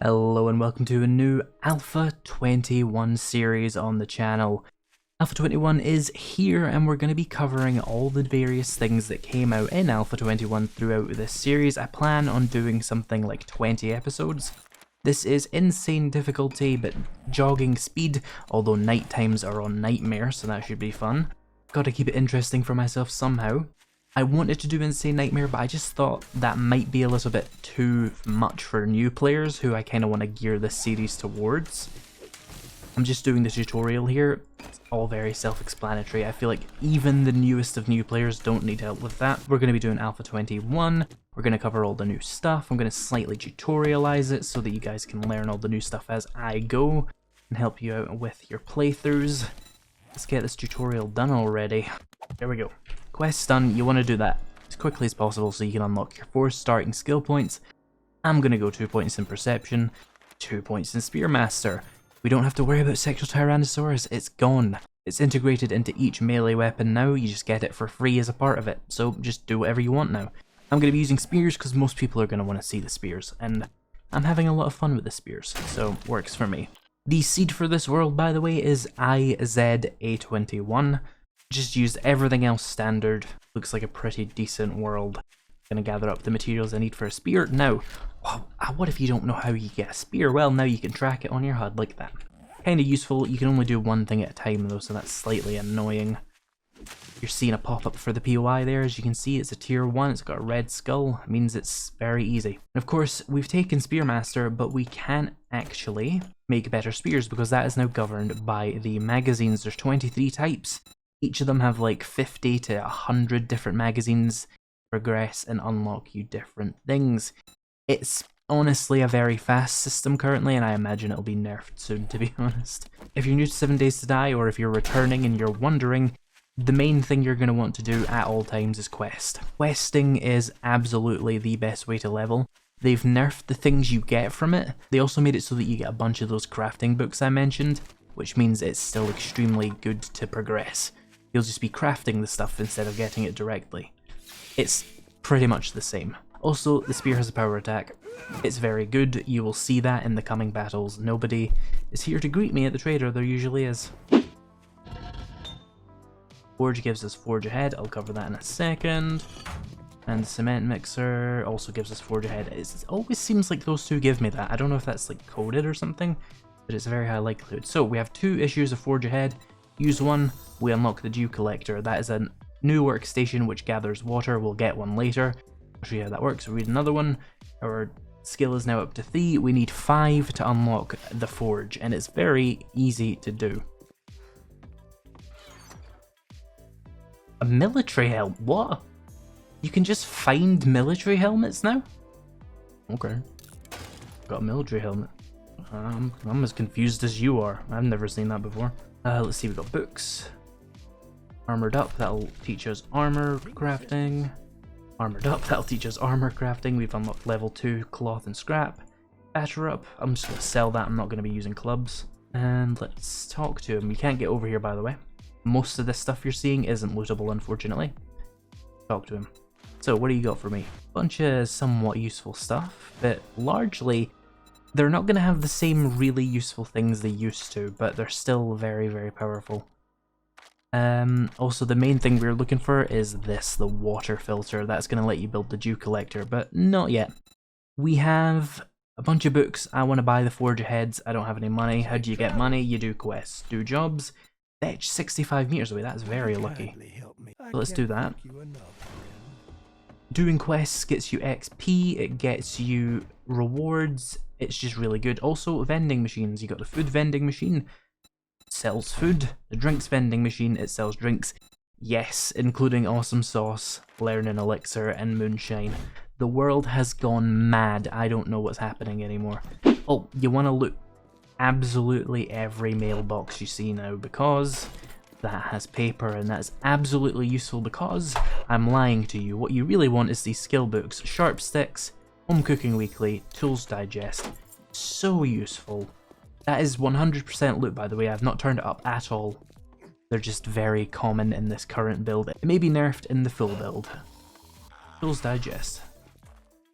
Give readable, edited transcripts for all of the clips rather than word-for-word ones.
Hello and welcome to a new Alpha 21 series on the channel. Alpha 21 is here and we're going to be covering all the various things that came out in Alpha 21 throughout this series. I plan on doing something like 20 episodes. This is insane difficulty but jogging speed, although night times are on nightmare, so that should be fun. Gotta keep it interesting for myself somehow. I wanted to do Insane Nightmare, but I just thought that might be a little bit too much for new players who I kind of want to gear this series towards. I'm just doing the tutorial here. It's all very self-explanatory. I feel like even the newest of new players don't need help with that. We're going to be doing Alpha 21. We're going to cover all the new stuff. I'm going to slightly tutorialize it so that you guys can learn all the new stuff as I go and help you out with your playthroughs. Let's get this tutorial done already. There we go. Quest done. You want to do that as quickly as possible so you can unlock your 4 starting skill points. I'm going to go 2 points in Perception, 2 points in Spearmaster. We don't have to worry about Sexual Tyrannosaurus, it's gone. It's integrated into each melee weapon now, you just get it for free as a part of it, so just do whatever you want now. I'm going to be using spears because most people are going to want to see the spears, and I'm having a lot of fun with the spears, so works for me. The seed for this world, by the way, is IzA21. Just used everything else standard. Looks like a pretty decent world. Gonna gather up the materials I need for a spear. Now, what if you don't know how you get a spear? Well, now you can track it on your HUD like that. Kinda useful. You can only do one thing at a time though, so that's slightly annoying. You're seeing a pop-up for the POI there. As you can see, it's a tier 1. It's got a red skull. It means it's very easy. And of course, we've taken Spearmaster, but we can actually make better spears because that is now governed by the magazines. There's 23 types. Each of them have like 50 to 100 different magazines, progress and unlock you different things. It's honestly a very fast system currently, and I imagine it'll be nerfed soon, to be honest. If you're new to 7 Days to Die, or if you're returning and you're wondering, the main thing you're going to want to do at all times is quest. Questing is absolutely the best way to level. They've nerfed the things you get from it. They also made it so that you get a bunch of those crafting books I mentioned, which means it's still extremely good to progress. You'll just be crafting the stuff instead of getting it directly. It's pretty much the same. Also, the spear has a power attack. It's very good. You will see that in the coming battles. Nobody is here to greet me at the trader. There usually is. Forge gives us Forge Ahead. I'll cover that in a second. And the Cement Mixer also gives us Forge Ahead. It always seems like those two give me that. I don't know if that's like coded or something, but it's a very high likelihood. So we have 2 issues of Forge Ahead. Use one, we unlock the Dew Collector. That is a new workstation which gathers water. We'll get one later. I'll show you how that works. Read another one. Our skill is now up to 3. We need 5 to unlock the Forge, and it's very easy to do. A military helmet? What? You can just find military helmets now? Okay. Got a military helmet. I'm as confused as you are. I've never seen that before. Let's see, we've got books. Armored Up, that'll teach us armor crafting. Armored Up, that'll teach us armor crafting. We've unlocked level 2 cloth and scrap. Batter Up, I'm just going to sell that. I'm not going to be using clubs. And let's talk to him. You can't get over here, by the way. Most of this stuff you're seeing isn't lootable, unfortunately. Talk to him. So, what do you got for me? Bunch of somewhat useful stuff, but largely they're not going to have the same really useful things they used to, but they're still very, very powerful. Also, the main thing we're looking for is this, the water filter. That's going to let you build the Dew Collector, but not yet. We have a bunch of books. I want to buy the Forge Aheads. I don't have any money. How do you get money? You do quests, do jobs. Fetch 65 meters away. That's very lucky. So let's do that. Doing quests gets you XP. It gets you rewards. It's just really good. Also, vending machines. You got the food vending machine. It sells food. The drinks vending machine. It sells drinks. Yes, including awesome sauce, learning elixir, and moonshine. The world has gone mad. I don't know what's happening anymore. Oh, you want to loot absolutely every mailbox you see now because that has paper, and that's absolutely useful because I'm lying to you. What you really want is these skill books. Sharp Sticks, Home Cooking Weekly, Tools Digest. So useful. That is 100% loot, by the way. I've not turned it up at all. They're just very common in this current build. It may be nerfed in the full build. Tools Digest.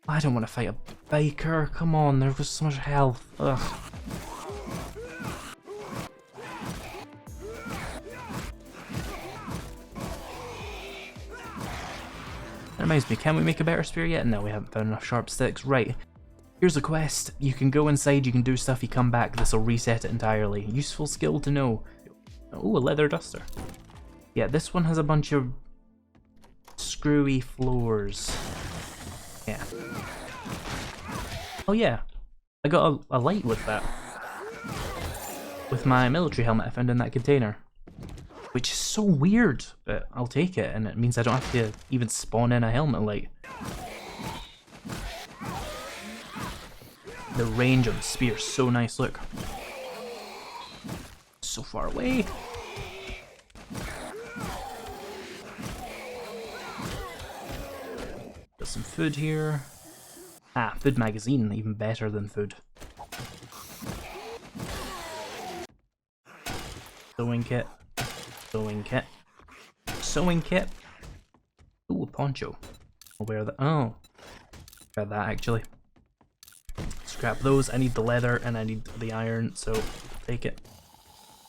I don't want to fight a biker. Come on, there was so much health. Ugh. That reminds me, can we make a better spear yet? No, we haven't found enough sharp sticks. Right. Here's a quest. You can go inside, you can do stuff, you come back, this will reset it entirely. Useful skill to know. Oh, a leather duster. Yeah, this one has a bunch of screwy floors. Yeah. Oh yeah, I got a light with that. With my military helmet I found in that container. Which is so weird, but I'll take it, and it means I don't have to even spawn in a helmet light. The range on the spear is so nice, look. So far away. Got some food here. Ah, food magazine, even better than food. Sewing kit. Sewing kit. Sewing kit. Ooh, a poncho. I'll wear that. Oh. Wear that actually. Scrap those. I need the leather and I need the iron, so I'll take it.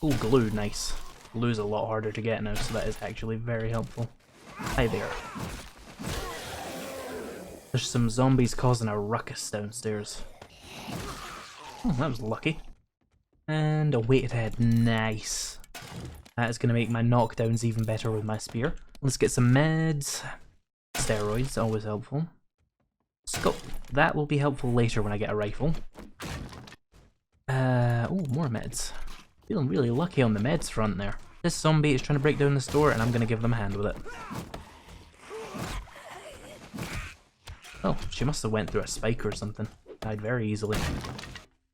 Ooh, glue, nice. Glue's a lot harder to get now, so that is actually very helpful. Hi there. There's some zombies causing a ruckus downstairs. Oh, that was lucky. And a weighted head, nice. That is going to make my knockdowns even better with my spear. Let's get some meds. Steroids, always helpful. Scope. That will be helpful later when I get a rifle. Oh, more meds. Feeling really lucky on the meds front there. This zombie is trying to break down this door and I'm going to give them a hand with it. Oh, she must have went through a spike or something. Died very easily.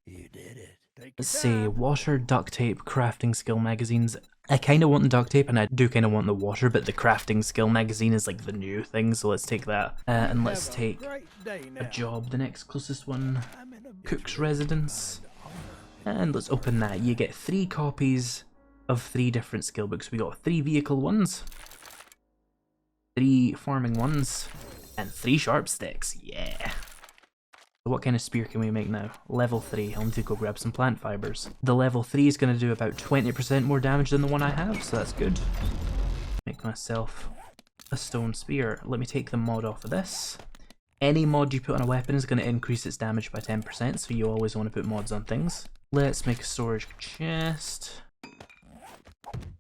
You did it. Let's see, water, duct tape, crafting skill magazines. I kind of want the duct tape and I do kind of want the water, but the crafting skill magazine is like the new thing, so let's take that. And let's take a job, the next closest one, cook's residence. And let's open that. You get 3 copies of 3 different skill books. We got 3 vehicle ones, 3 farming ones, and 3 sharp sticks. Yeah. So what kind of spear can we make now? Level 3. I'll need to go grab some plant fibers. The level 3 is going to do about 20% more damage than the one I have, so that's good. Make myself a stone spear. Let me take the mod off of this. Any mod you put on a weapon is going to increase its damage by 10%, so you always want to put mods on things. Let's make a storage chest.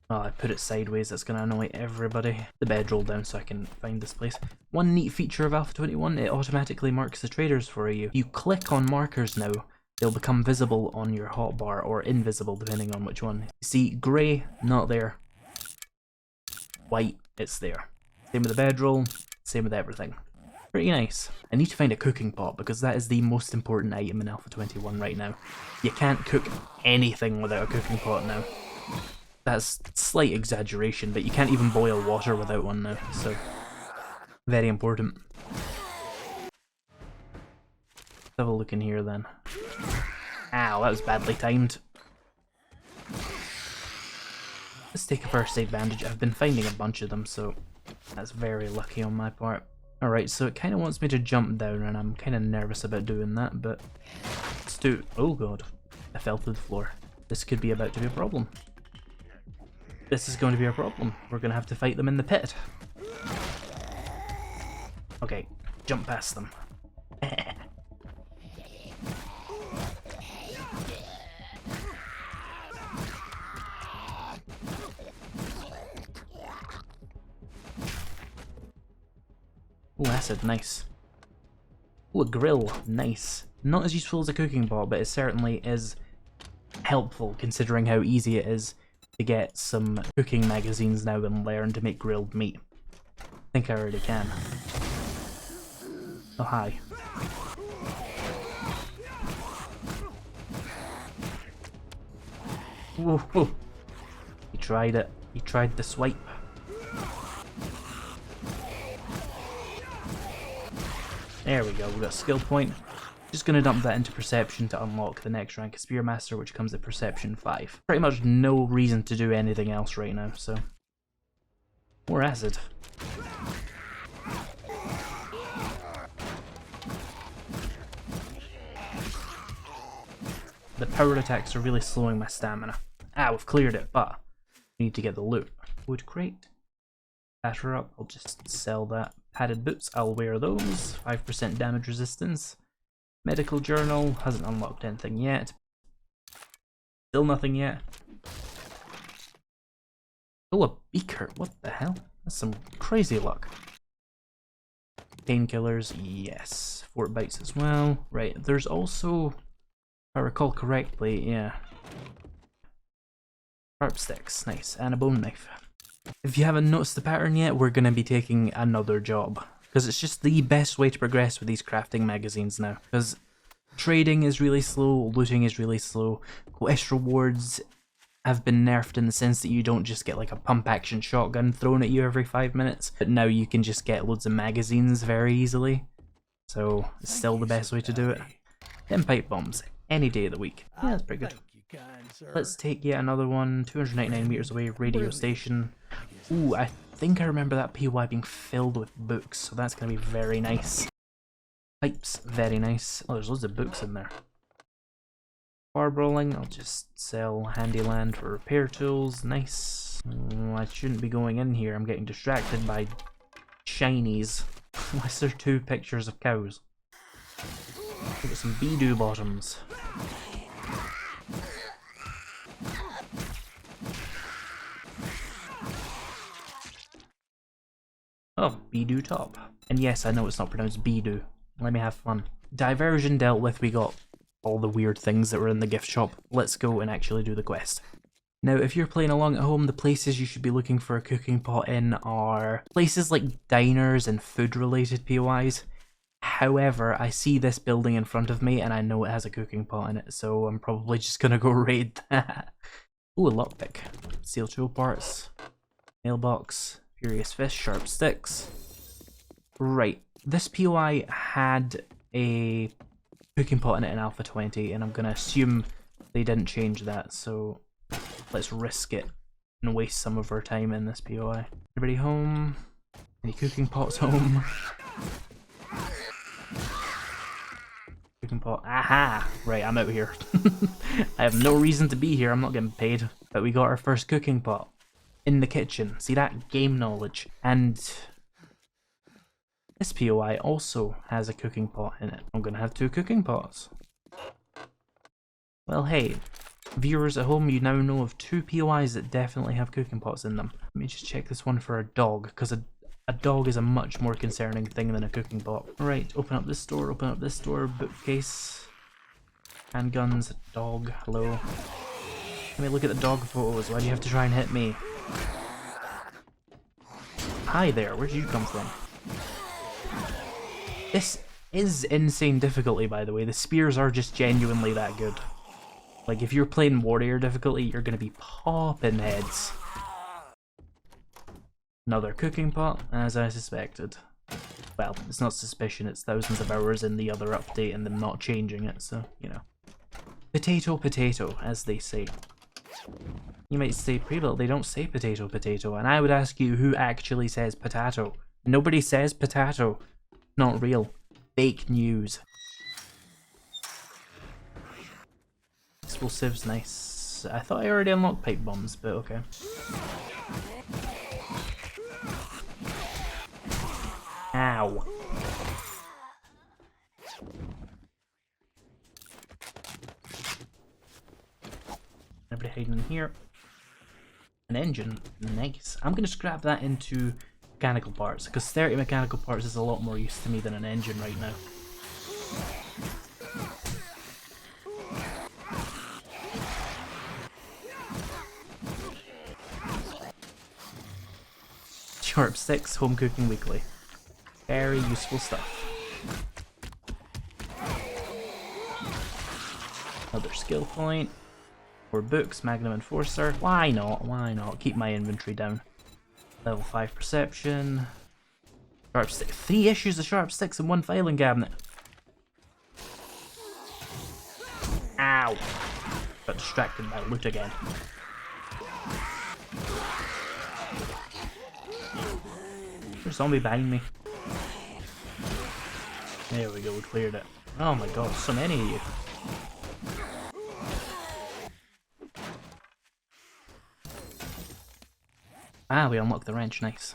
Oh, I put it sideways, that's going to annoy everybody. The bed roll down so I can find this place. One neat feature of Alpha 21, it automatically marks the traders for you. You click on markers now, they'll become visible on your hotbar, or invisible depending on which one. You see, grey, not there. White, it's there. Same with the bedroll, same with everything. Pretty nice. I need to find a cooking pot because that is the most important item in Alpha 21 right now. You can't cook anything without a cooking pot now. That's slight exaggeration, but you can't even boil water without one now, so very important. Let's have a look in here then. Ow, that was badly timed. Let's take a first aid bandage. I've been finding a bunch of them, so that's very lucky on my part. Alright, so it kind of wants me to jump down, and I'm kind of nervous about doing that, but let's do... Oh god, I fell through the floor. This could be about to be a problem. This is going to be a problem. We're going to have to fight them in the pit. Okay, jump past them. Oh, acid, nice. Oh, a grill, nice. Not as useful as a cooking pot, but it certainly is helpful considering how easy it is to get some cooking magazines now and learn to make grilled meat. I think I already can. Oh, hi. Whoa, whoa. He tried it. He tried the swipe. There we go, we got a skill point. Just going to dump that into Perception to unlock the next rank of Spearmaster, which comes at Perception 5. Pretty much no reason to do anything else right now, so... More acid. the power attacks are really slowing my stamina. Ah, we've cleared it, but we need to get the loot. Wood crate. Batter up, I'll just sell that. Padded boots, I'll wear those. 5% damage resistance. Medical journal, hasn't unlocked anything yet. Still nothing yet. Oh, a beaker, what the hell? That's some crazy luck. Painkillers, yes. Fort bites as well. Right, there's also, if I recall correctly, yeah. Sharp sticks, nice, and a bone knife. If you haven't noticed the pattern yet, we're going to be taking another job. Because it's just the best way to progress with these crafting magazines now. Because trading is really slow, looting is really slow. Quest rewards have been nerfed in the sense that you don't just get like a pump action shotgun thrown at you every 5 minutes, but now you can just get loads of magazines very easily. So it's still the best way to do it. 10 pipe bombs, any day of the week. Yeah, that's pretty good. Let's take yet another one, 299 meters away, radio station. Ooh, I think I remember that POI being filled with books, so that's going to be very nice. Pipes, very nice. Oh, there's loads of books in there. Bar brawling, I'll just sell Handyland for repair tools, nice. Oh, I shouldn't be going in here, I'm getting distracted by shinies. Why is there 2 pictures of cows? Look at some Bidoo bottoms. Oh, Bidoo top. And yes, I know it's not pronounced Bidoo. Let me have fun. Diversion dealt with, we got all the weird things that were in the gift shop. Let's go and actually do the quest. Now, if you're playing along at home, the places you should be looking for a cooking pot in are places like diners and food-related POIs. However, I see this building in front of me and I know it has a cooking pot in it, so I'm probably just gonna go raid that. Ooh, a lockpick. Steel tool parts. Mailbox. Furious fish. Sharp sticks. Right. This POI had a cooking pot in it in Alpha 20, and I'm gonna assume they didn't change that, so let's risk it and waste some of our time in this POI. Everybody home? Any cooking pots home? Cooking pot. Aha! Right, I'm out here. I have no reason to be here, I'm not getting paid. But we got our first cooking pot. In the kitchen. See that? Game knowledge. And this POI also has a cooking pot in it. I'm gonna have 2 cooking pots. Well, hey, viewers at home, you now know of 2 POIs that definitely have cooking pots in them. Let me just check this one for a dog, because a dog is a much more concerning thing than a cooking pot. Alright, open up this door, bookcase, handguns, dog, hello. Let me look at the dog photos, why do you have to try and hit me? Hi there, where did you come from? This is insane difficulty, by the way. The spears are just genuinely that good. Like, if you're playing warrior difficulty, you're gonna be popping heads. Another cooking pot, as I suspected. Well, it's not suspicion, it's thousands of hours in the other update and them not changing it, so, you know. Potato, potato, as they say. You might say, Prebuilt, they don't say potato, potato, and I would ask you, who actually says potato? Nobody says potato. Not real. Fake news. Explosives, nice. I thought I already unlocked pipe bombs, but okay. Ow. Everybody hiding in here. An engine, nice. I'm gonna scrap that into mechanical parts, because 30 mechanical parts is a lot more use to me than an engine right now. Sharp sticks, home cooking weekly. Very useful stuff. Another skill point. 4 books, Magnum Enforcer. Why not? Why not? Keep my inventory down. Level 5 perception. Sharp stick. 3 issues of sharp sticks in 1 filing cabinet. Ow! Got distracted by loot again. There's a zombie behind me. There we go, we cleared it. Oh my god, so many of you. Ah, we unlocked the wrench, nice.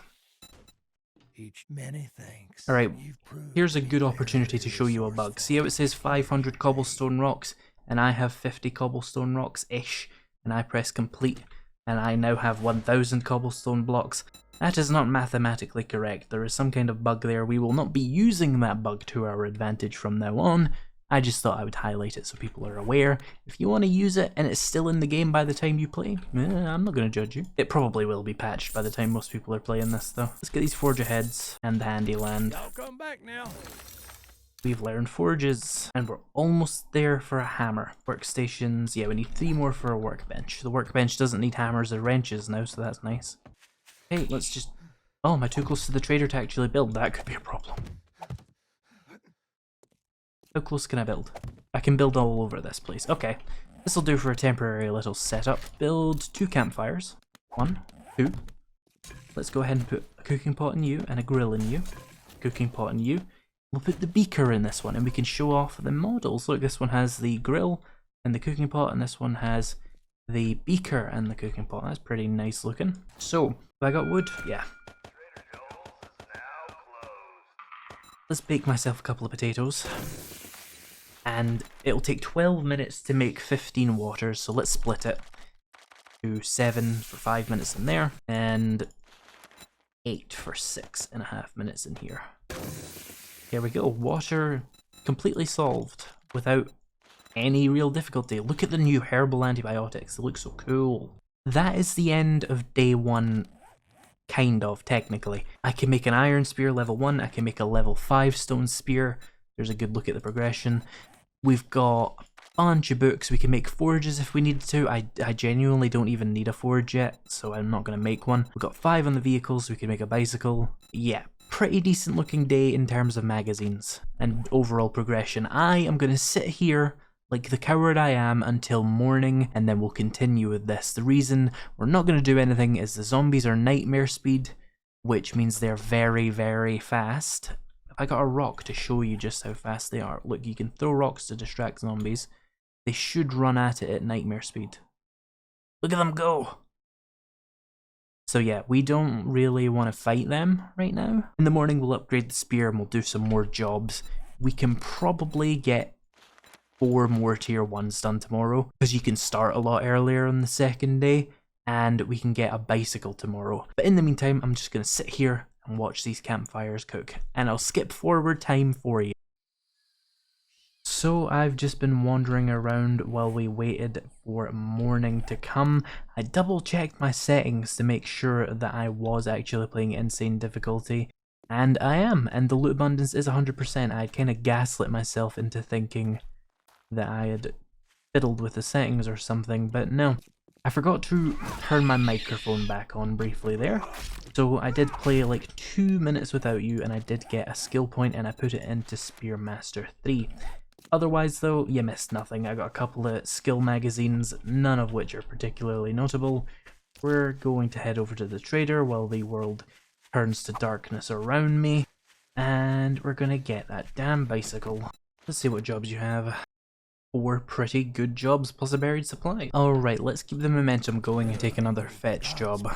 Many thanks. Alright, You've proved here's a to be good very opportunity to show you a bug. See how it says 500 cobblestone rocks, and I have 50 cobblestone rocks-ish, and I press complete, and I now have 1000 cobblestone blocks. That is not mathematically correct. There is some kind of bug there. We will not be using that bug to our advantage from now on. I just thought I would highlight it so people are aware. If you want to use it and it's still in the game by the time you play, I'm not going to judge you. It probably will be patched by the time most people are playing this though. Let's get these forge heads and the handy land. I'll come back now. We've learned forges and we're almost there for a hammer. Workstations, yeah, we need 3 more for a workbench. The workbench doesn't need hammers or wrenches now, so that's nice. Hey, let's just... Oh, am I too close to the trader to actually build? That could be a problem. How close can I build? I can build all over this place. Okay, this will do for a temporary little setup. Build 2 campfires. 1, 2. Let's go ahead and put a cooking pot in you and a grill in you. Cooking pot in you. We'll put the beaker in this one and we can show off the models. Look, this one has the grill and the cooking pot, and this one has the beaker and the cooking pot. That's pretty nice looking. So, have I got wood? Yeah. Let's bake myself a couple of potatoes. And it'll take 12 minutes to make 15 waters, so let's split it. Do 7 for 5 minutes in there, and 8 for 6.5 minutes in here. Here we go, water completely solved without any real difficulty. Look at the new herbal antibiotics, they look so cool. That is the end of day 1, kind of, technically. I can make an iron spear level 1, I can make a level 5 stone spear. There's a good look at the progression. We've got a bunch of books, we can make forges if we needed to. I genuinely don't even need a forge yet, so I'm not going to make one. We've got 5 on the vehicles, we can make a bicycle. Yeah, pretty decent looking day in terms of magazines and overall progression. I am going to sit here like the coward I am until morning, and then we'll continue with this. The reason we're not going to do anything is the zombies are nightmare speed, which means they're very, very fast. I got a rock to show you just how fast they are. Look, you can throw rocks to distract zombies. They should run at it at nightmare speed. Look at them go! So yeah, we don't really want to fight them right now. In the morning we'll upgrade the spear and we'll do some more jobs. We can probably get 4 more tier 1s done tomorrow, because you can start a lot earlier on the second day, and we can get a bicycle tomorrow. But in the meantime, I'm just going to sit here and watch these campfires cook, and I'll skip forward time for you. So I've just been wandering around while we waited for morning to come. I double checked my settings to make sure that I was actually playing insane difficulty, and I am, and the loot abundance is 100%. I kind of gaslit myself into thinking that I had fiddled with the settings or something, but no. I forgot to turn my microphone back on briefly there. So I did play like 2 minutes without you, and I did get a skill point, and I put it into Spearmaster 3. Otherwise though, you missed nothing. I got a couple of skill magazines, none of which are particularly notable. We're going to head over to the trader while the world turns to darkness around me, and we're gonna get that damn bicycle. Let's see what jobs you have. 4 pretty good jobs plus a buried supply. Alright, let's keep the momentum going and take another fetch job.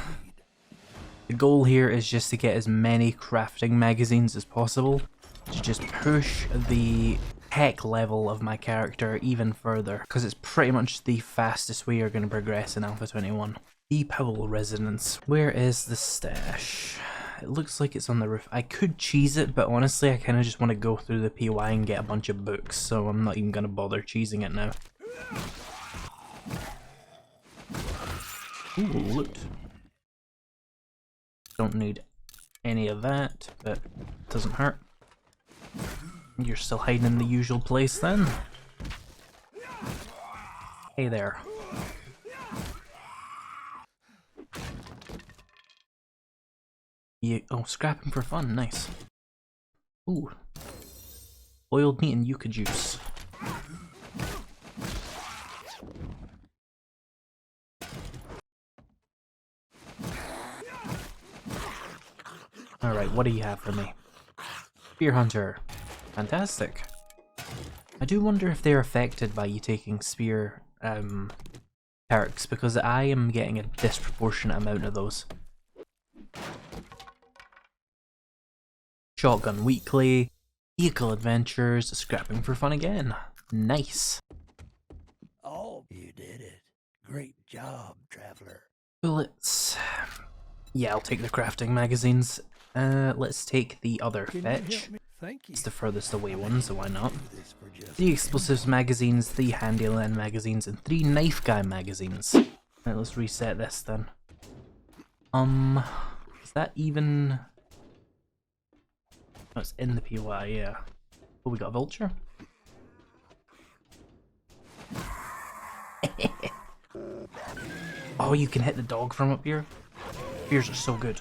The goal here is just to get as many crafting magazines as possible, to just push the tech level of my character even further, because it's pretty much the fastest way you're going to progress in Alpha 21. The Powell Residence. Where is the stash? It looks like it's on the roof. I could cheese it, but honestly I kind of just want to go through the PY and get a bunch of books, so I'm not even going to bother cheesing it now. Ooh, loot. Don't need any of that, but it doesn't hurt. You're still hiding in the usual place then? Hey there. Oh, scrapping for fun, nice. Ooh. Boiled meat and yucca juice. Alright, what do you have for me? Spear Hunter. Fantastic. I do wonder if they're affected by you taking spear perks, because I am getting a disproportionate amount of those. Shotgun Weekly, Vehicle Adventures, Scrapping for Fun again. Nice. Oh, you did it. Great job, traveler. Bullets. Yeah, I'll take the crafting magazines. Let's take the other Can you fetch. help me? Thank you. It's the furthest away one, so why not? Do this for just 3 explosives magazines, 3 handyland magazines, and 3 knife guy magazines. Right, let's reset this then. Is that even... Oh, it's in the POI, yeah. Oh, we got a vulture? Oh, you can hit the dog from up here? Spears are so good.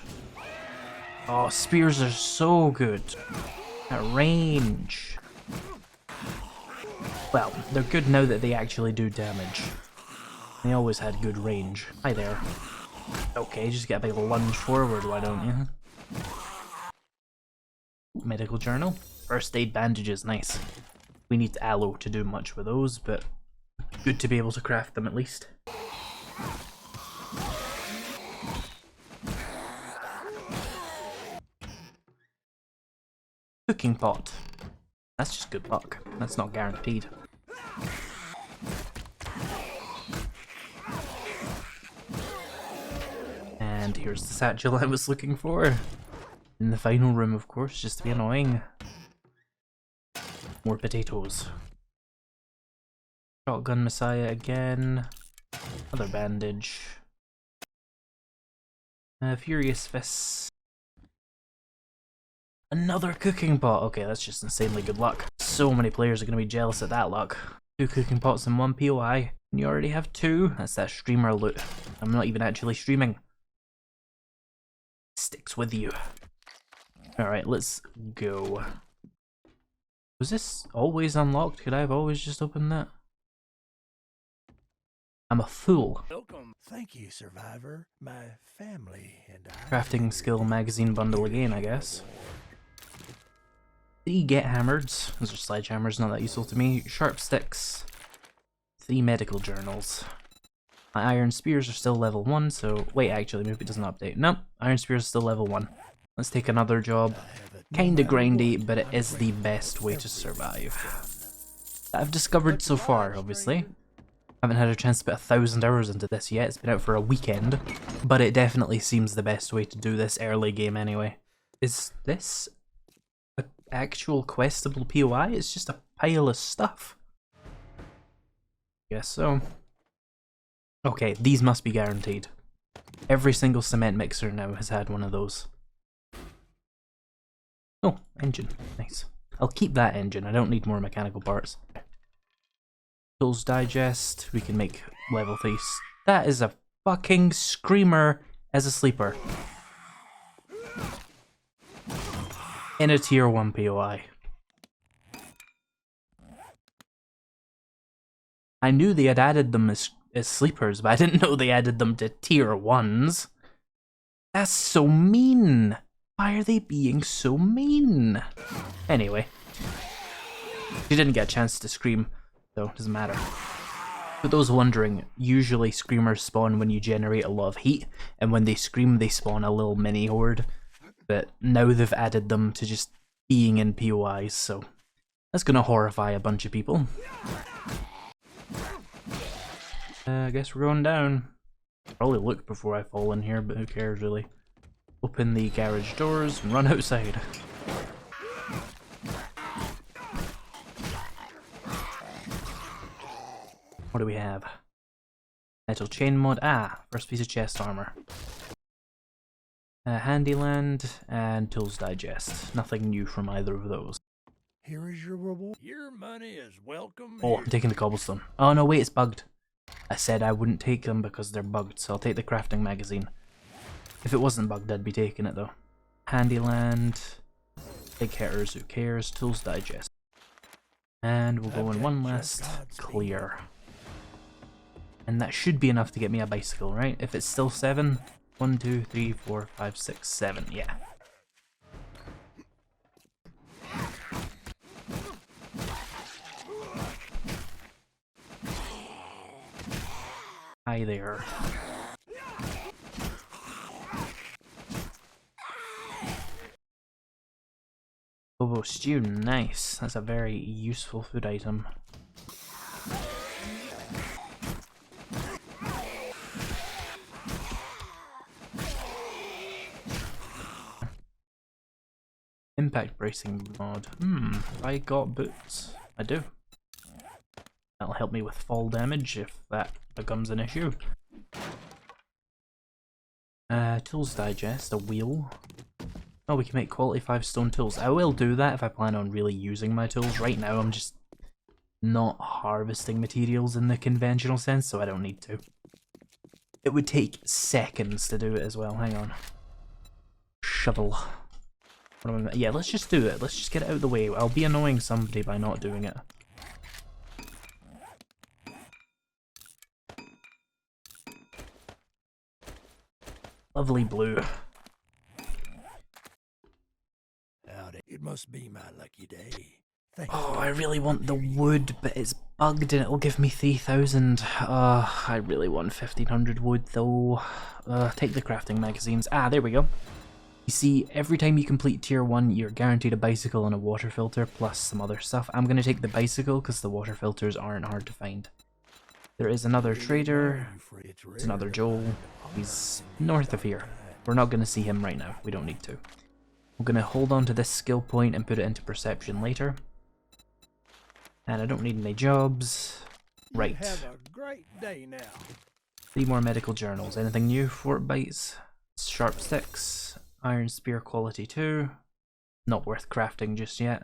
Oh, spears are so good. At range. Well, they're good now that they actually do damage. They always had good range. Hi there. Okay, just get a big lunge forward, why don't you? Medical journal. First aid bandages, nice. We need aloe to do much with those, but good to be able to craft them at least. Cooking pot. That's just good luck. That's not guaranteed. And here's the satchel I was looking for. In the final room, of course, just to be annoying. More potatoes. Shotgun Messiah again. Another bandage. Furious Fists. Another cooking pot. Okay, that's just insanely good luck. So many players are going to be jealous at that luck. 2 cooking pots in 1 POI. And you already have 2. That's that streamer loot. I'm not even actually streaming. Sticks with you. Alright, let's go. Was this always unlocked? Could I have always just opened that? I'm a fool. Welcome. Thank you, survivor. My family and I. Crafting skill magazine bundle again, I guess. 3 get hammers. Those are sledgehammers, not that useful to me. Sharp sticks. 3 medical journals. My iron spears are still level 1, so... Wait, actually, maybe it doesn't update. Nope, iron spears are still level 1. Let's take another job. Kinda grindy, but it is the best way to survive. That I've discovered so far, obviously. Haven't had a chance to put 1,000 hours into this yet, it's been out for a weekend. But it definitely seems the best way to do this early game anyway. Is this an actual questable POI? It's just a pile of stuff. Guess so. Okay, these must be guaranteed. Every single cement mixer now has had one of those. Oh, engine. Nice. I'll keep that engine, I don't need more mechanical parts. Tools digest, we can make level 3. That is a fucking screamer as a sleeper. In a tier 1 POI. I knew they had added them as sleepers, but I didn't know they added them to tier 1s. That's so mean. Why are they being so mean? Anyway. She didn't get a chance to scream, so it doesn't matter. For those wondering, usually screamers spawn when you generate a lot of heat, and when they scream they spawn a little mini horde. But now they've added them to just being in POIs, so that's gonna horrify a bunch of people. I guess we're going down. Probably look before I fall in here, but who cares really. Open the garage doors and run outside. What do we have? Metal chain mod. Ah, first piece of chest armor. Handyland and tools digest. Nothing new from either of those. Here is your reward. Your money is welcome. Oh, I'm taking the cobblestone. Oh no, wait, it's bugged. I said I wouldn't take them because they're bugged, so I'll take the crafting magazine. If it wasn't bugged, I'd be taking it though. Handyland. Big hitters, who cares? Tools digest. And we'll go in one last clear. And that should be enough to get me a bicycle, right? If it's still 7. 1, 2, 3, 4, 5, 6, 7. Yeah. Hi there. Bobo stew, nice. That's a very useful food item. Impact bracing mod. Have I got boots? I do. That'll help me with fall damage if that becomes an issue. Tools digest, a wheel. Oh, we can make quality 5 stone tools. I will do that if I plan on really using my tools. Right now I'm just not harvesting materials in the conventional sense, so I don't need to. It would take seconds to do it as well. Hang on. Shovel. Yeah, let's just do it. Let's just get it out of the way. I'll be annoying somebody by not doing it. Lovely blue. Howdy. It must be my lucky day. Thank Oh, you. I really want the wood, but it's bugged and it'll give me 3,000. I really want 1,500 wood though. Take the crafting magazines. Ah, there we go. You see, every time you complete tier 1, you're guaranteed a bicycle and a water filter, plus some other stuff. I'm going to take the bicycle because the water filters aren't hard to find. There is another trader. There's another Joel. He's north of here. We're not going to see him right now. We don't need to. I'm going to hold on to this skill point and put it into perception later. And I don't need any jobs. Right. Have a great day now. 3 more medical journals. Anything new? Fort bites. Sharp sticks. Iron spear quality 2. Not worth crafting just yet.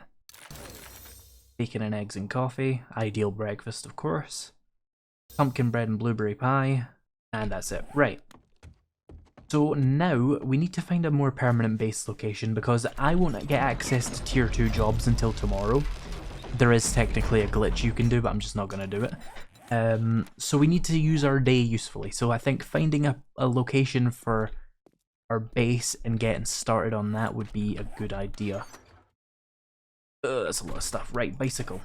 Bacon and eggs and coffee. Ideal breakfast, of course. Pumpkin bread and blueberry pie. And that's it. Right. So now we need to find a more permanent base location because I won't get access to tier 2 jobs until tomorrow. There is technically a glitch you can do, but I'm just not going to do it. So we need to use our day usefully. So I think finding a location for our base and getting started on that would be a good idea. That's a lot of stuff. Right, bicycle.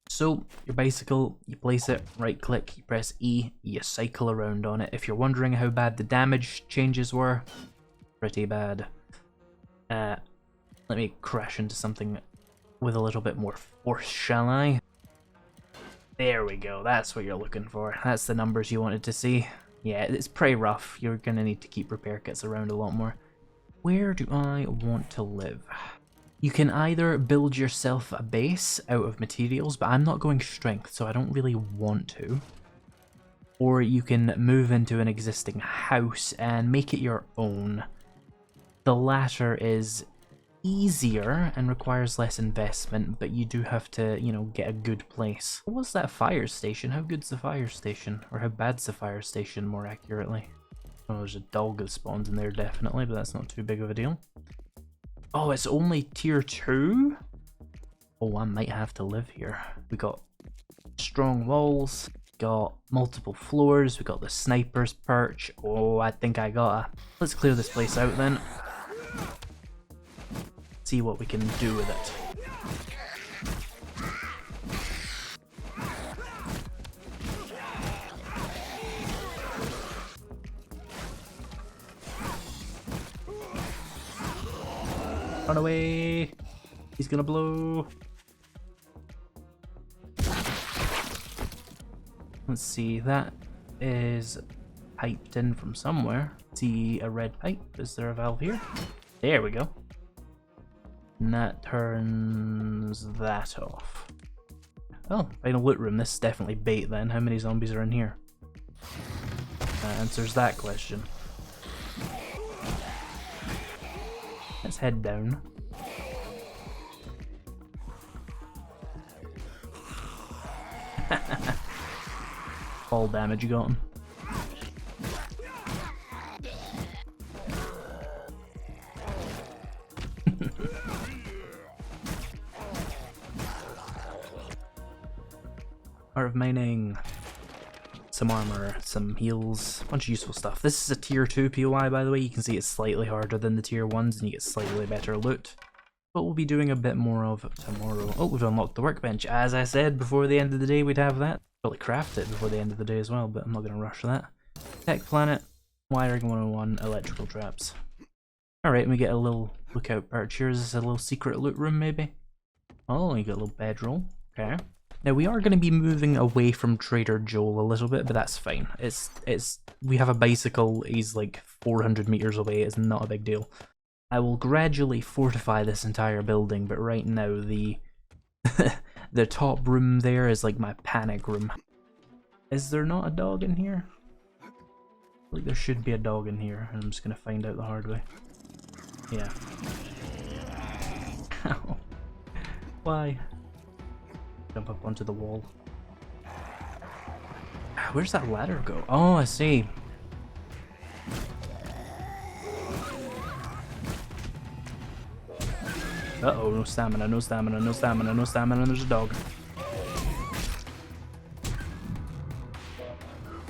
So, your bicycle, you place it, right click, you press E, you cycle around on it. If you're wondering how bad the damage changes were, pretty bad. Let me crash into something with a little bit more force, shall I? There we go, that's what you're looking for. That's the numbers you wanted to see. Yeah, it's pretty rough. You're gonna need to keep repair kits around a lot more. Where do I want to live? You can either build yourself a base out of materials, but I'm not going strength, so I don't really want to. Or you can move into an existing house and make it your own. The latter is easier and requires less investment, but you do have to, you know, get a good place. What was that fire station? How good's the fire station? Or how bad's the fire station, more accurately? Oh, there's a dog that spawns in there definitely, but that's not too big of a deal. Oh, it's only tier 2? Oh, I might have to live here. We got strong walls, got multiple floors, we got the sniper's perch. Oh, I think I gotta. Let's clear this place out then. See what we can do with it. Run away! He's gonna blow! Let's see, that is piped in from somewhere. See a red pipe? Is there a valve here? There we go. And that turns that off. Oh, final loot room. This is definitely bait then. How many zombies are in here? That answers that question. Let's head down. Fall damage, you got him. Art of mining. Some armor, some heals, a bunch of useful stuff. This is a tier 2 POI, by the way. You can see it's slightly harder than the tier 1s and you get slightly better loot. But we'll be doing a bit more of tomorrow. Oh, we've unlocked the workbench. As I said, before the end of the day we'd have that. Probably craft it before the end of the day as well, but I'm not going to rush that. Tech planet, wiring 101, electrical traps. Alright, we get a little lookout perch here. Is this a little secret loot room, maybe? Oh, you got a little bedroll. Okay. Now, we are going to be moving away from Trader Joel a little bit, but that's fine. We have a bicycle, he's like 400 meters away, it's not a big deal. I will gradually fortify this entire building, but right now the the top room there is like my panic room. Is there not a dog in here? Like there should be a dog in here, and I'm just gonna find out the hard way. Yeah. Ow. Why? Jump up onto the wall. Where's that ladder go? Oh, I see. Uh-oh, no stamina, no stamina, no stamina, no stamina, there's a dog.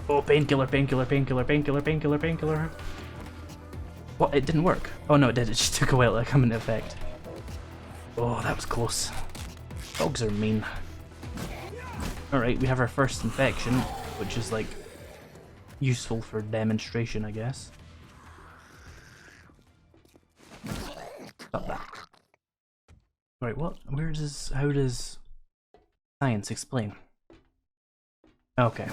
Oh, painkiller, painkiller, painkiller, painkiller, painkiller, painkiller. What? It didn't work. Oh no, it did. It just took a while to come into effect. Oh, that was close. Dogs are mean. Alright, we have our first infection, which is like useful for demonstration, I guess. Stop that. Alright, what? How does science explain? Okay.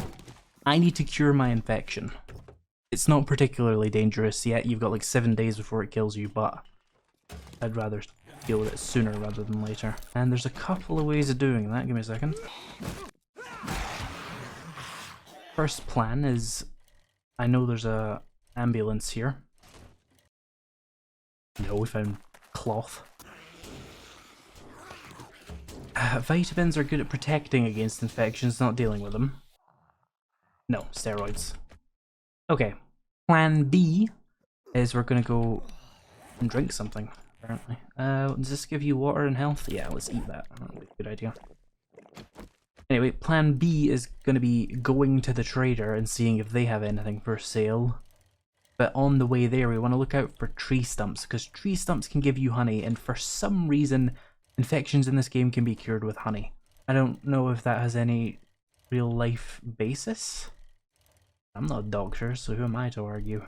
I need to cure my infection. It's not particularly dangerous yet, you've got like 7 days before it kills you, but I'd rather deal with it sooner rather than later. And there's a couple of ways of doing that, give me a second. First plan is, I know there's a ambulance here. No, we found cloth. Vitamins are good at protecting against infections, not dealing with them. No, steroids. Okay, plan B is we're gonna go and drink something, apparently. Does this give you water and health? Yeah, let's eat that. That'll be a good idea. Anyway, plan B is gonna be going to the trader and seeing if they have anything for sale. But on the way there, we want to look out for tree stumps, because tree stumps can give you honey, and for some reason, infections in this game can be cured with honey. I don't know if that has any real life basis. I'm not a doctor, so who am I to argue?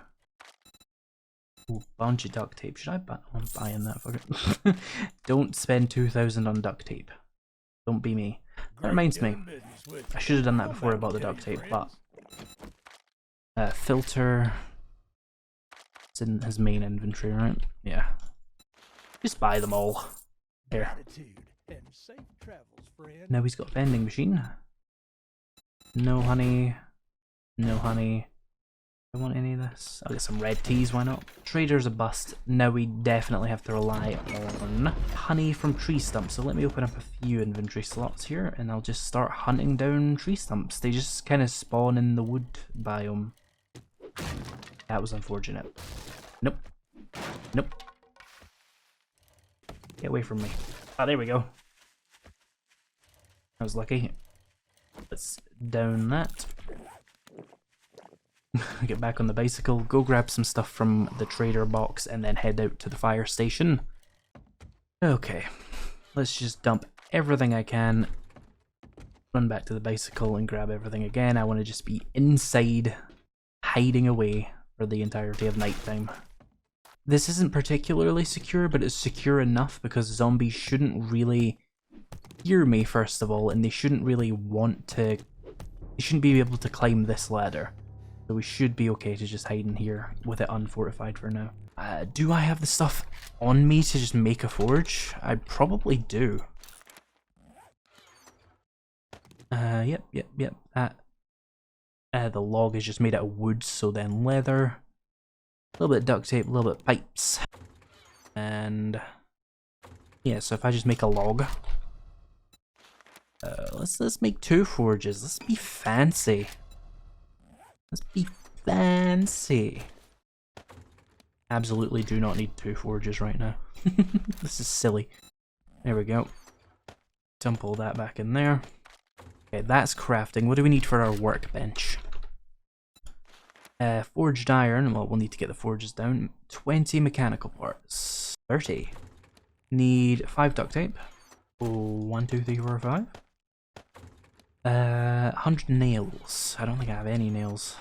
Ooh, bunch of duct tape. Should I buy? I'm buying that for it. Don't spend 2,000 on duct tape. Don't be me. That reminds me. I should have done that before I bought the duct tape, but... filter... It's in his main inventory, right? Yeah. Just buy them all. Here. Now he's got a vending machine. No honey. No honey. I want any of this. I'll get some red teas, why not? Trader's a bust. Now we definitely have to rely on honey from tree stumps. So let me open up a few inventory slots here and I'll just start hunting down tree stumps. They just kind of spawn in the wood biome. That was unfortunate. Nope. Nope. Get away from me. Ah, there we go. I was lucky. Let's down that. Get back on the bicycle, go grab some stuff from the trader box, and then head out to the fire station. Okay, let's just dump everything I can, run back to the bicycle and grab everything again. I want to just be inside, hiding away for the entirety of nighttime. This isn't particularly secure, but it's secure enough because zombies shouldn't really hear me, first of all, and they shouldn't really want to... They shouldn't be able to climb this ladder. So we should be okay to just hide in here with it unfortified for now. Do I have the stuff on me to just make a forge? I probably do. Yep. The log is just made out of wood, so then leather. A little bit of duct tape, a little bit of pipes. And... yeah, so if I just make a log... let's make 2 forges. Let's be fancy. Let's be fancy. Absolutely do not need 2 forges right now. This is silly. There we go. Dump all that back in there. Okay, that's crafting. What do we need for our workbench? Forged iron. Well, we'll need to get the forges down. 20 mechanical parts. 30. Need 5 duct tape. 1, 2, 3, 4, 5. 100 nails. I don't think I have any nails.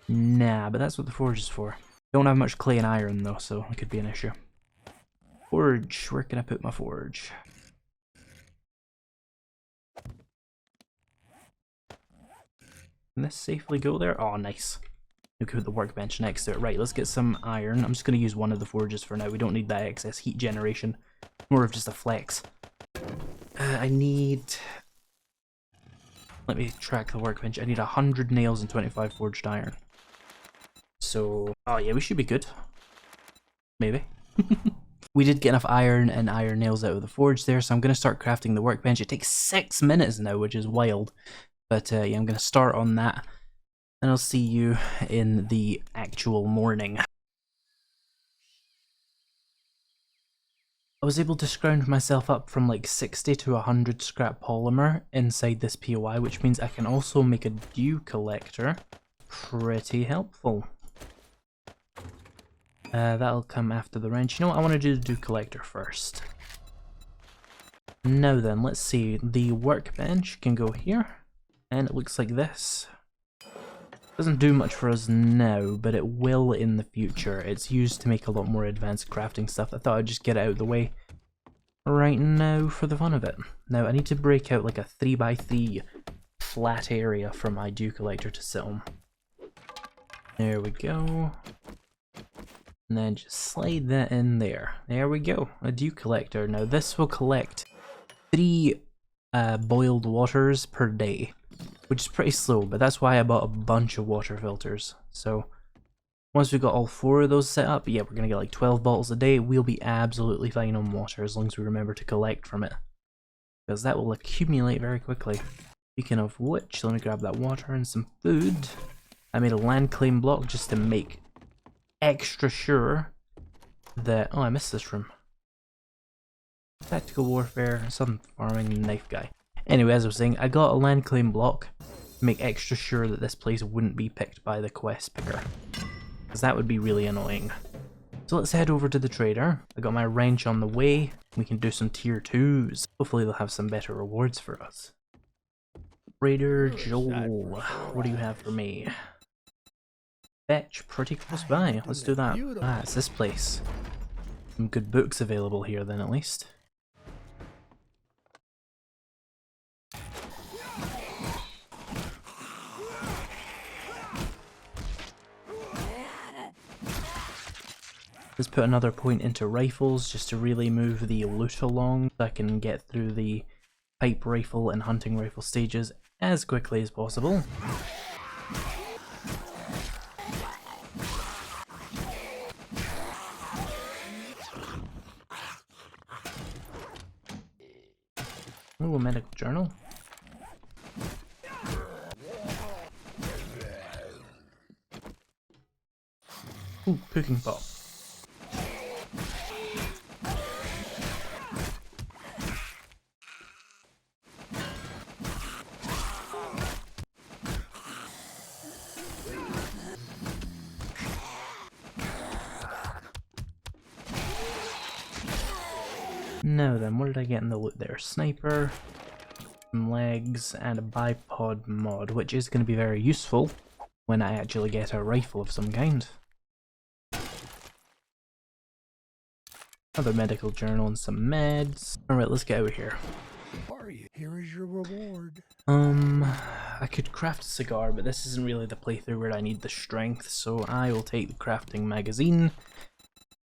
Nah, but that's what the forge is for. Don't have much clay and iron though, so it could be an issue. Forge. Where can I put my forge? Can this safely go there? Oh, nice. We can put the workbench next to it. Right, let's get some iron. I'm just going to use one of the forges for now. We don't need that excess heat generation. More of just a flex. I need... Let me track the workbench. I need 100 nails and 25 forged iron. So... Oh yeah, we should be good. Maybe. We did get enough iron and iron nails out of the forge there, so I'm going to start crafting the workbench. It takes 6 minutes now, which is wild. But yeah, I'm going to start on that. And I'll see you in the actual morning. I was able to scrounge myself up from like 60 to 100 scrap polymer inside this POI, which means I can also make a dew collector. Pretty helpful. That'll come after the wrench. You know what, I want to do the dew collector first. Now then, let's see. The workbench can go here, and it looks like this. Doesn't do much for us now, but it will in the future. It's used to make a lot more advanced crafting stuff. I thought I'd just get it out of the way right now for the fun of it. Now I need to break out like a 3x3 flat area for my dew collector to sit on. There we go. And then just slide that in there. There we go, a dew collector. Now this will collect 3 boiled waters per day, which is pretty slow, but that's why I bought a bunch of water filters. So once we've got all 4 of those set up, yeah, we're gonna get like 12 bottles a day. We'll be absolutely fine on water as long as we remember to collect from it, because that will accumulate very quickly. Speaking of which, let me grab that water and some food. I made a land claim block just to make extra sure that... Oh, I missed this room. Tactical warfare, some farming knife guy. Anyway, as I was saying, I got a land claim block to make extra sure that this place wouldn't be picked by the quest picker, because that would be really annoying. So let's head over to the trader. I got my wrench on the way. We can do some tier 2s. Hopefully they'll have some better rewards for us. Trader Joel, what do you have for me? Fetch, pretty close by. Let's do that. Ah, it's this place. Some good books available here then, at least. Let's put another point into rifles just to really move the loot along so I can get through the pipe rifle and hunting rifle stages as quickly as possible. Ooh, a medical journal. Ooh, cooking pot. Now then, what did I get in the loot there? Sniper, some legs, and a bipod mod, which is going to be very useful when I actually get a rifle of some kind. Another medical journal and some meds. Alright, let's get out of here. Here is your reward. I could craft a cigar, but this isn't really the playthrough where I need the strength, so I will take the crafting magazine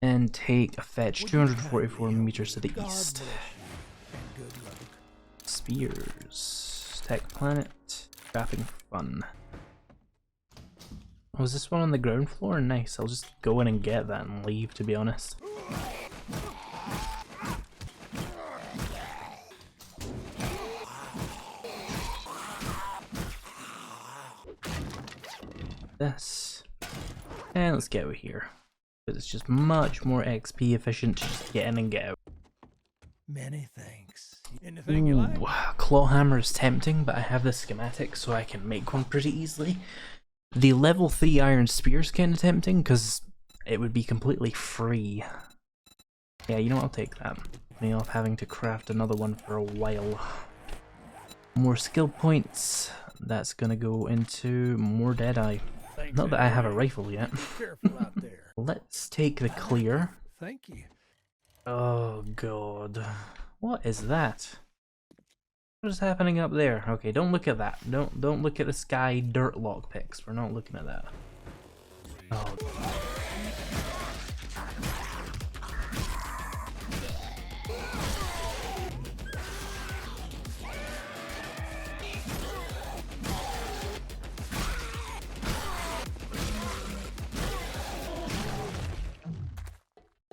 and take a fetch 244 meters to the east. Spears. Tech planet. Crafting fun. Oh, is this one on the ground floor? Nice, I'll just go in and get that and leave, to be honest. This. And let's get out of here. But it's just much more XP efficient to just get in and get out. Many thanks. Anything you like? Claw hammer is tempting, but I have the schematic so I can make one pretty easily. The level 3 iron spear is kind of tempting because it would be completely free. Yeah, you know what, I'll take that. Me off having to craft another one for a while. More skill points. That's gonna go into more Deadeye. Not that I have a rifle yet. Careful out there. Let's take the clear. Thank you. Oh god. What is that? What is happening up there? Okay, don't look at that. Don't look at the sky dirt lockpicks. We're not looking at that. Oh.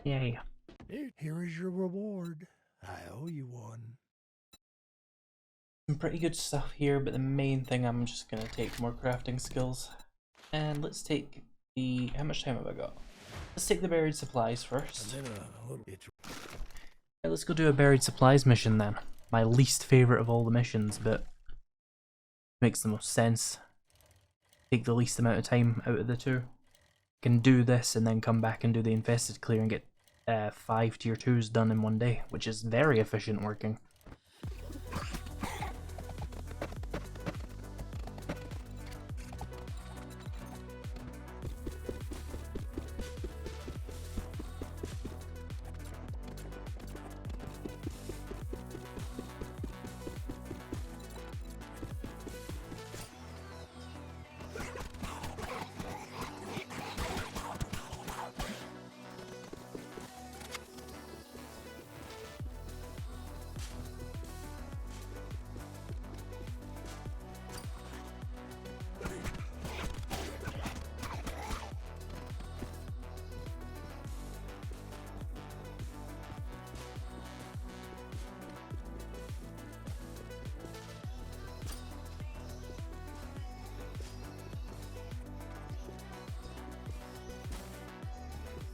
Yay. Here is your reward. I owe you one. Some pretty good stuff here, but the main thing I'm just gonna take more crafting skills. And let's take the... how much time have I got? Let's take the buried supplies first. And then a little bit. Yeah, let's go do a buried supplies mission then. My least favourite of all the missions, but makes the most sense. Take the least amount of time out of the two. Can do this and then come back and do the infested clear and get 5 tier 2s done in one day, which is very efficient working.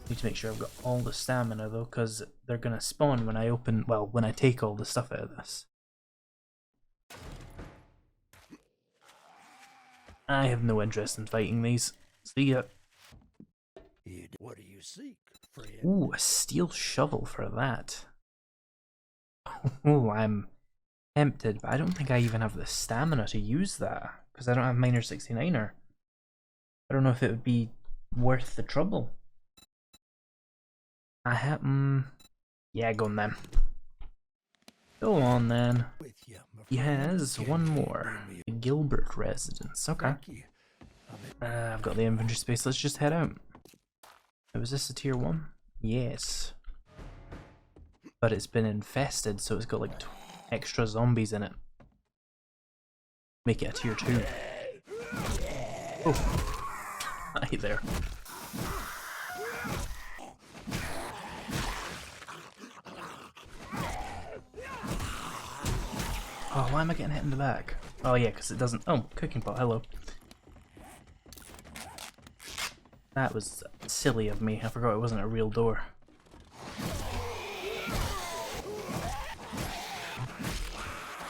Need to make sure I've got all the stamina though, because they're gonna spawn when I open, well, when I take all the stuff out of this. I have no interest in fighting these. See ya. What do you seek, friend? Ooh, a steel shovel for that. Ooh, I'm tempted, but I don't think I even have the stamina to use that, because I don't have Miner 69er. I don't know if it would be worth the trouble. I have, yeah, go on then. Go on then. He has one more. The Gilbert residence. Okay. I've got the inventory space. Let's just head out. Was this a tier 1? Yes. But it's been infested, so it's got like extra zombies in it. Make it a tier 2. Oh. Hi there. Oh, why am I getting hit in the back? Oh yeah, because it doesn't... Oh, cooking pot, hello. That was silly of me. I forgot it wasn't a real door.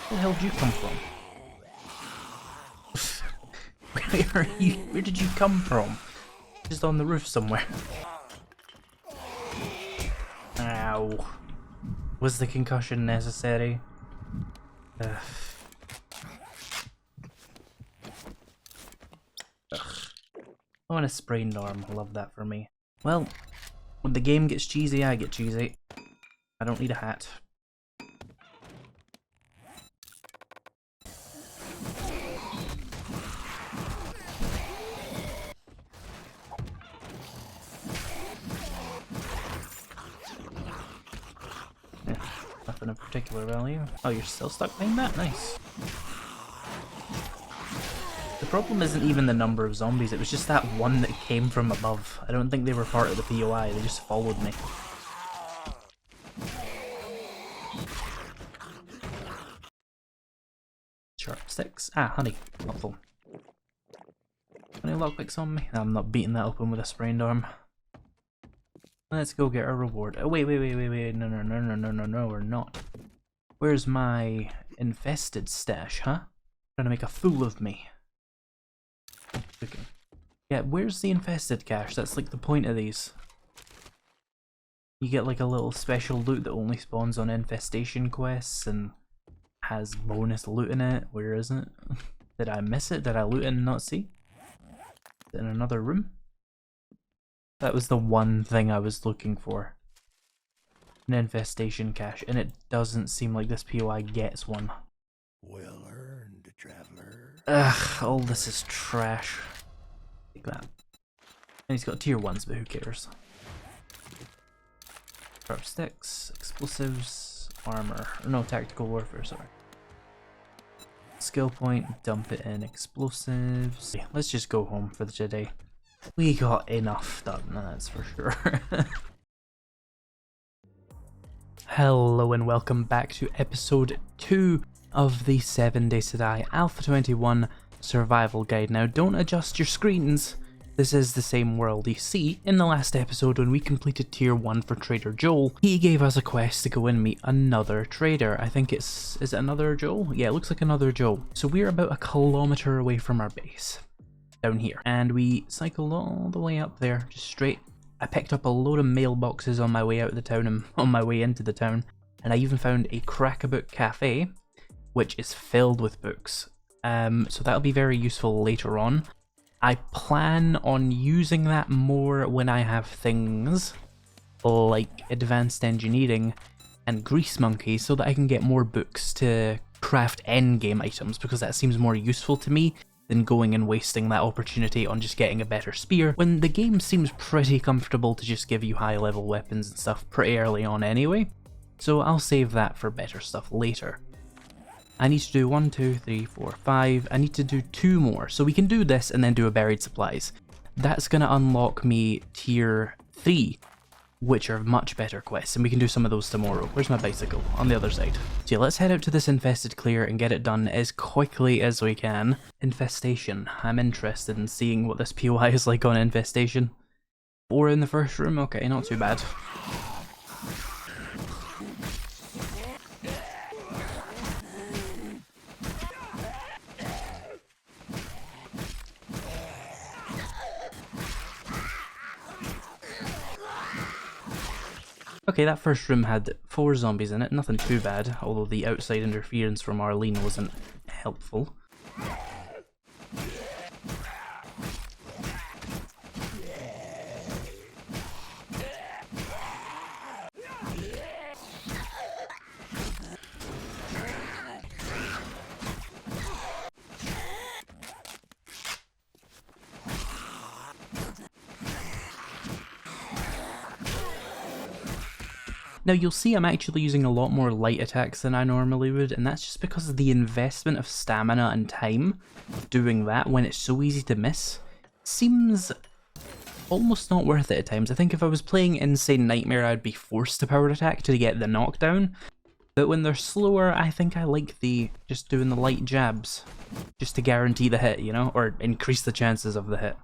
Where the hell did you come from? Where are you? Where did you come from? Just on the roof somewhere. Ow. Was the concussion necessary? Ugh. I want a sprained arm. Love that for me. Well, when the game gets cheesy, I get cheesy. I don't need a hat. Yeah, nothing of particular value. Oh, you're still stuck behind that? Nice. The problem isn't even the number of zombies, it was just that one that came from above. I don't think they were part of the POI, they just followed me. Sharp sticks. Ah, honey. Helpful. Any lockpicks on me? I'm not beating that open with a sprained arm. Let's go get our reward. Oh, wait. No, we're not. Where's my infested stash, huh? Trying to make a fool of me. Okay. Yeah, where's the infested cache? That's like the point of these. You get like a little special loot that only spawns on infestation quests and has bonus loot in it. Where is it? Did I miss it? Did I loot it and not see? Is it in another room? That was the one thing I was looking for. An infestation cache, and it doesn't seem like this POI gets one. Well earned, traveler. Ugh, all this is trash. Like that. And he's got tier 1s, but who cares? Sharp sticks, explosives, armor. No, tactical warfare, sorry. Skill point, dump it in explosives. Let's just go home for today. We got enough done, that's for sure. Hello and welcome back to episode 2 of the 7 Days to Die Alpha 21 survival guide. Now don't adjust your screens, this is the same world. You see, in the last episode when we completed tier 1 for Trader Joel, he gave us a quest to go and meet another trader. I think is it another Joel? Yeah, it looks like another Joel. So we're about 1 kilometer away from our base, down here. And we cycled all the way up there, just straight. I picked up a load of mailboxes on my way out of the town and on my way into the town. And I even found a crack-a-book cafe, which is filled with books. So that'll be very useful later on. I plan on using that more when I have things like advanced engineering and grease monkeys so that I can get more books to craft endgame items, because that seems more useful to me than going and wasting that opportunity on just getting a better spear when the game seems pretty comfortable to just give you high level weapons and stuff pretty early on anyway. So I'll save that for better stuff later. I need to do 1, 2, 3, 4, 5. I need to do 2 more. So we can do this and then do a buried supplies. That's going to unlock me tier 3, which are much better quests. And we can do some of those tomorrow. Where's my bicycle? On the other side. So yeah, let's head out to this infested clear and get it done as quickly as we can. Infestation. I'm interested in seeing what this POI is like on infestation. 4 in the first room? Okay, not too bad. Okay, that first room had 4 zombies in it, nothing too bad, although the outside interference from Arlene wasn't helpful. Now you'll see I'm actually using a lot more light attacks than I normally would, and that's just because of the investment of stamina and time of doing that when it's so easy to miss seems almost not worth it at times. I think if I was playing Insane Nightmare I'd be forced to power attack to get the knockdown, but when they're slower I think I like just doing the light jabs just to guarantee the hit, you know, or increase the chances of the hit.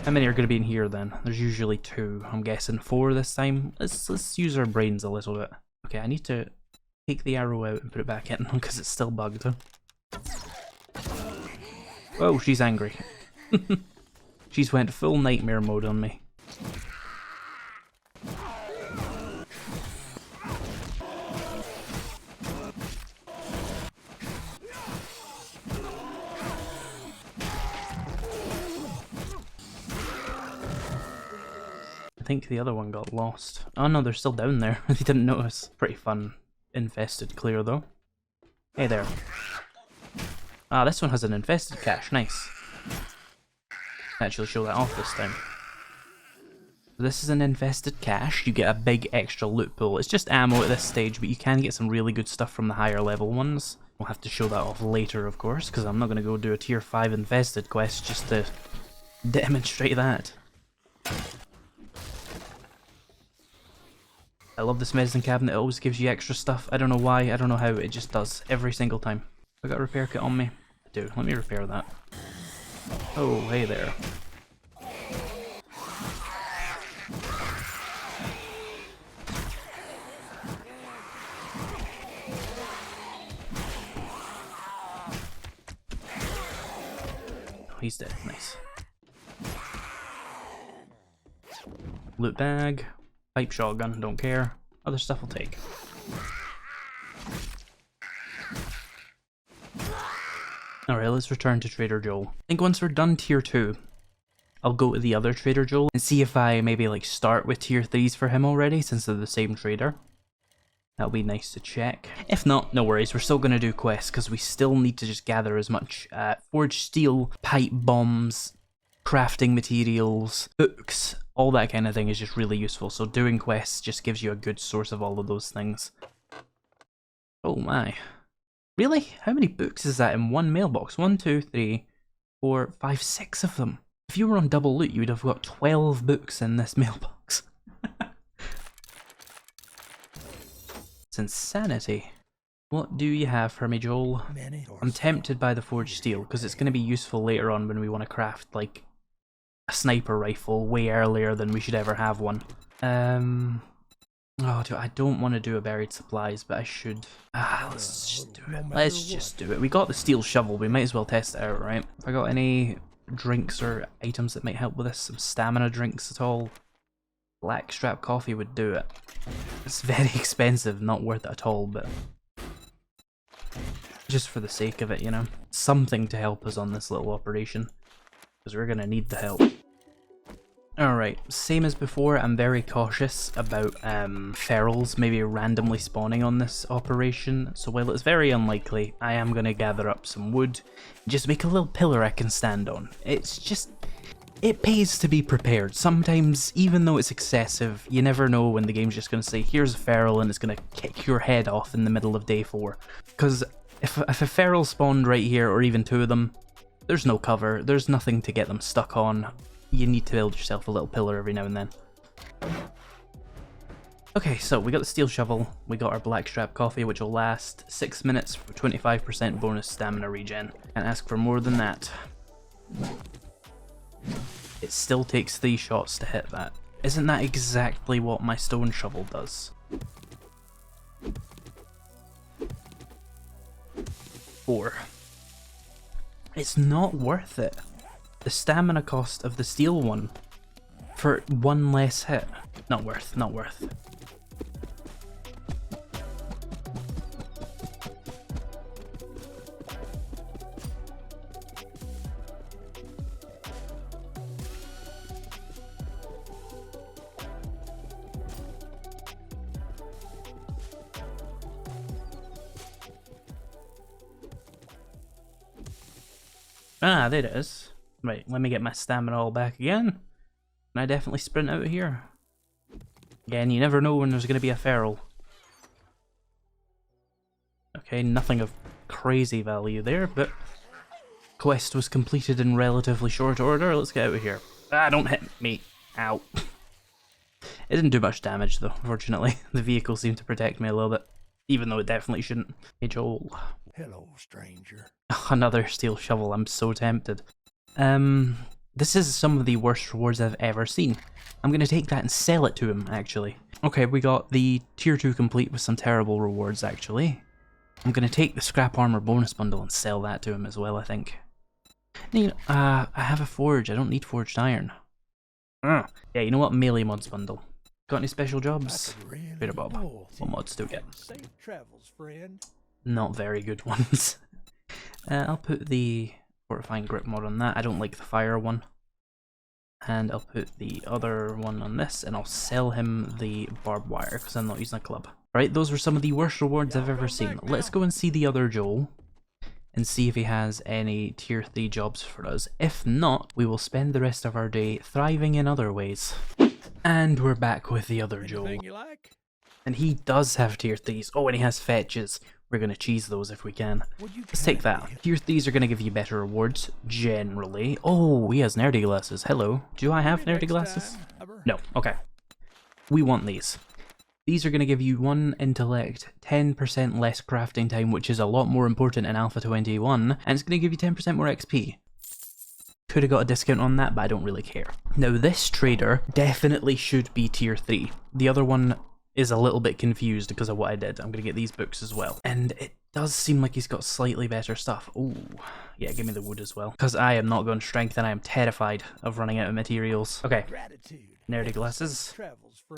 How many are going to be in here then? There's usually 2. I'm guessing 4 this time. Let's use our brains a little bit. Okay, I need to take the arrow out and put it back in because it's still bugged. Oh, she's angry. She's went full nightmare mode on me. I think the other one got lost. Oh no, they're still down there. They didn't notice. Pretty fun infested clear though. Hey there. Ah, this one has an infested cache. Nice. Actually show that off this time. This is an infested cache. You get a big extra loot pool. It's just ammo at this stage, but you can get some really good stuff from the higher level ones. We'll have to show that off later, of course, because I'm not going to go do a tier 5 infested quest just to demonstrate that. I love this medicine cabinet, it always gives you extra stuff. I don't know why, I don't know how, it just does every single time. I got a repair kit on me? I do, let me repair that. Oh, hey there. Oh, he's dead, nice. Loot bag. Pipe shotgun, don't care. Other stuff I'll take. Alright, let's return to Trader Joel. I think once we're done tier 2, I'll go to the other trader Joel and see if I maybe like start with tier 3s for him already, since they're the same trader. That'll be nice to check. If not, no worries, we're still going to do quests because we still need to just gather as much forged steel, pipe bombs, crafting materials, books, all that kind of thing is just really useful. So doing quests just gives you a good source of all of those things. Oh my. Really? How many books is that in one mailbox? 1, 2, 3, 4, 5, 6 of them. If you were on double loot, you would have got 12 books in this mailbox. It's insanity. What do you have for me, Joel? I'm tempted by the forged steel, because it's going to be useful later on when we want to craft, like, a sniper rifle way earlier than we should ever have one. Oh, I don't want to do a buried supplies, but I should. Let's just do it. Let's just do it. We got the steel shovel, we might as well test it out, right? Have I got any drinks or items that might help with this? Some stamina drinks at all? Blackstrap coffee would do it. It's very expensive, not worth it at all, but just for the sake of it, you know? Something to help us on this little operation, because we're gonna need the help. Alright, same as before, I'm very cautious about ferals maybe randomly spawning on this operation, so while it's very unlikely, I am going to gather up some wood, just make a little pillar I can stand on. It's just, it pays to be prepared. Sometimes, even though it's excessive, you never know when the game's just going to say, here's a feral and it's going to kick your head off in the middle of day 4. Because if a feral spawned right here, or even 2 of them, there's no cover, there's nothing to get them stuck on. You need to build yourself a little pillar every now and then. Okay, so we got the steel shovel, we got our blackstrap coffee, which will last 6 minutes for 25% bonus stamina regen. Can't ask for more than that. It still takes 3 shots to hit that. Isn't that exactly what my stone shovel does? 4. It's not worth it. The stamina cost of the steel one for 1 less hit. Not worth, not worth. Ah, there it is. Right, let me get my stamina all back again. And I definitely sprint out of here. Again, you never know when there's going to be a feral. Okay, nothing of crazy value there, but quest was completed in relatively short order. Let's get out of here. Ah, don't hit me. Ow. It didn't do much damage though, fortunately. The vehicle seemed to protect me a little bit, even though it definitely shouldn't. Hey Joel. Hello, stranger. Another steel shovel, I'm so tempted. This is some of the worst rewards I've ever seen. I'm gonna take that and sell it to him, actually. Okay, we got the tier 2 complete with some terrible rewards, actually. I'm gonna take the scrap armor bonus bundle and sell that to him as well, I think. I have a forge, I don't need forged iron. Yeah, you know what? Melee mods bundle. Got any special jobs? Trader Bob. What mods do we get? Safe travels, friend. Not very good ones. I'll put the fortifying grip mod on that. I don't like the fire one. And I'll put the other one on this, and I'll sell him the barbed wire because I'm not using a club. Right, those were some of the worst rewards I've ever seen. Let's go and see the other Joel and see if he has any tier 3 jobs for us. If not, we will spend the rest of our day thriving in other ways. And we're back with the other Joel. Anything you like? And he does have tier 3s. Oh, and he has fetches. We're going to cheese those if we can. Let's take that. Tier 3s are going to give you better rewards, generally. Oh, he has nerdy glasses. Hello. Do I have nerdy glasses? No. Okay. We want these. These are going to give you 1 intellect, 10% less crafting time, which is a lot more important in Alpha 21, and it's going to give you 10% more XP. Could have got a discount on that, but I don't really care. Now, this trader definitely should be tier 3. The other one is a little bit confused because of what I did. I'm going to get these books as well. And it does seem like he's got slightly better stuff. Oh, yeah, give me the wood as well. Because I am not going strength and I am terrified of running out of materials. Okay, nerdy glasses.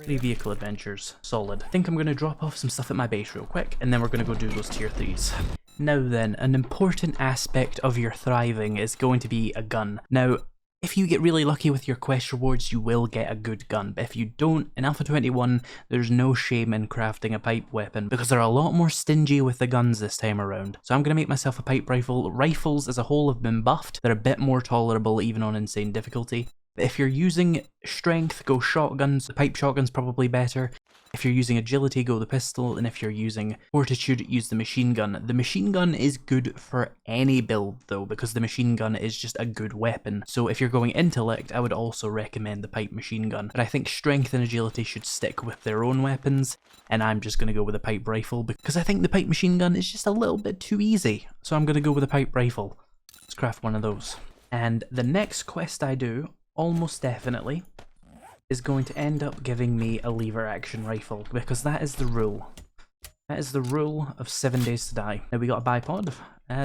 3 vehicle adventures. Solid. I think I'm going to drop off some stuff at my base real quick, and then we're going to go do those tier 3s. Now then, an important aspect of your thriving is going to be a gun. Now, If you get really lucky with your quest rewards, you will get a good gun, but if you don't, in Alpha 21, there's no shame in crafting a pipe weapon, because they're a lot more stingy with the guns this time around. So I'm going to make myself a pipe rifle. Rifles as a whole have been buffed, they're a bit more tolerable even on insane difficulty. But if you're using strength, go shotguns. The pipe shotgun's probably better. If you're using agility, go the pistol, and if you're using fortitude, use the machine gun. The machine gun is good for any build though, because the machine gun is just a good weapon. So if you're going intellect, I would also recommend the pipe machine gun. But I think strength and agility should stick with their own weapons, and I'm just going to go with a pipe rifle, because I think the pipe machine gun is just a little bit too easy. So I'm going to go with a pipe rifle. Let's craft one of those. And the next quest I do, almost definitely, is going to end up giving me a lever action rifle, because that is the rule. That is the rule of 7 Days to Die. Now we got a bipod.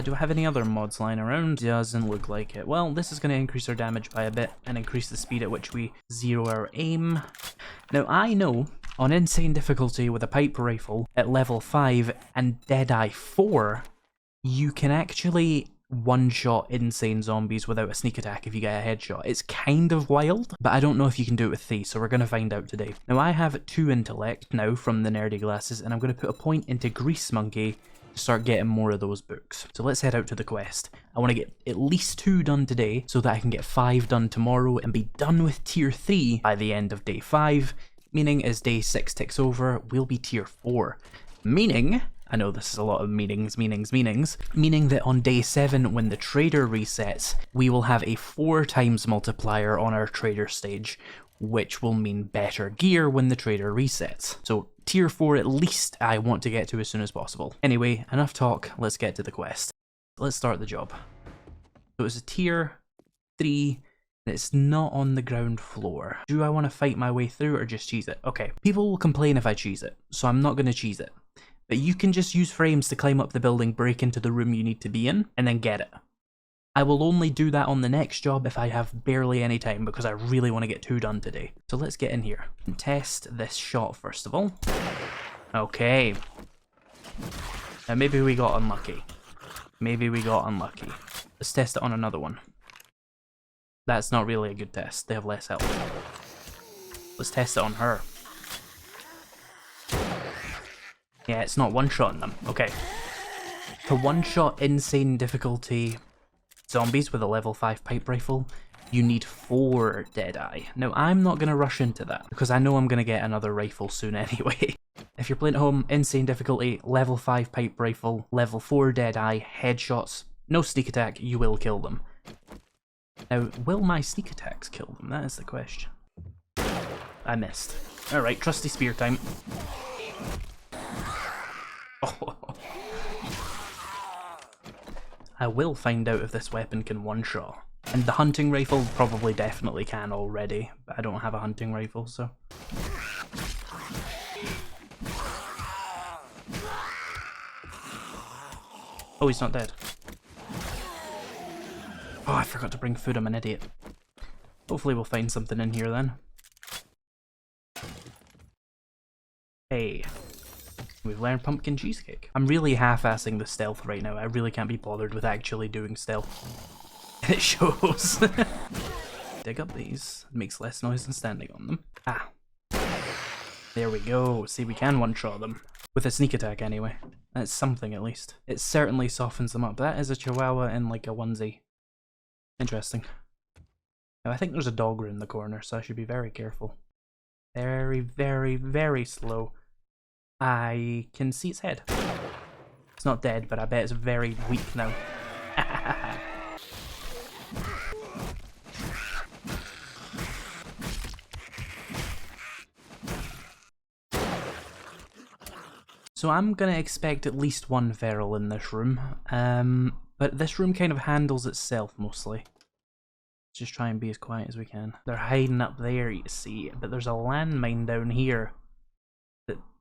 Do I have any other mods lying around? Doesn't look like it. Well, this is going to increase our damage by a bit and increase the speed at which we zero our aim. Now I know on insane difficulty with a pipe rifle at level 5 and Deadeye 4, you can actually one-shot insane zombies without a sneak attack if you get a headshot. It's kind of wild, but I don't know if you can do it with Thie, so we're going to find out today. Now I have 2 intellect now from the nerdy glasses, and I'm going to put a point into Grease Monkey to start getting more of those books. So let's head out to the quest. I want to get at least 2 done today so that I can get 5 done tomorrow and be done with tier 3 by the end of day 5, meaning as day 6 ticks over, we'll be tier 4. Meaning, I know this is a lot of meaning that on day 7 when the trader resets, we will have a 4 times multiplier on our trader stage, which will mean better gear when the trader resets. So tier 4 at least I want to get to as soon as possible. Anyway, enough talk, let's get to the quest. Let's start the job. So it's a tier 3, and it's not on the ground floor. Do I want to fight my way through or just cheese it? Okay, people will complain if I cheese it, so I'm not going to cheese it. But you can just use frames to climb up the building, break into the room you need to be in, and then get it. I will only do that on the next job if I have barely any time, because I really want to get 2 done today. So let's get in here and test this shot first of all. Okay. Now maybe we got unlucky. Maybe we got unlucky. Let's test it on another one. That's not really a good test. They have less health. Let's test it on her. Yeah, it's not one-shotting them. Okay. To one-shot insane difficulty zombies with a level 5 pipe rifle, you need 4 Deadeye. Now, I'm not going to rush into that, because I know I'm going to get another rifle soon anyway. If you're playing at home, insane difficulty, level 5 pipe rifle, level 4 Deadeye, headshots, no sneak attack, you will kill them. Now, will my sneak attacks kill them? That is the question. I missed. Alright, trusty spear time. Oh. I will find out if this weapon can one-shot. And the hunting rifle probably definitely can already, but I don't have a hunting rifle, so... Oh, he's not dead. Oh, I forgot to bring food, I'm an idiot. Hopefully we'll find something in here then. Hey. We've learned pumpkin cheesecake. I'm really half-assing the stealth right now. I really can't be bothered with actually doing stealth. It shows. Dig up these. It makes less noise than standing on them. Ah. There we go. See, we can one-shot them. With a sneak attack anyway. That's something at least. It certainly softens them up. That is a chihuahua in like a onesie. Interesting. Now I think there's a dog in the corner, so I should be very careful. Very, very, very slow. I can see its head. It's not dead, but I bet it's very weak now. So I'm gonna expect at least 1 feral in this room, but this room kind of handles itself mostly. Let's just try and be as quiet as we can. They're hiding up there, you see, but there's a landmine down here.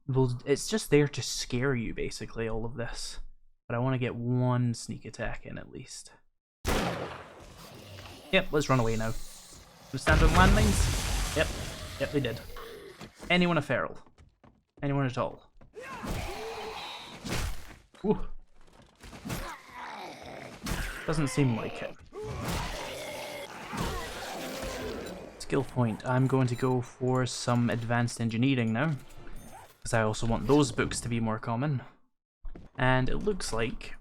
Well, it's just there to scare you, basically, all of this. But I want to get 1 sneak attack in, at least. Yep, let's run away now. We stand on landmines? Yep, they did. Anyone a feral? Anyone at all? Ooh. Doesn't seem like it. skill point. I'm going to go for some advanced engineering now, because I also want those books to be more common. And it looks like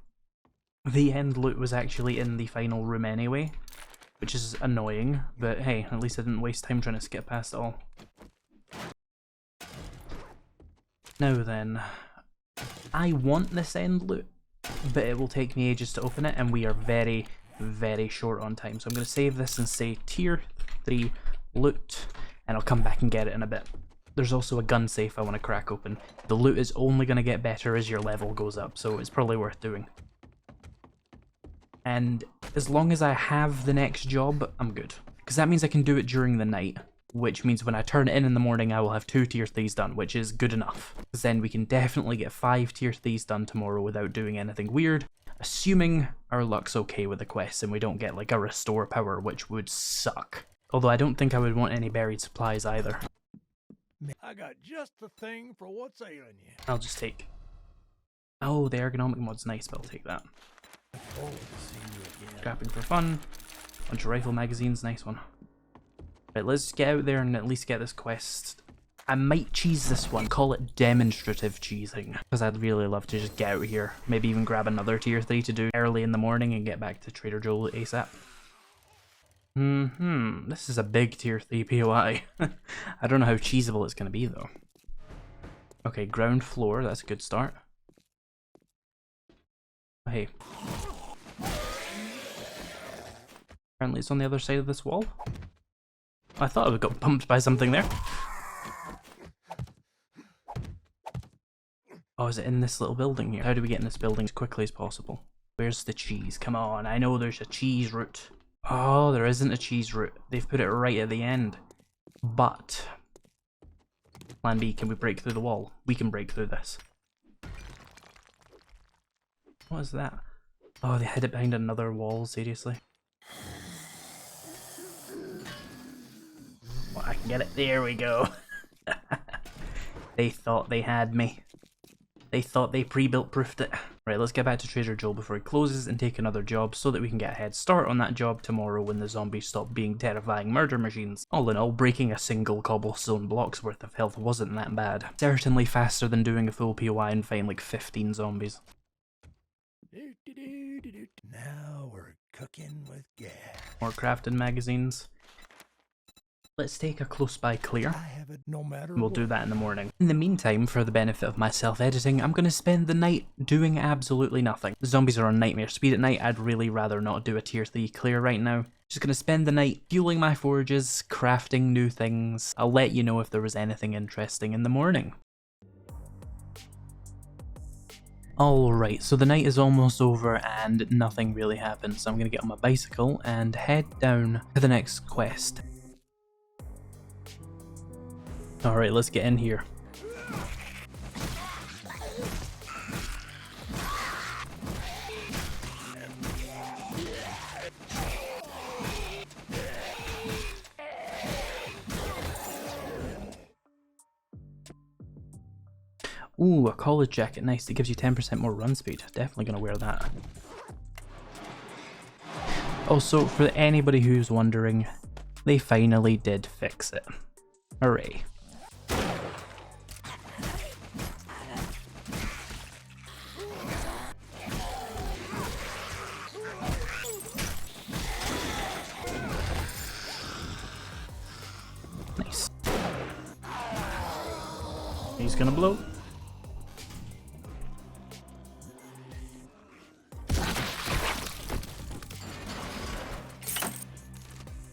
the end loot was actually in the final room anyway, which is annoying, but hey, at least I didn't waste time trying to skip past it all. Now then, I want this end loot, but it will take me ages to open it, and we are very, very short on time. So I'm going to save this and say tier 3 loot, and I'll come back and get it in a bit. There's also a gun safe I want to crack open. The loot is only going to get better as your level goes up, so it's probably worth doing. And as long as I have the next job, I'm good. Because that means I can do it during the night, which means when I turn it in the morning, I will have 2 tier 3s done, which is good enough. Because then we can definitely get 5 tier 3s done tomorrow without doing anything weird, assuming our luck's okay with the quests and we don't get like a restore power, which would suck. Although I don't think I would want any buried supplies either. I got just the thing for what's ailing you. I'll just take... Oh, the ergonomic mod's nice, but I'll take that. Oh, see you again. Scrapping for fun. Bunch of rifle magazines, nice one. Right, let's get out there and at least get this quest. I might cheese this one, call it demonstrative cheesing, because I'd really love to just get out here. Maybe even grab another tier 3 to do early in the morning and get back to Trader Joel ASAP. This is a big tier 3 POI. I don't know how cheesable it's going to be though. Okay, ground floor, that's a good start. Hey. Apparently it's on the other side of this wall. I thought I would got bumped by something there. Oh, is it in this little building here? How do we get in this building as quickly as possible? Where's the cheese? Come on, I know there's a cheese route. Oh, there isn't a cheese route. They've put it right at the end. But... Plan B, can we break through the wall? We can break through this. What is that? Oh, they hid it behind another wall, seriously. Well, I can get it. There we go. They thought they had me. They thought they pre-built proofed it. Right, let's get back to Trader Joel before he closes and take another job so that we can get a head start on that job tomorrow when the zombies stop being terrifying murder machines. All in all, breaking a single cobblestone block's worth of health wasn't that bad. Certainly faster than doing a full POI and fighting like 15 zombies. Now we're cooking with gas. More crafting magazines. Let's take a close by clear. I have it no matter We'll what. do that in the morning. In the meantime, for the benefit of my self-editing, I'm going to spend the night doing absolutely nothing. The zombies are on nightmare speed at night. I'd really rather not do a tier 3 clear right now. Just going to spend the night fueling my forges, crafting new things. I'll let you know if there was anything interesting in the morning. Alright, so the night is almost over and nothing really happened, so I'm going to get on my bicycle and head down to the next quest. Alright, let's get in here. Ooh, a college jacket, nice. It gives you 10% more run speed. Definitely gonna wear that. Also, for anybody who's wondering, they finally did fix it. Hooray. Nice. He's gonna blow.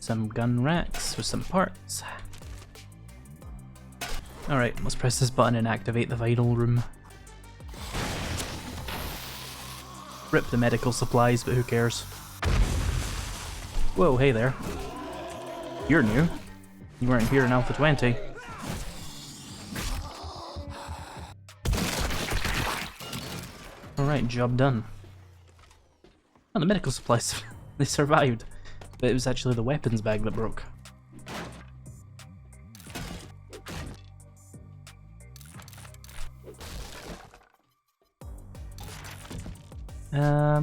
Some gun racks with some parts. Alright, let's press this button and activate the vital room. Rip the medical supplies, but who cares? Whoa, hey there. You're new. You weren't here in Alpha 20. Alright, job done. Oh, the medical supplies, they survived. But it was actually the weapons bag that broke.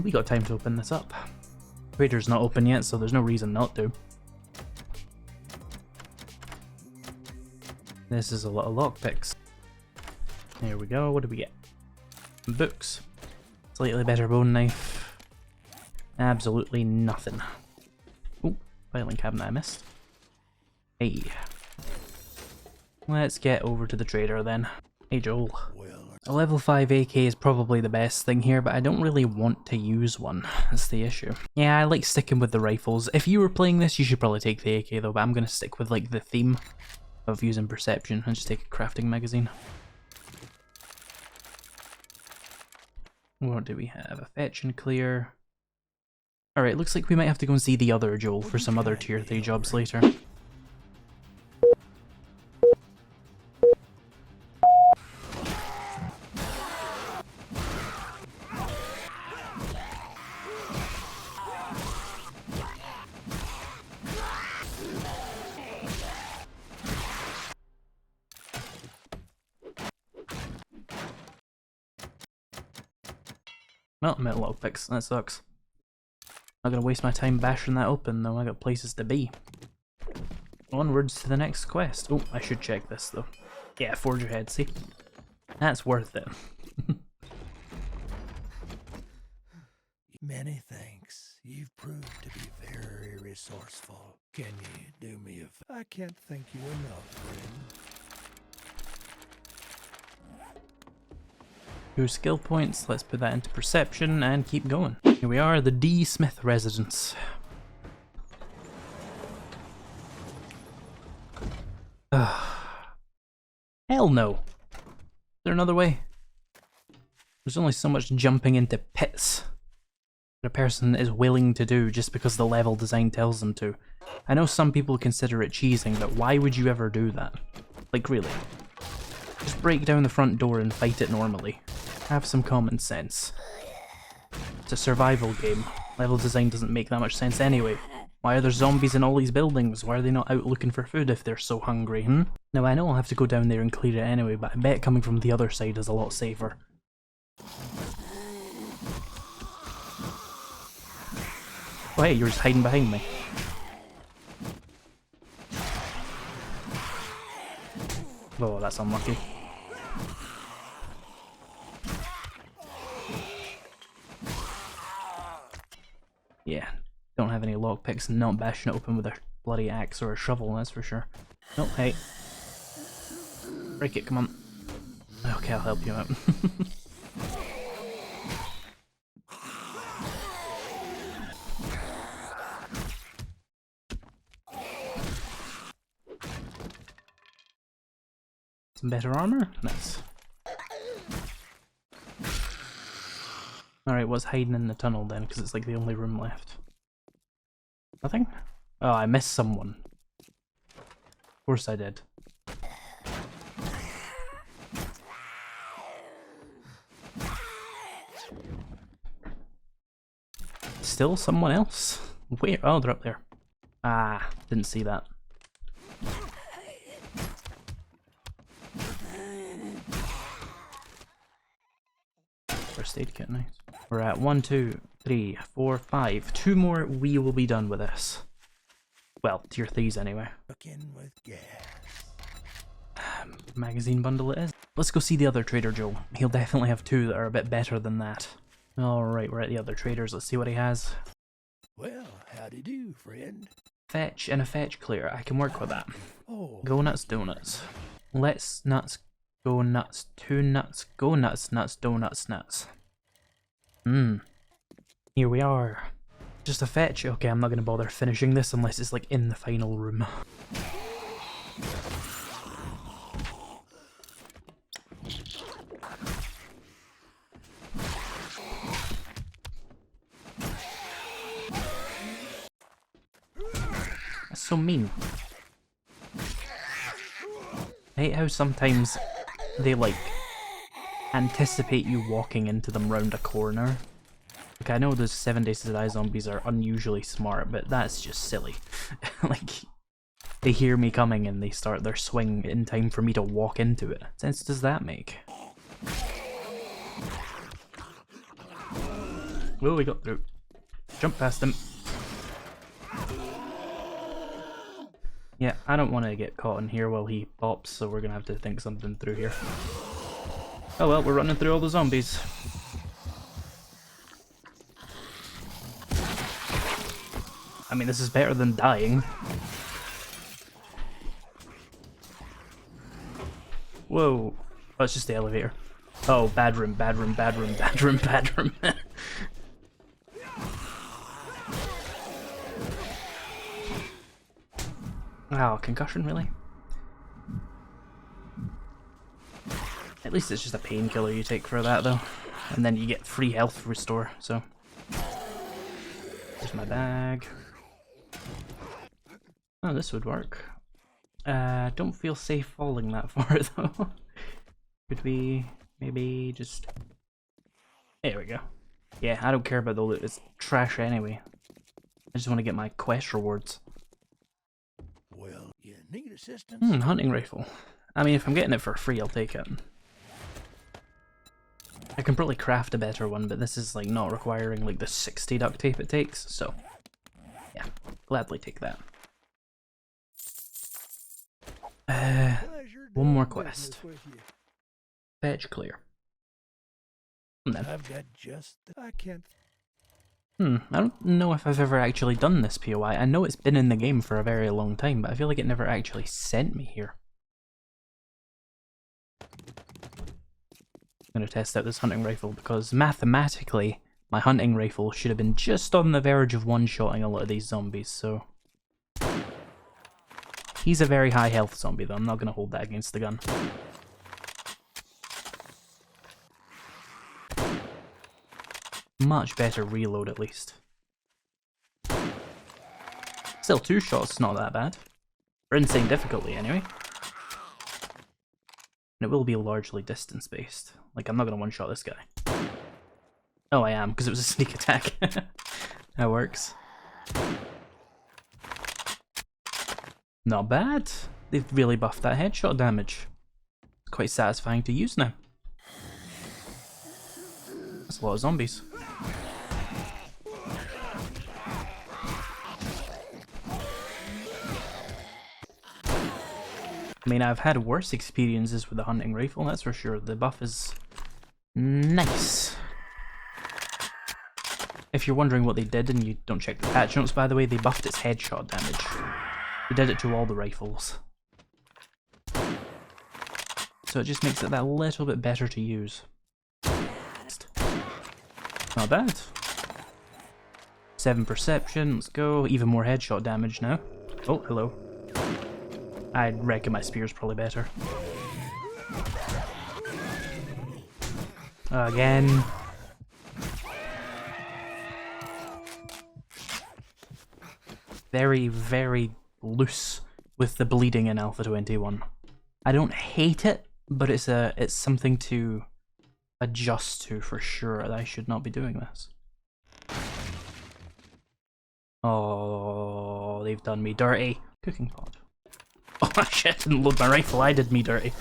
We got time to open this up. Trader's not open yet, so there's no reason not to. This is a lot of lockpicks. There we go, what do we get? Books. Slightly better bone knife. Absolutely nothing. Oh, filing cabinet I missed. Hey. Let's get over to the trader then. Hey Joel. A level 5 AK is probably the best thing here, but I don't really want to use one. That's the issue. Yeah, I like sticking with the rifles. If you were playing this, you should probably take the AK though, but I'm gonna stick with like the theme of using perception and just take a crafting magazine. What do we have? A fetch and clear. Alright, looks like we might have to go and see the other Joel for some other tier 3 jobs later. Well, I'm at lockpicks, that sucks. Not gonna waste my time bashing that open though, I got places to be. Onwards to the next quest. Oh, I should check this though. Yeah, forge ahead, see? That's worth it. Many thanks. You've proved to be very resourceful. Can you do me a I can't thank you enough, friend. 2 skill points, let's put that into perception and keep going. Here we are, the D. Smith residence. Hell no. Is there another way? There's only so much jumping into pits that a person is willing to do just because the level design tells them to. I know some people consider it cheesing, but why would you ever do that? Like really? Just break down the front door and fight it normally. Have some common sense. It's a survival game. Level design doesn't make that much sense anyway. Why are there zombies in all these buildings? Why are they not out looking for food if they're so hungry, Now I know I'll have to go down there and clear it anyway, but I bet coming from the other side is a lot safer. Oh hey, you're just hiding behind me. Oh, that's unlucky. Yeah, don't have any lockpicks and not bashing it open with a bloody axe or a shovel, that's for sure. Oh, hey. Break it, come on. Okay, I'll help you out. Some better armor? Nice. Alright, what's hiding in the tunnel then? Because it's like the only room left. Nothing? Oh, I missed someone. Of course I did. Still someone else? Where? Oh, they're up there. Ah, didn't see that. First aid kit, nice. We're at 1, 2, 3, 4, 5. 2 more, we will be done with this. Well, tier 3s anyway. Cooking with gas. Magazine bundle it is. Let's go see the other trader Joe. He'll definitely have 2 that are a bit better than that. Alright, we're at the other traders. Let's see what he has. Well, howdy do, friend. Fetch and a fetch clear. I can work with that. Oh. Go nuts, donuts. Let's nuts, go nuts, 2 nuts, go nuts, nuts, donuts, nuts. Here we are. Just a fetch? Okay, I'm not gonna bother finishing this unless it's like in the final room. That's so mean. I hate how sometimes they like anticipate you walking into them round a corner. Like I know those 7 Days to Die zombies are unusually smart, but that's just silly. Like, they hear me coming and they start their swing in time for me to walk into it. What sense does that make? Oh, we got through. Jump past him. Yeah, I don't want to get caught in here while he pops, so we're gonna have to think something through here. Oh well, we're running through all the zombies. I mean, this is better than dying. Whoa. Oh, it's just the elevator. Oh, bad room, bad room, bad room, bad room, bad room. Oh, concussion, really? At least it's just a painkiller you take for that, though. And then you get free health restore, so... Here's my bag. Oh, this would work. Don't feel safe falling that far, though. Could we maybe just... There we go. Yeah, I don't care about the loot, it's trash anyway. I just want to get my quest rewards. Well, you need assistance? Hunting rifle. I mean, if I'm getting it for free, I'll take it. I can probably craft a better one, but this is like not requiring like the 60 duct tape it takes, so yeah, gladly take that. One more quest. Fetch clear. And then. I've got just I can't. I don't know if I've ever actually done this POI. I know it's been in the game for a very long time, but I feel like it never actually sent me here. I'm going to test out this hunting rifle because mathematically my hunting rifle should have been just on the verge of one-shotting a lot of these zombies, so... He's a very high health zombie though, I'm not going to hold that against the gun. Much better reload at least. Still 2 shots, not that bad. For insane difficulty anyway. And it will be largely distance based. Like, I'm not going to one-shot this guy. Oh, I am, because it was a sneak attack. That works. Not bad. They've really buffed that headshot damage. Quite satisfying to use now. That's a lot of zombies. I mean, I've had worse experiences with the hunting rifle, that's for sure. The buff is nice. If you're wondering what they did and you don't check the patch notes, by the way, they buffed its headshot damage. They did it to all the rifles. So it just makes it that little bit better to use. Not bad. 7 perception, let's go. Even more headshot damage now. Oh, hello. I reckon my spear's probably better. Again. Very, very loose with the bleeding in Alpha 21. I don't hate it, but it's something to adjust to for sure. I should not be doing this. Oh, they've done me dirty. Cooking pot. Oh shit, I didn't load my rifle, I did me dirty.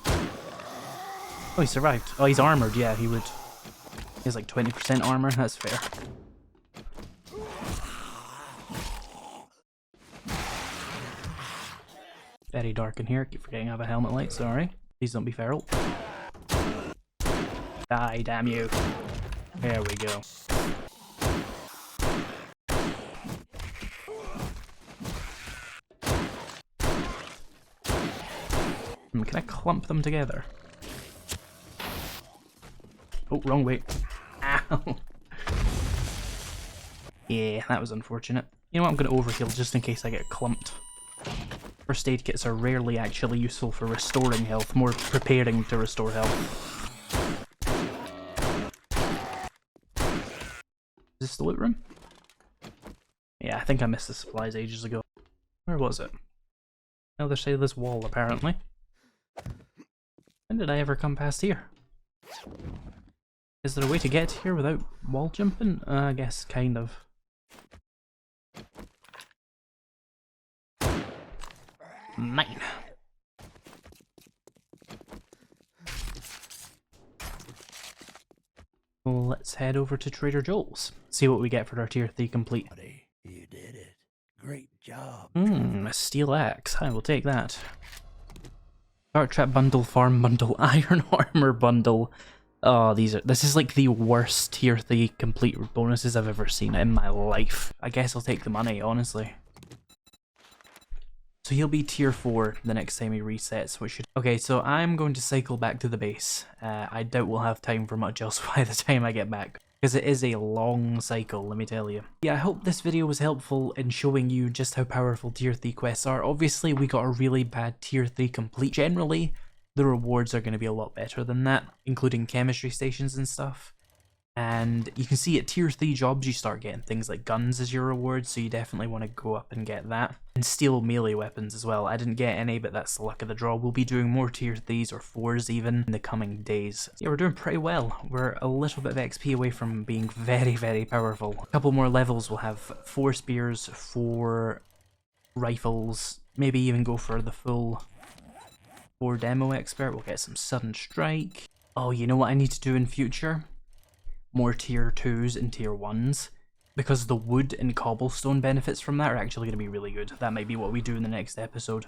Oh, he survived. Oh, he's armoured, yeah, he would. He has like 20% armour, that's fair. Very dark in here, keep forgetting I have a helmet light, sorry. Please don't be feral. Die, damn you. There we go. Can I clump them together? Oh, wrong way. Ow! Yeah, that was unfortunate. You know what, I'm gonna overheal just in case I get clumped. First aid kits are rarely actually useful for restoring health, more preparing to restore health. Is this the loot room? Yeah, I think I missed the supplies ages ago. Where was it? Other side of this wall, apparently. When did I ever come past here? Is there a way to get here without wall jumping? I guess, kind of. Mine. Let's head over to Trader Joel's. See what we get for our tier 3 complete. You did it. Great job. A steel axe. I will take that. Shark trap bundle, farm bundle, iron armor bundle. Oh, this is like the worst tier 3 complete bonuses I've ever seen in my life. I guess I'll take the money, honestly. So he'll be tier 4 the next time he resets, which should... Okay, so I'm going to cycle back to the base. I doubt we'll have time for much else by the time I get back, because it is a long cycle, let me tell you. Yeah, I hope this video was helpful in showing you just how powerful tier 3 quests are. Obviously, we got a really bad tier 3 complete. Generally, the rewards are going to be a lot better than that, including chemistry stations and stuff. And you can see at tier 3 jobs you start getting things like guns as your reward, so you definitely want to go up and get that. And steel melee weapons as well. I didn't get any, but that's the luck of the draw. We'll be doing more tier 3s or 4s even in the coming days. Yeah, we're doing pretty well. We're a little bit of XP away from being very, very powerful. A couple more levels, we'll have 4 spears, 4 rifles, maybe even go for the full 4 demo expert. We'll get some sudden strike. Oh, you know what I need to do in future? More tier 2s and tier 1s, because the wood and cobblestone benefits from that are actually going to be really good. That might be what we do in the next episode,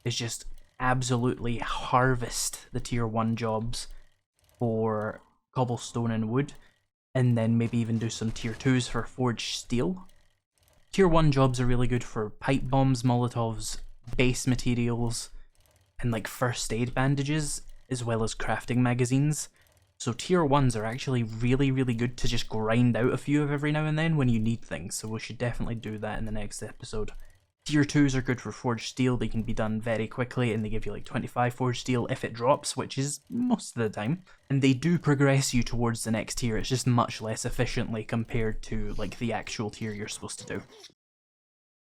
is just absolutely harvest the tier 1 jobs for cobblestone and wood, and then maybe even do some tier 2s for forged steel. Tier 1 jobs are really good for pipe bombs, molotovs, base materials, and like first aid bandages, as well as crafting magazines. So tier 1s are actually really, really good to just grind out a few of every now and then when you need things, so we should definitely do that in the next episode. Tier 2s are good for forged steel. They can be done very quickly and they give you like 25 forged steel if it drops, which is most of the time. And they do progress you towards the next tier, it's just much less efficiently compared to like the actual tier you're supposed to do.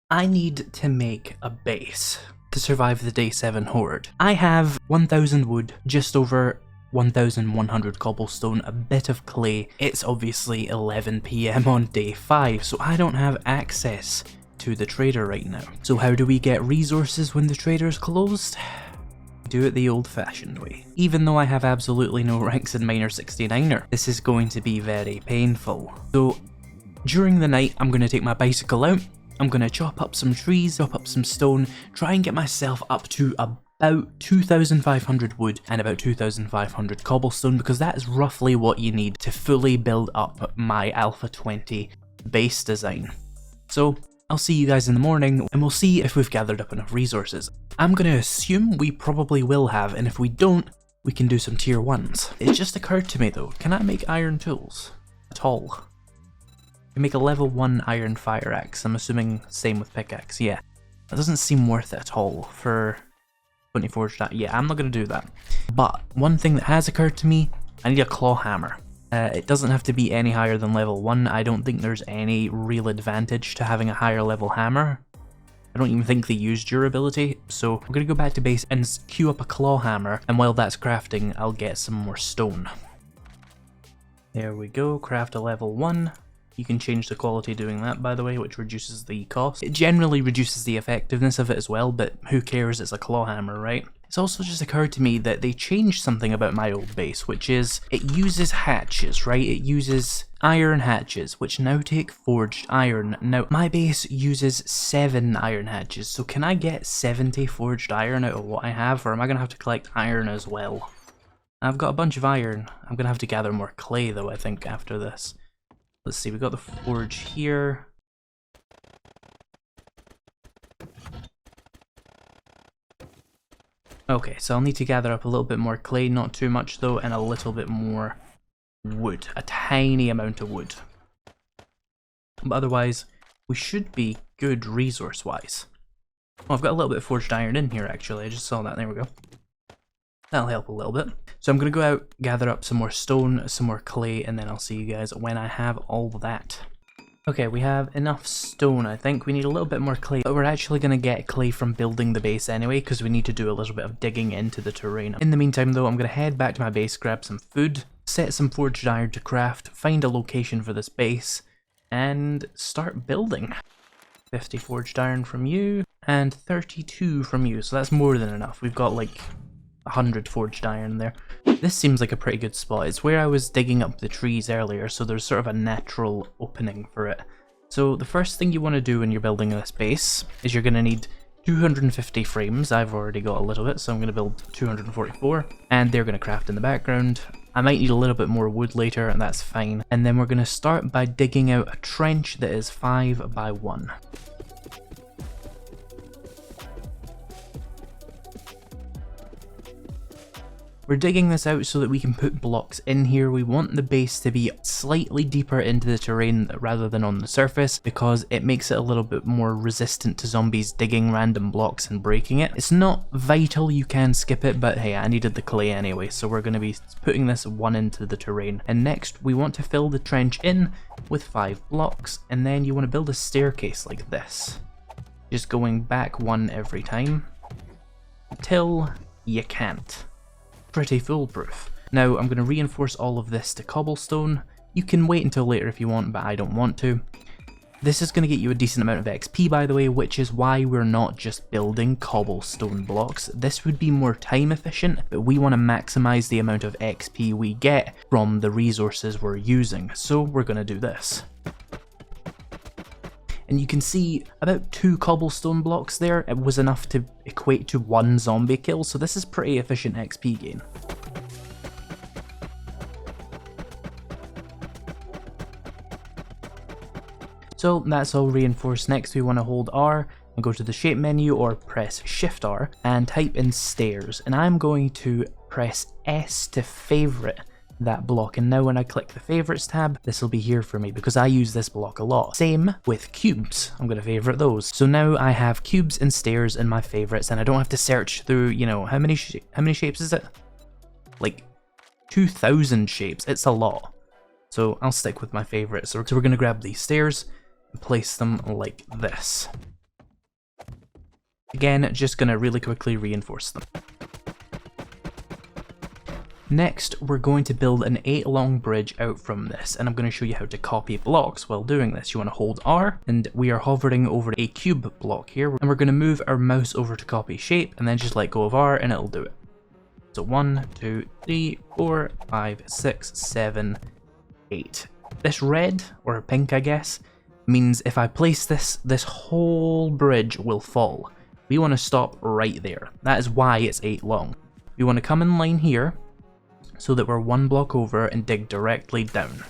I need to make a base to survive the day 7 horde. I have 1000 wood, just over 1100 cobblestone, a bit of clay. It's obviously 11 PM on day 5, so I don't have access to the trader right now. So how do we get resources when the trader is closed? Do it the old-fashioned way. Even though I have absolutely no ranks in Miner 69er, this is going to be very painful. So during the night, I'm going to take my bicycle out, I'm going to chop up some trees, chop up some stone, try and get myself up to about 2,500 wood and about 2,500 cobblestone, because that is roughly what you need to fully build up my Alpha 20 base design. So I'll see you guys in the morning and we'll see if we've gathered up enough resources. I'm going to assume we probably will have, and if we don't, we can do some tier 1s. It just occurred to me though, can I make iron tools at all? I can make a level 1 iron fire axe, I'm assuming same with pickaxe, yeah. That doesn't seem worth it at all for 20 forged iron. Yeah, I'm not going to do that. But one thing that has occurred to me, I need a claw hammer. It doesn't have to be any higher than level 1. I don't think there's any real advantage to having a higher level hammer. I don't even think they use durability, so I'm going to go back to base and queue up a claw hammer, and while that's crafting, I'll get some more stone. There we go, craft a level 1. You can change the quality doing that, by the way, which reduces the cost. It generally reduces the effectiveness of it as well, but who cares, it's a claw hammer, right? It's also just occurred to me that they changed something about my old base, which is it uses hatches, right? It uses iron hatches, which now take forged iron. Now, my base uses 7 iron hatches, so can I get 70 forged iron out of what I have, or am I going to have to collect iron as well? I've got a bunch of iron. I'm going to have to gather more clay, though, I think, after this. Let's see, we got the forge here. Okay, so I'll need to gather up a little bit more clay, not too much though, and a little bit more wood. A tiny amount of wood. But otherwise, we should be good resource-wise. Oh, I've got a little bit of forged iron in here actually, I just saw that, there we go. That'll help a little bit. So I'm going to go out, gather up some more stone, some more clay, and then I'll see you guys when I have all that. Okay, we have enough stone, I think. We need a little bit more clay, but we're actually going to get clay from building the base anyway, because we need to do a little bit of digging into the terrain. In the meantime though, I'm going to head back to my base, grab some food, set some forged iron to craft, find a location for this base, and start building. 50 forged iron from you, and 32 from you, so that's more than enough. We've got like 100 forged iron there. This seems like a pretty good spot. It's where I was digging up the trees earlier, so there's sort of a natural opening for it. So the first thing you want to do when you're building this base is you're going to need 250 frames. I've already got a little bit, so I'm going to build 244, and they're going to craft in the background. I might need a little bit more wood later, and that's fine. And then we're going to start by digging out a trench that is 5 by 1. We're digging this out so that we can put blocks in here. We want the base to be slightly deeper into the terrain rather than on the surface, because it makes it a little bit more resistant to zombies digging random blocks and breaking it. It's not vital, you can skip it, but hey, I needed the clay anyway, so we're going to be putting this one into the terrain. And next, we want to fill the trench in with 5 blocks, and then you want to build a staircase like this. Just going back 1 every time, until you can't. Pretty foolproof. Now I'm going to reinforce all of this to cobblestone. You can wait until later if you want, but I don't want to. This is going to get you a decent amount of XP, by the way, which is why we're not just building cobblestone blocks. This would be more time efficient, but we want to maximize the amount of XP we get from the resources we're using, so we're going to do this. And you can see about 2 cobblestone blocks there. It was enough to equate to 1 zombie kill, so this is pretty efficient XP gain. So that's all reinforced. Next we want to hold R and go to the shape menu, or press Shift R and type in stairs, and I'm going to press S to favorite that block, and now when I click the favorites tab, this will be here for me because I use this block a lot. Same with cubes, I'm going to favorite those. So now I have cubes and stairs in my favorites, and I don't have to search through, you know, how many shapes is it? Like 2,000 shapes, it's a lot. So I'll stick with my favorites. So we're going to grab these stairs and place them like this. Again, just going to really quickly reinforce them. Next, we're going to build an 8-long bridge out from this, and I'm going to show you how to copy blocks while doing this. You want to hold R, and we are hovering over a cube block here, and we're going to move our mouse over to copy shape, and then just let go of R, and it'll do it. So 1, 2, 3, 4, 5, 6, 7, 8. This red, or pink I guess, means if I place this, this whole bridge will fall. We want to stop right there. That is why it's 8 long. We want to come in line here, so that we're 1 block over, and dig directly down.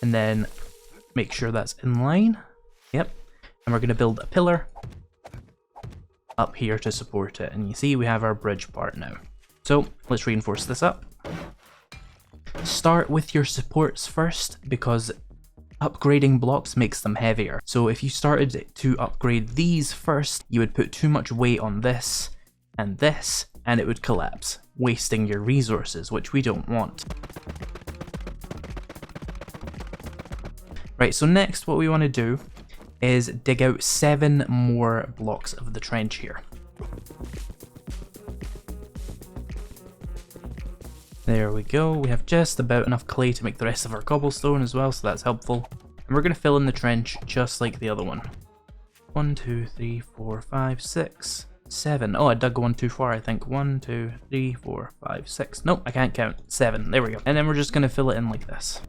And then make sure that's in line. Yep. And we're going to build a pillar up here to support it. And you see we have our bridge part now. So let's reinforce this up. Start with your supports first, because upgrading blocks makes them heavier. So if you started to upgrade these first, you would put too much weight on this, and it would collapse, wasting your resources, which we don't want. Right, so next what we want to do is dig out 7 more blocks of the trench here. There we go, we have just about enough clay to make the rest of our cobblestone as well, so that's helpful. And we're going to fill in the trench just like the other one. 1, 2, 3, 4, 5, 6, 7. Oh, I dug one too far, I think. 1, 2, 3, 4, 5, 6. Nope, I can't count. 7. There we go. And then we're just going to fill it in like this.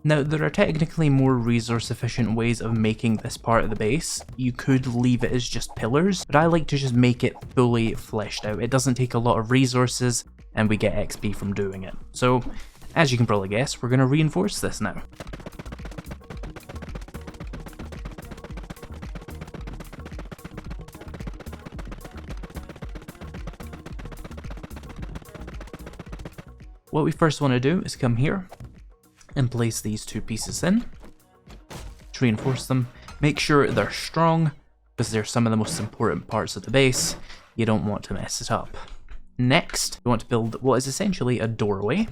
Now, there are technically more resource efficient ways of making this part of the base. You could leave it as just pillars, but I like to just make it fully fleshed out. It doesn't take a lot of resources, and we get XP from doing it. So, as you can probably guess, we're going to reinforce this now. What we first want to do is come here and place these 2 pieces in to reinforce them. Make sure they're strong, because they're some of the most important parts of the base. You don't want to mess it up. Next, we want to build what is essentially a doorway.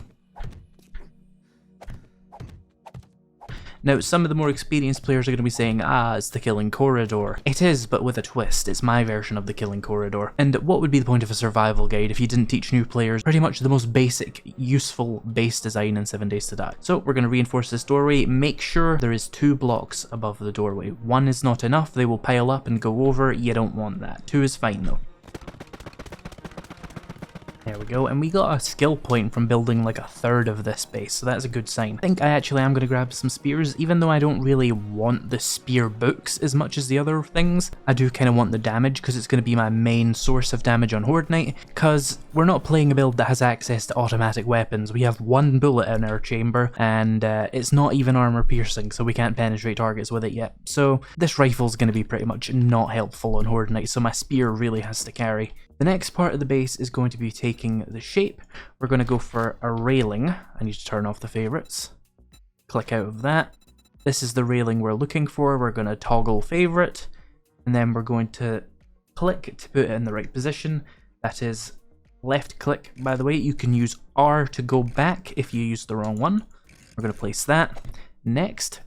Now, some of the more experienced players are going to be saying, it's the killing corridor. It is, but with a twist. It's my version of the killing corridor. And what would be the point of a survival guide if you didn't teach new players pretty much the most basic, useful base design in 7 Days to Die? So we're going to reinforce this doorway. Make sure there is 2 blocks above the doorway. 1 is not enough. They will pile up and go over. You don't want that. 2 is fine though. There we go, and we got a skill point from building like a third of this base, so that's a good sign. I think I actually am going to grab some spears, even though I don't really want the spear books as much as the other things. I do kind of want the damage, because it's going to be my main source of damage on Horde Night, because we're not playing a build that has access to automatic weapons. We have one bullet in our chamber, and it's not even armor piercing, so we can't penetrate targets with it yet. So this rifle's going to be pretty much not helpful on Horde Night, so my spear really has to carry. The next part of the base is going to be taking the shape. We're going to go for a railing. I need to turn off the favorites. Click out of that. This is the railing we're looking for. We're going to toggle favorite, and then we're going to click to put it in the right position. That is left click, by the way. You can use R to go back if you use the wrong one. We're going to place that. Next,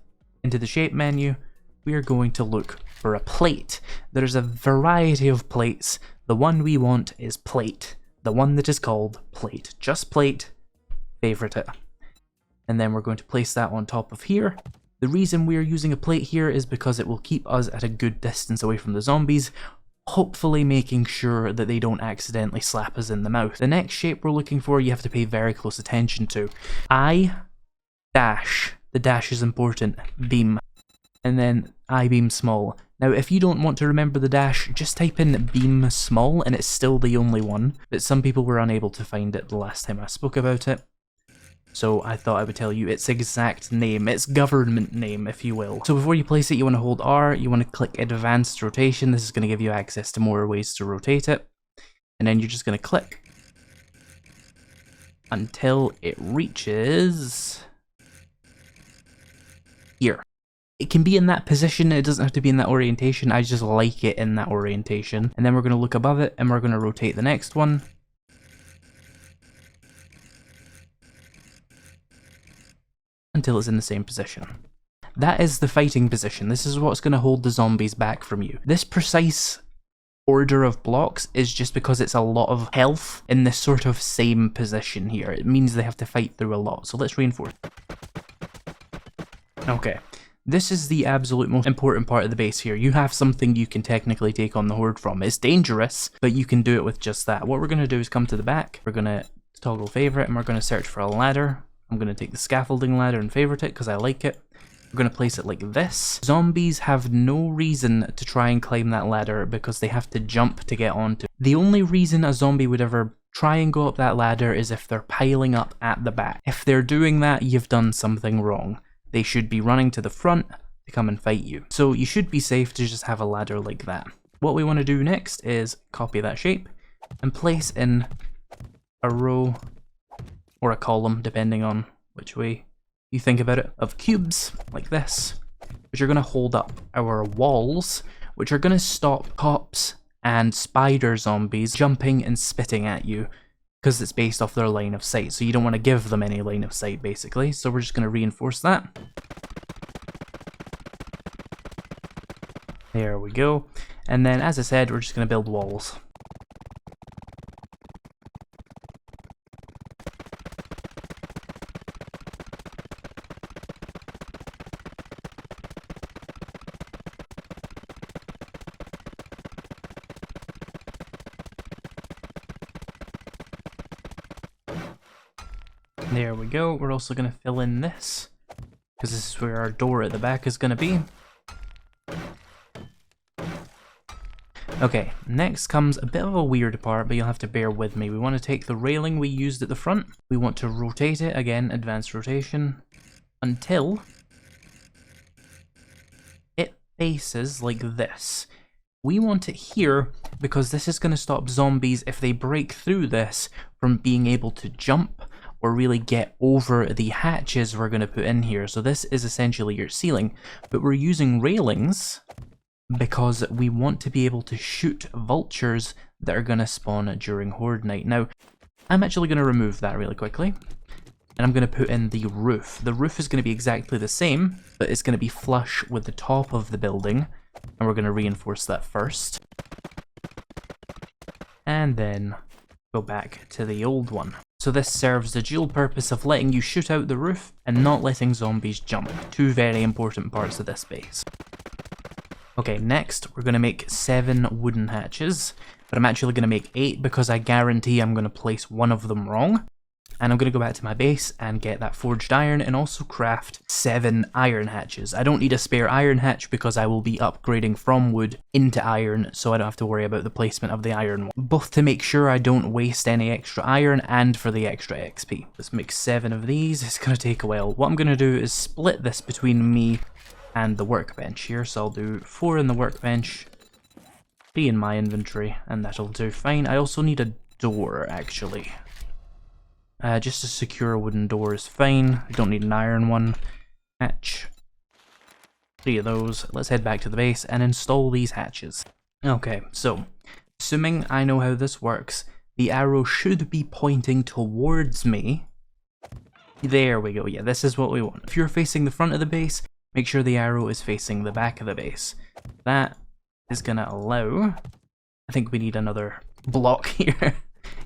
into the shape menu, we are going to look for a plate. There's a variety of plates. The one we want is plate. The one that is called plate. Just plate. Favorite it. And then we're going to place that on top of here. The reason we're using a plate here is because it will keep us at a good distance away from the zombies, hopefully making sure that they don't accidentally slap us in the mouth. The next shape we're looking for, you have to pay very close attention to. I dash. The dash is important. Beam. And then I beam small. Now, if you don't want to remember the dash, just type in beam small and it's still the only one, but some people were unable to find it the last time I spoke about it. So I thought I would tell you its exact name, its government name, if you will. So before you place it, you want to hold R, you want to click advanced rotation. This is going to give you access to more ways to rotate it. And then you're just going to click until it reaches here. It can be in that position, it doesn't have to be in that orientation, I just like it in that orientation. And then we're going to look above it and we're going to rotate the next one. Until it's in the same position. That is the fighting position. This is what's going to hold the zombies back from you. This precise order of blocks is just because it's a lot of health in this sort of same position here. It means they have to fight through a lot. So let's reinforce. Okay. This is the absolute most important part of the base here. You have something you can technically take on the horde from. It's dangerous, but you can do it with just that. What we're going to do is come to the back. We're going to toggle favorite and we're going to search for a ladder. I'm going to take the scaffolding ladder and favorite it because I like it. We're going to place it like this. Zombies have no reason to try and climb that ladder because they have to jump to get onto it. The only reason a zombie would ever try and go up that ladder is if they're piling up at the back. If they're doing that, you've done something wrong. They should be running to the front to come and fight you. So you should be safe to just have a ladder like that. What we want to do next is copy that shape and place in a row or a column, depending on which way you think about it, of cubes like this, which are going to hold up our walls, which are going to stop cops and spider zombies jumping and spitting at you, because it's based off their line of sight, so you don't want to give them any line of sight, basically. So we're just going to reinforce that. There we go. And then, as I said, we're just going to build walls. There we go. We're also going to fill in this, because this is where our door at the back is going to be. Okay, next comes a bit of a weird part, but you'll have to bear with me. We want to take the railing we used at the front. We want to rotate it, again, advanced rotation, until it faces like this. We want it here because this is going to stop zombies, if they break through this, from being able to jump or really get over the hatches we're going to put in here. So this is essentially your ceiling, but we're using railings because we want to be able to shoot vultures that are going to spawn during Horde Night. Now, I'm actually going to remove that really quickly, and I'm going to put in the roof. The roof is going to be exactly the same, but it's going to be flush with the top of the building, and we're going to reinforce that first. And then go back to the old one. So this serves the dual purpose of letting you shoot out the roof and not letting zombies jump. Two very important parts of this base. Okay, next we're going to make 7 wooden hatches, but I'm actually going to make 8 because I guarantee I'm going to place one of them wrong. And I'm going to go back to my base and get that forged iron and also craft 7 iron hatches. I don't need a spare iron hatch because I will be upgrading from wood into iron, so I don't have to worry about the placement of the iron one. Both to make sure I don't waste any extra iron and for the extra XP. Let's make 7 of these. It's going to take a while. What I'm going to do is split this between me and the workbench here. So I'll do 4 in the workbench, 3 in my inventory, and that'll do fine. I also need a door, actually. Just a secure wooden door is fine. I don't need an iron one. Hatch. 3 of those. Let's head back to the base and install these hatches. Okay, so assuming I know how this works, the arrow should be pointing towards me. There we go. Yeah, this is what we want. If you're facing the front of the base, make sure the arrow is facing the back of the base. That is gonna allow... I think we need another block here.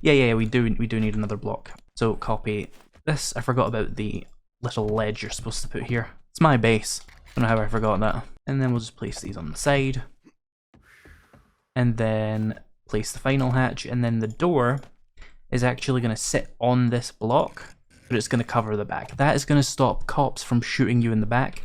Yeah, we do need another block. So copy this. I forgot about the little ledge you're supposed to put here. It's my base. Don't know how I forgot that. And then we'll just place these on the side. And then place the final hatch. And then the door is actually going to sit on this block, but it's going to cover the back. That is going to stop cops from shooting you in the back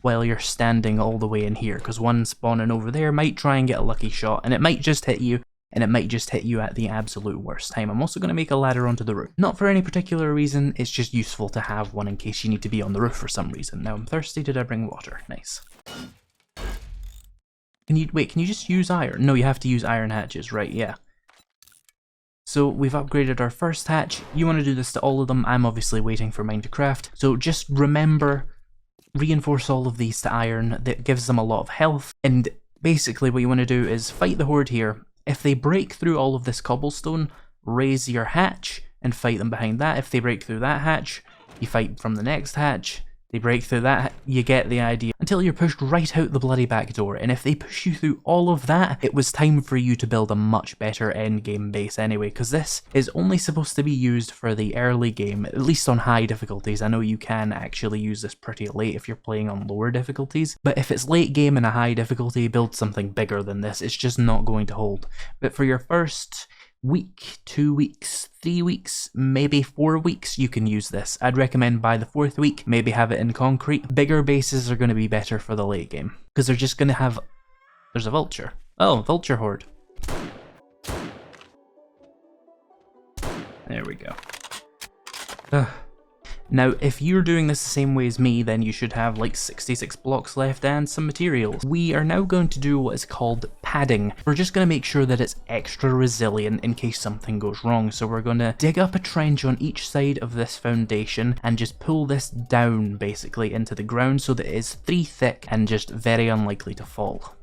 while you're standing all the way in here, because one spawning over there might try and get a lucky shot, and it might just hit you. And it might just hit you at the absolute worst time. I'm also going to make a ladder onto the roof. Not for any particular reason, it's just useful to have one in case you need to be on the roof for some reason. Now I'm thirsty, did I bring water? Nice. Can you just use iron? No, you have to use iron hatches, right, yeah. So we've upgraded our first hatch. You want to do this to all of them. I'm obviously waiting for mine to craft. So just remember, reinforce all of these to iron. That gives them a lot of health. And basically what you want to do is fight the horde here. If they break through all of this cobblestone, raise your hatch and fight them behind that. If they break through that hatch, you fight from the next hatch. They break through that, you get the idea. Until you're pushed right out the bloody back door. And if they push you through all of that, it was time for you to build a much better endgame base anyway, because this is only supposed to be used for the early game, at least on high difficulties. I know you can actually use this pretty late if you're playing on lower difficulties, but if it's late game and a high difficulty, build something bigger than this. It's just not going to hold. But for your first week, 2 weeks, 3 weeks, maybe 4 weeks, you can use this. I'd recommend by the 4th week, maybe have it in concrete. Bigger bases are going to be better for the late game, because they're just going to have... There's a vulture. Oh, vulture horde. There we go. Ugh. Now, if you're doing this the same way as me, then you should have like 66 blocks left and some materials. We are now going to do what is called padding. We're just going to make sure that it's extra resilient in case something goes wrong. So we're going to dig up a trench on each side of this foundation and just pull this down basically into the ground so that it is 3 thick and just very unlikely to fall.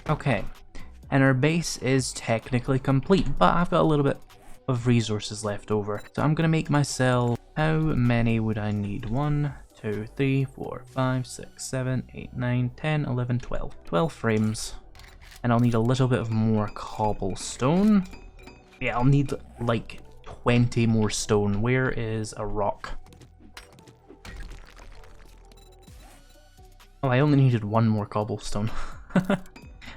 Okay, and our base is technically complete, but I've got a little bit of resources left over. So I'm going to make myself, how many would I need? 1, 2, 3, 4, 5, 6, 7, 8, 9, 10, 11, 12. 12 frames. And I'll need a little bit of more cobblestone. Yeah, I'll need like 20 more stone. Where is a rock? Oh, I only needed 1 more cobblestone.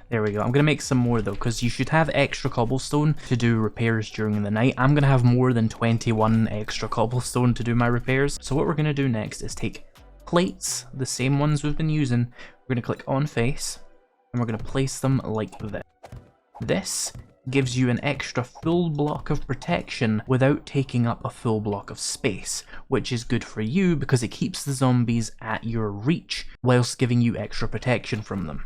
There we go. I'm going to make some more though, because you should have extra cobblestone to do repairs during the night. I'm going to have more than 21 extra cobblestone to do my repairs. So what we're going to do next is take plates, the same ones we've been using. We're going to click on face, and we're going to place them like this. This gives you an extra full block of protection without taking up a full block of space, which is good for you because it keeps the zombies at your reach whilst giving you extra protection from them.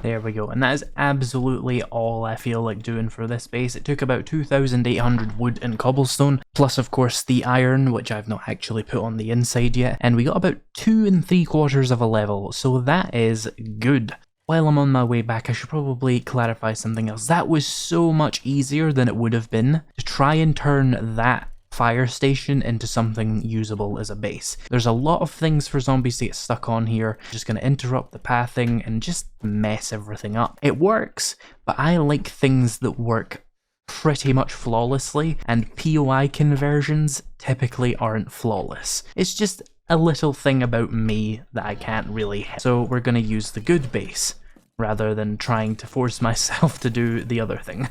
There we go, and that is absolutely all I feel like doing for this base. It took about 2,800 wood and cobblestone, plus of course the iron, which I've not actually put on the inside yet, and we got about 2 3/4 of a level, so that is good. While I'm on my way back, I should probably clarify something else. That was so much easier than it would have been to try and turn that fire station into something usable as a base. There's a lot of things for zombies to get stuck on here, just going to interrupt the pathing and just mess everything up. It works, but I like things that work pretty much flawlessly, and POI conversions typically aren't flawless. It's just a little thing about me that I can't really help. So we're going to use the good base rather than trying to force myself to do the other thing.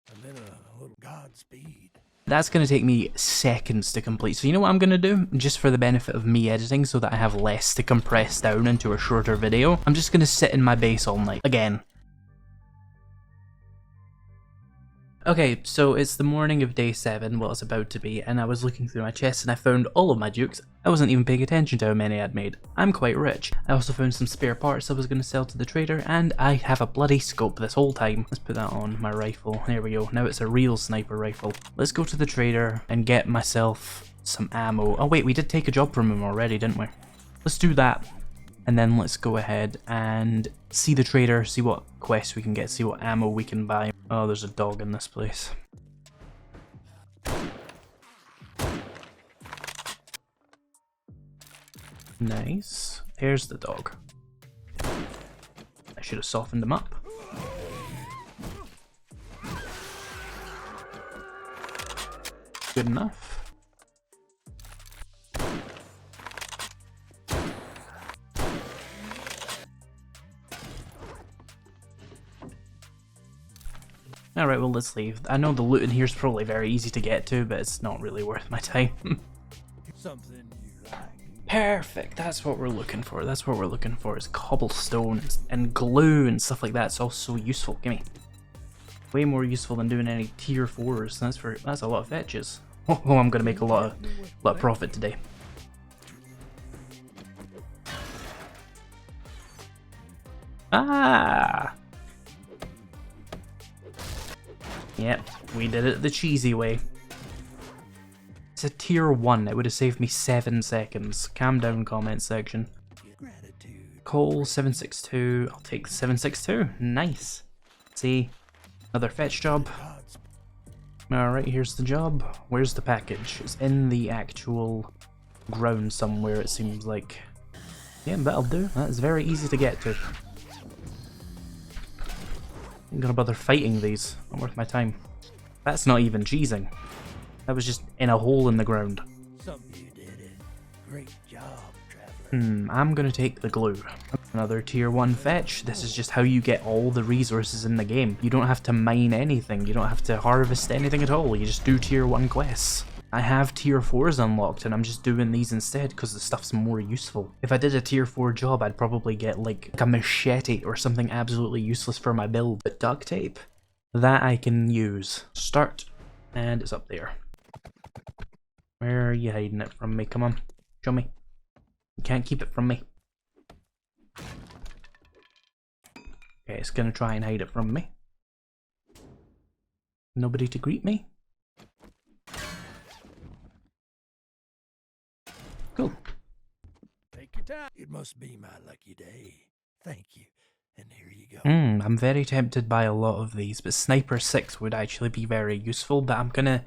A little Godspeed. That's going to take me seconds to complete, so you know what I'm going to do? Just for the benefit of me editing so that I have less to compress down into a shorter video, I'm just going to sit in my base all night. Again. Okay, so it's the morning of day 7, well it's about to be, and I was looking through my chest and I found all of my dukes. I wasn't even paying attention to how many I'd made. I'm quite rich. I also found some spare parts I was going to sell to the trader, and I have a bloody scope this whole time. Let's put that on my rifle. There we go. Now it's a real sniper rifle. Let's go to the trader and get myself some ammo. Oh wait, we did take a job from him already, didn't we? Let's do that. And then let's go ahead and see the trader, see what quests we can get, see what ammo we can buy. Oh, there's a dog in this place. Nice. There's the dog. I should have softened him up. Good enough. Alright, well let's leave. I know the loot in here is probably very easy to get to, but it's not really worth my time. Something you like. Perfect, that's what we're looking for. That's what we're looking for, is cobblestone and glue and stuff like that. It's all so useful. Gimme. Way more useful than doing any tier 4s. That's a lot of fetches. Oh, I'm gonna make a lot of profit today. Ah! Yep, we did it the cheesy way. It's a tier 1, it would have saved me 7 seconds. Calm down, comment section. Coal 762, I'll take 762, nice. See, another fetch job. Alright, here's the job. Where's the package? It's in the actual ground somewhere, it seems like. Yeah, that'll do, that's very easy to get to. I'm gonna bother fighting these, not worth my time. That's not even cheesing. That was just in a hole in the ground. You did it. Great job, traveler. I'm gonna take the glue. Another tier 1 fetch. This is just how you get all the resources in the game. You don't have to mine anything, you don't have to harvest anything at all, you just do tier 1 quests. I have tier 4s unlocked and I'm just doing these instead because the stuff's more useful. If I did a tier 4 job, I'd probably get like a machete or something absolutely useless for my build. But duct tape, that I can use. Start, and it's up there. Where are you hiding it from me? Come on, show me. You can't keep it from me. Okay, it's gonna try and hide it from me. Nobody to greet me? Cool. Take your time. It must be my lucky day. Thank you. And here you go. I'm very tempted by a lot of these, but Sniper 6 would actually be very useful, but I'm gonna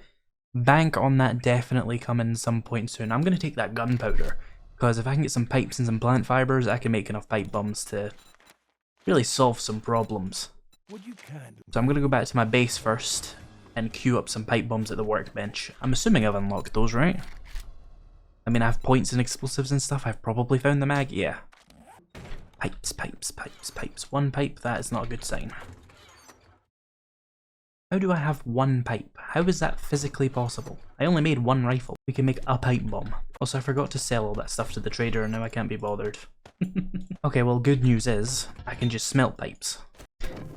bank on that definitely coming some point soon. I'm gonna take that gunpowder, because if I can get some pipes and some plant fibers, I can make enough pipe bombs to really solve some problems. Would you kindly... So I'm gonna go back to my base first and queue up some pipe bombs at the workbench. I'm assuming I've unlocked those, right? I mean, I have points and explosives and stuff. I've probably found the mag. Yeah. Pipes, pipes, pipes, pipes. One pipe, that is not a good sign. How do I have one pipe? How is that physically possible? I only made one rifle. We can make a pipe bomb. Also, I forgot to sell all that stuff to the trader and now I can't be bothered. Okay, well, good news is I can just smelt pipes.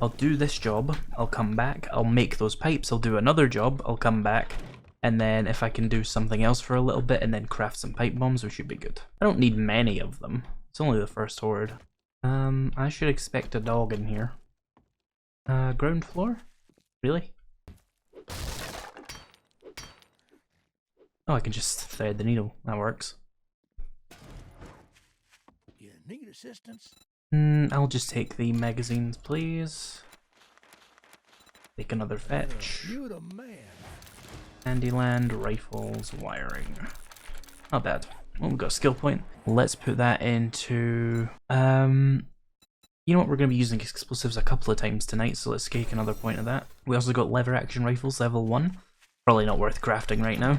I'll do this job, I'll come back, I'll make those pipes, I'll do another job, I'll come back, and then if I can do something else for a little bit and then craft some pipe bombs, we should be good. I don't need many of them. It's only the first horde. I should expect a dog in here. Ground floor? Really? Oh, I can just thread the needle. That works. You need assistance? I'll just take the magazines, please. Take another fetch. You the man. Handyland, rifles, wiring. Not bad. Well, we've got a skill point. Let's put that into... You know what, we're going to be using explosives a couple of times tonight, so let's take another point of that. We also got lever action rifles, level 1. Probably not worth crafting right now.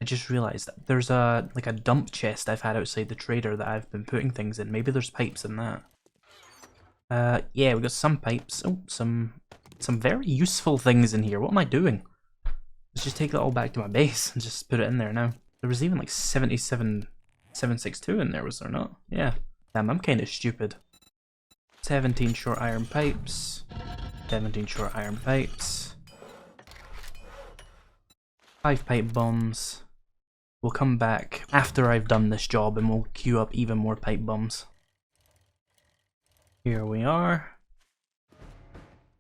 I just realised that there's a dump chest I've had outside the trader that I've been putting things in. Maybe there's pipes in that. Yeah, we got some pipes. Oh, some very useful things in here. What am I doing? Let's just take that all back to my base and just put it in there now. There was even like 762 in there, was there not? Yeah. Damn, I'm kind of stupid. 17 short iron pipes. 17 short iron pipes. 5 pipe bombs. We'll come back after I've done this job and we'll queue up even more pipe bombs. Here we are.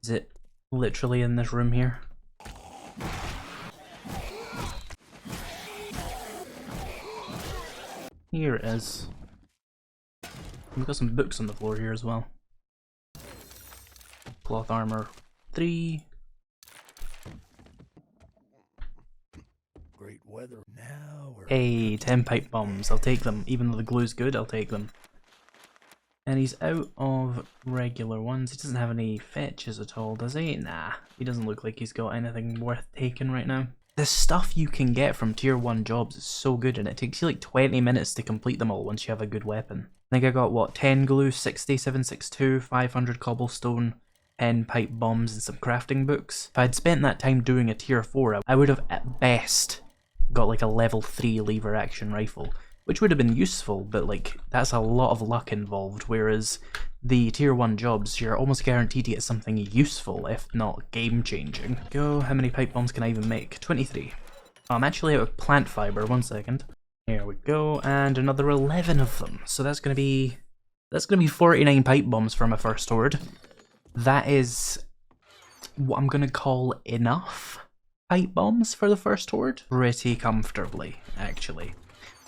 Is it literally in this room here? Here it is. We've got some books on the floor here as well. Cloth armor 3. Great weather. Now we're... Hey, 10 pipe bombs. I'll take them. Even though the glue's good, I'll take them. And he's out of regular ones. He doesn't have any fetches at all, does he? Nah, he doesn't look like he's got anything worth taking right now. The stuff you can get from tier 1 jobs is so good, and it takes you like 20 minutes to complete them all once you have a good weapon. I think I got, what, 10 glue, 60, 762, 500 cobblestone, 10 pipe bombs, and some crafting books. If I'd spent that time doing a tier 4, I would have at best got like a level 3 lever action rifle, which would have been useful, but like that's a lot of luck involved, whereas the tier 1 jobs, you're almost guaranteed to get something useful, if not game changing. Go, how many pipe bombs can I even make? 23. Oh, I'm actually out of plant fiber, 1 second. Here we go, and another 11 of them. So that's gonna be 49 pipe bombs for my first horde. That is what I'm gonna call enough pipe bombs for the first horde. Pretty comfortably, actually.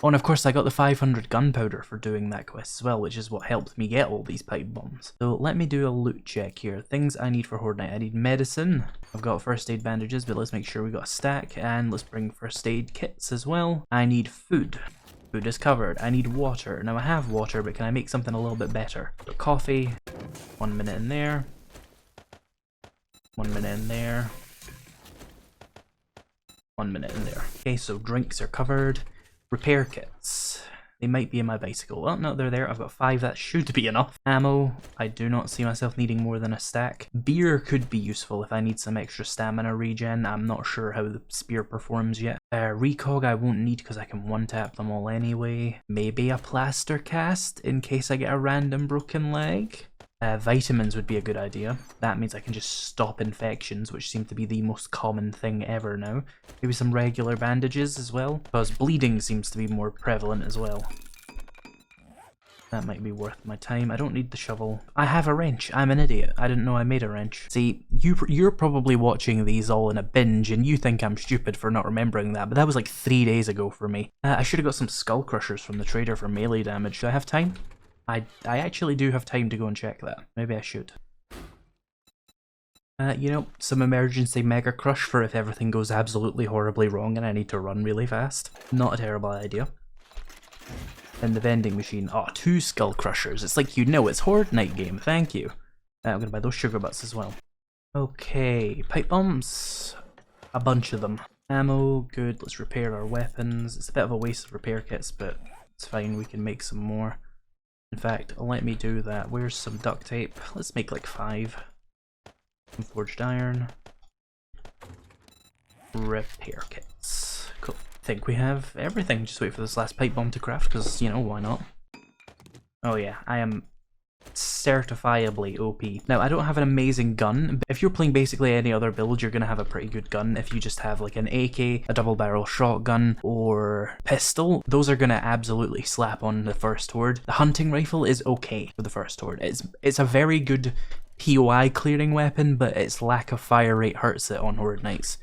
Oh, and of course I got the 500 gunpowder for doing that quest as well, which is what helped me get all these pipe bombs. So let me do a loot check here. Things I need for horde night. I need medicine. I've got first aid bandages, but let's make sure we got a stack, and let's bring first aid kits as well. I need food. Food is covered. I need water. Now I have water, but can I make something a little bit better? So coffee. 1 minute in there. 1 minute in there. 1 minute in there. Okay, so drinks are covered. Repair kits. They might be in my bicycle. Well, no, they're there. I've got 5. That should be enough. Ammo. I do not see myself needing more than a stack. Beer could be useful if I need some extra stamina regen. I'm not sure how the spear performs yet. Recog I won't need because I can one-tap them all anyway. Maybe a plaster cast in case I get a random broken leg. Vitamins would be a good idea. That means I can just stop infections, which seem to be the most common thing ever now. Maybe some regular bandages as well, because bleeding seems to be more prevalent as well. That might be worth my time. I don't need the shovel. I have a wrench. I'm an idiot. I didn't know I made a wrench. See, you're probably watching these all in a binge, and you think I'm stupid for not remembering that, but that was like 3 days ago for me. I should have got some skull crushers from the trader for melee damage. Do I have time? I actually do have time to go and check that. Maybe I should. You know, some emergency mega crush for if everything goes absolutely horribly wrong and I need to run really fast. Not a terrible idea. And the vending machine. Oh, 2 skull crushers. It's like, you know, it's horde night game. Thank you. I'm gonna buy those sugar butts as well. Okay, pipe bombs. A bunch of them. Ammo, good. Let's repair our weapons. It's a bit of a waste of repair kits, but it's fine. We can make some more. In fact, let me do that. Where's some duct tape? Let's make like 5. Some forged iron. Repair kits. Cool. I think we have everything. Just wait for this last pipe bomb to craft, because, you know, why not? Oh yeah, I am certifiably OP. Now, I don't have an amazing gun, but if you're playing basically any other build, you're gonna have a pretty good gun. If you just have like an AK, a double barrel shotgun, or pistol, those are gonna absolutely slap on the first horde. The hunting rifle is okay for the first horde. It's a very good POI clearing weapon, but its lack of fire rate hurts it on horde nights.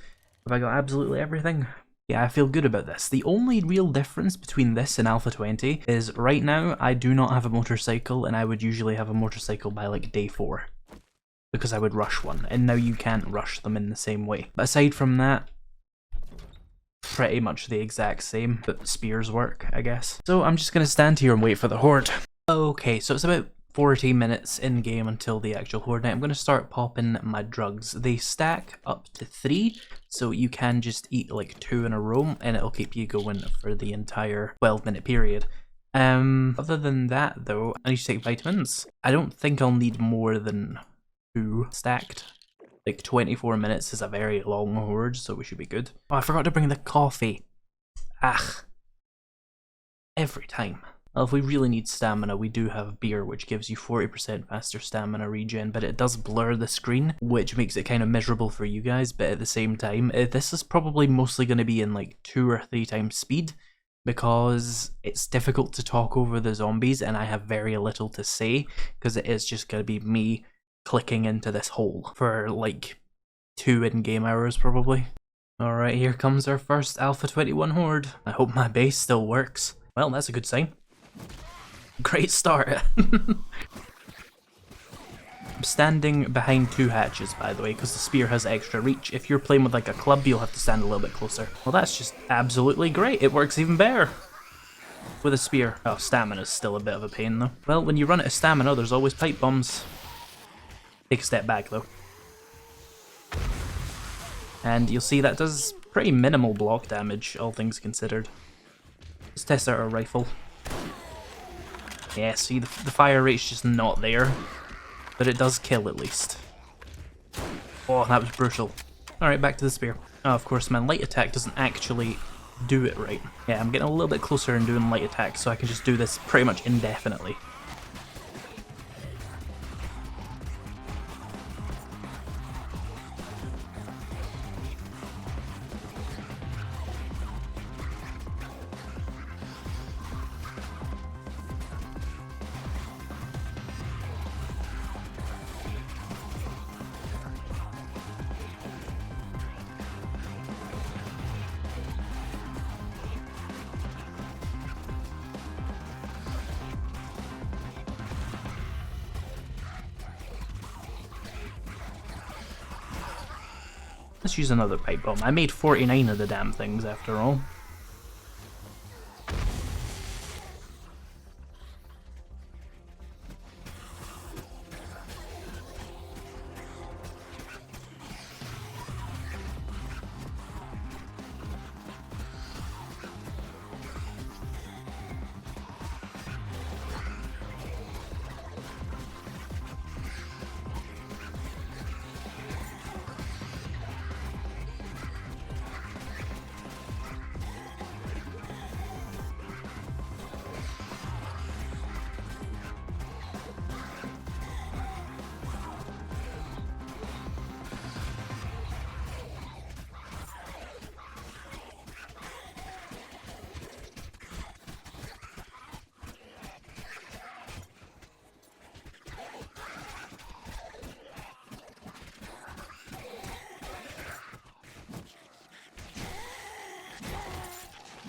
Have I got absolutely everything? Yeah, I feel good about this. The only real difference between this and Alpha 20 is right now I do not have a motorcycle, and I would usually have a motorcycle by like day 4. Because I would rush one, and now you can't rush them in the same way. But aside from that, pretty much the exact same, but spears work, I guess. So I'm just gonna stand here and wait for the horde. Okay, so it's about 40 minutes in game until the actual horde night. I'm going to start popping my drugs. They stack up to 3, so you can just eat like 2 in a row and it'll keep you going for the entire 12-minute period. Other than that though, I need to take vitamins. I don't think I'll need more than 2 stacked. Like 24 minutes is a very long horde, so we should be good. Oh, I forgot to bring the coffee. Ah. Every time. Well, if we really need stamina, we do have beer, which gives you 40% faster stamina regen, but it does blur the screen, which makes it kind of miserable for you guys, but at the same time, this is probably mostly going to be in like 2 or 3 times speed, because it's difficult to talk over the zombies, and I have very little to say, because it is just going to be me clicking into this hole for like 2 in-game hours, probably. Alright, here comes our first Alpha 21 horde. I hope my base still works. Well, that's a good sign. Great start. I'm standing behind 2 hatches, by the way, because the spear has extra reach. If you're playing with like a club, you'll have to stand a little bit closer. Well, that's just absolutely great. It works even better with a spear. Oh, stamina's still a bit of a pain, though. Well, when you run out of stamina, there's always pipe bombs. Take a step back, though. And you'll see that does pretty minimal block damage, all things considered. Let's test out our rifle. Yeah, see, the fire rate's just not there, but it does kill at least. Oh, that was brutal. Alright, back to the spear. Oh, of course, my light attack doesn't actually do it right. Yeah, I'm getting a little bit closer and doing light attack, so I can just do this pretty much indefinitely. Let's use another pipe bomb. I made 49 of the damn things after all.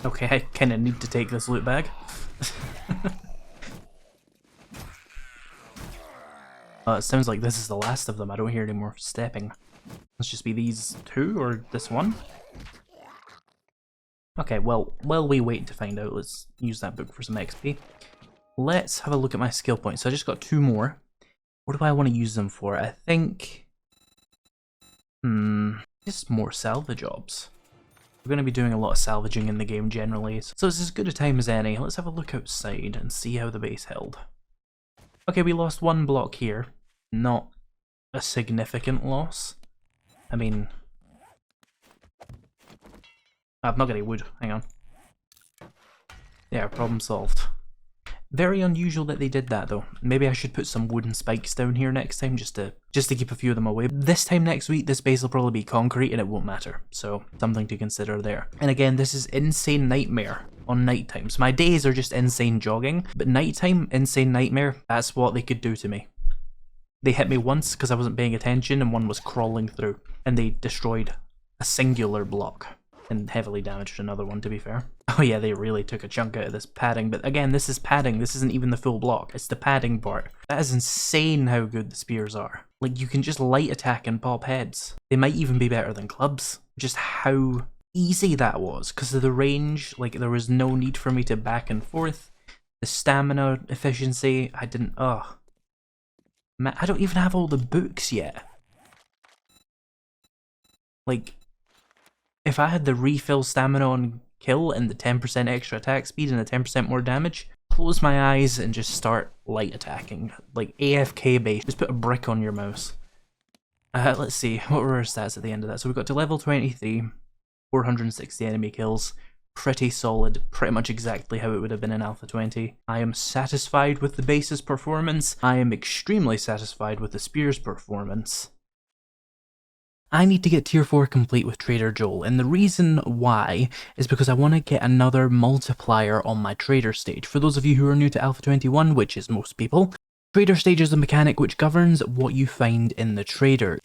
Okay, I kinda need to take this loot bag. It sounds like this is the last of them. I don't hear any more stepping. Let's just be these 2 or this one. Okay, well, while we wait to find out, let's use that book for some XP. Let's have a look at my skill points. So I just got 2 more. What do I want to use them for? I think... just more salvage jobs. We're going to be doing a lot of salvaging in the game generally, so it's as good a time as any. Let's have a look outside and see how the base held. Okay, we lost 1 block here. Not a significant loss. I mean... I've not got any wood. Hang on. Yeah, problem solved. Very unusual that they did that though. Maybe I should put some wooden spikes down here next time just to keep a few of them away. This time next week, this base will probably be concrete and it won't matter. So something to consider there. And again, this is Insane Nightmare on night times. My days are just insane jogging, but nighttime, Insane Nightmare, that's what they could do to me. They hit me once because I wasn't paying attention and one was crawling through and they destroyed a singular block and heavily damaged another one, to be fair. Oh yeah, they really took a chunk out of this padding, but again, this is padding, this isn't even the full block, it's the padding part. That is insane how good the spears are. Like, you can just light attack and pop heads. They might even be better than clubs. Just how easy that was, because of the range, like, there was no need for me to back and forth. The stamina efficiency, I didn't, man, I don't even have all the books yet. Like, if I had the refill stamina on kill and the 10% extra attack speed and the 10% more damage, close my eyes and just start light attacking. Like AFK base, just put a brick on your mouse. Let's see, what were our stats at the end of that? So we got to level 23, 460 enemy kills, pretty solid, pretty much exactly how it would have been in Alpha 20. I am satisfied with the base's performance. I am extremely satisfied with the spear's performance. I need to get tier 4 complete with Trader Joel, and the reason why is because I want to get another multiplier on my trader stage. For those of you who are new to Alpha 21, which is most people, trader stage is a mechanic which governs what you find in the trader,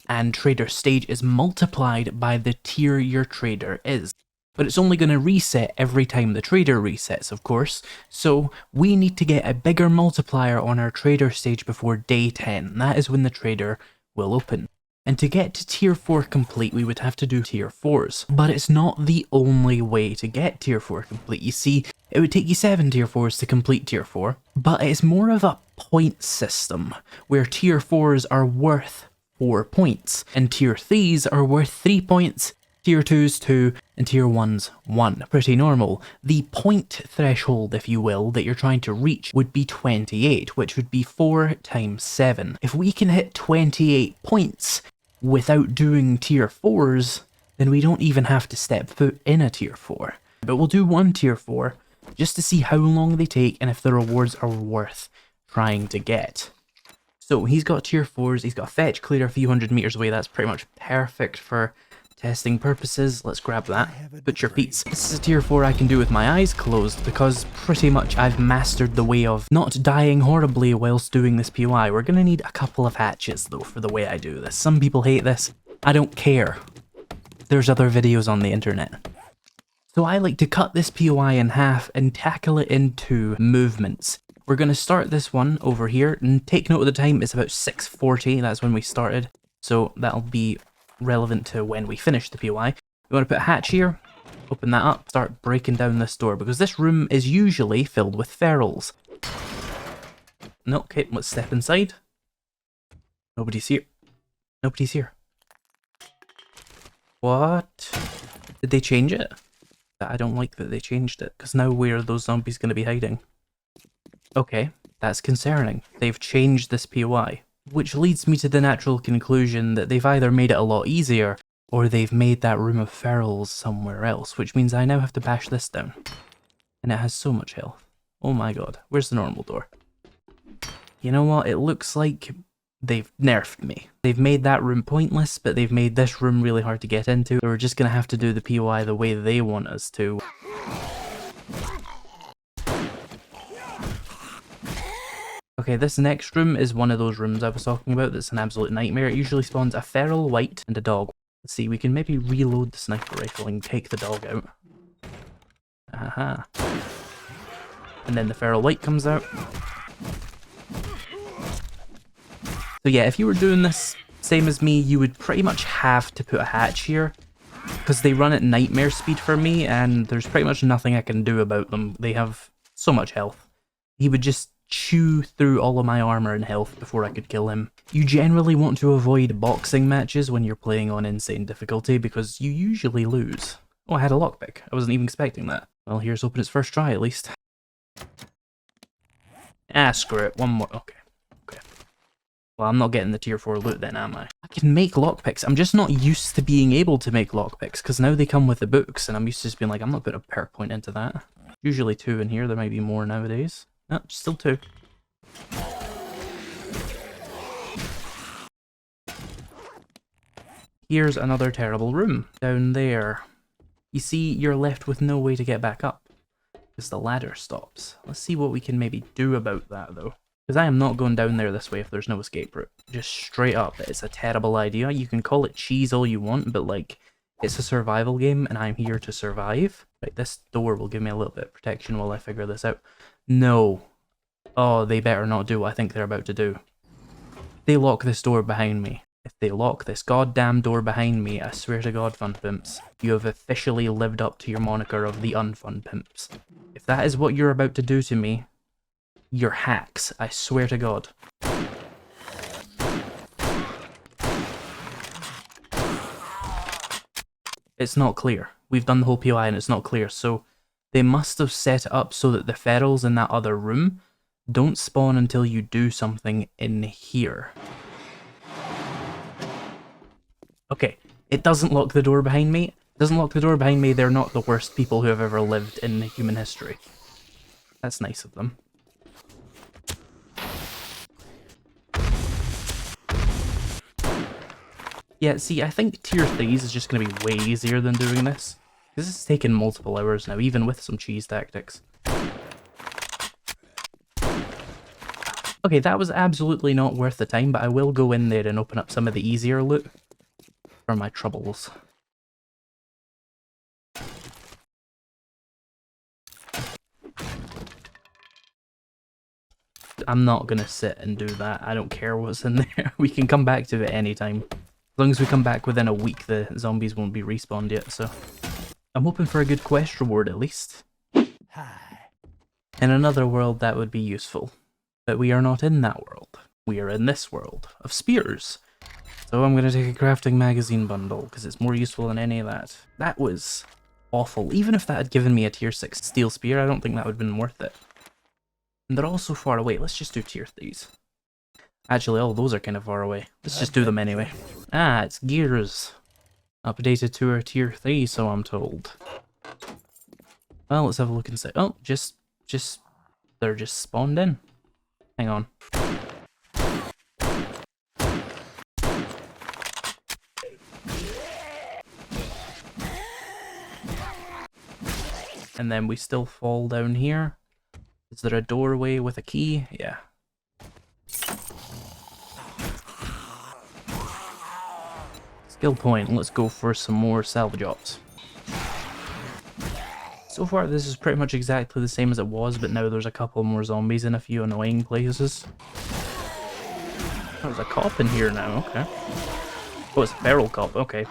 and trader stage is multiplied by the tier your trader is. But it's only going to reset every time the trader resets, of course, so we need to get a bigger multiplier on our trader stage before day 10. That is when the trader will open. And to get to tier 4 complete, we would have to do tier 4s. But it's not the only way to get tier 4 complete. You see, it would take you 7 tier 4s to complete tier 4, but it's more of a point system, where tier 4s are worth 4 points, and tier 3s are worth 3 points, tier 2s 2, and tier 1s 1. Pretty normal. The point threshold, if you will, that you're trying to reach would be 28, which would be 4 times 7. If we can hit 28 points without doing tier 4s, then we don't even have to step foot in a tier 4. But we'll do one tier 4, just to see how long they take and if the rewards are worth trying to get. So he's got tier 4s, he's got a fetch clear a few hundred meters away, that's pretty much perfect for testing purposes. Let's grab that. Put your feet. This is a tier 4 I can do with my eyes closed because pretty much I've mastered the way of not dying horribly whilst doing this POI. We're gonna need a couple of hatches though for the way I do this. Some people hate this. I don't care. There's other videos on the internet. So I like to cut this POI in half and tackle it into movements. We're gonna start this one over here and take note of the time. It's about 6:40. That's when we started. So that'll be relevant to when we finish the POI. We want to put a hatch here, open that up, start breaking down this door, because this room is usually filled with ferals. No, okay, let's step inside. Nobody's here. Nobody's here. What? Did they change it? I don't like that they changed it, because now where are those zombies going to be hiding? Okay, that's concerning. They've changed this POI. Which leads me to the natural conclusion that they've either made it a lot easier, or they've made that room of ferals somewhere else, which means I now have to bash this down. And it has so much health. Oh my god, where's the normal door? You know what, it looks like they've nerfed me. They've made that room pointless, but they've made this room really hard to get into. We're just gonna have to do the POI the way they want us to. Okay, this next room is one of those rooms I was talking about that's an absolute nightmare. It usually spawns a feral white and a dog. Let's see, we can maybe reload the sniper rifle and take the dog out. Aha. And then the feral white comes out. So yeah, if you were doing this same as me, you would pretty much have to put a hatch here, because they run at nightmare speed for me, and there's pretty much nothing I can do about them. They have so much health. He would just chew through all of my armor and health before I could kill him. You generally want to avoid boxing matches when you're playing on insane difficulty because you usually lose. Oh, I had a lockpick. I wasn't even expecting that. Well, here's hoping it's first try at least. Ah, screw it. One more. Okay. Well, I'm not getting the tier 4 loot then, am I? I can make lockpicks. I'm just not used to being able to make lockpicks because now they come with the books and I'm used to just being like, I'm not putting a perk point into that. Usually 2 in here. There might be more nowadays. Oh, still 2. Here's another terrible room down there. You see, you're left with no way to get back up because the ladder stops. Let's see what we can maybe do about that though. Because I am not going down there this way if there's no escape route. Just straight up, it's a terrible idea. You can call it cheese all you want, but like, it's a survival game and I'm here to survive. Right, this door will give me a little bit of protection while I figure this out. No. Oh, they better not do what I think they're about to do. They lock this door behind me. If they lock this goddamn door behind me, I swear to God, Fun Pimps, you have officially lived up to your moniker of the Unfun Pimps. If that is what you're about to do to me, you're hacks, I swear to God. It's not clear. We've done the whole POI and it's not clear, so they must have set it up so that the ferals in that other room don't spawn until you do something in here. Okay, it doesn't lock the door behind me. It doesn't lock the door behind me. They're not the worst people who have ever lived in human history. That's nice of them. Yeah, see, I think tier 3s is just going to be way easier than doing this. Because this has taken multiple hours now, even with some cheese tactics. Okay, that was absolutely not worth the time, but I will go in there and open up some of the easier loot for my troubles. I'm not gonna sit and do that. I don't care what's in there. We can come back to it anytime. As long as we come back within a week, the zombies won't be respawned yet, so... I'm hoping for a good quest reward at least. Hi. In another world that would be useful. But we are not in that world. We are in this world of spears. So I'm gonna take a crafting magazine bundle, because it's more useful than any of that. That was awful. Even if that had given me a tier 6 steel spear, I don't think that would have been worth it. And they're all so far away. Let's just do tier 3s. Actually, all those are kind of far away. Let's just do them anyway. Ah, it's gears. Updated to our tier 3, so I'm told. Well, let's have a look and say, oh, they're just spawned in. Hang on. And then we still fall down here. Is there a doorway with a key? Yeah. Skill point, let's go for some more salvage ops. So far this is pretty much exactly the same as it was, but now there's a couple more zombies in a few annoying places. There's a cop in here now, okay. Oh, it's a feral cop, okay.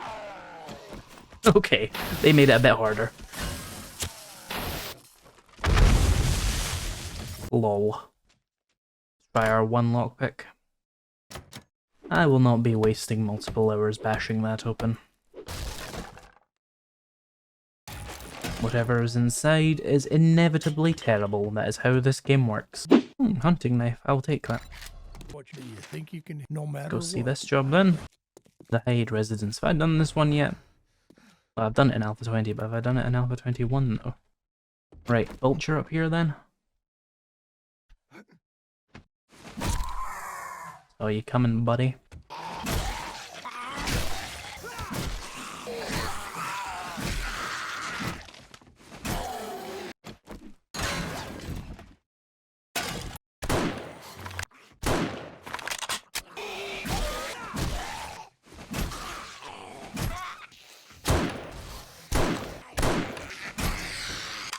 Okay, they made it a bit harder. Lol. Let's try our one lockpick. I will not be wasting multiple hours bashing that open. Whatever is inside is inevitably terrible. That is how this game works. Hunting knife. I'll take that. What do you think you can, no matter Go see what? this job then. The Hyde Residence. Have I done this one yet? Well, I've done it in Alpha 20, but have I done it in Alpha 21 though? Right, vulture up here then. Oh, you coming, buddy?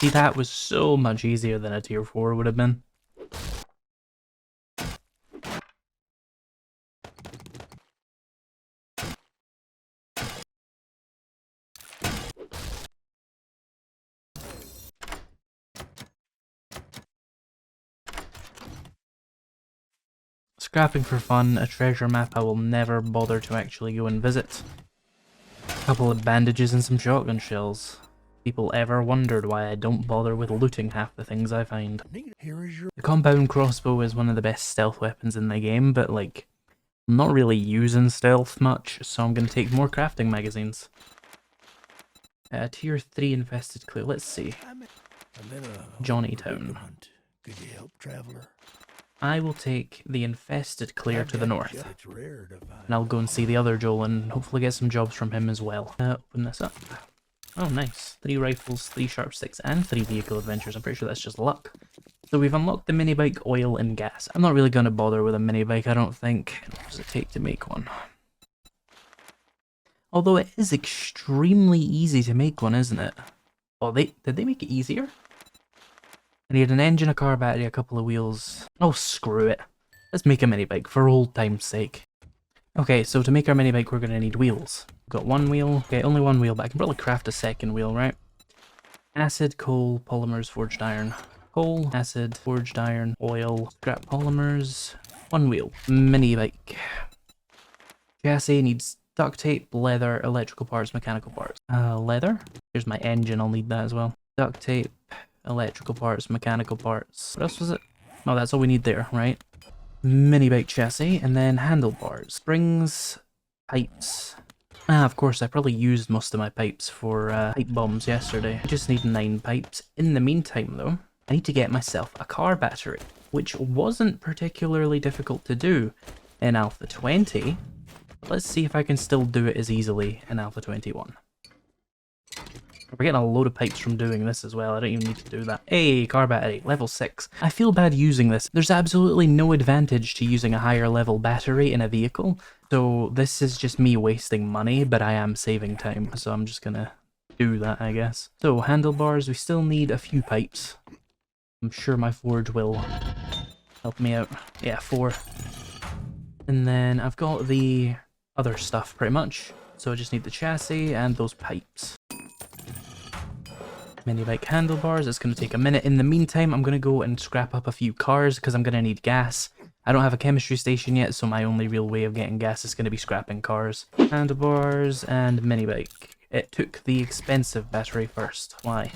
See, that was so much easier than a tier 4 would have been. Scrapping for fun, a treasure map I will never bother to actually go and visit. A couple of bandages and some shotgun shells. People ever wondered why I don't bother with looting half the things I find. Here is your The compound crossbow is one of the best stealth weapons in the game, but like, I'm not really using stealth much, so I'm gonna take more crafting magazines. Tier 3 infested clue, let's see. a little Johnnytown. hunt. Could you help, traveler? I will take the infested clear to the north. It's rare to find. And I'll go and see the other Joel and hopefully get some jobs from him as well. Open this up. Oh, nice. 3 rifles, 3 sharp sticks, and 3 vehicle adventures. I'm pretty sure that's just luck. So we've unlocked the mini bike, oil, and gas. I'm not really going to bother with a mini bike, I don't think. What does it take to make one? Although it is extremely easy to make one, isn't it? Oh, did they make it easier? I need an engine, a car battery, a couple of wheels. Oh, screw it. Let's make a mini bike for old time's sake. Okay, so to make our mini bike, we're going to need wheels. We've got 1 wheel. Okay, only 1 wheel, but I can probably craft a second wheel, right? Acid, coal, polymers, forged iron. Coal, acid, forged iron, oil, scrap polymers. 1 wheel. Mini bike. Chassis needs duct tape, leather, electrical parts, mechanical parts. Leather? Here's my engine, I'll need that as well. Duct tape, electrical parts, mechanical parts. What else was it? Oh, that's all we need there, right? Mini bike chassis, and then handlebars. Springs, pipes. Of course, I probably used most of my pipes for pipe bombs yesterday. I just need 9 pipes. In the meantime, though, I need to get myself a car battery, which wasn't particularly difficult to do in Alpha 20. Let's see if I can still do it as easily in Alpha 21. We're getting a load of pipes from doing this as well. I don't even need to do that. Hey, car battery, level 6. I feel bad using this. There's absolutely no advantage to using a higher level battery in a vehicle. So this is just me wasting money, but I am saving time. So I'm just gonna do that, I guess. So handlebars, we still need a few pipes. I'm sure my forge will help me out. Yeah, 4. And then I've got the other stuff pretty much. So I just need the chassis and those pipes. Mini bike handlebars, it's going to take a minute. In the meantime, I'm going to go and scrap up a few cars because I'm going to need gas. I don't have a chemistry station yet, so my only real way of getting gas is going to be scrapping cars. Handlebars and mini bike. It took the expensive battery first. Why?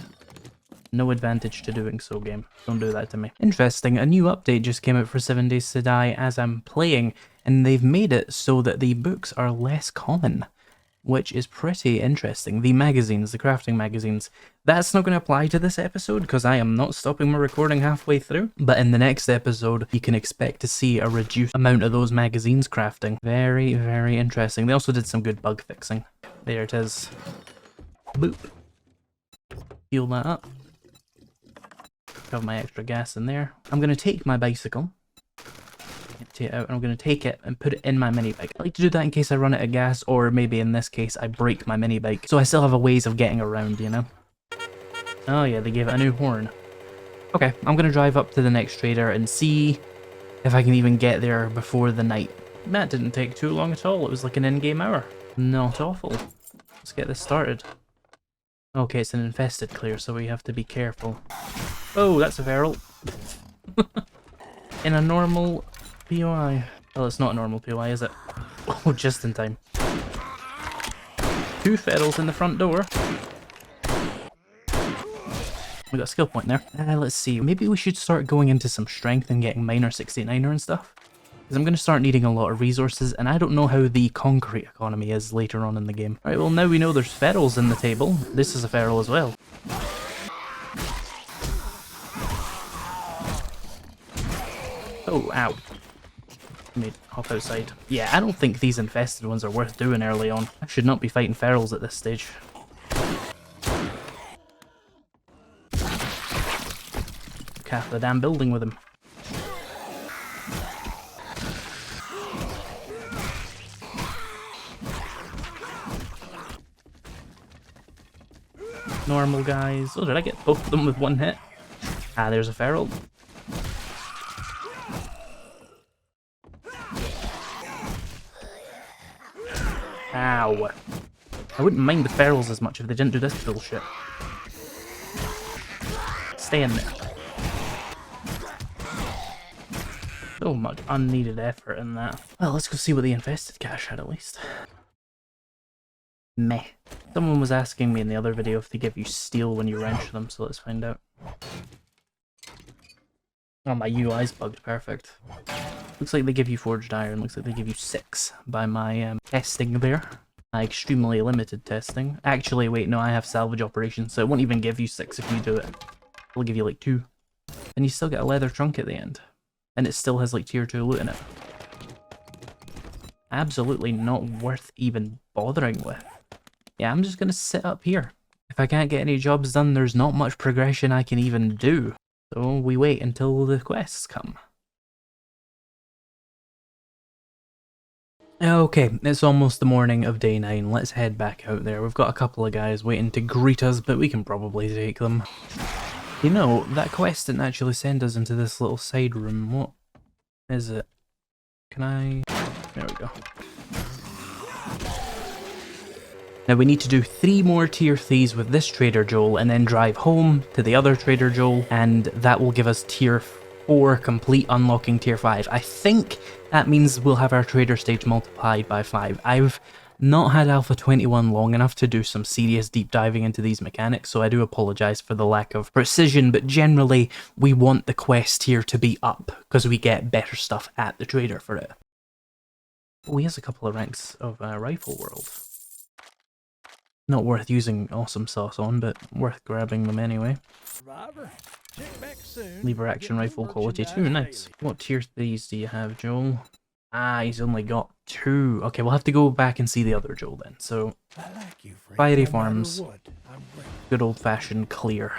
No advantage to doing so, game. Don't do that to me. Interesting, a new update just came out for 7 Days to Die as I'm playing, and they've made it so that the books are less common, which is pretty interesting. The magazines, the crafting magazines, that's not going to apply to this episode because I am not stopping my recording halfway through. But in the next episode, you can expect to see a reduced amount of those magazines crafting. Very, very interesting. They also did some good bug fixing. There it is. Boop. Heal that up. Have my extra gas in there. I'm going to take my bicycle. Empty it out, and I'm going to take it and put it in my mini bike. I like to do that in case I run out of gas, or maybe in this case I break my mini bike. So I still have a ways of getting around, you know? Oh yeah, they gave it a new horn. Okay, I'm going to drive up to the next trader and see if I can even get there before the night. That didn't take too long at all. It was like an in-game hour. Not awful. Let's get this started. Okay, it's an infested clear, so we have to be careful. Oh, that's a feral. In a normal POI. Well, it's not a normal POI, is it? Oh, just in time. 2 ferals in the front door. We got a skill point there. Let's see. Maybe we should start going into some strength and getting minor 69er and stuff. Because I'm going to start needing a lot of resources, and I don't know how the concrete economy is later on in the game. Alright, well now we know there's ferals in the table. This is a feral as well. Oh, ow. Let me hop outside. Yeah, I don't think these infested ones are worth doing early on. I should not be fighting ferals at this stage. Half the damn building with him. Normal guys. Oh, did I get both of them with 1 hit? Ah, there's a feral. Ow. I wouldn't mind the ferals as much if they didn't do this bullshit. Stay in there. So much unneeded effort in that. Well, let's go see what the infested cache had at least. Meh. Someone was asking me in the other video if they give you steel when you wrench them, so let's find out. Oh, my UI's bugged. Perfect. Looks like they give you forged iron. Looks like they give you 6 by my testing there. My extremely limited testing. Actually, wait, no, I have salvage operations, so it won't even give you 6 if you do it. It'll give you like 2. and you still get a leather trunk at the end. And it still has like tier 2 loot in it. Absolutely not worth even bothering with. Yeah, I'm just gonna sit up here. If I can't get any jobs done, there's not much progression I can even do. So we wait until the quests come. Okay, it's almost the morning of day 9. Let's head back out there. We've got a couple of guys waiting to greet us, but we can probably take them. You know, that quest didn't actually send us into this little side room. What is it? Can I... There we go. Now we need to do 3 more tier 3s with this Trader Joel and then drive home to the other Trader Joel, and that will give us tier 4 complete, unlocking tier 5. I think that means we'll have our trader stage multiplied by 5. I've not had Alpha 21 long enough to do some serious deep diving into these mechanics, so I do apologise for the lack of precision, but generally we want the quest here to be up, because we get better stuff at the trader for it. Oh, he has a couple of ranks of Rifle World. Not worth using Awesome Sauce on, but worth grabbing them anyway. Lever Action Rifle quality 2, nice. What tier 3s do you have, Joel? Ah, he's only got 2. Okay, we'll have to go back and see the other Joel then. So, Fiery Farms, good old fashioned clear.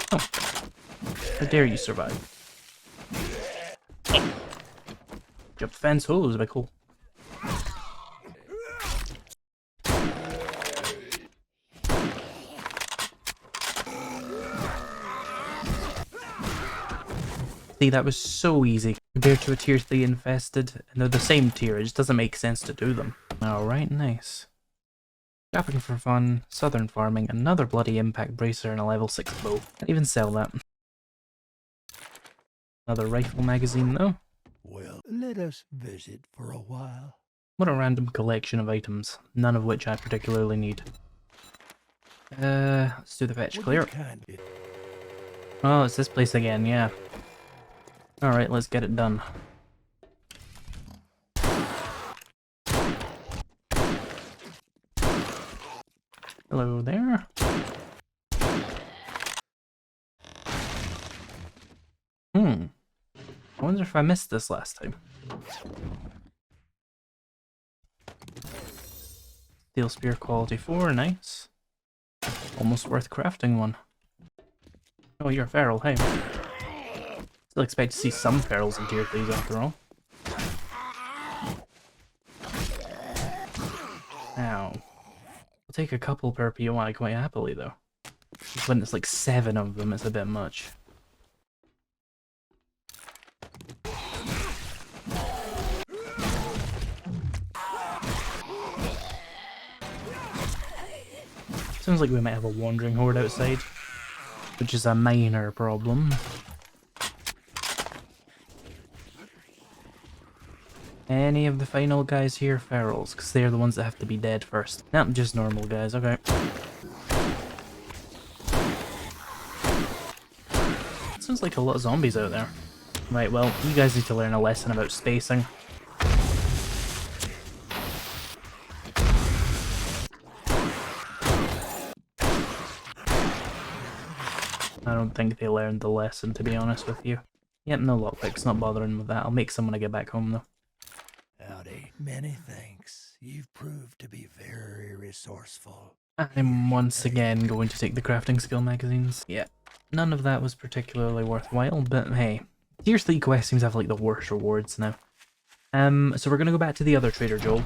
Oh, how dare you survive? Jump the fence, oh, it was a bit cool. See, that was so easy compared to a tier 3 infested, and they're the same tier, it just doesn't make sense to do them. Alright, nice. Scrapping for fun, southern farming, another bloody impact bracer, and a level 6 bow. Can't even sell that. Another rifle magazine though. Well, let us visit for a while. What a random collection of items, none of which I particularly need. Let's do the fetch clear. Oh, it's this place again, yeah. Alright, let's get it done. Hello there. I wonder if I missed this last time. Steel Spear quality 4, nice. Almost worth crafting one. Oh, you're a feral, hey. Still expect to see some ferals in tier 3s after all. Ow. I'll take a couple per POI quite happily though. Just when it's like 7 of them, it's a bit much. Sounds like we might have a wandering horde outside, which is a minor problem. Any of the final guys here ferals, because they're the ones that have to be dead first. Nope, just normal guys, okay. Sounds like a lot of zombies out there. Right, well, you guys need to learn a lesson about spacing. I don't think they learned the lesson, to be honest with you. Yep, no lockpicks, not bothering with that. I'll make some when I get back home, though. Howdy. Many thanks. You've proved to be very resourceful. I'm once again going to take the crafting skill magazines. Yeah, none of that was particularly worthwhile, but hey. Tier 3 quest seems to have like the worst rewards now. So we're gonna go back to the other Trader Joel.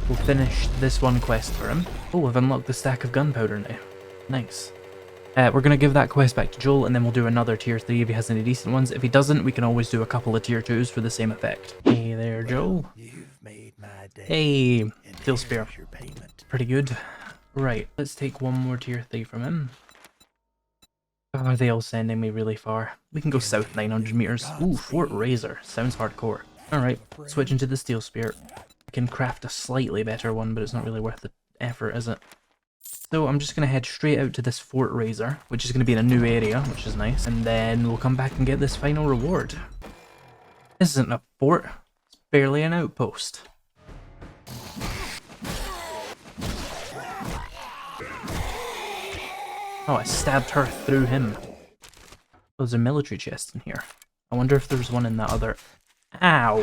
We'll finish this one quest for him. Oh, I've unlocked the stack of gunpowder now. Nice. We're going to give that quest back to Joel, and then we'll do another tier 3 if he has any decent ones. If he doesn't, we can always do a couple of tier 2s for the same effect. Hey there, Joel. You've made my day. Hey, Steel Spear. Pretty good. Right, let's take one more tier 3 from him. Oh, are they all sending me really far? We can go south 900 meters. Ooh, Fort Razor. Sounds hardcore. Alright, switching to the Steel Spear. I can craft a slightly better one, but it's not really worth the effort, is it? So I'm just going to head straight out to this fort raiser, which is going to be in a new area, which is nice. And then we'll come back and get this final reward. This isn't a fort, it's barely an outpost. Oh, I stabbed her through him. There's a military chest in here. I wonder if there's one in that other... Ow!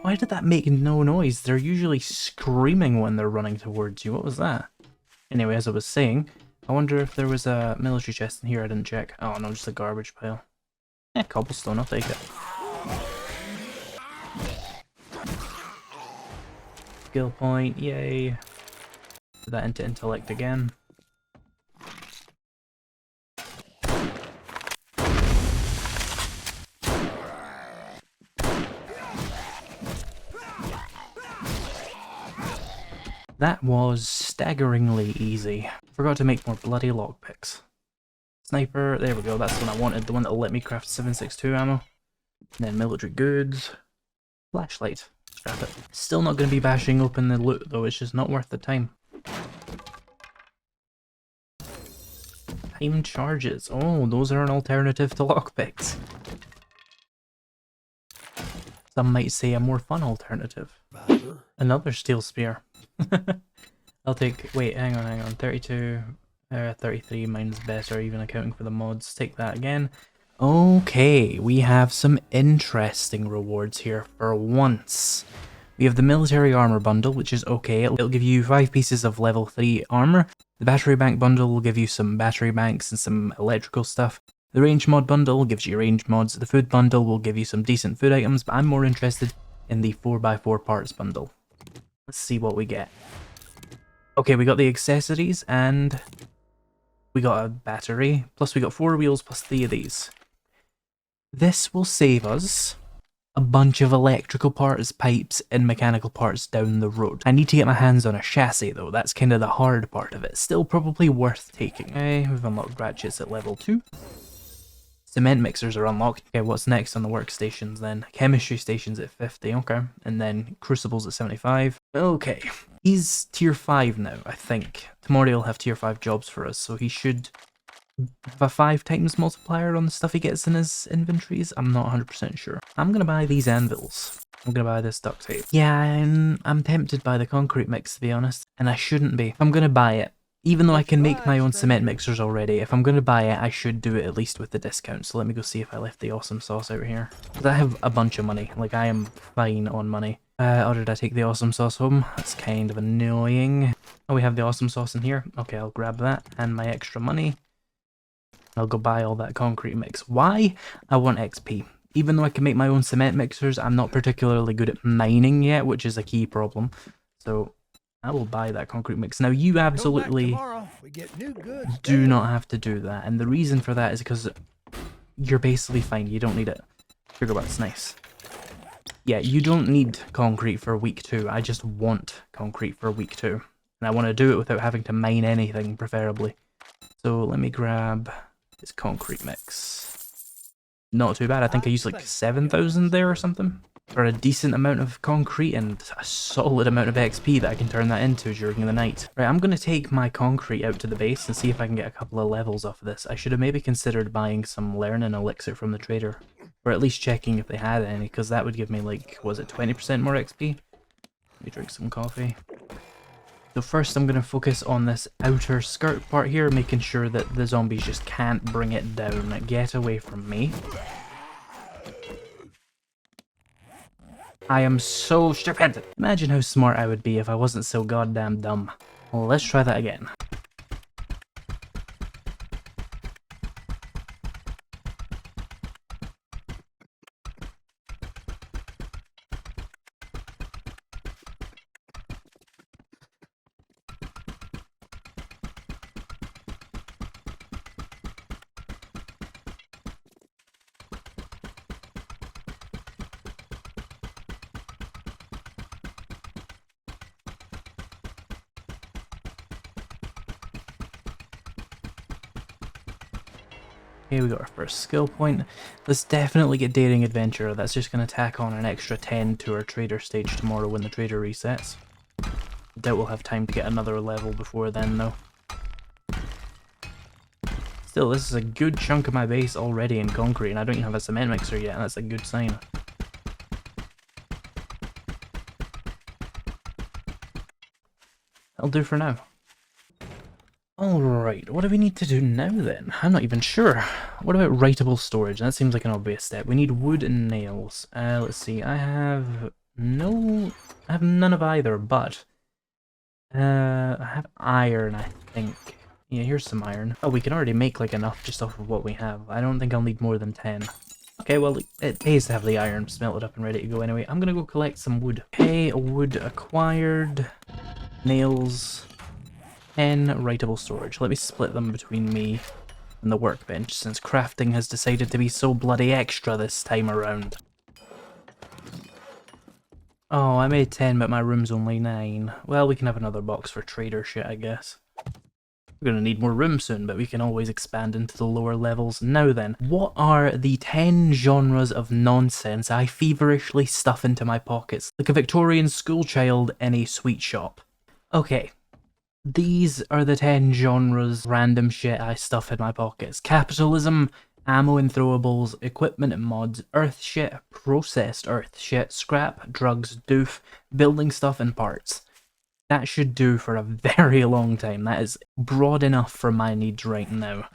Why did that make no noise? They're usually screaming when they're running towards you. What was that? Anyway, as I was saying, I wonder if there was a military chest in here I didn't check. Oh no, just a garbage pile. Eh, cobblestone, I'll take it. Skill point, yay. Put that into intellect again. That was staggeringly easy. Forgot to make more bloody lockpicks. Sniper, there we go, that's the one I wanted, the one that'll let me craft 7.62 ammo. And then military goods. Flashlight, scrap it. Still not going to be bashing open the loot though, it's just not worth the time. Time charges, oh, those are an alternative to lockpicks. Some might say a more fun alternative. Another steel spear. I'll take, wait, hang on, 32, 33, mine's better, even accounting for the mods. Take that again. Okay, we have some interesting rewards here for once. We have the military armor bundle, which is okay. It'll give you 5 pieces of level 3 armor. The battery bank bundle will give you some battery banks and some electrical stuff. The range mod bundle gives you range mods. The food bundle will give you some decent food items, but I'm more interested in the 4x4 parts bundle. Let's see what we get. Okay, we got the accessories and we got a battery, plus we got 4 wheels plus 3 of these. This will save us a bunch of electrical parts, pipes, and mechanical parts down the road. I need to get my hands on a chassis though, that's kind of the hard part of it. Still probably worth taking. Okay, we've unlocked ratchets at level 2. Cement mixers are unlocked. Okay, what's next on the workstations then? Chemistry stations at 50, okay. And then crucibles at 75. Okay, he's tier 5 now, I think. Tomorrow he'll have tier 5 jobs for us, so he should have a 5 times multiplier on the stuff he gets in his inventories. I'm not 100% sure. I'm gonna buy these anvils. I'm gonna buy this duct tape. Yeah, I'm tempted by the concrete mix, to be honest. And I shouldn't be. If I'm gonna buy it, even though I can make my own cement mixers already, if I'm going to buy it, I should do it at least with the discount. So let me go see if I left the awesome sauce out here. Because I have a bunch of money. Like, I am fine on money. Or did I take the awesome sauce home? That's kind of annoying. Oh, we have the awesome sauce in here. Okay, I'll grab that and my extra money. I'll go buy all that concrete mix. Why? I want XP. Even though I can make my own cement mixers, I'm not particularly good at mining yet, which is a key problem. So I will buy that concrete mix. Now, you absolutely do not have to do that. And the reason for that is because you're basically fine. You don't need it. Sugar but's nice. Yeah, you don't need concrete for week 2. I just want concrete for week 2. And I want to do it without having to mine anything, preferably. So let me grab this concrete mix. Not too bad. I think I used like 7,000 there or something. For a decent amount of concrete and a solid amount of XP that I can turn that into during the night. Right, I'm going to take my concrete out to the base and see if I can get a couple of levels off of this. I should have maybe considered buying some learning elixir from the trader. Or at least checking if they had any, because that would give me like, was it 20% more XP? Let me drink some coffee. So first I'm going to focus on this outer skirt part here, making sure that the zombies just can't bring it down. Get away from me. I am so stupid. Imagine how smart I would be if I wasn't so goddamn dumb. Well, let's try that again. Okay, we got our first skill point. Let's definitely get Daring Adventurer. That's just going to tack on an extra 10 to our trader stage tomorrow when the trader resets. Doubt we'll have time to get another level before then, though. Still, this is a good chunk of my base already in concrete, and I don't even have a cement mixer yet, and that's a good sign. That'll do for now. Alright, what do we need to do now then? I'm not even sure. What about writable storage? That seems like an obvious step. We need wood and nails. Let's see, I have none of either, but I have iron, I think. Yeah, here's some iron. Oh, we can already make like enough just off of what we have. I don't think I'll need more than 10. Okay, well, it pays to have the iron smelted up and ready to go anyway. I'm gonna go collect some wood. Okay, wood acquired. Nails. 10 writable storage. Let me split them between me and the workbench, since crafting has decided to be so bloody extra this time around. Oh, I made 10, but my room's only 9. Well, we can have another box for trader shit, I guess. We're gonna need more room soon, but we can always expand into the lower levels. Now then, what are the 10 genres of nonsense I feverishly stuff into my pockets, like a Victorian schoolchild in a sweet shop? Okay. These are the 10 genres random shit I stuff in my pockets. Capitalism, ammo and throwables, equipment and mods, earth shit, processed earth shit, scrap, drugs, doof, building stuff and parts. That should do for a very long time. That is broad enough for my needs right now.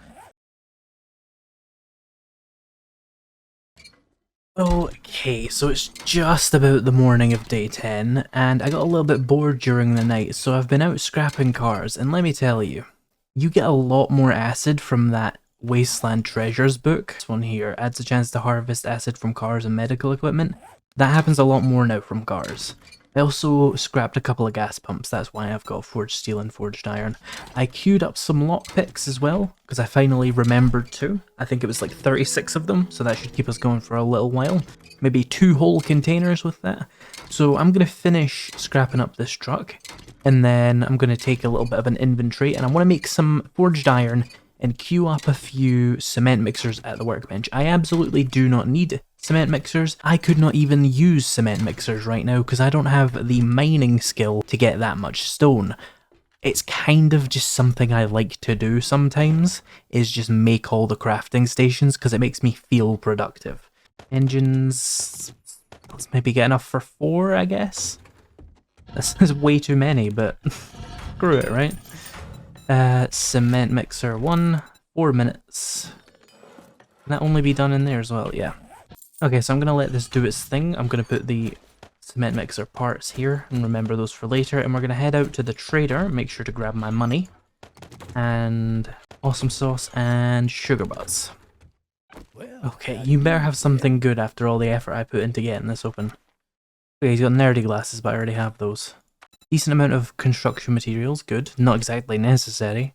Okay, so it's just about the morning of day 10, and I got a little bit bored during the night, so I've been out scrapping cars, and let me tell you, you get a lot more acid from that Wasteland Treasures book. This one here adds a chance to harvest acid from cars and medical equipment. That happens a lot more now from cars. I also scrapped a couple of gas pumps, that's why I've got forged steel and forged iron. I queued up some lockpicks as well, because I finally remembered to. I think it was like 36 of them, so that should keep us going for a little while. Maybe 2 whole containers with that. So I'm going to finish scrapping up this truck, and then I'm going to take a little bit of an inventory, and I want to make some forged iron and queue up a few cement mixers at the workbench. I absolutely do not need cement mixers. I could not even use cement mixers right now because I don't have the mining skill to get that much stone. It's kind of just something I like to do sometimes, is just make all the crafting stations because it makes me feel productive. Engines, let's maybe get enough for 4, I guess. This is way too many, but screw it, right? Cement mixer 1, 4 minutes. Can that only be done in there as well? Yeah. Okay, so I'm going to let this do its thing. I'm going to put the cement mixer parts here and remember those for later. And we're going to head out to the trader, make sure to grab my money. And awesome sauce and sugar butts. Okay, you better have something good after all the effort I put into getting this open. Okay, he's got nerdy glasses, but I already have those. Decent amount of construction materials, good. Not exactly necessary.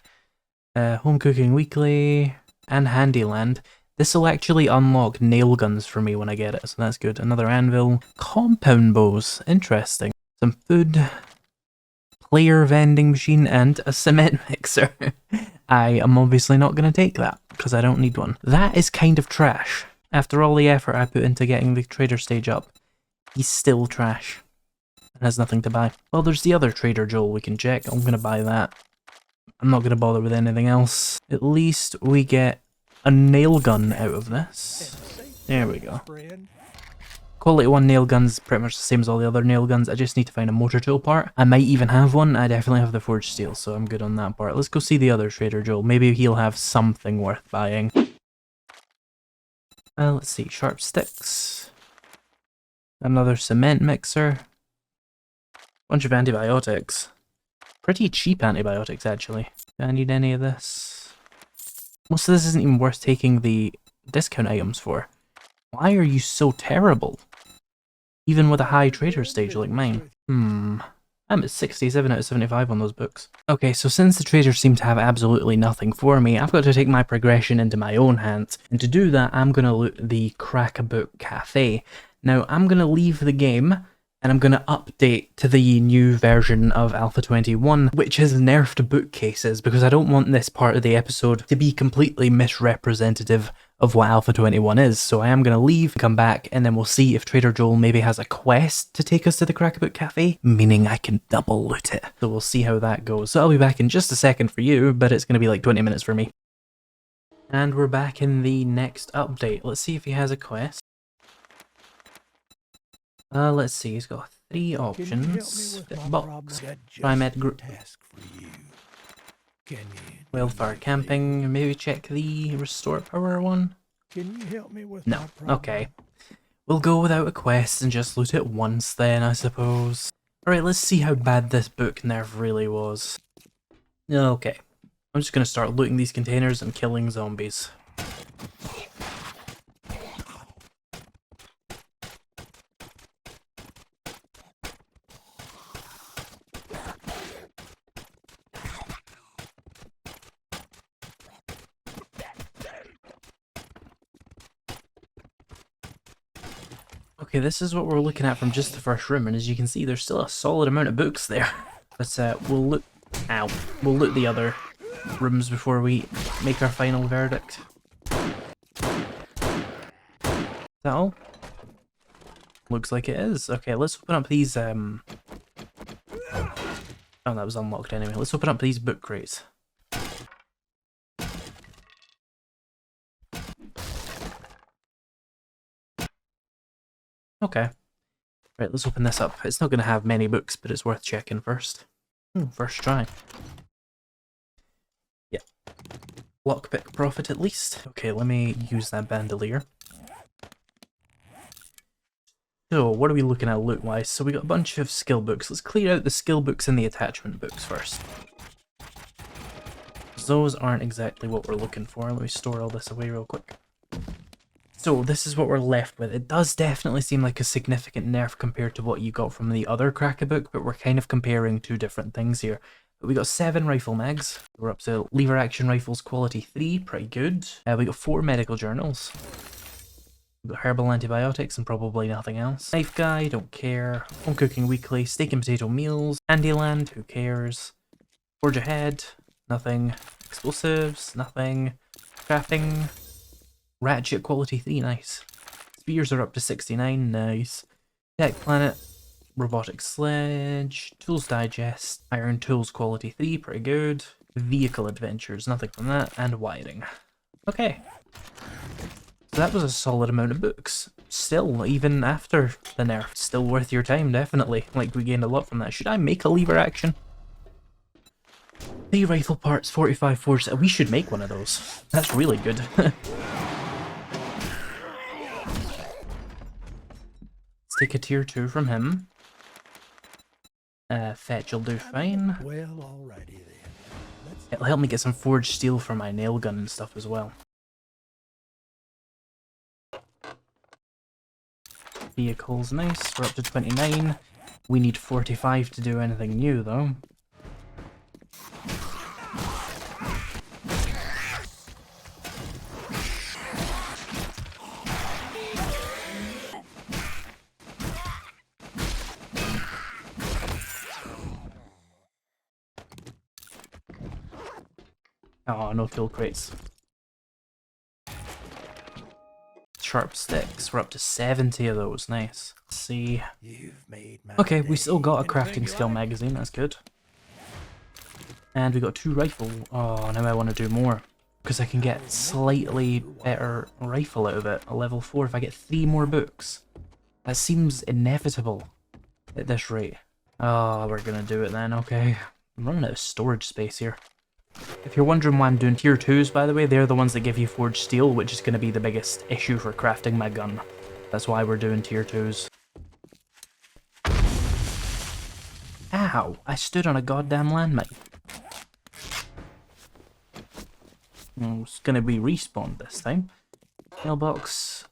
Home cooking weekly and Handyland. This will actually unlock nail guns for me when I get it, so that's good. Another anvil. Compound bows, interesting. Some food. Player vending machine and a cement mixer. I am obviously not going to take that, because I don't need one. That is kind of trash. After all the effort I put into getting the trader stage up, he's still trash. And has nothing to buy. Well, there's the other Trader Joel we can check. I'm going to buy that. I'm not going to bother with anything else. At least we get a nail gun out of this. There we go. Quality 1 nail gun's pretty much the same as all the other nail guns. I just need to find a motor tool part. I might even have one. I definitely have the forged steel, so I'm good on that part. Let's go see the other Trader Joel. Maybe he'll have something worth buying. Let's see. Sharp sticks. Another cement mixer. Bunch of antibiotics. Pretty cheap antibiotics, actually. Do I need any of this? Most of this isn't even worth taking the discount items for. Why are you so terrible? Even with a high trader stage like mine. I'm at 67 out of 75 on those books. Okay, so since the traders seem to have absolutely nothing for me, I've got to take my progression into my own hands. And to do that, I'm going to loot the Crack-A-Book Cafe. Now, I'm going to leave the game, and I'm going to update to the new version of Alpha 21, which has nerfed bookcases, because I don't want this part of the episode to be completely misrepresentative of what Alpha 21 is, so I am going to leave, come back, and then we'll see if Trader Joel maybe has a quest to take us to the Crackabook Cafe, meaning I can double loot it. So we'll see how that goes. So I'll be back in just a second for you, but it's going to be like 20 minutes for me. And we're back in the next update. Let's see if he has a quest. Let's see, he's got 3 options. Fit box, Trimed group, Wildfire camping, maybe check the restore power one? Can you help me with No, okay. We'll go without a quest and just loot it once then, I suppose. Alright, let's see how bad this book nerf really was. Okay. I'm just gonna start looting these containers and killing zombies. Okay, this is what we're looking at from just the first room, and as you can see, there's still a solid amount of books there. But we'll loot. Ow. We'll loot the other rooms before we make our final verdict. Is that all? Looks like it is. Okay, let's open up these. Oh, that was unlocked anyway. Let's open up these book crates. Okay. Right, let's open this up. It's not going to have many books, but it's worth checking first. First try. Yeah. Lockpick profit at least. Okay, let me use that bandolier. So, what are we looking at loot-wise? So we got a bunch of skill books. Let's clear out the skill books and the attachment books first. Those aren't exactly what we're looking for. Let me store all this away real quick. So this is what we're left with. It does definitely seem like a significant nerf compared to what you got from the other Crackabook, but we're kind of comparing 2 different things here. But we got 7 rifle mags. We're up to lever action rifles quality 3, pretty good. We got 4 medical journals. We got herbal antibiotics and probably nothing else. Knife guy, don't care. Home cooking weekly, steak and potato meals. Candyland, who cares? Forge ahead, nothing. Explosives, nothing. Crafting. Ratchet quality 3, nice. Spears are up to 69, nice. Tech planet, robotic sledge, tools digest, iron tools quality 3, pretty good. Vehicle adventures, nothing from that, and wiring. Okay. So that was a solid amount of books. Still, even after the nerf, still worth your time, definitely. Like, we gained a lot from that. Should I make a lever action? 3 rifle parts, 45 forged. We should make one of those. That's really good. Take a tier 2 from him. Fetch will do fine. Well, alrighty then. It'll help me get some forged steel for my nail gun and stuff as well. Vehicles, nice. We're up to 29. We need 45 to do anything new though. Oh, no kill crates. Sharp sticks, we're up to 70 of those, nice. Let's see. Okay, we still got a crafting skill magazine, that's good. And we got 2 rifle. Oh, now I want to do more. Because I can get slightly better rifle out of it, a level 4 if I get 3 more books. That seems inevitable at this rate. Oh, we're gonna do it then, okay. I'm running out of storage space here. If you're wondering why I'm doing tier 2s, by the way, they're the ones that give you forged steel, which is going to be the biggest issue for crafting my gun. That's why we're doing tier 2s. Ow! I stood on a goddamn landmine. It's going to be respawned this time. Mailbox.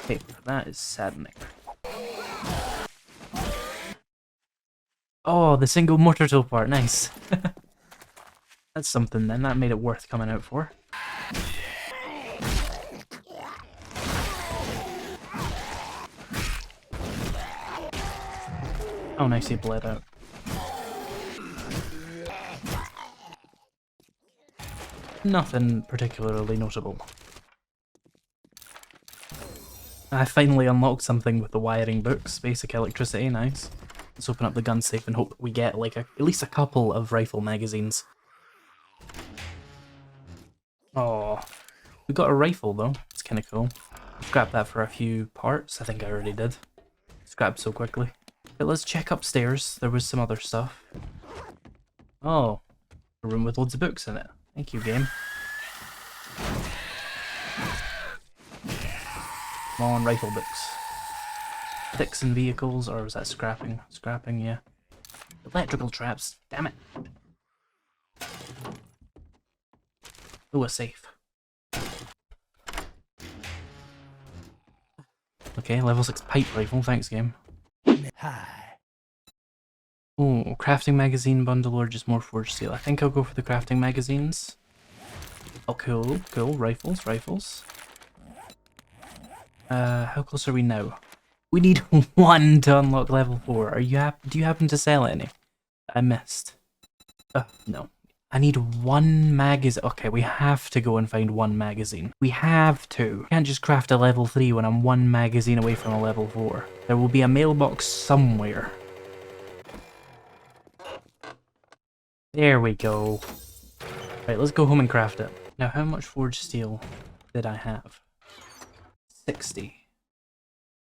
Paper. That is saddening. Oh, the single mortar tool part. Nice. That's something then, that made it worth coming out for. Oh nice, he bled out. Nothing particularly notable. I finally unlocked something with the wiring books. Basic electricity, nice. Let's open up the gun safe and hope we get like at least a couple of rifle magazines. Oh, we got a rifle though. It's kind of cool. Scrap that for a few parts. I think I already did. Scrap so quickly. But let's check upstairs. There was some other stuff. Oh, a room with loads of books in it. Thank you, game. Come on, rifle books. Fixing vehicles, or was that scrapping? Scrapping, yeah. Electrical traps, damn it. Oh, a safe. Okay, level 6 pipe rifle, thanks game. Hi. Oh, crafting magazine bundle or just more forged steel. I think I'll go for the crafting magazines. Oh, cool, cool. Rifles, rifles. How close are we now? We need 1 to unlock level 4. Are you do you happen to sell any? I missed. No. I need 1 magazine. Okay, we have to go and find 1 magazine. We have to. Can't just craft a level 3 when I'm 1 magazine away from a level 4. There will be a mailbox somewhere. There we go. Right, let's go home and craft it. Now, how much forged steel did I have? 60.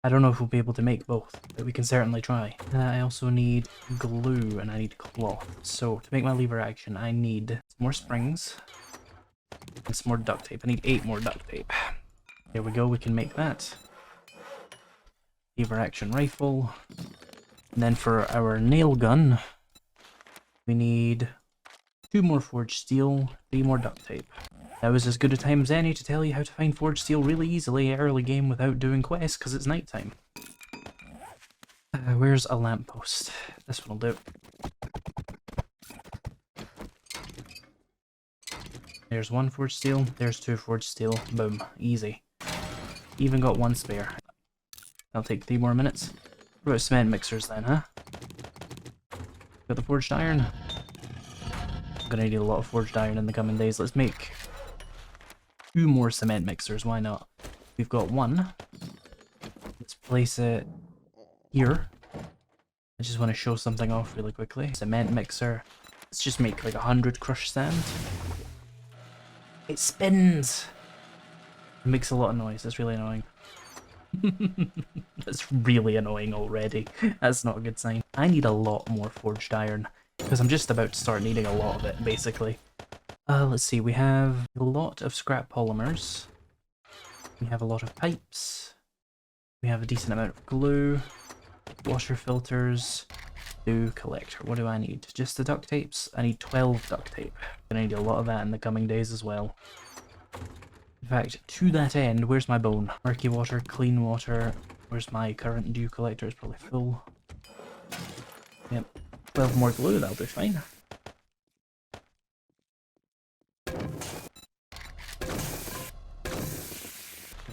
I don't know if we'll be able to make both, but we can certainly try. I also need glue and I need cloth. So to make my lever action, I need some more springs and some more duct tape. I need 8 more duct tape. There we go, we can make that. Lever action rifle. And then for our nail gun, we need 2 more forged steel, 3 more duct tape. That was as good a time as any to tell you how to find forged steel really easily early game without doing quests, because it's nighttime. Where's a lamppost? This one will do. There's 1 forged steel, there's 2 forged steel. Boom. Easy. Even got 1 spare. That'll take 3 more minutes. What about cement mixers then, huh? Got the forged iron. I'm gonna need a lot of forged iron in the coming days. Let's make 2 more cement mixers, why not? We've got 1. Let's place it here. I just want to show something off really quickly. Cement mixer. Let's just make like 100 crushed sand. It spins! It makes a lot of noise, that's really annoying. That's really annoying already. That's not a good sign. I need a lot more forged iron, because I'm just about to start needing a lot of it, basically. Let's see, we have a lot of scrap polymers. We have a lot of pipes. We have a decent amount of glue. Water filters. Dew collector. What do I need? Just the duct tapes? I need 12 duct tape. I'm gonna need a lot of that in the coming days as well. In fact, to that end, where's my bone? Murky water, clean water. Where's my current dew collector? It's probably full. Yep. 12 more glue, that'll be fine.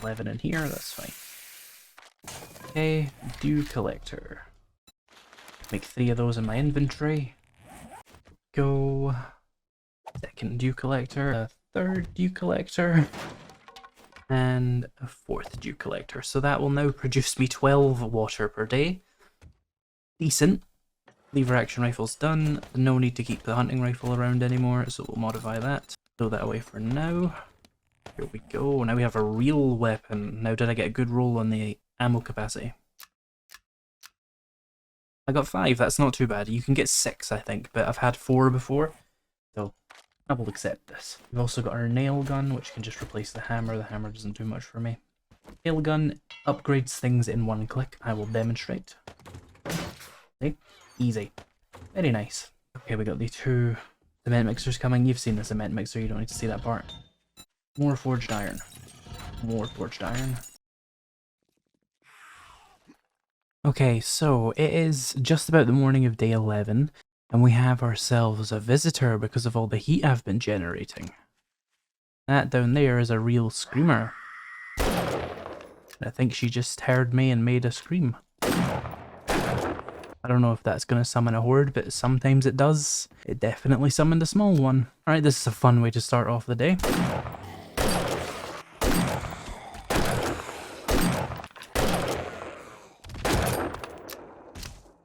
11 in here, that's fine. Okay, dew collector. Make 3 of those in my inventory. Go. Second dew collector, a third dew collector, and a 4th dew collector. So that will now produce me 12 water per day. Decent. Lever action rifle's done. No need to keep the hunting rifle around anymore, so we'll modify that. Throw that away for now. Here we go. Now we have a real weapon. Now did I get a good roll on the ammo capacity? I got 5, that's not too bad. You can get 6 I think, but I've had 4 before, so I will accept this. We've also got our nail gun, which can just replace the hammer. The hammer doesn't do much for me. Nail gun upgrades things in 1 click. I will demonstrate. See? Easy. Very nice. Okay, we got the 2 cement mixers coming. You've seen the cement mixer, you don't need to see that part. More forged iron. More forged iron. Okay, so it is just about the morning of day 11, and we have ourselves a visitor because of all the heat I've been generating. That down there is a real screamer. I think she just heard me and made a scream. I don't know if that's going to summon a horde, but sometimes it does. It definitely summoned a small one. Alright, this is a fun way to start off the day.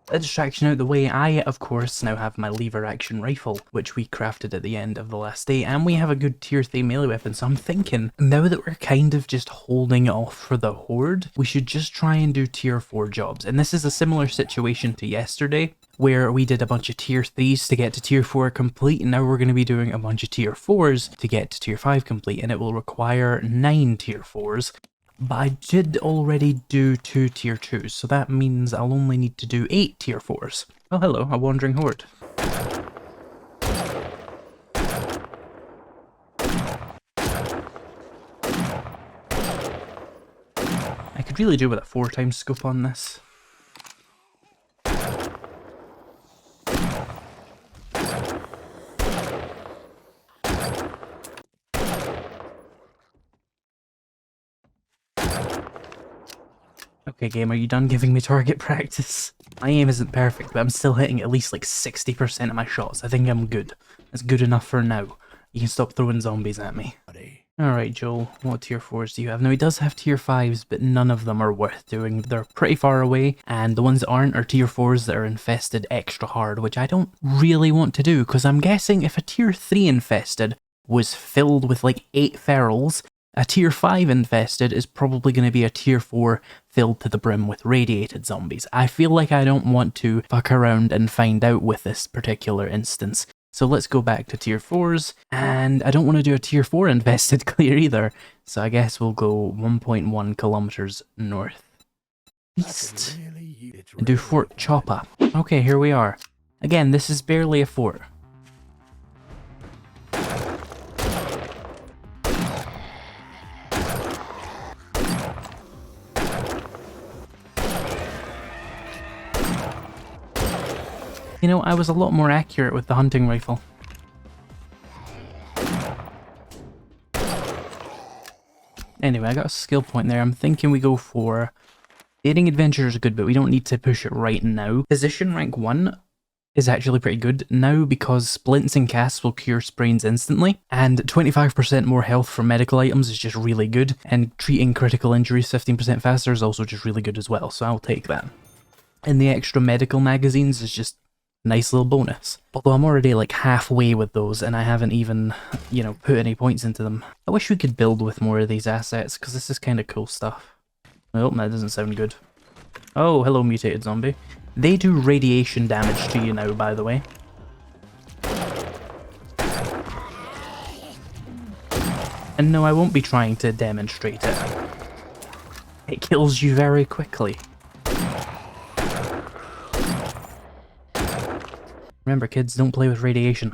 A distraction out the way, I of course now have my lever action rifle, which we crafted at the end of the last day, and we have a good tier 3 melee weapon, so I'm thinking, now that we're kind of just holding off for the Horde, we should just try and do tier 4 jobs. And this is a similar situation to yesterday, where we did a bunch of tier 3s to get to tier 4 complete, and now we're going to be doing a bunch of tier 4s to get to tier 5 complete, and it will require 9 tier 4s. But I did already do 2 tier 2s, so that means I'll only need to do 8 tier 4s. Oh hello, a wandering horde. I could really do with a 4x scope on this. Okay game, are you done giving me target practice? My aim isn't perfect, but I'm still hitting at least like 60% of my shots. I think I'm good. That's good enough for now. You can stop throwing zombies at me. Alright Joel, what tier 4s do you have? Now he does have tier 5s, but none of them are worth doing. They're pretty far away, and the ones that aren't are tier 4s that are infested extra hard, which I don't really want to do, because I'm guessing if a tier 3 infested was filled with like 8 ferals, a tier 5 infested is probably going to be a tier 4 filled to the brim with radiated zombies. I feel like I don't want to fuck around and find out with this particular instance. So let's go back to tier 4s, and I don't want to do a tier 4 infested clear either, so I guess we'll go 1.1 kilometers north east and do Fort Choppa. Okay, here we are. Again, this is barely a fort. You know, I was a lot more accurate with the hunting rifle. Anyway, I got a skill point there. I'm thinking we go for... Dating Adventure is good, but we don't need to push it right now. Physician rank 1 is actually pretty good now because splints and casts will cure sprains instantly, and 25% more health from medical items is just really good, and treating critical injuries 15% faster is also just really good as well, so I'll take that. And the extra medical magazines is just nice little bonus. Although I'm already like halfway with those and I haven't even, you know, put any points into them. I wish we could build with more of these assets because this is kind of cool stuff. Oh, that doesn't sound good. Oh, hello mutated zombie. They do radiation damage to you now, by the way. And no, I won't be trying to demonstrate it. It kills you very quickly. Remember kids, don't play with radiation.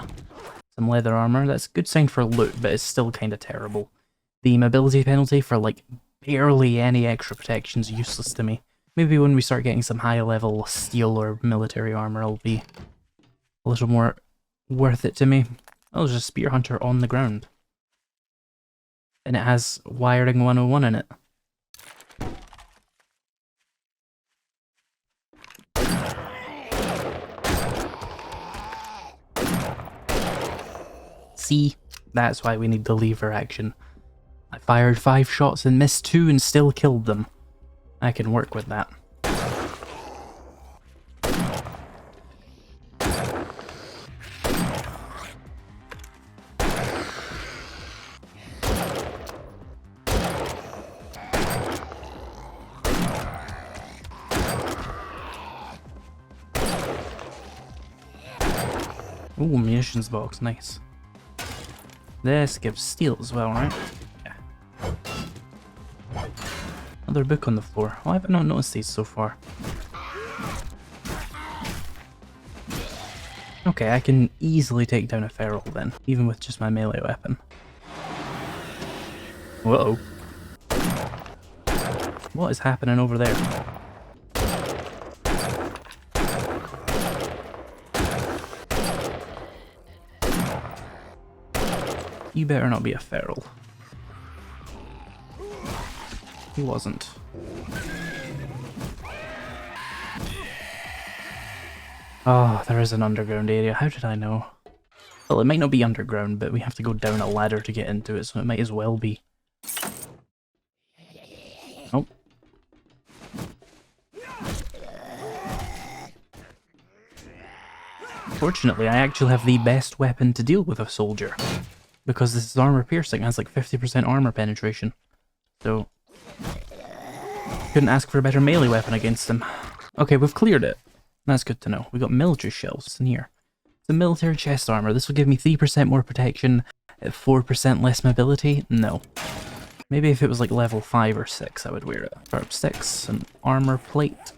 Some leather armor, that's a good sign for loot, but it's still kind of terrible. The mobility penalty for like barely any extra protection is useless to me. Maybe when we start getting some high level steel or military armor it'll be a little more worth it to me. Oh, there's a spear hunter on the ground. And it has wiring 101 in it. See, that's why we need the lever action. I fired 5 shots and missed 2 and still killed them. I can work with that. Ooh, munitions box, nice. This gives steel as well, right? Yeah. Another book on the floor. Why have I not noticed these so far? Okay, I can easily take down a feral then, even with just my melee weapon. Whoa. What is happening over there? You better not be a feral. He wasn't. Oh, there is an underground area. How did I know? Well, it might not be underground, but we have to go down a ladder to get into it, so it might as well be. Oh. Unfortunately, I actually have the best weapon to deal with a soldier. Because this is armor piercing, it has like 50% armor penetration. So, couldn't ask for a better melee weapon against him. Okay, we've cleared it. That's good to know. We got military shells in here. The military chest armor. This will give me 3% more protection at 4% less mobility. No. Maybe if it was like level 5 or 6, I would wear it. Sharp 6 and armor plate.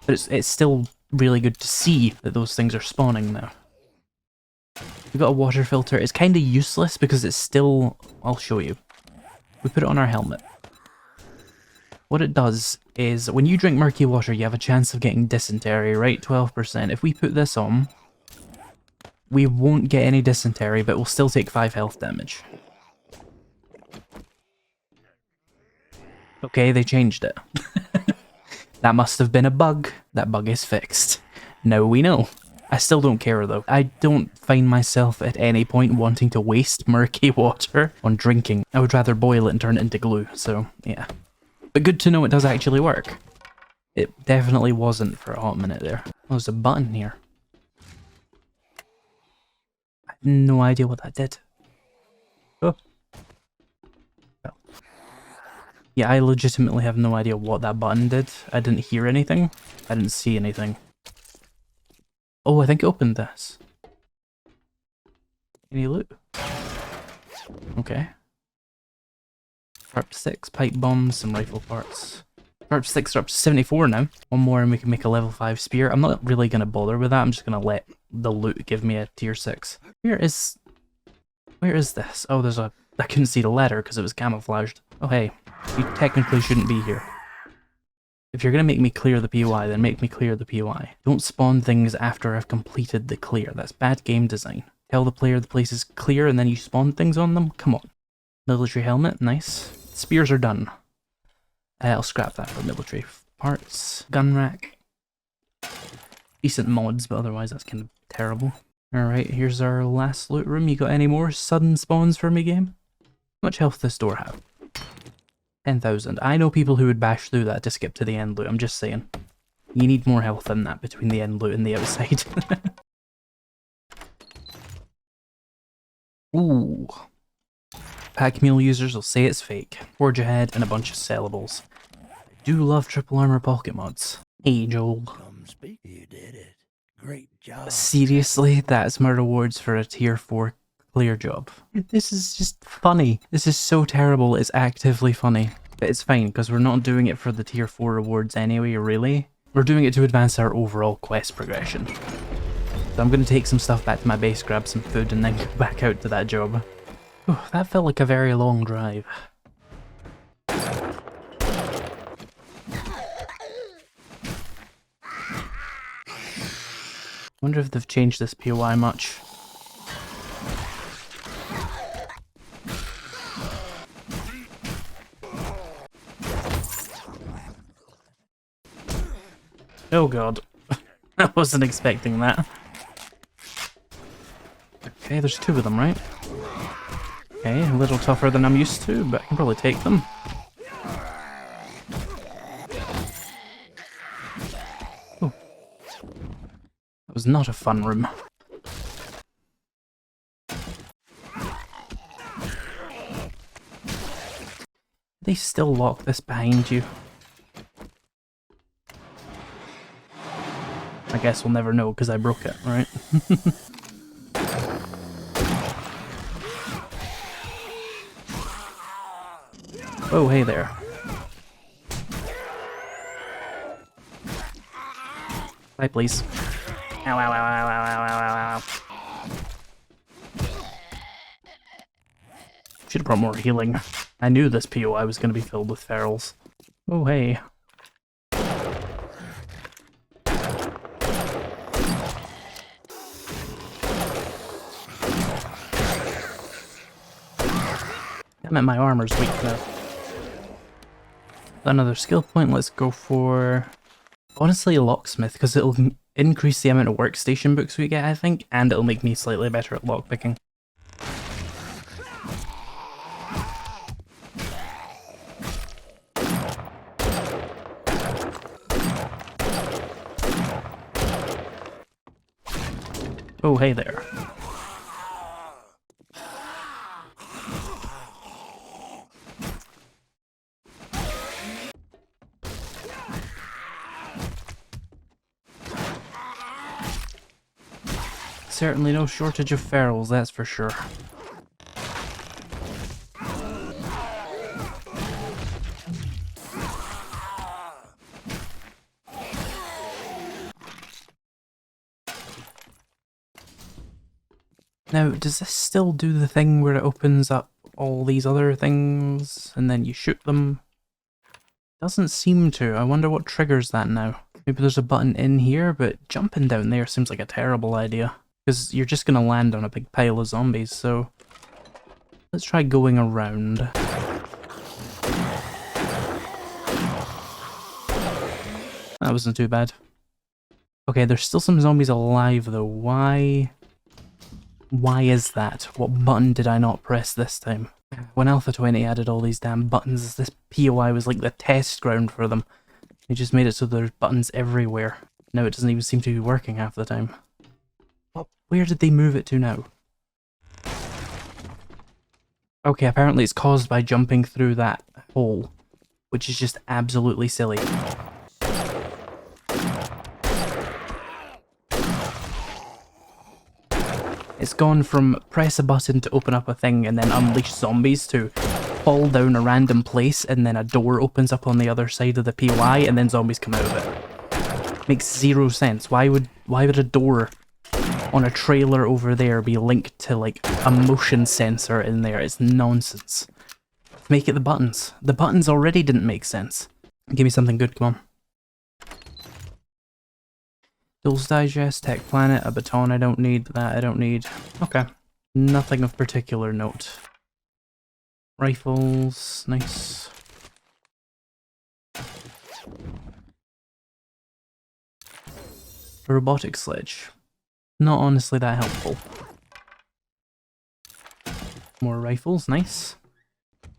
But it's still really good to see that those things are spawning now. We've got a water filter. It's kind of useless because it's still... I'll show you. We put it on our helmet. What it does is, when you drink murky water, you have a chance of getting dysentery, right? 12%. If we put this on, we won't get any dysentery, but we'll still take 5 health damage. Okay, they changed it. That must have been a bug. That bug is fixed. Now we know. I still don't care though. I don't find myself at any point wanting to waste murky water on drinking. I would rather boil it and turn it into glue, so yeah. But good to know it does actually work. It definitely wasn't for a hot minute there. Oh, there's a button here. I have no idea what that did. Oh. Well. Yeah, I legitimately have no idea what that button did. I didn't hear anything. I didn't see anything. Oh, I think it opened this. Any loot? Okay. Sharp 6, pipe bombs, some rifle parts. Sharp 6 are up to 74 now. One more and we can make a level 5 spear. I'm not really going to bother with that. I'm just going to let the loot give me a tier 6. Where is this? Oh, there's a... I couldn't see the letter because it was camouflaged. Oh, hey. You technically shouldn't be here. If you're going to make me clear the POI, then make me clear the POI. Don't spawn things after I've completed the clear. That's bad game design. Tell the player the place is clear and then you spawn things on them? Come on. Military helmet, nice. Spears are done. I'll scrap that for military parts. Gun rack. Decent mods, but otherwise that's kind of terrible. Alright, here's our last loot room. You got any more sudden spawns for me, game? How much health does this door have? 10,000. I know people who would bash through that to skip to the end loot, I'm just saying. You need more health than that between the end loot and the outside. Ooh. Pack mule users will say it's fake. Forge ahead and a bunch of sellables. I do love triple armor pocket mods. Age old. Come speak. You did it. Great job. Seriously, that's my rewards for a tier 4 clear job. This is just funny. This is so terrible, it's actively funny. But it's fine, because we're not doing it for the tier 4 rewards anyway, really. We're doing it to advance our overall quest progression. So I'm going to take some stuff back to my base, grab some food, and then go back out to that job. Ooh, that felt like a very long drive. Wonder if they've changed this POI much. Oh god. I wasn't expecting that. Okay, there's 2 of them, right? Okay, a little tougher than I'm used to, but I can probably take them. Oh. That was not a fun room. They still lock this behind you. I guess we'll never know because I broke it, right? Oh, hey there. Bye, please. Ow, ow, ow, ow, ow, ow, ow, ow. Should have brought more healing. I knew this POI was going to be filled with ferals. Oh, hey. Damn it, my armor's weak now. Another skill point, let's go for... honestly, a locksmith, because it'll increase the amount of workstation books we get, I think, and it'll make me slightly better at lockpicking. Oh, hey there. Certainly no shortage of ferals, that's for sure. Now, does this still do the thing where it opens up all these other things and then you shoot them? Doesn't seem to. I wonder what triggers that now. Maybe there's a button in here, but jumping down there seems like a terrible idea. Because you're just going to land on a big pile of zombies, so... let's try going around. That wasn't too bad. Okay, there's still some zombies alive though. Why is that? What button did I not press this time? When Alpha 20 added all these damn buttons, this POI was like the test ground for them. They just made it so there's buttons everywhere. Now it doesn't even seem to be working half the time. Where did they move it to now? Okay, apparently it's caused by jumping through that hole, which is just absolutely silly. It's gone from press a button to open up a thing and then unleash zombies to fall down a random place and then a door opens up on the other side of the POI and then zombies come out of it. Makes zero sense. Why would a door on a trailer over there be linked to like a motion sensor in there? It's nonsense. Make it the buttons. The buttons already didn't make sense. Give me something good, come on. Tools Digest, Tech Planet, a baton I don't need, that I don't need. Okay. Nothing of particular note. Rifles, nice. A robotic sledge. Not honestly that helpful. More rifles, nice.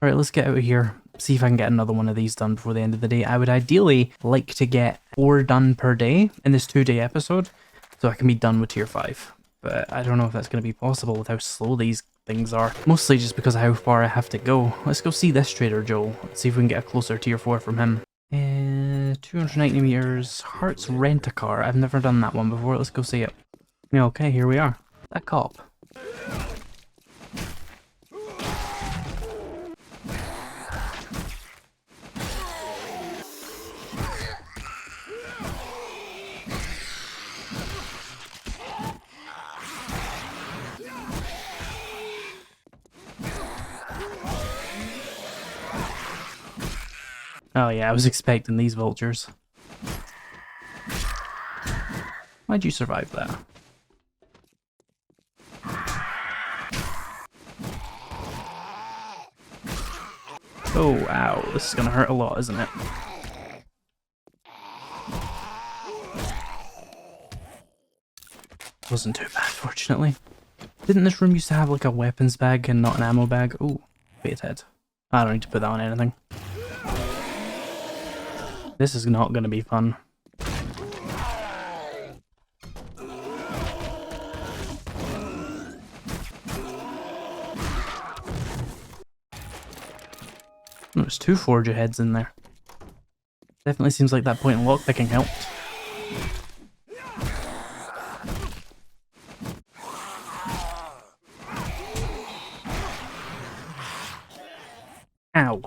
Alright, let's get out of here. See if I can get another one of these done before the end of the day. I would ideally like to get 4 done per day in this 2-day episode, so I can be done with tier 5. But I don't know if that's going to be possible with how slow these things are. Mostly just because of how far I have to go. Let's go see this Trader Joel. Let's see if we can get a closer tier 4 from him. 290 meters. Hearts Rent-A-Car. I've never done that one before. Let's go see it. Yeah, okay, here we are. That cop. Oh yeah, I was expecting these vultures. Why'd you survive that? Oh, ow. This is gonna hurt a lot, isn't it? Wasn't too bad, fortunately. Didn't this room used to have like a weapons bag and not an ammo bag? Ooh, bait head. I don't need to put that on anything. This is not gonna be fun. There's 2 Forger heads in there. Definitely seems like that point in lockpicking helped. Ow.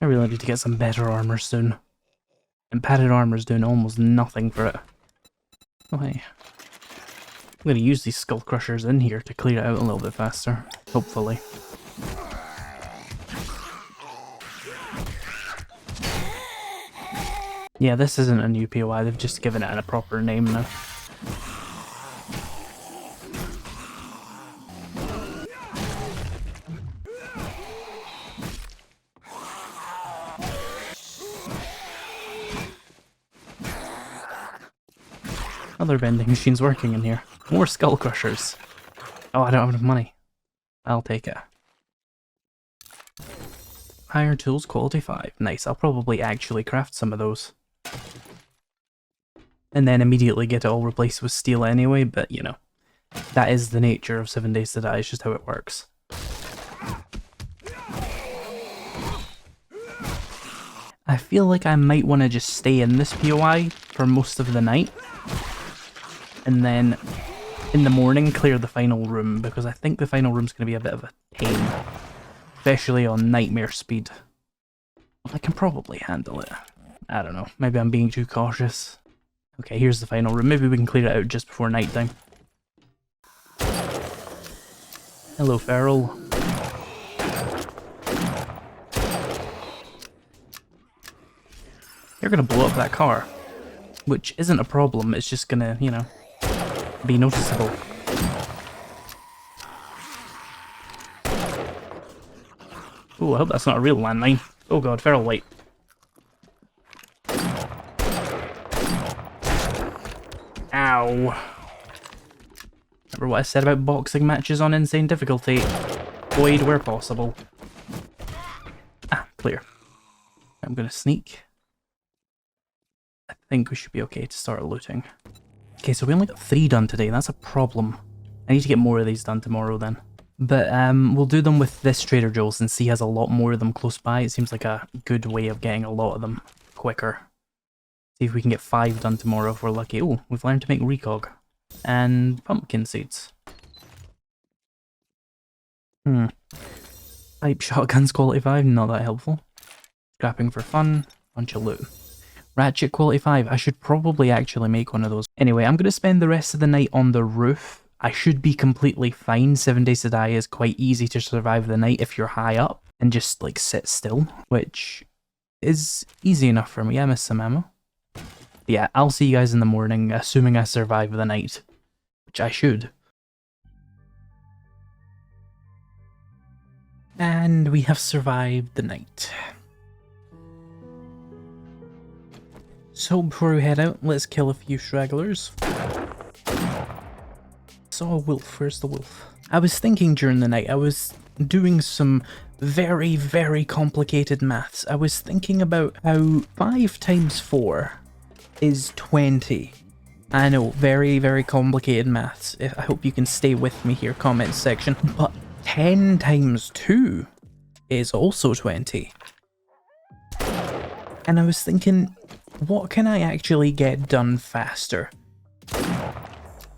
I really need to get some better armor soon. And padded armor's doing almost nothing for it. Oh hey. I'm gonna use these skull crushers in here to clear it out a little bit faster. Hopefully. Yeah, this isn't a new POI, they've just given it a proper name now. Other vending machines working in here. More skull crushers. Oh, I don't have enough money. I'll take it. Higher tools, quality 5. Nice, I'll probably actually craft some of those. And then immediately get it all replaced with steel anyway, but you know, that is the nature of 7 Days to Die, it's just how it works. I feel like I might want to just stay in this POI for most of the night. And then in the morning clear the final room, because I think the final room's going to be a bit of a pain. Especially on nightmare speed. I can probably handle it. I don't know, maybe I'm being too cautious. Okay, here's the final room. Maybe we can clear it out just before nighttime. Hello, Feral. They're gonna blow up that car. Which isn't a problem, it's just gonna, you know, be noticeable. Oh, I hope that's not a real landmine. Oh god, Feral White. Ow. Remember what I said about boxing matches on insane difficulty? Void where possible. Ah, clear. I'm gonna sneak. I think we should be okay to start looting. Okay, so we only got 3 done today, that's a problem. I need to get more of these done tomorrow then. But we'll do them with this Trader Joe's since he has a lot more of them close by. It seems like a good way of getting a lot of them quicker. See if we can get 5 done tomorrow if we're lucky. Oh, we've learned to make recog. And pumpkin seeds. Pipe shotguns quality 5, not that helpful. Scrapping for fun, bunch of loot. Ratchet quality 5, I should probably actually make one of those. Anyway, I'm going to spend the rest of the night on the roof. I should be completely fine. 7 Days to Die is quite easy to survive the night if you're high up and just like sit still, which is easy enough for me. I missed some ammo. Yeah, I'll see you guys in the morning, assuming I survive the night, which I should. And we have survived the night. So before we head out, let's kill a few stragglers. Saw a wolf, where's the wolf? I was thinking during the night, I was doing some very, very complicated maths. I was thinking about how 5 times 4 is 20. I know, very, very complicated maths. I hope you can stay with me here, comments section. But 10 times 2 is also 20. And I was thinking, what can I actually get done faster?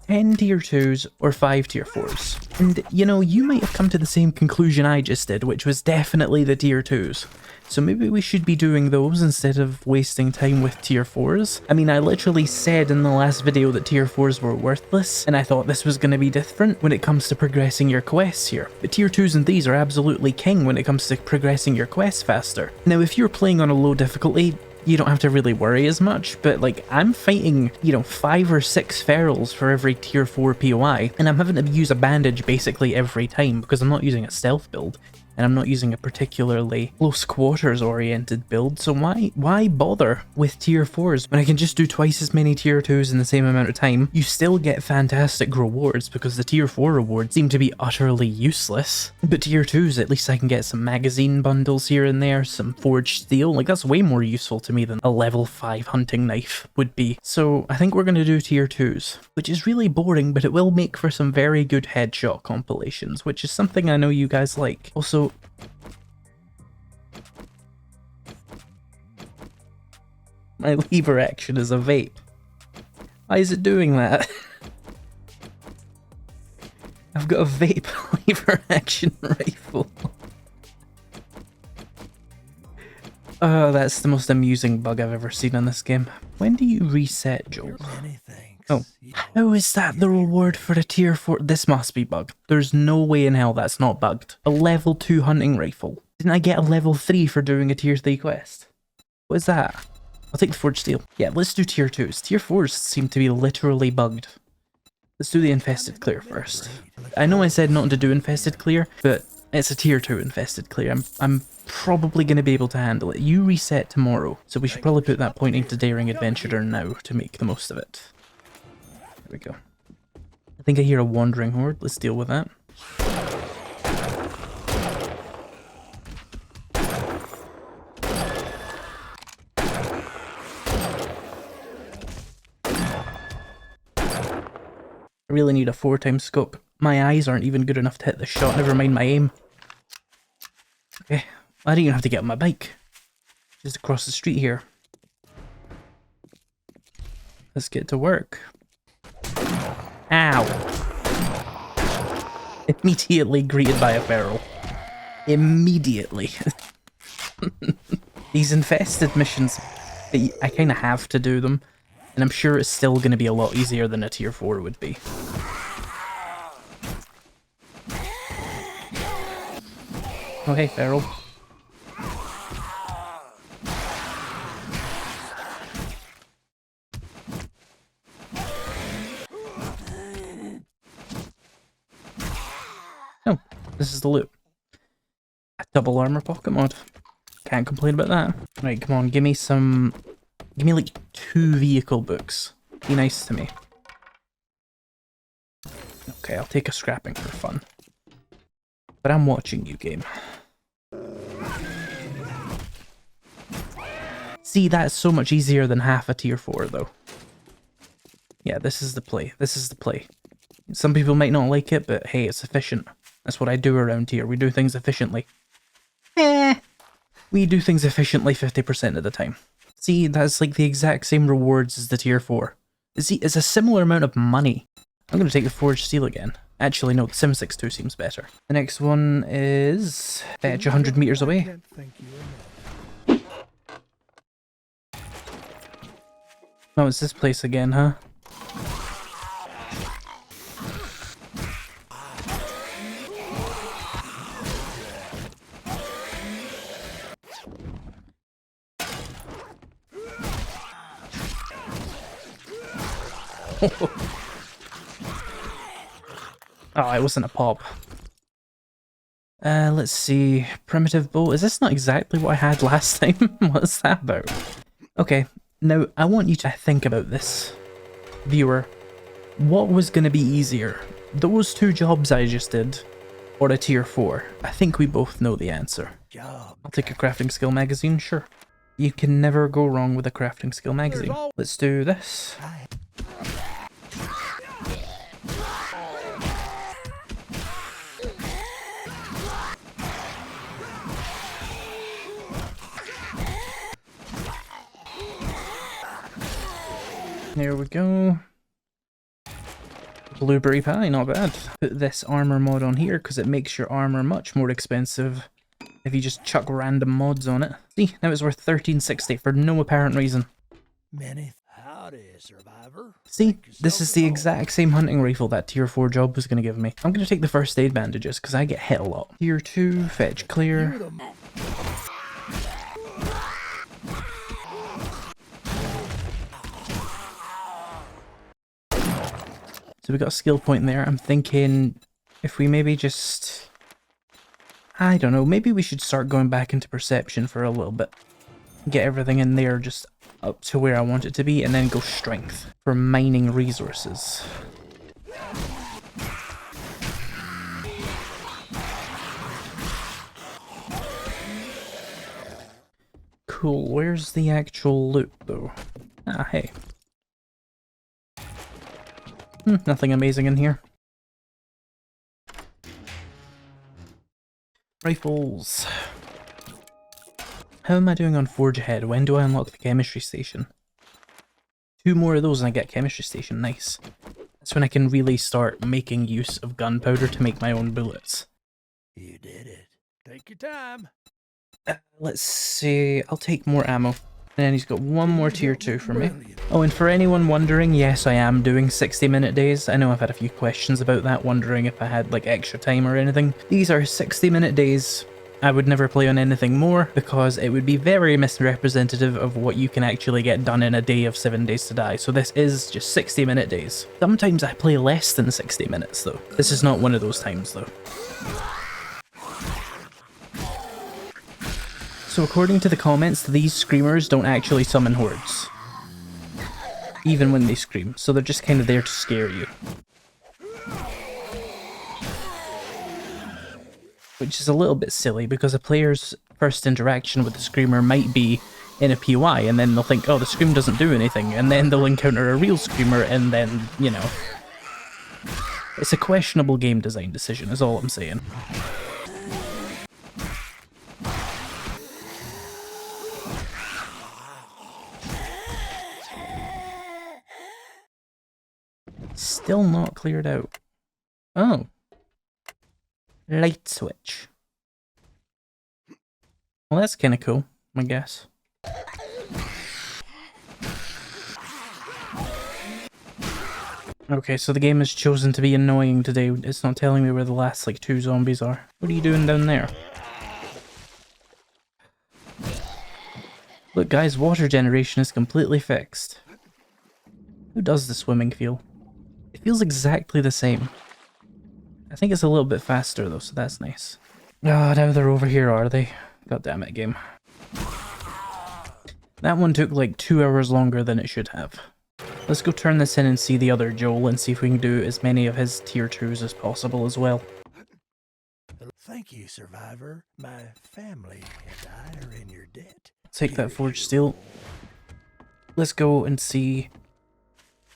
10 tier 2s or 5 tier 4s. And you know, you might have come to the same conclusion I just did, which was definitely the tier 2s. So maybe we should be doing those instead of wasting time with tier 4s. I mean, I literally said in the last video that tier 4s were worthless, and I thought this was going to be different when it comes to progressing your quests here. But tier 2s and these are absolutely king when it comes to progressing your quests faster. Now, if you're playing on a low difficulty, you don't have to really worry as much, but like, I'm fighting, you know, 5 or 6 ferals for every tier 4 POI, and I'm having to use a bandage basically every time because I'm not using a stealth build. And I'm not using a particularly close quarters oriented build, so why bother with tier 4s when I can just do twice as many tier 2s in the same amount of time? You still get fantastic rewards because the tier 4 rewards seem to be utterly useless. But tier 2s, at least I can get some magazine bundles here and there, some forged steel, like that's way more useful to me than a level 5 hunting knife would be. So I think we're going to do tier 2s, which is really boring, but it will make for some very good headshot compilations, which is something I know you guys like. Also, my lever action is a vape. Why is it doing that? I've got a vape lever action rifle. Oh, that's the most amusing bug I've ever seen in this game. When do you reset, Joel? Oh, how is that the reward for a tier 4? This must be bugged. There's no way in hell that's not bugged. A level 2 hunting rifle. Didn't I get a level 3 for doing a tier 3 quest? What is that? I'll take the forged steel. Yeah, let's do tier 2s. Tier 4s seem to be literally bugged. Let's do the infested clear first. I know I said not to do infested clear, but it's a tier 2 infested clear. I'm probably going to be able to handle it. You reset tomorrow, so we should probably put that pointing to Daring Adventurer now to make the most of it. There we go. I think I hear a wandering horde. Let's deal with that. I really need a 4x scope. My eyes aren't even good enough to hit the shot, never mind my aim. Okay, I don't even have to get on my bike. Just across the street here. Let's get to work. Ow! Immediately greeted by a feral. Immediately. These infested missions, I kind of have to do them. And I'm sure it's still going to be a lot easier than a tier 4 would be. Oh hey, feral. Oh, this is the loot. A double armor pocket mod. Can't complain about that. Right, come on, give me like 2 vehicle books. Be nice to me. Okay, I'll take a scrapping for fun. But I'm watching you, game. See, that's so much easier than half a tier 4, though. Yeah, this is the play. This is the play. Some people might not like it, but hey, it's efficient. That's what I do around here. We do things efficiently. We do things efficiently 50% of the time. See, that's like the exact same rewards as the tier 4. See, it's a similar amount of money. I'm going to take the Forged Steel again. Actually, no, the Sim 6.2 seems better. The next one is fetch 100 meters away. Oh, it's this place again, huh? Oh, it wasn't a pop. Let's see. Primitive bow. Is this not exactly what I had last time? What's that about? Okay, now I want you to think about this. Viewer, what was going to be easier? Those 2 jobs I just did, or a tier 4? I think we both know the answer. I'll take a crafting skill magazine, sure. You can never go wrong with a crafting skill magazine. Let's do this. There we go. Blueberry pie, not bad. Put this armor mod on here because it makes your armor much more expensive if you just chuck random mods on it. See, now it's worth $13.60 for no apparent reason. Howdy, survivor. See, this is the exact same hunting rifle that tier 4 job was going to give me. I'm going to take the first aid bandages because I get hit a lot. Tier 2, fetch clear. So we got a skill point there. I'm thinking if we maybe just... I don't know, maybe we should start going back into perception for a little bit. Get everything in there just up to where I want it to be, and then go strength for mining resources. Cool, where's the actual loot though? Ah, hey. Nothing amazing in here. Rifles. How am I doing on Forge Ahead? When do I unlock the chemistry station? 2 more of those and I get chemistry station. Nice. That's when I can really start making use of gunpowder to make my own bullets. You did it. Take your time. Let's see. I'll take more ammo. And then he's got 1 more tier 2 for me. Oh, and for anyone wondering, yes, I am doing 60-minute days. I know I've had a few questions about that, wondering if I had like extra time or anything. These are 60-minute days. I would never play on anything more because it would be very misrepresentative of what you can actually get done in a day of 7 days to die. So this is just 60-minute days. Sometimes I play less than 60 minutes though. This is not one of those times though. So according to the comments, these screamers don't actually summon hordes. Even when they scream, so they're just kind of there to scare you. Which is a little bit silly because a player's first interaction with the screamer might be in a POI and then they'll think, oh, the scream doesn't do anything, and then they'll encounter a real screamer and then, you know, It's a questionable game design decision, is all I'm saying. Still not cleared out. Oh. Light switch. Well, that's kind of cool, I guess. Okay, so the game has chosen to be annoying today. It's not telling me where the last, like, 2 zombies are. What are you doing down there? Look, guys, water generation is completely fixed. Who does the swimming feel? It feels exactly the same. I think it's a little bit faster, though, so that's nice. Ah, now they're over here, are they? God damn it, game. That one took like 2 hours longer than it should have. Let's go turn this in and see the other Joel and see if we can do as many of his tier 2s as possible as well. Thank you, survivor. My family and I are in your debt. Take that forged steel. Let's go and see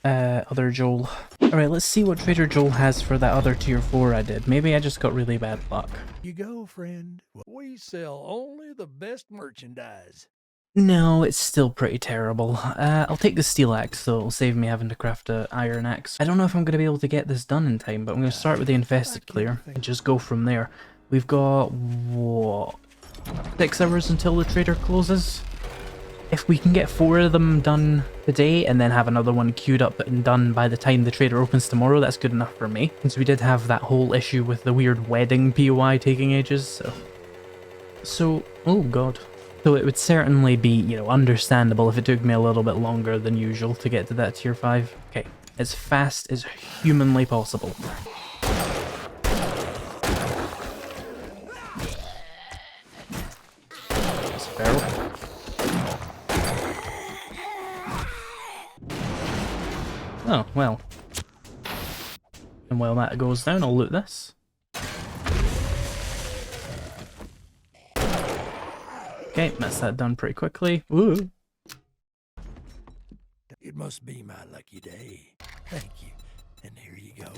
other Joel. Alright, let's see what Trader Joel has for that other tier 4 I did. Maybe I just got really bad luck. You go, friend. We sell only the best merchandise. No, it's still pretty terrible. I'll take the steel axe, so it'll save me having to craft an iron axe. I don't know if I'm going to be able to get this done in time, but I'm going to start with the infested clear and just go from there. We've got, what, 6 hours until the trader closes? If we can get 4 of them done today and then have another one queued up and done by the time the trader opens tomorrow, that's good enough for me. Since we did have that whole issue with the weird wedding POI taking ages, so oh god. So it would certainly be, you know, understandable if it took me a little bit longer than usual to get to that tier 5. Okay, as fast as humanly possible. That's a barrel. Oh, well. And while that goes down, I'll loot this. Okay, that's that done pretty quickly. Ooh. It must be my lucky day. Thank you. And here you go.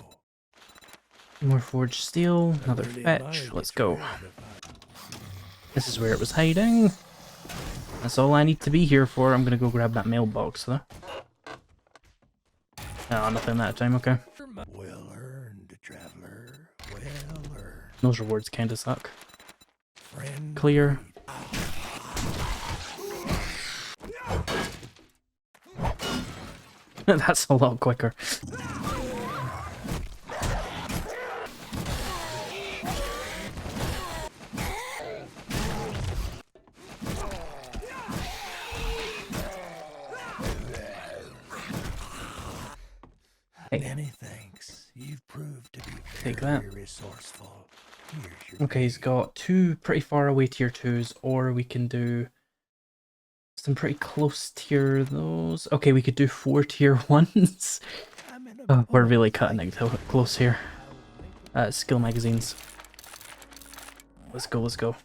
More forged steel, another fetch. Let's go. This is where it was hiding. That's all I need to be here for. I'm gonna go grab that mailbox though. Oh, nothing that time, okay. Well earned, traveler. Well earned. Those rewards kinda suck. Friend. Clear. That's a lot quicker. Hey. Many thanks. You've proved to be Take very that. resourceful. Here's your Okay, he's got 2 pretty far away tier 2s, or we can do some pretty close tier those. Okay, we could do 4 tier 1s. Oh, we're really cutting it close here. Skill magazines. Let's go, let's go.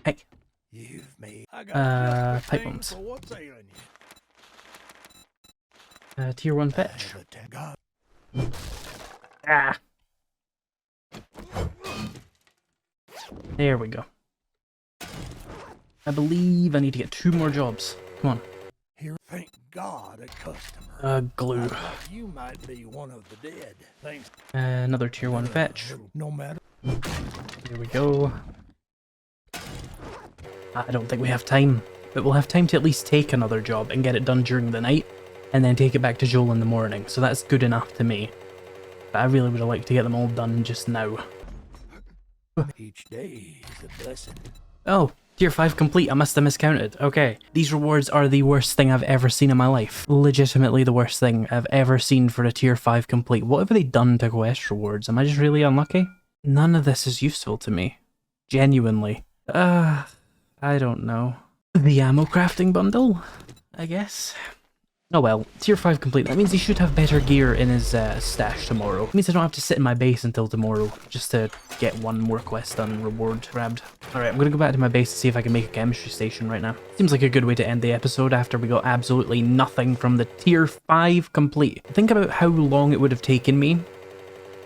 Hey. You've made. I got Pipe bombs. for what's ailing you. Tier 1 fetch. God. Ah! There we go. I believe I need to get 2 more jobs. Come on. Here, thank God, a customer. Glue. I thought you might be one of the dead. Thanks. Another tier 1 fetch. No matter. Here we go. I don't think we have time, but we'll have time to at least take another job and get it done during the night, and then take it back to Joel in the morning, so that's good enough to me. But I really would have liked to get them all done just now. Each day is a blessing. Oh, tier 5 complete, I must have miscounted. Okay, these rewards are the worst thing I've ever seen in my life. Legitimately the worst thing I've ever seen for a tier 5 complete. What have they done to quest rewards? Am I just really unlucky? None of this is useful to me. Genuinely. I don't know. The ammo crafting bundle, I guess. Oh well, tier 5 complete. That means he should have better gear in his stash tomorrow. It means I don't have to sit in my base until tomorrow just to get one more quest done, reward grabbed. Alright, I'm gonna go back to my base to see if I can make a chemistry station right now. Seems like a good way to end the episode after we got absolutely nothing from the tier 5 complete. Think about how long it would have taken me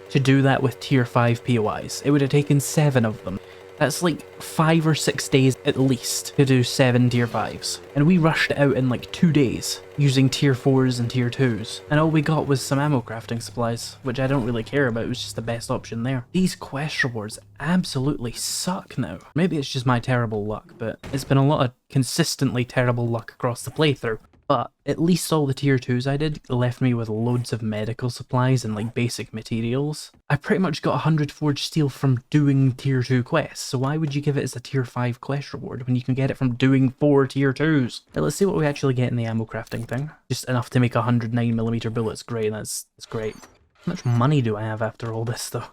to do that with tier 5 POIs. It would have taken 7 of them. That's like 5 or 6 days at least to do 7 tier 5s. And we rushed it out in like 2 days using tier 4s and tier 2s. And all we got was some ammo crafting supplies, which I don't really care about, it was just the best option there. These quest rewards absolutely suck now. Maybe it's just my terrible luck, but it's been a lot of consistently terrible luck across the playthrough. But at least all the tier 2s I did left me with loads of medical supplies and like basic materials. I pretty much got 100 forged steel from doing tier 2 quests, so why would you give it as a tier 5 quest reward when you can get it from doing 4 tier 2s? Now let's see what we actually get in the ammo crafting thing. Just enough to make 109mm bullets, great, that's great. How much money do I have after all this though?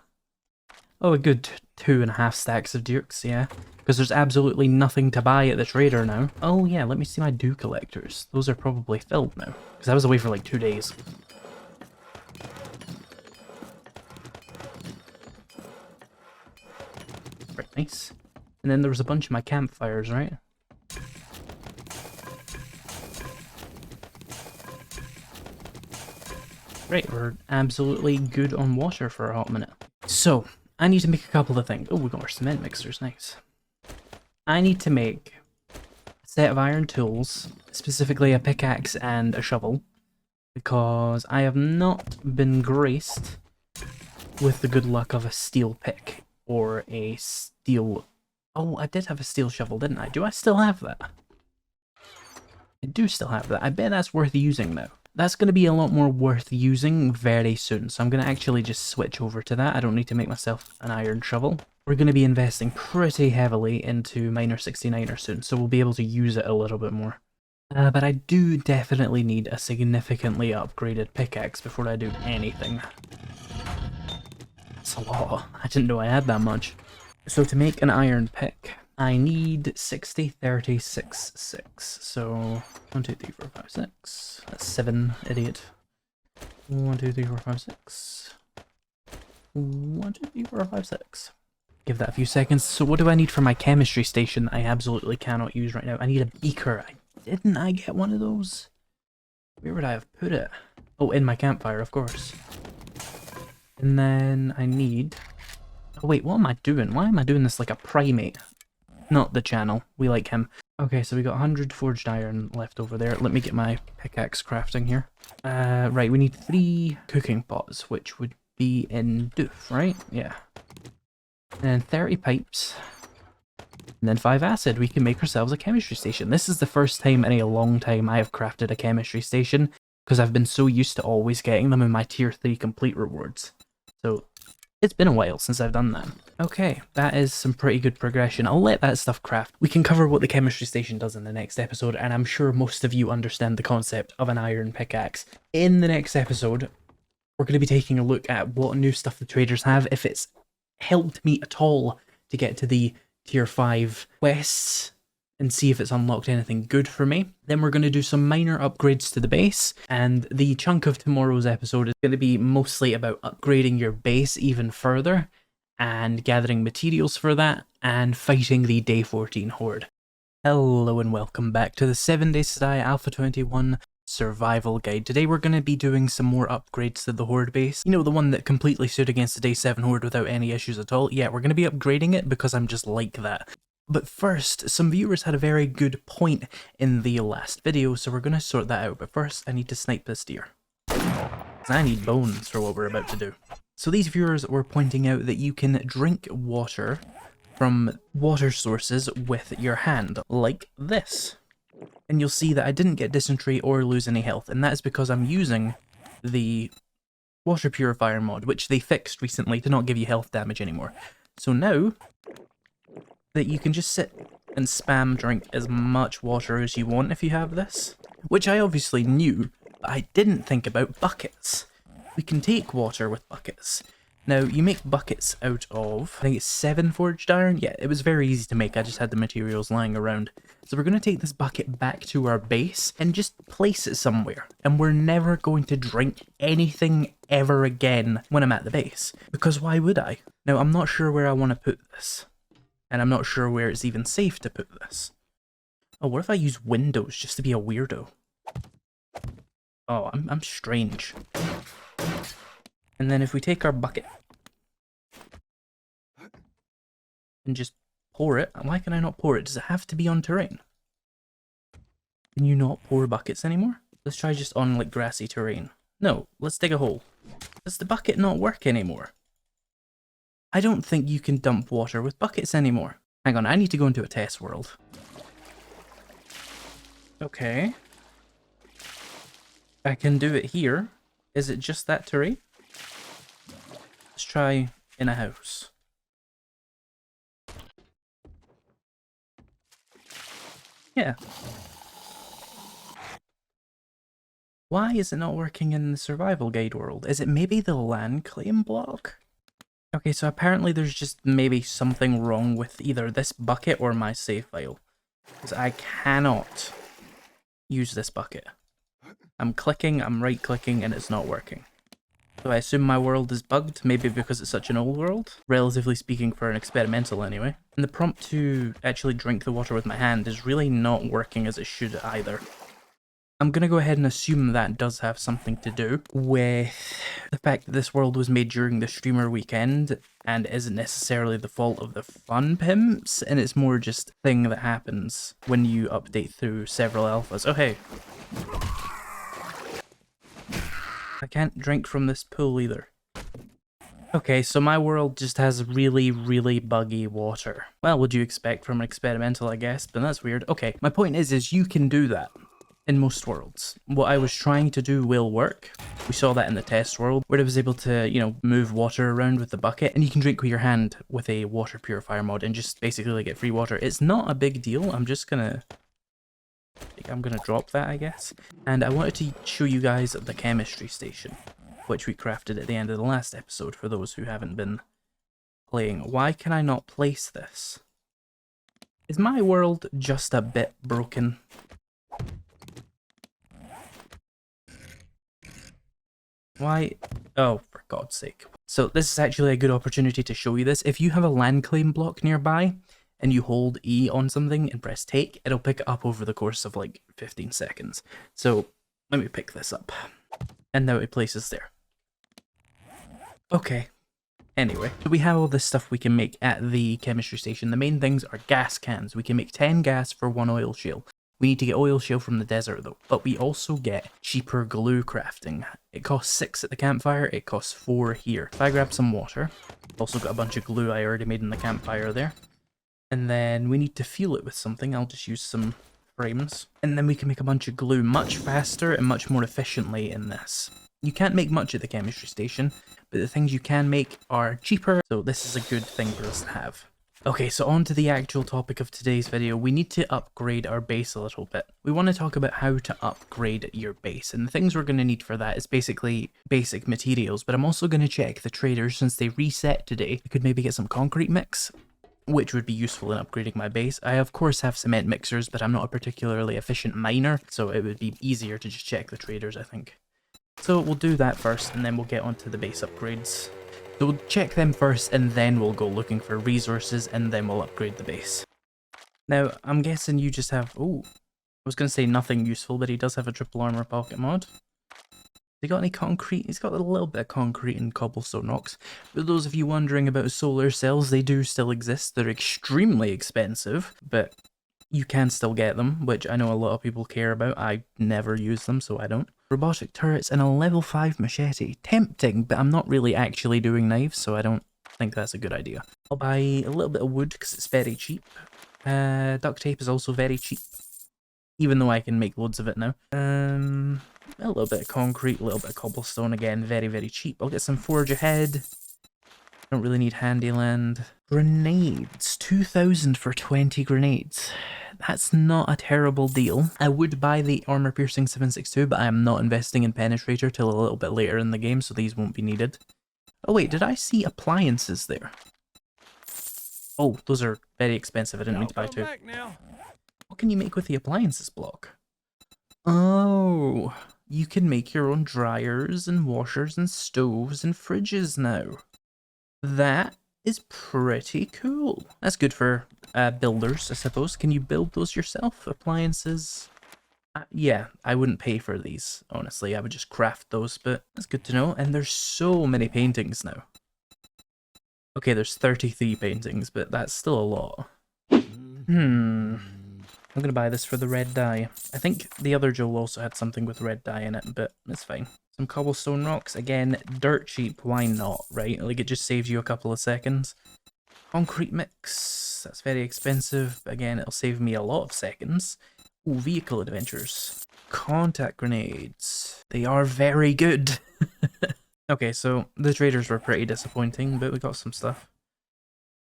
Oh, a good 2.5 stacks of dukes, yeah. Because there's absolutely nothing to buy at the trader now. Oh yeah, let me see my dew collectors. Those are probably filled now. Because I was away for like 2 days. Very nice. And then there was a bunch of my campfires, right? Right, we're absolutely good on water for a hot minute. So, I need to make a couple of things. Oh, we got our cement mixers, nice. I need to make a set of iron tools, specifically a pickaxe and a shovel, because I have not been graced with the good luck of a steel pick or a steel... Oh, I did have a steel shovel, didn't I? Do I still have that? I do still have that. I bet that's worth using now. That's going to be a lot more worth using very soon, so I'm going to actually just switch over to that. I don't need to make myself an iron shovel. We're going to be investing pretty heavily into Miner 69er soon, so we'll be able to use it a little bit more. But I do definitely need a significantly upgraded pickaxe before I do anything. That's a lot. I didn't know I had that much. So to make an iron pick, I need 60, 30, 6, 6. So 1, 2, 3, 4, 5, 6. That's 7, idiot. 1, 2, 3, 4, 5, 6. 1, 2, 3, 4, 5, 6. Give that a few seconds. So what do I need for my chemistry station that I absolutely cannot use right now? I need a beaker. Didn't I get one of those? Where would I have put it? Oh, in my campfire, of course. And then I need... Oh wait, what am I doing? Why am I doing this like a primate? Not the channel. We like him. Okay, so we got 100 forged iron left over there. Let me get my pickaxe crafting here. Right, we need 3 cooking pots, which would be in doof, right? Yeah. And 30 pipes. And then 5 acid. We can make ourselves a chemistry station. This is the first time in a long time I have crafted a chemistry station, because I've been so used to always getting them in my tier 3 complete rewards. So it's been a while since I've done that. Okay, that is some pretty good progression. I'll let that stuff craft. We can cover what the chemistry station does in the next episode, and I'm sure most of you understand the concept of an iron pickaxe. In the next episode, we're going to be taking a look at what new stuff the traders have, if it's helped me at all to get to the tier 5 quests, and see if it's unlocked anything good for me. Then we're going to do some minor upgrades to the base, and the chunk of tomorrow's episode is going to be mostly about upgrading your base even further, and gathering materials for that, and fighting the Day 14 Horde. Hello and welcome back to the 7 Days to Die Alpha 21 Survival Guide. Today we're going to be doing some more upgrades to the Horde base. You know, the one that completely stood against the Day 7 Horde without any issues at all? Yeah, we're going to be upgrading it because I'm just like that. But first, some viewers had a very good point in the last video, so we're going to sort that out. But first, I need to snipe this deer. I need bones for what we're about to do. So these viewers were pointing out that you can drink water from water sources with your hand, like this. And you'll see that I didn't get dysentery or lose any health, and that is because I'm using the water purifier mod, which they fixed recently to not give you health damage anymore. So now that you can just sit and spam drink as much water as you want if you have this, which I obviously knew, but I didn't think about buckets. We can take water with buckets, Now, you make buckets out of, I think it's 7 forged iron. Yeah, it was very easy to make. I just had the materials lying around. So we're going to take this bucket back to our base and just place it somewhere. And we're never going to drink anything ever again when I'm at the base. Because why would I? Now, I'm not sure where I want to put this. And I'm not sure where it's even safe to put this. Oh, what if I use windows just to be a weirdo? Oh, I'm strange. And then if we take our bucket and just pour it, why can I not pour it? Does it have to be on terrain? Can you not pour buckets anymore? Let's try just on like grassy terrain. No, let's dig a hole. Does the bucket not work anymore? I don't think you can dump water with buckets anymore. Hang on, I need to go into a test world. Okay. I can do it here. Is it just that terrain? Let's try in a house. Yeah. Why is it not working in the survival guide world? Is it maybe the land claim block? Okay, so apparently there's just maybe something wrong with either this bucket or my save file. Because I cannot use this bucket. I'm clicking, I'm right clicking, and it's not working. So I assume my world is bugged, maybe because it's such an old world, relatively speaking for an experimental anyway. And the prompt to actually drink the water with my hand is really not working as it should either. I'm going to go ahead and assume that does have something to do with the fact that this world was made during the streamer weekend and isn't necessarily the fault of the fun pimps, and it's more just a thing that happens when you update through several alphas. Oh hey. I can't drink from this pool either. Okay, so my world just has really, really buggy water. Well, would you expect from an experimental, I guess, but that's weird. Okay, my point is you can do that in most worlds. What I was trying to do will work. We saw that in the test world, where I was able to, you know, move water around with the bucket, and you can drink with your hand with a water purifier mod and just basically like, get free water. It's not a big deal. I'm gonna drop that, I guess. And I wanted to show you guys the chemistry station, which we crafted at the end of the last episode for those who haven't been playing. Why can I not place this? Is my world just a bit broken? Why? Oh, for God's sake. So this is actually a good opportunity to show you this. If you have a land claim block nearby, and you hold E on something and press take, it'll pick it up over the course of like 15 seconds. So let me pick this up. And now it places there. Okay. Anyway, so we have all this stuff we can make at the chemistry station. The main things are gas cans. We can make 10 gas for 1 oil shale. We need to get oil shale from the desert though, but we also get cheaper glue crafting. It costs 6 at the campfire, it costs 4 here. If I grab some water, also got a bunch of glue I already made in the campfire there. And then we need to fuel it with something. I'll just use some frames. And then we can make a bunch of glue much faster and much more efficiently in this. You can't make much at the chemistry station, but the things you can make are cheaper, so this is a good thing for us to have. Okay, so on to the actual topic of today's video. We need to upgrade our base a little bit. We want to talk about how to upgrade your base, and the things we're going to need for that is basically basic materials, but I'm also going to check the traders since they reset today. I could maybe get some concrete mix, which would be useful in upgrading my base. I of course have cement mixers, but I'm not a particularly efficient miner, so it would be easier to just check the traders, I think. So we'll do that first, and then we'll get onto the base upgrades. So we'll check them first, and then we'll go looking for resources, and then we'll upgrade the base. Now, I'm guessing you just have... Oh, I was going to say nothing useful, but he does have a triple armor pocket mod. Has he got any concrete? He's got a little bit of concrete and cobblestone rocks. For those of you wondering about solar cells, they do still exist. They're extremely expensive, but you can still get them, which I know a lot of people care about. I never use them, so I don't. Robotic turrets and a level 5 machete. Tempting, but I'm not really actually doing knives, so I don't think that's a good idea. I'll buy a little bit of wood because it's very cheap. Duct tape is also very cheap, even though I can make loads of it now. A little bit of concrete, a little bit of cobblestone, again, very, very cheap. I'll get some forge ahead. Don't really need Handyland. Grenades. 2,000 for 20 grenades. That's not a terrible deal. I would buy the armor piercing 762, but I am not investing in penetrator till a little bit later in the game, so these won't be needed. Oh wait, did I see appliances there? Oh, those are very expensive. I didn't mean to buy Don't come two. back now. What can you make with the appliances block? Oh, you can make your own dryers and washers and stoves and fridges now. That is pretty cool. That's good for builders, I suppose. Can you build those yourself? Appliances? Yeah, I wouldn't pay for these, honestly. I would just craft those, but that's good to know. And there's so many paintings now. Okay, there's 33 paintings, but that's still a lot. I'm gonna buy this for the red dye. I think the other Joel also had something with red dye in it, but it's fine. Some cobblestone rocks. Again, dirt cheap, why not, right? Like, it just saves you a couple of seconds. Concrete mix. That's very expensive. Again, it'll save me a lot of seconds. Ooh, vehicle adventures. Contact grenades. They are very good. Okay, so the traders were pretty disappointing, but we got some stuff.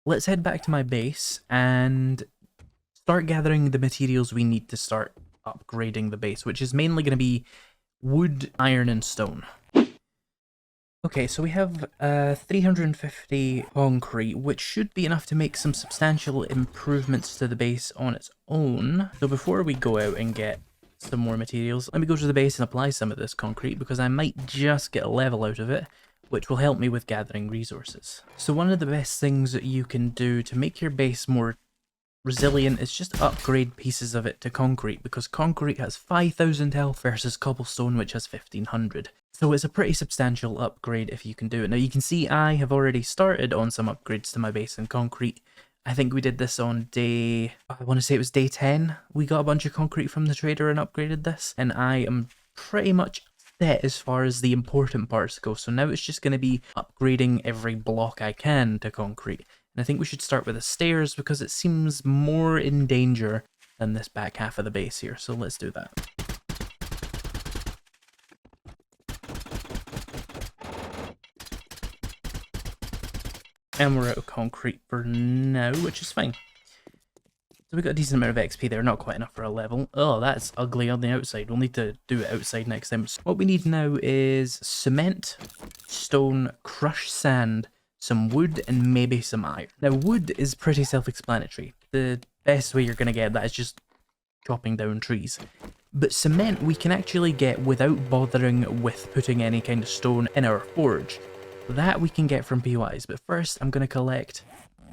Let's head back to my base and start gathering the materials we need to start upgrading the base, which is mainly going to be wood, iron, and stone. Okay, so we have 350 concrete, which should be enough to make some substantial improvements to the base on its own. So before we go out and get some more materials, let me go to the base and apply some of this concrete, because I might just get a level out of it, which will help me with gathering resources. So one of the best things that you can do to make your base more resilient is just upgrade pieces of it to concrete, because concrete has 5,000 health versus cobblestone, which has 1,500. So it's a pretty substantial upgrade if you can do it. Now you can see I have already started on some upgrades to my base in concrete. I think we did this on day, I want to say it was day 10. We got a bunch of concrete from the trader and upgraded this, and I am pretty much set as far as the important parts go. So now it's just going to be upgrading every block I can to concrete. And I think we should start with the stairs because it seems more in danger than this back half of the base here. So let's do that. And we're out of concrete for now, which is fine. So we got a decent amount of XP there, not quite enough for a level. Oh, that's ugly on the outside. We'll need to do it outside next time. So what we need now is cement, stone, crushed sand, some wood, and maybe some iron. Now, wood is pretty self-explanatory. The best way you're going to get that is just chopping down trees. But cement we can actually get without bothering with putting any kind of stone in our forge. That we can get from POIs, but first I'm going to collect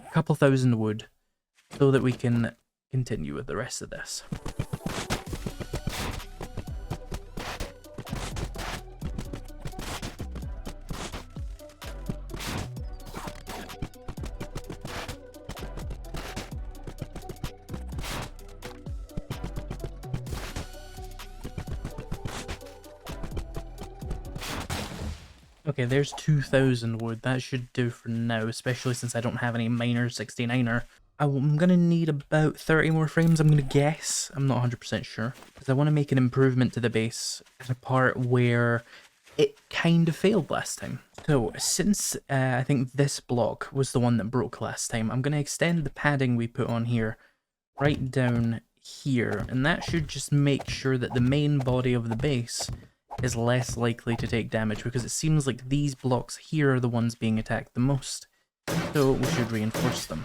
a couple thousand wood so that we can continue with the rest of this. Okay, there's 2,000 wood. That should do for now, especially since I don't have any miner 69er. I'm going to need about 30 more frames, I'm going to guess. I'm not 100% sure. Because I want to make an improvement to the base at a part where it kind of failed last time. So, since I think this block was the one that broke last time, I'm going to extend the padding we put on here right down here. And that should just make sure that the main body of the base is less likely to take damage, because it seems like these blocks here are the ones being attacked the most. So we should reinforce them.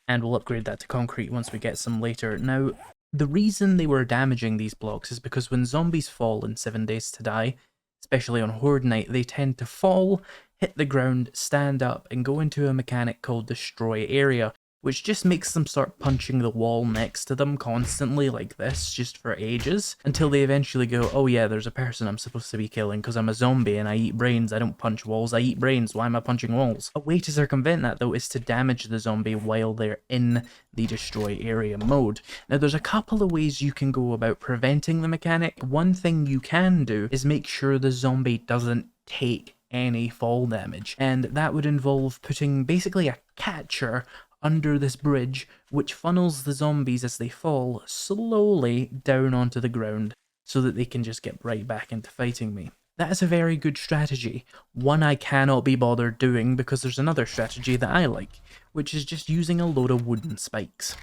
And we'll upgrade that to concrete once we get some later. Now, the reason they were damaging these blocks is because when zombies fall in 7 Days to Die, especially on Horde Night, they tend to fall, hit the ground, stand up, and go into a mechanic called Destroy Area, which just makes them start punching the wall next to them constantly like this, just for ages, until they eventually go, oh yeah, there's a person I'm supposed to be killing because I'm a zombie and I eat brains, I don't punch walls, I eat brains, why am I punching walls? A way to circumvent that though is to damage the zombie while they're in the Destroy Area mode. Now there's a couple of ways you can go about preventing the mechanic. One thing you can do is make sure the zombie doesn't take any fall damage, and that would involve putting basically a catcher under this bridge, which funnels the zombies as they fall slowly down onto the ground so that they can just get right back into fighting me. That is a very good strategy, one I cannot be bothered doing because there's another strategy that I like, which is just using a load of wooden spikes.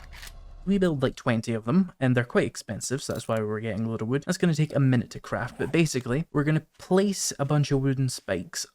We build like 20 of them, and they're quite expensive, so that's why we're getting a lot of wood. That's going to take a minute to craft, but basically, we're going to place a bunch of wooden spikes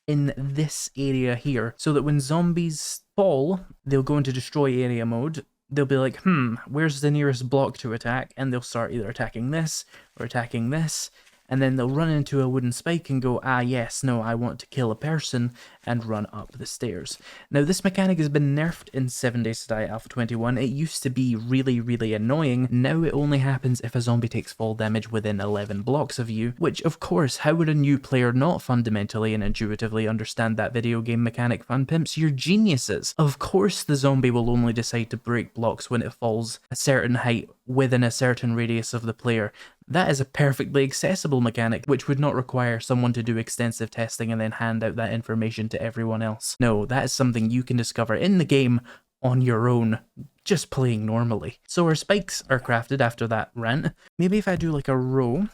in this area here, so that when zombies fall, they'll go into destroy area mode. They'll be like, where's the nearest block to attack? And they'll start either attacking this or attacking this. And then they'll run into a wooden spike and go, ah yes, no, I want to kill a person, and run up the stairs. Now this mechanic has been nerfed in 7 Days to Die Alpha 21. It used to be really, really annoying. Now it only happens if a zombie takes fall damage within 11 blocks of you, which of course, how would a new player not fundamentally and intuitively understand that video game mechanic, fun pimps? You're geniuses. Of course the zombie will only decide to break blocks when it falls a certain height within a certain radius of the player. That is a perfectly accessible mechanic, which would not require someone to do extensive testing and then hand out that information to everyone else. No, that is something you can discover in the game on your own, just playing normally. So our spikes are crafted after that rant. Maybe if I do like a row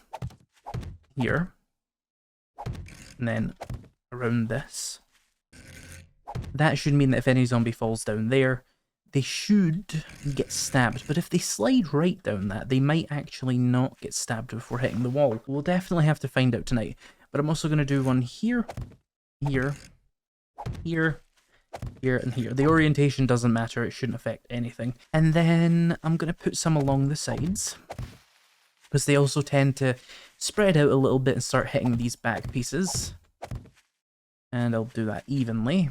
here, and then around this, that should mean that if any zombie falls down there, they should get stabbed, but if they slide right down that, they might actually not get stabbed before hitting the wall. We'll definitely have to find out tonight. But I'm also going to do one here, here, here, here, and here. The orientation doesn't matter, it shouldn't affect anything. And then I'm going to put some along the sides, because they also tend to spread out a little bit and start hitting these back pieces. And I'll do that evenly.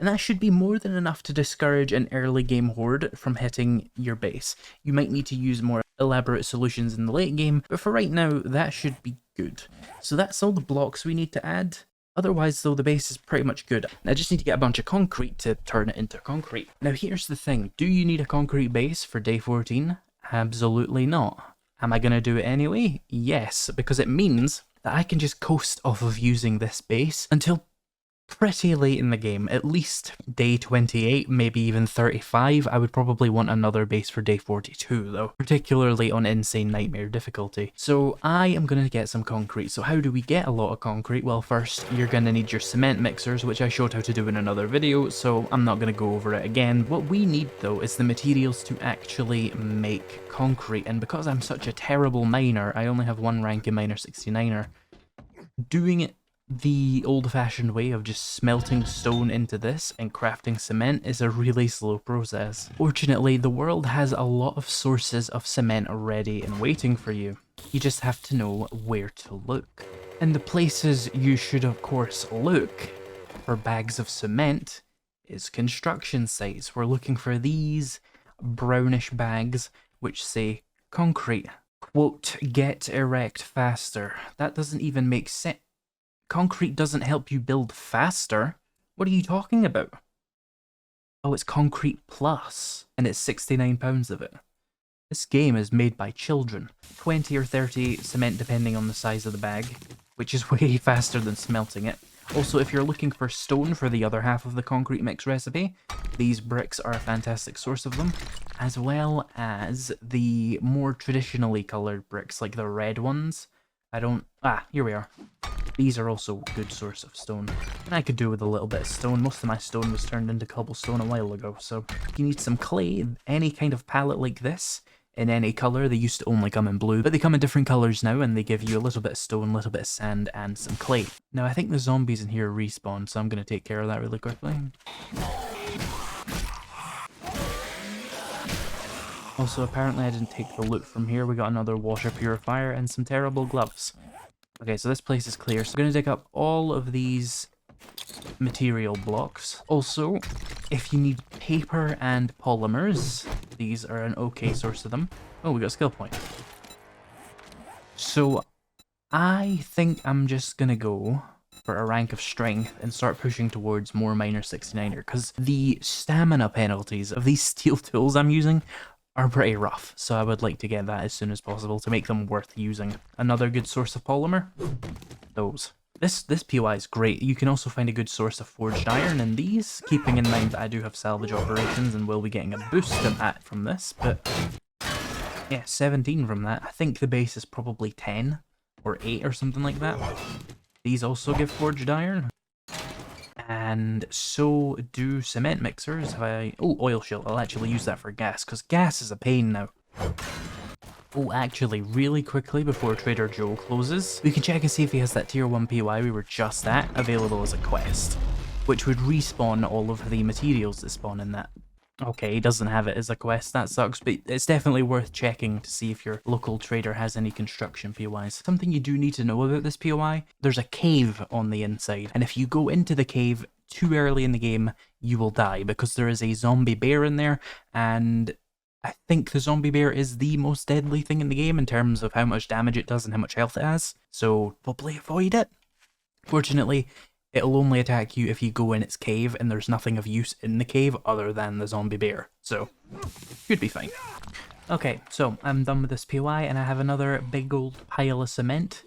And that should be more than enough to discourage an early game horde from hitting your base. You might need to use more elaborate solutions in the late game, but for right now, that should be good. So that's all the blocks we need to add. Otherwise, though, the base is pretty much good. I just need to get a bunch of concrete to turn it into concrete. Now, here's the thing. Do you need a concrete base for day 14? Absolutely not. Am I going to do it anyway? Yes, because it means that I can just coast off of using this base until pretty late in the game, at least day 28, maybe even 35. I would probably want another base for day 42 though, particularly on Insane Nightmare difficulty. So I am going to get some concrete. So how do we get a lot of concrete? Well, first you're going to need your cement mixers, which I showed how to do in another video, so I'm not going to go over it again. What we need though is the materials to actually make concrete, and because I'm such a terrible miner, I only have one rank in Miner 69er, doing it the old-fashioned way of just smelting stone into this and crafting cement is a really slow process. Fortunately, the world has a lot of sources of cement ready and waiting for you. You just have to know where to look. And the places you should of course look for bags of cement is construction sites. We're looking for these brownish bags which say concrete. Quote, get erect faster. That doesn't even make sense. Concrete doesn't help you build faster. What are you talking about? Oh, it's Concrete Plus, and it's £69 of it. This game is made by children. 20 or 30 cement depending on the size of the bag, which is way faster than smelting it. Also, if you're looking for stone for the other half of the concrete mix recipe, these bricks are a fantastic source of them, as well as the more traditionally coloured bricks, like the red ones. Here we are. These are also a good source of stone. And I could do with a little bit of stone. Most of my stone was turned into cobblestone a while ago, so you need some clay, any kind of palette like this, in any colour. They used to only come in blue, but they come in different colours now, and they give you a little bit of stone, a little bit of sand, and some clay. Now, I think the zombies in here respawn, so I'm going to take care of that really quickly. Also, apparently I didn't take the loot from here. We got another water purifier and some terrible gloves. Okay, so this place is clear. So I'm going to dig up all of these material blocks. Also, if you need paper and polymers, these are an okay source of them. Oh, we got a skill point. So I think I'm just going to go for a rank of strength and start pushing towards more Miner 69er, because the stamina penalties of these steel tools I'm using are pretty rough, so I would like to get that as soon as possible to make them worth using. Another good source of polymer? Those. This POI is great. You can also find a good source of forged iron in these, keeping in mind that I do have salvage operations and will be getting a boost to that from this, but yeah, 17 from that. I think the base is probably 10 or 8 or something like that. These also give forged iron. And so do cement mixers. Oh, oil shell. I'll actually use that for gas, because gas is a pain now. Oh, actually, really quickly before Trader Joe closes, we can check and see if he has that tier 1 PY we were just at available as a quest, which would respawn all of the materials that spawn in that. Okay, he doesn't have it as a quest, that sucks, but it's definitely worth checking to see if your local trader has any construction POIs. Something you do need to know about this POI, there's a cave on the inside, and if you go into the cave too early in the game, you will die, because there is a zombie bear in there, and I think the zombie bear is the most deadly thing in the game in terms of how much damage it does and how much health it has, so probably avoid it. Fortunately, it'll only attack you if you go in its cave, and there's nothing of use in the cave other than the zombie bear, so should be fine. Okay, so I'm done with this POI, and I have another big old pile of cement,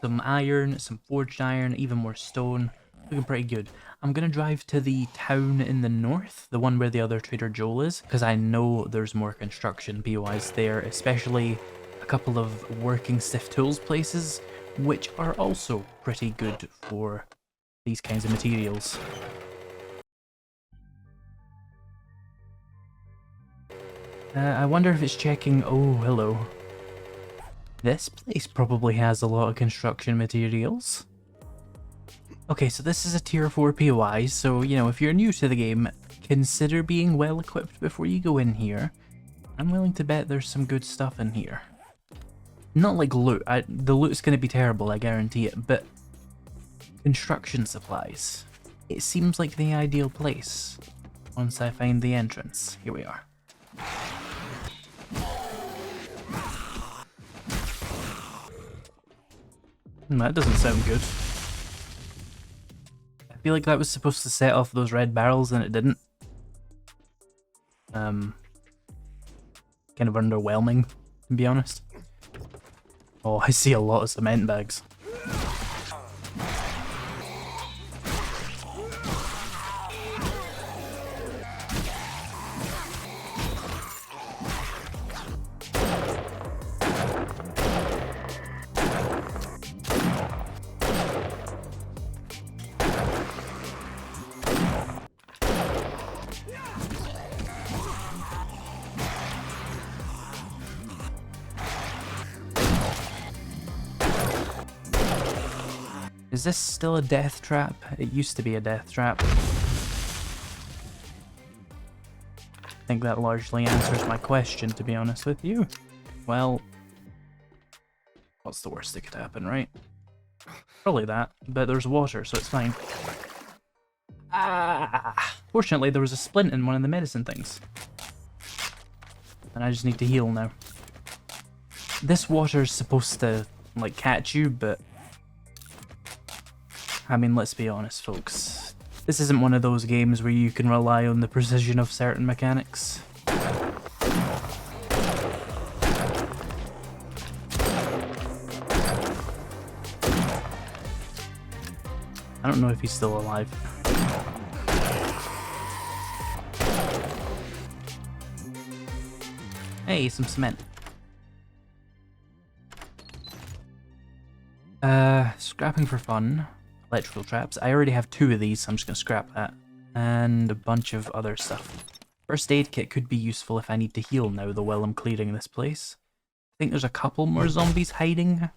some iron, some forged iron, even more stone, looking pretty good. I'm gonna drive to the town in the north, the one where the other Trader Joel is, because I know there's more construction POIs there, especially a couple of working stiff tools places, which are also pretty good for these kinds of materials. I wonder if it's checking... Oh, hello. This place probably has a lot of construction materials. Okay, so this is a tier 4 POI, so, you know, if you're new to the game, consider being well equipped before you go in here. I'm willing to bet there's some good stuff in here. Not like loot. The loot's going to be terrible, I guarantee it, but construction supplies. It seems like the ideal place once I find the entrance. Here we are. That doesn't sound good. I feel like that was supposed to set off those red barrels and it didn't. Kind of underwhelming, to be honest. Oh, I see a lot of cement bags. Is this still a death trap? It used to be a death trap. I think that largely answers my question, to be honest with you. Well, what's the worst that could happen, right? Probably that, but there's water, so it's fine. Ah! Fortunately, there was a splint in one of the medicine things. And I just need to heal now. This water's supposed to, like, catch you, but... I mean, let's be honest, folks. This isn't one of those games where you can rely on the precision of certain mechanics. I don't know if he's still alive. Hey, some cement. Scrapping for fun. Electrical traps. I already have 2 of these, so I'm just going to scrap that. And a bunch of other stuff. First aid kit could be useful if I need to heal now, though, while I'm clearing this place. I think there's a couple more zombies hiding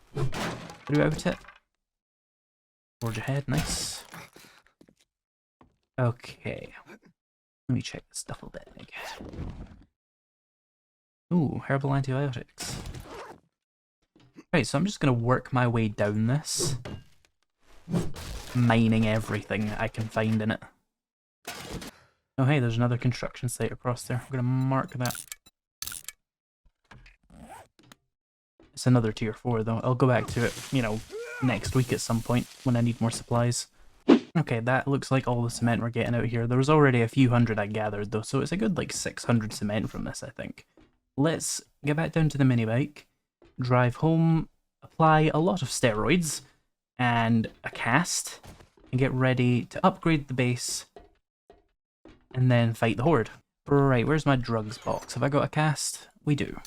throughout it. Forge ahead, nice. Okay. Let me check this duffel bag. Ooh, herbal antibiotics. Right, so I'm just going to work my way down this. Mining everything I can find in it. Oh hey, there's another construction site across there. I'm gonna mark that. It's another tier 4 though. I'll go back to it, you know, next week at some point when I need more supplies. Okay, that looks like all the cement we're getting out here. There was already a few hundred I gathered though, so it's a good like 600 cement from this, I think. Let's get back down to the mini bike, drive home, apply a lot of steroids, and a cast, and get ready to upgrade the base, and then fight the Horde. Right, where's my drugs box? Have I got a cast? We do.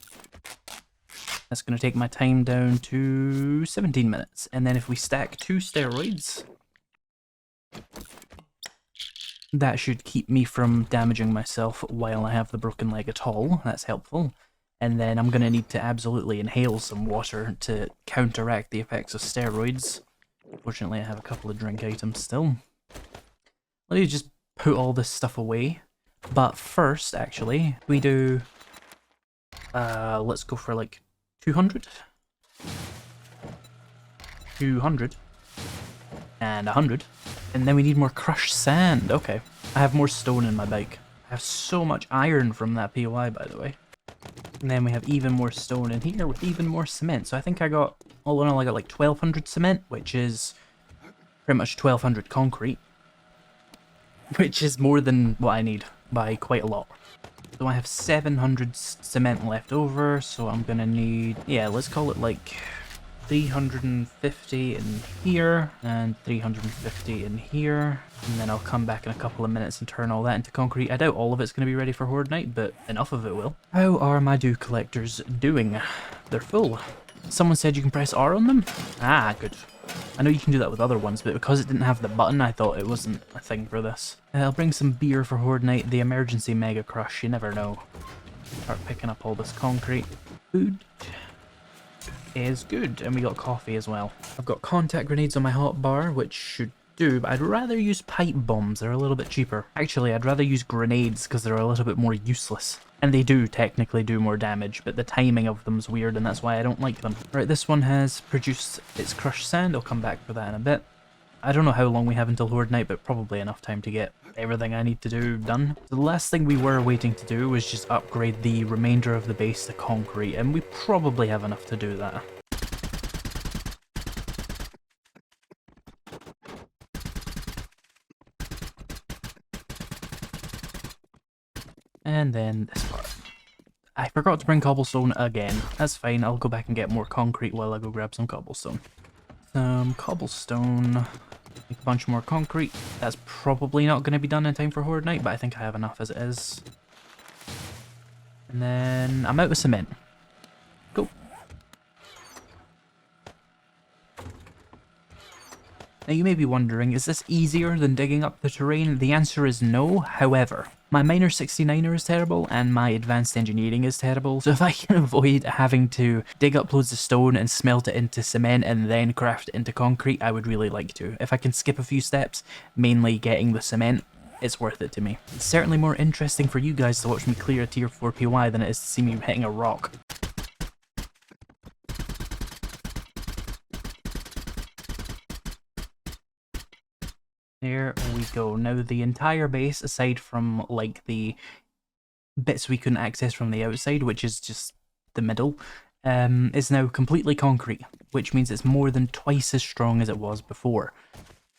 That's going to take my time down to 17 minutes, and then if we stack 2 steroids, That should keep me from damaging myself while I have the broken leg at all. That's helpful. And then I'm going to need to absolutely inhale some water to counteract the effects of steroids. Fortunately, I have a couple of drink items still. Let me just put all this stuff away. But first, actually, we do... let's go for like 200. 200. And 100. And then we need more crushed sand. Okay. I have more stone in my bike. I have so much iron from that POI, by the way. And then we have even more stone in here with even more cement. So I think I got, all in all, I got like 1200 cement, which is pretty much 1200 concrete. Which is more than what I need by quite a lot. So I have 700 cement left over, so I'm gonna need, yeah, let's call it like 350 in here, and 350 in here, and then I'll come back in a couple of minutes and turn all that into concrete. I doubt all of it's going to be ready for Horde Night, but enough of it will. How are my dew collectors doing? They're full. Someone said you can press R on them? Ah, good. I know you can do that with other ones, but because it didn't have the button, I thought it wasn't a thing for this. I'll bring some beer for Horde Night, the emergency Mega Crush, you never know. Start picking up all this concrete. Food is good, and we got coffee as well. I've got contact grenades on my hotbar, which should do, but I'd rather use pipe bombs. They're a little bit cheaper. Actually, I'd rather use grenades because they're a little bit more useless. And they do technically do more damage, but the timing of them's weird, and that's why I don't like them. Right, this one has produced its crushed sand. I'll come back for that in a bit. I don't know how long we have until Horde Night, but probably enough time to get everything I need to do done. The last thing we were waiting to do was just upgrade the remainder of the base to concrete, and we probably have enough to do that. And then this part. I forgot to bring cobblestone again. That's fine, I'll go back and get more concrete while I go grab some cobblestone. Some cobblestone. Make a bunch more concrete. That's probably not going to be done in time for Horde Night, but I think I have enough as it is. And then I'm out of cement. Cool. Now you may be wondering, is this easier than digging up the terrain? The answer is no, however. My Miner 69er is terrible, and my Advanced Engineering is terrible, so if I can avoid having to dig up loads of stone and smelt it into cement and then craft it into concrete, I would really like to. If I can skip a few steps, mainly getting the cement, it's worth it to me. It's certainly more interesting for you guys to watch me clear a tier 4 POI than it is to see me hitting a rock. There we go. Now the entire base, aside from like the bits we couldn't access from the outside, which is just the middle, is now completely concrete, which means it's more than twice as strong as it was before,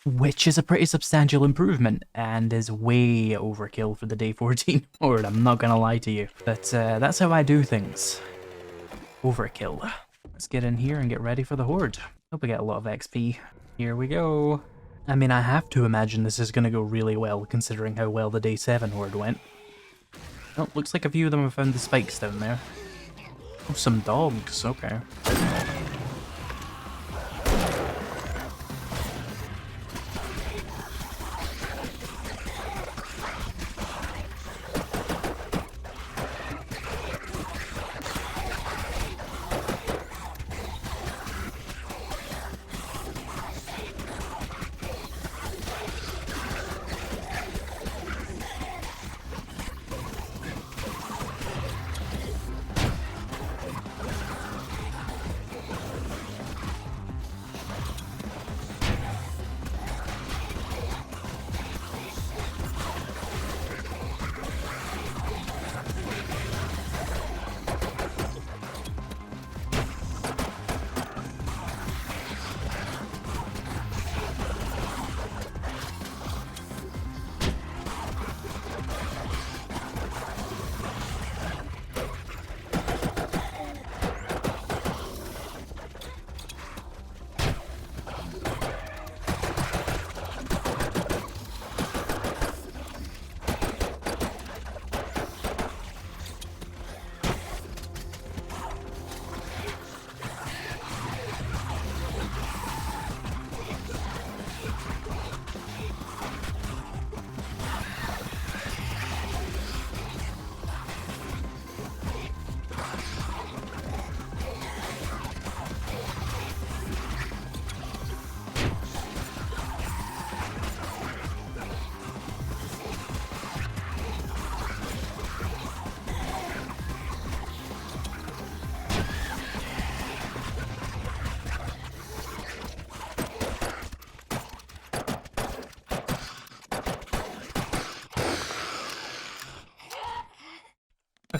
which is a pretty substantial improvement and is way overkill for the day 14 horde, I'm not gonna lie to you. But that's how I do things. Overkill. Let's get in here and get ready for the horde. Hope we get a lot of XP. Here we go. I mean, I have to imagine this is going to go really well, considering how well the Day 7 horde went. Oh, looks like a few of them have found the spikes down there. Oh, some dogs, okay.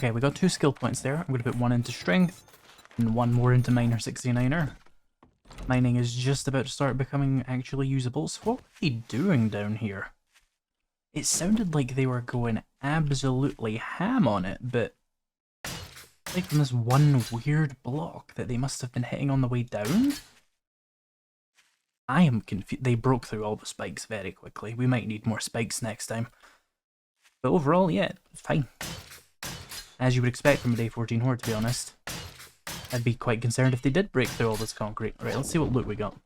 Okay, we got 2 skill points there. I'm going to put 1 into strength and 1 more into miner 69er. Mining is just about to start becoming actually usable. So what were they doing down here? It sounded like they were going absolutely ham on it, but like from this one weird block that they must have been hitting on the way down? I am confused. They broke through all the spikes very quickly. We might need more spikes next time. But overall, yeah, it's fine. As you would expect from a day 14 horde, to be honest. I'd be quite concerned if they did break through all this concrete. Right, let's see what loot we got.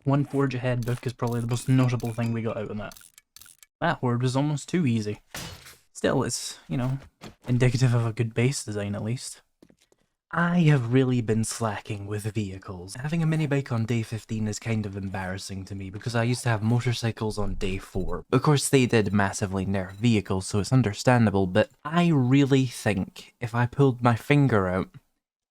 One Forge Ahead book is probably the most notable thing we got out of that. That horde was almost too easy. Still, it's, you know, indicative of a good base design at least. I have really been slacking with vehicles. Having a mini bike on day 15 is kind of embarrassing to me because I used to have motorcycles on day 4. Of course they did massively nerf vehicles, so it's understandable, but I really think if I pulled my finger out,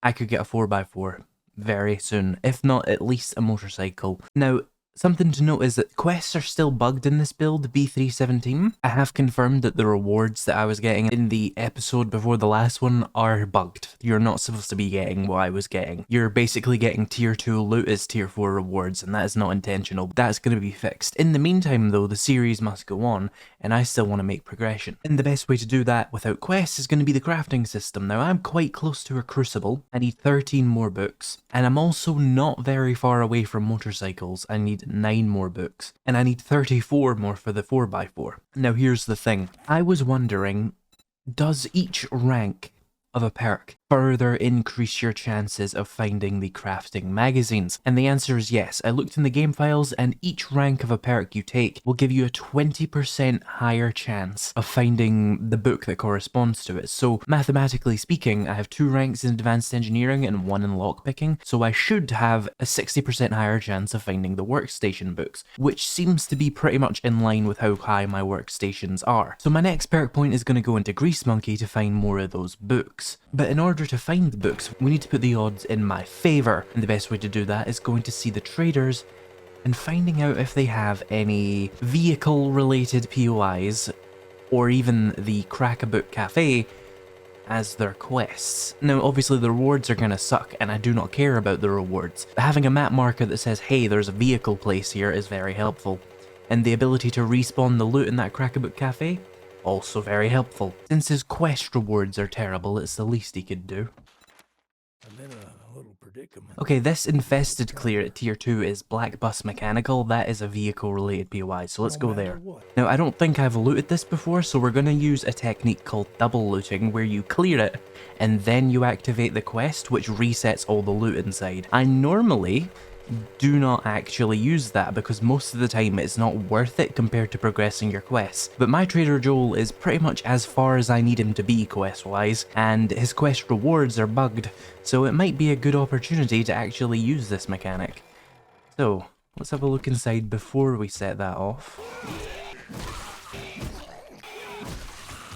I could get a 4x4 very soon, if not at least a motorcycle. Now, something to note is that quests are still bugged in this build, B317. I have confirmed that the rewards that I was getting in the episode before the last one are bugged. You're not supposed to be getting what I was getting. You're basically getting tier 2 loot as tier 4 rewards, and that is not intentional. That's going to be fixed. In the meantime though, the series must go on, and I still want to make progression. And the best way to do that without quests is going to be the crafting system. Now I'm quite close to a crucible. I need 13 more books, and I'm also not very far away from motorcycles. I need 9 more books, and I need 34 more for the 4x4. Now here's the thing, I was wondering, does each rank of a perk further increase your chances of finding the crafting magazines? And the answer is yes. I looked in the game files and each rank of a perk you take will give you a 20% higher chance of finding the book that corresponds to it. So mathematically speaking, I have 2 ranks in advanced engineering and 1 in lockpicking, so I should have a 60% higher chance of finding the workstation books, which seems to be pretty much in line with how high my workstations are. So my next perk point is going to go into Grease Monkey to find more of those books. But in order to find the books, we need to put the odds in my favour, and the best way to do that is going to see the traders and finding out if they have any vehicle related POIs or even the Crack-A-Book Cafe as their quests. Now obviously the rewards are gonna suck and I do not care about the rewards, but having a map marker that says hey there's a vehicle place here is very helpful, and the ability to respawn the loot in that Crack-A-Book Cafe, also very helpful. Since his quest rewards are terrible, it's the least he could do. I'm in a little predicament. Okay, this infested clear at tier 2 is Black Bus Mechanical. That is a vehicle related POI, so let's go there. Now I don't think I've looted this before, so we're going to use a technique called double looting where you clear it and then you activate the quest, which resets all the loot inside. I normally do not actually use that because most of the time it's not worth it compared to progressing your quests. But my trader Joel is pretty much as far as I need him to be quest wise, and his quest rewards are bugged, so it might be a good opportunity to actually use this mechanic. So let's have a look inside before we set that off.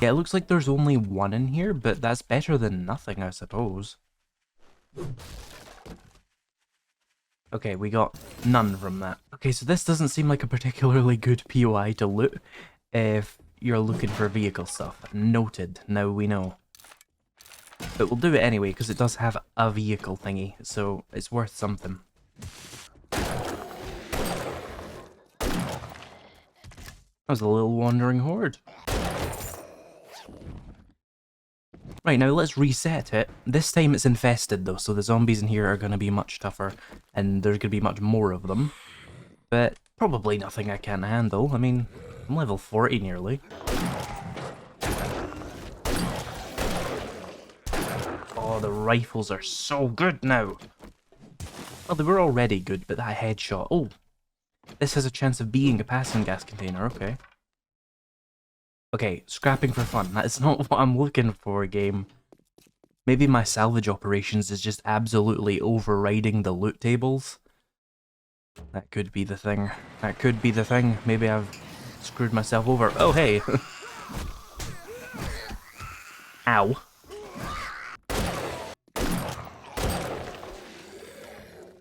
Yeah, it looks like there's only 1 in here, but that's better than nothing, I suppose. Okay, we got none from that. Okay, so this doesn't seem like a particularly good POI to loot if you're looking for vehicle stuff. Noted, now we know. But we'll do it anyway, because it does have a vehicle thingy, so it's worth something. That was a little wandering horde. Right, now let's reset it. This time it's infested though, so the zombies in here are going to be much tougher, and there's going to be much more of them. But probably nothing I can't handle. I mean, I'm level 40 nearly. Oh, the rifles are so good now. Well, they were already good, but that headshot. Oh, this has a chance of being a passing gas container, okay. Okay, scrapping for fun. That is not what I'm looking for, game. Maybe my salvage operations is just absolutely overriding the loot tables. That could be the thing. That could be the thing. Maybe I've screwed myself over. Oh, hey! Ow.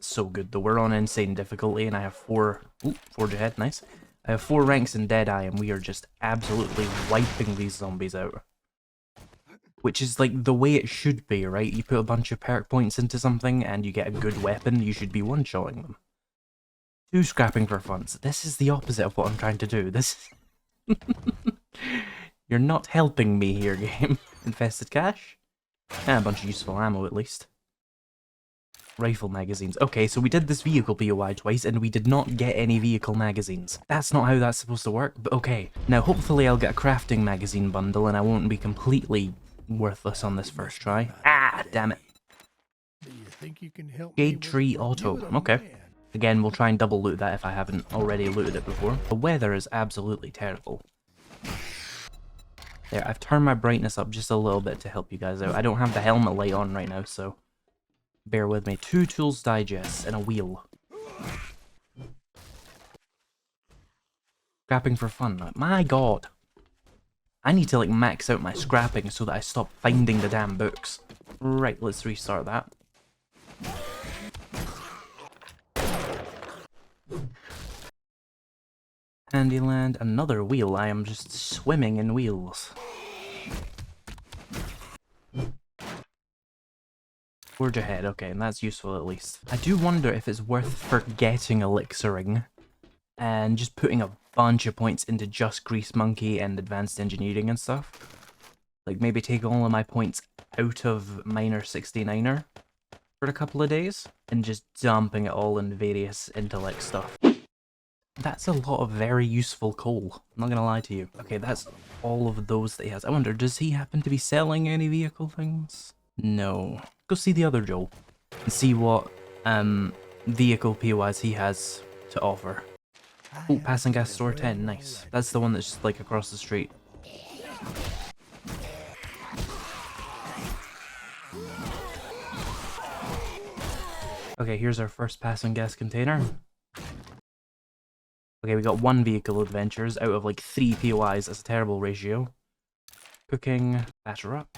So good though. We're on insane difficulty and I have 4... Ooh, Forge Ahead, nice. I have 4 ranks in Deadeye, and we are just absolutely wiping these zombies out. Which is like the way it should be, right? You put a bunch of perk points into something and you get a good weapon, you should be one-shotting them. 2 scrapping for funds. This is the opposite of what I'm trying to do. This You're not helping me here, game. Infested cash? And a bunch of useful ammo, at least. Rifle magazines. Okay, so we did this vehicle POI twice, and we did not get any vehicle magazines. That's not how that's supposed to work, but okay. Now, hopefully I'll get a crafting magazine bundle, and I won't be completely worthless on this first try. Ah, damn it. Do you think you can help Jade Tree Auto. Okay. Again, we'll try and double loot that if I haven't already looted it before. The weather is absolutely terrible. There, I've turned my brightness up just a little bit to help you guys out. I don't have the helmet light on right now, so bear with me. 2 tools digests and a wheel. Scrapping for fun. My god. I need to like max out my scrapping so that I stop finding the damn books. Right, let's restart that. Handyland, another wheel. I am just swimming in wheels. Forge ahead, okay, and that's useful at least. I do wonder if it's worth forgetting elixiring and just putting a bunch of points into just Grease Monkey and Advanced Engineering and stuff. Like maybe take all of my points out of Miner 69er for a couple of days and just dumping it all in various intellect stuff. That's a lot of very useful coal, I'm not gonna lie to you. Okay, that's all of those that he has. I wonder, does he happen to be selling any vehicle things? No. Go see the other Joel and see what vehicle POIs he has to offer. Oh, passing gas store 10, nice. That's the one that's just like across the street. Okay, here's our first passing gas container. Okay, we got 1 vehicle adventures out of like 3 POIs. That's a terrible ratio. Cooking, batter up.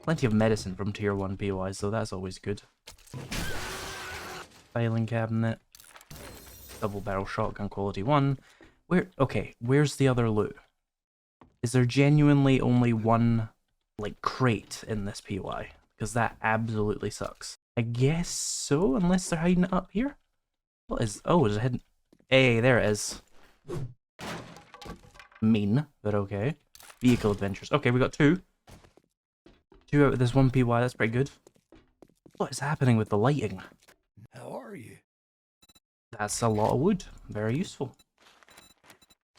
Plenty of medicine from tier 1 POIs, so that's always good. Filing cabinet. Double barrel shotgun quality 1. Okay, where's the other loot? Is there genuinely only 1, like, crate in this POI? Because that absolutely sucks. I guess so, unless they're hiding it up here? What is... Oh, is it hidden... Hey, there it is. Mean, but okay. Vehicle adventures. Okay, we got 2. 2 out of this 1 PY, that's pretty good. What is happening with the lighting? How are you? That's a lot of wood. Very useful.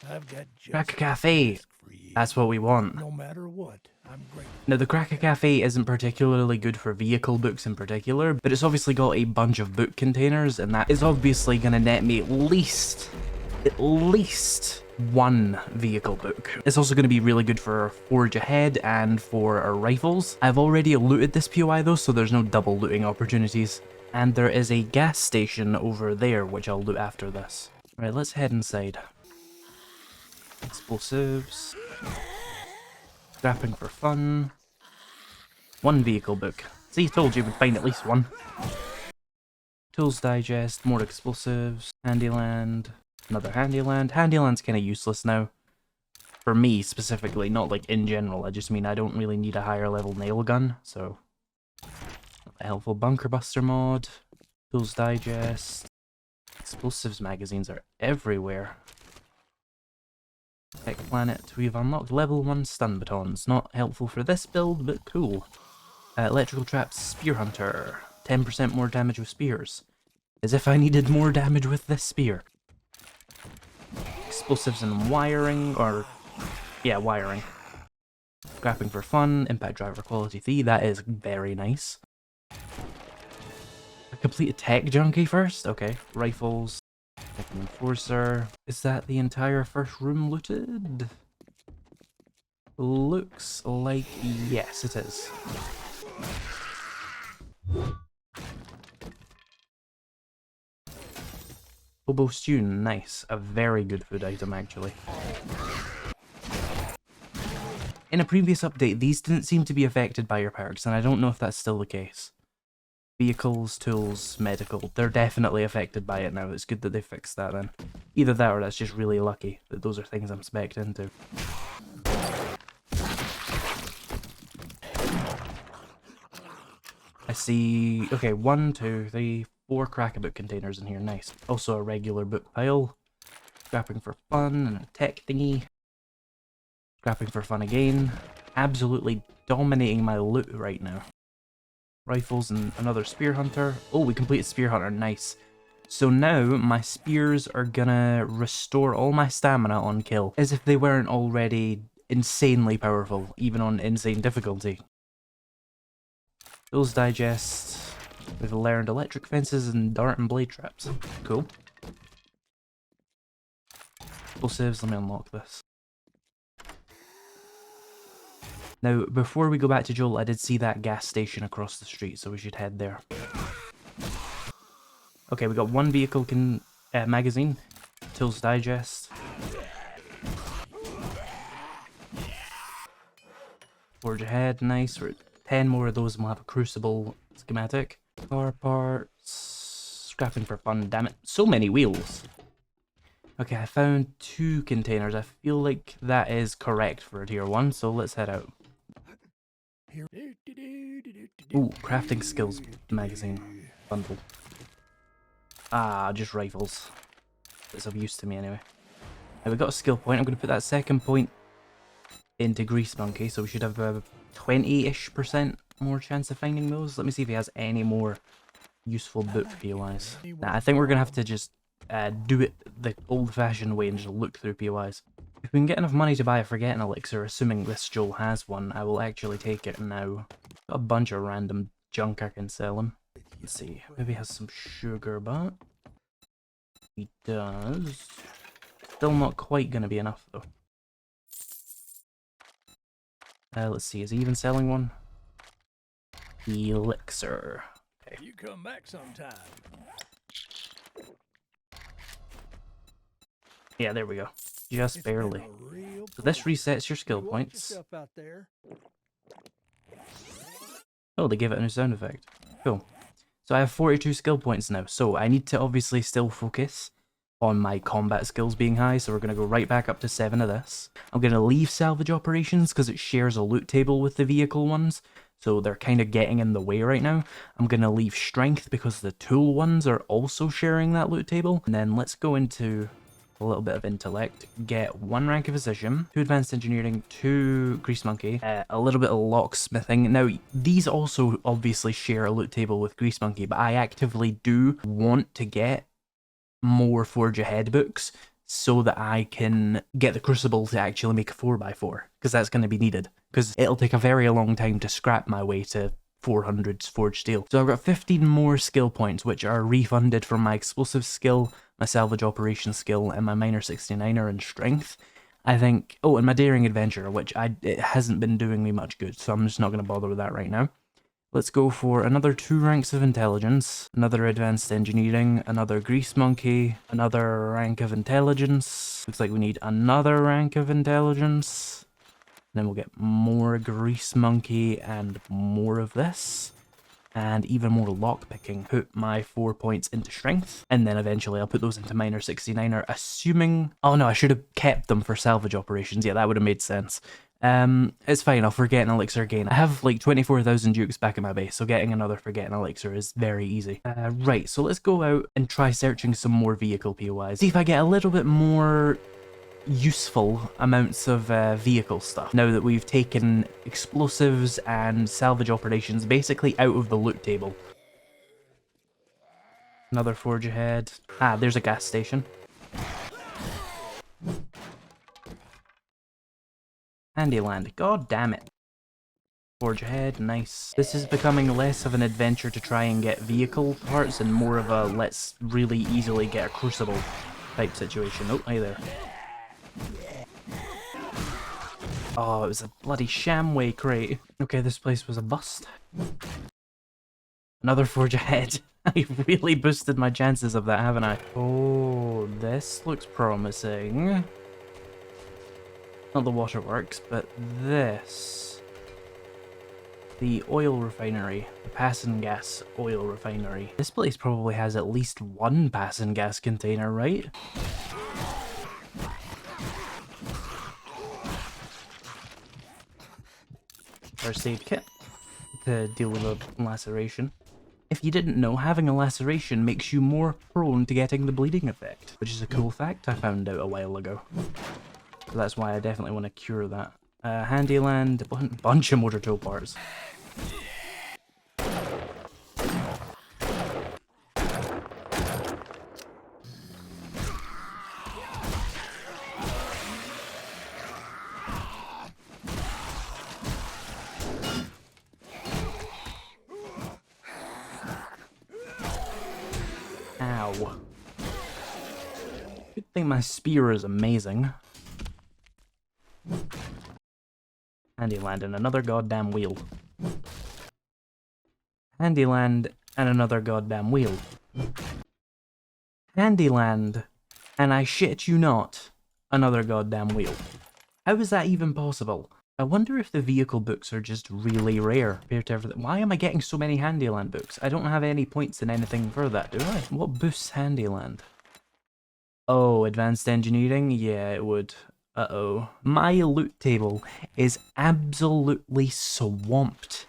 I've got just Cracker Cafe. That's what we want. No matter what, I'm grateful. Now, the Cracker Cafe isn't particularly good for vehicle books in particular, but it's obviously got a bunch of book containers, and that is obviously going to net me at least 1 vehicle book. It's also going to be really good for Forge Ahead and for our rifles. I've already looted this POI though, so there's no double looting opportunities. And there is a gas station over there, which I'll loot after this. Right, let's head inside. Explosives. Scrapping for fun. 1 vehicle book. See, told you we'd find at least 1. Tools digest, more explosives. Handyland. Another Handyland. Handyland's kind of useless now. For me, specifically, not like in general. I just mean I don't really need a higher level nail gun, so... A helpful bunker buster mod. Tools digest. Explosives magazines are everywhere. Tech Planet. We've unlocked level 1 stun batons. Not helpful for this build, but cool. Electrical traps, Spear Hunter. 10% more damage with spears. As if I needed more damage with this spear. Explosives and wiring, or... yeah, wiring. Scrapping for fun, impact driver quality 3, that is very nice. I completed tech junkie first? Okay, rifles. Second enforcer. Is that the entire first room looted? Looks like yes, it is. Hobo stew, nice. A very good food item, actually. In a previous update, these didn't seem to be affected by your perks, and I don't know if that's still the case. Vehicles, tools, medical, they're definitely affected by it now. It's good that they fixed that then. Either that or that's just really lucky that those are things I'm spec'd into. I see, okay, 1, 2, 3, 4 crack-a-book containers in here, nice. Also a regular book pile. Scrapping for fun and a tech thingy. Scrapping for fun again. Absolutely dominating my loot right now. Rifles and another spear hunter. Oh, we completed spear hunter, nice. So now my spears are gonna restore all my stamina on kill, as if they weren't already insanely powerful, even on insane difficulty. Those digest. We've learned electric fences and dart and blade traps. Cool. Explosives, let me unlock this. Now, before we go back to Joel, I did see that gas station across the street, so we should head there. Okay, we got one vehicle magazine. Tools digest. Forge ahead, nice. We're at 10 more of those and we'll have a crucible schematic. Car parts. Scrapping for fun, damn it. So many wheels. Okay, I found 2 containers. I feel like that is correct for a tier 1, so let's head out. Ooh, crafting skills magazine bundle. Ah, just rifles. It's of use to me anyway. Now we got a skill point. I'm going to put that second point into Grease Monkey, so we should have a 20-ish% more chance of finding those. Let me see if he has any more useful book POIs. Nah, I think we're going to have to just do it the old-fashioned way and just look through POIs. If we can get enough money to buy a Forgetting Elixir, assuming this Joel has one, I will actually take it now. Got a bunch of random junk I can sell him. Let's see, maybe he has some sugar, but he does. Still not quite going to be enough, though. Let's see, is he even selling one? Elixir. Okay. You come back sometime. Yeah, there we go. Just barely. So this resets your skill points. Oh, they gave it a new sound effect. Cool. So I have 42 skill points now, so I need to obviously still focus on my combat skills being high, so we're going to go right back up to 7 of this. I'm going to leave salvage operations because it shares a loot table with the vehicle ones, so they're kind of getting in the way right now. I'm going to leave strength because the tool ones are also sharing that loot table. And then let's go into a little bit of intellect, get 1 rank of physician, 2 advanced engineering, 2 grease monkey, a little bit of locksmithing. Now these also obviously share a loot table with grease monkey, but I actively do want to get more Forge Ahead books so that I can get the crucible to actually make a 4x4, because that's going to be needed, because it'll take a very long time to scrap my way to 400 forged steel. So I've got 15 more skill points, which are refunded from my explosive skill, my salvage operations skill, and my minor 69er in strength. I think, oh, and my daring adventure, which it hasn't been doing me much good, so I'm just not going to bother with that right now. Let's go for another 2 ranks of intelligence, another advanced engineering, another grease monkey, another rank of intelligence. Looks like we need another rank of intelligence. Then we'll get more grease monkey and more of this. And even more lockpicking. Put my 4 points into strength, and then eventually I'll put those into minor 69er, assuming... Oh no, I should have kept them for salvage operations. Yeah, that would have made sense. It's fine, I'll Forgetting Elixir again. I have like 24,000 dukes back in my base, so getting another Forgetting Elixir is very easy. Right, so let's go out and try searching some more vehicle POIs. See if I get a little bit more useful amounts of vehicle stuff now that we've taken explosives and salvage operations basically out of the loot table. Another forge ahead. Ah, there's a gas station. Handyland. God damn it. Forge ahead, nice. This is becoming less of an adventure to try and get vehicle parts and more of a let's really easily get a crucible type situation. Oh, hi there. Oh, it was a bloody Shamway crate. Okay, this place was a bust. Another forge ahead. I really boosted my chances of that, haven't I? Oh, this looks promising. Not the waterworks, but this. The oil refinery. The Passin Gas oil refinery. This place probably has at least 1 Passin Gas container, right? first aid kit to deal with a laceration. If you didn't know, having a laceration makes you more prone to getting the bleeding effect, which is a cool fact I found out a while ago. So that's why I definitely want to cure that. Handyland, bunch of motor tool parts. Ow. Good thing my spear is amazing. Handyland and another goddamn wheel. Handyland and another goddamn wheel. Handyland, and I shit you not, another goddamn wheel. How is that even possible? I wonder if the vehicle books are just really rare compared to everything. Why am I getting so many Handyland books? I don't have any points in anything for that, do I? What boosts Handyland? Oh, advanced engineering? Yeah, it would. Uh-oh. My loot table is absolutely swamped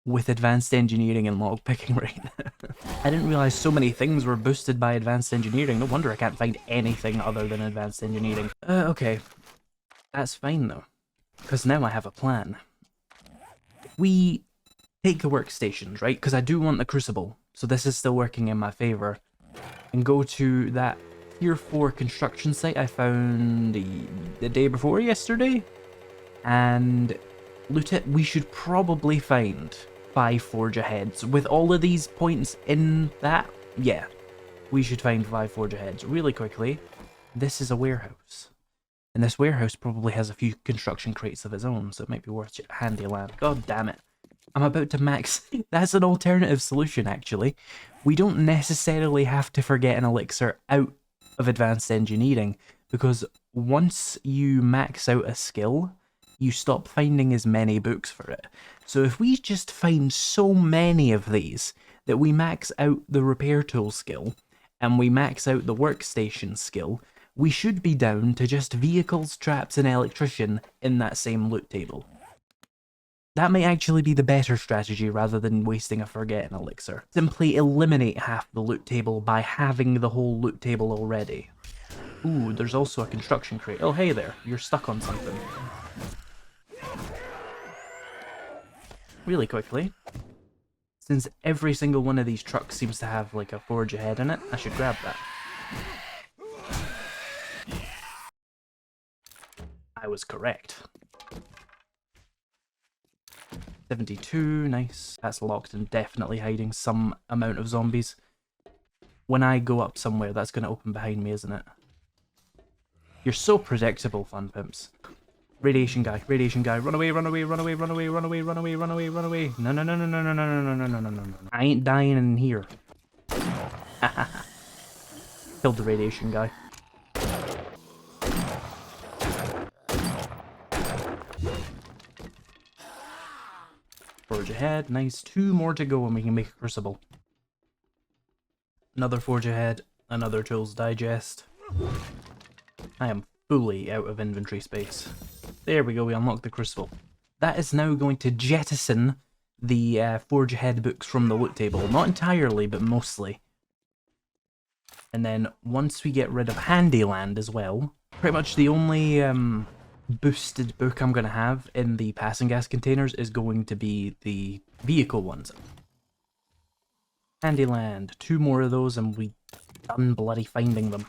with advanced engineering and lockpicking right now. I didn't realize so many things were boosted by advanced engineering. No wonder I can't find anything other than advanced engineering. Okay. That's fine though, because now I have a plan. We take the workstations, right? Because I do want the crucible, so this is still working in my favor. And go to that Tier 4 construction site I found the day before yesterday, and loot it. We should probably find 5 forge aheads. With all of these points in that, yeah, we should find 5 forge aheads really quickly. This is a warehouse. And this warehouse probably has a few construction crates of its own, so it might be worth Handyland. God damn it. I'm about to max... That's an alternative solution, actually. We don't necessarily have to forget an elixir out of advanced engineering, because once you max out a skill, you stop finding as many books for it. So if we just find so many of these that we max out the repair tool skill, and we max out the workstation skill, we should be down to just vehicles, traps, and electrician in that same loot table. That may actually be the better strategy rather than wasting a forget an elixir. Simply eliminate half the loot table by having the whole loot table already. Ooh, there's also a construction crate. Oh, hey there, you're stuck on something. Really quickly, since every single one of these trucks seems to have like a forge ahead in it, I should grab that. I was correct. 72, nice. That's locked and definitely hiding some amount of zombies. When I go up somewhere, that's going to open behind me, isn't it? You're so predictable, Fun Pimps. Radiation guy, run away, run away, run away, run away, run away, run away, run away, run away. No, no, no, no, no, no, no, no, no, no, no, no, no. I ain't dying in here. Killed the radiation guy. Forge ahead, nice. 2 more to go and we can make a crucible. Another forge ahead, another tools digest. I am fully out of inventory space. There we go, we unlocked the crucible. That is now going to jettison the forge ahead books from the loot table. Not entirely, but mostly. And then once we get rid of Handyland as well, pretty much the only boosted book I'm going to have in the passing gas containers is going to be the vehicle ones. Handyland, 2 more of those and we done bloody finding them.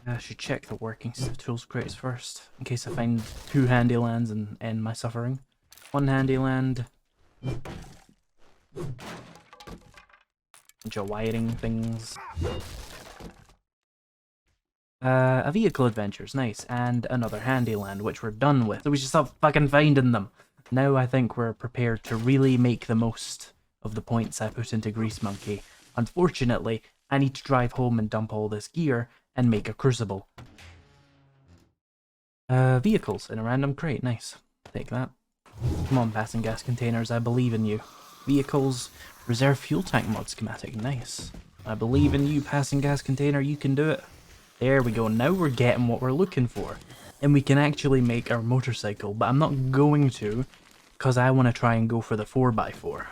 I should check the workings of tools crates first, in case I find 2 Handylands and end my suffering. 1 Handyland. Bunch of wiring things. A vehicle adventures, nice, and another Handyland, which we're done with. So we should stop fucking finding them. Now I think we're prepared to really make the most of the points I put into Grease Monkey. Unfortunately, I need to drive home and dump all this gear and make a crucible. Vehicles in a random crate, nice. Take that. Come on, passing gas containers, I believe in you. Vehicles, reserve fuel tank mod schematic, nice. I believe in you, passing gas container, you can do it. There we go, now we're getting what we're looking for. And we can actually make our motorcycle, but I'm not going to, because I want to try and go for the 4x4.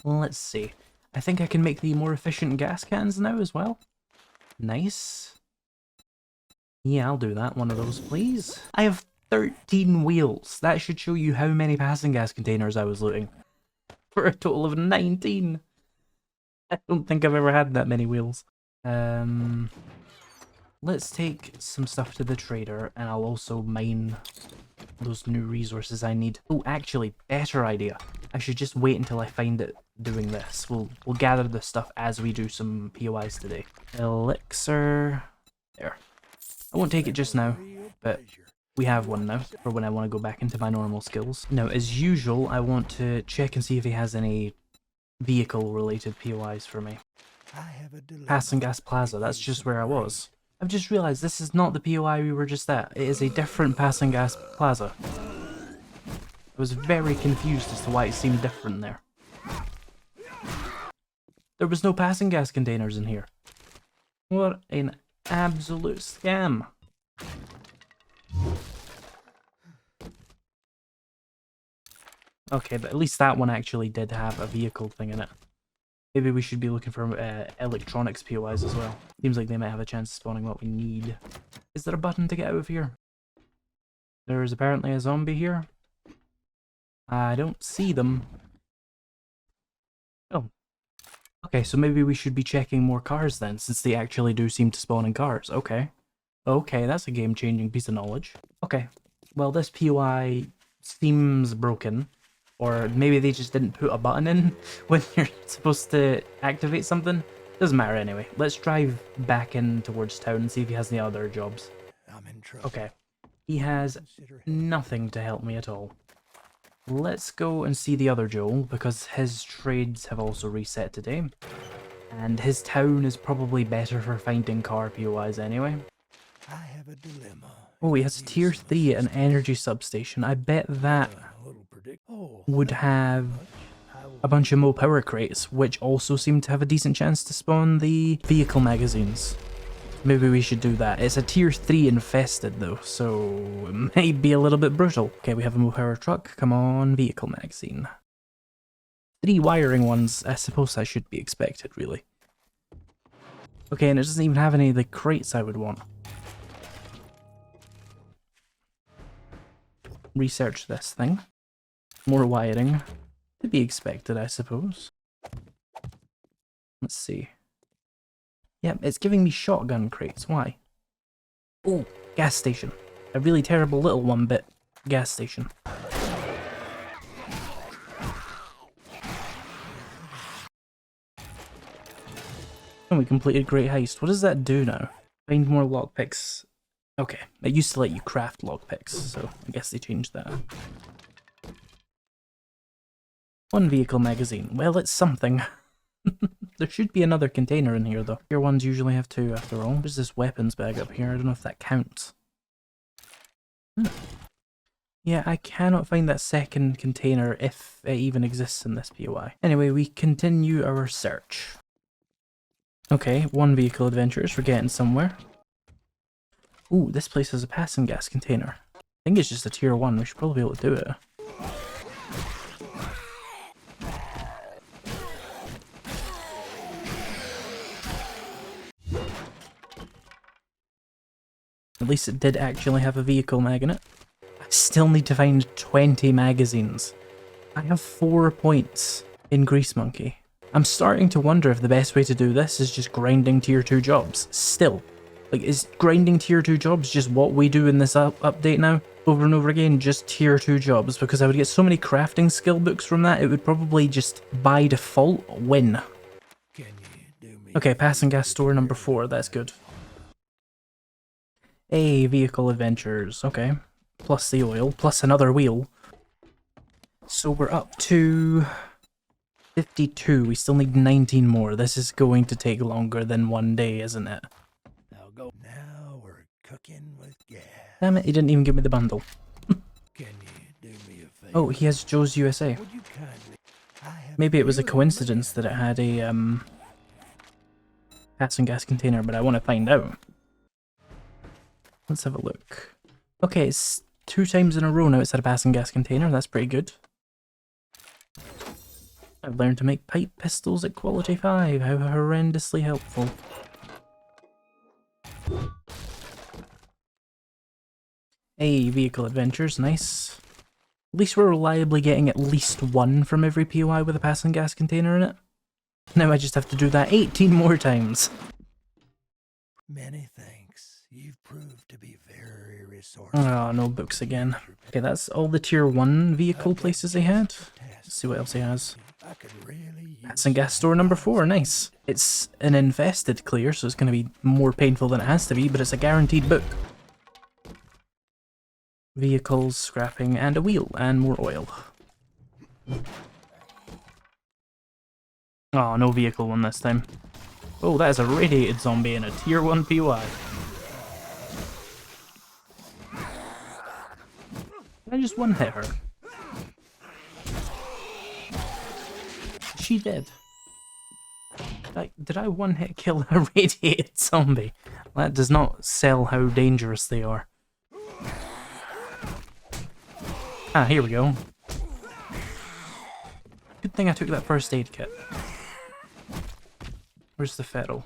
Let's see. I think I can make the more efficient gas cans now as well. Nice. Yeah, I'll do that. One of those, please. I have 13 wheels. That should show you how many passing gas containers I was looting. For a total of 19. I don't think I've ever had that many wheels. Let's take some stuff to the trader, and I'll also mine those new resources I need. Oh, actually, better idea. I should just wait until I find it doing this. We'll gather the stuff as we do some POIs today. Elixir. There. I won't take it just now, but we have one now for when I want to go back into my normal skills. Now, as usual, I want to check and see if he has any vehicle-related POIs for me. Passing Gas Plaza, that's just where I was. I've just realised this is not the POI we were just at. It is a different Passing Gas Plaza. I was very confused as to why it seemed different there. There was no passing gas containers in here. What an absolute scam. Okay, but at least that one actually did have a vehicle thing in it. Maybe we should be looking for electronics POIs as well. Seems like they might have a chance of spawning what we need. Is there a button to get out of here? There is apparently a zombie here. I don't see them. Oh. Okay, so maybe we should be checking more cars then, since they actually do seem to spawn in cars. Okay. Okay, that's a game-changing piece of knowledge. Okay. Well, this POI seems broken. Or maybe they just didn't put a button in when you're supposed to activate something. Doesn't matter anyway. Let's drive back in towards town and see if he has any other jobs. I'm in trouble. Okay. He has nothing to help me at all. Let's go and see the other Joel, because his trades have also reset today. And his town is probably better for finding car POIs anyway. I have a dilemma. Oh, he has a tier 3 at an energy substation. I bet that would have a bunch of more power crates, which also seem to have a decent chance to spawn the vehicle magazines. Maybe we should do that. It's a tier 3 infested though, so it might be a little bit brutal. Okay, we have a more power truck. Come on, vehicle magazine. 3 wiring ones. I suppose that should be expected, really. Okay, and it doesn't even have any of the crates I would want. Research this thing. More wiring. To be expected, I suppose. Let's see. Yep, it's giving me shotgun crates. Why? Oh, gas station. A really terrible little one, but gas station. And we completed Great Heist. What does that do now? Find more lockpicks. Okay, it used to let you craft lockpicks, so I guess they changed that. 1 vehicle magazine. Well, it's something. There should be another container in here, though. Tier 1s usually have 2, after all. There's this weapons bag up here. I don't know if that counts. Yeah, I cannot find that second container if it even exists in this POI. Anyway, we continue our search. Okay, 1 vehicle adventures. We're getting somewhere. Ooh, this place has a passing gas container. I think it's just a tier 1. We should probably be able to do it. At least it did actually have a vehicle mag in it. I still need to find 20 magazines. I have 4 points in Grease Monkey. I'm starting to wonder if the best way to do this is just grinding tier 2 jobs. Still. Like, is grinding tier 2 jobs just what we do in this update now? Over and over again, just tier 2 jobs, because I would get so many crafting skill books from that, it would probably just, by default, win. Can you do me? Okay, passing gas store number 4, that's good. Hey, vehicle adventures, okay. Plus the oil, plus another wheel. So we're up to 52, we still need 19 more. This is going to take longer than 1 day, isn't it? Now we're cooking with gas. Damn it, he didn't even give me the bundle. Can you do me a favor? Oh, he has Joe's USA. Would you kindly... Maybe it was a coincidence that it had a passing gas container, but I want to find out. Let's have a look. Okay, it's 2 times in a row now it's had a passing gas container. That's pretty good. I've learned to make pipe pistols at quality 5. How horrendously helpful. Hey, vehicle adventures, nice. At least we're reliably getting at least one from every POI with a passing gas container in it. Now I just have to do that 18 more times. Many thanks. You've proved to be very resourceful. Oh, no books again. Okay, that's all the tier 1 vehicle places they had. Let's see what else he has. I could really Passing gas store number 4, nice. It's an infested clear, so it's going to be more painful than it has to be, but it's a guaranteed book. Vehicles, scrapping, and a wheel, and more oil. Oh, no vehicle one this time. Oh, that is a radiated zombie in a tier 1 POI. I just one hit her. She dead. Did I one hit kill a radiated zombie? That does not sell how dangerous they are. Ah, here we go. Good thing I took that first aid kit. Where's the feral?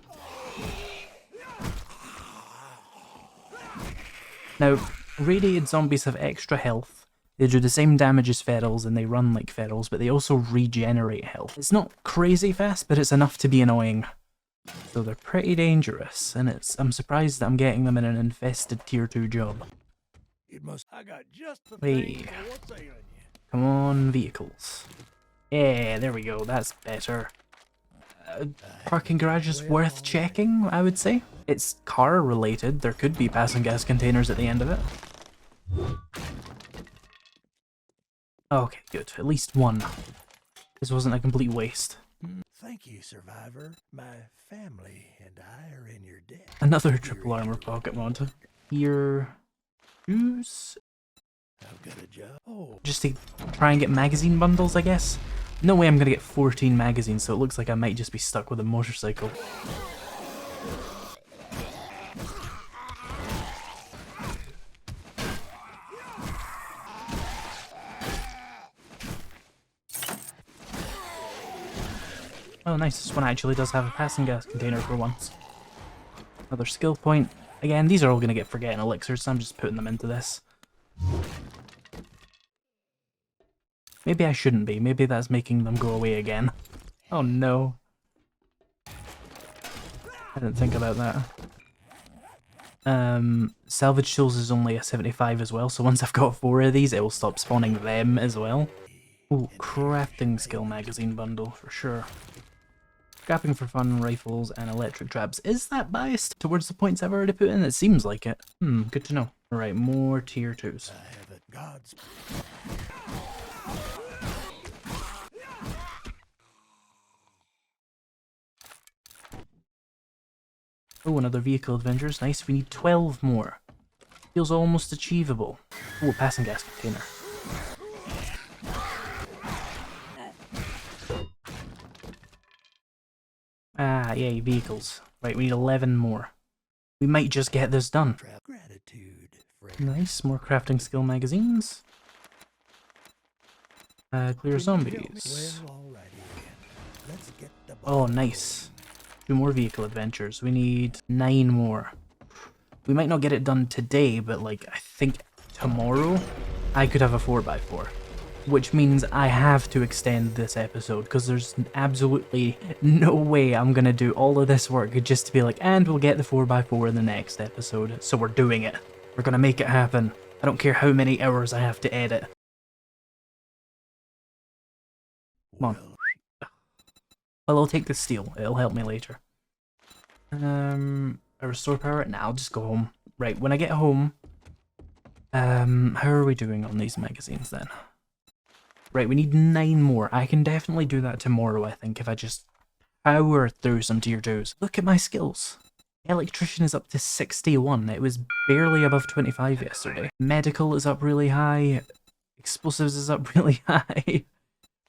Now, radiated zombies have extra health. They do the same damage as ferals and they run like ferals, but they also regenerate health. It's not crazy fast, but it's enough to be annoying. So they're pretty dangerous, and I'm surprised that I'm getting them in an infested tier 2 job. I got just the Wait. thing for what's ailing you. Come on, vehicles. Yeah, there we go, that's better. Parking garage is worth checking, I would say. It's car related, there could be passing gas containers at the end of it. Okay, good, at least one. This wasn't a complete waste. Thank you, survivor. My family and I are in your debt. Another triple armor pocket mod. Here... Shoes? I've got a job. Oh, Just to try and get magazine bundles, I guess. No way I'm gonna get 14 magazines, so it looks like I might just be stuck with a motorcycle. Oh nice, this one actually does have a passing gas container for once. Another skill point. Again, these are all gonna get forgetting elixirs, so I'm just putting them into this. Maybe I shouldn't be. Maybe that's making them go away again. Oh no. I didn't think about that. Salvage tools is only a 75 as well, so once I've got 4 of these, it will stop spawning them as well. Ooh, crafting skill magazine bundle, for sure. Scrapping for fun, rifles, and electric traps. Is that biased towards the points I've already put in? It seems like it. Good to know. Alright, more tier 2s. I have it. God's. Oh, another vehicle adventures. Nice. We need 12 more. Feels almost achievable. Oh, a passing gas container. Ah, yay, vehicles. Right, we need 11 more. We might just get this done. Gratitude, friend. Nice, more crafting skill magazines. Clear zombies. Well, alrighty then. Let's get the Oh, nice. 2 more vehicle adventures. We need 9 more. We might not get it done today, but like, I think tomorrow I could have a 4x4. Which means I have to extend this episode, because there's absolutely no way I'm gonna do all of this work just to be like, and we'll get the 4x4 in the next episode. So we're doing it. We're gonna make it happen. I don't care how many hours I have to edit. Come on. Well, I'll take the steel. It'll help me later. I restore power? Nah, I'll just go home. Right, when I get home... how are we doing on these magazines then? Right, we need 9 more. I can definitely do that tomorrow, I think, if I just power through some tier 2s. Look at my skills. Electrician is up to 61. It was barely above 25 yesterday. Medical is up really high. Explosives is up really high.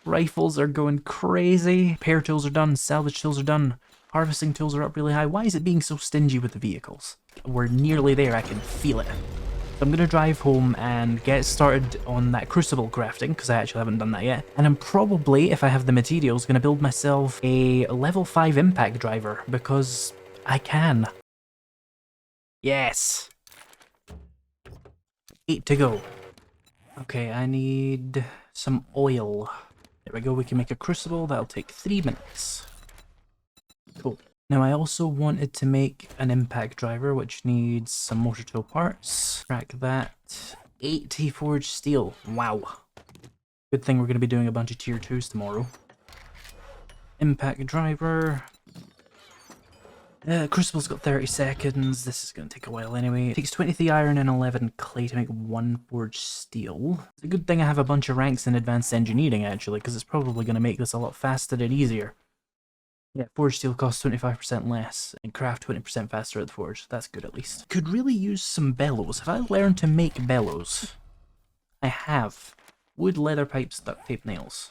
Rifles are going crazy. Repair tools are done. Salvage tools are done. Harvesting tools are up really high. Why is it being so stingy with the vehicles? We're nearly there. I can feel it. So I'm going to drive home and get started on that crucible crafting, because I actually haven't done that yet. And I'm probably, if I have the materials, going to build myself a level 5 impact driver, because I can. Yes! 8 to go. Okay, I need some oil. There we go, we can make a crucible, that'll take 3 minutes. Cool. Now I also wanted to make an impact driver, which needs some motor tool parts. Crack that. 80 forged steel. Wow. Good thing we're going to be doing a bunch of tier 2s tomorrow. Impact driver. Crucible's got 30 seconds. This is going to take a while anyway. It takes 23 iron and 11 clay to make 1 forged steel. It's a good thing I have a bunch of ranks in advanced engineering actually, because it's probably going to make this a lot faster and easier. Yeah, forged steel costs 25% less, and craft 20% faster at the forge. That's good at least. Could really use some bellows. Have I learned to make bellows? I have. Wood, leather pipes, duct tape, nails.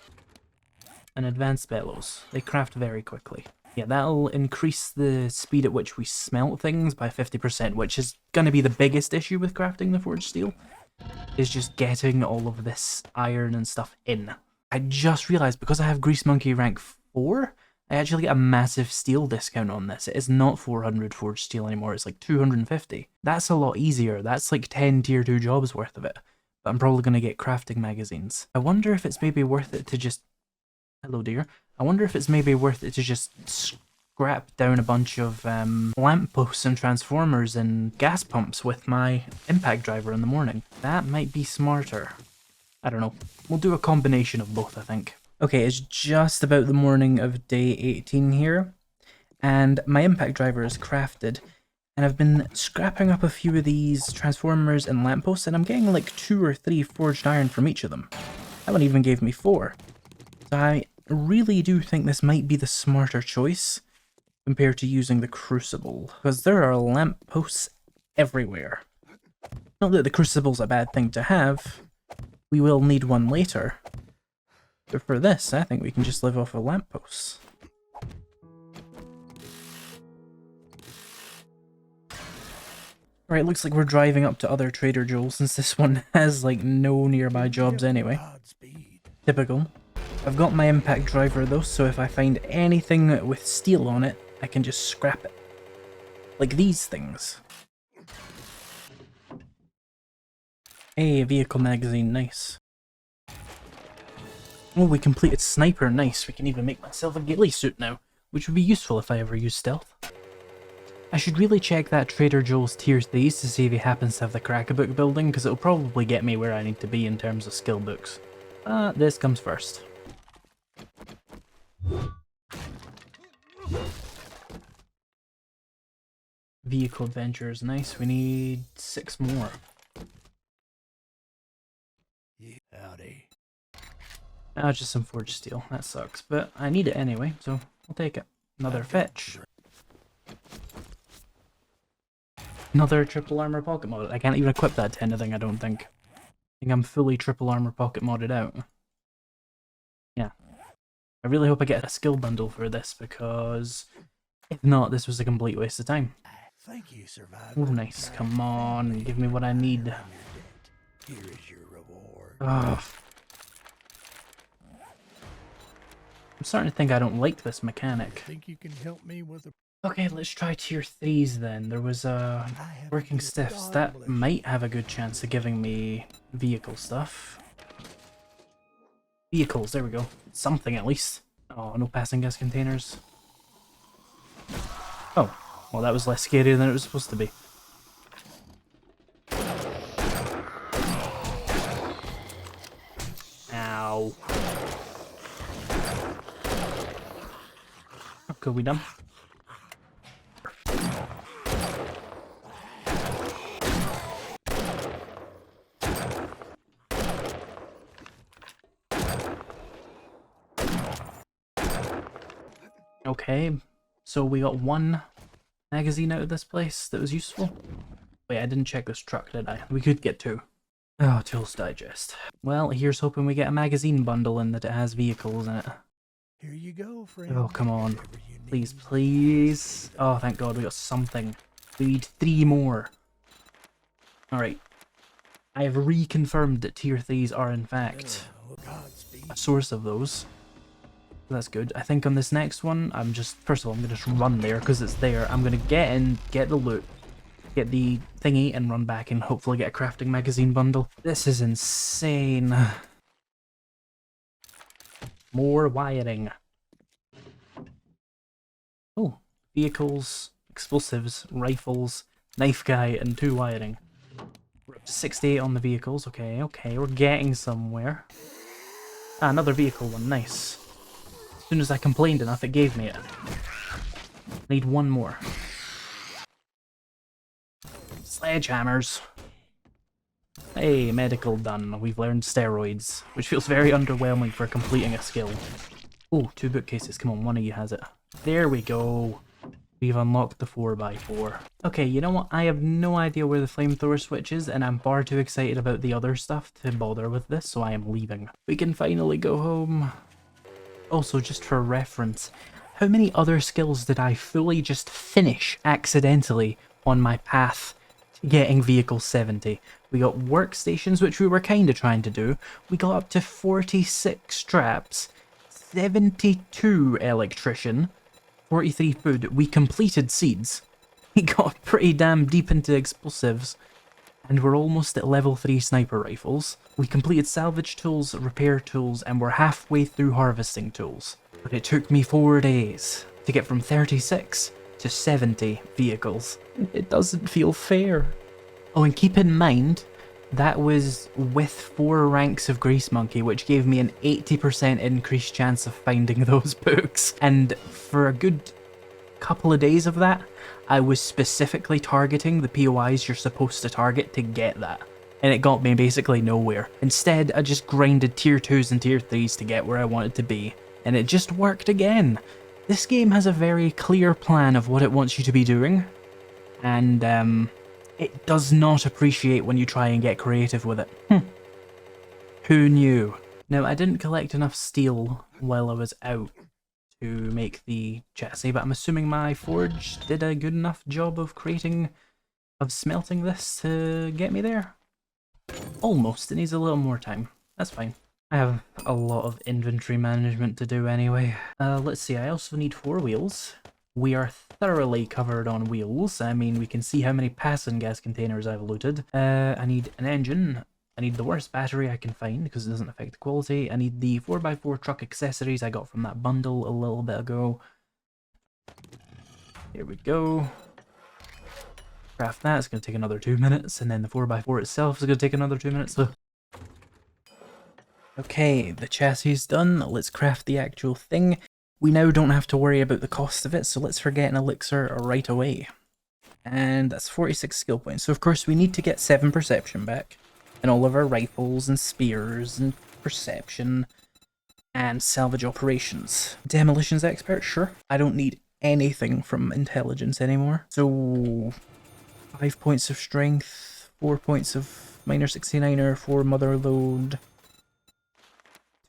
And advanced bellows. They craft very quickly. Yeah, that'll increase the speed at which we smelt things by 50%, which is going to be the biggest issue with crafting the forged steel, is just getting all of this iron and stuff in. I just realised, because I have Grease Monkey rank 4, I actually get a massive steel discount on this. It is not 400 forged steel anymore, it's like 250. That's a lot easier, that's like 10 tier 2 jobs worth of it. But I'm probably going to get crafting magazines. I wonder if it's maybe worth it to just... Hello dear. I wonder if it's maybe worth it to just scrap down a bunch of lampposts and transformers and gas pumps with my impact driver in the morning. That might be smarter. I don't know. We'll do a combination of both, I think. Okay, it's just about the morning of day 18 here, and my impact driver is crafted, and I've been scrapping up a few of these transformers and lampposts, and I'm getting like 2 or 3 forged iron from each of them. That one even gave me 4. So I really do think this might be the smarter choice compared to using the crucible, because there are lampposts everywhere. Not that the crucible's a bad thing to have, we will need one later. But for this, I think we can just live off of lampposts. Alright, looks like we're driving up to other Trader Joe's since this one has like no nearby jobs anyway. Typical. I've got my impact driver though, so if I find anything with steel on it, I can just scrap it. Like these things. Hey, a vehicle magazine, nice. Oh, we completed Sniper, nice. We can even make myself a ghillie suit now, which would be useful if I ever use stealth. I should really check that Trader Joe's tier 3s to see if he happens to have the Crack-a-Book building, because it'll probably get me where I need to be in terms of skill books. This comes first. Vehicle adventures, nice. We need 6 more. Howdy. Oh, just some forged steel. That sucks, but I need it anyway, so I'll take it. Another fetch. Another triple armor pocket mod. I can't even equip that to anything, I don't think. I think I'm fully triple armor pocket modded out. Yeah. I really hope I get a skill bundle for this, because if not, this was a complete waste of time. Thank you, survivor. Oh, nice. Come on, give me what I need. Here is your reward. Ugh. I'm starting to think I don't like this mechanic. Think you can help me with a... Okay, let's try tier 3s then. There was working stiffs. That might have a good chance of giving me vehicle stuff. Vehicles, there we go. Something at least. Oh, no passing gas containers. Oh, well that was less scary than it was supposed to be. Ow. Okay, we done? Okay, so we got 1 magazine out of this place that was useful. Wait, I didn't check this truck, did I? We could get 2. Oh, Tools Digest. Well, here's hoping we get a magazine bundle and that it has vehicles in it. Here you go, friend. Oh, come on. Please, please. Oh, thank God we got something. We need 3 more. Alright. I have reconfirmed that tier 3s are in fact Godspeed. a source of those. That's good. I think on this next one, first of all, I'm gonna just run there because it's there. I'm gonna get in, get the loot, get the thingy, and run back and hopefully get a crafting magazine bundle. This is insane. More wiring. Oh, vehicles, explosives, rifles, knife guy, and 2 wiring. We're up to 68 on the vehicles. Okay, we're getting somewhere. Ah, another vehicle one. Nice. As soon as I complained enough, it gave me it. Need 1 more. Sledgehammers. Hey, medical done. We've learned steroids, which feels very underwhelming for completing a skill. Oh, 2 bookcases. Come on, one of you has it. There we go. We've unlocked the 4x4. Okay, you know what? I have no idea where the flamethrower switch is, and I'm far too excited about the other stuff to bother with this, so I am leaving. We can finally go home. Also, just for reference, how many other skills did I fully just finish accidentally on my path to getting vehicle 70? We got workstations, which we were kind of trying to do. We got up to 46 straps, 72 electrician, 43 food. We completed seeds. We got pretty damn deep into explosives. And we're almost at level 3 sniper rifles. We completed salvage tools, repair tools, and we're halfway through harvesting tools. But it took me 4 days to get from 36 to 70 vehicles. It doesn't feel fair. Oh, and keep in mind, that was with 4 ranks of Grease Monkey, which gave me an 80% increased chance of finding those books. And for a good couple of days of that, I was specifically targeting the POIs you're supposed to target to get that. And it got me basically nowhere. Instead, I just grinded tier 2s and tier 3s to get where I wanted to be. And it just worked again. This game has a very clear plan of what it wants you to be doing. And, it does not appreciate when you try and get creative with it. Who knew? Now, I didn't collect enough steel while I was out to make the chassis, but I'm assuming my forge did a good enough job of smelting this to get me there. Almost. It needs a little more time. That's fine. I have a lot of inventory management to do anyway. Let's see, I also need 4 wheels. We are thoroughly covered on wheels. I mean, we can see how many passing gas containers I've looted. I need an engine. I need the worst battery I can find because it doesn't affect the quality. I need the 4x4 truck accessories I got from that bundle a little bit ago. Here we go. Craft that. It's going to take another 2 minutes. And then the 4x4 itself is going to take another 2 minutes. So. Okay, the chassis is done. Let's craft the actual thing. We now don't have to worry about the cost of it, so let's forget an elixir right away. And that's 46 skill points. So of course we need to get 7 perception back. And all of our rifles and spears and perception and salvage operations. Demolitions expert, sure. I don't need anything from intelligence anymore. So 5 points of strength, 4 points of minor 69er, 4 mother load,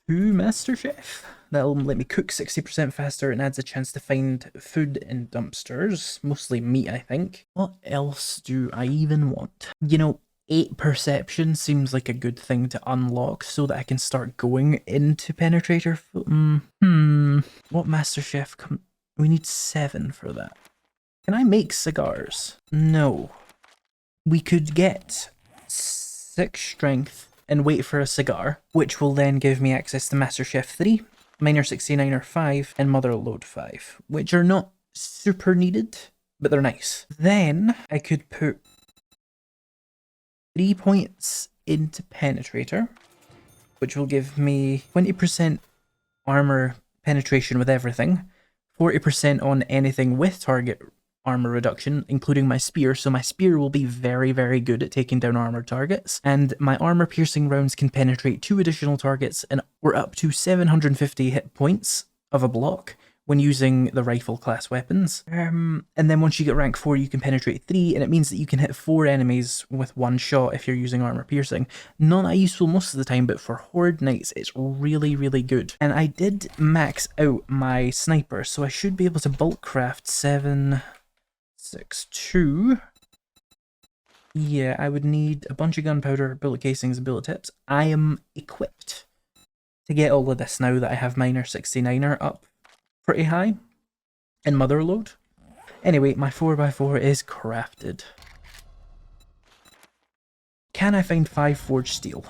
2 master chef. That'll let me cook 60% faster and adds a chance to find food in dumpsters. Mostly meat, I think. What else do I even want? You know, 8 perception seems like a good thing to unlock so that I can start going into penetrator. What master chef we need 7 for that. Can I make cigars? No. We could get 6 strength and wait for a cigar, which will then give me access to Master Chef 3, Minor 69er 5, and Mother Load 5, which are not super needed, but they're nice. Then I could put 3 points into Penetrator, which will give me 20% armor penetration with everything, 40% on anything with target armor reduction, including my spear, so my spear will be very, very good at taking down armored targets, and my armor piercing rounds can penetrate 2 additional targets, and we're up to 750 hit points of a block when using the rifle class weapons. And then once you get rank 4, you can penetrate 3, and it means that you can hit 4 enemies with 1 shot if you're using armor piercing. Not that useful most of the time, but for Horde Knights, it's really, really good. And I did max out my sniper, so I should be able to bulk craft 7, 6, 2, Yeah, I would need a bunch of gunpowder, bullet casings, and bullet tips. I am equipped to get all of this now that I have Miner 69er up pretty high in Motherload. Anyway, my 4x4 is crafted. Can I find 5 forged steel?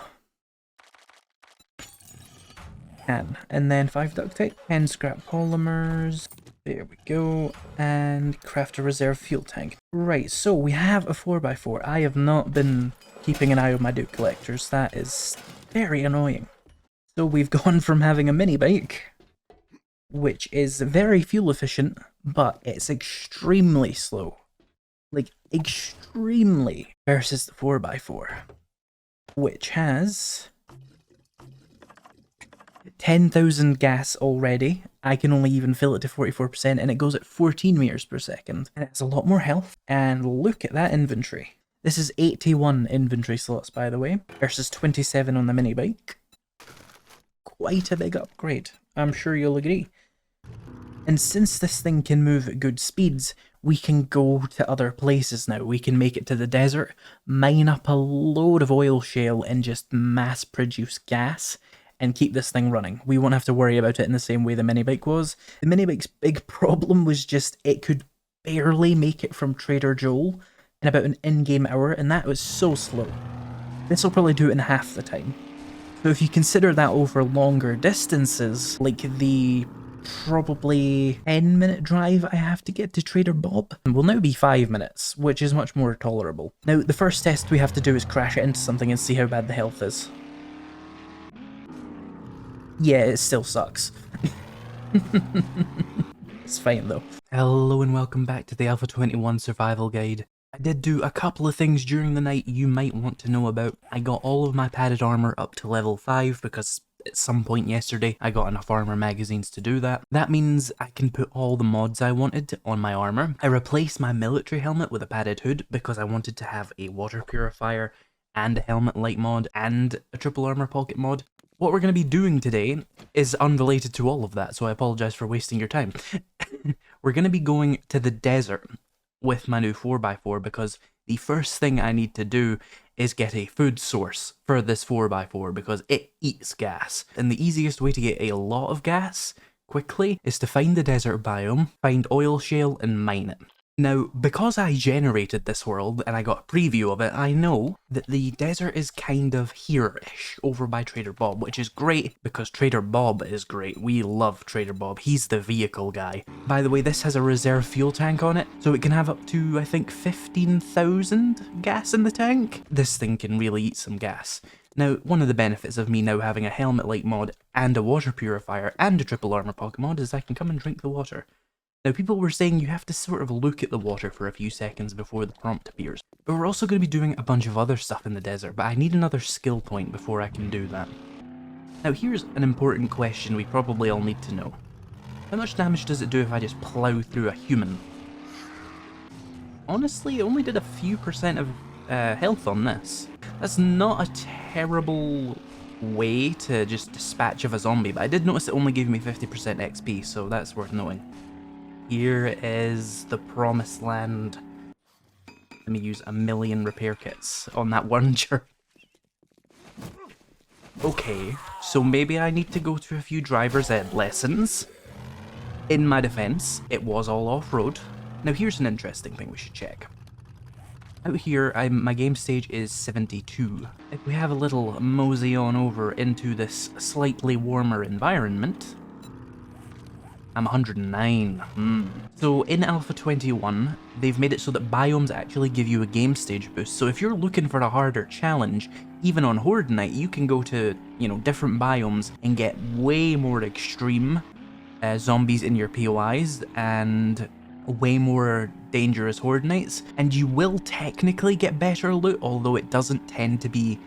Can. And then 5 duct tape, 10 scrap polymers. There we go. And craft a reserve fuel tank. Right, so we have a 4x4. I have not been keeping an eye on my Duke collectors. That is very annoying. So we've gone from having a mini bike, which is very fuel efficient, but it's extremely slow. Like, extremely, versus the 4x4, which has 10,000 gas already. I can only even fill it to 44%, and it goes at 14 meters per second. And it has a lot more health, and look at that inventory. This is 81 inventory slots, by the way, versus 27 on the mini bike. Quite a big upgrade, I'm sure you'll agree. And since this thing can move at good speeds, we can go to other places now. We can make it to the desert, mine up a load of oil shale, and just mass produce gas, and keep this thing running. We won't have to worry about it in the same way the minibike was. The minibike's big problem was just it could barely make it from Trader Joel in about an in-game hour, and that was so slow. This will probably do it in half the time. So if you consider that over longer distances, like the probably 10-minute drive I have to get to Trader Bob, will now be 5 minutes, which is much more tolerable. Now, the first test we have to do is crash it into something and see how bad the health is. Yeah, it still sucks. It's fine though. Hello and welcome back to the Alpha 21 Survival Guide. I did do a couple of things during the night you might want to know about. I got all of my padded armor up to level 5 because at some point yesterday I got enough armor magazines to do that. That means I can put all the mods I wanted on my armor. I replaced my military helmet with a padded hood because I wanted to have a water purifier and a helmet light mod and a triple armor pocket mod. What we're going to be doing today is unrelated to all of that, so I apologize for wasting your time. We're going to be going to the desert with my new 4x4 because the first thing I need to do is get a food source for this 4x4 because it eats gas. And the easiest way to get a lot of gas quickly is to find the desert biome, find oil shale, and mine it. Now, because I generated this world and I got a preview of it, I know that the desert is kind of here-ish over by Trader Bob, which is great because Trader Bob is great. We love Trader Bob. He's the vehicle guy. By the way, this has a reserve fuel tank on it, so it can have up to, I think, 15,000 gas in the tank. This thing can really eat some gas. Now, one of the benefits of me now having a helmet light mod and a water purifier and a triple armor pocket mod is I can come and drink the water. Now, people were saying you have to sort of look at the water for a few seconds before the prompt appears. But we're also going to be doing a bunch of other stuff in the desert, but I need another skill point before I can do that. Now, here's an important question we probably all need to know. How much damage does it do if I just plow through a human? Honestly, it only did a few percent of health on this. That's not a terrible way to just dispatch of a zombie, but I did notice it only gave me 50% XP, so that's worth knowing. Here is the promised land. Let me use 1,000,000 repair kits on that one journey. Okay, so maybe I need to go to a few driver's ed lessons. In my defense, it was all off-road. Now here's an interesting thing we should check. Out here, my game stage is 72. If we have a little mosey on over into this slightly warmer environment, I'm 109. So in Alpha 21, they've made it so that biomes actually give you a game stage boost. So if you're looking for a harder challenge, even on Horde Night, you can go to, different biomes and get way more extreme zombies in your POIs and way more dangerous Horde Nights. And you will technically get better loot, although it doesn't tend to be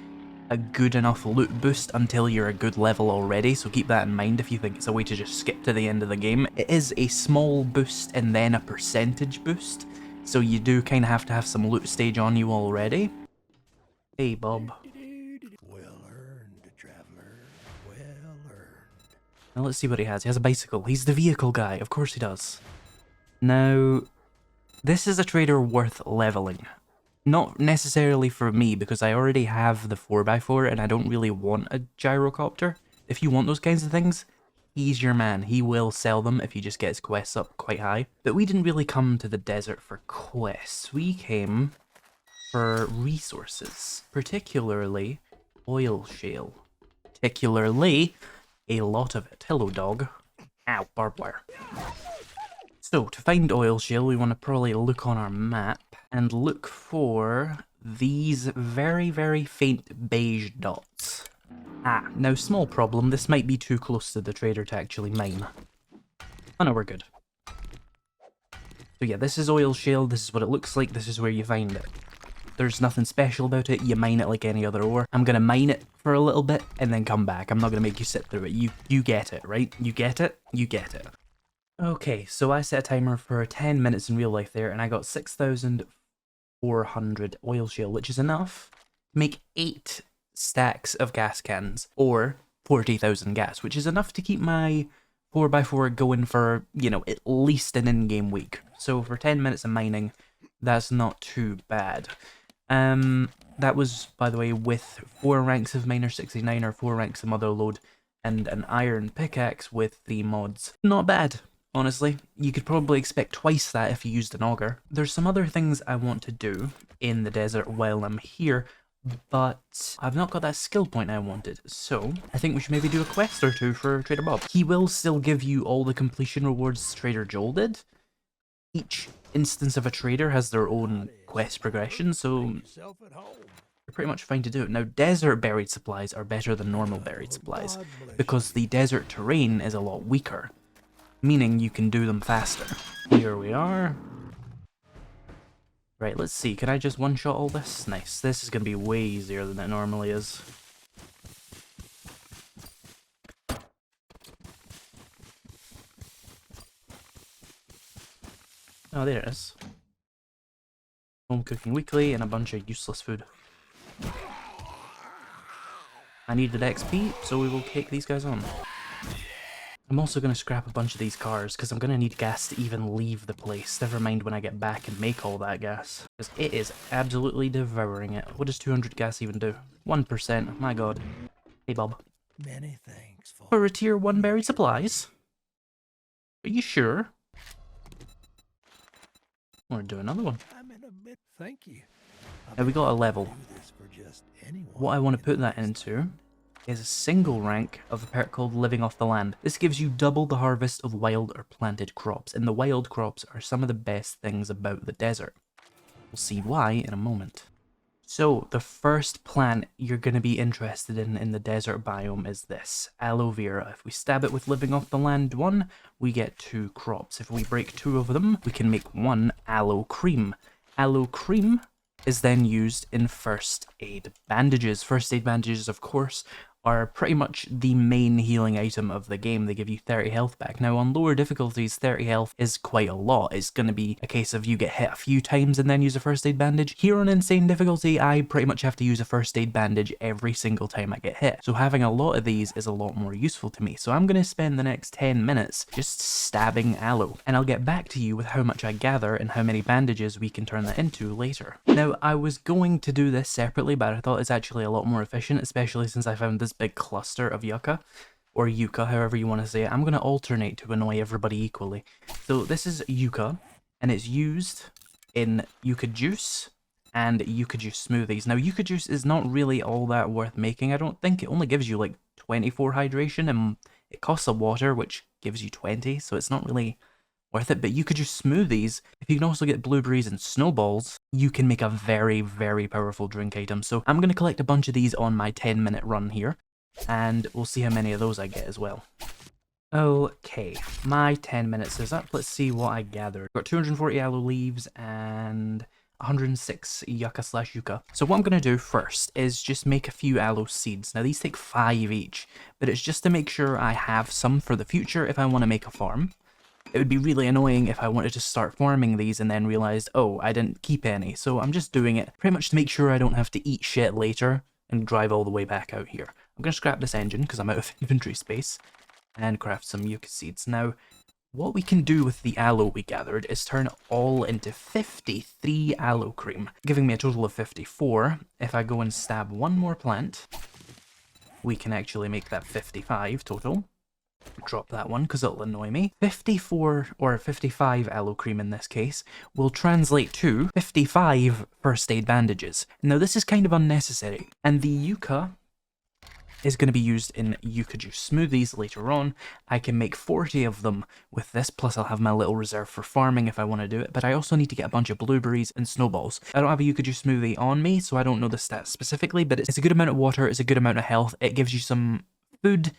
a good enough loot boost until you're a good level already, so keep that in mind if you think it's a way to just skip to the end of the game. It is a small boost and then a percentage boost, so you do kind of have to have some loot stage on you already. Hey, Bob. Well earned, traveler. Well earned. Now let's see what he has. He has a bicycle. He's the vehicle guy. Of course he does. Now, this is a trader worth leveling. Not necessarily for me, because I already have the 4x4 and I don't really want a gyrocopter. If you want those kinds of things, he's your man. He will sell them if he just gets quests up quite high. But we didn't really come to the desert for quests. We came for resources, particularly oil shale. Particularly a lot of it. Hello, dog. Ow, barbed wire. So, to find oil shale, we want to probably look on our map and look for these very, very faint beige dots. Ah, now small problem, this might be too close to the trader to actually mine. Oh no, we're good. So yeah, this is oil shale, this is what it looks like, this is where you find it. There's nothing special about it, you mine it like any other ore. I'm gonna mine it for a little bit and then come back. I'm not gonna make you sit through it. You get it, right? You get it? You get it. Okay, so I set a timer for 10 minutes in real life there, and I got 6,400 oil shale, which is enough to make 8 stacks of gas cans, or 40,000 gas, which is enough to keep my 4x4 going for, you know, at least an in-game week. So for 10 minutes of mining, that's not too bad. That was, by the way, with 4 ranks of Miner 69 or 4 ranks of Motherlode, and an iron pickaxe with the mods. Not bad. Honestly, you could probably expect twice that if you used an auger. There's some other things I want to do in the desert while I'm here, but I've not got that skill point I wanted, so I think we should maybe do a quest or two for Trader Bob. He will still give you all the completion rewards Trader Joel did. Each instance of a trader has their own quest progression, so you're pretty much fine to do it. Now, desert buried supplies are better than normal buried supplies, because the desert terrain is a lot weaker, meaning you can do them faster. Here we are. Right, let's see, can I just one-shot all this? Nice, this is going to be way easier than it normally is. Oh, there it is. Home cooking weekly and a bunch of useless food. I needed XP, so we will take these guys on. I'm also going to scrap a bunch of these cars, because I'm going to need gas to even leave the place, never mind when I get back and make all that gas. Because it is absolutely devouring it. What does 200 gas even do? 1%, my god. Hey Bob. Many thanks For a tier 1 buried supplies? Are you sure? We'll do another one. Thank you. Now we got a level. What I want to put that into is a single rank of a perk called Living Off the Land. This gives you double the harvest of wild or planted crops, and the wild crops are some of the best things about the desert. We'll see why in a moment. So, the first plant you're going to be interested in the desert biome is this, aloe vera. If we stab it with Living Off the Land 1, we get 2 crops. If we break 2 of them, we can make 1 aloe cream. Aloe cream is then used in first aid bandages. First aid bandages, of course, are pretty much the main healing item of the game. They give you 30 health back. Now, on lower difficulties, 30 health is quite a lot. It's going to be a case of you get hit a few times and then use a first aid bandage. Here on insane difficulty, I pretty much have to use a first aid bandage every single time I get hit. So having a lot of these is a lot more useful to me. So I'm going to spend the next 10 minutes just stabbing aloe. And I'll get back to you with how much I gather and how many bandages we can turn that into later. Now, I was going to do this separately, but I thought it's actually a lot more efficient, especially since I found this big cluster of yucca, or yucca, however you want to say it. I'm going to alternate to annoy everybody equally. So this is yucca, and it's used in yucca juice and yucca juice smoothies. Now, yucca juice is not really all that worth making, I don't think. It only gives you like 24 hydration, and it costs a water, which gives you 20, so it's not really worth it. But yucca juice smoothies, if you can also get blueberries and snowballs, you can make a very, very powerful drink item. So I'm going to collect a bunch of these on my 10-minute run here, and we'll see how many of those I get as well. Okay, my 10 minutes is up. Let's see what I gathered. I've got 240 aloe leaves and 106 yucca/yucca. So what I'm going to do first is just make a few aloe seeds. Now these take 5 each, but it's just to make sure I have some for the future if I want to make a farm. It would be really annoying if I wanted to start farming these and then realized, oh, I didn't keep any. So I'm just doing it pretty much to make sure I don't have to eat shit later and drive all the way back out here. I'm going to scrap this engine because I'm out of inventory space and craft some yucca seeds. Now, What we can do with the aloe we gathered is turn it all into 53 aloe cream, giving me a total of 54. If I go and stab one more plant, we can actually make that 55 total. Drop that one because it'll annoy me. 54 or 55 aloe cream in this case will translate to 55 first aid bandages. Now this is kind of unnecessary, and the yucca is going to be used in yucca juice smoothies later on. I can make 40 of them with this, plus I'll have my little reserve for farming if I want to do it, but I also need to get a bunch of blueberries and snowballs. I don't have a yucca juice smoothie on me, so I don't know the stats specifically, but it's a good amount of water, it's a good amount of health, it gives you some food,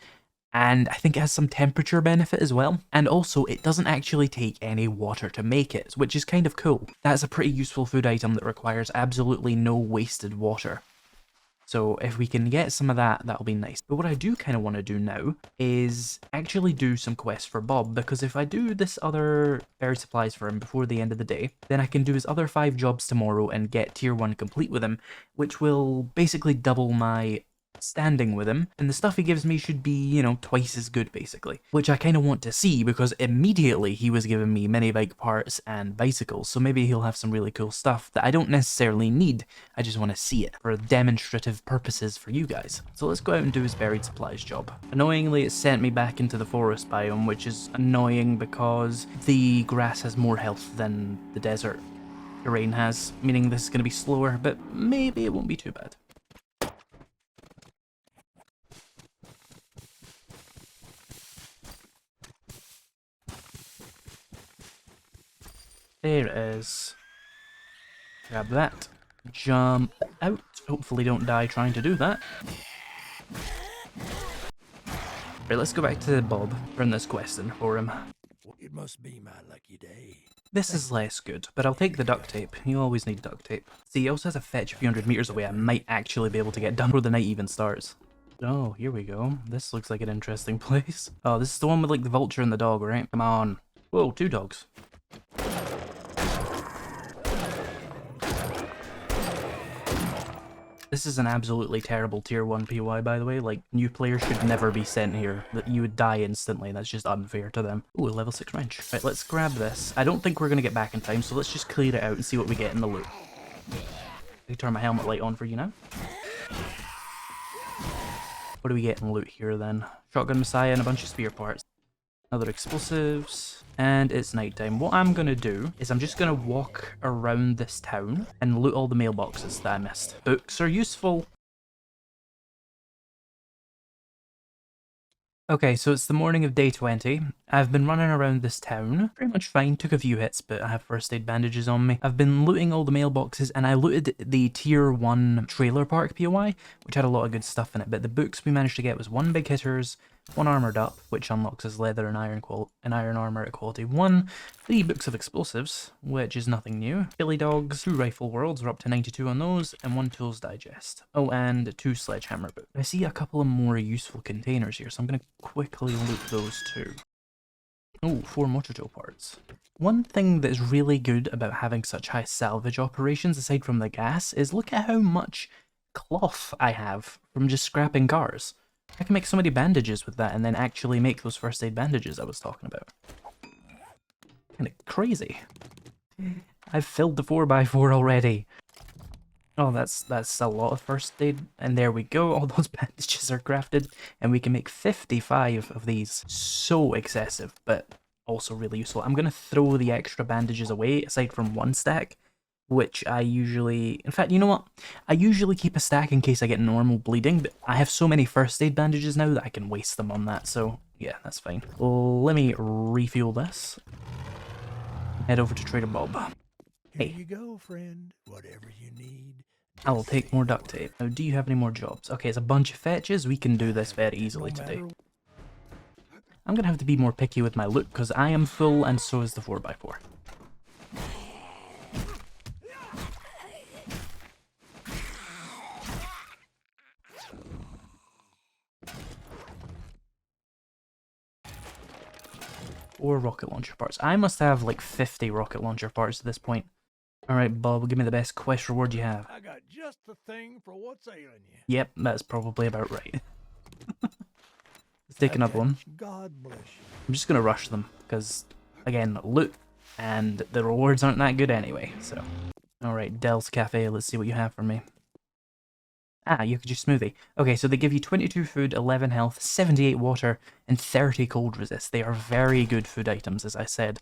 and I think it has some temperature benefit as well. And also, it doesn't actually take any water to make it, which is kind of cool. That's a pretty useful food item that requires absolutely no wasted water. So if we can get some of that, that'll be nice. But what I do kind of want to do now is actually do some quests for Bob, because if I do this other bird supplies for him before the end of the day, then I can do his other 5 jobs tomorrow and get tier 1 complete with him, which will basically double my standing with him, and the stuff he gives me should be, you know, twice as good basically, which I kind of want to see because immediately he was giving me mini bike parts and bicycles, so maybe he'll have some really cool stuff that I don't necessarily need, I just want to see it for demonstrative purposes for you guys. So let's go out and do his buried supplies job. Annoyingly, it sent me back into the forest biome, which is annoying because the grass has more health than the desert terrain has, meaning this is going to be slower, but maybe it won't be too bad. There it is. Grab that. Jump out. Hopefully don't die trying to do that. Right, let's go back to Bob. Run this quest in for him. It must be my lucky day. This is less good, but I'll take the duct tape. You always need duct tape. See, he also has a fetch a few hundred meters away I might actually be able to get done before the night even starts. Oh, here we go. This looks like an interesting place. Oh, this is the one with like the vulture and the dog, right? Come on. Whoa, 2 dogs. This is an absolutely terrible tier 1 POI, by the way. Like, new players should never be sent here. That you would die instantly. That's just unfair to them. Ooh, a level 6 wrench. Right, let's grab this. I don't think we're going to get back in time, so let's just clear it out and see what we get in the loot. Let me turn my helmet light on for you now. What do we get in loot here, then? Shotgun Messiah and a bunch of spear parts. Other explosives, and it's nighttime. What I'm gonna do is I'm just gonna walk around this town and loot all the mailboxes that I missed. Books are useful. Okay, so it's the morning of day 20. I've been running around this town, pretty much fine, took a few hits, but I have first aid bandages on me. I've been looting all the mailboxes, and I looted the tier 1 trailer park POI, which had a lot of good stuff in it, but the books we managed to get was 1 big hitters, 1 armored up, which unlocks his leather and iron armor at quality 1, 3 books of explosives, which is nothing new, Billy dogs, 2 rifle worlds, we're up to 92 on those, and 1 tools digest. Oh, and 2 sledgehammer books. I see a couple of more useful containers here, so I'm going to quickly loot those too. Oh, 4 motor tool parts. One thing that's really good about having such high salvage operations, aside from the gas, is look at how much cloth I have from just scrapping cars. I can make so many bandages with that and then actually make those first aid bandages I was talking about. Kinda crazy. I've filled the 4x4 already. Oh, that's a lot of first aid. And there we go, all those bandages are crafted. And we can make 55 of these. So excessive, but also really useful. I'm going to throw the extra bandages away, aside from 1 stack. Which I usually... In fact, you know what? I usually keep a stack in case I get normal bleeding, but I have so many first aid bandages now that I can waste them on that, so yeah, that's fine. Let me refuel this. Head over to Trader Bob. Here Hey. you go, friend. Whatever you need. I will take more duct tape. Now, do you have any more jobs? Okay, it's a bunch of fetches. We can do this very easily today. I'm going to have to be more picky with my loot, because I am full and so is the 4x4. Or rocket launcher parts. I must have like 50 rocket launcher parts at this point. Alright, Bob, give me the best quest reward you have. I got just the thing for what's ailing you. Yep, that's probably about right. Let's take another one. God bless you. I'm just gonna rush them, because, again, loot, and the rewards aren't that good anyway, so. Alright, Dell's Cafe, let's see what you have for me. Ah, Yukaji smoothie. Okay, so they give you 22 food, 11 health, 78 water, and 30 cold resist. They are very good food items, as I said.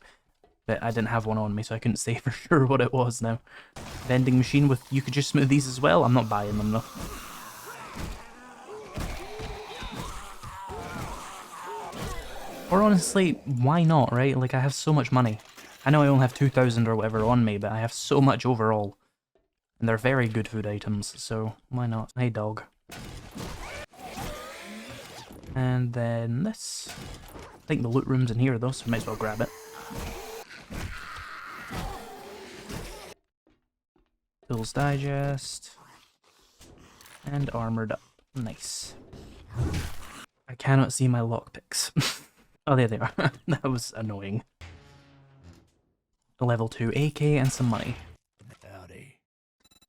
But I didn't have one on me, so I couldn't say for sure what it was now. Vending machine with Yukaji smoothies as well. I'm not buying them though. Or honestly, why not, right? Like, I have so much money. I know I only have 2,000 or whatever on me, but I have so much overall. And they're very good food items, so why not? Hey, dog. And then this. I think the loot room's in here, though, so I might as well grab it. Tools Digest. And Armored Up. Nice. I cannot see my lockpicks. Oh, there they are. That was annoying. A level 2 AK and some money. Howdy.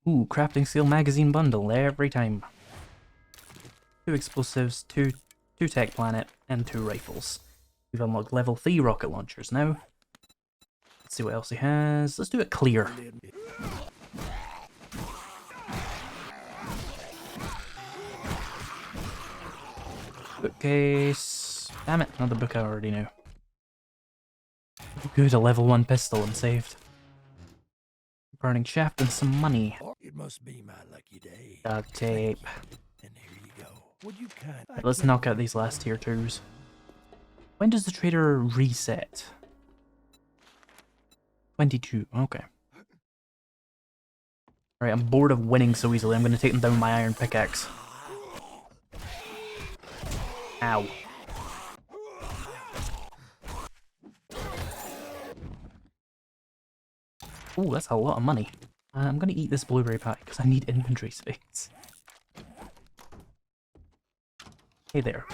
Ooh, crafting skill magazine bundle every time. 2 explosives, 2 tech planet, and 2 rifles. We've unlocked level 3 rocket launchers now. Let's see what else he has. Let's do it clear. Bookcase. Damn it, another book I already knew. Good, a level 1 pistol and saved. Burning shaft and some money. It must be my lucky day. Duct tape. And here you go. Would you kind Right, let's knock out these last tier 2s. When does the trader reset? 22, okay. Alright, I'm bored of winning so easily. I'm going to take them down with my iron pickaxe. Ow. Ooh, that's a lot of money. I'm going to eat this blueberry pie because I need inventory space. Hey there.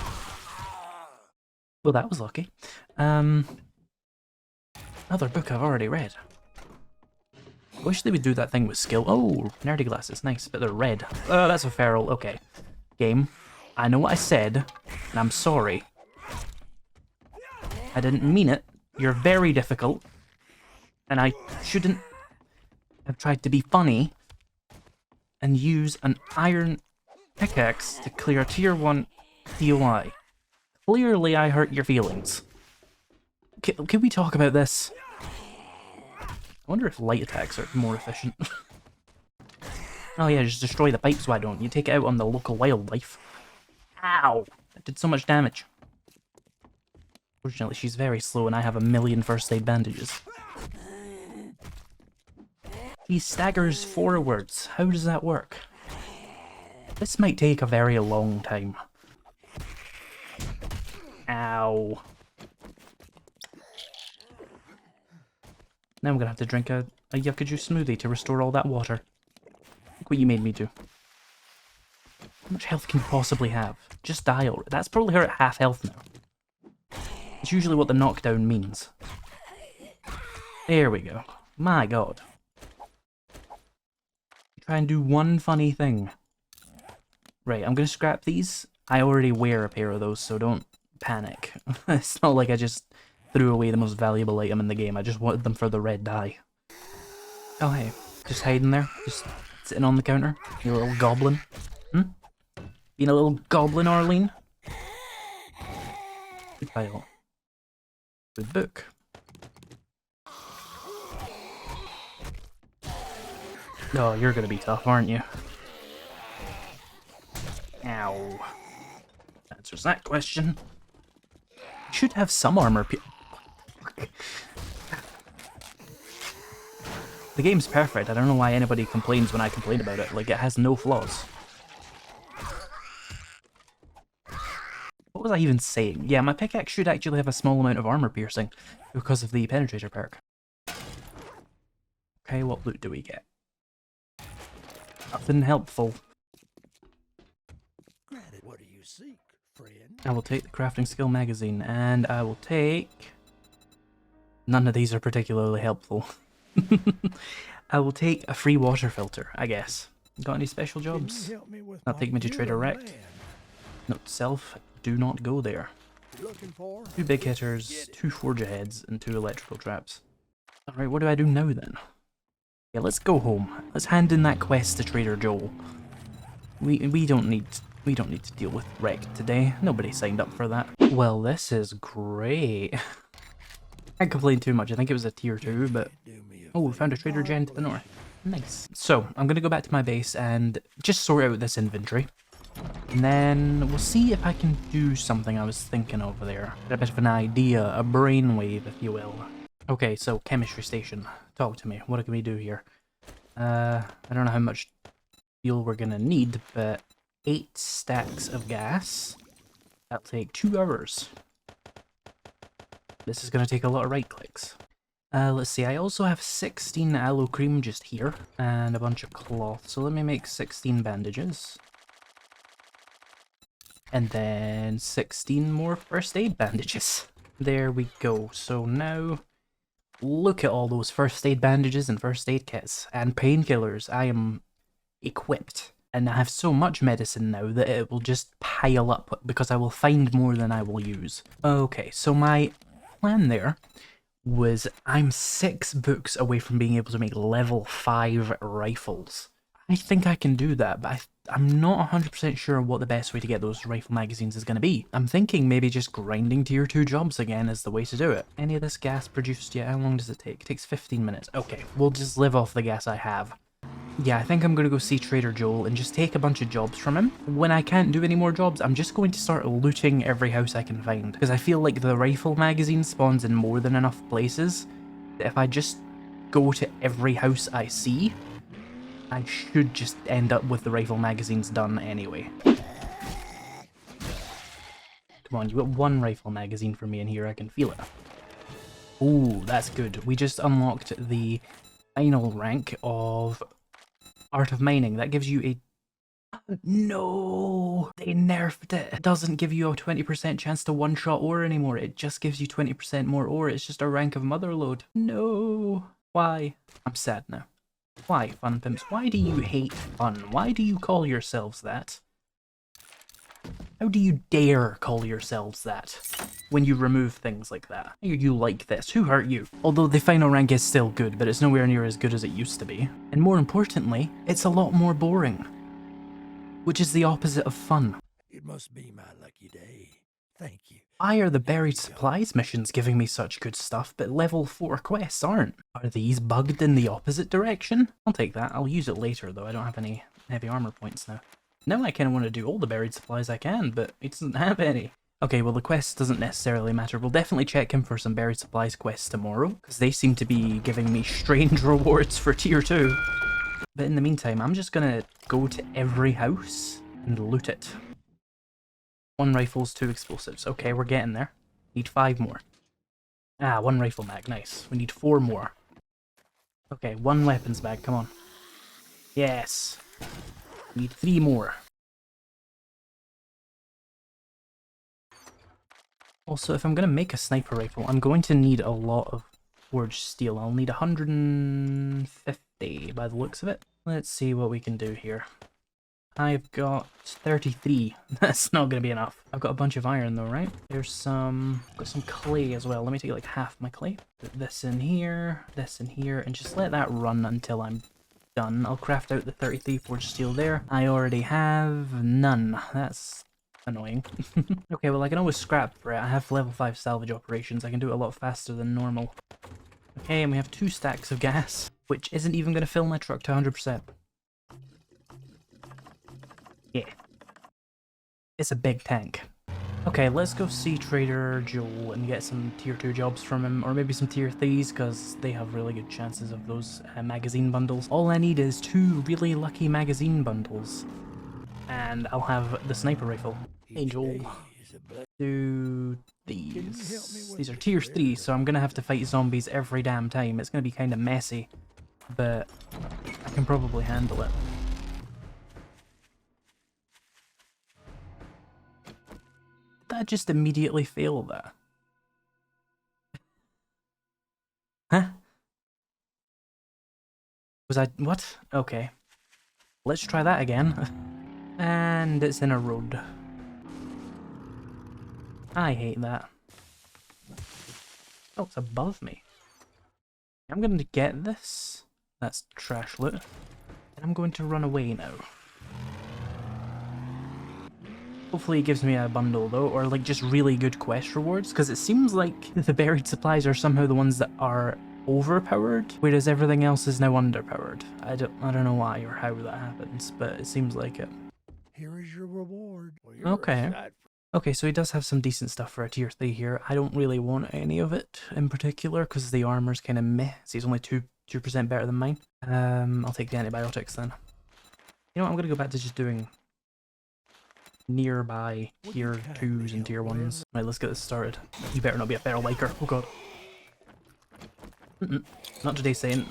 Well, that was lucky. Another book I've already read. I wish they would do that thing with skill. Oh, nerdy glasses, nice, but they're red. Oh, that's a feral. Okay. Game, I know what I said, and I'm sorry. I didn't mean it. You're very difficult. And I shouldn't have tried to be funny and use an iron pickaxe to clear tier 1 DOI. Clearly I hurt your feelings. Can we talk about this? I wonder if light attacks are more efficient. Oh yeah, just destroy the pipes, why don't you? Take it out on the local wildlife. Ow! That did so much damage. Fortunately, she's very slow and I have a million first aid bandages. He staggers forwards. How does that work? This might take a very long time. Ow. Now I'm gonna have to drink a yucca juice smoothie to restore all that water. Look what you made me do. How much health can you possibly have? Just die already. That's probably her at half health now. It's usually what the knockdown means. There we go. My god. Try and do one funny thing. Right, I'm gonna scrap these. I already wear a pair of those, so don't panic. It's not like I just threw away the most valuable item in the game. I just wanted them for the red dye. Oh hey, just hiding there? Just sitting on the counter? You little goblin? Hmm? Being a little goblin, Arlene? Good file. Good book. Oh, you're gonna be tough, aren't you? Ow. Answers that question. You should have some armor. The game's perfect. I don't know why anybody complains when I complain about it. Like, it has no flaws. What was I even saying? Yeah, my pickaxe should actually have a small amount of armor piercing because of the penetrator perk. Okay, what loot do we get? Nothing helpful. What do you seek, friend? I will take the crafting skill magazine, and I will take... None of these are particularly helpful. I will take a free water filter, I guess. Got any special jobs? Not take me to Trader Rect. Note to self, do not go there. Looking for? 2 big hitters, 2 forge heads, and 2 electrical traps. Alright, what do I do now then? Yeah, let's go home. Let's hand in that quest to Trader Joel. We don't need to deal with wreck today. Nobody signed up for that. Well, this is great. Can't complain too much. I think it was a tier 2, but oh, we found a Trader Gen to the north. Nice. So I'm gonna go back to my base and just sort out this inventory. And then we'll see if I can do something I was thinking over there. A bit of an idea, a brainwave, if you will. Okay, so chemistry station. Talk to me. What can we do here? I don't know how much fuel we're gonna need, but 8 stacks of gas. That'll take 2 hours. This is gonna take a lot of right clicks. Let's see, I also have 16 aloe cream just here, and a bunch of cloth, so let me make 16 bandages. And then 16 more first aid bandages. There we go. So now, look at all those first aid bandages and first aid kits, and painkillers. I am equipped. And I have so much medicine now that it will just pile up, because I will find more than I will use. Okay, so my plan there was I'm 6 books away from being able to make level 5 rifles. I think I can do that, but I'm not 100% sure what the best way to get those rifle magazines is going to be. I'm thinking maybe just grinding tier 2 jobs again is the way to do it. Any of this gas produced yet? How long does it take? It takes 15 minutes. Okay, we'll just live off the gas I have. Yeah, I think I'm going to go see Trader Joel and just take a bunch of jobs from him. When I can't do any more jobs, I'm just going to start looting every house I can find. Because I feel like the rifle magazine spawns in more than enough places. That if I just go to every house I see, I should just end up with the rifle magazines done anyway. Come on, you got 1 rifle magazine for me in here, I can feel it. Ooh, that's good. We just unlocked the final rank of Art of Mining. That gives you a... No! They nerfed it. It doesn't give you a 20% chance to one-shot ore anymore. It just gives you 20% more ore. It's just a rank of Motherload. No! Why? I'm sad now. Why, Fun Pimps? Why do you hate fun? Why do you call yourselves that? How do you dare call yourselves that when you remove things like that? You like this. Who hurt you? Although the final rank is still good, but it's nowhere near as good as it used to be. And more importantly, it's a lot more boring. Which is the opposite of fun. It must be my lucky day. Thank you. Why are the buried supplies missions giving me such good stuff, but level 4 quests aren't? Are these bugged in the opposite direction? I'll take that. I'll use it later, though. I don't have any heavy armor points now. Now I kind of want to do all the buried supplies I can, but he doesn't have any. Okay, well the quest doesn't necessarily matter. We'll definitely check him for some buried supplies quests tomorrow, because they seem to be giving me strange rewards for tier 2. But in the meantime, I'm just gonna go to every house and loot it. 1 rifles, 2 explosives. Okay, we're getting there. Need 5 more. Ah, 1 rifle mag, nice. We need 4 more. Okay, 1 weapons bag, come on. Yes. Need 3 more. Also, if I'm going to make a sniper rifle, I'm going to need a lot of forged steel. I'll need 150 by the looks of it. Let's see what we can do here. I've got 33. That's not going to be enough. I've got a bunch of iron though, right? There's some... I've got some clay as well. Let me take like half my clay. Put this in here, and just let that run until I'm done. I'll craft out the 33 forged steel there. I already have none. That's annoying. Okay, well I can always scrap for it. I have level 5 salvage operations. I can do it a lot faster than normal. Okay, and we have 2 stacks of gas, which isn't even going to fill my truck to 100%. Yeah. It's a big tank. Okay, let's go see Trader Joel and get some tier 2 jobs from him, or maybe some tier 3s, because they have really good chances of those magazine bundles. All I need is 2 really lucky magazine bundles, and I'll have the sniper rifle. Hey Joel, do these. These are tier 3, so I'm gonna have to fight zombies every damn time. It's gonna be kind of messy, but I can probably handle it. Did I just immediately fail that? Huh? Was I... what? Okay. Let's try that again. And it's in a road. I hate that. Oh, it's above me. I'm going to get this. That's trash loot. And I'm going to run away now. Hopefully it gives me a bundle though, or like just really good quest rewards, because it seems like the buried supplies are somehow the ones that are overpowered, whereas everything else is now underpowered. I don't know why or how that happens, but it seems like it. Here is your reward. Well, Okay. Okay, so he does have some decent stuff for a tier 3 here. I don't really want any of it in particular, because the armor's kind of meh. So he's only 2% better than mine. I'll take the antibiotics then. You know what, I'm going to go back to just doing nearby tier 2s and tier 1s. Right, let's get this started. You better not be a feral liker. Oh god. Not today, Saint.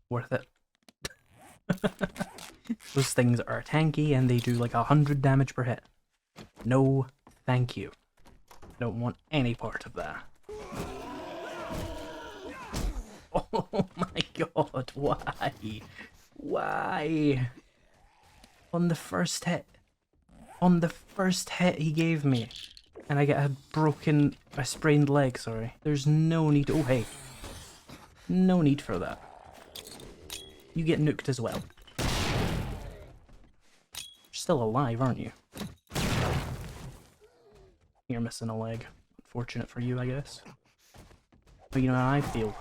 Worth it. Those things are tanky and they do like 100 damage per hit. No, thank you. Don't want any part of that. Oh my god, why? Why? On the first hit. On the first hit he gave me. And I get a sprained leg, sorry. There's no need, oh hey. No need for that. You get nuked as well. You're still alive, aren't you? You're missing a leg. Unfortunate for you, I guess. But you know how I feel.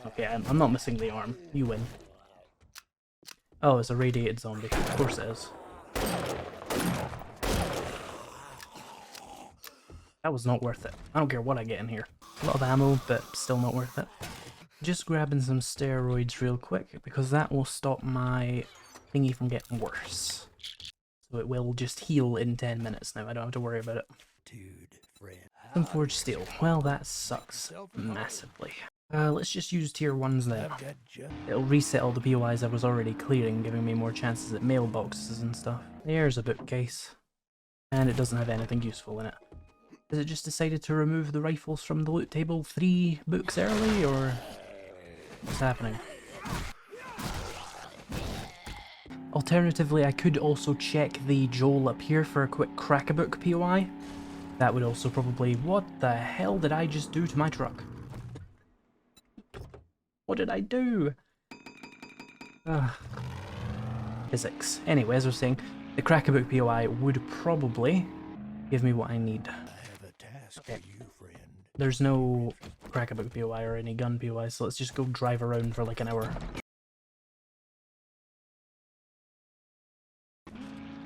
Okay, I'm not missing the arm. You win. Oh, it's a radiated zombie. Of course it is. That was not worth it. I don't care what I get in here. A lot of ammo, but still not worth it. Just grabbing some steroids real quick, because that will stop my thingy from getting worse. So it will just heal in 10 minutes now, I don't have to worry about it. Some forged steel. Well, that sucks massively. Let's just use tier 1s then. It'll reset all the POIs I was already clearing, giving me more chances at mailboxes and stuff. There's a bookcase. And it doesn't have anything useful in it. Has it just decided to remove the rifles from the loot table 3 books early, or what's happening? Alternatively, I could also check the Joel up here for a quick crack-a-book POI. That would also probably... What the hell did I just do to my truck? What did I do? Physics. Anyway, as I was saying, the crack-a-book POI would probably give me what I need. Okay. There's no crack-a-book POI or any gun POI, so let's just go drive around for like an hour.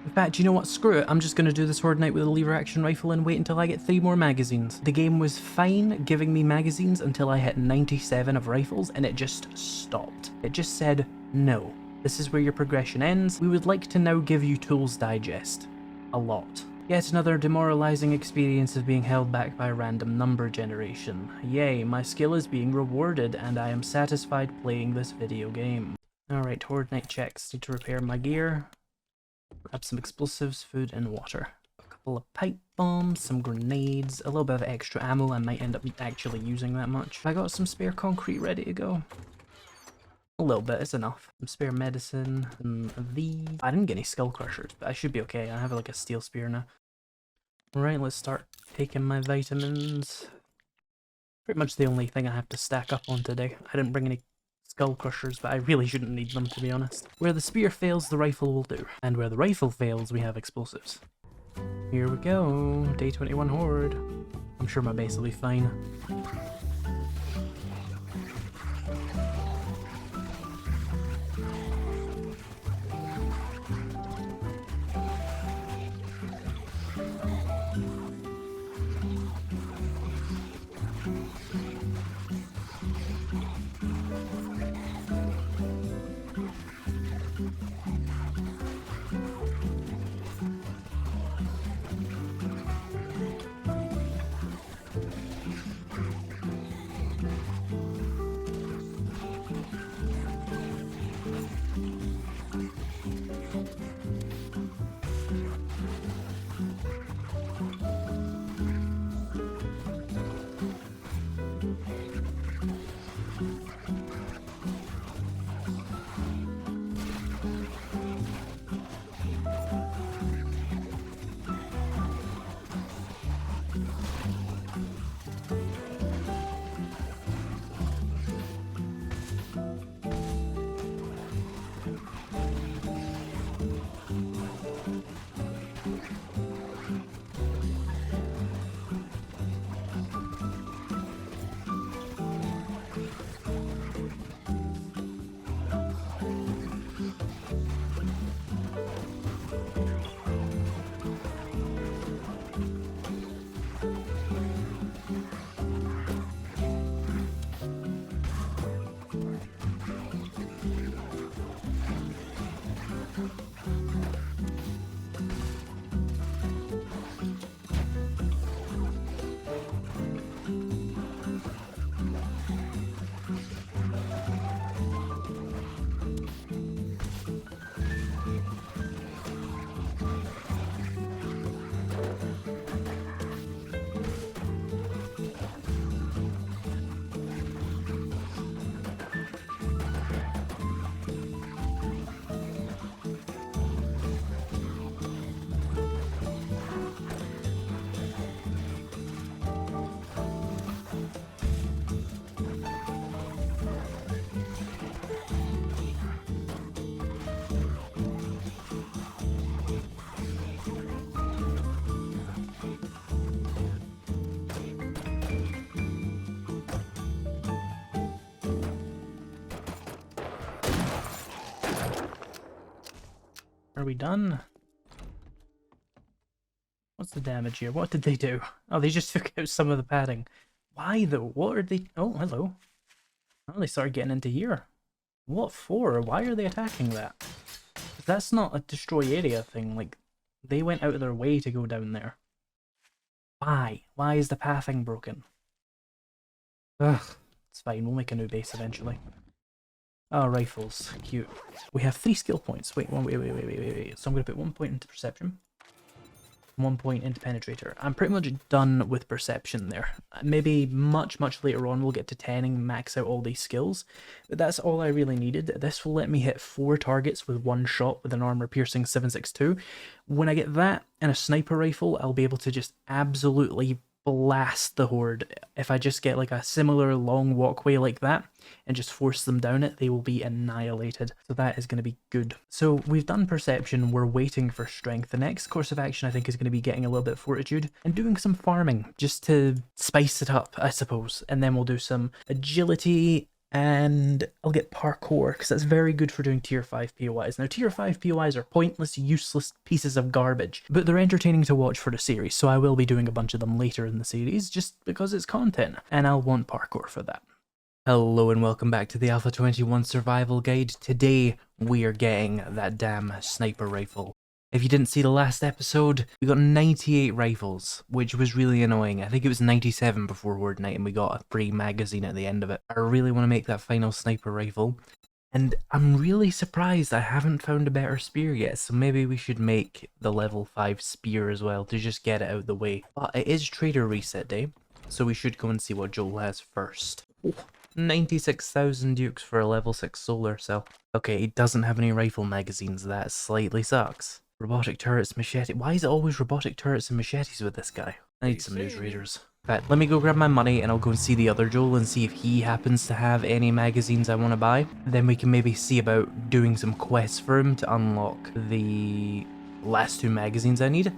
In fact, you know what? Screw it. I'm just going to do this horde night with a lever action rifle and wait until I get 3 more magazines. The game was fine giving me magazines until I hit 97 of rifles, and it just stopped. It just said, no. This is where your progression ends. We would like to now give you Tools Digest. A lot. Yet another demoralizing experience of being held back by random number generation. Yay, my skill is being rewarded, and I am satisfied playing this video game. Alright, horde night checks. Need to repair my gear. Grab some explosives, food, and water. A couple of pipe bombs, some grenades, a little bit of extra ammo. I might end up actually using that much. I got some spare concrete ready to go. A little bit, it's enough. Some spare medicine, and these. I didn't get any skull crushers, but I should be okay. I have like a steel spear now. Right, let's start taking my vitamins. Pretty much the only thing I have to stack up on today. I didn't bring any skull crushers, but I really shouldn't need them, to be honest. Where the spear fails, the rifle will do. And where the rifle fails, we have explosives. Here we go. Day 21 horde. I'm sure my base will be fine. Are we done? What's the damage here? What did they do? Oh, they just took out some of the padding. Why though? What are they? Oh, hello. Oh, they started getting into here. What for? Why are they attacking that? That's not a destroy area thing. Like, they went out of their way to go down there. Why? Why is the pathing broken? Ugh. It's fine. We'll make a new base eventually. Oh, rifles. Cute. We have 3 skill points. Wait. So I'm going to put 1 point into perception. 1 point into penetrator. I'm pretty much done with perception there. Maybe much later on we'll get to 10 and max out all these skills, but that's all I really needed. This will let me hit 4 targets with 1 shot with an armor piercing 762. When I get that and a sniper rifle, I'll be able to just absolutely blast the horde. If I just get like a similar long walkway like that and just force them down it, they will be annihilated. So that is going to be good. So we've done perception, we're waiting for strength. The next course of action I think is going to be getting a little bit of fortitude and doing some farming just to spice it up, I suppose. And then we'll do some agility and I'll get parkour because that's very good for doing tier 5 POIs. Now tier 5 POIs are pointless, useless pieces of garbage, but they're entertaining to watch for the series, so I will be doing a bunch of them later in the series just because it's content, and I'll want parkour for that. Hello and welcome back to the Alpha 21 Survival Guide. Today we are getting that damn sniper rifle. If you didn't see the last episode, we got 98 rifles, which was really annoying. I think it was 97 before Horde Night and we got a free magazine at the end of it. I really want to make that final sniper rifle. And I'm really surprised I haven't found a better spear yet, so maybe we should make the level 5 spear as well to just get it out of the way. But it is trader reset day, so we should go and see what Joel has first. Oh, 96,000 dukes for a level 6 solar cell. Okay, he doesn't have any rifle magazines, that slightly sucks. Robotic turrets, machete. Why is it always robotic turrets and machetes with this guy? I need some news readers. In fact, let me go grab my money and I'll go and see the other Joel and see if he happens to have any magazines I want to buy. Then we can maybe see about doing some quests for him to unlock the last 2 magazines I need.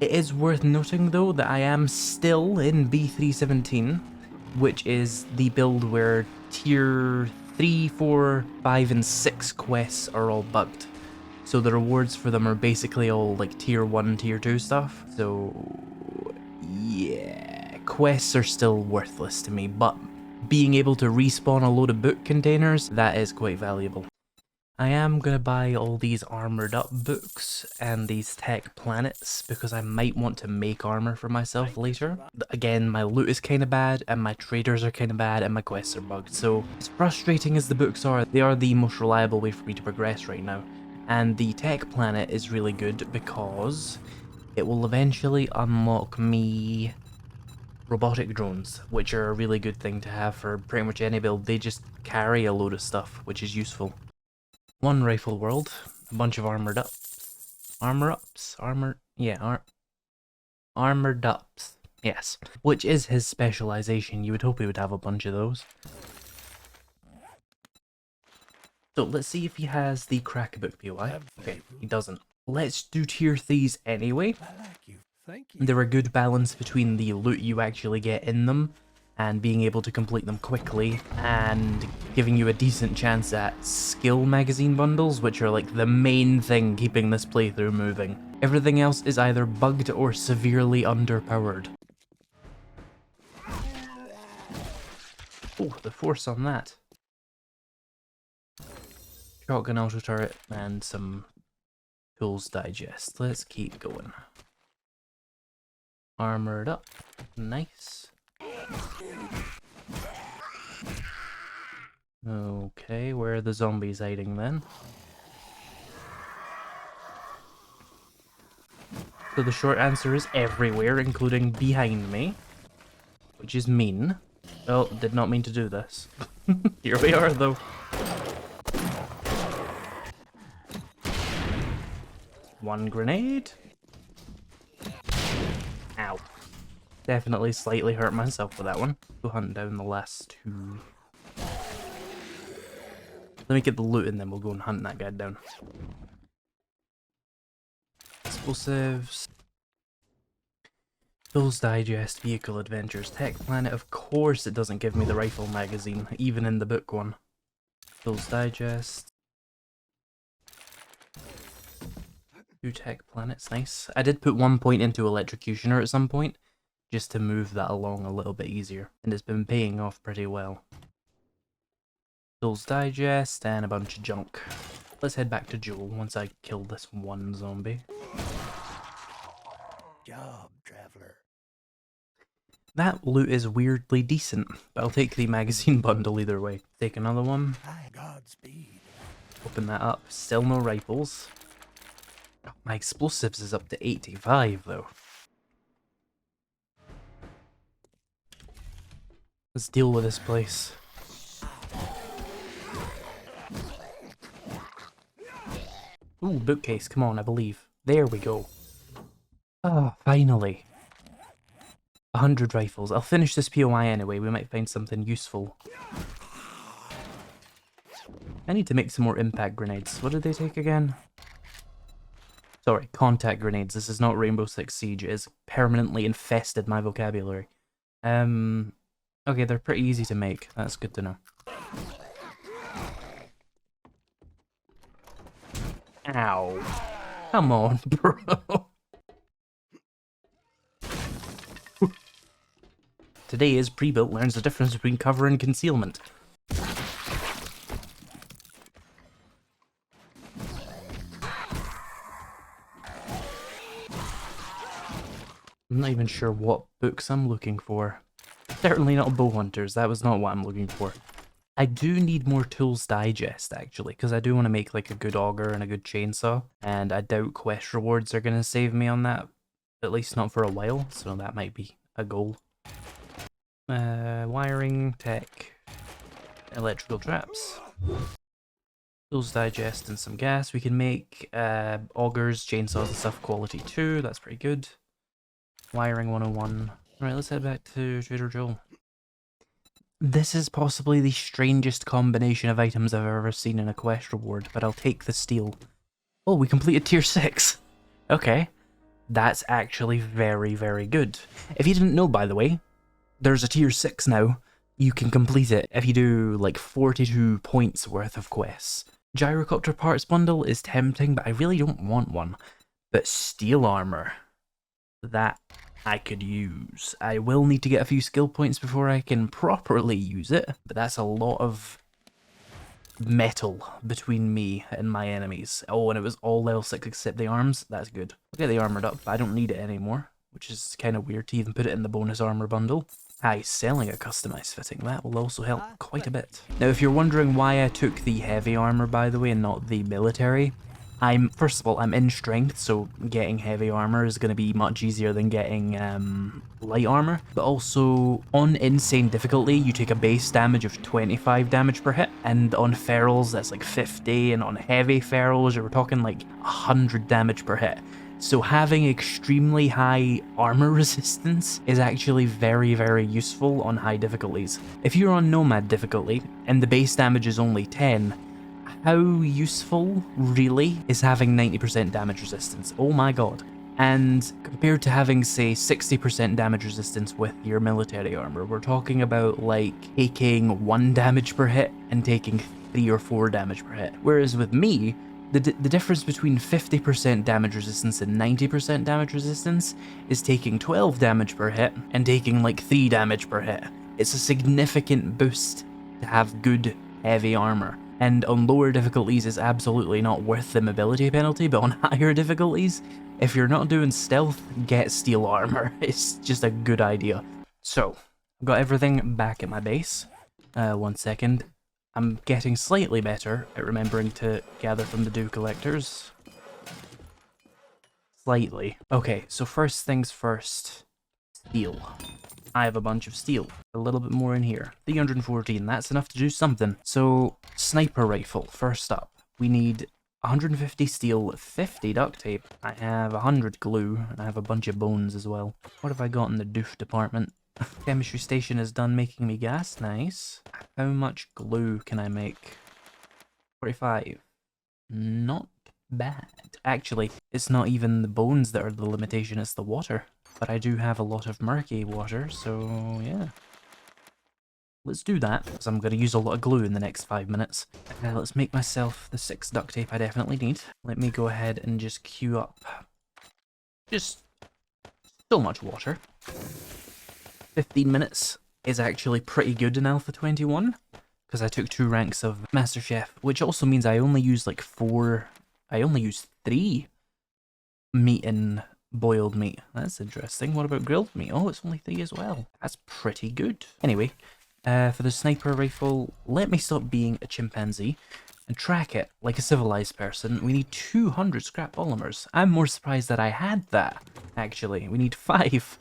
It is worth noting though that I am still in B317, which is the build where tier 3, 4, 5 and 6 quests are all bugged. So the rewards for them are basically all like tier 1, tier 2 stuff. So yeah, quests are still worthless to me, but being able to respawn a load of book containers, that is quite valuable. I am going to buy all these armored up books and these tech planets because I might want to make armor for myself later. Again, my loot is kind of bad and my traders are kind of bad and my quests are bugged. So as frustrating as the books are, they are the most reliable way for me to progress right now. And the tech planet is really good because it will eventually unlock me robotic drones, which are a really good thing to have for pretty much any build. They just carry a load of stuff, which is useful. One rifle world, a bunch of armored ups. Armored ups, yes. Which is his specialization. You would hope he would have a bunch of those. So let's see if he has the Crackbook POI. Okay, he doesn't. Let's do tier 3s anyway. I like you. Thank you. They're a good balance between the loot you actually get in them and being able to complete them quickly and giving you a decent chance at skill magazine bundles, which are like the main thing keeping this playthrough moving. Everything else is either bugged or severely underpowered. Oh, the force on that. Shotgun auto turret and some tools digest. Let's keep going. Armored up. Nice. Okay, where are the zombies hiding then? So the short answer is everywhere, including behind me. Which is mean. Well, did not mean to do this. Here we are though. One grenade. Ow. Definitely slightly hurt myself with that one. Go hunt down the last 2. Let me get the loot and then we'll go and hunt that guy down. Explosives. Those digest, vehicle adventures, tech planet. Of course it doesn't give me the rifle magazine, even in the book one. Those digest. 2 tech planets, nice. I did put 1 point into Electrocutioner at some point, just to move that along a little bit easier. And it's been paying off pretty well. Tools Digest and a bunch of junk. Let's head back to Joel once I kill this one zombie. Job, traveler. That loot is weirdly decent, but I'll take the magazine bundle either way. Take another one. Hi, Godspeed. Open that up. Still no rifles. Oh, my explosives is up to 85 though. Let's deal with this place. Ooh, bookcase, come on, I believe. There we go. Ah, finally. 100 rifles. I'll finish this POI anyway, we might find something useful. I need to make some more impact grenades. What did they take again? Sorry, contact grenades. This is not Rainbow Six Siege. It has permanently infested my vocabulary. Okay, they're pretty easy to make. That's good to know. Ow. Come on, bro. Today IzPrebuilt learns the difference between cover and concealment. I'm not even sure what books I'm looking for. Certainly not Bowhunters, that was not what I'm looking for. I do need more Tools Digest, actually, because I do want to make like a good auger and a good chainsaw, and I doubt quest rewards are going to save me on that, at least not for a while, so that might be a goal. Wiring, tech, electrical traps. Tools Digest and some gas. We can make augers, chainsaws and stuff quality 2, that's pretty good. Wiring 101. Alright, let's head back to Trader Joel. This is possibly the strangest combination of items I've ever seen in a quest reward, but I'll take the steel. Oh, we completed tier 6! Okay. That's actually very, very good. If you didn't know, by the way, there's a tier 6 now. You can complete it if you do like 42 points worth of quests. Gyrocopter parts bundle is tempting, but I really don't want one. But steel armor, that I could use. I will need to get a few skill points before I can properly use it, but that's a lot of metal between me and my enemies. Oh, and it was all level 6 except the arms. That's good. I'll get the armored up, but I don't need it anymore, which is kind of weird to even put it in the bonus armor bundle. Selling a customized fitting, that will also help quite a bit. Now, if you're wondering why I took the heavy armor, by the way, and not the military, first of all, I'm in strength, so getting heavy armor is going to be much easier than getting light armor. But also, on insane difficulty, you take a base damage of 25 damage per hit, and on ferals, that's like 50, and on heavy ferals, you're talking like 100 damage per hit. So having extremely high armor resistance is actually very, very useful on high difficulties. If you're on Nomad difficulty, and the base damage is only 10, how useful, really, is having 90% damage resistance? Oh my god. And compared to having, say, 60% damage resistance with your military armor, we're talking about, like, taking 1 damage per hit and taking 3 or 4 damage per hit. Whereas with me, the difference between 50% damage resistance and 90% damage resistance is taking 12 damage per hit and taking, like, 3 damage per hit. It's a significant boost to have good, heavy armor. And on lower difficulties, it's absolutely not worth the mobility penalty, but on higher difficulties, if you're not doing stealth, get steel armor. It's just a good idea. So, I've got everything back at my base. 1 second. I'm getting slightly better at remembering to gather from the dew collectors. Slightly. Okay, so first things first. Steel. I have a bunch of steel. A little bit more in here. 314, that's enough to do something. So, sniper rifle, first up. We need 150 steel, 50 duct tape. I have 100 glue, and I have a bunch of bones as well. What have I got in the doof department? Chemistry station is done making me gas, nice. How much glue can I make? 45. Not bad. Actually, it's not even the bones that are the limitation, it's the water. But I do have a lot of murky water, so yeah. let's do that, because I'm going to use a lot of glue in the next 5 minutes. Let's make myself the 6 duct tape I definitely need. Let me go ahead and just queue up just so much water. 15 minutes is actually pretty good in Alpha 21, because I took 2 ranks of Master Chef, which also means I only use like 3 meat and boiled meat. That's interesting. What about grilled meat? Oh, it's only 3 as well. That's pretty good. Anyway, for the sniper rifle, let me stop being a chimpanzee and track it like a civilized person. We need 200 scrap polymers. I'm more surprised that I had that, actually. We need 5.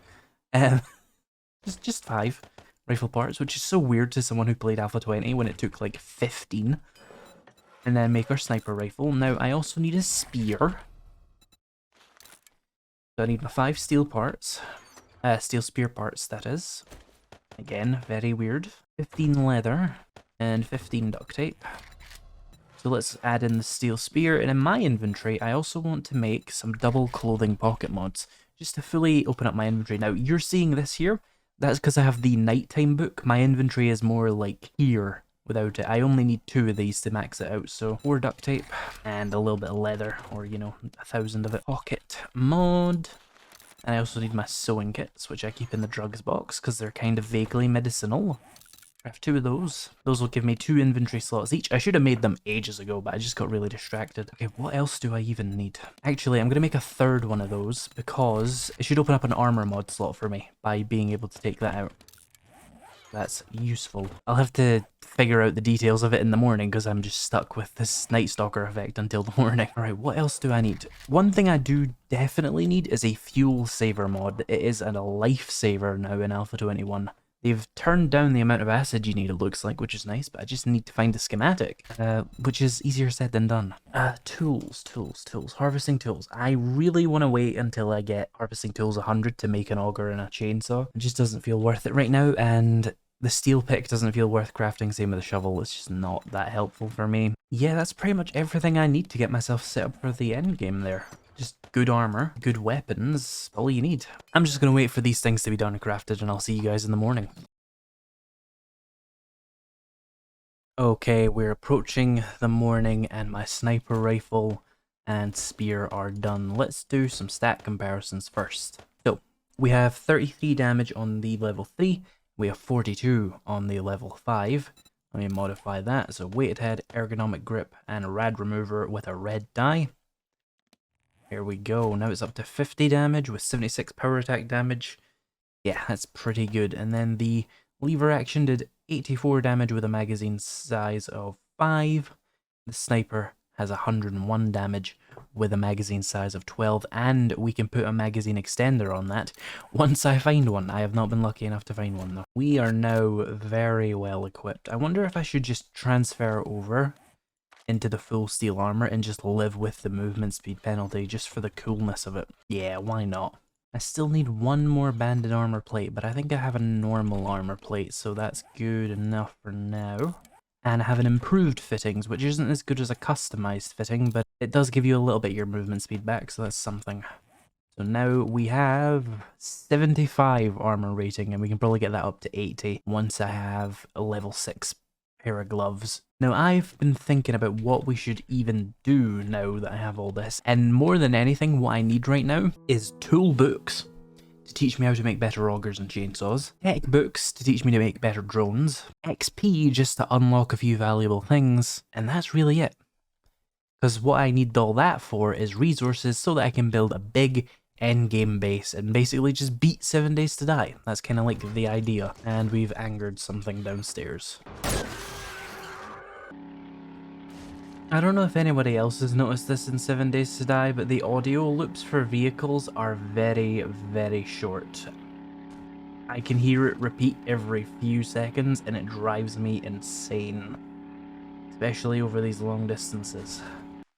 Just 5 rifle parts, which is so weird to someone who played Alpha 20 when it took like 15. And then make our sniper rifle. Now, I also need a spear. So I need my 5 steel parts. Steel spear parts, that is. Again, very weird. 15 leather and 15 duct tape. So let's add in the steel spear, and in my inventory I also want to make some double clothing pocket mods, just to fully open up my inventory. Now you're seeing this here, that's because I have the nighttime book. My inventory is more like here without it. I only need 2 of these to max it out, so 4 duct tape and a little bit of leather, or you know, 1,000 of it. Pocket mod. And I also need my sewing kits, which I keep in the drugs box because they're kind of vaguely medicinal. I have 2 of those. Those will give me 2 inventory slots each. I should have made them ages ago, but I just got really distracted. Okay, what else do I even need? Actually, I'm going to make a 3rd one of those because it should open up an armor mod slot for me by being able to take that out. That's useful. I'll have to figure out the details of it in the morning because I'm just stuck with this Night Stalker effect until the morning. Alright, what else do I need? One thing I do definitely need is a fuel saver mod. It is a lifesaver now in Alpha 21. They've turned down the amount of acid you need, it looks like, which is nice, but I just need to find a schematic, which is easier said than done. Tools. Harvesting tools. I really want to wait until I get harvesting tools 100 to make an auger and a chainsaw. It just doesn't feel worth it right now, and the steel pick doesn't feel worth crafting, same with the shovel. It's just not that helpful for me. Yeah, that's pretty much everything I need to get myself set up for the end game there. Just good armor, good weapons, all you need. I'm just going to wait for these things to be done and crafted, and I'll see you guys in the morning. Okay, we're approaching the morning, and my sniper rifle and spear are done. Let's do some stat comparisons first. So, we have 33 damage on the level 3, we have 42 on the level 5. Let me modify that. So weighted head, ergonomic grip, and a rad remover with a red dye. Here we go. Now it's up to 50 damage with 76 power attack damage. Yeah, that's pretty good. And then the lever action did 84 damage with a magazine size of 5. The sniper has 101 damage with a magazine size of 12, and we can put a magazine extender on that once I find one. I have not been lucky enough to find one though. We are now very well equipped. I wonder if I should just transfer over into the full steel armor and just live with the movement speed penalty just for the coolness of it. Yeah, why not? I still need 1 more banded armor plate, but I think I have a normal armor plate, so that's good enough for now. And I have an improved fittings, which isn't as good as a customized fitting, but it does give you a little bit of your movement speed back, so that's something. So now we have 75 armor rating, and we can probably get that up to 80 once I have a level 6 pair of gloves. Now I've been thinking about what we should even do now that I have all this, and more than anything what I need right now is tool books to teach me how to make better augers and chainsaws, tech books to teach me to make better drones, XP just to unlock a few valuable things, and that's really it. Because what I need all that for is resources so that I can build a big endgame base and basically just beat 7 Days to Die. That's kind of like the idea. And we've angered something downstairs. I don't know if anybody else has noticed this in 7 Days to Die, but the audio loops for vehicles are very, very short. I can hear it repeat every few seconds and it drives me insane. Especially over these long distances.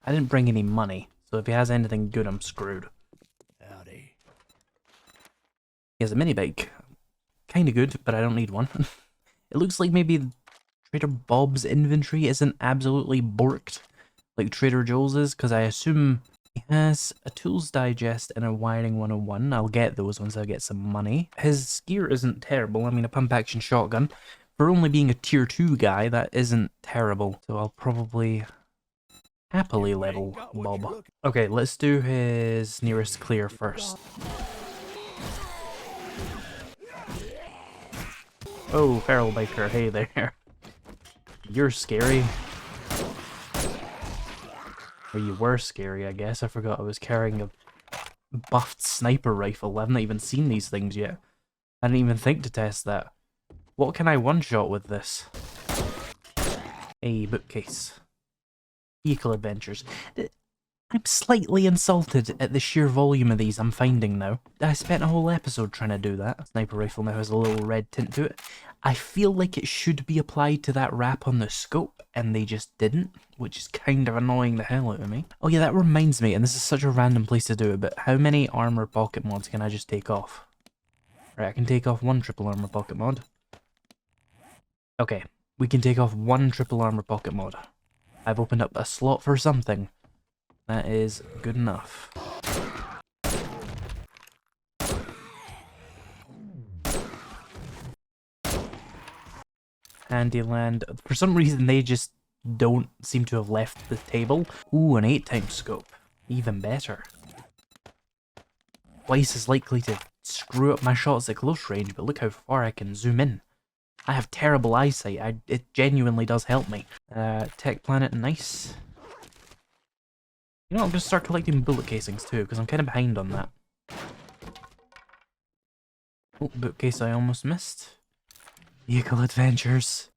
I didn't bring any money, so if he has anything good, I'm screwed. Howdy. He has a mini bike. Kinda good, but I don't need one. It looks like maybe Trader Bob's inventory isn't absolutely borked like Trader Joe's is, because I assume he has a Tools Digest and a Wiring 101. I'll get those once I get some money. His gear isn't terrible. I mean, a pump action shotgun, For only being a tier 2 guy, that isn't terrible. So I'll probably happily level Bob. Okay, let's do his nearest clear first. Oh, Feral Biker, hey there. You're scary. Or you were scary, I guess. I forgot I was carrying a buffed sniper rifle. I've not even seen these things yet. I didn't even think to test that. What can I one-shot with this? A bookcase. Vehicle adventures. I'm slightly insulted at the sheer volume of these I'm finding now. I spent a whole episode trying to do that. Sniper rifle now has a little red tint to it. I feel like it should be applied to that wrap on the scope, and they just didn't, which is kind of annoying the hell out of me. Oh yeah, that reminds me, and this is such a random place to do it, but how many armor pocket mods can I just take off? Right, I can take off one triple armor pocket mod. Okay, we can take off one triple armor pocket mod. I've opened up a slot for something. That is good enough. Handyland. For some reason, they just don't seem to have left the table. Ooh, an 8x scope. Even better. Twice as likely to screw up my shots at close range, but look how far I can zoom in. I have terrible eyesight. It genuinely does help me. Tech Planet, nice. You know, I'm going to start collecting bullet casings too, because I'm kind of behind on that. Oh, bookcase I almost missed. Vehicle adventures.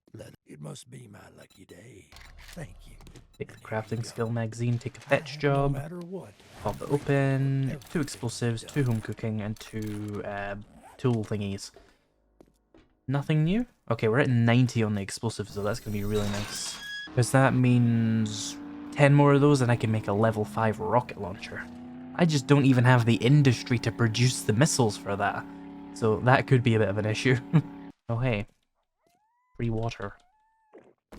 It must be my lucky day. Thank you. Take the crafting skill magazine, take a fetch job. No matter what. Pop it open. 2 explosives, 2 home cooking, and 2 tool thingies. Nothing new? Okay, we're at 90 on the explosives, so that's going to be really nice. Because that means 10 more of those and I can make a level 5 rocket launcher. I just don't even have the industry to produce the missiles for that. So that could be a bit of an issue. Oh hey. Free water.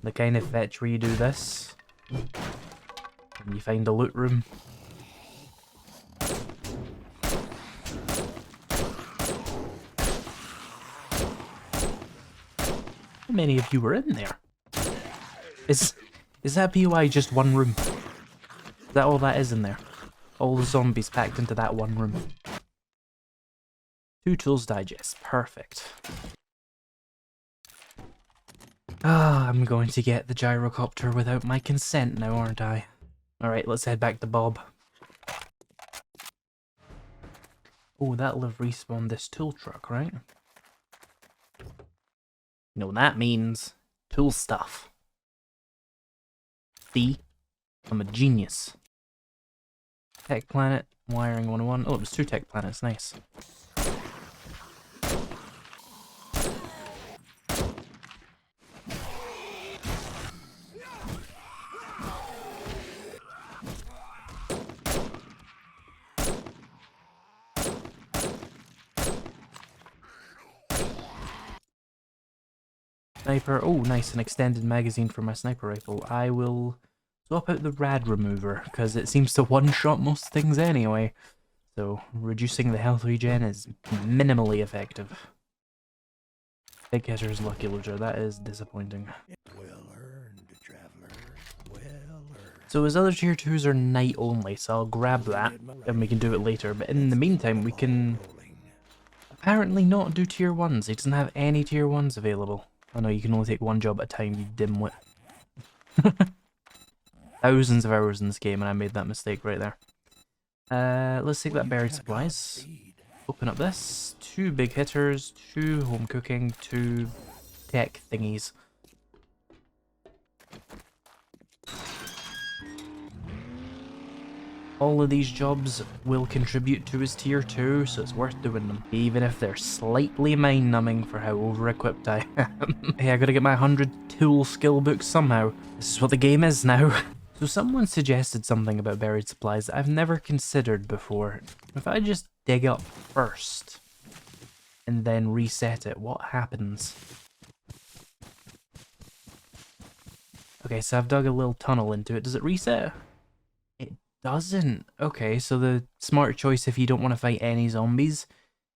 The kind of fetch where you do this. And you find a loot room. How many of you were in there? Is that POI just one room? Is that all that is in there? All the zombies packed into that one room. 2 tools digest. Perfect. Ah, I'm going to get the gyrocopter without my consent now, aren't I? Alright, let's head back to Bob. Oh, that'll have respawned this tool truck, right? You know what that means? Tool stuff. See? I'm a genius. Tech Planet, Wiring 101. Oh, it was 2 Tech Planets, nice. Sniper. Oh, nice, an extended magazine for my sniper rifle. I will swap out the rad remover, because it seems to one-shot most things anyway. So, reducing the health regen is minimally effective. Big hitters, lucky loser. That is disappointing. Well earned, traveler. Well earned. So his other tier 2s are night only, so I'll grab that, and we can do it later. But in the meantime, we can apparently not do tier 1s. He doesn't have any tier 1s available. Oh no, you can only take one job at a time, you dimwit. Thousands of hours in this game, and I made that mistake right there. Let's take that buried supplies. Open up this. 2 big hitters, 2 home cooking, 2 tech thingies. All of these jobs will contribute to his tier 2, so it's worth doing them. Even if they're slightly mind-numbing for how over-equipped I am. Hey, I gotta get my 100 tool skill books somehow. This is what the game is now. So someone suggested something about buried supplies that I've never considered before. If I just dig up first, and then reset it, what happens? Okay, so I've dug a little tunnel into it. Does it reset? It doesn't. Okay, so the smart choice if you don't want to fight any zombies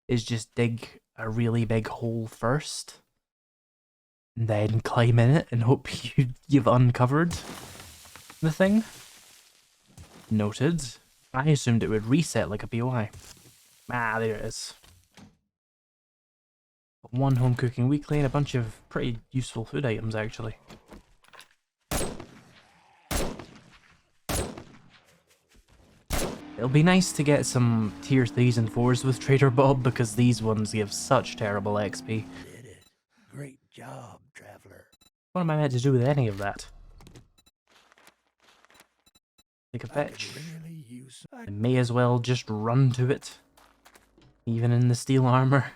is just dig a really big hole first. and then climb in it and hope you've uncovered the thing. Noted. I assumed it would reset like a POI. Ah, there it is. One home cooking weekly and a bunch of pretty useful food items, actually. It'll be nice to get some tier 3s and 4s with Trader Bob, because these ones give such terrible XP. Did it. Great job, traveler. What am I meant to do with any of that? Take a I could fetch. really use. I may as well just run to it. Even in the steel armor.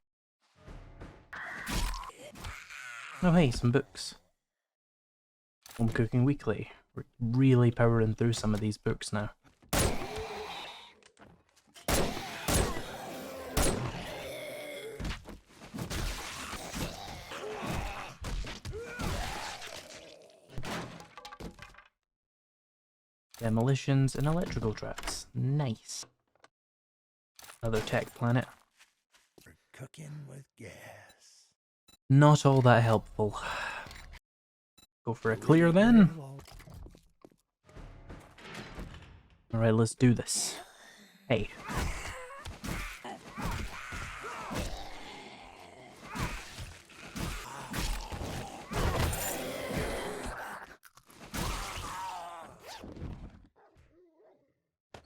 Oh hey, some books. Home Cooking Weekly. We're really powering through some of these books now. Demolitions and electrical traps. Nice. Another tech planet. For cooking with gas. Not all that helpful. Go for a clear then. Alright, let's do this. Hey.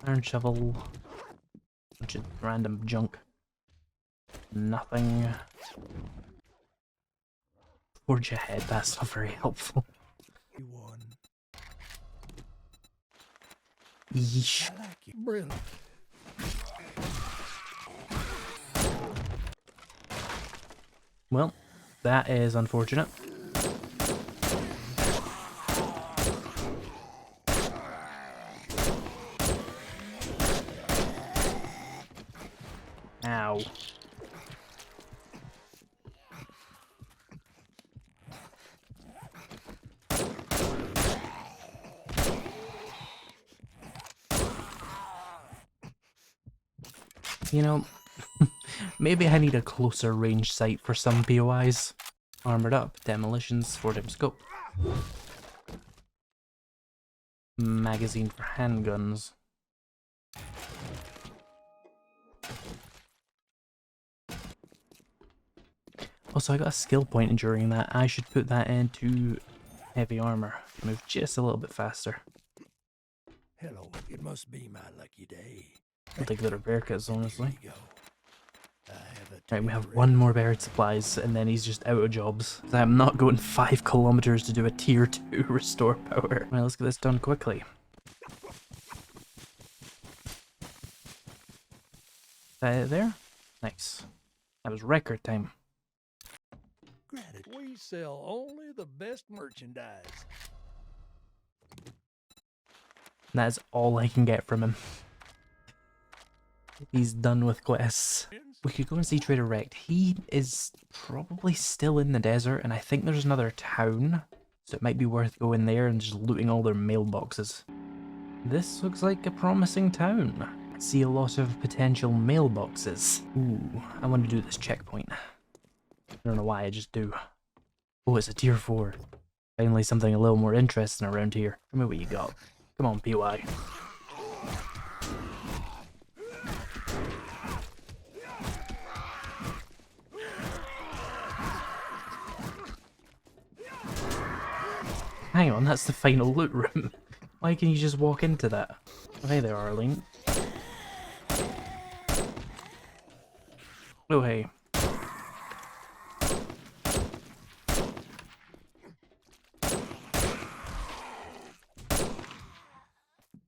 Iron shovel. Bunch of random junk. Nothing. Forge ahead, that's not very helpful. One. Yeesh. I like it. Brilliant. Well, that is unfortunate. Ow. You know, maybe I need a closer range sight for some POIs. Armored up, demolitions, 4-dim scope. Magazine for handguns. Also, I got a skill point during that. I should put that into heavy armor. Move just a little bit faster. Hello, it must be my lucky day. I'll take the repair kits, honestly. Here you go. I have a Right, we table have one ready. more buried supplies, and then he's just out of jobs. I'm not going 5 kilometers to do a tier 2 restore power. Right, let's get this done quickly. Is that it there? Nice. That was record time. Granted, we sell only the best merchandise. That's all I can get from him. He's done with quests. We could go and see Trader Rect. He is probably still in the desert, and I think there's another town, so it might be worth going there and just looting all their mailboxes. This looks like a promising town. I see a lot of potential mailboxes. Ooh, I want to do this checkpoint. I don't know why, I just do. Oh, it's a tier 4. Finally something a little more interesting around here. Show me what you got. Come on, PY. Hang on, that's the final loot room. Why can you just walk into that? Oh, hey there, Arlene. Oh, hey.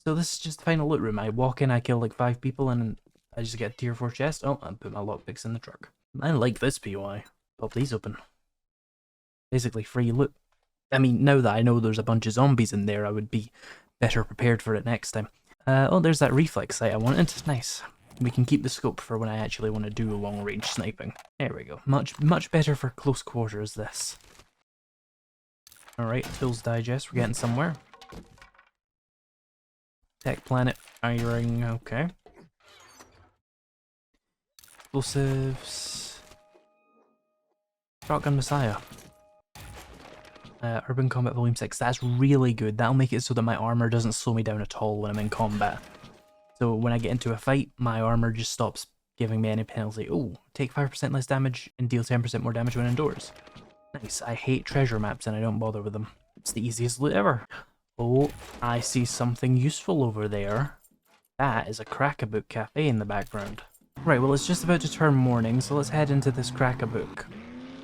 So this is just the final loot room. I walk in, I kill like 5 people, and I just get a tier 4 chest. Oh, I put my lockpicks in the truck. I like this POI. Pop these open. Basically free loot. I mean, now that I know there's a bunch of zombies in there, I would be better prepared for it next time. Oh, there's that reflex sight I wanted. Nice. We can keep the scope for when I actually want to do long range sniping. There we go. Much better for close quarters, this. Alright, Tools Digest, we're getting somewhere. Tech Planet firing, okay. Explosives. Shotgun Messiah. Urban Combat Volume 6, that's really good. That'll make it so that my armor doesn't slow me down at all when I'm in combat. So when I get into a fight, my armor just stops giving me any penalty. Oh, take 5% less damage and deal 10% more damage when indoors. Nice. I hate treasure maps and I don't bother with them. It's the easiest loot ever. Oh, I see something useful over there. That is a Crack-A-Book cafe in the background. Right, well it's just about to turn morning, so let's head into this Crack-A-Book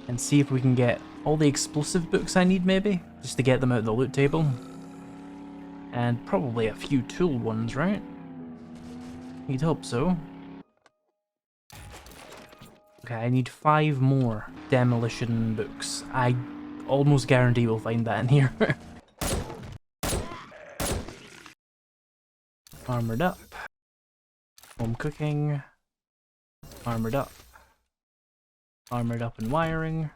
and see if we can get all the explosive books I need, maybe? Just to get them out the loot table. And probably a few tool ones, right? You'd hope so. Okay, I need 5 more demolition books. I almost guarantee we'll find that in here. Armored up. Home cooking. Armored up. Armored up and wiring.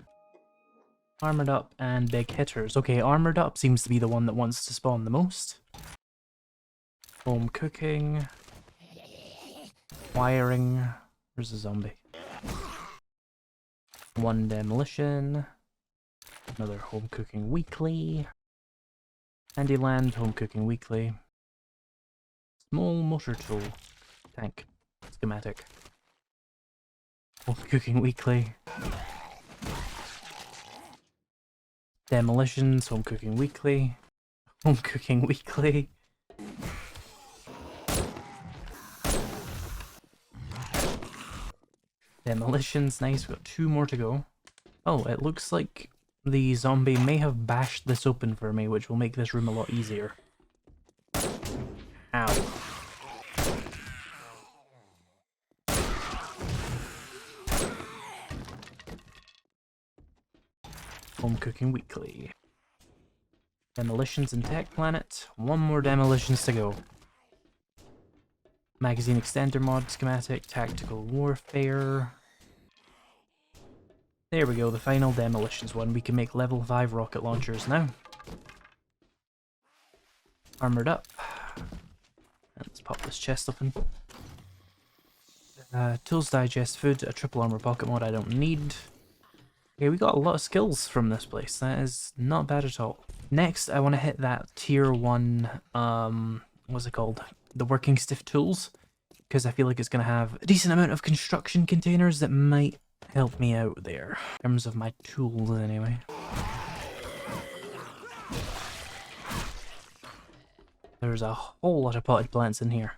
Armored up and big hitters. Okay, armored up seems to be the one that wants to spawn the most. Home cooking. Wiring. Where's the zombie? 1 demolition. Another home cooking weekly. Handyland, home cooking weekly. Small motor tool. Tank. Schematic. Home cooking weekly. Demolitions, home cooking weekly. Home cooking weekly. Demolitions, nice, we've got 2 more to go. Oh, it looks like the zombie may have bashed this open for me, which will make this room a lot easier. Ow. Home cooking weekly. Demolitions and Tech Planet. 1 more demolitions to go. Magazine extender mod schematic, tactical warfare. There we go, the final demolitions one. We can make level 5 rocket launchers now. Armored up. Let's pop this chest open. Tools digest food, a triple armor pocket mod I don't need. Okay, we got a lot of skills from this place. That is not bad at all. Next, I want to hit that tier 1, what's it called? The working stiff tools, because I feel like it's going to have a decent amount of construction containers that might help me out there, in terms of my tools anyway. There's a whole lot of potted plants in here.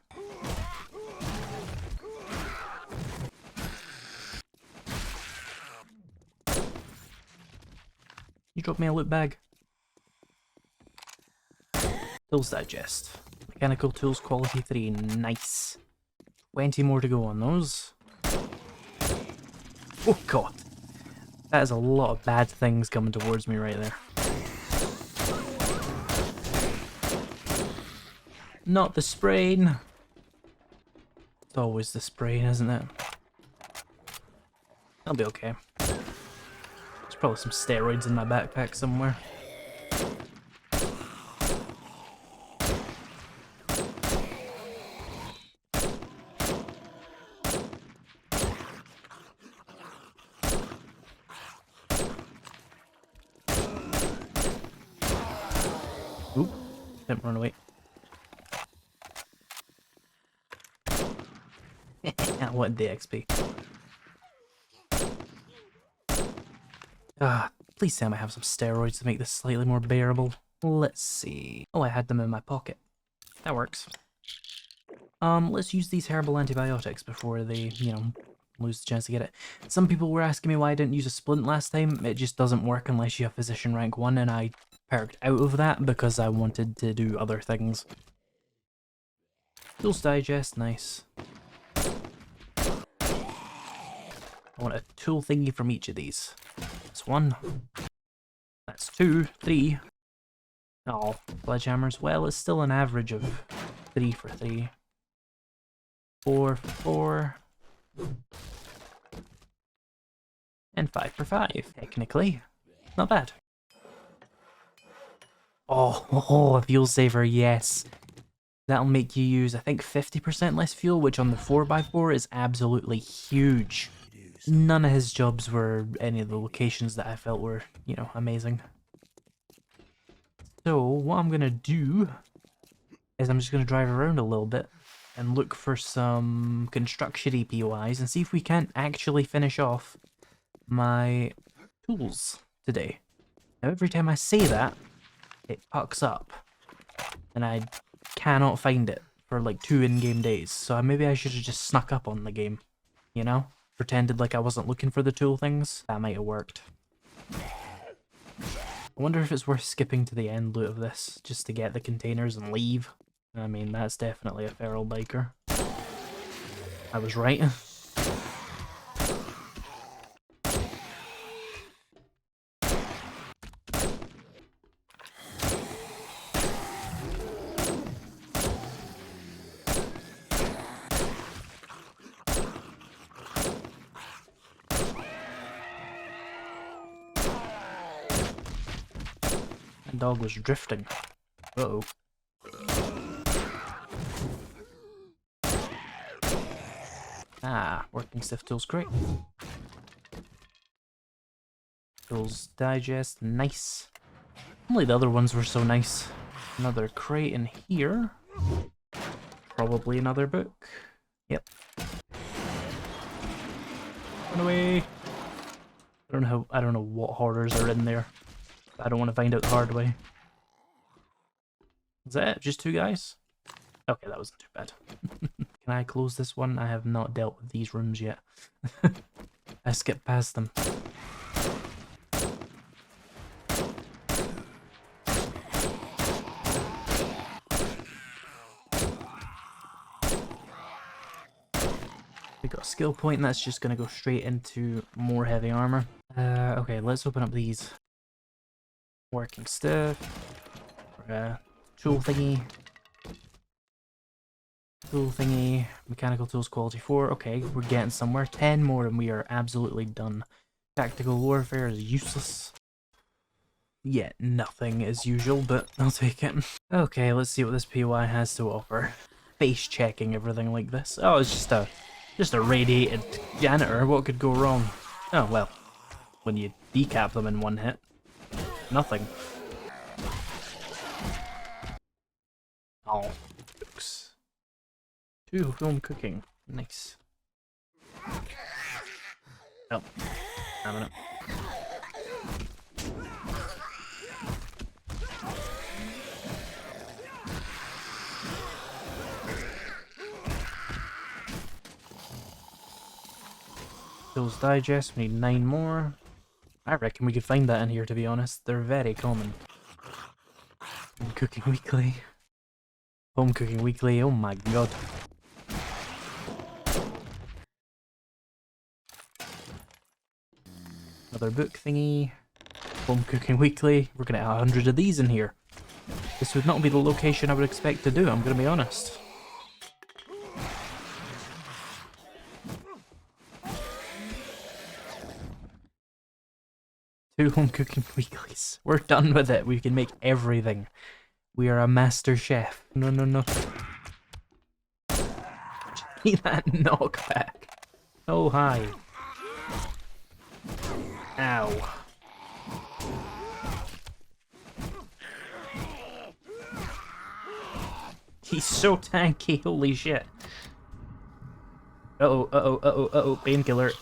You dropped me a loot bag. Tools digest. Mechanical tools quality 3, nice. 20 more to go on those. Oh god. That is a lot of bad things coming towards me right there. Not the sprain. It's always the sprain, isn't it? I'll be okay. There's probably some steroids in my backpack somewhere. Oop, didn't run away. What the XP? Please tell me I have some steroids to make this slightly more bearable. Let's see. Oh, I had them in my pocket. That works. Let's use these herbal antibiotics before they, you know, lose the chance to get it. Some people were asking me why I didn't use a splint last time. It just doesn't work unless you have physician rank 1, and I perked out of that because I wanted to do other things. Tools digest, nice. I want a tool thingy from each of these. That's 1. That's 2, 3. Oh, sledgehammers. Well, it's still an average of 3 for 3. 4 for 4. And 5 for 5, technically. Not bad. Oh, a fuel saver, yes. That'll make you use, I think, 50% less fuel, which on the 4x4 is absolutely huge. None of his jobs were any of the locations that I felt were, you know, amazing. So what I'm gonna do is I'm just gonna drive around a little bit and look for some construction POIs and see if we can't actually finish off my tools today. Now every time I say that, it pucks up and I cannot find it for like 2 in-game days, so maybe I should have just snuck up on the game, you know? Pretended like I wasn't looking for the tool things. That might have worked. I wonder if it's worth skipping to the end loot of this, just to get the containers and leave. I mean, that's definitely a feral biker. I was right. That dog was drifting. Uh-oh. Ah, working stiff tools, great. Tools digest, nice. Only the other ones were so nice. Another crate in here. Probably another book. Yep. Run away. I don't know what horrors are in there. I don't want to find out the hard way. Is that it? Just 2 guys? Okay, that wasn't too bad. Can I close this one? I have not dealt with these rooms yet. I skipped past them. We got a skill point, and that's just going to go straight into more heavy armor. Okay, let's open up these. Working stuff. Tool thingy. Tool thingy. Mechanical tools quality 4. Okay, we're getting somewhere. 10 more and we are absolutely done. Tactical warfare is useless. Yeah, nothing as usual, but I'll take it. Okay, let's see what this POI has to offer. Face checking everything like this. Oh, it's just a radiated janitor. What could go wrong? Oh, well. When you decap them in one hit. Nothing. Oh, books. 2 home cooking. Nice. Oh, having it. Tools digest. We need 9 more. I reckon we could find that in here, to be honest. They're very common. Home cooking weekly. Home cooking weekly, oh my god. Another book thingy. Home cooking weekly. We're gonna have 100 of these in here. This would not be the location I would expect to do, I'm gonna be honest. Two home cooking weeklies. We're done with it. We can make everything. We are a master chef. No, no, no. See that knockback. Oh, hi. Ow. He's so tanky, holy shit. Uh-oh, uh-oh, uh-oh, uh-oh, painkiller.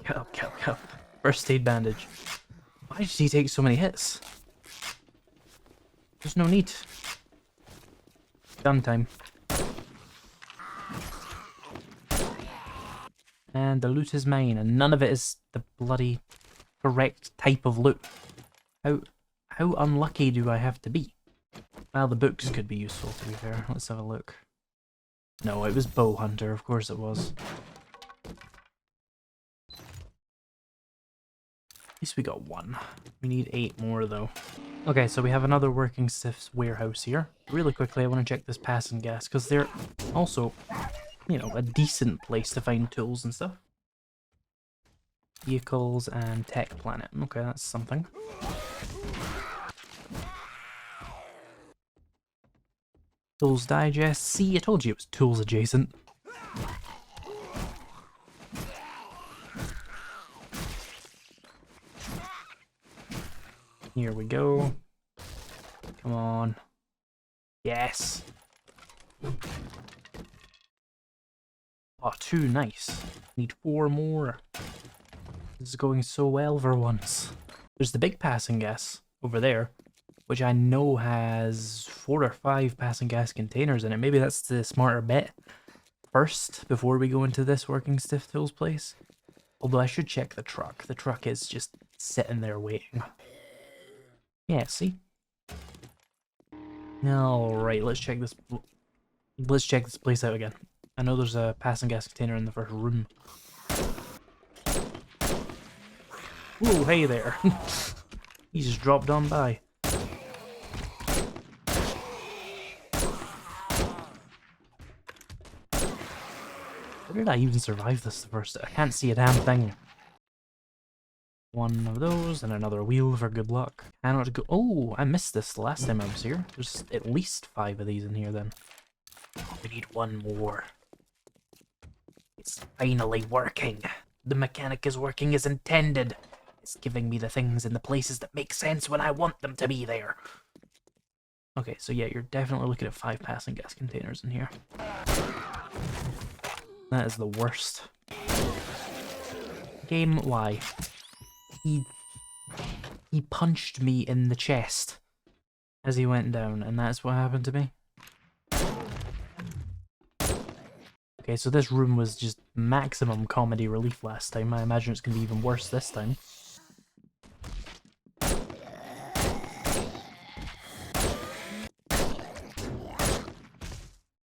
Get up, get up, get up. First aid bandage. Why did he take so many hits? There's no need. Done time. And the loot is mine, and none of it is the bloody correct type of loot. How unlucky do I have to be? Well, the books could be useful, to be fair. Let's have a look. No, it was Bow Hunter, of course it was. At least we got 1. We need 8 more, though. Okay, so we have another working stiff's warehouse here. Really quickly, I want to check this passing gas, because they're also, you know, a decent place to find tools and stuff. Vehicles and Tech Planet. Okay, that's something. Tools Digest. See, I told you it was tools adjacent. Here we go. Come on. Yes. Oh, 2, nice. Need 4 more. This is going so well for once. There's the big passing gas over there, which I know has 4 or 5 passing gas containers in it. Maybe that's the smarter bet first before we go into this working stiff tools place. Although I should check the truck. The truck is just sitting there waiting. Yeah, see? Alright, let's check this place out again. I know there's a passing gas container in the first room. Whoa, hey there. He just dropped on by. How did I even survive this the first? I can't see a damn thing. One of those and another wheel for good luck. Cannot go. Oh, I missed this the last time I was here. There's at least 5 of these in here then. We need 1 more. It's finally working. The mechanic is working as intended. It's giving me the things in the places that make sense when I want them to be there. Okay, so yeah, you're definitely looking at 5 passing gas containers in here. That is the worst. Game, why? He punched me in the chest as he went down, and that's what happened to me. Okay, so this room was just maximum comedy relief last time. I imagine it's going to be even worse this time.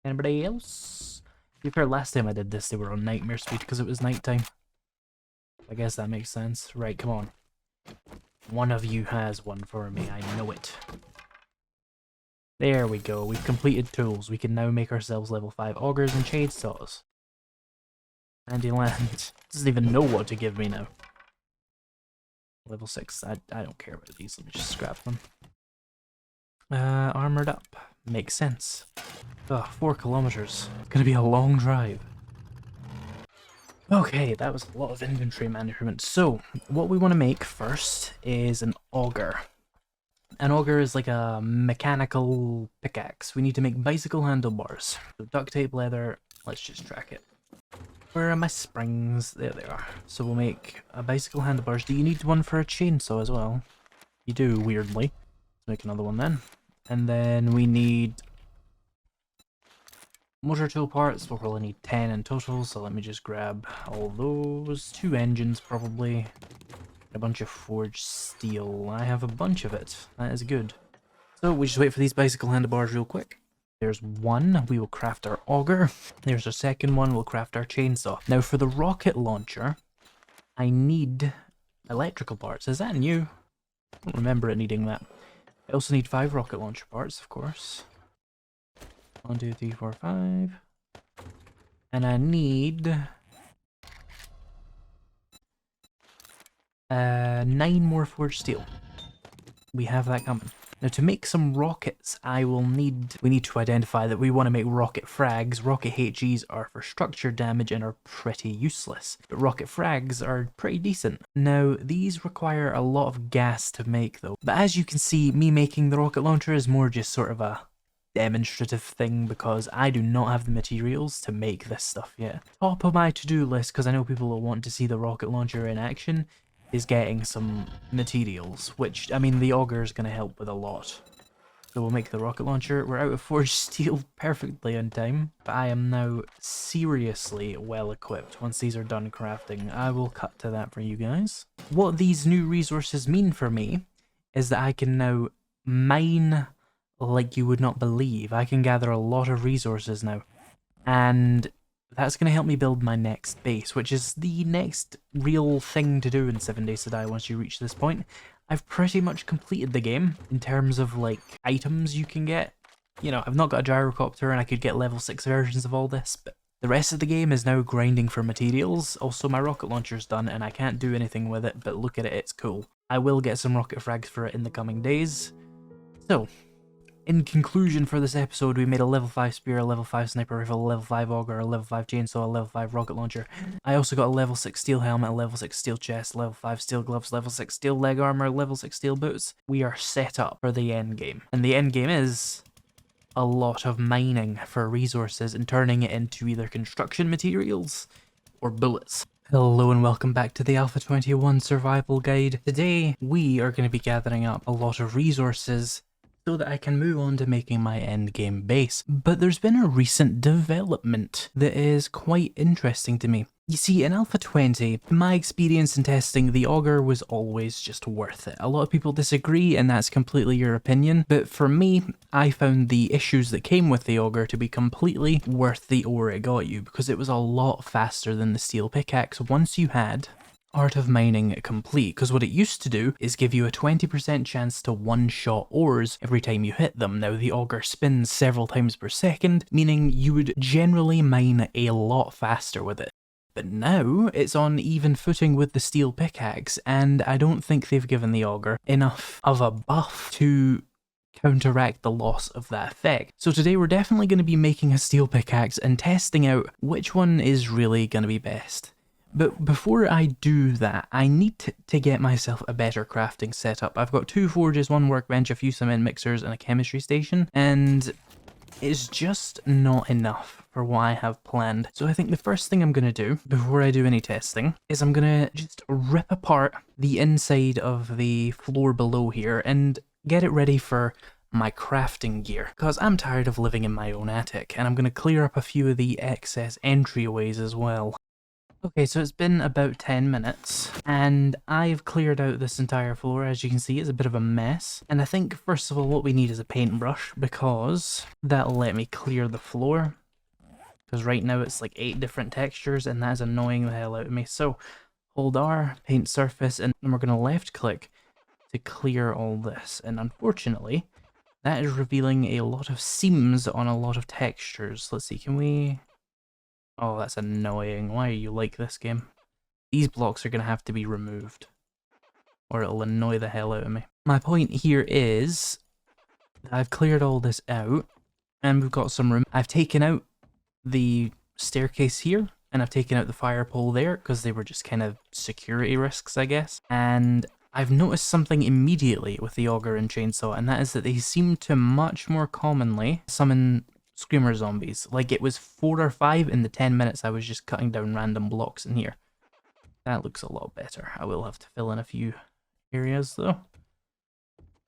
Anybody else? To be fair, last time I did this, they were on nightmare speed because it was nighttime. I guess that makes sense. Right, come on. One of you has one for me, I know it. There we go, we've completed tools. We can now make ourselves level 5 augers and chainsaws. Andy Land doesn't even know what to give me now. Level 6, I don't care about these, let me just scrap them. Armored up. Makes sense. Ugh, 4 kilometers. It's gonna be a long drive. Okay, that was a lot of inventory management. So, what we want to make first is an auger. An auger is like a mechanical pickaxe. We need to make bicycle handlebars. So duct tape, leather, let's just track it. Where are my springs? There they are. So we'll make a bicycle handlebars. Do you need one for a chainsaw as well? You do, weirdly. Let's make another one then. And then we need motor tool parts. We'll probably need 10 in total, so let me just grab all those. 2 engines probably. A bunch of forged steel. I have a bunch of it. That is good. So we just wait for these bicycle handlebars real quick. There's 1. We will craft our auger. There's our second one. We'll craft our chainsaw. Now for the rocket launcher, I need electrical parts. Is that new? I don't remember it needing that. I also need 5 rocket launcher parts, of course. 1, 2, 3, 4, 5. And I need 9 more forged steel. We have that coming. Now to make some rockets, we need to identify that we want to make rocket frags. Rocket HEs are for structure damage and are pretty useless. But rocket frags are pretty decent. Now these require a lot of gas to make though. But as you can see, me making the rocket launcher is more just sort of a demonstrative thing because I do not have the materials to make this stuff yet. Top of my to-do list, because I know people will want to see the rocket launcher in action, is getting some materials, which, I mean, the auger is going to help with a lot. So we'll make the rocket launcher. We're out of forged steel perfectly on time, but I am now seriously well equipped. Once these are done crafting, I will cut to that for you guys. What these new resources mean for me is that I can now mine like you would not believe. I can gather a lot of resources now, and that's going to help me build my next base, which is the next real thing to do in 7 Days to Die once you reach this point. I've pretty much completed the game in terms of, like, items you can get. You know, I've not got a gyrocopter and I could get level 6 versions of all this, but the rest of the game is now grinding for materials. Also, my rocket launcher's done and I can't do anything with it, but look at it, it's cool. I will get some rocket frags for it in the coming days. So, In conclusion for this episode, we made a level 5 spear, a level 5 sniper rifle, a level 5 auger, a level 5 chainsaw, a level 5 rocket launcher. I also got a level 6 steel helmet, a level 6 steel chest, level 5 steel gloves, level 6 steel leg armor, level 6 steel boots. We are set up for the end game. And the end game is a lot of mining for resources and turning it into either construction materials or bullets. Hello and welcome back to the Alpha 21 survival guide. Today we are going to be gathering up a lot of resources so that I can move on to making my endgame base. But there's been a recent development that is quite interesting to me. You see, in Alpha 20, in my experience in testing, the auger was always just worth it. A lot of people disagree, and that's completely your opinion, but for me, I found the issues that came with the auger to be completely worth the ore it got you, because it was a lot faster than the steel pickaxe once you had Art of Mining complete, because what it used to do is give you a 20% chance to one-shot ores every time you hit them. Now the auger spins several times per second, meaning you would generally mine a lot faster with it. But now it's on even footing with the steel pickaxe, and I don't think they've given the auger enough of a buff to counteract the loss of that effect. So today we're definitely going to be making a steel pickaxe and testing out which one is really going to be best. But before I do that, I need to get myself a better crafting setup. I've got 2 forges, 1 workbench, a few cement mixers, and a chemistry station, and it's just not enough for what I have planned. So I think the first thing I'm going to do, before I do any testing, is I'm going to just rip apart the inside of the floor below here and get it ready for my crafting gear, because I'm tired of living in my own attic, and I'm going to clear up a few of the excess entryways as well. Okay, so it's been about 10 minutes, and I've cleared out this entire floor. As you can see, it's a bit of a mess. And I think, first of all, what we need is a paintbrush, because that'll let me clear the floor. Because right now it's like 8 different textures, and that is annoying the hell out of me. So, hold R, paint surface, and then we're going to left-click to clear all this. And unfortunately, that is revealing a lot of seams on a lot of textures. Let's see, can we... Oh, that's annoying. Why are you like this game? These blocks are going to have to be removed, or it'll annoy the hell out of me. My point here is that I've cleared all this out, and we've got some room. I've taken out the staircase here, and I've taken out the fire pole there, because they were just kind of security risks, I guess. And I've noticed something immediately with the auger and chainsaw, and that is that they seem to much more commonly summon screamer zombies. Like it was 4 or 5 in the 10 minutes I was just cutting down random blocks in here. That looks a lot better. I will have to fill in a few areas though.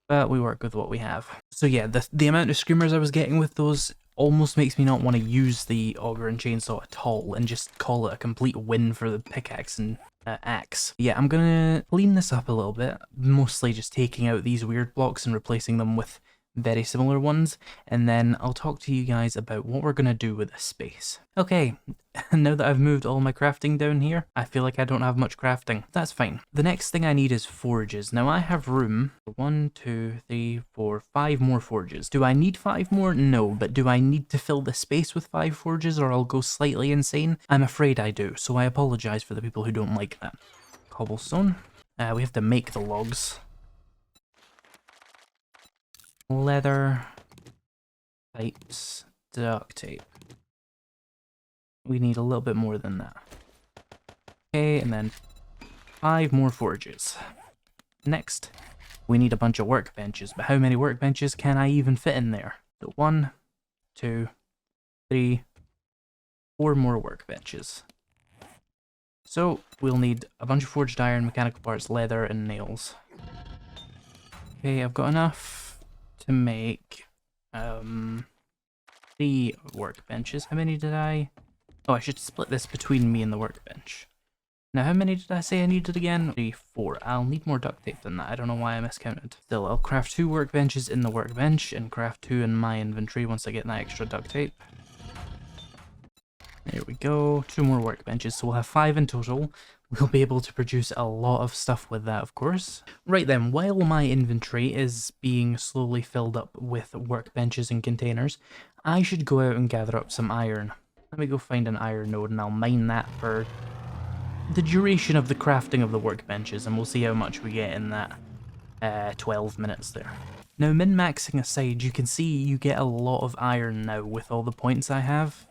But we work with what we have. So yeah, the amount of screamers I was getting with those almost makes me not want to use the auger and chainsaw at all and just call it a complete win for the pickaxe and axe. Yeah, I'm gonna clean this up a little bit, mostly just taking out these weird blocks and replacing them with very similar ones, and then I'll talk to you guys about what we're going to do with this space. Okay, now that I've moved all my crafting down here, I feel like I don't have much crafting. That's fine. The next thing I need is forges. Now I have room for 1, 2, 3, 4, 5 more forges. Do I need 5 more? No, but do I need to fill the space with 5 forges or I'll go slightly insane? I'm afraid I do, so I apologize for the people who don't like that. Cobblestone. We have to make the logs. Leather, pipes, duct tape. We need a little bit more than that. Okay, and then 5 more forges. Next, we need a bunch of workbenches, but how many workbenches can I even fit in there? So 1, 2, 3, 4 more workbenches. So we'll need a bunch of forged iron, mechanical parts, leather, and nails. Okay, I've got enough to make 3 workbenches. How many did I... Oh, I should split this between me and the workbench. Now, how many did I say I needed again? 3, 4. I'll need more duct tape than that. I don't know why I miscounted. Still, I'll craft 2 workbenches in the workbench and craft 2 in my inventory once I get that extra duct tape. There we go. 2 more workbenches, so we'll have 5 in total. We'll be able to produce a lot of stuff with that, of course. Right then, while my inventory is being slowly filled up with workbenches and containers, I should go out and gather up some iron. Let me go find an iron node and I'll mine that for the duration of the crafting of the workbenches, and we'll see how much we get in that. 12 minutes there. Now, min-maxing aside, you can see you get a lot of iron now with all the points I have.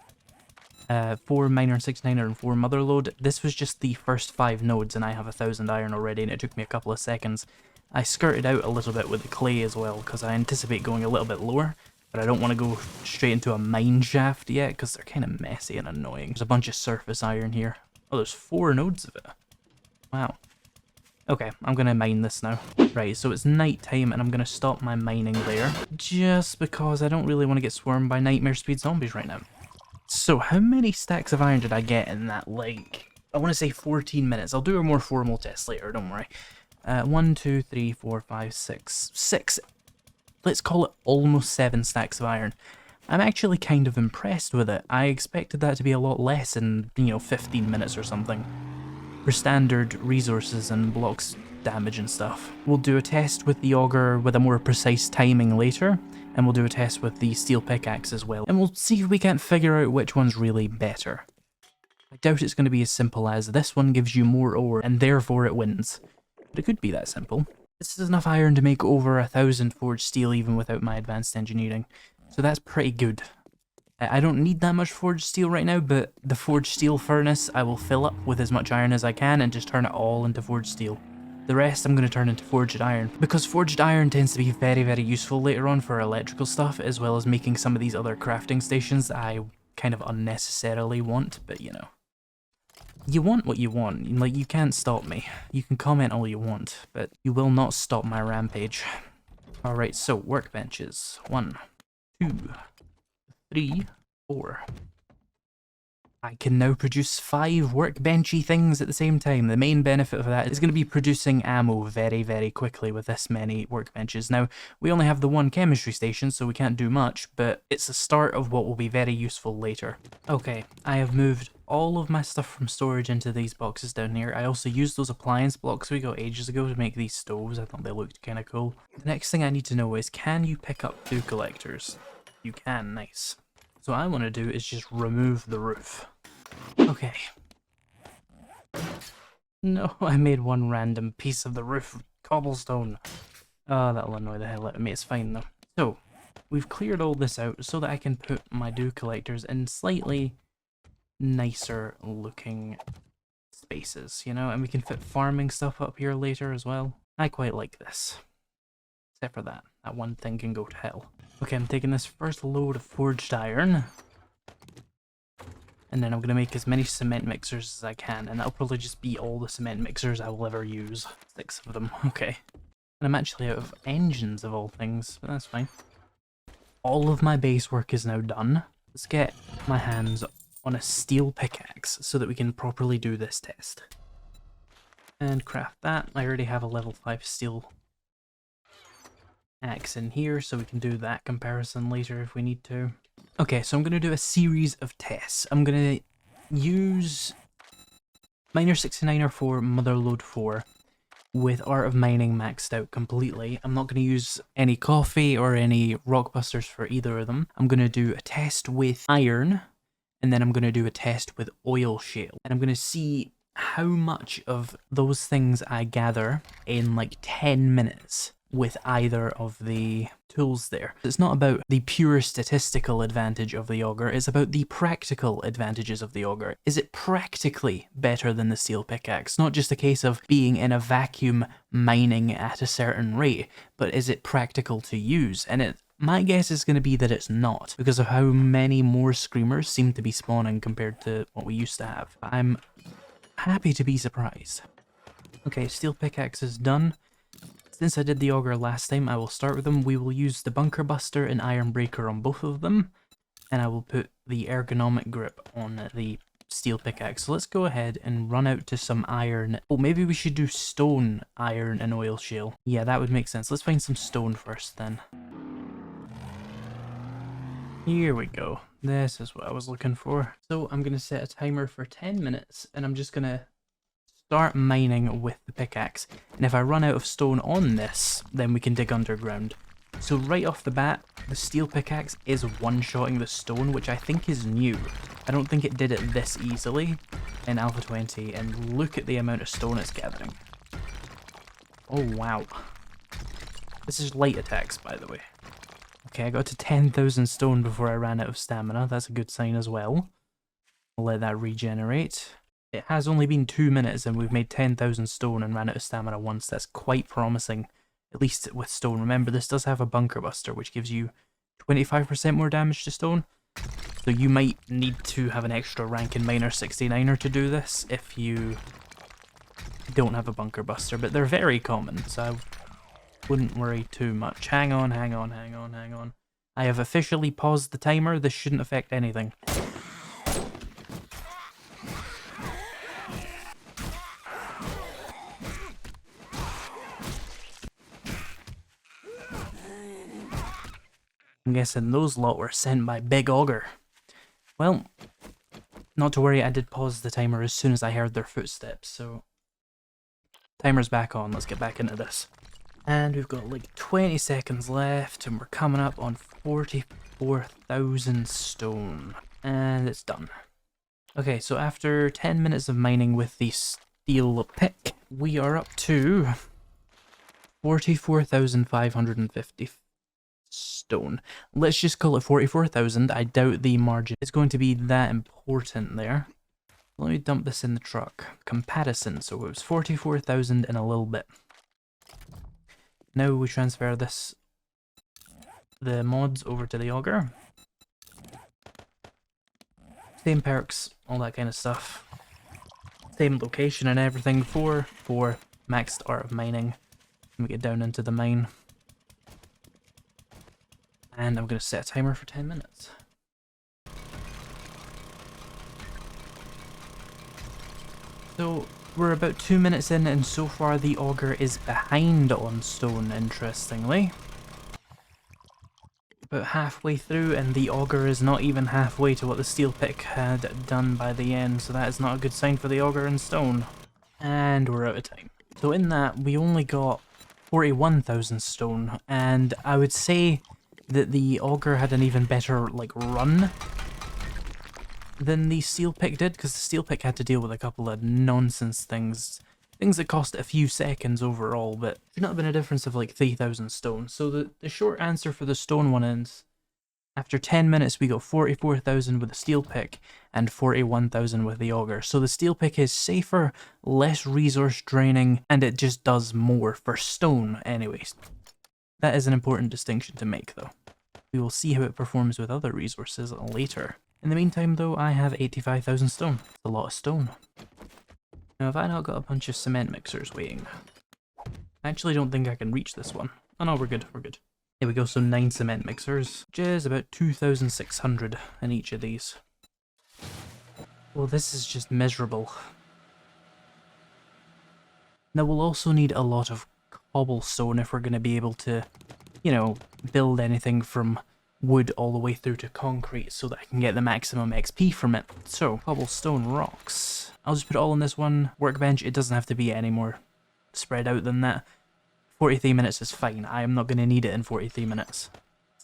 4 miner, 6 niner, and 4 motherlode. This was just the first 5 nodes, and I have 1,000 iron already, and it took me a couple of seconds. I skirted out a little bit with the clay as well, because I anticipate going a little bit lower, but I don't want to go straight into a mine shaft yet, because they're kind of messy and annoying. There's a bunch of surface iron here. Oh, there's 4 nodes of it. Wow. Okay, I'm going to mine this now. Right, so it's night time, and I'm going to stop my mining there, just because I don't really want to get swarmed by nightmare speed zombies right now. So, how many stacks of iron did I get in that, like, I want to say 14 minutes. I'll do a more formal test later, don't worry. 1, 2, 3, 4, 5, 6. 6. Let's call it almost 7 stacks of iron. I'm actually kind of impressed with it. I expected that to be a lot less in, 15 minutes or something. For standard resources and blocks damage and stuff. We'll do a test with the auger with a more precise timing later, and we'll do a test with the steel pickaxe as well, and we'll see if we can't figure out which one's really better. I doubt it's going to be as simple as this one gives you more ore, and therefore it wins. But it could be that simple. This is enough iron to make over 1,000 forged steel even without my advanced engineering, so that's pretty good. I don't need that much forged steel right now, but the forged steel furnace I will fill up with as much iron as I can and just turn it all into forged steel. The rest I'm going to turn into forged iron, because forged iron tends to be very, very useful later on for electrical stuff, as well as making some of these other crafting stations that I kind of unnecessarily want, but you want what you want. Like, you can't stop me. You can comment all you want, but you will not stop my rampage. Alright, so workbenches. 1, 2, 3, 4. I can now produce 5 workbenchy things at the same time. The main benefit of that is going to be producing ammo very, very quickly with this many workbenches. Now, we only have the 1 chemistry station, so we can't do much, but it's the start of what will be very useful later. Okay, I have moved all of my stuff from storage into these boxes down here. I also used those appliance blocks we got ages ago to make these stoves. I thought they looked kind of cool. The next thing I need to know is, can you pick up 2 collectors? You can, nice. So what I want to do is just remove the roof. Okay. No, I made 1 random piece of the roof of cobblestone. Oh, that'll annoy the hell out of me. It's fine though. So, we've cleared all this out so that I can put my dew collectors in slightly nicer looking spaces, and we can fit farming stuff up here later as well. I quite like this. Except for that. That one thing can go to hell. Okay, I'm taking this first load of forged iron. And then I'm going to make as many cement mixers as I can, and that'll probably just be all the cement mixers I will ever use. 6 of them, okay. And I'm actually out of engines of all things, but that's fine. All of my base work is now done. Let's get my hands on a steel pickaxe so that we can properly do this test. And craft that. I already have a level 5 steel axe in here, so we can do that comparison later if we need to. Okay, so I'm going to do a series of tests. I'm going to use Miner 69 4, Motherlode 4, with Art of Mining maxed out completely. I'm not going to use any coffee or any rockbusters for either of them. I'm going to do a test with iron, and then I'm going to do a test with oil shale. And I'm going to see how much of those things I gather in like 10 minutes with either of the tools there. It's not about the pure statistical advantage of the auger, it's about the practical advantages of the auger. Is it practically better than the steel pickaxe? Not just a case of being in a vacuum mining at a certain rate, but is it practical to use? And my guess is going to be that it's not, because of how many more screamers seem to be spawning compared to what we used to have. I'm happy to be surprised. Okay, steel pickaxe is done. Since I did the auger last time, I will start with them. We will use the bunker buster and iron breaker on both of them, and I will put the ergonomic grip on the steel pickaxe. So let's go ahead and run out to some iron. Oh, maybe we should do stone, iron, and oil shale. Yeah, that would make sense. Let's find some stone first then. Here we go. This is what I was looking for. So I'm going to set a timer for 10 minutes, and I'm just going to start mining with the pickaxe, and if I run out of stone on this, then we can dig underground. So right off the bat, the steel pickaxe is one-shotting the stone, which I think is new. I don't think it did it this easily in Alpha 20, and look at the amount of stone it's gathering. Oh wow. This is light attacks, by the way. Okay, I got to 10,000 stone before I ran out of stamina. That's a good sign as well. I'll let that regenerate. It has only been 2 minutes and we've made 10,000 stone and ran out of stamina once. That's quite promising, at least with stone. Remember, this does have a bunker buster, which gives you 25% more damage to stone. So you might need to have an extra rank in Miner 69er to do this if you don't have a bunker buster, but they're very common, so I wouldn't worry too much. Hang on. I have officially paused the timer. This shouldn't affect anything. I'm guessing those lot were sent by Big Augur. Well, not to worry, I did pause the timer as soon as I heard their footsteps, so... Timer's back on, let's get back into this. And we've got like 20 seconds left, and we're coming up on 44,000 stone. And it's done. Okay, so after 10 minutes of mining with the steel pick, we are up to 44,550 stone. Let's just call it 44,000. I doubt the margin is going to be that important there. Let me dump this in the truck. Comparison, so it was 44,000 in a little bit. Now we transfer the mods over to the Augur. Same perks, all that kind of stuff. Same location and everything for maxed art of mining. Let me get down into the mine. And I'm going to set a timer for 10 minutes. So we're about 2 minutes in, and so far the Augur is behind on stone, interestingly. About halfway through, and the Augur is not even halfway to what the steel pick had done by the end, so that is not a good sign for the Augur in stone. And we're out of time. So in that, we only got 41,000 stone, and I would say that the Augur had an even better, like, run than the steel pick did, because the steel pick had to deal with a couple of nonsense things that cost a few seconds overall, but should not have been a difference of like 3,000 stone. So the short answer for the stone one is, after 10 minutes we got 44,000 with the steel pick and 41,000 with the Augur. So the steel pick is safer, less resource draining, and it just does more for stone anyways. That is an important distinction to make though. We will see how it performs with other resources later. In the meantime though, I have 85,000 stone. That's a lot of stone. Now have I not got a bunch of cement mixers waiting? I actually don't think I can reach this one. Oh no, we're good. Here we go, so 9 cement mixers, which is about 2,600 in each of these. Well, this is just miserable. Now we'll also need a lot of cobblestone if we're going to be able to, you know, build anything from wood all the way through to concrete so that I can get the maximum XP from it. So, cobblestone rocks. I'll just put it all in this one workbench. It doesn't have to be any more spread out than that. 43 minutes is fine. I am not going to need it in 43 minutes.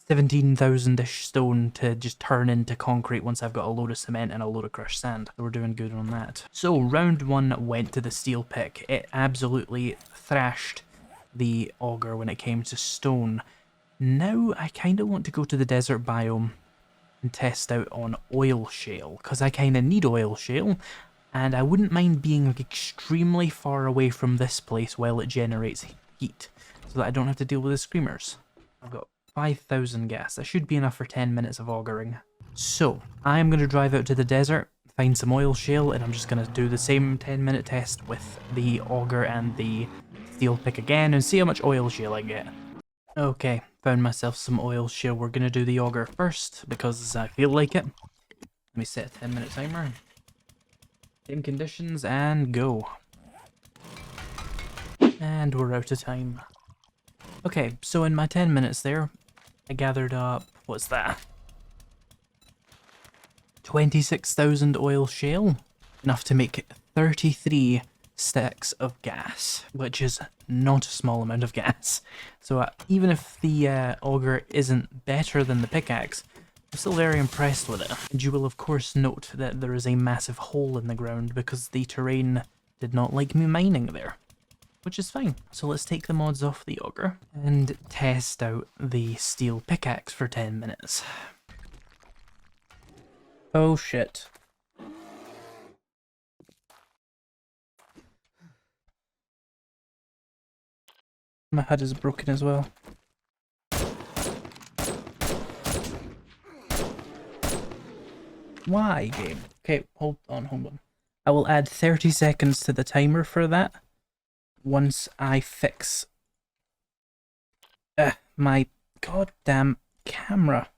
17,000-ish stone to just turn into concrete once I've got a load of cement and a load of crushed sand. So we're doing good on that. So round 1 went to the steel pick. It absolutely thrashed the Augur when it came to stone. Now I kind of want to go to the desert biome and test out on oil shale, because I kind of need oil shale, and I wouldn't mind being like extremely far away from this place while it generates heat, so that I don't have to deal with the screamers. I've got 5,000 gas. That should be enough for 10 minutes of auguring. So, I'm going to drive out to the desert, find some oil shale, and I'm just going to do the same 10-minute test with the auger and the steel pick again, and see how much oil shale I get. Okay, found myself some oil shale. We're going to do the auger first, because I feel like it. Let me set a 10-minute timer. Same conditions, and go. And we're out of time. Okay, so in my 10 minutes there, I gathered up, what's that? 26,000 oil shale, enough to make 33 stacks of gas, which is not a small amount of gas. So even if the auger isn't better than the pickaxe, I'm still very impressed with it. And you will of course note that there is a massive hole in the ground because the terrain did not like me mining there. which is fine. So let's take the mods off the auger and test out the steel pickaxe for 10 minutes. Oh shit. My HUD is broken as well. Why, game? Okay, hold on. I will add 30 seconds to the timer for that once I fix my goddamn camera.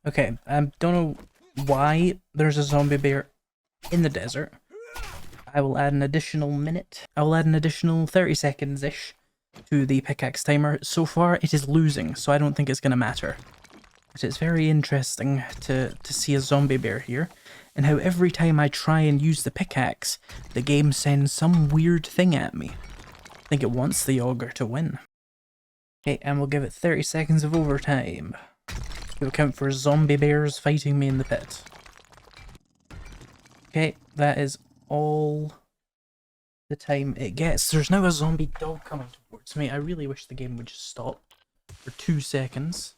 Okay, I don't know why there's a zombie bear in the desert. I will add an additional minute. I will add an additional 30 seconds-ish to the pickaxe timer. So far, it is losing, so I don't think it's going to matter. But it's very interesting to see a zombie bear here, and how every time I try and use the pickaxe, the game sends some weird thing at me. I think it wants the auger to win. Okay, and we'll give it 30 seconds of overtime. We'll count for zombie bears fighting me in the pit. Okay, that is all the time it gets. There's now a zombie dog coming towards me. I really wish the game would just stop for 2 seconds.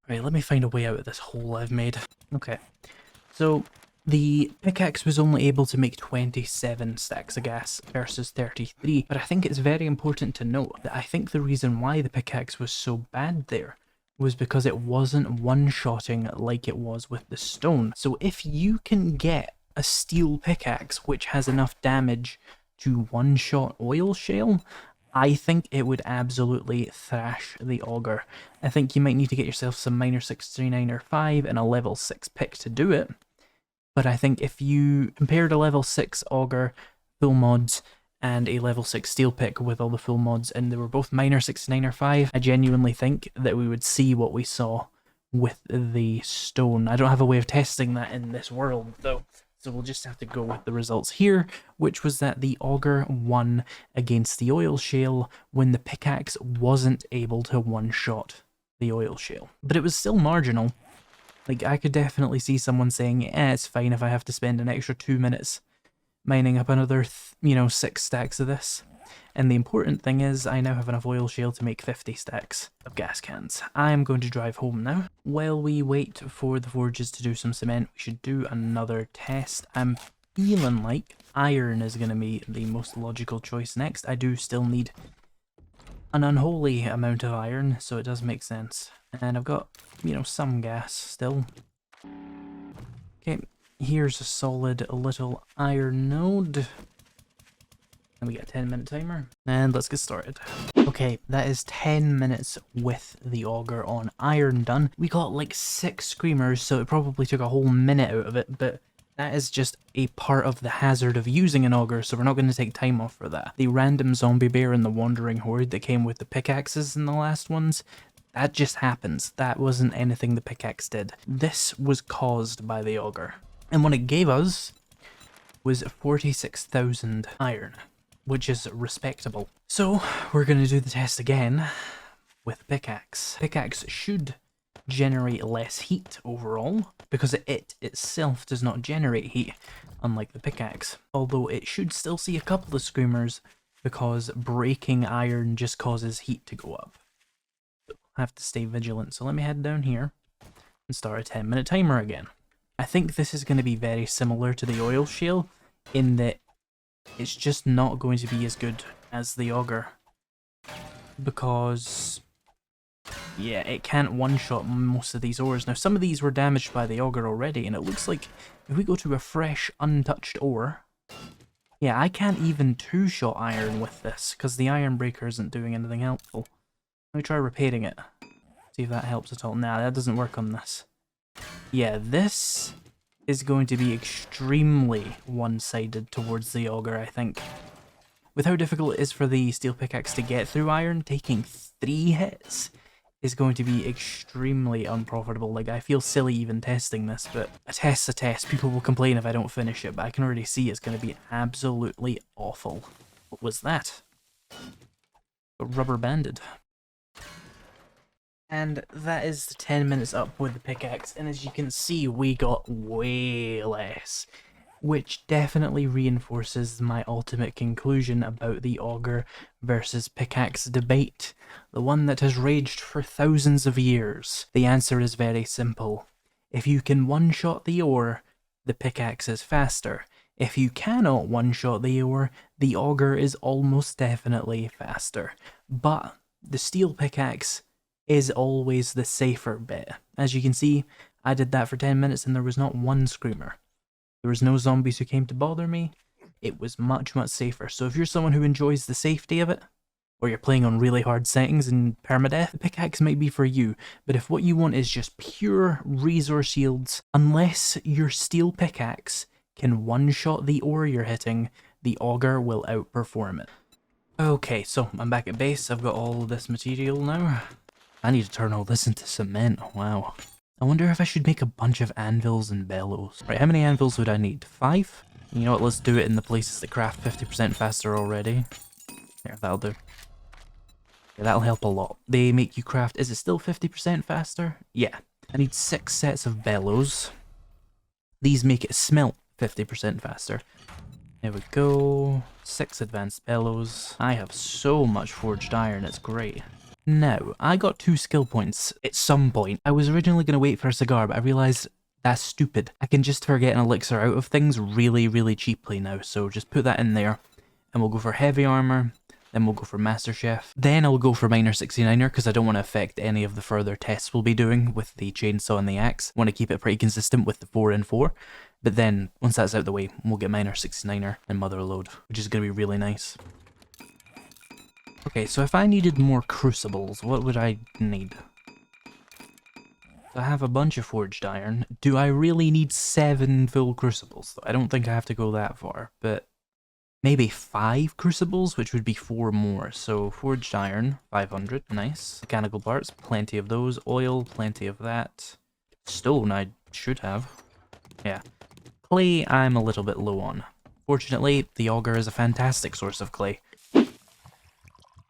Right, let me find a way out of this hole I've made. Okay, so the pickaxe was only able to make 27 stacks of gas versus 33, but I think it's very important to note that I think the reason why the pickaxe was so bad there was because it wasn't one-shotting like it was with the stone. So if you can get a steel pickaxe which has enough damage to one-shot oil shale, I think it would absolutely thrash the auger. I think you might need to get yourself some miner 639 or 5 and a level 6 pick to do it. But I think if you compared a level 6 auger, full mods, and a level 6 steel pick with all the full mods, and they were both miner 69 or 5, I genuinely think that we would see what we saw with the stone. I don't have a way of testing that in this world though, so we'll just have to go with the results here, which was that the auger won against the oil shale when the pickaxe wasn't able to one-shot the oil shale. But it was still marginal. Like, I could definitely see someone saying, it's fine if I have to spend an extra 2 minutes mining up another, 6 stacks of this. And the important thing is, I now have enough oil shale to make 50 stacks of gas cans. I am going to drive home now. While we wait for the forges to do some cement, we should do another test. I'm feeling like iron is going to be the most logical choice next. I do still need an unholy amount of iron, so it does make sense. And I've got, some gas still. Okay, here's a solid little iron node. And we get a 10-minute timer. And let's get started. Okay, that is 10 minutes with the auger on iron done. We got like 6 screamers, so it probably took a whole minute out of it, but that is just a part of the hazard of using an auger, so we're not going to take time off for that. The random zombie bear and the wandering horde that came with the pickaxes in the last ones, that just happens. That wasn't anything the pickaxe did. This was caused by the auger. And what it gave us was 46,000 iron, which is respectable. So we're going to do the test again with the pickaxe. Pickaxe should generate less heat overall, because it itself does not generate heat, unlike the pickaxe. Although it should still see a couple of screamers, because breaking iron just causes heat to go up. So I have to stay vigilant, so let me head down here and start a 10-minute timer again. I think this is going to be very similar to the oil shale, in that it's just not going to be as good as the auger, because yeah, it can't one-shot most of these ores. Now, some of these were damaged by the auger already, and it looks like if we go to a fresh, untouched ore, yeah, I can't even two-shot iron with this, because the iron breaker isn't doing anything helpful. Let me try repairing it, see if that helps at all. Nah, that doesn't work on this. Yeah, this is going to be extremely one-sided towards the auger, I think. With how difficult it is for the steel pickaxe to get through iron, taking 3 hits is going to be extremely unprofitable. Like, I feel silly even testing this, but a test's a test. People will complain if I don't finish it, but I can already see it's going to be absolutely awful. What was that? Got rubber banded. And that is the 10 minutes up with the pickaxe, and as you can see, we got way less. Which definitely reinforces my ultimate conclusion about the auger versus pickaxe debate, the one that has raged for thousands of years. The answer is very simple. If you can one-shot the ore, the pickaxe is faster. If you cannot one-shot the ore, the auger is almost definitely faster. But the steel pickaxe is always the safer bet. As you can see, I did that for 10 minutes and there was not one screamer. There was no zombies who came to bother me. It was much, much safer. So if you're someone who enjoys the safety of it, or you're playing on really hard settings in permadeath, the pickaxe might be for you. But if what you want is just pure resource yields, unless your steel pickaxe can one-shot the ore you're hitting, the auger will outperform it. Okay, so I'm back at base. I've got all this material now. I need to turn all this into cement. Wow. I wonder if I should make a bunch of anvils and bellows. Right, how many anvils would I need? 5? You know what, let's do it in the places that craft 50% faster already. There, that'll do. Yeah, that'll help a lot. They make you craft... Is it still 50% faster? Yeah. I need 6 sets of bellows. These make it smelt 50% faster. There we go. 6 advanced bellows. I have so much forged iron, it's great. Now, I got 2 skill points at some point. I was originally going to wait for a cigar, but I realised that's stupid. I can just forget an elixir out of things really, really cheaply now, so just put that in there. And we'll go for heavy armour, then we'll go for Master Chef. Then I'll go for Miner 69er, because I don't want to affect any of the further tests we'll be doing with the chainsaw and the axe. I want to keep it pretty consistent with the 4 and 4. But then, once that's out the way, we'll get Miner 69er and Motherload, which is going to be really nice. Okay, so if I needed more crucibles, what would I need? I have a bunch of forged iron. Do I really need 7 full crucibles? I don't think I have to go that far, but maybe 5 crucibles, which would be 4 more. So forged iron, 500, nice. Mechanical parts, plenty of those. Oil, plenty of that. Stone, I should have. Yeah. Clay, I'm a little bit low on. Fortunately, the auger is a fantastic source of clay.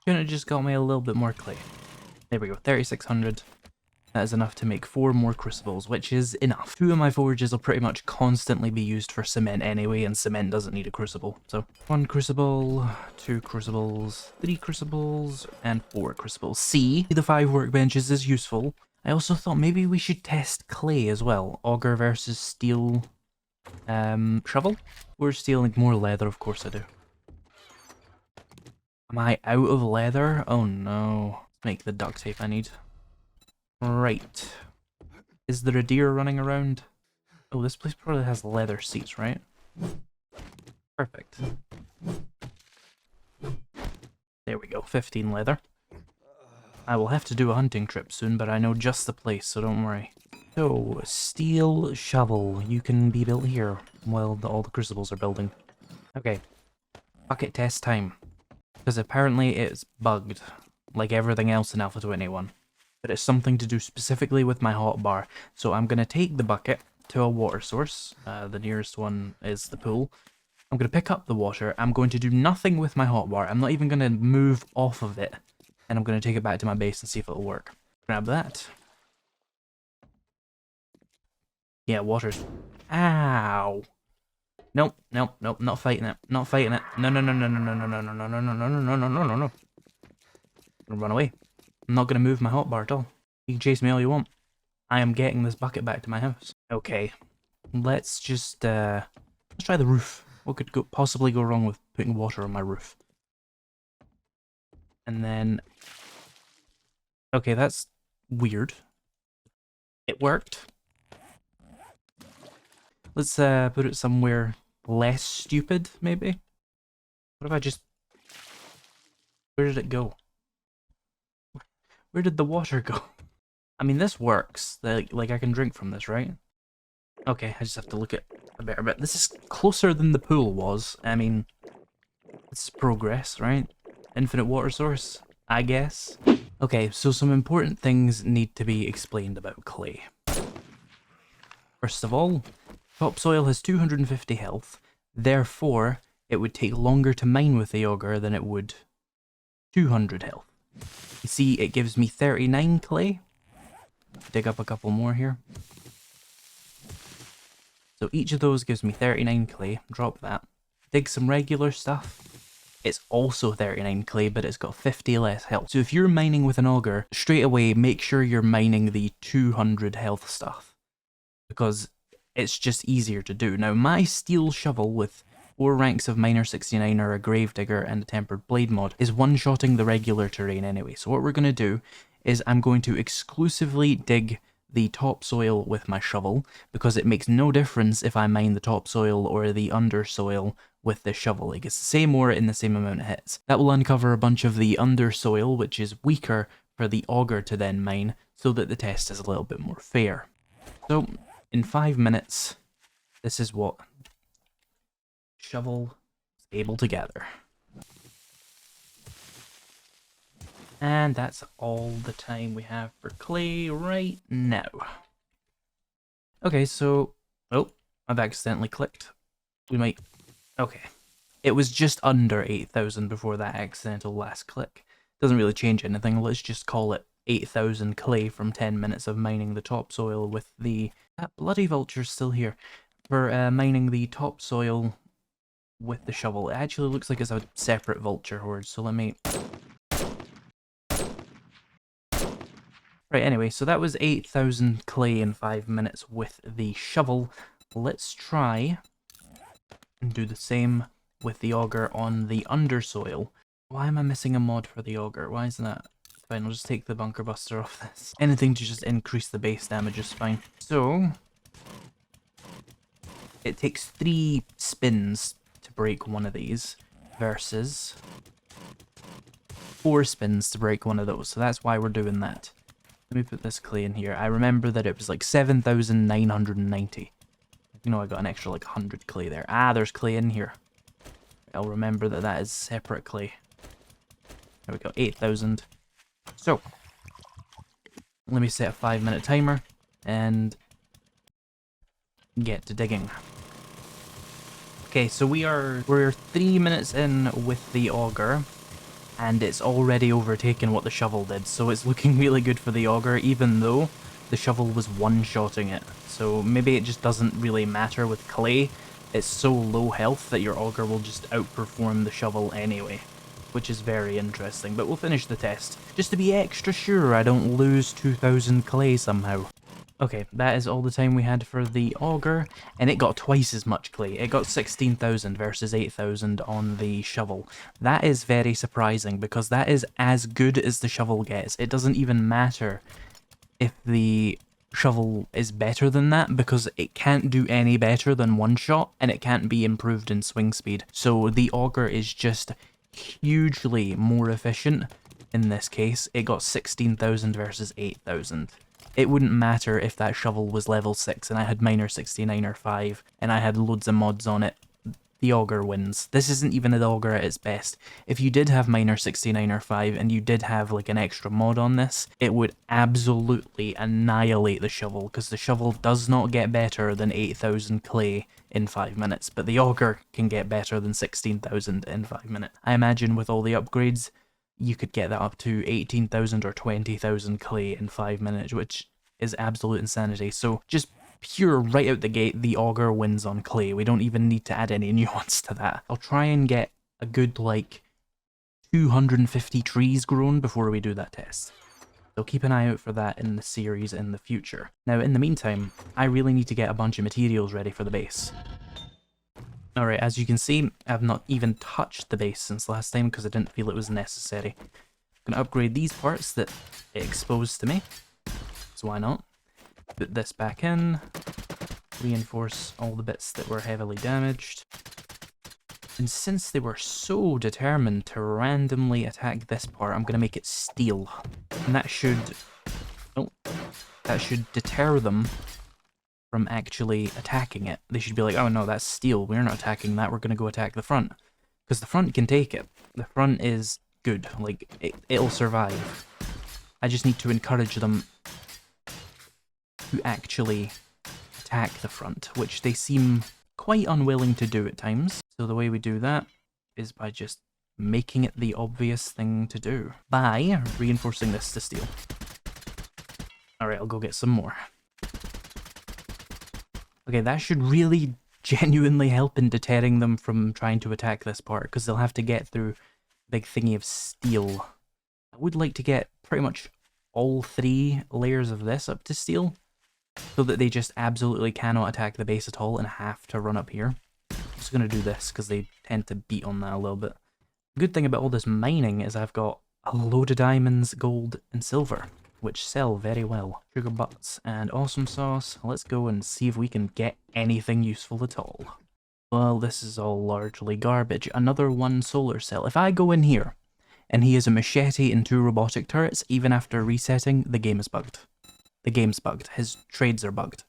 Couldn't have just got me a little bit more clay. There we go, 3600. That is enough to make 4 more crucibles, which is enough. 2 of my forges will pretty much constantly be used for cement anyway, and cement doesn't need a crucible. So, 1 crucible, 2 crucibles, 3 crucibles, and 4 crucibles. See, the 5 workbenches is useful. I also thought maybe we should test clay as well. Auger versus steel shovel? We're stealing more leather, of course I do. Am I out of leather? Oh no. Let's make the duct tape I need. Right. Is there a deer running around? Oh, this place probably has leather seats, right? Perfect. There we go, 15 leather. I will have to do a hunting trip soon, but I know just the place, so don't worry. So, steel shovel. You can be built here while all the crucibles are building. Okay. Bucket test time. Because apparently it's bugged, like everything else in Alpha 21. But it's something to do specifically with my hotbar. So I'm going to take the bucket to a water source. The nearest one is the pool. I'm going to pick up the water. I'm going to do nothing with my hotbar. I'm not even going to move off of it. And I'm going to take it back to my base and see if it'll work. Grab that. Yeah, water's... Ow! Nope, nope, nope, not fighting it. Not fighting it. No, no, no, no, no, no, no, no, no, no, no, no, no, no, no, no, no, no. Run away. I'm not going to move my hotbar at all. You can chase me all you want. I am getting this bucket back to my house. Okay. Let's just, let's try the roof. What could possibly go wrong with putting water on my roof? And then... Okay, that's weird. It worked. Let's put it somewhere less stupid, maybe? What if I just... Where did it go? Where did the water go? I mean, this works. Like I can drink from this, right? Okay, I just have to look at a better bit. This is closer than the pool was. I mean, it's progress, right? Infinite water source, I guess. Okay, so some important things need to be explained about clay. First of all, topsoil has 250 health, therefore it would take longer to mine with the auger than it would 200 health. You see, it gives me 39 clay, dig up a couple more here. So each of those gives me 39 clay. Drop that. Dig some regular stuff. It's also 39 clay, but it's got 50 less health. So if you're mining with an auger, straight away make sure you're mining the 200 health stuff, because it's just easier to do. Now my steel shovel with 4 ranks of miner 69 or a gravedigger and a tempered blade mod is one-shotting the regular terrain anyway. So what we're going to do is I'm going to exclusively dig the topsoil with my shovel, because it makes no difference if I mine the topsoil or the undersoil with the shovel. It gets the same ore in the same amount of hits. That will uncover a bunch of the undersoil, which is weaker for the auger to then mine, so that the test is a little bit more fair. So in 5 minutes, this is what shovel is able to gather. And that's all the time we have for clay right now. Okay, so... oh, I've accidentally clicked. We might... okay. It was just under 8,000 before that accidental last click. Doesn't really change anything. Let's just call it 8,000 clay from 10 minutes of mining the topsoil with the... that bloody vulture's still here. For mining the topsoil with the shovel. It actually looks like it's a separate vulture horde, so let me... right, anyway, so that was 8,000 clay in 5 minutes with the shovel. Let's try and do the same with the auger on the undersoil. Why am I missing a mod for the auger? Why is that? Fine, I'll just take the bunker buster off this. Anything to just increase the base damage is fine. So, it takes 3 spins to break one of these, versus 4 spins to break one of those. So that's why we're doing that. Let me put this clay in here. I remember that it was like 7,990. You know, I got an extra like 100 clay there. Ah, there's clay in here. I'll remember that that is separate clay. There we go, 8,000. So, let me set a 5-minute timer and get to digging. Okay, so we're 3 minutes in with the auger, and it's already overtaken what the shovel did, so it's looking really good for the auger, even though the shovel was one-shotting it. So maybe it just doesn't really matter with clay. It's so low health that your auger will just outperform the shovel anyway, which is very interesting. But we'll finish the test, just to be extra sure I don't lose 2,000 clay somehow. Okay, that is all the time we had for the auger, and it got twice as much clay. It got 16,000 versus 8,000 on the shovel. That is very surprising, because that is as good as the shovel gets. It doesn't even matter if the shovel is better than that, because it can't do any better than one shot, and it can't be improved in swing speed. So the auger is just hugely more efficient in this case. It got 16,000 versus 8,000. It wouldn't matter if that shovel was level 6 and I had miner 69 or 5 and I had loads of mods on it. The auger wins. This isn't even an auger at its best. If you did have miner 69 or 5 and you did have like an extra mod on this, it would absolutely annihilate the shovel, because the shovel does not get better than 8,000 clay in 5 minutes, but the auger can get better than 16,000 in 5 minutes. I imagine with all the upgrades, you could get that up to 18,000 or 20,000 clay in 5 minutes, which is absolute insanity. So just pure right out the gate, the auger wins on clay. We don't even need to add any nuance to that. I'll try and get a good like 250 trees grown before we do that test. So keep an eye out for that in the series in the future. Now in the meantime, I really need to get a bunch of materials ready for the base. Alright, as you can see, I've not even touched the base since last time because I didn't feel it was necessary. I'm going to upgrade these parts that it exposed to me, so why not? Put this back in, reinforce all the bits that were heavily damaged. And since they were so determined to randomly attack this part, I'm going to make it steel. And that should... oh, that should deter them from actually attacking it. They should be like, oh no, that's steel, we're not attacking that, we're going to go attack the front. Because the front can take it. The front is good, like, it'll survive. I just need to encourage them to actually attack the front, which they seem quite unwilling to do at times. So the way we do that is by just making it the obvious thing to do, by reinforcing this to steel. Alright, I'll go get some more. Okay, that should really genuinely help in deterring them from trying to attack this part, because they'll have to get through a big thingy of steel. I would like to get pretty much all 3 layers of this up to steel, so that they just absolutely cannot attack the base at all and have to run up here. I'm just going to do this, because they tend to beat on that a little bit. The good thing about all this mining is I've got a load of diamonds, gold, and silver, which sell very well. Sugar butts and awesome sauce. Let's go and see if we can get anything useful at all. Well, this is all largely garbage. Another 1 solar cell. If I go in here, and he has a machete and 2 robotic turrets, even after resetting, the game is bugged. The game's bugged. His trades are bugged.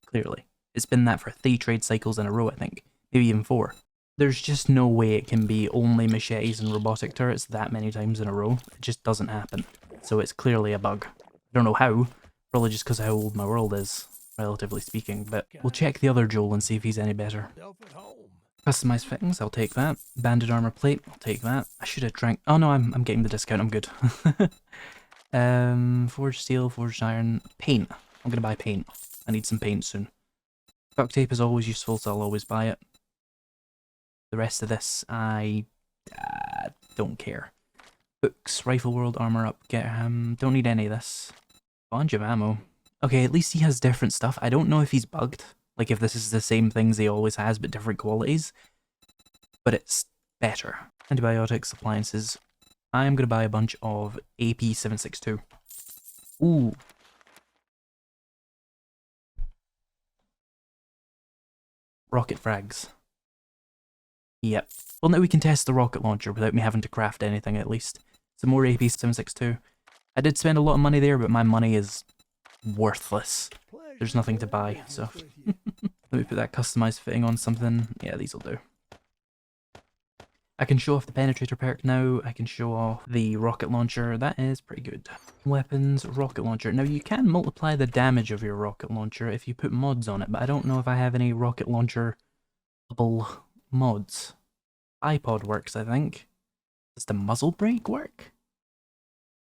Clearly. It's been that for 3 trade cycles in a row, I think. Maybe even 4. There's just no way it can be only machetes and robotic turrets that many times in a row. It just doesn't happen. So it's clearly a bug. I don't know how. Probably just because of how old my world is, relatively speaking. But we'll check the other Joel and see if he's any better. Customized fittings, I'll take that. Banded armor plate, I'll take that. I should have drank... Oh no, I'm getting the discount, I'm good. Forged steel, forged iron, paint. I'm gonna buy paint. I need some paint soon. Duct tape is always useful, so I'll always buy it. The rest of this, I don't care. Books, rifle world, armor up, get don't need any of this. Bunch of ammo. Okay, at least he has different stuff. I don't know if he's bugged. Like if this is the same things he always has, but different qualities. But it's better. Antibiotics, appliances. I'm gonna buy a bunch of AP762. Ooh. Rocket frags. Yep. Well, now we can test the rocket launcher without me having to craft anything, at least. Some more AP762. I did spend a lot of money there, but my money is worthless. There's nothing to buy, so... Let me put that customized fitting on something. Yeah, these will do. I can show off the penetrator perk now. I can show off the rocket launcher. That is pretty good. Weapons, rocket launcher. Now, you can multiply the damage of your rocket launcher if you put mods on it, but I don't know if I have any rocket launcher double mods. iPod works, I think. Does the muzzle brake work?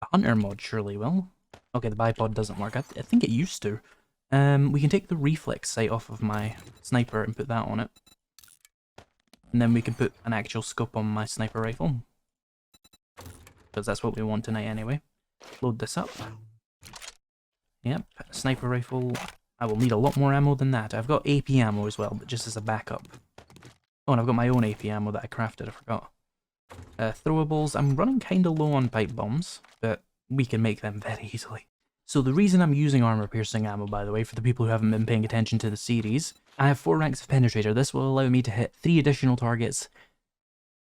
The hunter mod surely will. Okay, the bipod doesn't work. I think it used to. We can take the reflex sight off of my sniper and put that on it. And then we can put an actual scope on my sniper rifle. Because that's what we want tonight anyway. Load this up. Yep, sniper rifle. I will need a lot more ammo than that. I've got AP ammo as well, but just as a backup. Oh, and I've got my own AP ammo that I crafted, I forgot. Throwables, I'm running kinda low on pipe bombs, but we can make them very easily. So the reason I'm using armor-piercing ammo, by the way, for the people who haven't been paying attention to the series, I have 4 ranks of penetrator. This will allow me to hit 3 additional targets,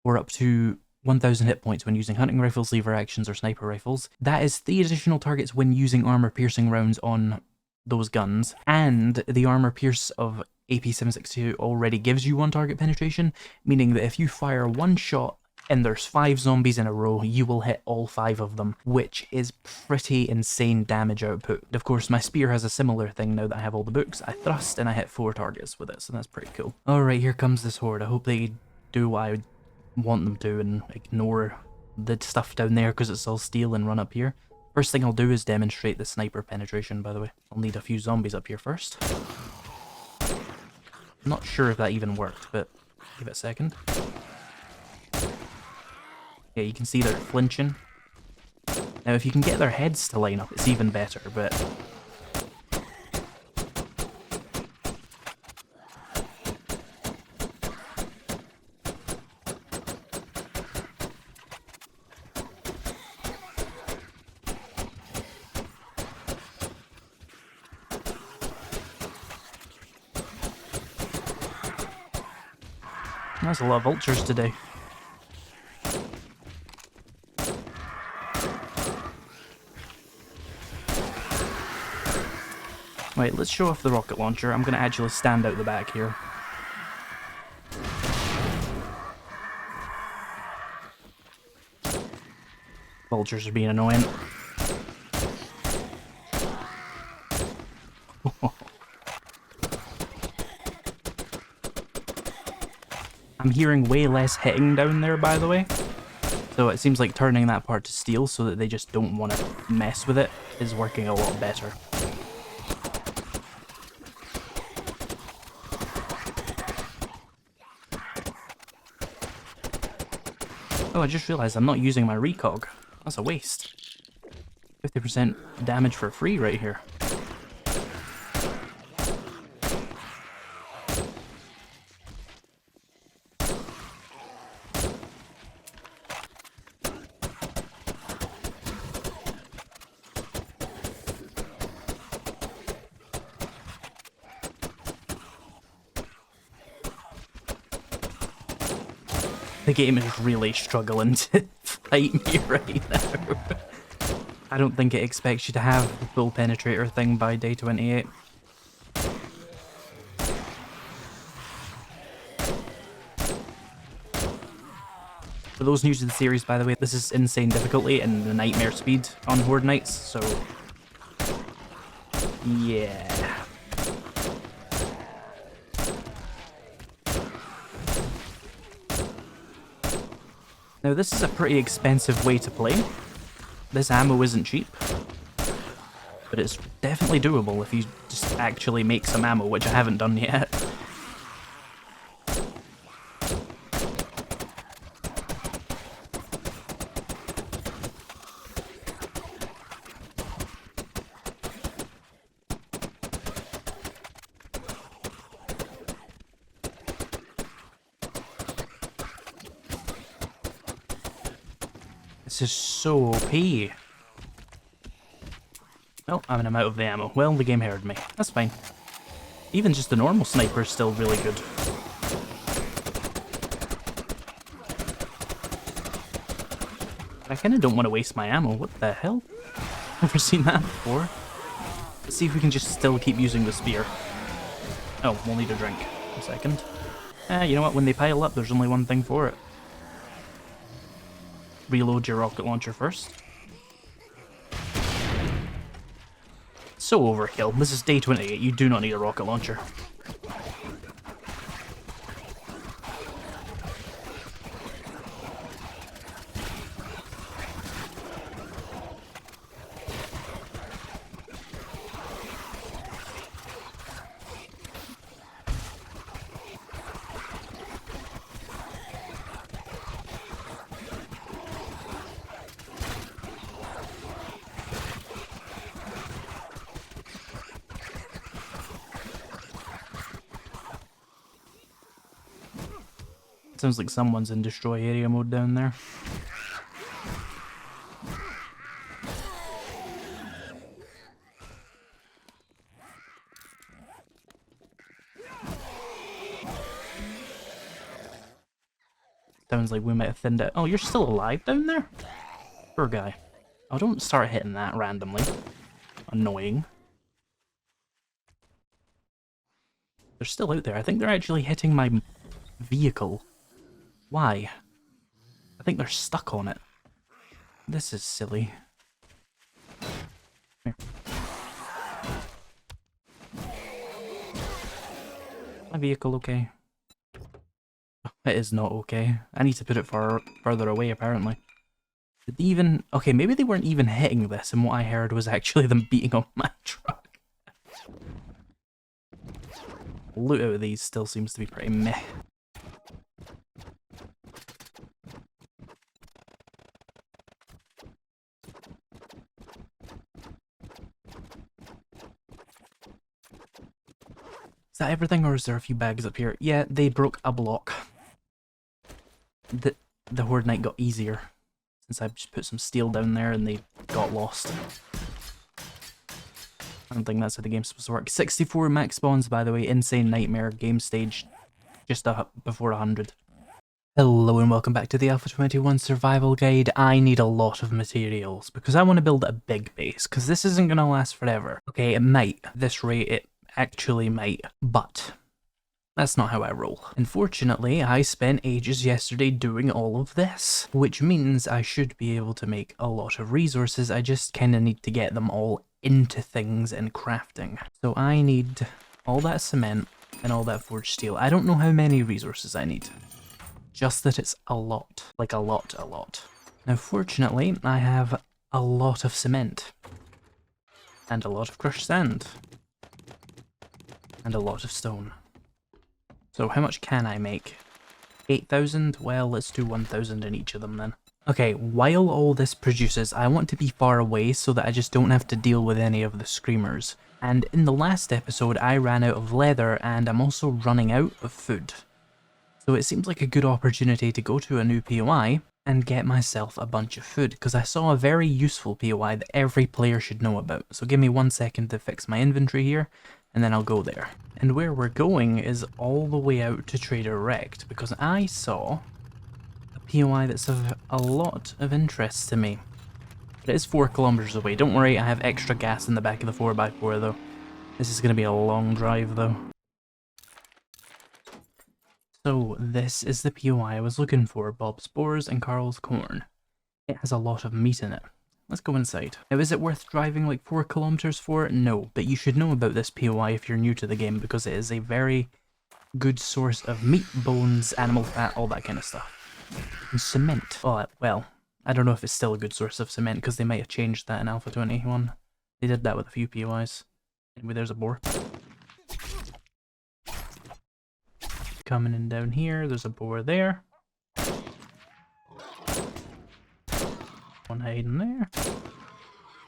or up to 1000 hit points when using hunting rifles, lever actions, or sniper rifles. That is 3 additional targets when using armor-piercing rounds on those guns, and the armor pierce of AP762 already gives you 1 target penetration, meaning that if you fire 1 shot and there's 5 zombies in a row, you will hit all 5 of them, which is pretty insane damage output. Of course, my spear has a similar thing now that I have all the books. I thrust and I hit 4 targets with it, so that's pretty cool. Alright, here comes this horde. I hope they do what I want them to and ignore the stuff down there because it's all steel and run up here. First thing I'll do is demonstrate the sniper penetration, by the way. I'll need a few zombies up here first. I'm not sure if that even worked, but give it a second. Yeah, you can see they're flinching. Now, if you can get their heads to line up, it's even better, but... There's a lot of vultures today. Wait, let's show off the rocket launcher. I'm going to actually stand out the back here. Vultures are being annoying. I'm hearing way less hitting down there, by the way. So it seems like turning that part to steel so that they just don't want to mess with it is working a lot better. Oh, I just realised I'm not using my recog. That's a waste. 50% damage for free right here. The game is really struggling to fight me right now. I don't think it expects you to have the full penetrator thing by day 28. For those new to the series, by the way, this is insane difficulty and the nightmare speed on Horde Nights, so... yeah. Now this is a pretty expensive way to play. This ammo isn't cheap, but it's definitely doable if you just actually make some ammo, which I haven't done yet. This is so OP. Oh, I'm out of the ammo. Well, the game heard me. That's fine. Even just the normal sniper is still really good. I kinda don't want to waste my ammo. What the hell? Never seen that before. Let's see if we can just still keep using the spear. Oh, we'll need a drink. A second. You know what? When they pile up, there's only one thing for it. Reload your rocket launcher first. So overkill. This is day 28. You do not need a rocket launcher. Sounds like someone's in destroy area mode down there. Sounds like we might have thinned it. Oh, you're still alive down there? Poor guy. Oh, don't start hitting that randomly. Annoying. They're still out there. I think they're actually hitting my vehicle. Why? I think they're stuck on it. This is silly. Here. My vehicle okay? It is not okay. I need to put it further away, apparently. Did they even... okay, maybe they weren't even hitting this, and what I heard was actually them beating on my truck. Loot out of these still seems to be pretty meh. Is that everything, or is there a few bags up here? Yeah, they broke a block. The Horde Night got easier since I just put some steel down there and they got lost. I don't think that's how the game's supposed to work. 64 max spawns, by the way. Insane Nightmare game stage just before 100. Hello and welcome back to the Alpha 21 survival guide. I need a lot of materials because I want to build a big base because this isn't going to last forever. Okay, it might. At this rate, it actually might, but that's not how I roll. Unfortunately, I spent ages yesterday doing all of this, which means I should be able to make a lot of resources. I just kind of need to get them all into things and crafting. So I need all that cement and all that forged steel. I don't know how many resources I need. Just that it's a lot. Like a lot. Now fortunately, I have a lot of cement. And a lot of crushed sand. And a lot of stone. So how much can I make? 8,000? Well, let's do 1,000 in each of them then. Okay, while all this produces, I want to be far away so that I just don't have to deal with any of the screamers. And in the last episode, I ran out of leather and I'm also running out of food. So it seems like a good opportunity to go to a new POI and get myself a bunch of food, because I saw a very useful POI that every player should know about. So give me 1 second to fix my inventory here, and then I'll go there. And where we're going is all the way out to Trader Rect, because I saw a POI that's of a lot of interest to me. But it is 4 kilometers away. Don't worry, I have extra gas in the back of the 4x4 though. This is going to be a long drive though. So this is the POI I was looking for, Bob's Boars and Carl's Corn. It has a lot of meat in it. Let's go inside. Now, is it worth driving like 4 kilometers for? No, but you should know about this POI if you're new to the game, because it is a very good source of meat, bones, animal fat, all that kind of stuff. And cement. Oh, well, I don't know if it's still a good source of cement, because they might have changed that in Alpha 21. They did that with a few POIs. Anyway, there's a boar. Coming in down here, there's a boar there. One hiding there.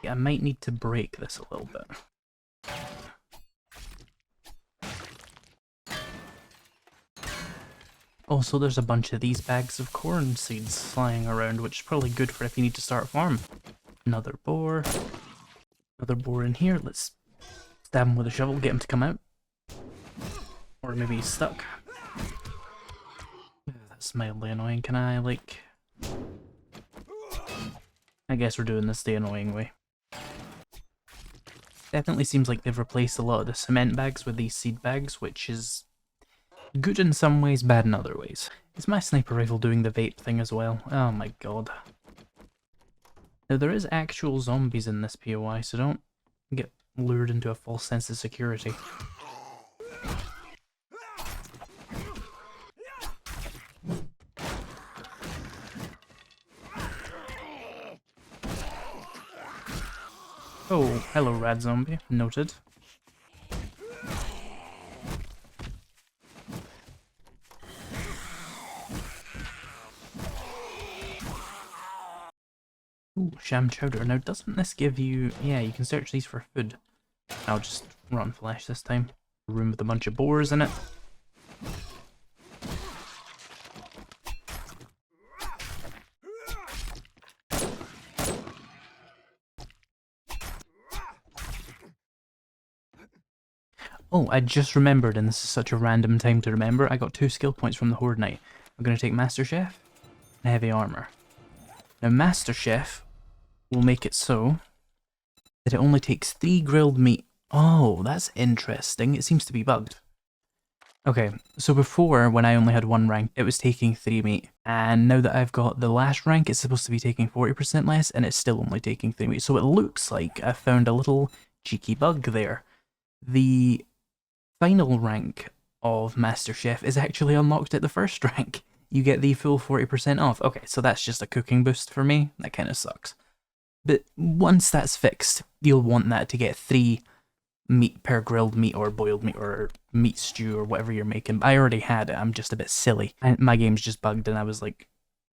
Yeah, I might need to break this a little bit. Also, there's a bunch of these bags of corn seeds flying around, which is probably good for if you need to start a farm. Another boar. Another boar in here. Let's stab him with a shovel, get him to come out. Or maybe he's stuck. That's mildly annoying. Can I, like... I guess we're doing this the annoying way. Definitely seems like they've replaced a lot of the cement bags with these seed bags, which is good in some ways, bad in other ways. Is my sniper rifle doing the vape thing as well? Oh my god. Now there is actual zombies in this POI, so don't get lured into a false sense of security. Oh, hello rad zombie. Noted. Ooh, sham chowder. Now doesn't this give you... Yeah, you can search these for food. I'll just run flesh this time. A room with a bunch of boars in it. Oh, I just remembered, and this is such a random time to remember, I got 2 skill points from the Horde Knight. I'm going to take Master Chef and Heavy Armor. Now Master Chef will make it so that it only takes 3 grilled meat. Oh, that's interesting. It seems to be bugged. Okay, so before, when I only had 1 rank, it was taking 3 meat. And now that I've got the last rank, it's supposed to be taking 40% less, and it's still only taking 3 meat. So it looks like I found a little cheeky bug there. The final rank of Master Chef is actually unlocked at the first rank. You get the full 40% off. Okay, so that's just a cooking boost for me. That kind of sucks. But once that's fixed, you'll want that to get 3 meat per grilled meat or boiled meat or meat stew or whatever you're making. I already had it, I'm just a bit silly. My game's just bugged and I was like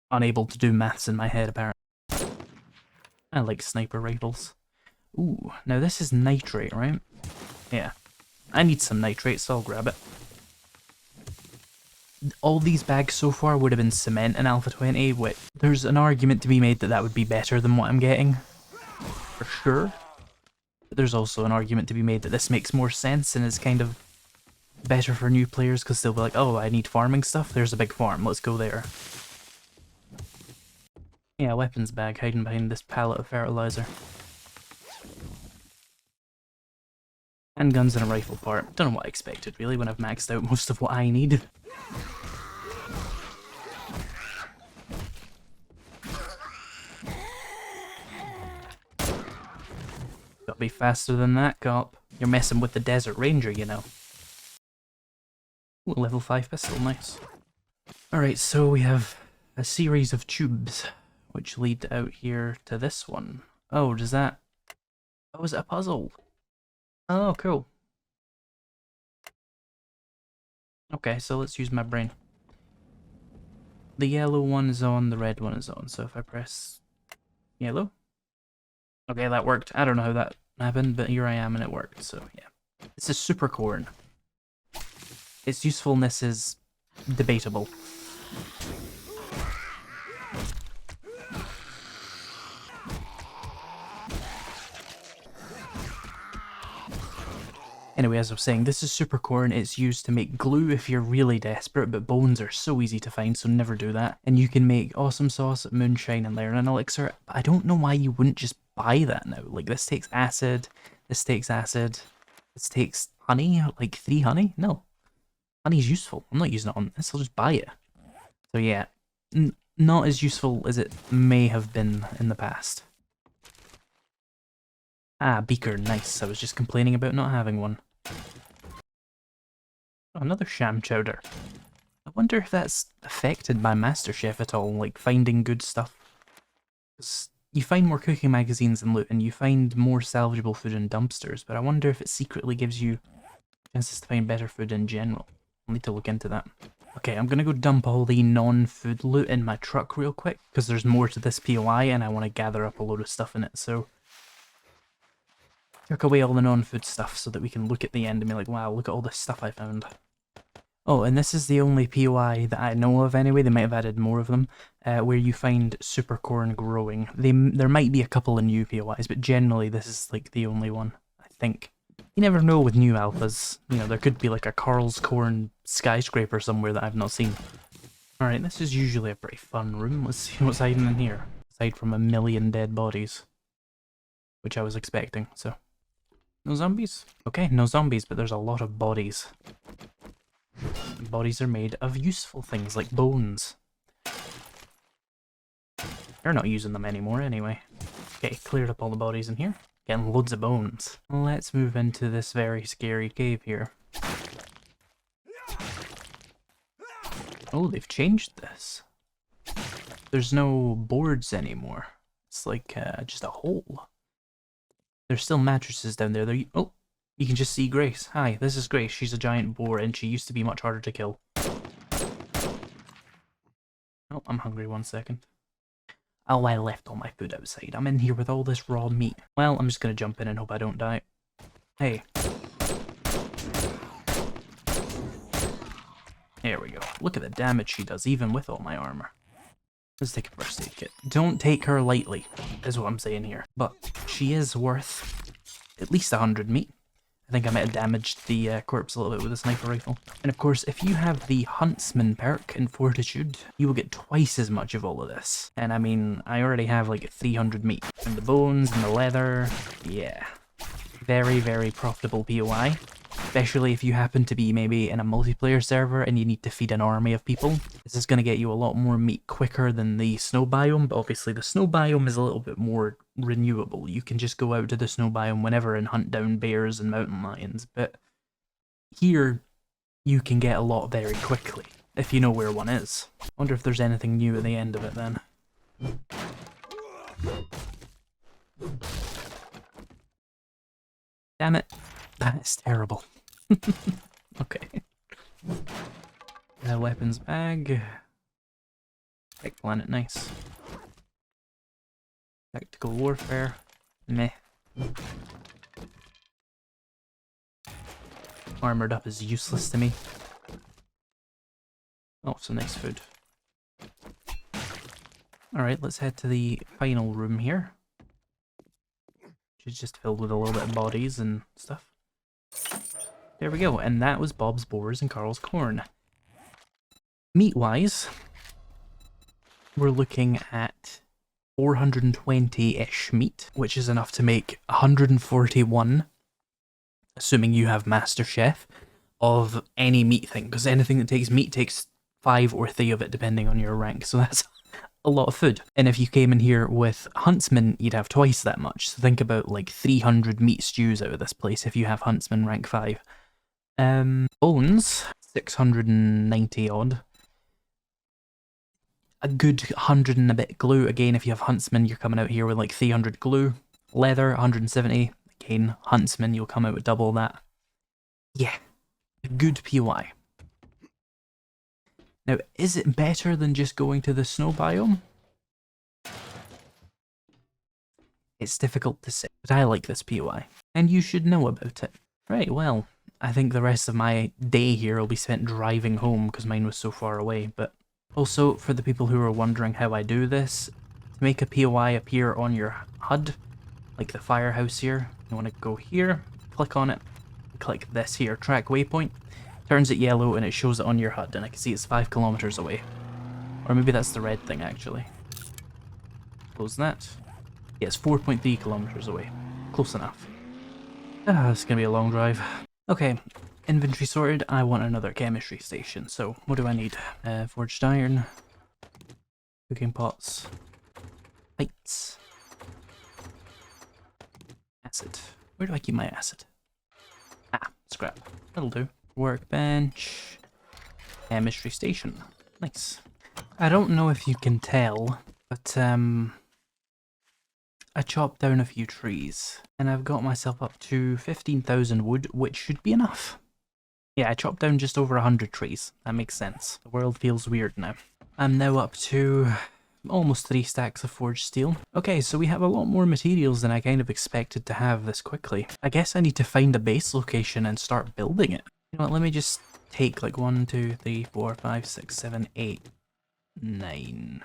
unable to do maths in my head apparently. I like sniper rifles. Ooh, now this is nitrate, right? Yeah. I need some nitrate, so I'll grab it. All these bags so far would have been cement in Alpha 20, which there's an argument to be made that that would be better than what I'm getting. For sure. But there's also an argument to be made that this makes more sense and is kind of better for new players because they'll be like, oh, I need farming stuff, there's a big farm, let's go there. Yeah, weapons bag hiding behind this pallet of fertilizer. Handguns and a rifle part. Don't know what I expected really when I've maxed out most of what I need. Gotta be faster than that, cop. You're messing with the Desert Ranger, you know. Ooh, level 5 pistol, nice. Alright, so we have a series of tubes which lead out here to this one. Oh, does that... Oh, is it a puzzle? Oh, cool. Okay, so let's use my brain. The yellow one is on, the red one is on, so if I press yellow... Okay, that worked. I don't know how that happened, but here I am and it worked, so yeah. This is super corn. Its usefulness is debatable. Anyway, as I was saying, this is super corn. It's used to make glue if you're really desperate, but bones are so easy to find, so never do that. And you can make awesome sauce, moonshine, and learn an elixir. But I don't know why you wouldn't just buy that now. Like, this takes acid, this takes acid, this takes honey, like 3 honey? No. Honey's useful. I'm not using it on this, I'll just buy it. So yeah, not as useful as it may have been in the past. Ah, beaker, nice. I was just complaining about not having one. Oh, another sham chowder. I wonder if that's affected by MasterChef at all, like finding good stuff. 'Cause you find more cooking magazines and loot, and you find more salvageable food in dumpsters, but I wonder if it secretly gives you chances to find better food in general. I'll need to look into that. Okay, I'm gonna go dump all the non-food loot in my truck real quick, because there's more to this POI and I want to gather up a load of stuff in it, so... Chuck away all the non-food stuff so that we can look at the end and be like, wow, look at all this stuff I found. Oh, and this is the only POI that I know of anyway, they might have added more of them, where you find super corn growing. There might be a couple of new POIs, but generally this is like the only one, I think. You never know with new alphas, you know, there could be like a Carl's Corn skyscraper somewhere that I've not seen. Alright, this is usually a pretty fun room. Let's see what's hiding in here. Aside from a million dead bodies. Which I was expecting, so... No zombies? Okay, no zombies, but there's a lot of bodies. Bodies are made of useful things, like bones. They're not using them anymore anyway. Okay, cleared up all the bodies in here. Getting loads of bones. Let's move into this very scary cave here. Oh, they've changed this. There's no boards anymore. It's like just a hole. There's still mattresses down there. Oh, you can just see Grace. Hi, this is Grace. She's a giant boar and she used to be much harder to kill. Oh, I'm hungry, 1 second. Oh, I left all my food outside. I'm in here with all this raw meat. Well, I'm just gonna jump in and hope I don't die. Hey. There we go. Look at the damage she does, even with all my armor. Let's take a first aid kit. Don't take her lightly, is what I'm saying here. But she is worth at least 100 meat. I think I might have damaged the corpse a little bit with a sniper rifle. And of course, if you have the Huntsman perk in Fortitude, you will get twice as much of all of this. And I mean, I already have like 300 meat. And the bones and the leather, yeah. Very, very profitable POI. Especially if you happen to be maybe in a multiplayer server and you need to feed an army of people. This is going to get you a lot more meat quicker than the snow biome, but obviously the snow biome is a little bit more renewable. You can just go out to the snow biome whenever and hunt down bears and mountain lions, but here you can get a lot very quickly, if you know where one is. I wonder if there's anything new at the end of it then. Damn it. That is terrible. Okay. Weapons bag. Tech planet, nice. Tactical warfare. Meh. Armored up is useless to me. Oh, some nice food. Alright, let's head to the final room here. Which is just filled with a little bit of bodies and stuff. There we go, and that was Bob's Boars and Carl's Corn. Meat-wise, we're looking at 420-ish meat, which is enough to make 141, assuming you have MasterChef, of any meat thing, because anything that takes meat takes 5 or 3 of it, depending on your rank, so that's a lot of food. And if you came in here with Huntsman, you'd have twice that much, so think about like 300 meat stews out of this place if you have Huntsman rank 5. Bones, 690 odd. a good 100 and a bit glue. Again, if you have Huntsman, you're coming out here with like 300 glue. Leather, 170. Again, Huntsman, you'll come out with double that. Yeah, good POI. Now, is it better than just going to the snow biome? It's difficult to say, but I like this POI, and you should know about it. Right, well, I think the rest of my day here will be spent driving home because mine was so far away, but also for the people who are wondering how I do this, to make a POI appear on your HUD, like the firehouse here, you want to go here, click on it, click this here, track waypoint, turns it yellow and it shows it on your HUD, and I can see it's 5 kilometers away. Or maybe that's the red thing actually. Close that. Yeah, it's 4.3 kilometers away. Close enough. It's gonna be a long drive. Okay, inventory sorted. I want another chemistry station, so what do I need? Forged iron, cooking pots, lights, acid. Where do I keep my acid? Ah, scrap. That'll do. Workbench, chemistry station. Nice. I don't know if you can tell, but I chopped down a few trees, and I've got myself up to 15,000 wood, which should be enough. Yeah, I chopped down just over 100 trees. That makes sense. The world feels weird now. I'm now up to almost 3 stacks of forged steel. Okay, so we have a lot more materials than I kind of expected to have this quickly. I guess I need to find a base location and start building it. You know what, let me just take like 1, 2, 3, 4, 5, 6, 7, 8, 9.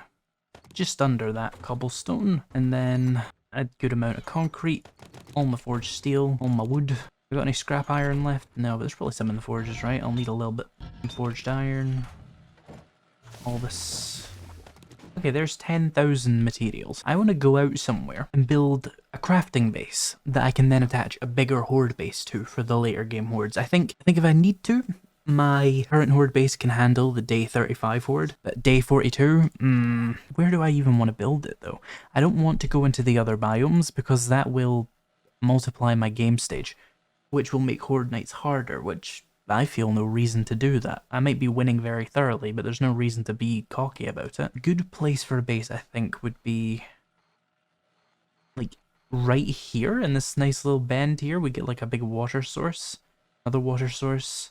Just under that cobblestone, and then a good amount of concrete, all my forged steel, all my wood. Have I got any scrap iron left? No, but there's probably some in the forges, right? I'll need a little bit of forged iron. All this. Okay, there's 10,000 materials. I want to go out somewhere and build a crafting base that I can then attach a bigger horde base to for the later game hordes. I think if I need to, my current horde base can handle the day 35 horde, but day 42, where do I even want to build it though? I don't want to go into the other biomes because that will multiply my game stage, which will make horde nights harder, which I feel no reason to do that. I might be winning very thoroughly, but there's no reason to be cocky about it. A good place for a base, I think, would be like right here in this nice little bend here. We get like a big water source, another water source.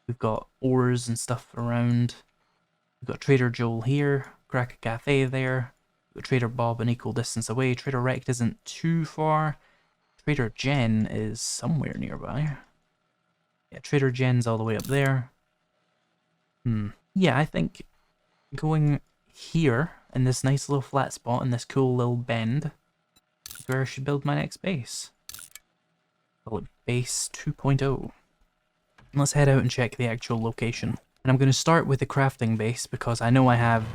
We've got ores and stuff around. We've got Trader Joel here, Crack a Cafe there. We've got Trader Bob an equal distance away. Trader Rect isn't too far. Trader Jen is somewhere nearby. Yeah, Trader Jen's all the way up there. Yeah, I think going here in this nice little flat spot in this cool little bend is where I should build my next base. Call it Base 2.0. Let's head out and check the actual location. And I'm going to start with the crafting base because I know I have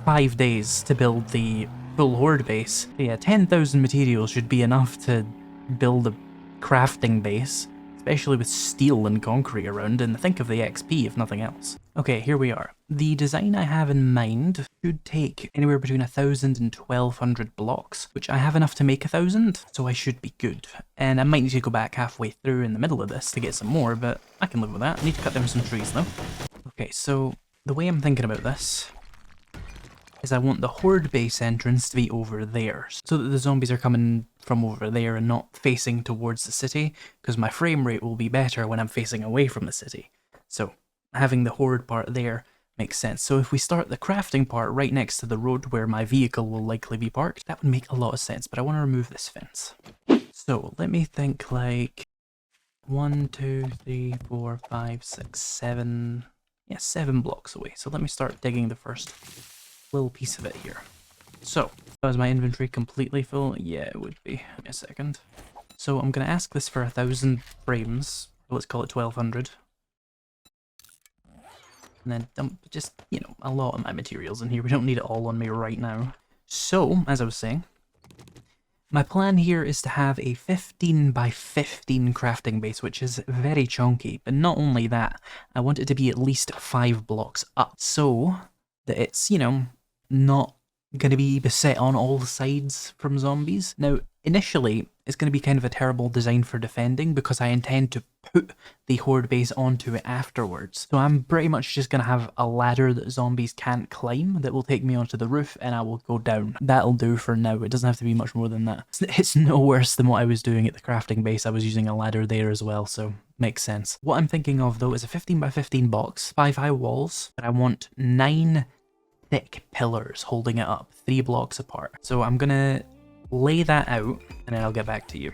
5 days to build the full horde base. But yeah, 10,000 materials should be enough to build a crafting base, especially with steel and concrete around, and think of the XP if nothing else. Okay, here we are. The design I have in mind should take anywhere between 1,000 and 1,200 blocks, which I have enough to make 1,000, so I should be good. And I might need to go back halfway through in the middle of this to get some more, but I can live with that. I need to cut down some trees though. Okay, so the way I'm thinking about this is I want the horde base entrance to be over there, so that the zombies are coming from over there and not facing towards the city, because my frame rate will be better when I'm facing away from the city. So having the horde part there makes sense. So if we start the crafting part right next to the road where my vehicle will likely be parked, that would make a lot of sense, but I want to remove this fence. So let me think like 1, 2, 3, 4, 5, 6, 7, yeah, 7 blocks away. So let me start digging the first little piece of it here. So, is my inventory completely full? Yeah, it would be. Give me a second. So I'm going to ask this for 1,000 frames. Let's call it 1,200. And then dump just, you know, a lot of my materials in here. We don't need it all on me right now. So, as I was saying, my plan here is to have a 15 by 15 crafting base, which is very chunky. But not only that, I want it to be at least 5 blocks up, so that it's, you know, not going to be beset on all sides from zombies. Now, initially, it's going to be kind of a terrible design for defending because I intend to put the horde base onto it afterwards. So I'm pretty much just going to have a ladder that zombies can't climb that will take me onto the roof and I will go down. That'll do for now. It doesn't have to be much more than that. It's no worse than what I was doing at the crafting base. I was using a ladder there as well, so makes sense. What I'm thinking of though is a 15 by 15 box, 5 high walls, but I want 9 thick pillars holding it up, 3 blocks apart. So I'm gonna lay that out and then I'll get back to you.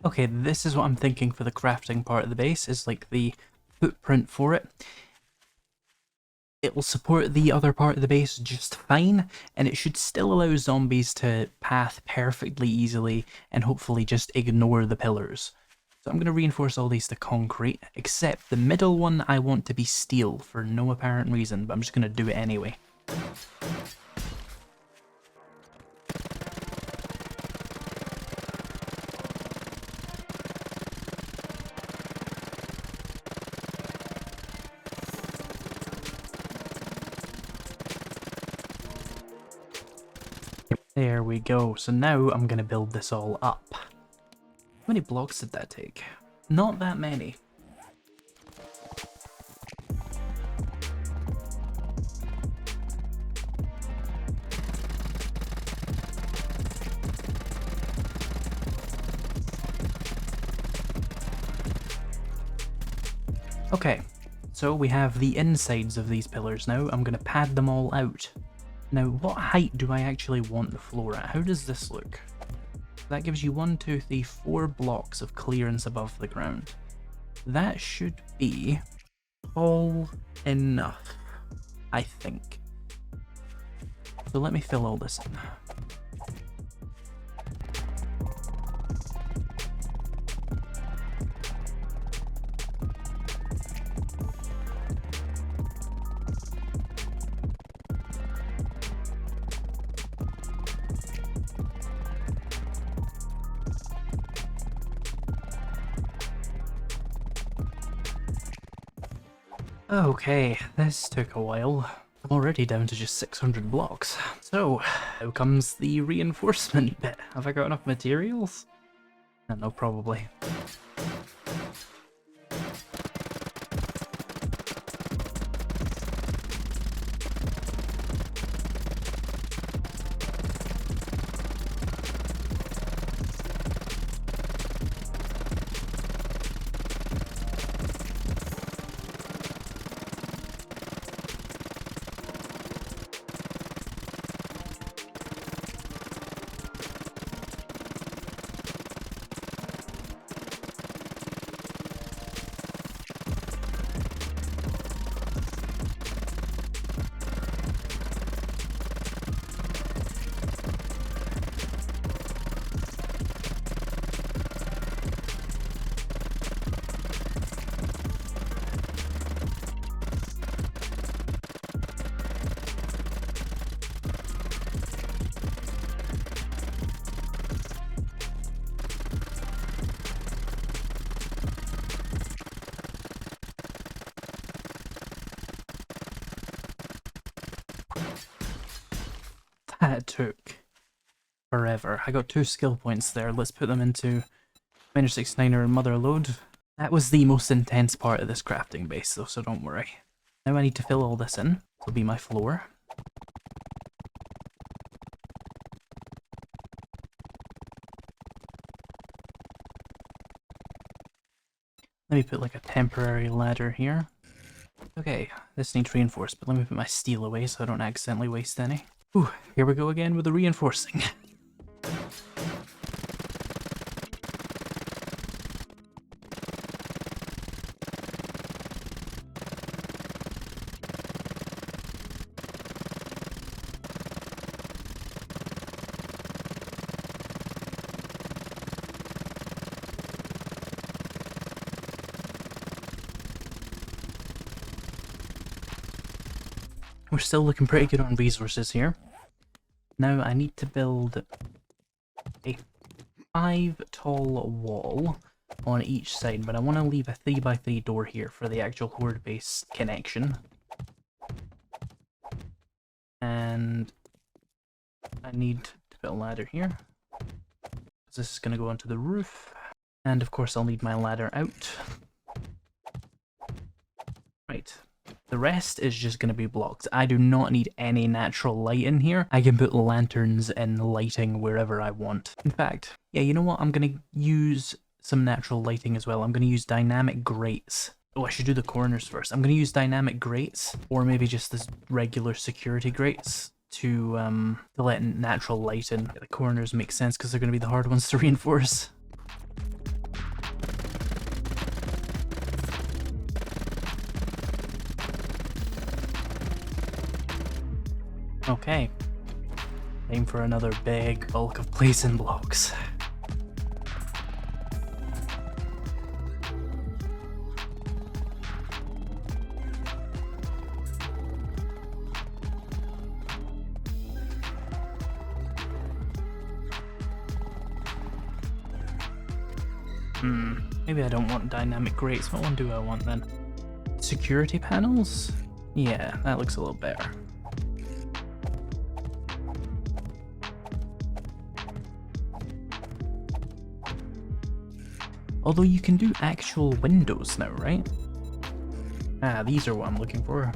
Okay, this is what I'm thinking for the crafting part of the base, is like the footprint for it. It will support the other part of the base just fine, and it should still allow zombies to path perfectly easily and hopefully just ignore the pillars. So I'm going to reinforce all these to concrete, except the middle one I want to be steel for no apparent reason, but I'm just going to do it anyway. There we go. So now I'm going to build this all up. How many blocks did that take? Not that many. Okay, so we have the insides of these pillars now. I'm going to pad them all out. Now, what height do I actually want the floor at? How does this look? That gives you 1, 2, 3, 4 blocks of clearance above the ground. That should be tall enough, I think. So let me fill all this in. Okay, this took a while. I'm already down to just 600 blocks. So, how comes the reinforcement bit? Have I got enough materials? I don't know, probably. That took forever. I got 2 skill points there. Let's put them into Miner 69er and Mother Load. That was the most intense part of this crafting base though, so don't worry. Now I need to fill all this in. This will be my floor. Let me put like a temporary ladder here. Okay, this needs reinforced, but let me put my steel away so I don't accidentally waste any. Ooh, here we go again with the reinforcing. We're still looking pretty good on resources here. Now I need to build a 5 tall wall on each side, but I want to leave a 3x3 door here for the actual horde base connection. And I need to put a ladder here, because this is going to go onto the roof. And of course I'll need my ladder out. Right. The rest is just going to be blocks. I do not need any natural light in here. I can put lanterns and lighting wherever I want. In fact, yeah, you know what? I'm going to use some natural lighting as well. I'm going to use dynamic grates. Oh, I should do the corners first. I'm going to use dynamic grates, or maybe just this regular security grates to let natural light in. The corners make sense because they're going to be the hard ones to reinforce. Okay, time for another big bulk of placing blocks. Maybe I don't want dynamic grates. What one do I want then? Security panels? Yeah, that looks a little better. Although you can do actual windows now, right? Ah, these are what I'm looking for.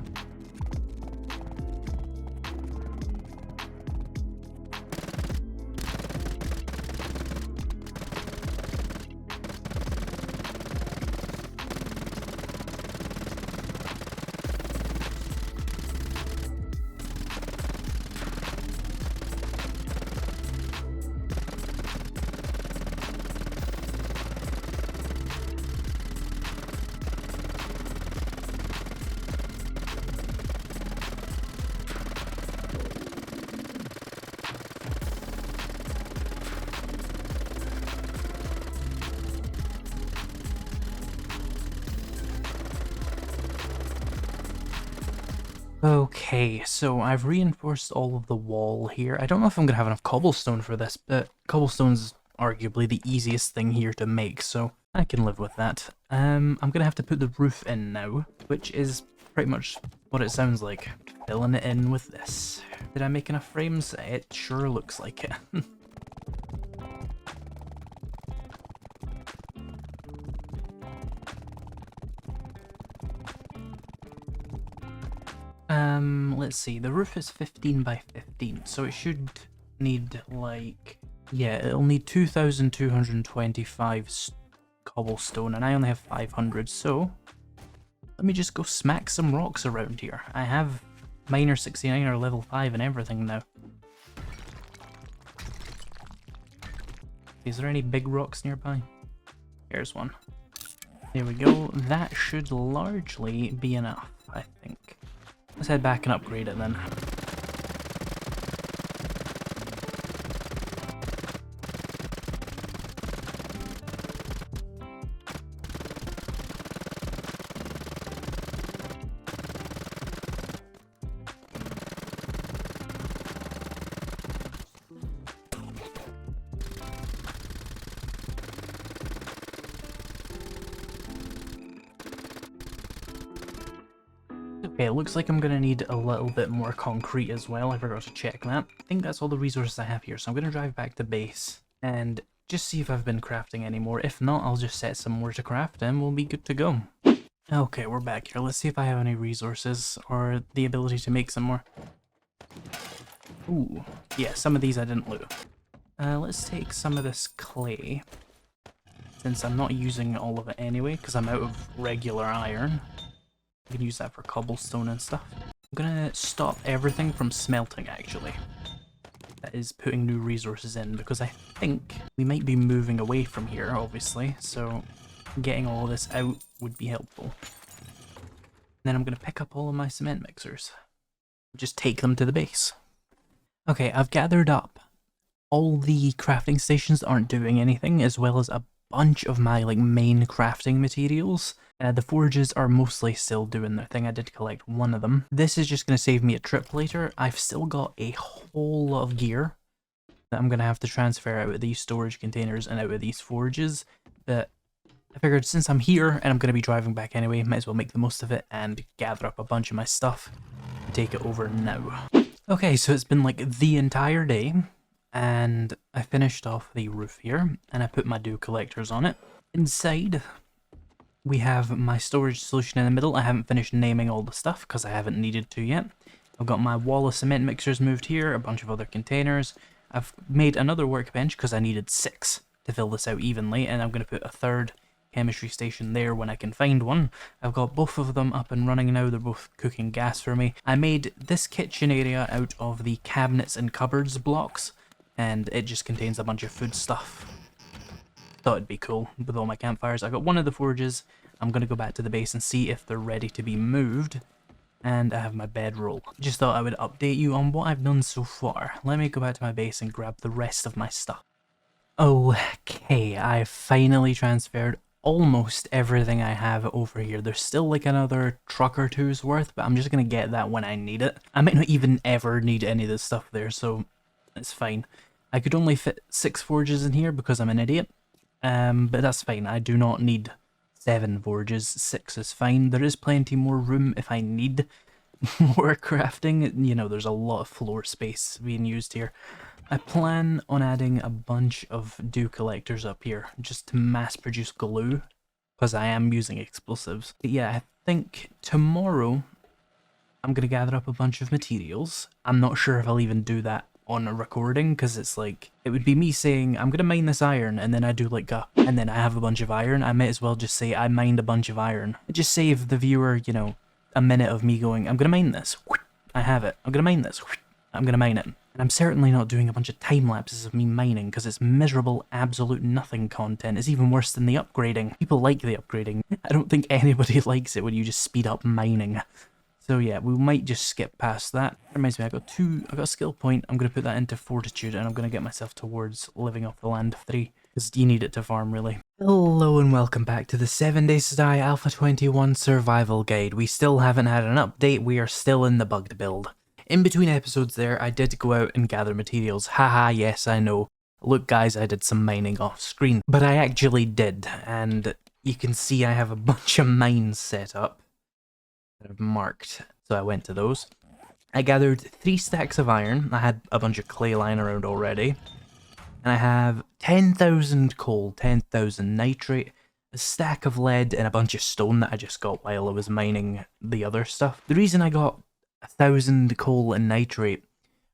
Okay, so I've reinforced all of the wall here. I don't know if I'm going to have enough cobblestone for this, but cobblestone's arguably the easiest thing here to make, so I can live with that. I'm going to have to put the roof in now, which is pretty much what it sounds like. Filling it in with this. Did I make enough frames? It sure looks like it. Let's see, the roof is 15 by 15, so it should need like, yeah, it'll need 2,225 cobblestone, and I only have 500, so let me just go smack some rocks around here. I have Miner 69 or level 5 and everything now. Is there any big rocks nearby? Here's one. There we go, that should largely be enough, I think. Let's head back and upgrade it then. Okay, it looks like I'm going to need a little bit more concrete as well. I forgot to check that. I think that's all the resources I have here, so I'm going to drive back to base and just see if I've been crafting any more. If not, I'll just set some more to craft and we'll be good to go. Okay, we're back here. Let's see if I have any resources or the ability to make some more. Ooh, yeah, some of these I didn't loot. Let's take some of this clay, since I'm not using all of it anyway, because I'm out of regular iron. I can use that for cobblestone and stuff. I'm gonna stop everything from smelting, actually. That is putting new resources in, because I think we might be moving away from here, obviously, so getting all of this out would be helpful. And then I'm gonna pick up all of my cement mixers. Just take them to the base. Okay, I've gathered up all the crafting stations that aren't doing anything, as well as a bunch of my like main crafting materials. The forges are mostly still doing their thing. I did collect one of them. This is just going to save me a trip later. I've still got a whole lot of gear that I'm going to have to transfer out of these storage containers and out of these forges. But I figured since I'm here and I'm going to be driving back anyway, might as well make the most of it and gather up a bunch of my stuff and take it over now. Okay, so it's been like the entire day, and I finished off the roof here, and I put my dew collectors on it. Inside, we have my storage solution in the middle. I haven't finished naming all the stuff because I haven't needed to yet. I've got my wall of cement mixers moved here, a bunch of other containers. I've made another workbench because I needed 6 to fill this out evenly, and I'm going to put a third chemistry station there when I can find one. I've got both of them up and running now. They're both cooking gas for me. I made this kitchen area out of the cabinets and cupboards blocks, and it just contains a bunch of food stuff. Thought it'd be cool with all my campfires. I got one of the forges. I'm going to go back to the base and see if they're ready to be moved. And I have my bedroll. Just thought I would update you on what I've done so far. Let me go back to my base and grab the rest of my stuff. Okay, I finally transferred almost everything I have over here. There's still like another truck or two's worth, but I'm just going to get that when I need it. I might not even ever need any of this stuff there, so it's fine. I could only fit 6 forges in here because I'm an idiot. But that's fine. I do not need 7 forges. 6 is fine. There is plenty more room if I need more crafting. You know, there's a lot of floor space being used here. I plan on adding a bunch of dew collectors up here just to mass produce glue because I am using explosives. But yeah, I think tomorrow I'm going to gather up a bunch of materials. I'm not sure if I'll even do that on a recording because it's like, it would be me saying I'm gonna mine this iron and then I do like and then I have a bunch of iron. I might as well just say I mined a bunch of iron. Just save the viewer, you know, a minute of me going, I'm gonna mine this, I have it, I'm gonna mine this, I'm gonna mine it. And I'm certainly not doing a bunch of time lapses of me mining because it's miserable, absolute nothing content. It's even worse than the upgrading. People like the upgrading. I don't think anybody likes it when you just speed up mining. So yeah, we might just skip past that. Reminds me, I got a skill point. I'm going to put that into fortitude, and I'm going to get myself towards living off the land 3, because you need it to farm, really. Hello and welcome back to the 7 Days to Die Alpha 21 Survival Guide. We still haven't had an update, we are still in the bugged build. In between episodes there, I did go out and gather materials. Haha, yes, I know. Look guys, I did some mining off screen. But I actually did, and you can see I have a bunch of mines set up that I've marked, so I went to those. I gathered 3 stacks of iron. I had a bunch of clay lying around already. And I have 10,000 coal, 10,000 nitrate, a stack of lead, and a bunch of stone that I just got while I was mining the other stuff. The reason I got 1,000 coal and nitrate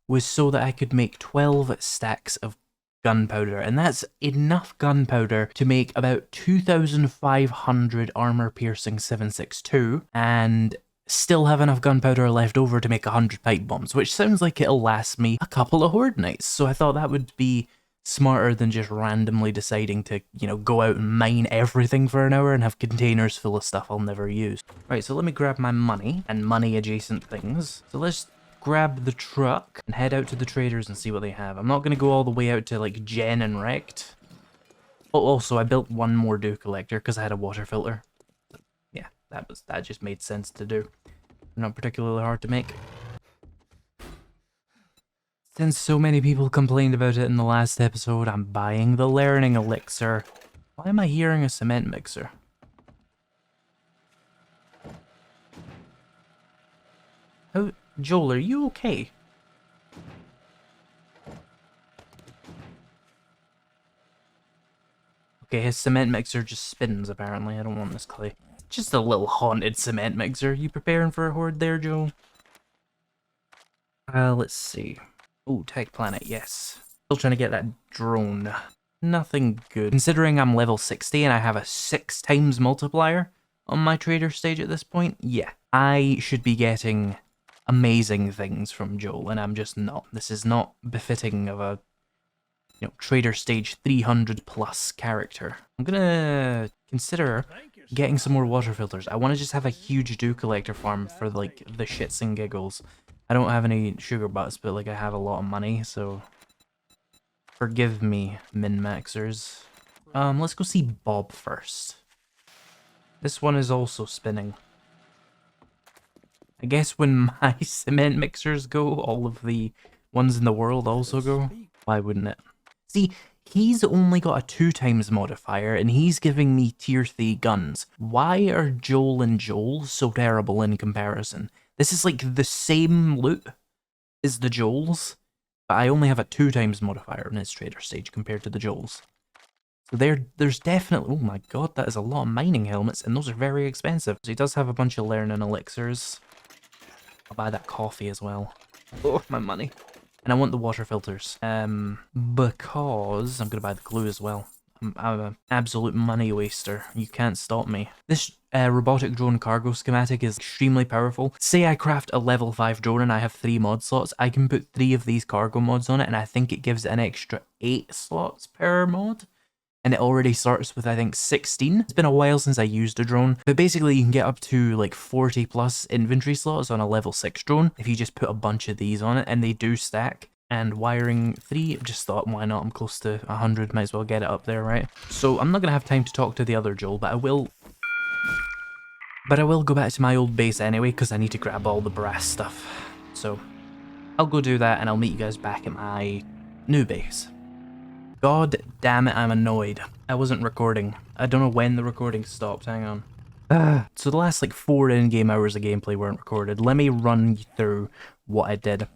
was so that I could make 12 stacks of gunpowder, and that's enough gunpowder to make about 2,500 armor-piercing 7.62, and still have enough gunpowder left over to make 100 pipe bombs, which sounds like it'll last me a couple of horde nights, so I thought that would be smarter than just randomly deciding to, you know, go out and mine everything for an hour and have containers full of stuff I'll never use. Right, so let me grab my money and money-adjacent things. So let's grab the truck and head out to the traders and see what they have. I'm not going to go all the way out to like Gen and Wrecked. Oh, also I built one more dew collector because I had a water filter. Yeah, that just made sense to do. Not particularly hard to make. Since so many people complained about it in the last episode, I'm buying the learning elixir. Why am I hearing a cement mixer? Oh, Joel, are you okay? Okay, his cement mixer just spins, apparently. I don't want this clay. Just a little haunted cement mixer. You preparing for a horde there, Joel? Let's see. Oh, Tech Planet, yes. Still trying to get that drone. Nothing good. Considering I'm level 60 and I have a 6 times multiplier on my trader stage at this point, yeah. I should be getting amazing things from Joel, and I'm just not. This is not befitting of a, you know, trader stage 300 plus character. I'm gonna consider getting some more water filters. I want to just have a huge dew collector farm for like the shits and giggles. I don't have any sugar butts, but like I have a lot of money, so forgive me, min-maxers. Let's go see Bob first. This one is also spinning. I guess when my cement mixers go, all of the ones in the world also go. Why wouldn't it? See, he's only got a 2 times modifier, and he's giving me tier 3 guns. Why are Joel and Joel so terrible in comparison? This is like the same loot as the Joels, but I only have a 2 times modifier in his trader stage compared to the Joels. So there's definitely... Oh my god, that is a lot of mining helmets, and those are very expensive. So he does have a bunch of learning elixirs. I'll buy that coffee as well. Oh, my money. And I want the water filters. Because I'm going to buy the glue as well. I'm an absolute money waster. You can't stop me. This robotic drone cargo schematic is extremely powerful. Say I craft a level 5 drone and I have 3 mod slots. I can put 3 of these cargo mods on it, and I think it gives an extra 8 slots per mod. And it already starts with, I think, 16. It's been a while since I used a drone, but basically you can get up to like 40 plus inventory slots on a level 6 drone if you just put a bunch of these on it, and they do stack. And wiring 3, just thought, why not? I'm close to 100, might as well get it up there, right? So I'm not going to have time to talk to the other Joel, but I will go back to my old base anyway, because I need to grab all the brass stuff. So I'll go do that, and I'll meet you guys back at my new base. God damn it, I'm annoyed. I wasn't recording. I don't know when the recording stopped, hang on. So the last like 4 in-game hours of gameplay weren't recorded. Let me run you through what I did.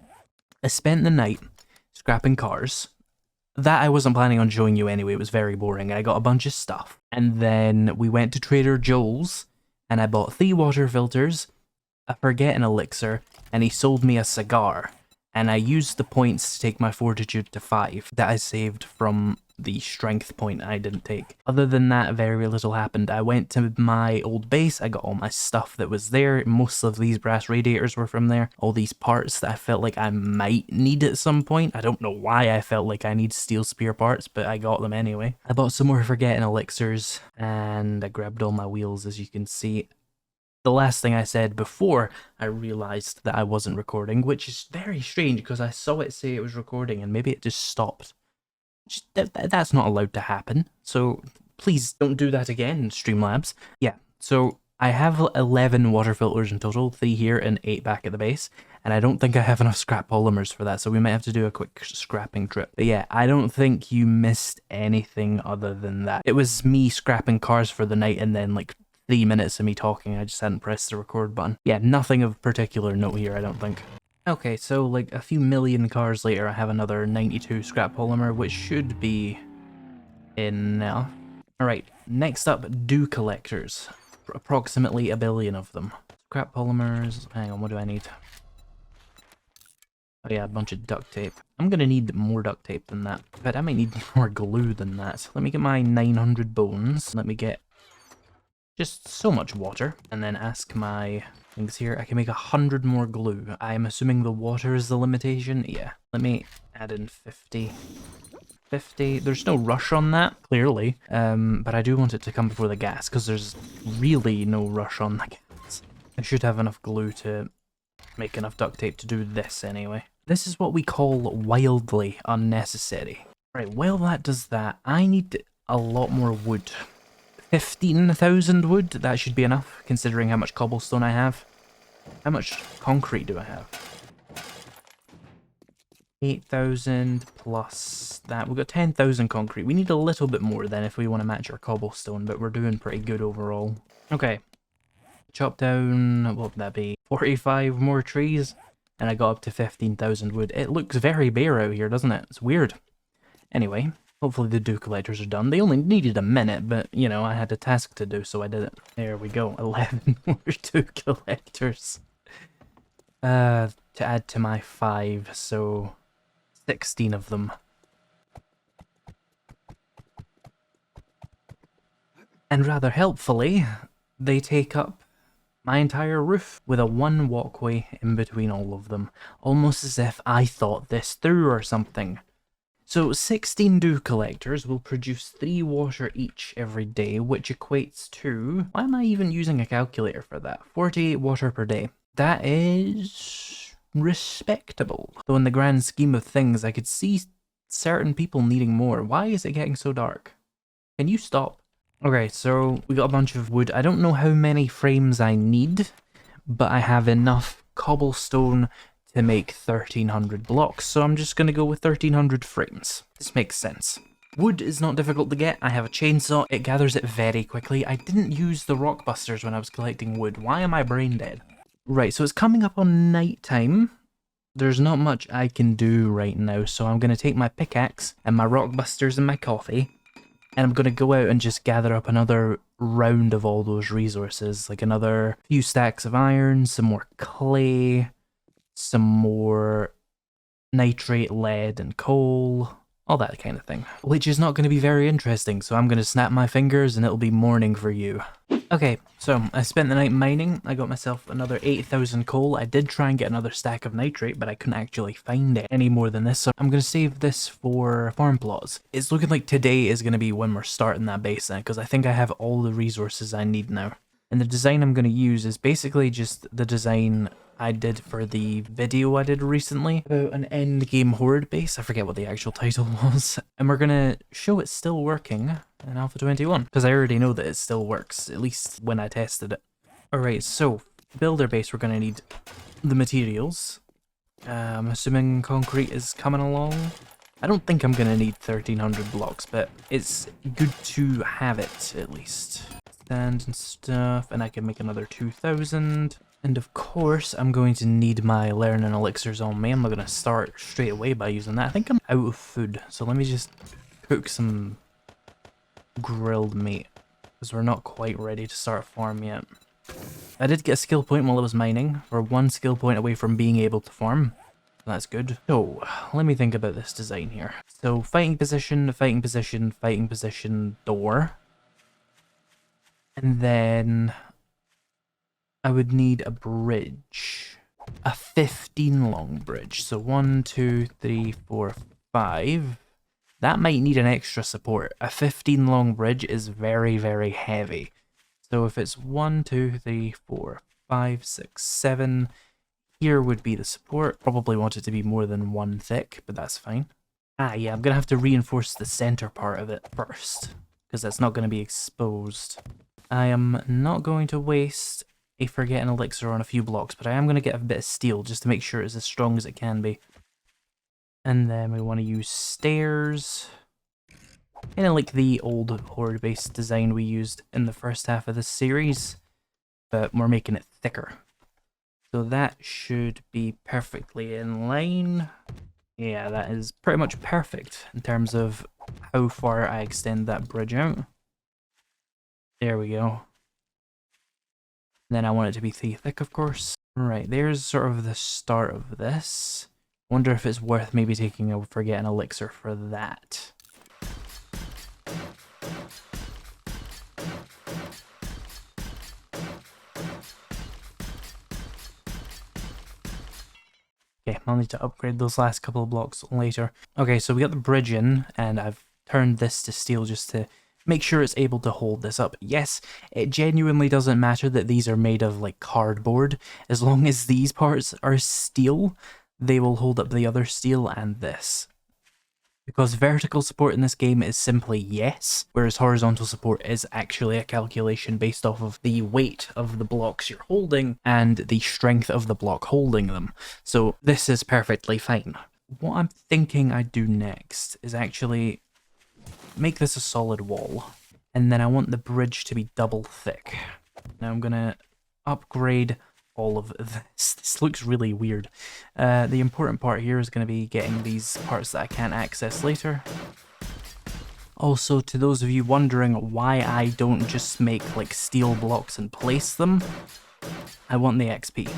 I spent the night scrapping cars. That I wasn't planning on showing you anyway, it was very boring. I got a bunch of stuff. And then we went to Trader Joel's, and I bought 3 water filters, a forget elixir, and he sold me a cigar. And I used the points to take my fortitude to 5 that I saved from the strength point I didn't take. Other than that, very little happened. I went to my old base, I got all my stuff that was there. Most of these brass radiators were from there. All these parts that I felt like I might need at some point. I don't know why I felt like I need steel spear parts, but I got them anyway. I bought some more forgetting elixirs, and I grabbed all my wheels, as you can see. The last thing I said before I realized that I wasn't recording, which is very strange because I saw it say it was recording and maybe it just stopped. That's not allowed to happen, so please don't do that again, Streamlabs. Yeah, so I have 11 water filters in total, 3 here and 8 back at the base, and I don't think I have enough scrap polymers for that, so we might have to do a quick scrapping trip. But yeah, I don't think you missed anything other than that. It was me scrapping cars for the night and then like 3 minutes of me talking, I just hadn't pressed the record button. Yeah, nothing of particular note here, I don't think. Okay, so like a few million cars later, I have another 92 scrap polymer, which should be enough. Alright, next up, dew collectors. Approximately 1 billion of them. Scrap polymers, hang on, what do I need? Oh yeah, a bunch of duct tape. I'm gonna need more duct tape than that, but I might need more glue than that. Let me get my 900 bones, let me get just so much water, and then ask my things here. I can make 100 more glue. I'm assuming the water is the limitation. Yeah, let me add in 50. 50. There's no rush on that, clearly, but I do want it to come before the gas, because there's really no rush on the gas. I should have enough glue to make enough duct tape to do this anyway. This is what we call wildly unnecessary. Right, while that does that, I need a lot more wood. 15,000 wood, that should be enough, considering how much cobblestone I have. How much concrete do I have? 8,000 plus that. We've got 10,000 concrete. We need a little bit more then if we want to match our cobblestone, but we're doing pretty good overall. Okay. Chop down, what would that be? 45 more trees, and I got up to 15,000 wood. It looks very bare out here, doesn't it? It's weird. Anyway. Hopefully the dew collectors are done. They only needed a minute, but, you know, I had a task to do, so I did it. There we go. 11 more dew collectors. To add to my 5, so 16 of them. And rather helpfully, they take up my entire roof with a 1 walkway in between all of them. Almost as if I thought this through or something. So 16 dew collectors will produce 3 water each every day, which equates to... Why am I even using a calculator for that? 48 water per day. That is... respectable. Though in the grand scheme of things, I could see certain people needing more. Why is it getting so dark? Can you stop? Okay, so we got a bunch of wood. I don't know how many frames I need, but I have enough cobblestone to make 1300 blocks, so I'm just gonna go with 1300 frames. This makes sense. Wood is not difficult to get. I have a chainsaw. It gathers it very quickly. I didn't use the rock busters when I was collecting wood. Why am I brain dead? Right, so it's coming up on night time. There's not much I can do right now, so I'm gonna take my pickaxe and my rock busters and my coffee, and I'm gonna go out and just gather up another round of all those resources, like another few stacks of iron, some more clay, some more nitrate, lead, and coal, all that kind of thing. Which is not going to be very interesting, so I'm going to snap my fingers and it'll be morning for you. Okay, so I spent the night mining. I got myself another 8,000 coal. I did try and get another stack of nitrate, but I couldn't actually find it any more than this, so I'm going to save this for farm plots. It's looking like today is going to be when we're starting that base then, because I think I have all the resources I need now. And the design I'm going to use is basically just the design I did for the video I did recently about an endgame horde base. I forget what the actual title was. And we're going to show it still working in Alpha 21, because I already know that it still works, at least when I tested it. Alright, so builder base, we're going to need the materials. I'm assuming concrete is coming along. I don't think I'm going to need 1300 blocks, but it's good to have it at least. Sand and stuff, and I can make another 2,000. And of course, I'm going to need my learning elixirs on me. I'm not going to start straight away by using that. I think I'm out of food, so let me just cook some grilled meat, because we're not quite ready to start farm yet. I did get a skill point while I was mining. We're one skill point away from being able to farm. That's good. So, let me think about this design here. So, fighting position, fighting position, fighting position, door. And then I would need a bridge. A 15 long bridge. So 1, 2, 3, 4, 5. That might need an extra support. A 15 long bridge is very, very heavy. So if it's 1, 2, 3, 4, 5, 6, 7. Here would be the support. Probably want it to be more than 1 thick, but that's fine. Ah, yeah, I'm going to have to reinforce the center part of it first, because that's not going to be exposed. I am not going to waste a forgetting elixir on a few blocks, but I am going to get a bit of steel just to make sure it's as strong as it can be. And then we want to use stairs. Kind of like the old horde-based design we used in the first half of this series, but we're making it thicker. So that should be perfectly in line. Yeah, that is pretty much perfect in terms of how far I extend that bridge out. There we go. Then I want it to be thick, of course. Right, there's sort of the start of this. Wonder if it's worth maybe taking a forget an elixir for that. Okay, I'll need to upgrade those last couple of blocks later. Okay, so we got the bridge in, and I've turned this to steel just to make sure it's able to hold this up. Yes, it genuinely doesn't matter that these are made of like cardboard. As long as these parts are steel, they will hold up the other steel and this. Because vertical support in this game is simply yes, whereas horizontal support is actually a calculation based off of the weight of the blocks you're holding and the strength of the block holding them. So this is perfectly fine. What I'm thinking I'd do next is actually make this a solid wall, and then I want the bridge to be double thick. Now I'm gonna upgrade all of this. This looks really weird. The important part here is going to be getting these parts that I can't access later. Also, to those of you wondering why I don't just make like steel blocks and place them, I want the XP.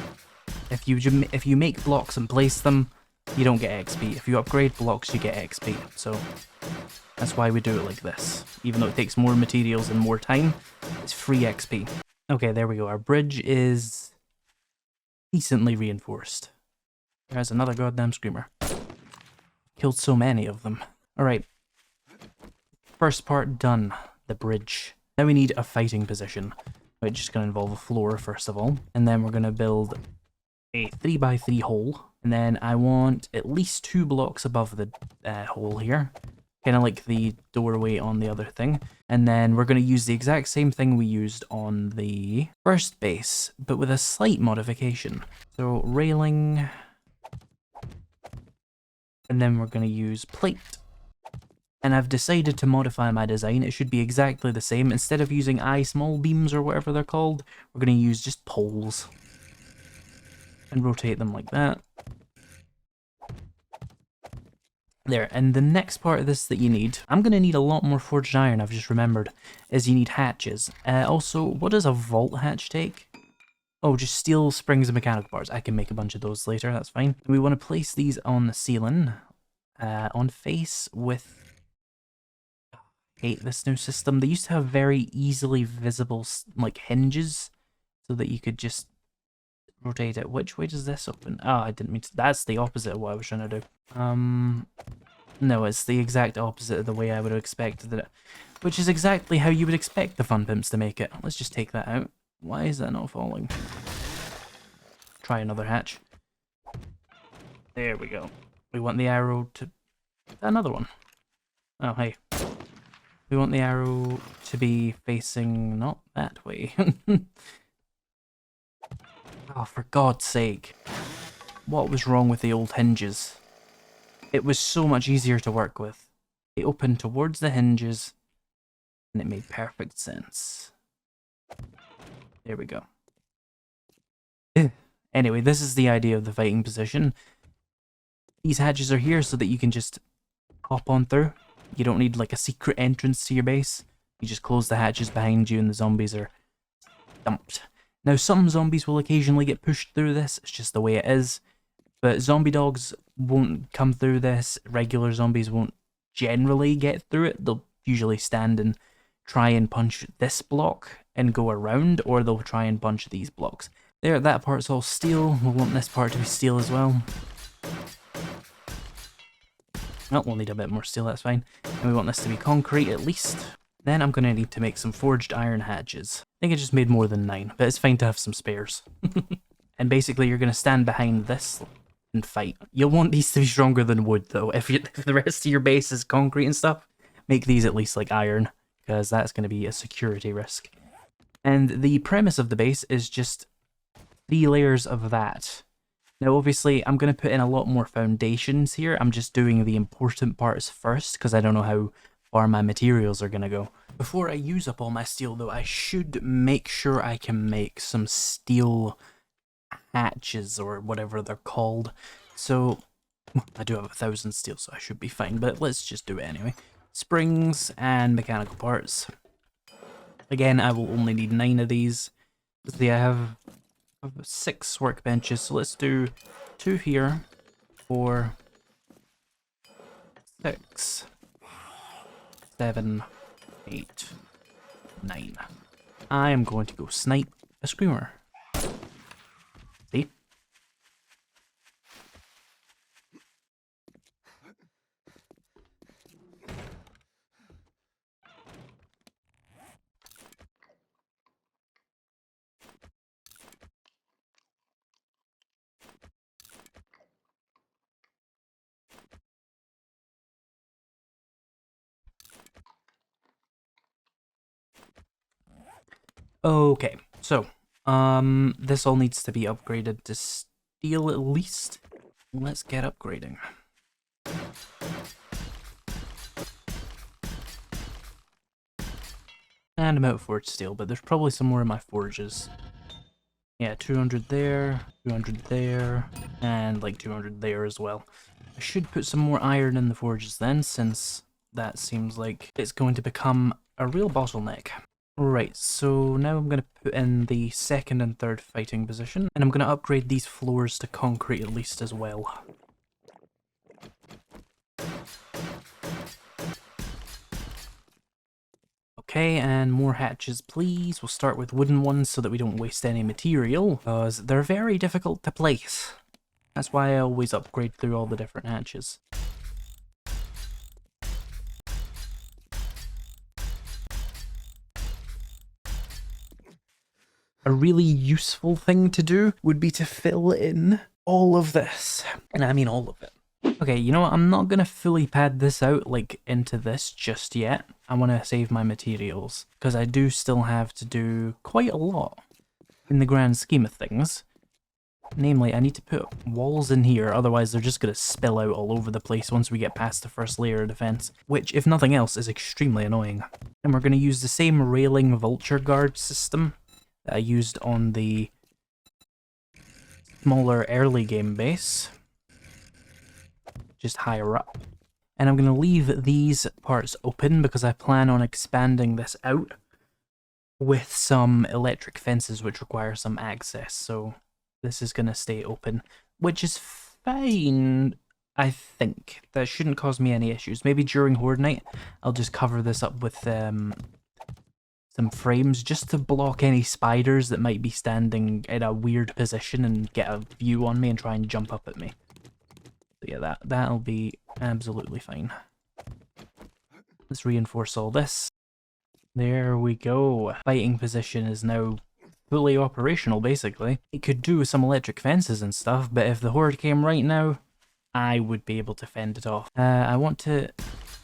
If you make blocks and place them, you don't get XP. If you upgrade blocks, you get XP. So that's why we do it like this. Even though it takes more materials and more time, it's free XP. Okay, there we go. Our bridge is decently reinforced. There's another goddamn screamer. Killed so many of them. Alright. First part done. The bridge. Now we need a fighting position, which is going to involve a floor first of all. And then we're going to build a 3x3 hole. And then I want at least 2 blocks above the hole here. kind of like the doorway on the other thing. And then we're going to use the exact same thing we used on the first base, but with a slight modification. So railing, and then we're going to use plate. And I've decided to modify my design. It should be exactly the same. Instead of using small beams or whatever they're called, we're going to use just poles. And rotate them like that. There, and the next part of this that you need, I'm going to need a lot more forged iron, I've just remembered, is you need hatches. Also, what does a vault hatch take? Oh, just steel springs and mechanical parts. I can make a bunch of those later, that's fine. We want to place these on the ceiling, on face with... hate this new system. They used to have very easily visible, like, hinges, so that you could just rotate it. Which way does this open? Oh, I didn't mean to... That's the opposite of what I was trying to do. No, it's the exact opposite of the way I would have expected it. Which is exactly how you would expect the Fun Pimps to make it. Let's just take that out. Why is that not falling? Try another hatch. There we go. We want the arrow to... Another one. Oh, hey. We want the arrow to be facing not that way. Oh, for God's sake. What was wrong with the old hinges? It was so much easier to work with. They opened towards the hinges, and it made perfect sense. There we go. Anyway, this is the idea of the fighting position. These hatches are here so that you can just hop on through. You don't need like a secret entrance to your base. You just close the hatches behind you and the zombies are dumped. Now, some zombies will occasionally get pushed through this. It's just the way it is. But zombie dogs won't come through this. Regular zombies won't generally get through it. They'll usually stand and try and punch this block and go around, or they'll try and punch these blocks. There, that part's all steel. We'll want this part to be steel as well. Oh, we'll need a bit more steel, that's fine. And we want this to be concrete at least. Then I'm going to need to make some forged iron hatches. I think I just made more than 9, but it's fine to have some spares. And basically you're going to stand behind this and fight. You'll want these to be stronger than wood though. If the rest of your base is concrete and stuff, make these at least like iron, because that's going to be a security risk. And the premise of the base is just 3 layers of that. Now obviously I'm going to put in a lot more foundations here. I'm just doing the important parts first because I don't know how far my materials are going to go. Before I use up all my steel though, I should make sure I can make some steel hatches or whatever they're called. So I do have 1,000 steel, so I should be fine, but let's just do it anyway. Springs and mechanical parts. Again, I will only need 9 of these. See, I have 6 workbenches, so let's do 2 here, 4, 6, 7, 8, 9. I am going to go snipe a screamer. See? Okay, so, this all needs to be upgraded to steel at least. Let's get upgrading. And I'm out of forged steel, but there's probably some more in my forges. Yeah, 200 there, 200 there, and like 200 there as well. I should put some more iron in the forges then, since that seems like it's going to become a real bottleneck. Right, so now I'm going to put in the 2nd and 3rd fighting position, and I'm going to upgrade these floors to concrete at least as well. Okay, and more hatches please. We'll start with wooden ones so that we don't waste any material, because they're very difficult to place. That's why I always upgrade through all the different hatches. A really useful thing to do would be to fill in all of this. And I mean all of it. Okay, you know what? I'm not gonna fully pad this out, like, into this just yet. I want to save my materials, because I do still have to do quite a lot in the grand scheme of things. Namely, I need to put walls in here, otherwise they're just gonna spill out all over the place once we get past the first layer of defense, which, if nothing else, is extremely annoying. And we're gonna use the same railing vulture guard system that I used on the smaller early game base, just higher up. And I'm going to leave these parts open because I plan on expanding this out with some electric fences which require some access, so this is going to stay open, which is fine, I think. That shouldn't cause me any issues. Maybe during Horde Night, I'll just cover this up with some frames just to block any spiders that might be standing in a weird position and get a view on me and try and jump up at me. So yeah, that'll be absolutely fine. Let's reinforce all this. There we go. Fighting position is now fully operational, basically. It could do with some electric fences and stuff, but if the Horde came right now, I would be able to fend it off. I want to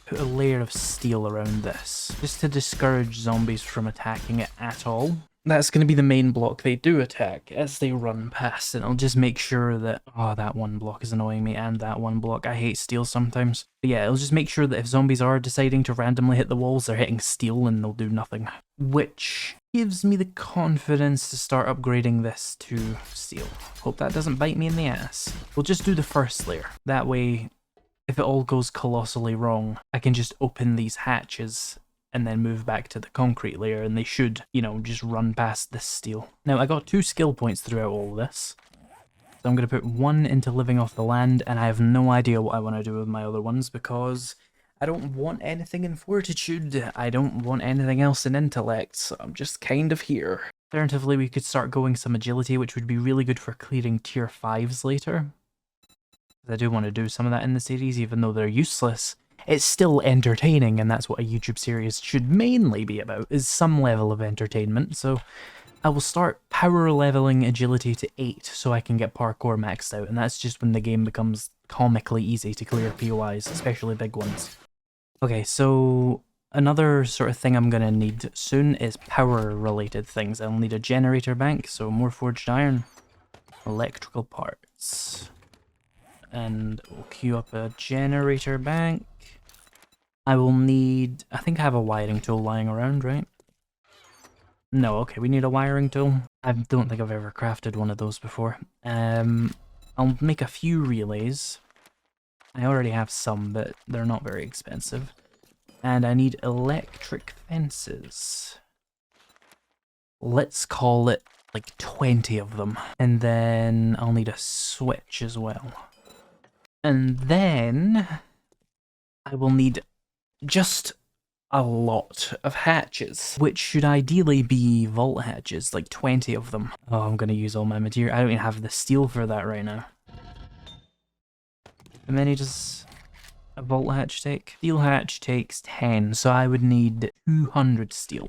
put a layer of steel around this, just to discourage zombies from attacking it at all. That's going to be the main block they do attack as they run past, and I'll just make sure that... Oh, that one block is annoying me, and that one block. I hate steel sometimes. But yeah, it'll just make sure that if zombies are deciding to randomly hit the walls, they're hitting steel and they'll do nothing. Which gives me the confidence to start upgrading this to steel. Hope that doesn't bite me in the ass. We'll just do the first layer. That way, if it all goes colossally wrong, I can just open these hatches and then move back to the concrete layer, and they should, you know, just run past this steel. Now, I got 2 skill points throughout all this, so I'm going to put 1 into living off the land, and I have no idea what I want to do with my other ones, because I don't want anything in fortitude, I don't want anything else in intellect, so I'm just kind of here. Alternatively, we could start going some agility, which would be really good for clearing tier 5s later. I do want to do some of that in the series, even though they're useless. It's still entertaining, and that's what a YouTube series should mainly be about, is some level of entertainment, so I will start power leveling agility to 8 so I can get parkour maxed out, and that's just when the game becomes comically easy to clear POIs, especially big ones. Okay, so another sort of thing I'm going to need soon is power-related things. I'll need a generator bank, so more forged iron, electrical parts, and we'll queue up a generator bank. I will need... I think I have a wiring tool lying around, right? No, okay, we need a wiring tool. I don't think I've ever crafted one of those before. I'll make a few relays. I already have some, but they're not very expensive. And I need electric fences. Let's call it like 20 of them. And then I'll need a switch as well. And then I will need just a lot of hatches, which should ideally be vault hatches, like 20 of them. Oh, I'm going to use all my material. I don't even have the steel for that right now. How many does a vault hatch take? Steel hatch takes 10, so I would need 200 steel.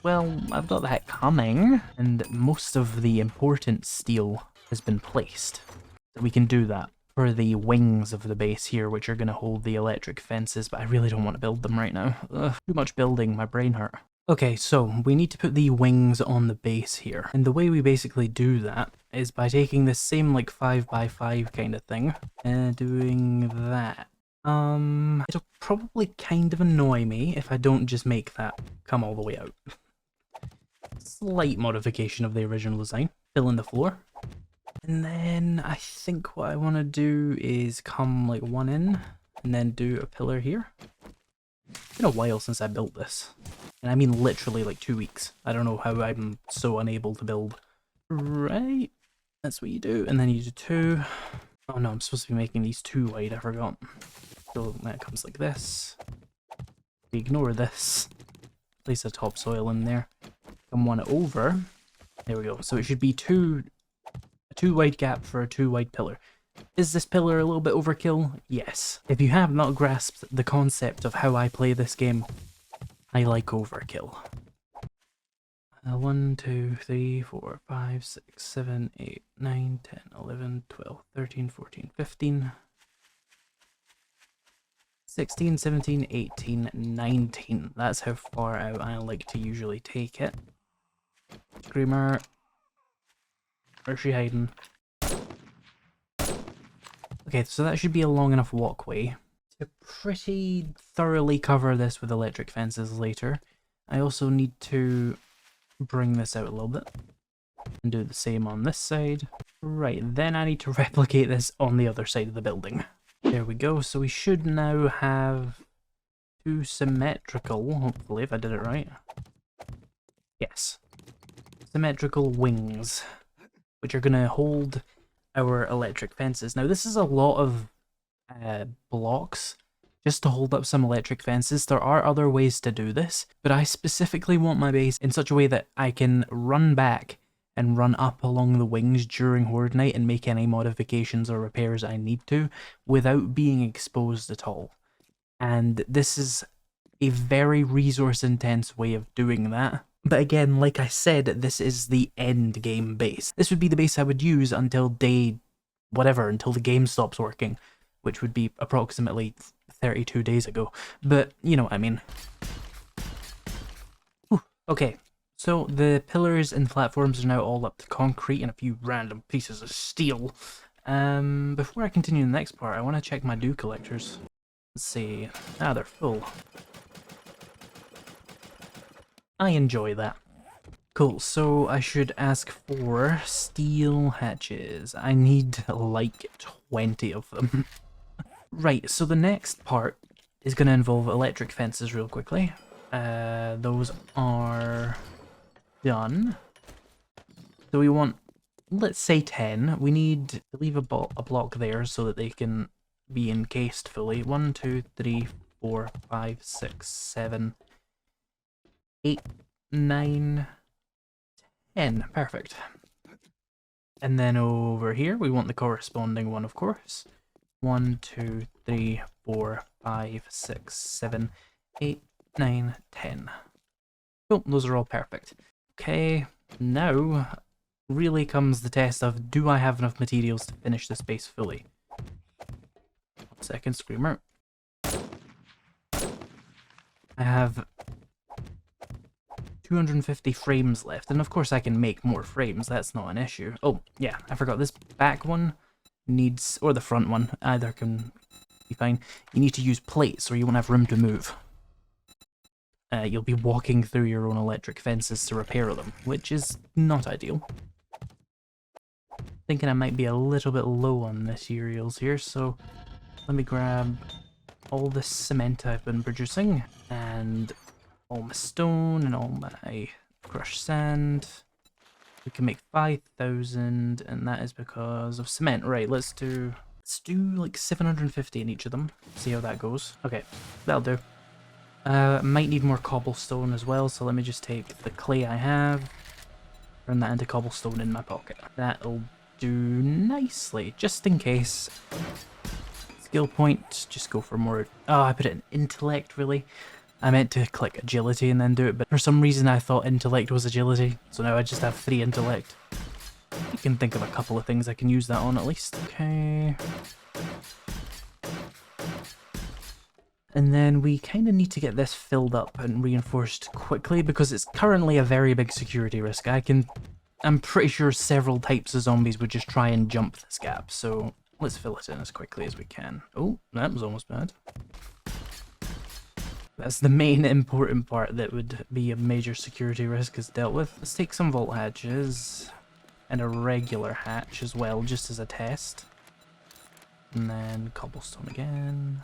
Well, I've got that coming, and most of the important steel has been placed. So we can do that for the wings of the base here, which are going to hold the electric fences, but I really don't want to build them right now. Ugh, too much building, my brain hurt. Okay, so we need to put the wings on the base here, and the way we basically do that is by taking this same like 5x5 kind of thing and doing that. It'll probably kind of annoy me if I don't just make that come all the way out. Slight modification of the original design. Fill in the floor. And then I think what I want to do is come like one in and then do a pillar here. It's been a while since I built this. And I mean literally like 2 weeks. I don't know how I'm so unable to build. Right? That's what you do. And then you do 2. Oh no, I'm supposed to be making these 2 wide, I forgot. So that comes like this. Ignore this. Place a topsoil in there. Come one over. There we go. So it should be 2 wide gap for a 2 wide pillar. Is this pillar a little bit overkill? Yes. If you have not grasped the concept of how I play this game, I like overkill. 1, 2, 3, 4, 5, 6, 7, 8, 9, 10, 11, 12, 13, 14, 15, 16, 17, 18, 19. That's how far out I like to usually take it. Screamer. Where's she hiding? Okay, so that should be a long enough walkway to pretty thoroughly cover this with electric fences later. I also need to bring this out a little bit and do the same on this side. Right, then I need to replicate this on the other side of the building. There we go, so we should now have two symmetrical, hopefully if I did it right. Yes. Symmetrical wings, which are going to hold our electric fences. Now this is a lot of blocks just to hold up some electric fences. There are other ways to do this, but I specifically want my base in such a way that I can run back and run up along the wings during Horde Night and make any modifications or repairs I need to without being exposed at all. And this is a very resource intense way of doing that. But again, like I said, this is the end game base. This would be the base I would use until day whatever, until the game stops working, which would be approximately 32 days ago. But you know what I mean. Whew. Okay, so the pillars and platforms are now all up to concrete and a few random pieces of steel. Before I continue the next part, I want to check my dew collectors. Let's see. Ah, they're full. I enjoy that. Cool, so I should ask for steel hatches. I need like 20 of them. Right, so the next part is going to involve electric fences real quickly. Those are done. So we want, let's say 10. We need to leave a block there so that they can be encased fully. 1, 2, 3, 4, 5, 6, 7, 8, 9, 10. Perfect. And then over here, we want the corresponding one, of course. 1, 2, 3, 4, 5, 6, 7, 8, 9, 10. Cool, those are all perfect. Okay, now really comes the test of, do I have enough materials to finish this base fully? 1 second, Screamer. I have 250 frames left, and of course I can make more frames, that's not an issue. Oh, yeah, I forgot, this back one needs, or the front one, either can be fine. You need to use plates or you won't have room to move. You'll be walking through your own electric fences to repair them, which is not ideal. Thinking I might be a little bit low on materials here, so let me grab all the cement I've been producing, and all my stone, and all my crushed sand. We can make 5,000, and that is because of cement. Right, let's do like 750 in each of them, see how that goes. Okay, that'll do. Might need more cobblestone as well, so let me just take the clay I have, turn that into cobblestone in my pocket. That'll do nicely, just in case. Skill point, just go for more. Oh, I put it in intellect, really? I meant to click agility and then do it, but for some reason I thought intellect was agility, so now I just have 3 intellect. You can think of a couple of things I can use that on at least. Okay. And then we kind of need to get this filled up and reinforced quickly because it's currently a very big security risk. I'm pretty sure several types of zombies would just try and jump this gap, so let's fill it in as quickly as we can. Oh, that was almost bad. That's the main important part that would be a major security risk is dealt with. Let's take some vault hatches and a regular hatch as well, just as a test. And then cobblestone again.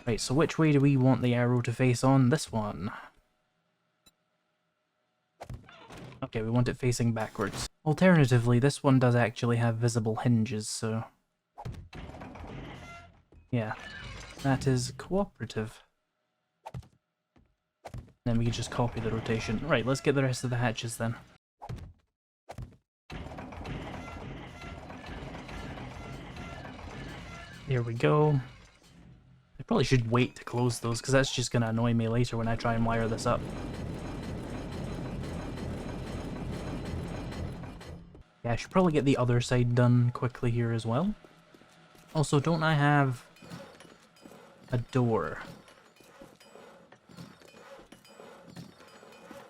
Right, so which way do we want the arrow to face on? This one. Okay, we want it facing backwards. Alternatively, this one does actually have visible hinges, so... yeah, that is cooperative. Then we can just copy the rotation. Right, let's get the rest of the hatches then. There we go. I probably should wait to close those, because that's just going to annoy me later when I try and wire this up. Yeah, I should probably get the other side done quickly here as well. Also, don't I have a door?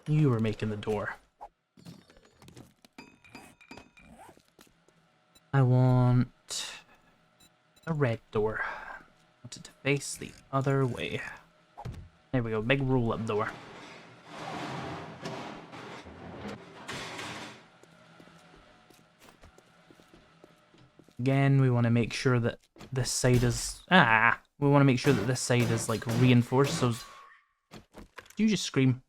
You were making the door. I want a red door. I want it to face the other way. There we go, big roll-up door. Again, we want to make sure that this side is... We want to make sure that this side is, like, reinforced, so... Do you just scream?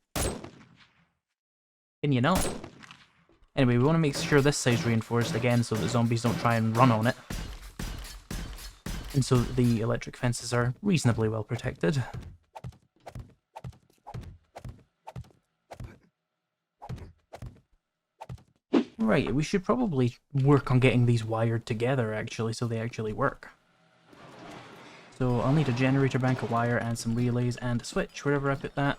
Can you not? Anyway, we want to make sure this side's reinforced again so that zombies don't try and run on it. And so that the electric fences are reasonably well protected. Right, we should probably work on getting these wired together, actually, so they actually work. So I'll need a generator bank, a wire, and some relays, and a switch, wherever I put that.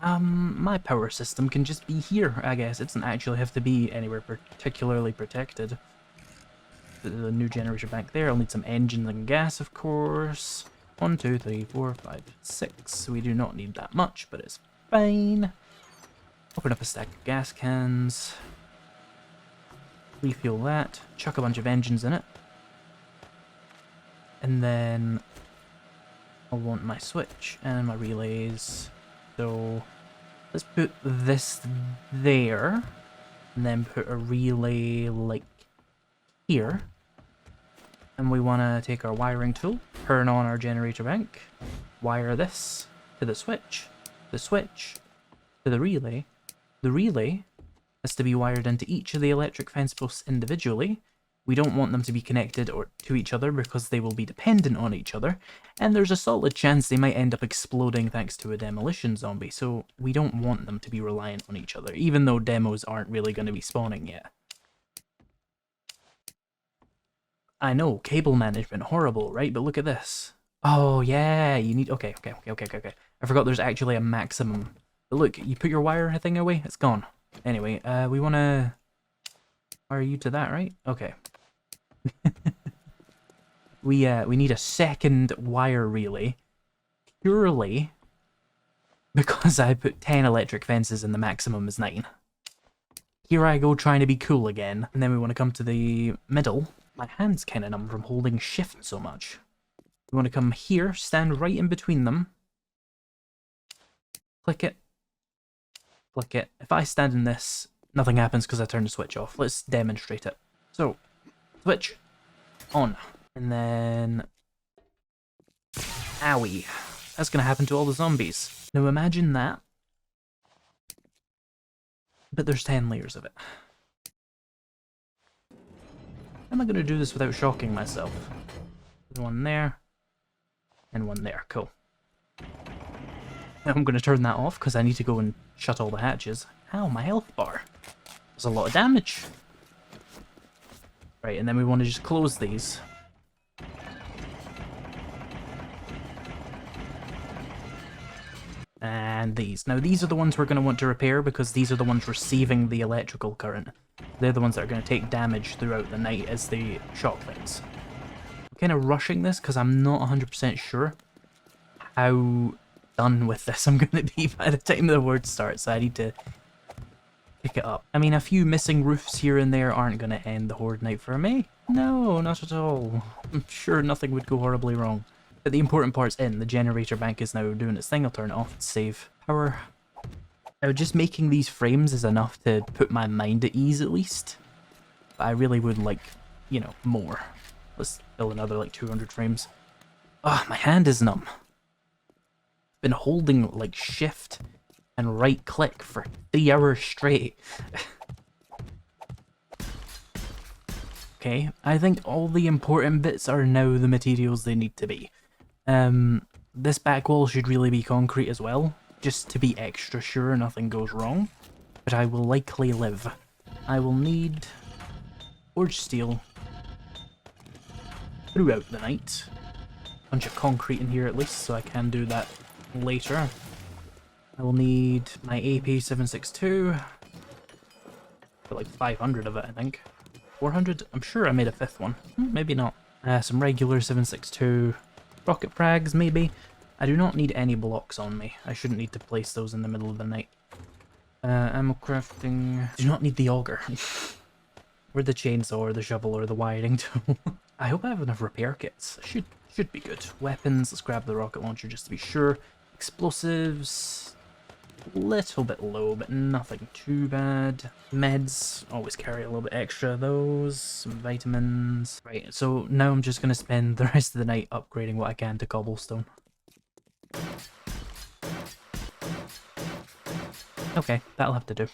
My power system can just be here, I guess. It doesn't actually have to be anywhere particularly protected. The new generator bank there. I'll need some engines and gas, of course. 1, 2, 3, 4, 5, 6. We do not need that much, but it's fine. Open up a stack of gas cans. Refuel that. Chuck a bunch of engines in it. And then I'll want my switch and my relays. So let's put this there. And then put a relay like here. And we want to take our wiring tool, turn on our generator bank, wire this to the switch to the relay. The relay has to be wired into each of the electric fence posts individually. We don't want them to be connected to each other because they will be dependent on each other, and there's a solid chance they might end up exploding thanks to a demolition zombie, so we don't want them to be reliant on each other, even though demos aren't really going to be spawning yet. I know, cable management, horrible, right? But look at this. Oh, yeah, you need... Okay. I forgot there's actually a maximum. But look, you put your wire thing away, it's gone. Anyway, we want to wire you to that, right? Okay. We need a second wire relay, purely because I put 10 electric fences and the maximum is 9. Here I go trying to be cool again, and then we want to come to the middle. My hand's kind of numb from holding shift so much. We want to come here, stand right in between them. Click it. Click it. If I stand in this, nothing happens because I turn the switch off. Let's demonstrate it. So, switch on. And then... Owie. That's going to happen to all the zombies. Now imagine that. But there's 10 layers of it. How am I going to do this without shocking myself? There's one there. And one there. Cool. Now I'm going to turn that off because I need to go and shut all the hatches. Ow, my health bar. There's a lot of damage. Right, and then we want to just close these. And these. Now these are the ones we're going to want to repair because these are the ones receiving the electrical current. They're the ones that are going to take damage throughout the night as they shock things. I'm kind of rushing this because I'm not 100% sure how done with this I'm going to be by the time the word starts, so I need to pick it up. I mean, a few missing roofs here and there aren't going to end the Horde night for me. No, not at all. I'm sure nothing would go horribly wrong. But the important part's in. The generator bank is now doing its thing. I'll turn it off to save power. Now, just making these frames is enough to put my mind at ease at least. But I really would like, you know, more. Let's build another like 200 frames. Ah, my hand is numb. Been holding like shift and right click for 3 hours straight. Okay, I think all the important bits are now the materials they need to be. This back wall should really be concrete as well, just to be extra sure nothing goes wrong. But I will likely live. I will need forged steel throughout the night. Bunch of concrete in here at least, so I can do that later. I will need my AP762. Got like 500 of it, I think. 400? I'm sure I made a 5th one. Maybe not. Some regular 7.62 rocket frags, maybe. I do not need any blocks on me. I shouldn't need to place those in the middle of the night. Ammo crafting. Do not need the auger. Or the chainsaw, or the shovel, or the wiring tool. I hope I have enough repair kits. Should be good. Weapons, let's grab the rocket launcher just to be sure. Explosives, little bit low, but nothing too bad. Meds, always carry a little bit extra of those. Some vitamins. Right, so now I'm just going to spend the rest of the night upgrading what I can to cobblestone. Okay, that'll have to do.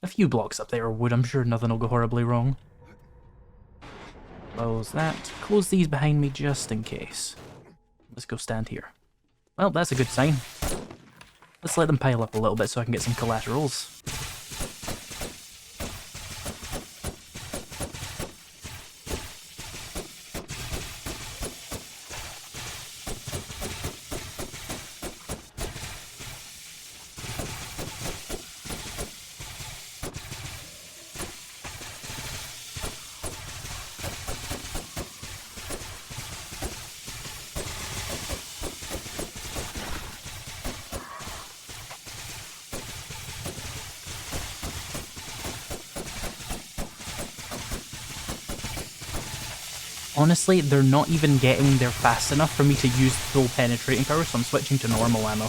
A few blocks up there of wood, I'm sure nothing will go horribly wrong. Close that. Close these behind me just in case. Let's go stand here. Well, that's a good sign. Let's let them pile up a little bit so I can get some collaterals. Honestly, they're not even getting there fast enough for me to use full penetrating power, so I'm switching to normal ammo.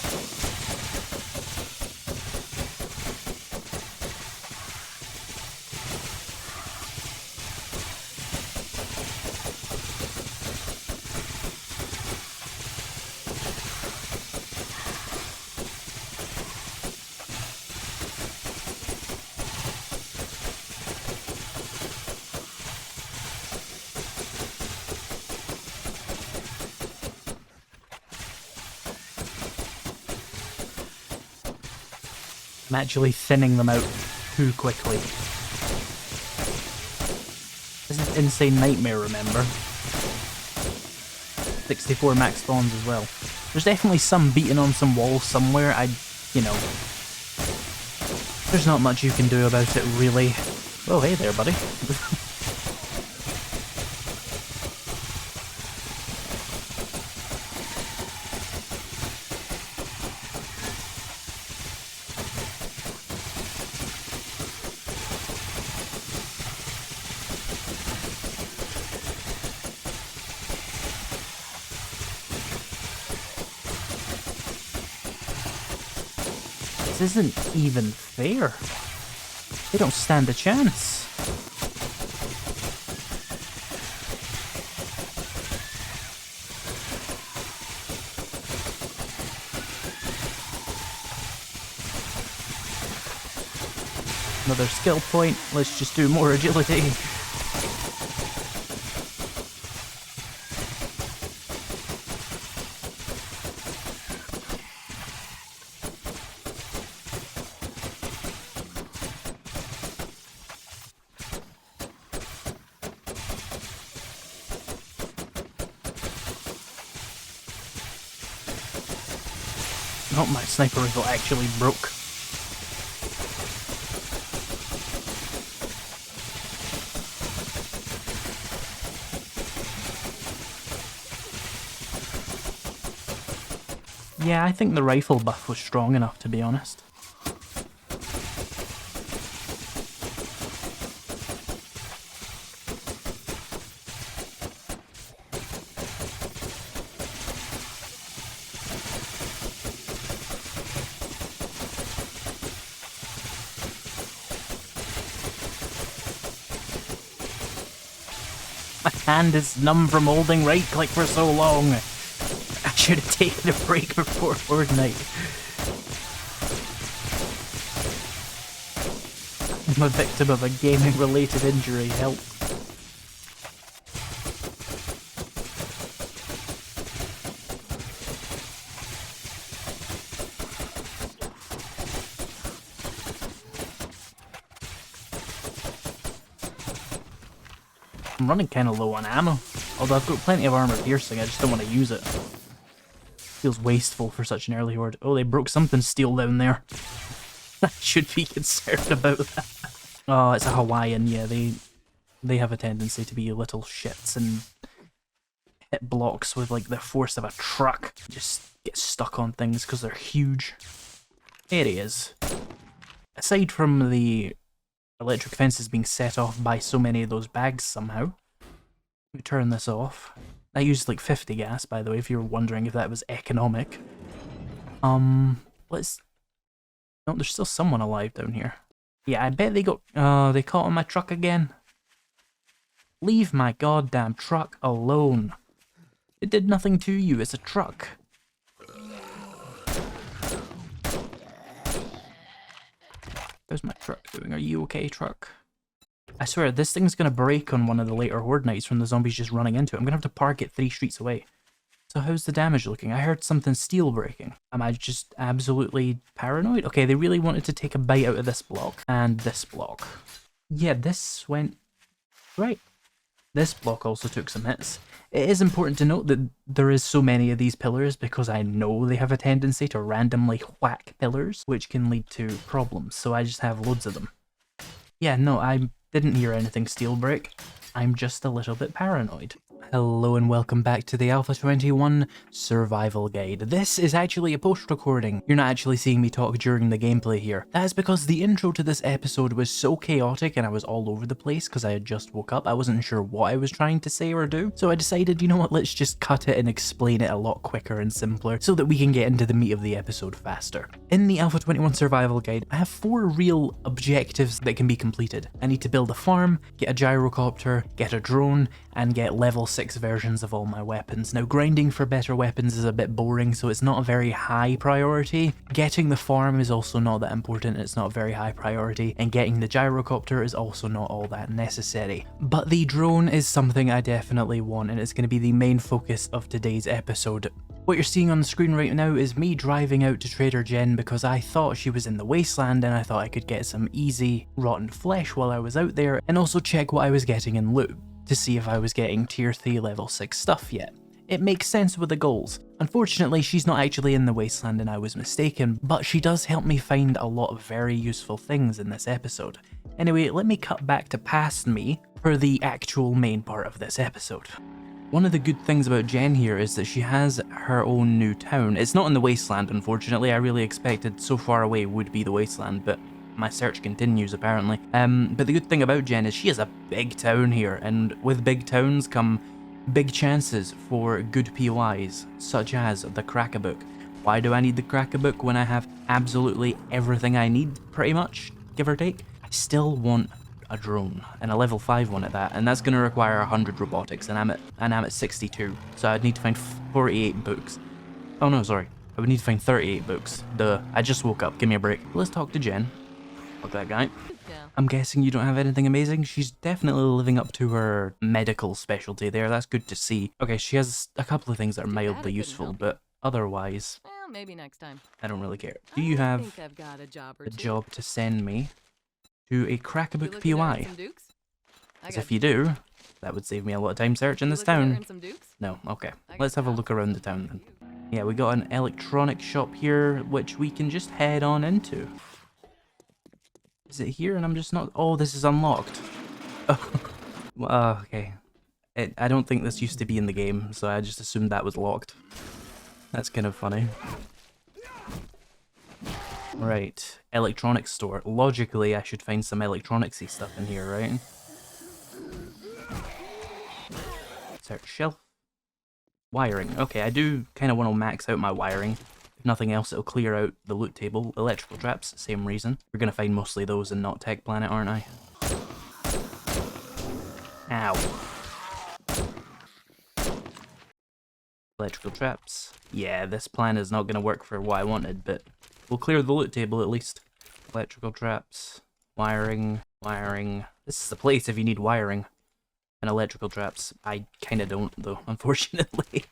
I'm actually thinning them out too quickly. This is Insane Nightmare, remember? 64 max spawns as well. There's definitely some beating on some walls somewhere. You know, there's not much you can do about it, really. Oh, hey there, buddy. This isn't even fair. They don't stand a chance. Another skill point. Let's just do more agility. Oh, my sniper rifle actually broke. Yeah, I think the rifle buff was strong enough, to be honest. My hand is numb from holding right click for so long. I should have taken a break before Fortnite. I'm a victim of a gaming-related injury. Help. I'm running kind of low on ammo. Although I've got plenty of armor piercing, I just don't want to use it. Feels wasteful for such an early horde. Oh, they broke something steel down there. I should be concerned about that. Oh, it's a Hawaiian, yeah, they have a tendency to be little shits and hit blocks with like the force of a truck. Just get stuck on things because they're huge. There he is. Aside from the electric fences being set off by so many of those bags somehow, let me turn this off. I used like 50 gas, by the way, if you were wondering if that was economic. Let's... No, there's still someone alive down here. Yeah, I bet they got... they caught on my truck again. Leave my goddamn truck alone. It did nothing to you, it's a truck. How's my truck doing? Are you okay, truck? I swear, this thing's gonna break on one of the later Horde nights from the zombies just running into it. I'm gonna have to park it 3 streets away. So how's the damage looking? I heard something steel breaking. Am I just absolutely paranoid? Okay, they really wanted to take a bite out of this block. And this block. Yeah, this went... right. This block also took some hits. It is important to note that there is so many of these pillars because I know they have a tendency to randomly whack pillars, which can lead to problems, so I just have loads of them. Yeah, no, I didn't hear anything steel break. I'm just a little bit paranoid. Hello and welcome back to the Alpha 21 Survival Guide. This is actually a post-recording. You're not actually seeing me talk during the gameplay here. That is because the intro to this episode was so chaotic and I was all over the place because I had just woke up. I wasn't sure what I was trying to say or do, so I decided, you know what, let's just cut it and explain it a lot quicker and simpler so that we can get into the meat of the episode faster. In the Alpha 21 Survival Guide, I have 4 real objectives that can be completed. I need to build a farm, get a gyrocopter, get a drone, and get level 6 versions of all my weapons. Now, grinding for better weapons is a bit boring, so it's not a very high priority. Getting the farm is also not that important, it's not a very high priority, and getting the gyrocopter is also not all that necessary. But the drone is something I definitely want, and it's going to be the main focus of today's episode. What you're seeing on the screen right now is me driving out to Trader Jen because I thought she was in the wasteland and I thought I could get some easy rotten flesh while I was out there, and also check what I was getting in loot to see if I was getting tier 3 level 6 stuff yet. It makes sense with the goals. Unfortunately, she's not actually in the wasteland and I was mistaken, but she does help me find a lot of very useful things in this episode. Anyway, let me cut back to past me for the actual main part of this episode. One of the good things about Jen here is that she has her own new town. It's not in the wasteland, unfortunately. I really expected So Far Away would be the wasteland, but my search continues apparently. But the good thing about Jen is she has a big town here, and with big towns come big chances for good POIs, such as the Crack-a-Book. Why do I need the Crack-a-Book when I have absolutely everything I need, pretty much, give or take? I still want a drone, and a level 5 one at that, and that's going to require 100 robotics, and I'm at 62, so I'd need to find 48 books. Oh no, sorry, I would need to find 38 books. Duh, I just woke up, give me a break. Let's talk to Jen. Fuck that guy. I'm guessing you don't have anything amazing? She's definitely living up to her medical specialty there, that's good to see. Okay, she has a couple of things that are mildly useful, but otherwise... well, maybe next time. I don't really care. Do you have I've got a job a job to send me to a Crack-a-Book POI? As if you do, that would save me a lot of time searching this town. No, okay. Let's have a look around the town then. Yeah, we got an electronic shop here, which we can just head on into. Is it here and I'm just not... oh, this is unlocked. Okay. I don't think this used to be in the game, so I just assumed that was locked. That's kind of funny. Right. Electronics store. Logically, I should find some electronicsy stuff in here, right? Search shelf. Wiring. Okay, I do kind of want to max out my wiring. If nothing else, it'll clear out the loot table. Electrical traps, same reason. We're going to find mostly those in Not Tech Planet, aren't I? Ow. Electrical traps. Yeah, this plan is not going to work for what I wanted, but we'll clear the loot table at least. Electrical traps. Wiring. Wiring. This is the place if you need wiring. And electrical traps. I kind of don't, though, unfortunately.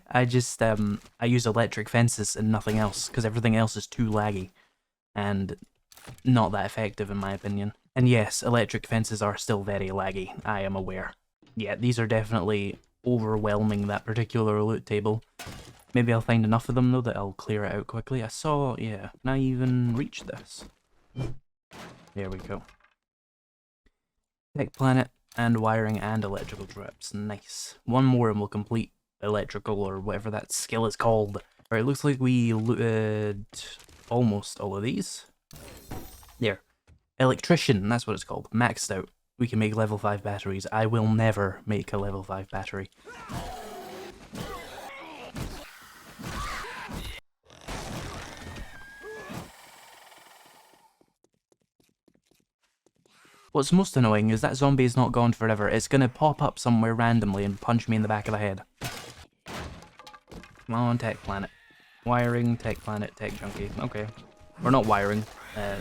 I just, I use electric fences and nothing else, because everything else is too laggy. And not that effective, in my opinion. And yes, electric fences are still very laggy, I am aware. Yeah, these are definitely overwhelming that particular loot table. Maybe I'll find enough of them though that I'll clear it out quickly. I saw, yeah, can I even reach this? There we go. Tech planet and wiring and electrical traps. Nice. One more and we'll complete electrical or whatever that skill is called. Alright, looks like we looted almost all of these. There. Electrician, that's what it's called. Maxed out. We can make level 5 batteries. I will never make a level 5 battery. What's most annoying is that zombie is not gone forever. It's gonna pop up somewhere randomly and punch me in the back of the head. Come on, tech planet. Wiring, tech planet, tech junkie. Okay. Or not wiring,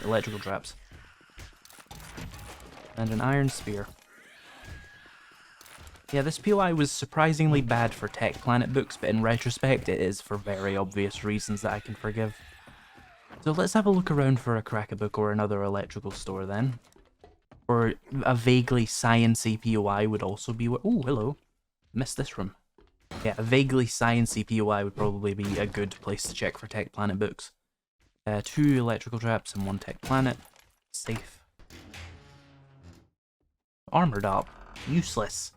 electrical traps. And an iron spear. Yeah, this POI was surprisingly bad for tech planet books, but in retrospect it is for very obvious reasons that I can forgive. So let's have a look around for a cracker book or another electrical store then. Or a vaguely sciencey POI would also be what— oh, hello. Missed this room. Yeah, a vaguely sciencey POI would probably be a good place to check for tech planet books. 2 electrical traps and 1 tech planet. Safe. Armored up. Useless.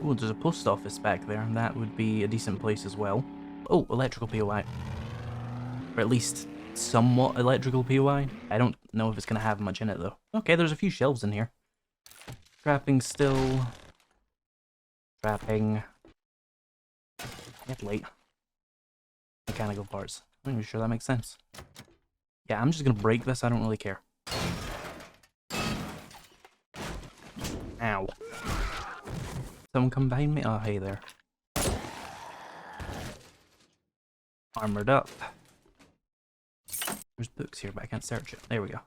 Oh, there's a post office back there. That would be a decent place as well. Oh, electrical POI. Or at least somewhat electrical POI. I don't know if it's going to have much in it though. Okay, there's a few shelves in here. Trapping still. Trapping. Get late. Mechanical parts. I'm not even sure that makes sense. Yeah, I'm just going to break this. I don't really care. Ow. Someone come behind me? Oh, hey there. Armored up. There's books here, but I can't search it. There we go.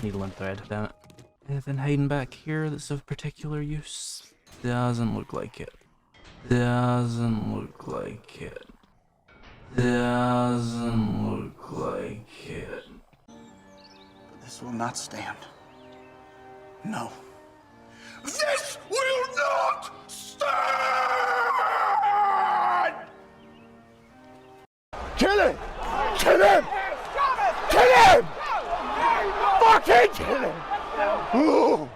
Needle and thread, damn it. Anything hiding back here that's of particular use? Doesn't look like it. Doesn't look like it. Doesn't look like it. This will not stand. No. This will not stand! Kill him! Kill him! Kill him! Fucking kill him! Ooh.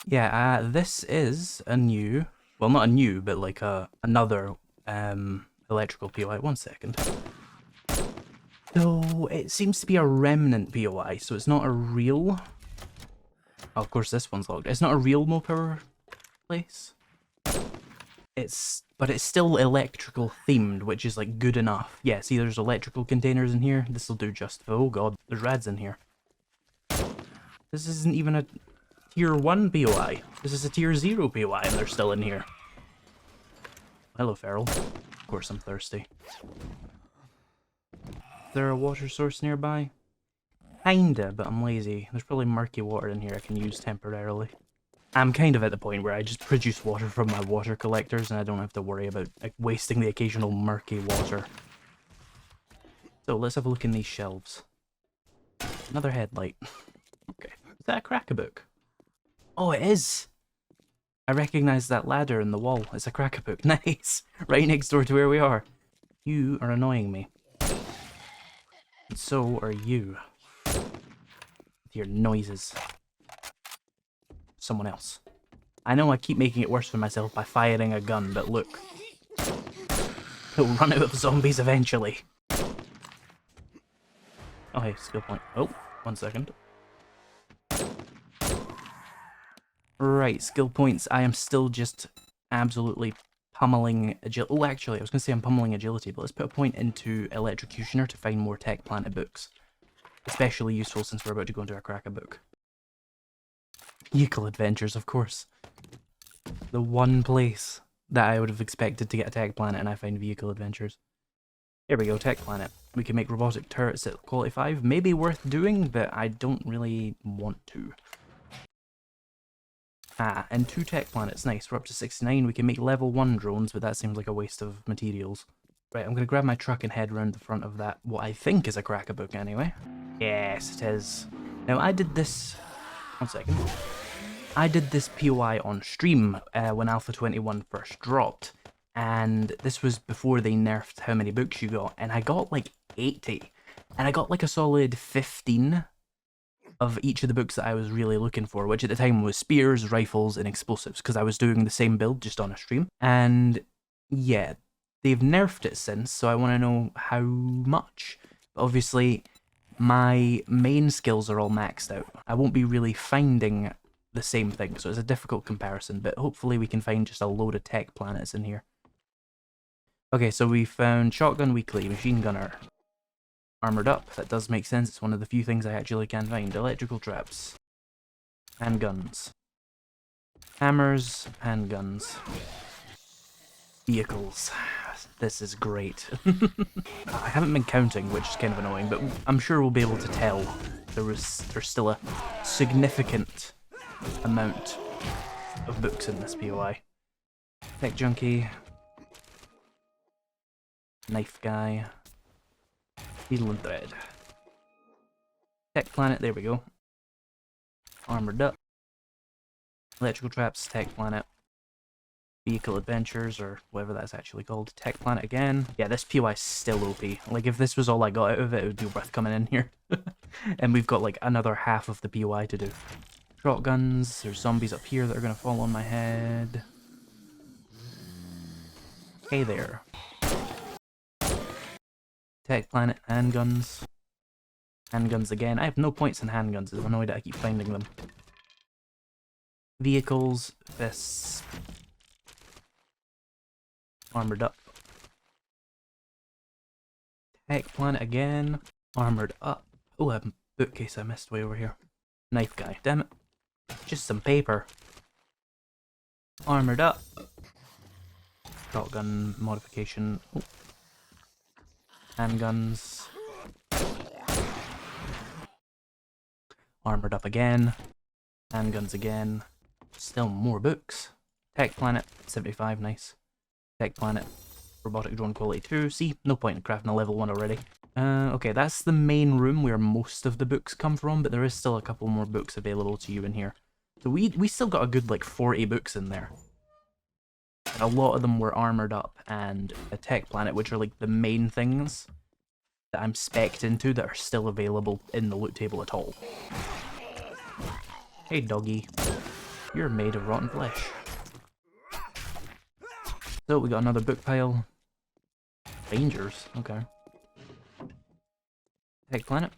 Yeah, this is a new, well, not a new, but like another electrical POI. 1 second. So it seems to be a remnant POI, so it's not a real. Oh, of course, this one's locked. It's not a real Mopower place. But it's still electrical themed, which is like good enough. Yeah, see, there's electrical containers in here. This will do just. Oh god, there's rads in here. This isn't even a tier 1 POI. This is a tier 0 POI, and they're still in here. Hello, Feral. Of course, I'm thirsty. Is there a water source nearby? Kinda, but I'm lazy. There's probably murky water in here I can use temporarily. I'm kind of at the point where I just produce water from my water collectors and I don't have to worry about wasting the occasional murky water. So let's have a look in these shelves. Another headlight. Okay. Is that a cracker book? Oh, it is! I recognize that ladder in the wall. It's a cracker book. Nice! Right next door to where we are. You are annoying me. And so are you. With your noises. Someone else. I know I keep making it worse for myself by firing a gun, but look. He'll run out of zombies eventually. Oh hey, skill point. Oh, 1 second. Right, skill points. I am still just absolutely pummeling agility. Oh, actually, I was going to say I'm pummeling agility, but let's put a point into Electrocutioner to find more Tech Planet books. Especially useful since we're about to go into a cracker book. Vehicle Adventures, of course. The one place that I would have expected to get a Tech Planet, and I find Vehicle Adventures. Here we go, Tech Planet. We can make robotic turrets at quality 5. Maybe worth doing, but I don't really want to. Ah, and 2 Tech Planets, nice. We're up to 69. We can make level 1 drones, but that seems like a waste of materials. Right, I'm going to grab my truck and head round the front of that, what I think is a cracker book anyway. Yes, it is. Now, I did this... 1 second. I did this POI on stream when Alpha 21 first dropped, and this was before they nerfed how many books you got, and I got like 80, and I got like a solid 15 of each of the books that I was really looking for, which at the time was spears, rifles, and explosives, because I was doing the same build just on a stream. And yeah, they've nerfed it since, so I want to know how much. But obviously, my main skills are all maxed out. I won't be really finding the same thing, so it's a difficult comparison, but hopefully we can find just a load of tech planets in here. Okay, so we found shotgun weekly, machine gunner, armored up. That does make sense, it's one of the few things I actually can find. Electrical traps, handguns, hammers, handguns, vehicles. This is great. I haven't been counting, which is kind of annoying, but I'm sure we'll be able to tell there's still a significant amount of books in this POI. Tech junkie, knife guy, needle and thread, tech planet, there we go, armored up, electrical traps, tech planet, vehicle adventures, or whatever that's actually called, tech planet again. Yeah, this POI is still OP. Like, if this was all I got out of it, it would be worth coming in here. And we've got like another half of the POI to do. Shotguns, there's zombies up here that are gonna fall on my head. Hey there. Tech planet, handguns. Handguns again. I have no points in handguns, I'm annoyed that I keep finding them. Vehicles, fists. Armored up. Tech planet again. Armored up. Oh, I have a bookcase I missed way over here. Knife guy, damn it. Just some paper. Armored up. Shotgun modification. Oh. Handguns. Armored up again. Handguns again. Still more books. Tech planet, 75, nice. Tech planet, robotic drone quality 2. See, no point in crafting a level 1 already. Okay, that's the main room where most of the books come from, but there is still a couple more books available to you in here. So we still got a good like 40 books in there. And a lot of them were armored up and a tech planet, which are like the main things that I'm spec'd into that are still available in the loot table at all. Hey doggy, you're made of rotten flesh. So we got another book pile. Rangers, okay. Tech planet.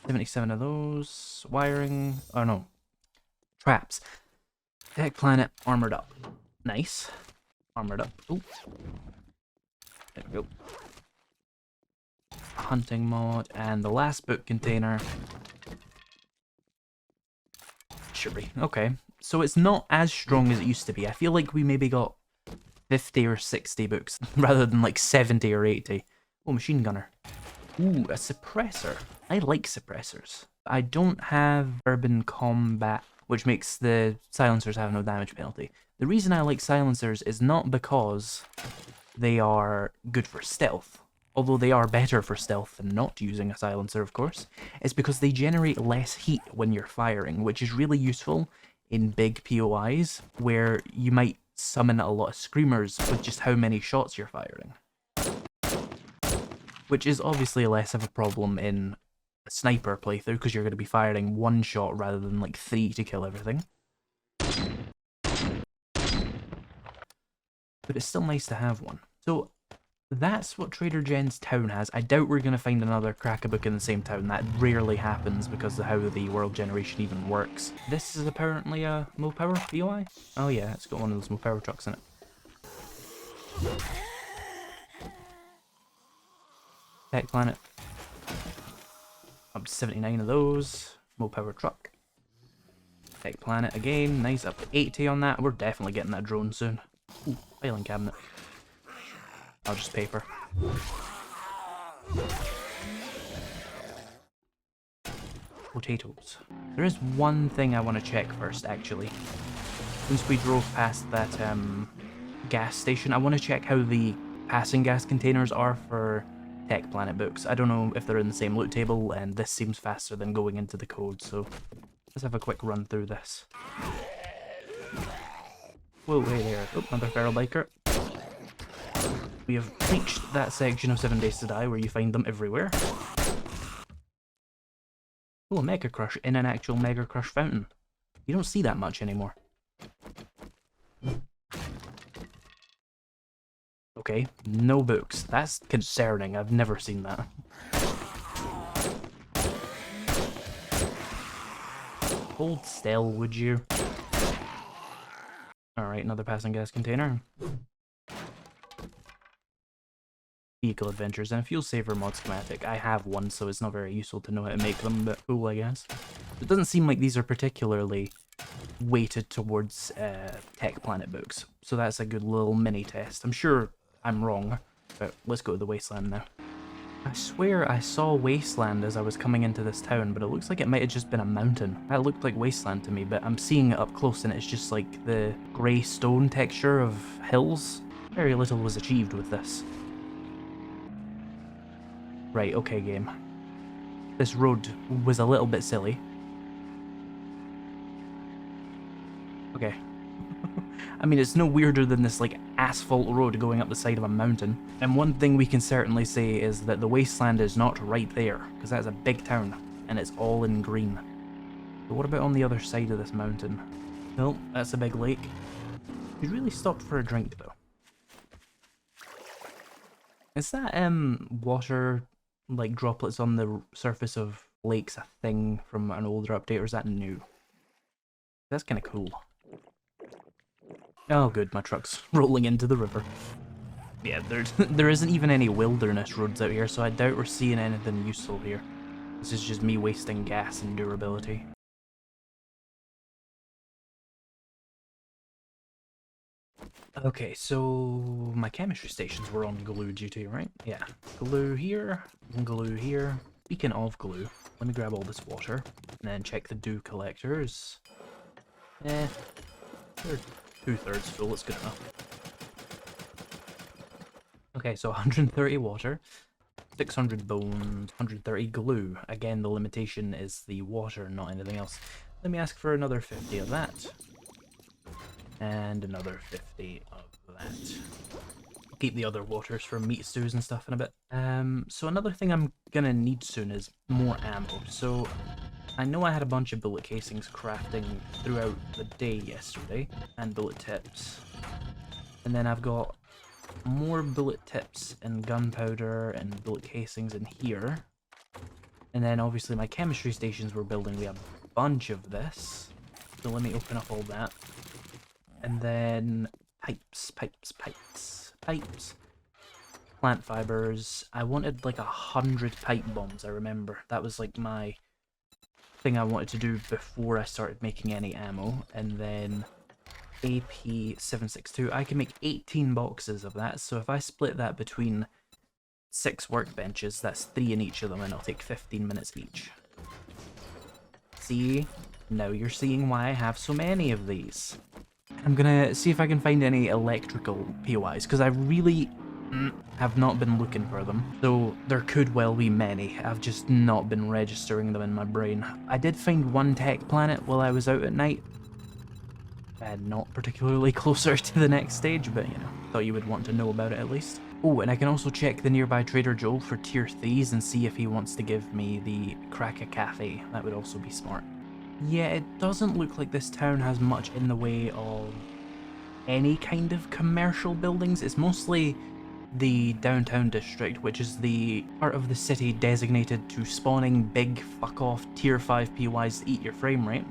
77 of those. Wiring. Oh no. Traps. Tech planet, armored up. Nice. Armored up. Ooh. There we go. Hunting mod. And the last book container. Sherry. Okay. So it's not as strong as it used to be. I feel like we maybe got 50 or 60 books rather than like 70 or 80. Oh, machine gunner. Ooh, a suppressor. I like suppressors. I don't have urban combat, which makes the silencers have no damage penalty. The reason I like silencers is not because they are good for stealth, although they are better for stealth than not using a silencer, of course. It's because they generate less heat when you're firing, which is really useful in big POIs, where you might summon a lot of screamers with just how many shots you're firing. Which is obviously less of a problem in a sniper playthrough, because you're going to be firing one shot rather than like 3 to kill everything. But it's still nice to have one. So that's what Trader Jen's town has. I doubt we're going to find another cracker book in the same town. That rarely happens because of how the world generation even works. This is apparently a Mo Power POI? Oh yeah, it's got one of those Mo Power trucks in it. Tech planet. Up to 79 of those. Mo Power truck. Tech planet again. Nice, up to 80 on that. We're definitely getting that drone soon. Ooh, filing cabinet. Oh, just paper. Potatoes. There is one thing I want to check first, actually. Since we drove past that gas station, I want to check how the passing gas containers are for Tech Planet books. I don't know if they're in the same loot table, and this seems faster than going into the code, so Let's have a quick run through this. Whoa, hey there. Oh, another feral biker. We have reached that section of 7 Days to Die where you find them everywhere. Oh, a Mega Crush in an actual Mega Crush fountain. You don't see that much anymore. Okay, no books. That's concerning. I've never seen that. Hold still, would you? Alright, another passing gas container. Vehicle adventures and a fuel saver mod schematic. I have one, so it's not very useful to know how to make them, but cool, I guess. It doesn't seem like these are particularly weighted towards Tech Planet books, so that's a good little mini test. I'm sure I'm wrong, but let's go to the wasteland now. I swear I saw wasteland as I was coming into this town, but it looks like it might have just been a mountain. That looked like wasteland to me, but I'm seeing it up close and it's just like the grey stone texture of hills. Very little was achieved with this. Right, okay game. This road was a little bit silly. Okay. I mean, it's no weirder than this, like, asphalt road going up the side of a mountain. And one thing we can certainly say is that the wasteland is not right there, because that's a big town, and it's all in green. But what about on the other side of this mountain? Nope, that's a big lake. We really stopped for a drink, though. Is that, water, like, droplets on the surface of lakes a thing from an older update, or is that new? That's kind of cool. Oh good, my truck's rolling into the river. Yeah, there isn't even any wilderness roads out here, so I doubt we're seeing anything useful here. This is just me wasting gas and durability. Okay, so my chemistry stations were on glue duty, right? Yeah. Glue here, glue here. Speaking of glue, let me grab all this water, and then check the dew collectors. They're 2/3 full, it's good enough. Okay, so 130 water, 600 bones, 130 glue. Again, the limitation is the water, not anything else. Let me ask for another 50 of that. And another 50 of that. I'll keep the other waters for meat stews and stuff in a bit. So another thing I'm gonna need soon is more ammo. So I know I had a bunch of bullet casings crafting throughout the day yesterday, and bullet tips. And then I've got more bullet tips and gunpowder and bullet casings in here. And then obviously my chemistry stations we're building, we have a bunch of this. So let me open up all that. And then pipes. Plant fibers. I wanted like 100 pipe bombs, I remember. That was like my thing I wanted to do before I started making any ammo. And then AP762. I can make 18 boxes of that, so if I split that between 6 workbenches, that's 3 in each of them, and it'll take 15 minutes each. See? Now you're seeing why I have so many of these. I'm gonna see if I can find any electrical POIs, because I really have not been looking for them. So there could well be many, I've just not been registering them in my brain. I did find one tech planet while I was out at night. Not particularly closer to the next stage, but you know, thought you would want to know about it at least. Oh, and I can also check the nearby Trader Joel for tier 3s and see if he wants to give me the Crack a Cafe. That would also be smart. Yeah, it doesn't look like this town has much in the way of any kind of commercial buildings. It's mostly the downtown district, which is the part of the city designated to spawning big fuck-off tier 5 PYs to eat your frame rate.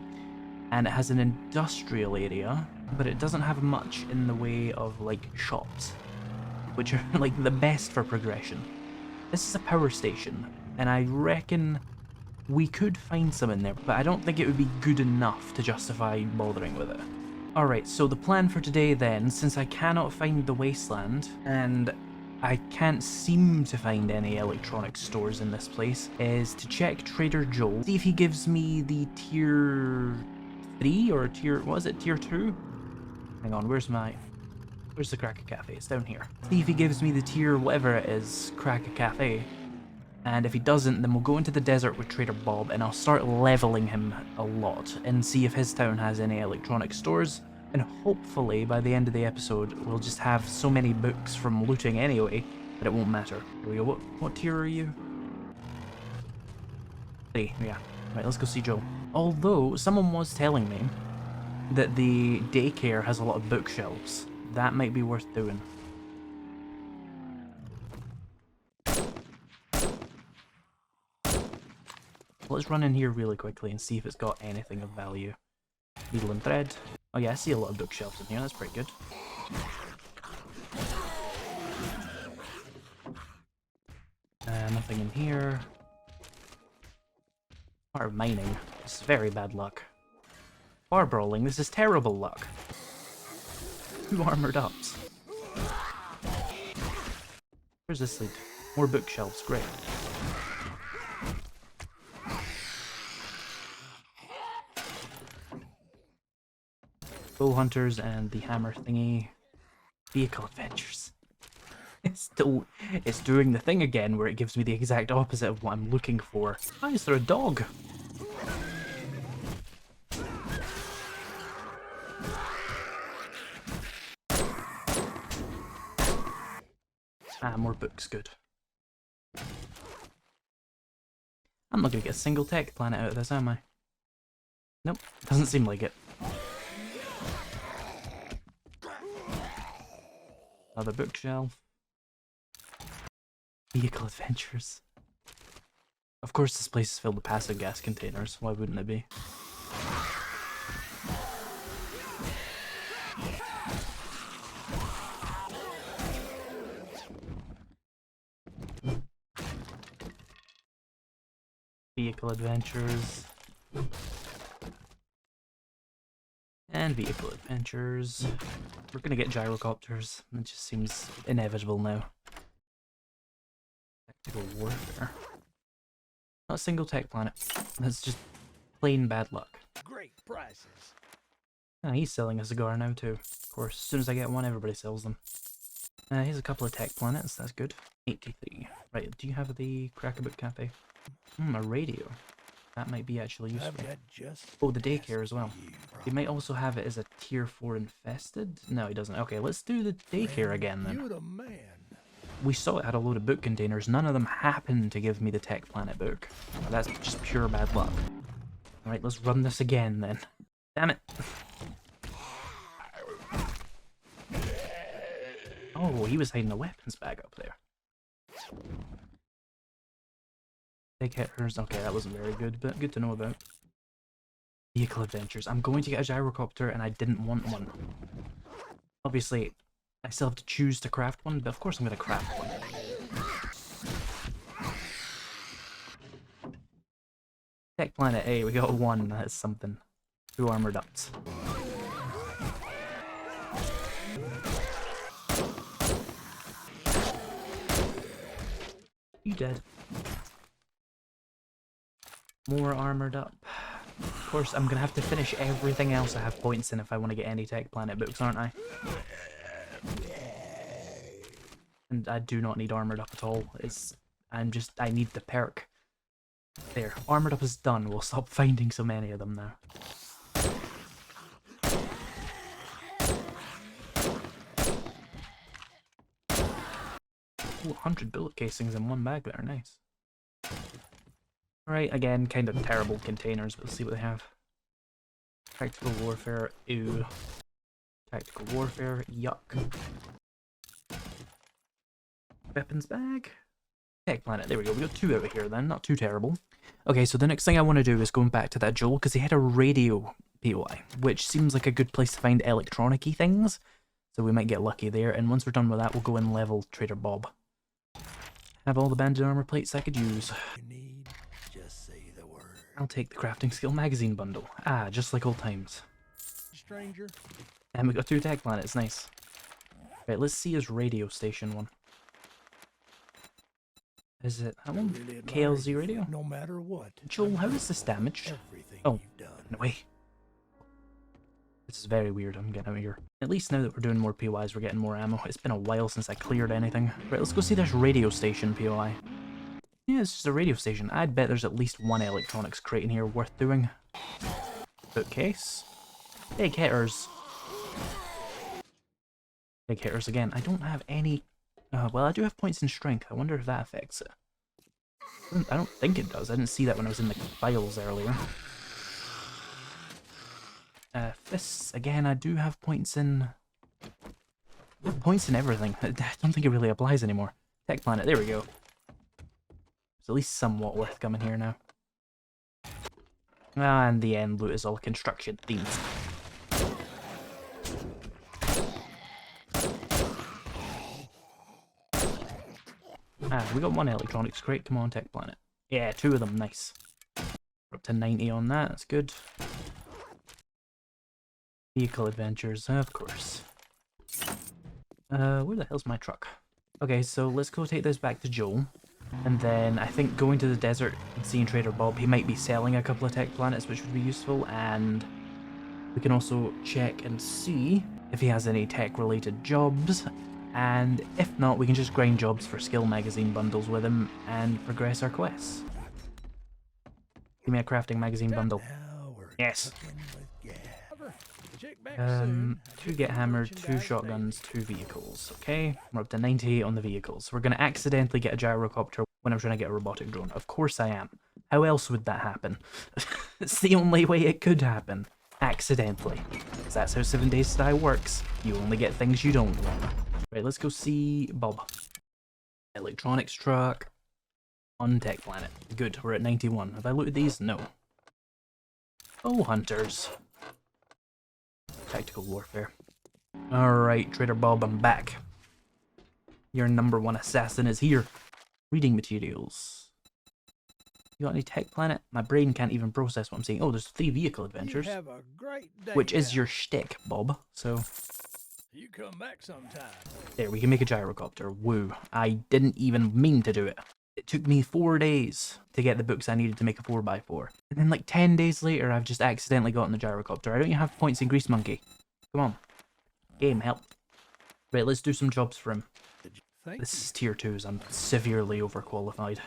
And it has an industrial area, but it doesn't have much in the way of, like, shops, which are, like, the best for progression. This is a power station, and I reckon we could find some in there, but I don't think it would be good enough to justify bothering with it. Alright, so the plan for today then, since I cannot find the wasteland, and I can't seem to find any electronic stores in this place, is to check Trader Joel, see if he gives me the tier 3 or tier, what is it, tier 2? Hang on, where's the Crack a Cafe? It's down here. See if he gives me the tier whatever it is, Crack a Cafe. And if he doesn't, then we'll go into the desert with Trader Bob, and I'll start leveling him a lot, and see if his town has any electronic stores, and hopefully by the end of the episode, we'll just have so many books from looting anyway, that it won't matter. Here we go, what tier are you? 3, yeah. Right, let's go see Joe. Although, someone was telling me that the daycare has a lot of bookshelves. That might be worth doing. Let's run in here really quickly and see if it's got anything of value. Needle and thread. Oh yeah, I see a lot of bookshelves in here, that's pretty good. Nothing in here. Part of mining. This is very bad luck. Bar brawling, this is terrible luck. 2 armored ups. Where's this lead? More bookshelves, great. Bull hunters and the hammer thingy. Vehicle adventures. It's doing the thing again where it gives me the exact opposite of what I'm looking for. Why is there a dog? Ah, more books, good. I'm not gonna get a single tech planet out of this, am I? Nope, doesn't seem like it. Another bookshelf. Vehicle adventures. Of course this place is filled with passive gas containers, why wouldn't it be? Vehicle adventures. And vehicle adventures. We're gonna get gyrocopters. It just seems inevitable now. Tactical warfare. Not a single tech planet. That's just plain bad luck. Great prices. Ah, he's selling a cigar now too. Of course, as soon as I get one, everybody sells them. Here's a couple of tech planets, that's good. 83. Right, do you have the Crackerbook Cafe? A radio. That might be actually useful. Oh, the daycare as well. He might also have it as a tier 4 infested? No, he doesn't. Okay, let's do the daycare again then. You're the man. We saw it had a load of book containers. None of them happened to give me the Tech Planet book. That's just pure bad luck. Alright, let's run this again then. Damn it. Oh, he was hiding a weapons bag up there. Big hitters. Okay, that wasn't very good, but good to know about. Vehicle adventures. I'm going to get a gyrocopter and I didn't want one. Obviously, I still have to choose to craft one, but of course I'm going to craft one. Tech Planet A, we got 1, that's something. 2 armored ups. You dead. More armored up. Of course, I'm gonna have to finish everything else I have points in if I want to get any Tech Planet books, aren't I? And I do not need armored up at all. I need the perk. There, armored up is done. We'll stop finding so many of them now. Ooh, 100 bullet casings in one bag there, nice. Alright, again, kind of terrible containers, but let's see what they have. Tactical warfare, ew. Tactical warfare, yuck. Weapons bag. Tech Planet, there we go, we got 2 out of here then, not too terrible. Okay, so the next thing I want to do is going back to that Joel, because he had a radio POI, which seems like a good place to find electronic-y things. So we might get lucky there, and once we're done with that, we'll go and level Trader Bob. Have all the banded armor plates I could use. Just say the word. I'll take the crafting skill magazine bundle. Ah, just like old times. Stranger. And we got 2 tech planets, nice. Right, let's see his radio station one. Is it that one? Really KLZ radio? no matter what. Joel, how is this damaged? Oh, no way. This is very weird, I'm getting out of here. At least now that we're doing more POIs, we're getting more ammo. It's been a while since I cleared anything. Right, let's go see this radio station POI. Yeah, it's just a radio station. I'd bet there's at least one electronics crate in here worth doing. Bookcase. Big hitters. Big hitters again. I don't have any... well, I do have points in strength. I wonder if that affects it. I don't think it does. I didn't see that when I was in the files earlier. Fists. Again, I do have points in... I have points in everything. I don't think it really applies anymore. Tech Planet. There we go. It's at least somewhat worth coming here now. Ah, and the end loot is all construction themes. Ah, we got one electronics crate. Come on, Tech Planet. Yeah, 2 of them. Nice. We're up to 90 on that. That's good. Vehicle adventures, of course. Where the hell's my truck? Okay, so let's go take this back to Joel. And then I think going to the desert and seeing Trader Bob, he might be selling a couple of tech planets, which would be useful. And we can also check and see if he has any tech-related jobs. And if not, we can just grind jobs for skill magazine bundles with him and progress our quests. Give me a crafting magazine bundle. Yes. 2 get hammered, 2 shotguns, 2 vehicles. Okay, we're up to 98 on the vehicles. We're going to accidentally get a gyrocopter when I'm trying to get a robotic drone. Of course I am. How else would that happen? It's the only way it could happen. Accidentally. Because that's how 7 Days to Die works. You only get things you don't want. Right, let's go see Bob. Electronics truck. On Tech Planet. Good, we're at 91. Have I looted these? No. Oh, hunters. Tactical warfare. Alright, Trader Bob, I'm back. Your #1 assassin is here. Reading materials. You got any Tech Planet? My brain can't even process what I'm saying. Oh, there's 3 vehicle adventures. Have a great day Which is now. your shtick, Bob. So, You come back sometime. there, we can make a gyrocopter. Woo. I didn't even mean to do it. It took me 4 days to get the books I needed to make a 4x4. And then like 10 days later, I've just accidentally gotten the gyrocopter. I don't even have points in Grease Monkey. Come on. Game, help. Right, let's do some jobs for him. This is tier 2s. I'm severely overqualified.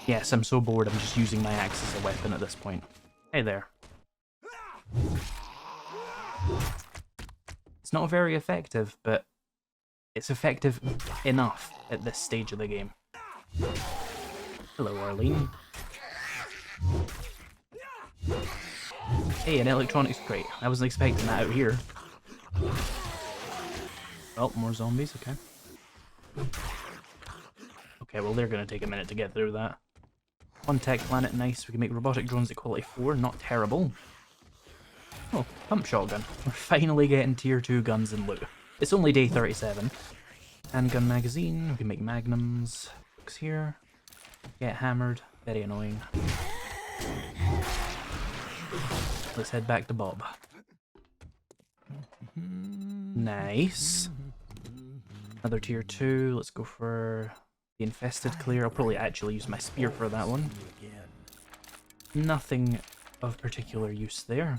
Yes, I'm so bored. I'm just using my axe as a weapon at this point. Hey there. It's not very effective, but it's effective enough at this stage of the game. Hello, Arlene. Hey, an electronics crate. I wasn't expecting that out here. Oh, more zombies, okay. Okay, well, they're gonna take a minute to get through that. One Tech Planet, nice. We can make robotic drones at quality 4, not terrible. Oh, pump shotgun. We're finally getting tier 2 guns and loot. It's only day 37. Handgun magazine, we can make magnums. Books here. Get hammered, very annoying. Let's head back to Bob. Nice. Another tier 2, let's go for the infested clear. I'll probably actually use my spear for that one. Nothing of particular use there.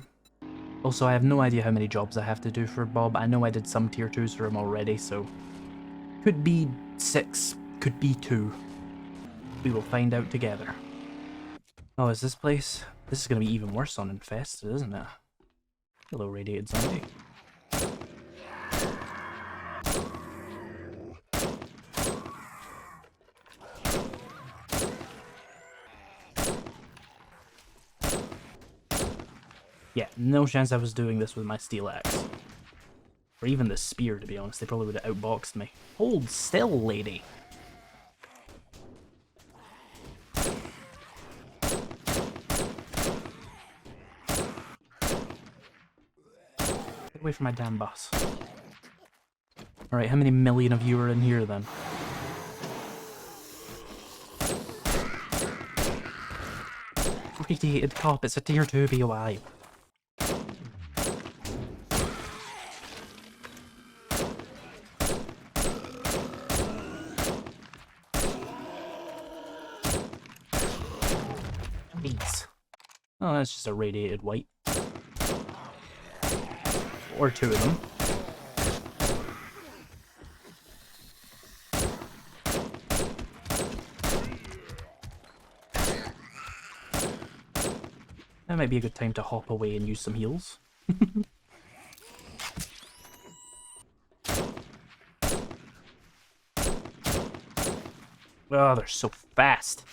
Also, I have no idea how many jobs I have to do for Bob. I know I did some tier 2s for him already, so... Could be 6, could be 2. We will find out together. Oh, is this place? This is going to be even worse on Infested, isn't it? Hello, radiated zombie. Yeah, no chance I was doing this with my steel axe. Or even the spear, to be honest. They probably would have outboxed me. Hold still, lady! Get away from my damn bus. Alright, how many million of you are in here, then? Radiated cop, it's a tier 2 BOI. Oh, that's just a radiated white. or two of them. That might be a good time to hop away and use some heals. Oh, they're so fast.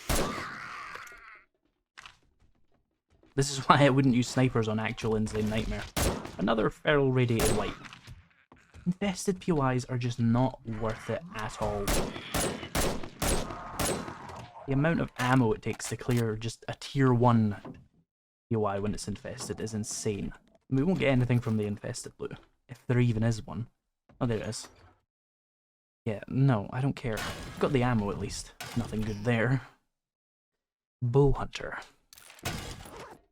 This is why I wouldn't use snipers on actual Insane Nightmare. Another feral radiated light. Infested POIs are just not worth it at all. The amount of ammo it takes to clear just a tier 1 POI when it's infested is insane. We won't get anything from the infested loot, if there even is one. Oh, there it is. Yeah, no, I don't care. I've got the ammo at least. Nothing good there. Bow Hunter.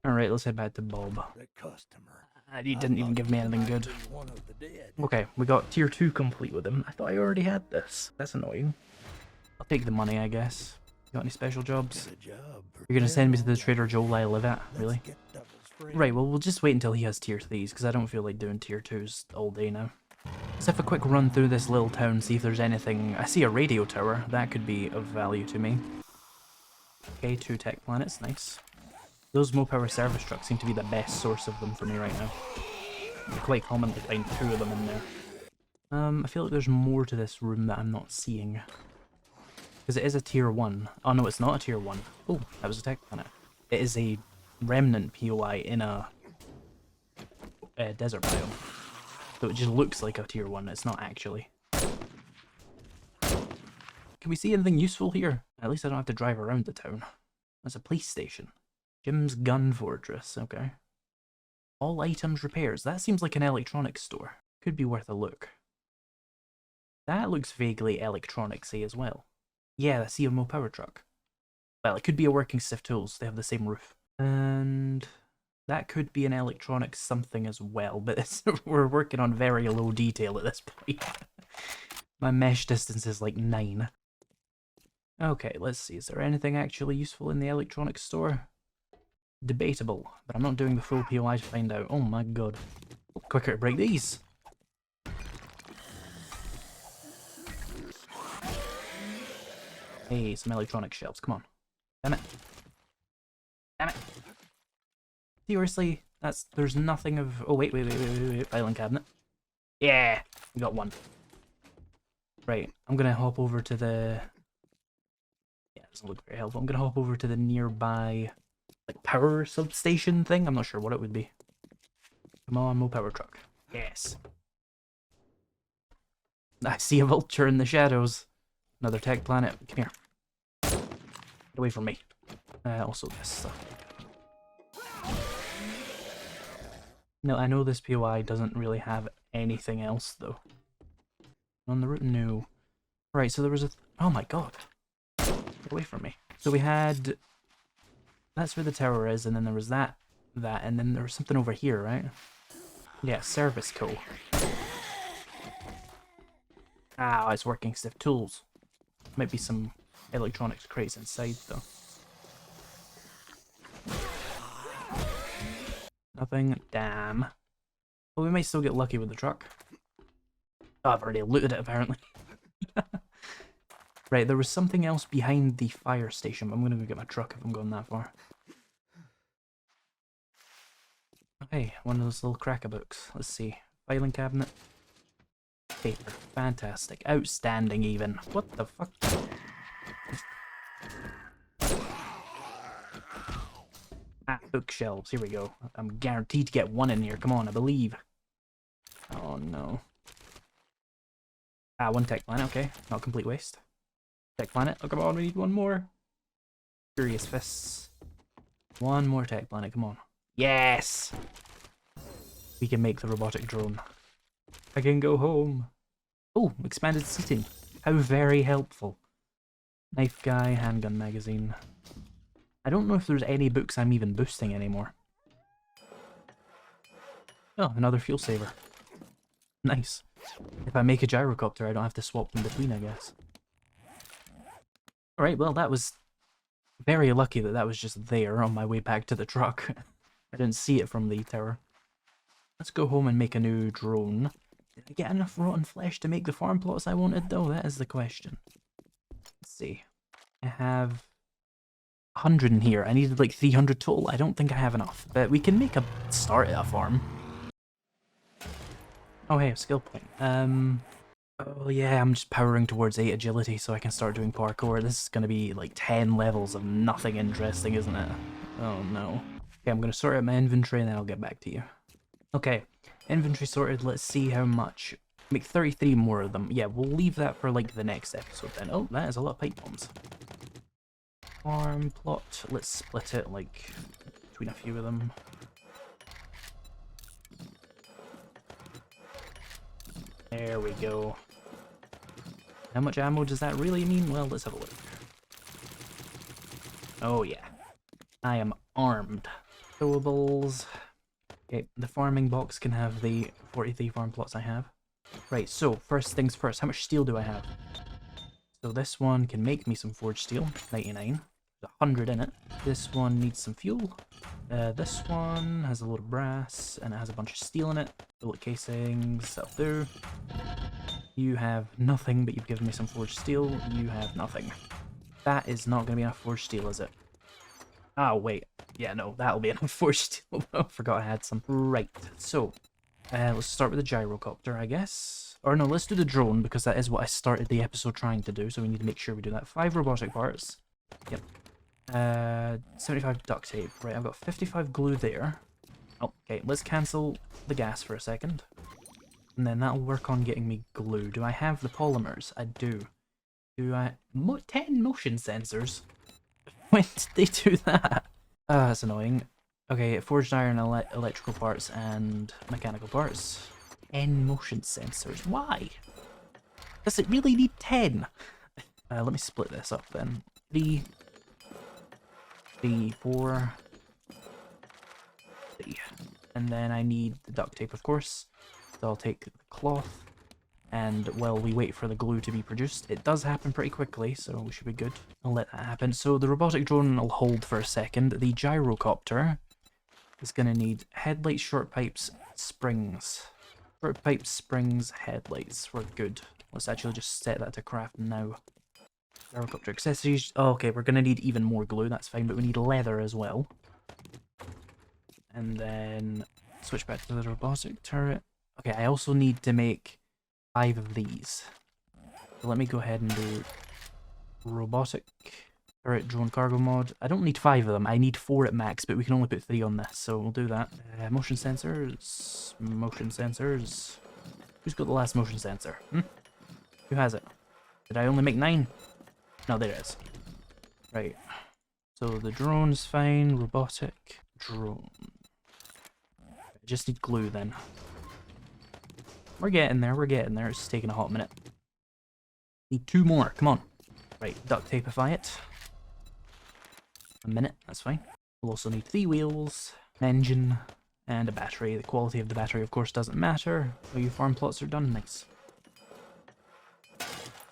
Alright, let's head back to Bob. The customer. He didn't even give me anything good. Okay, we got tier 2 complete with him. I thought I already had this. That's annoying. I'll take the money, I guess. You got any special jobs? You're gonna send me to the Trader Joel I live at? Really? Right, well, we'll just wait until he has tier 3s, because I don't feel like doing tier 2s all day now. Let's have a quick run through this little town, see if there's anything. I see a radio tower. That could be of value to me. Okay, 2 tech planets. Nice. Those Mopower service trucks seem to be the best source of them for me right now. It's quite common to find 2 of them in there. I feel like there's more to this room that I'm not seeing. Because it is a tier 1. Oh no, it's not a tier 1. Oh, that was a tech planet. It is a remnant POI in a desert biome. So it just looks like a tier 1, it's not actually. Can we see anything useful here? At least I don't have to drive around the town. There's a police station. Jim's Gun Fortress, okay. All items repairs. That seems like an electronics store. Could be worth a look. That looks vaguely electronicsy as well. Yeah, I see a Mopower truck. Well, it could be a working Stiff Tools. They have the same roof. And that could be an electronics something as well, but we're working on very low detail at this point. My mesh distance is like 9. Okay, let's see. Is there anything actually useful in the electronics store? Debatable, but I'm not doing the full POI to find out. Oh my god. Quicker to break these. Hey, some electronic shelves, come on. Damn it. Damn it. Seriously? There's nothing of... Oh, wait. Filing cabinet. Yeah! We got one. Right, I'm gonna hop over to the... Yeah, it doesn't look very helpful. I'm gonna hop over to the nearby, like, power substation thing. I'm not sure what it would be. Come on, Mopower truck. Yes. I see a vulture in the shadows. Another tech planet. Come here. Get away from me. Also this stuff. No, I know this POI doesn't really have anything else, though. On the route, no. Right, so there was a... Oh my god. Get away from me. So we had... That's where the tower is, and then there was that, and then there was something over here, right? Yeah, Service Co. Ah, it's working Stiff Tools. Might be some electronics crates inside, though. Nothing. Damn. Well, we might still get lucky with the truck. Oh, I've already looted it, apparently. Right, there was something else behind the fire station, but I'm gonna go get my truck if I'm going that far. Okay, one of those little cracker books. Let's see. Filing cabinet. Paper. Fantastic. Outstanding, even. What the fuck? Ah, bookshelves. Here we go. I'm guaranteed to get one in here. Come on, I believe. Oh, no. Ah, one tech planet. Okay, not complete waste. Tech planet. Oh, come on, we need one more. Furious Fists. One more tech planet. Come on. Yes! We can make the robotic drone. I can go home. Oh, expanded seating. How very helpful. Knife guy, handgun magazine. I don't know if there's any books I'm even boosting anymore. Oh, another fuel saver. Nice. If I make a gyrocopter, I don't have to swap them between, I guess. Alright, well, that was very lucky that that was just there on my way back to the truck. I didn't see it from the tower. Let's go home and make a new drone. Did I get enough rotten flesh to make the farm plots I wanted though? That is the question. Let's see. I have 100 in here. I needed like 300 total. I don't think I have enough, but we can make a start at a farm. Oh hey, a skill point. Oh yeah, I'm just powering towards 8 agility so I can start doing parkour. This is gonna be like 10 levels of nothing interesting, isn't it? Oh no. Okay, I'm gonna sort out my inventory and then I'll get back to you. Okay, inventory sorted. Let's see how much. Make 33 more of them. Yeah, we'll leave that for like the next episode then. Oh, that is a lot of pipe bombs. Farm plot. Let's split it like between a few of them. There we go. How much ammo does that really mean? Well, let's have a look. Oh yeah. I am armed. Throwables. Okay, the farming box can have the 43 farm plots I have. Right, so first things first, how much steel do I have? So this one can make me some forged steel, 99. There's 100 in it. This one needs some fuel. This one has a load of brass and it has a bunch of steel in it. Bullet casings, that'll do. You have nothing, but you've given me some forged steel. You have nothing. That is not going to be enough forged steel, is it? Oh, wait. Yeah, no, that'll be enough forged steel. I forgot I had some. Right, so let's start with the gyrocopter, I guess. Or no, let's do the drone, because that is what I started the episode trying to do, so we need to make sure we do that. 5 robotic parts. Yep. 75 duct tape. Right, I've got 55 glue there. Oh, okay, let's cancel the gas for a second. And then that'll work on getting me glue. Do I have the polymers? I do. Do I... 10 motion sensors? When did they do that? Ah, that's annoying. Okay, forged iron, electrical parts, and mechanical parts. 10 motion sensors. Why? Does it really need 10? Let me split this up then. 3, 4, 3. And then I need the duct tape, of course. So I'll take the cloth, and while we wait for the glue to be produced, it does happen pretty quickly, so we should be good. I'll let that happen. So the robotic drone will hold for a second. The gyrocopter is going to need headlights, short pipes, springs. Short pipes, springs, headlights. We're good. Let's actually just set that to craft now. Gyrocopter accessories. Oh, okay, we're going to need even more glue, that's fine, but we need leather as well. And then switch back to the robotic turret. Okay, I also need to make 5 of these. So let me go ahead and do robotic turret drone cargo mod. I don't need 5 of them. I need 4 at max, but we can only put 3 on this, so we'll do that. Motion sensors. Motion sensors. Who's got the last motion sensor? Who has it? Did I only make 9? No, there it is. Right. So the drone's fine. Robotic drone. I just need glue then. We're getting there, it's just taking a hot minute. Need 2 more, come on. Right, duct tapeify it. A minute, that's fine. We'll also need 3 wheels, an engine, and a battery. The quality of the battery, of course, doesn't matter. Oh, your farm plots are done, nice.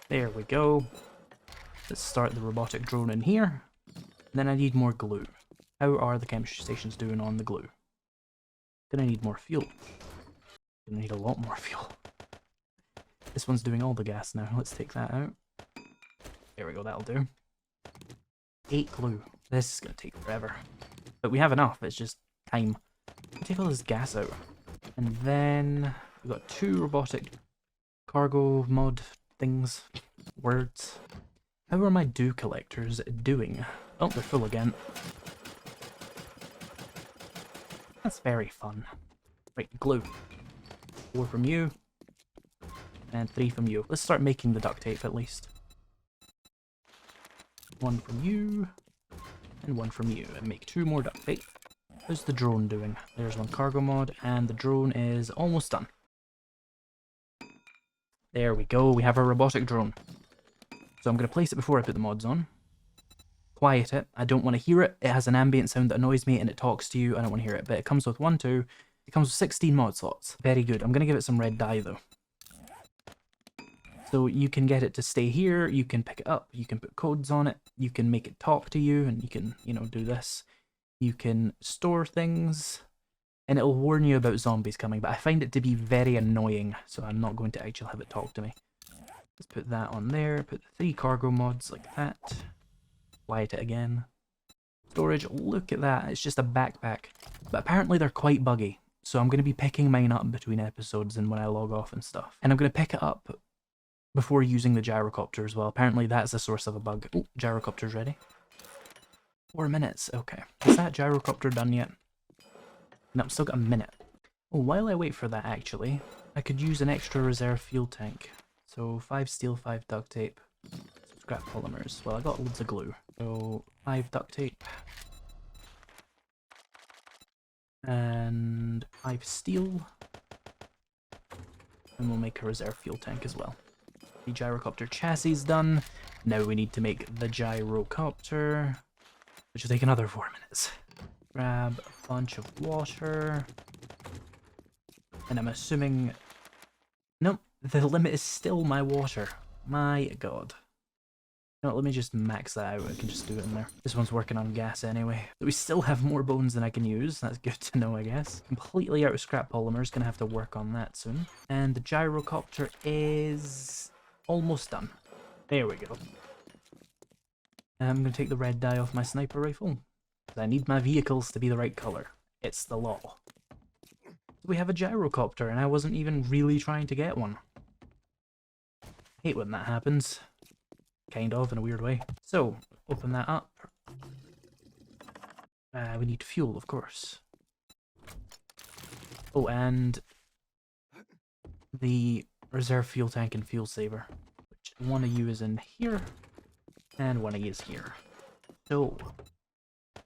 There we go. Let's start the robotic drone in here. And then I need more glue. How are the chemistry stations doing on the glue? Gonna need more fuel. Gonna need a lot more fuel. This one's doing all the gas now. Let's take that out. There we go, that'll do. 8 glue. This is gonna take forever. But we have enough, it's just time. Take all this gas out. And then we've got 2 robotic cargo mod things. Words. How are my dew collectors doing? Oh, they're full again. That's very fun. Right, glue. 4 from you. And 3 from you. Let's start making the duct tape at least. 1 from you. And 1 from you. And make 2 more duct tape. How's the drone doing? There's 1 cargo mod. And the drone is almost done. There we go. We have a robotic drone. So I'm going to place it before I put the mods on. Quiet it. I don't want to hear it. It has an ambient sound that annoys me and it talks to you. I don't want to hear it. But it comes with 1, 2. It comes with 16 mod slots. Very good. I'm going to give it some red dye though. So you can get it to stay here. You can pick it up. You can put codes on it. You can make it talk to you and you can, you know, do this. You can store things. and it'll warn you about zombies coming, but I find it to be very annoying, so I'm not going to actually have it talk to me. Let's put that on there, put the 3 cargo mods like that. Light it again. Storage, look at that, it's just a backpack. But apparently they're quite buggy, so I'm going to be picking mine up between episodes and when I log off and stuff. And I'm going to pick it up before using the gyrocopter as well. Apparently that's the source of a bug. Oh, gyrocopter's ready. 4 minutes, okay. Is that gyrocopter done yet? No, I've still got a minute. Oh, while I wait for that actually, I could use an extra reserve fuel tank. So 5 steel, 5 duct tape, scrap polymers. Well, I got loads of glue. So 5 duct tape. And 5 steel. And we'll make a reserve fuel tank as well. The gyrocopter chassis is done. Now we need to make the gyrocopter, which will take another 4 minutes. Grab a bunch of water. And I'm assuming... Nope, the limit is still my water. My god. You know what, let me just max that out. I can just do it in there. This one's working on gas anyway. But we still have more bones than I can use. That's good to know, I guess. Completely out of scrap polymers. Gonna have to work on that soon. And the gyrocopter is almost done. There we go. I'm gonna take the red dye off my sniper rifle. I need my vehicles to be the right color. It's the law. We have a gyrocopter and I wasn't even really trying to get one. I hate when that happens. Kind of, in a weird way. So, open that up. We need fuel, of course. Oh, and the reserve fuel tank and fuel saver, which one of you is in here, and one of you is here. So,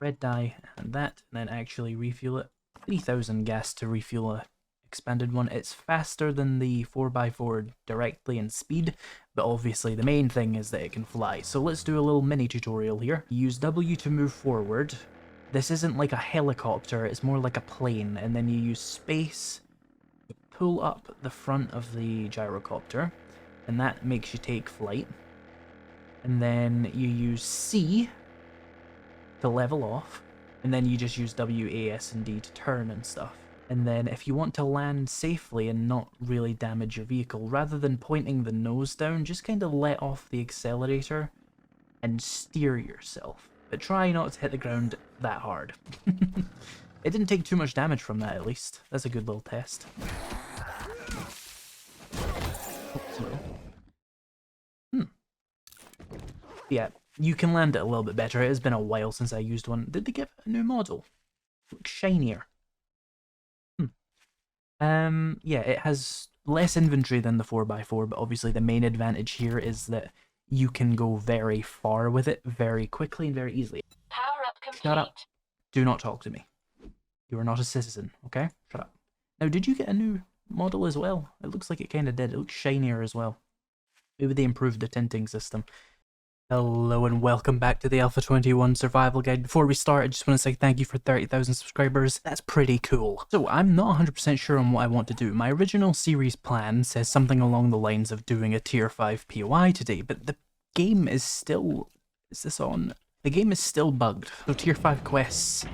red dye and that, and then actually refuel it. 3,000 gas to refuel a expanded one. It's faster than the 4x4 directly in speed, but obviously the main thing is that it can fly. So let's do a little mini tutorial here. Use W to move forward. This isn't like a helicopter, it's more like a plane, and then you use space to pull up the front of the gyrocopter, and that makes you take flight. And then you use C to level off, and then you just use W, A, S, and D to turn and stuff. And then if you want to land safely and not really damage your vehicle, rather than pointing the nose down, just kind of let off the accelerator and steer yourself. But try not to hit the ground that hard. It didn't take too much damage from that, at least. That's a good little test. Yeah, you can land it a little bit better. It has been a while since I used one. Did they give it a new model? Looks shinier. Yeah, it has less inventory than the 4x4, but obviously the main advantage here is that you can go very far with it very quickly and very easily. Power up complete. Shut up. Do not talk to me. You are not a citizen, okay? Shut up. Now, did you get a new model as well? It looks like it kind of did. It looks shinier as well. Maybe they improved the tinting system. Hello and welcome back to the Alpha 21 Survival Guide. Before we start, I just want to say thank you for 30,000 subscribers. That's pretty cool. So I'm not 100% sure on what I want to do. My original series plan says something along the lines of doing a tier 5 POI today, but the game is still... Is this on? The game is still bugged. So tier 5 quests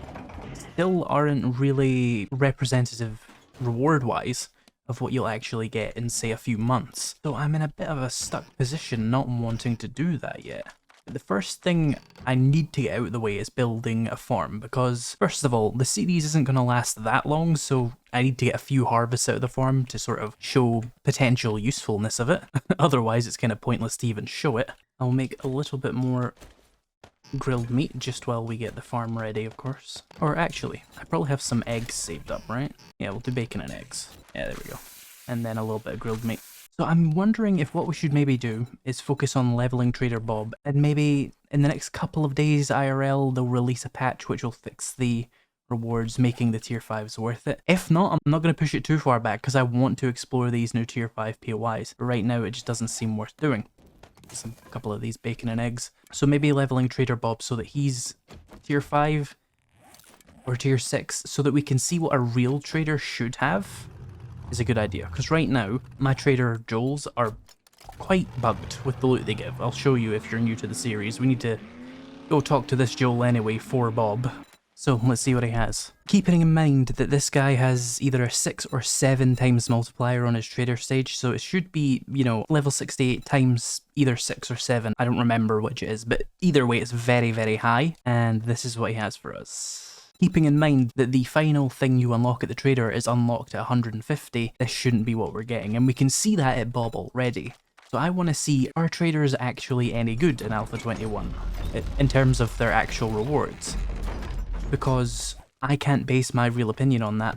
still aren't really representative reward-wise of what you'll actually get in, say, a few months. So I'm in a bit of a stuck position not wanting to do that yet. The first thing I need to get out of the way is building a farm, because first of all, the series isn't going to last that long, so I need to get a few harvests out of the farm to sort of show potential usefulness of it. Otherwise it's kind of pointless to even show it. I'll make a little bit more grilled meat just while we get the farm ready, of course. Or actually, I probably have some eggs saved up, right? Yeah, we'll do bacon and eggs. Yeah, there we go. And then a little bit of grilled meat. So I'm wondering if what we should maybe do is focus on leveling Trader Bob, and maybe in the next couple of days IRL they'll release a patch which will fix the rewards, making the tier 5s worth it. If not, I'm not going to push it too far back because I want to explore these new tier 5 POIs. But right now it just doesn't seem worth doing. A couple of these bacon and eggs. So maybe leveling Trader Bob so that he's tier 5 or tier 6 so that we can see what a real trader should have is a good idea. Because right now, my trader Joels are quite bugged with the loot they give. I'll show you if you're new to the series. We need to go talk to this Joel anyway for Bob. So let's see what he has. Keeping in mind that this guy has either a 6 or 7 times multiplier on his trader stage, so it should be, you know, level 68 times either 6 or 7. I don't remember which it is, but either way it's very, very high, and this is what he has for us. Keeping in mind that the final thing you unlock at the trader is unlocked at 150, this shouldn't be what we're getting, and we can see that at Bob already. So I want to see, are traders actually any good in Alpha 21, in terms of their actual rewards? Because I can't base my real opinion on that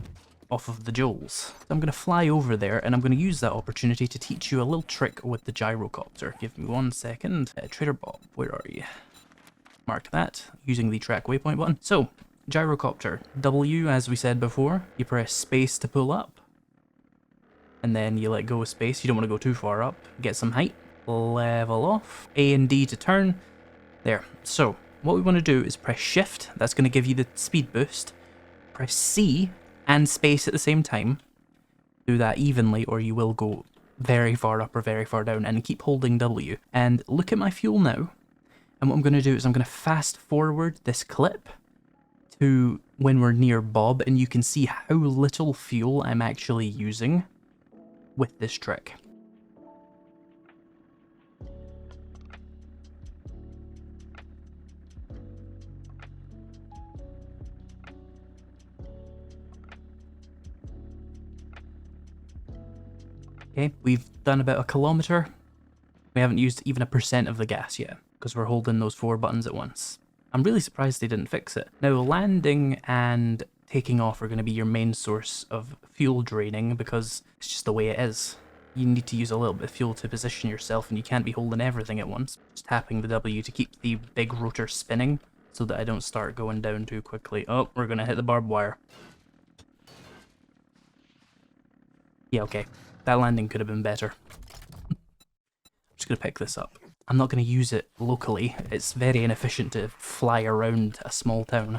off of the jewels. So I'm going to fly over there and I'm going to use that opportunity to teach you a little trick with the gyrocopter. Give me 1 second. Trader Bob, where are you? Mark that using the track waypoint button. So, gyrocopter. W, as we said before, you press space to pull up. And then you let go of space. You don't want to go too far up. Get some height. Level off. A and D to turn. There. So, what we want to do is press shift, that's going to give you the speed boost. Press C and space at the same time. Do that evenly or you will go very far up or very far down, and keep holding W. And look at my fuel now. And what I'm going to do is I'm going to fast forward this clip to when we're near Bob, and you can see how little fuel I'm actually using with this trick. Okay, we've done about 1 kilometer. We haven't used even 1% of the gas yet, because we're holding those 4 buttons at once. I'm really surprised they didn't fix it. Now, landing and taking off are going to be your main source of fuel draining, because it's just the way it is. You need to use a little bit of fuel to position yourself, and you can't be holding everything at once. Just tapping the W to keep the big rotor spinning, so that I don't start going down too quickly. Oh, we're going to hit the barbed wire. Yeah, okay. That landing could have been better. I'm just going to pick this up. I'm not going to use it locally. It's very inefficient to fly around a small town.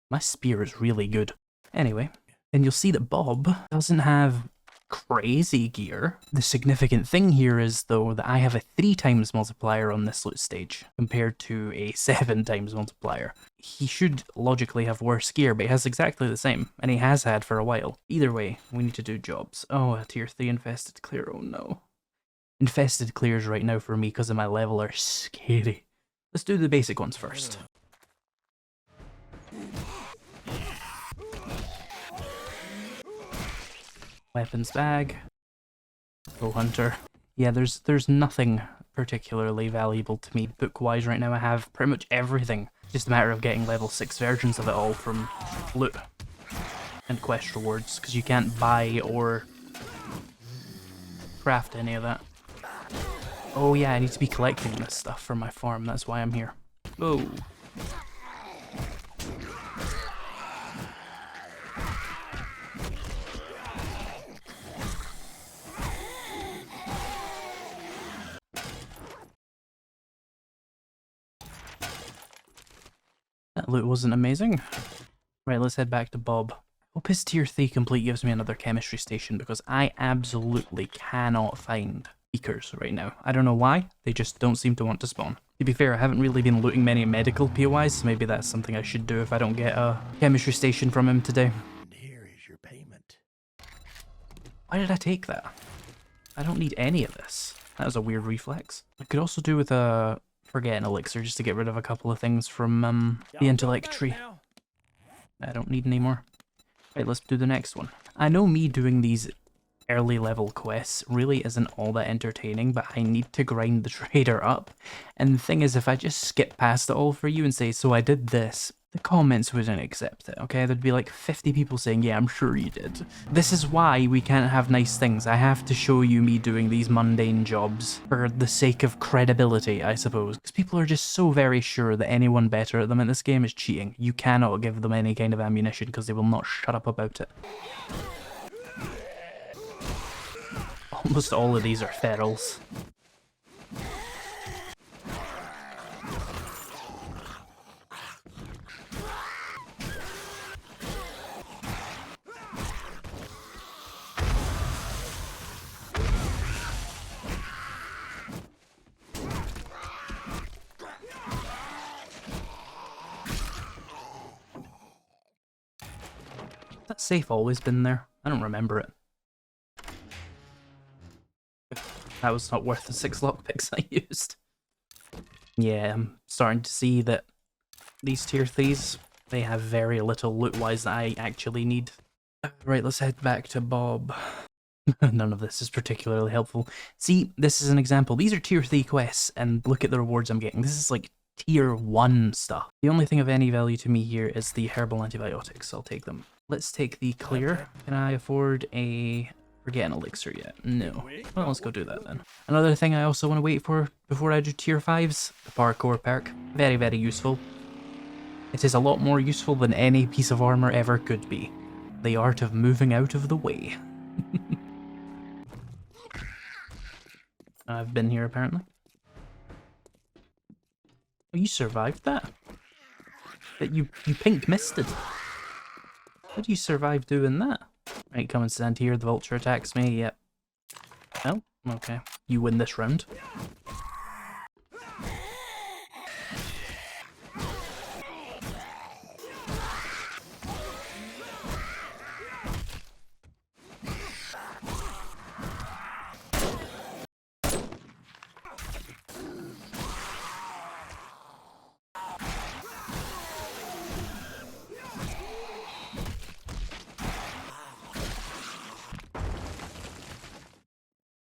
My spear is really good. Anyway, and you'll see that Bob doesn't have crazy gear. The significant thing here is, though, that I have a 3 times multiplier on this loot stage compared to a 7 times multiplier. He should logically have worse gear, but he has exactly the same, and he has had for a while. Either way, we need to do jobs. Oh, a tier 3 infested clear, oh no. Infested clears right now for me because of my level are scary. Let's do the basic ones first. Weapons bag. Bow hunter. Yeah, there's nothing particularly valuable to me book-wise right now. I have pretty much everything. Just a matter of getting level 6 versions of it all from loot and quest rewards, because you can't buy or craft any of that. Oh yeah, I need to be collecting this stuff for my farm, that's why I'm here. Oh. That loot wasn't amazing. Right, let's head back to Bob. Hope his tier 3 complete gives me another chemistry station, because I absolutely cannot find beakers right now. I don't know why, they just don't seem to want to spawn. To be fair, I haven't really been looting many medical POIs, so maybe that's something I should do if I don't get a chemistry station from him today. And here is your payment. Why did I take that? I don't need any of this. That was a weird reflex. I could also do with a forget an elixir just to get rid of a couple of things from the intellect tree. I don't need any more. Right, let's do the next one. I know me doing these early level quests really isn't all that entertaining, but I need to grind the trader up. And the thing is, if I just skip past it all for you and say, so I did this, the comments wouldn't accept it, okay? There'd be like 50 people saying, yeah, I'm sure you did. This is why we can't have nice things. I have to show you me doing these mundane jobs for the sake of credibility, I suppose. Because people are just so very sure that anyone better at them in this game is cheating. You cannot give them any kind of ammunition because they will not shut up about it. Almost all of these are ferals. Safe always been there? I don't remember it. That was not worth the 6 lockpicks I used. Yeah, I'm starting to see that these tier 3s, they have very little loot-wise that I actually need. Right, let's head back to Bob. None of this is particularly helpful. See, this is an example. These are tier 3 quests, and look at the rewards I'm getting. This is like tier 1 stuff. The only thing of any value to me here is the herbal antibiotics. I'll take them. Let's take the clear. Can I afford a... forget an elixir yet? No. Well, let's go do that then. Another thing I also want to wait for before I do tier 5s, the parkour perk. Very, very useful. It is a lot more useful than any piece of armor ever could be. The art of moving out of the way. I've been here apparently. Oh, you survived that? You pink misted. How do you survive doing that? Right, come and stand here, the vulture attacks me, yep. Oh, okay. You win this round.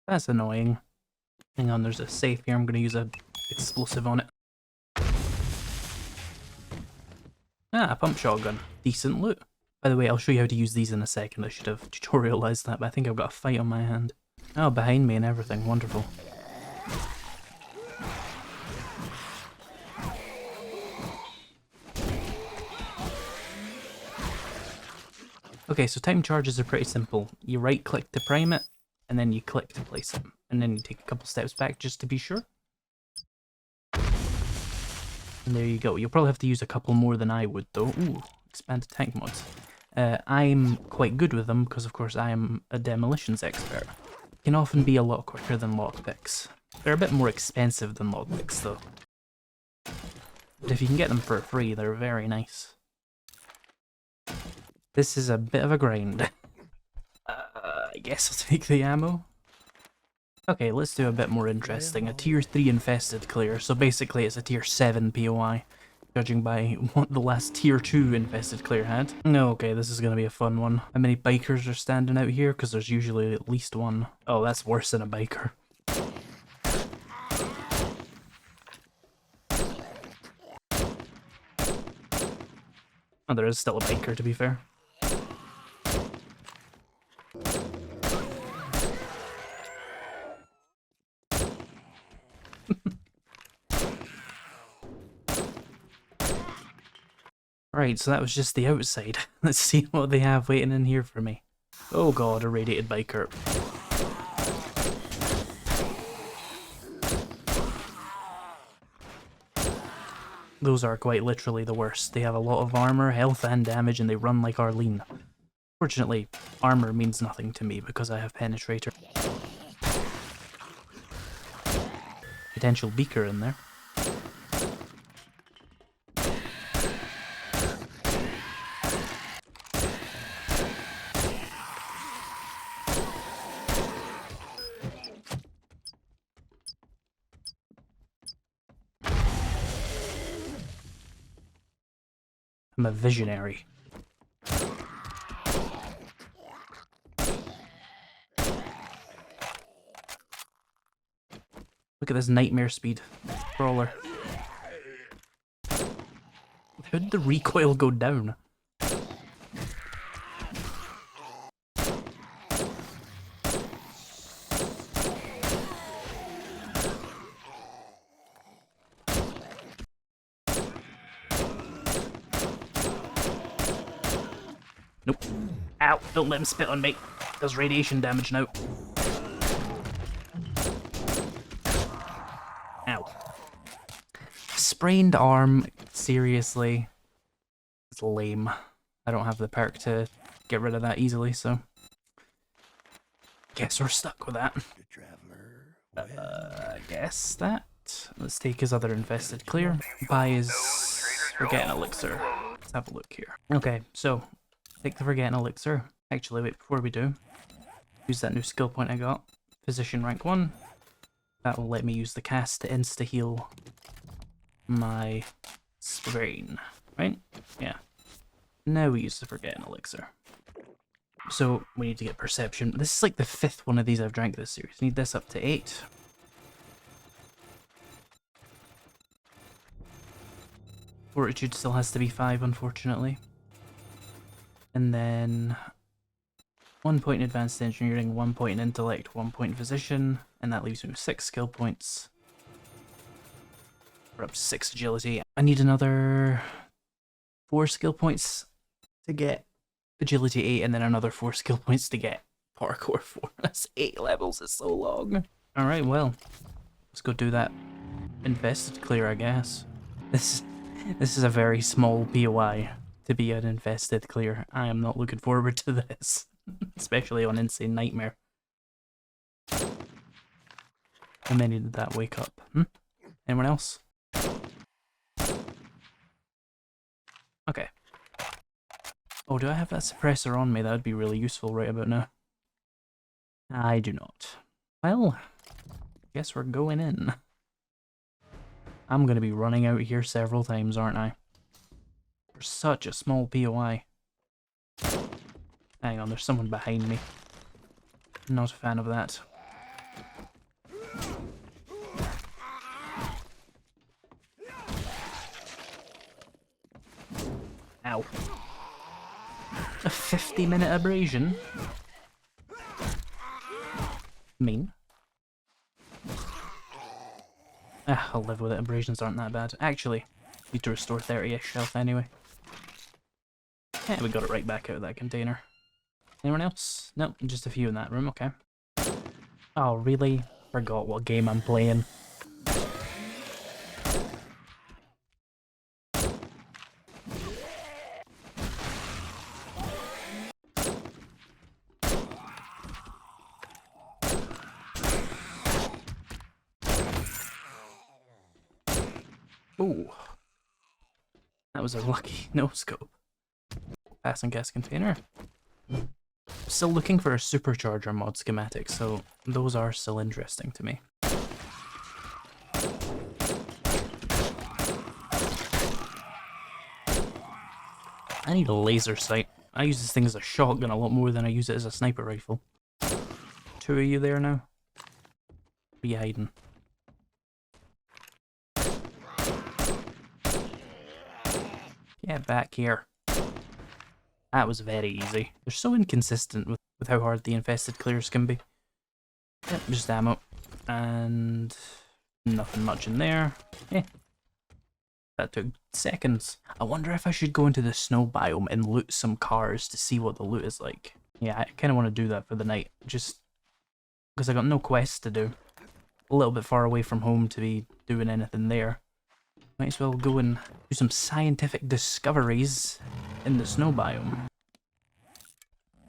That's annoying. Hang on, there's a safe here. I'm going to use a explosive on it. Ah, a pump shotgun. Decent loot. By the way, I'll show you how to use these in a second. I should have tutorialized that, but I think I've got a fight on my hand. Oh, behind me and everything. Wonderful. Okay, so time charges are pretty simple. You right click to prime it, and then you click to place it. And then you take a couple steps back just to be sure. And there you go. You'll probably have to use a couple more than I would though. Ooh, expanded tank mods. I'm quite good with them because of course I am a demolitions expert. Can often be a lot quicker than lockpicks. They're a bit more expensive than lockpicks though. But if you can get them for free, they're very nice. This is a bit of a grind. I guess I'll take the ammo. Okay, let's do a bit more interesting. A tier 3 infested clear, so basically it's a tier 7 POI, judging by what the last tier 2 infested clear had. Okay, this is gonna be a fun one. How many bikers are standing out here? Because there's usually at least one. Oh, that's worse than a biker. Oh, there is still a biker, to be fair. Right, so that was just the outside. Let's see what they have waiting in here for me. Oh god, a radiated biker. Those are quite literally the worst. They have a lot of armor, health and damage, and they run like Arlene. Fortunately, armor means nothing to me because I have penetrator. Potential beaker in there. I'm a visionary. Look at this nightmare speed crawler. How did the recoil go down? Nope. Ow, don't let him spit on me. Does radiation damage now. Ow. Sprained arm, seriously. It's lame. I don't have the perk to get rid of that easily, so... guess we're stuck with that. I guess that. Let's take his other infested clear. Buy his... forget an elixir. Let's have a look here. Okay, so... take the Forgetting Elixir. Actually, wait, before we do, use that new skill point I got. Physician rank 1. That will let me use the cast to insta-heal my sprain, right? Yeah. Now we use the Forgetting Elixir. So, we need to get Perception. This is like the 5th one of these I've drank this series. Need this up to 8. Fortitude still has to be 5, unfortunately. And then 1 point in Advanced Engineering, 1 point in Intellect, 1 point in Physician, and that leaves me with 6 skill points. We're up to 6 Agility. I need another 4 skill points to get Agility 8, and then another 4 skill points to get Parkour 4. That's 8 levels, it's so long. Alright, well, let's go do that infested clear, I guess. This is a very small POI to be an infested clear. I am not looking forward to this, especially on Insane Nightmare. How many did that wake up? Anyone else? Okay. Oh, do I have that suppressor on me? That would be really useful right about now. I do not. Well, guess we're going in. I'm going to be running out here several times, aren't I? For such a small POI. Hang on, there's someone behind me. Not a fan of that. Ow. A 50-minute abrasion? Mean. I'll live with it. Abrasions aren't that bad. Actually, need to restore 30-ish health anyway. Yeah, we got it right back out of that container. Anyone else? Nope, just a few in that room, okay. Oh, really? Forgot what game I'm playing. Ooh. That was a lucky no-scope. Passing gas container. Still looking for a supercharger mod schematic, so those are still interesting to me. I need a laser sight. I use this thing as a shotgun a lot more than I use it as a sniper rifle. 2 of you there now? Where are you hiding? Get back here. That was very easy. They're so inconsistent with how hard the infested clears can be. Yep, just ammo. And nothing much in there. Eh. That took seconds. I wonder if I should go into the snow biome and loot some cars to see what the loot is like. Yeah, I kind of want to do that for the night. Just because I got no quests to do. A little bit far away from home to be doing anything there. Might as well go and do some scientific discoveries in the snow biome.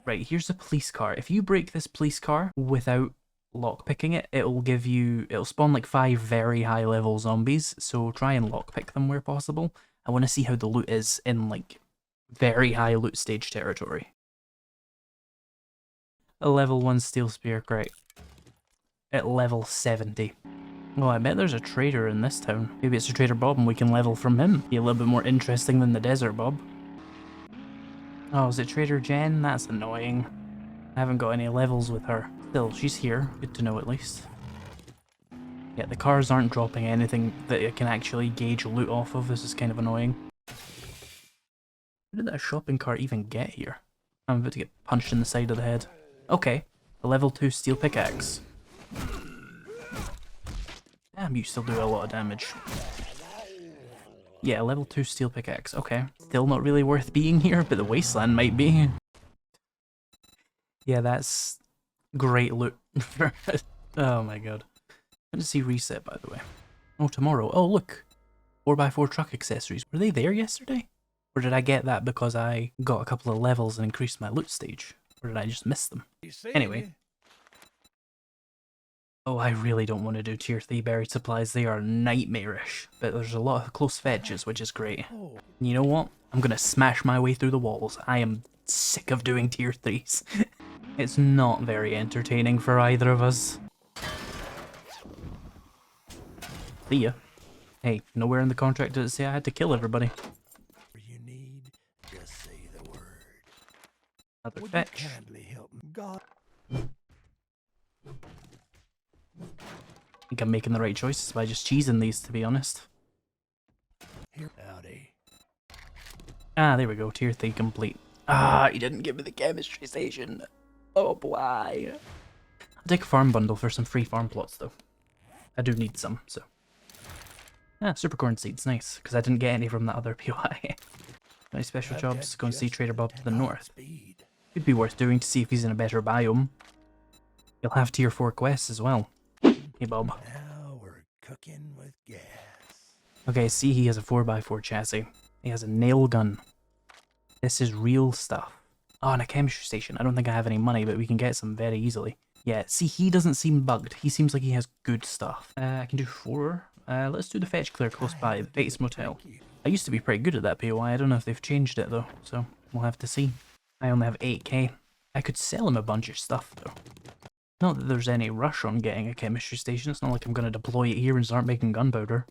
Right, here's a police car. If you break this police car without lockpicking it, it'll spawn like 5 very high level zombies, so try and lockpick them where possible. I want to see how the loot is in like very high loot stage territory. A level 1 steel spear, great. At level 70. Oh, I bet there's a trader in this town. Maybe it's a Trader Bob and we can level from him. Be a little bit more interesting than the Desert Bob. Oh, is it Trader Jen? That's annoying. I haven't got any levels with her. Still, she's here. Good to know at least. Yeah, the cars aren't dropping anything that it can actually gauge loot off of. This is kind of annoying. How did that shopping cart even get here? I'm about to get punched in the side of the head. Okay, a level 2 steel pickaxe. Damn, you still do a lot of damage. Yeah, level 2 steel pickaxe, okay. Still not really worth being here, but the wasteland might be. Yeah, that's great loot. Oh my god. When does he reset, by the way? Oh, tomorrow. Oh, look. 4x4 truck accessories. Were they there yesterday? Or did I get that because I got a couple of levels and increased my loot stage? Or did I just miss them? Anyway. Oh, I really don't want to do tier 3 buried supplies. They are nightmarish. But there's a lot of close fetches, which is great. And you know what? I'm going to smash my way through the walls. I am sick of doing tier 3s. It's not very entertaining for either of us. See ya. Hey, nowhere in the contract does it say I had to kill everybody. You need, just say the word. Another Would fetch. you kindly help me? God. I think I'm making the right choices by just cheesing these, to be honest. Here, howdy. Ah, there we go. Tier 3 complete. Ah, he didn't give me the chemistry station. Oh, why? I'll take a farm bundle for some free farm plots, though. I do need some, so. Ah, super corn seeds, nice, because I didn't get any from that other POI. Any special jobs? Go and see Trader Bob to the north. Could be worth doing to see if he's in a better biome. You'll have tier 4 quests as well. Hey, Bob. Now we're cooking with gas. Okay, see, he has a 4x4 chassis. He has a nail gun. This is real stuff. Oh, and a chemistry station. I don't think I have any money, but we can get some very easily. Yeah, see, he doesn't seem bugged. He seems like he has good stuff. I can do 4. Let's do the fetch clear close by, the Bates Motel. I used to be pretty good at that POI. I don't know if they've changed it, though, so we'll have to see. I only have 8k. I could sell him a bunch of stuff, though. Not that there's any rush on getting a chemistry station. It's not like I'm going to deploy it here and start making gunpowder.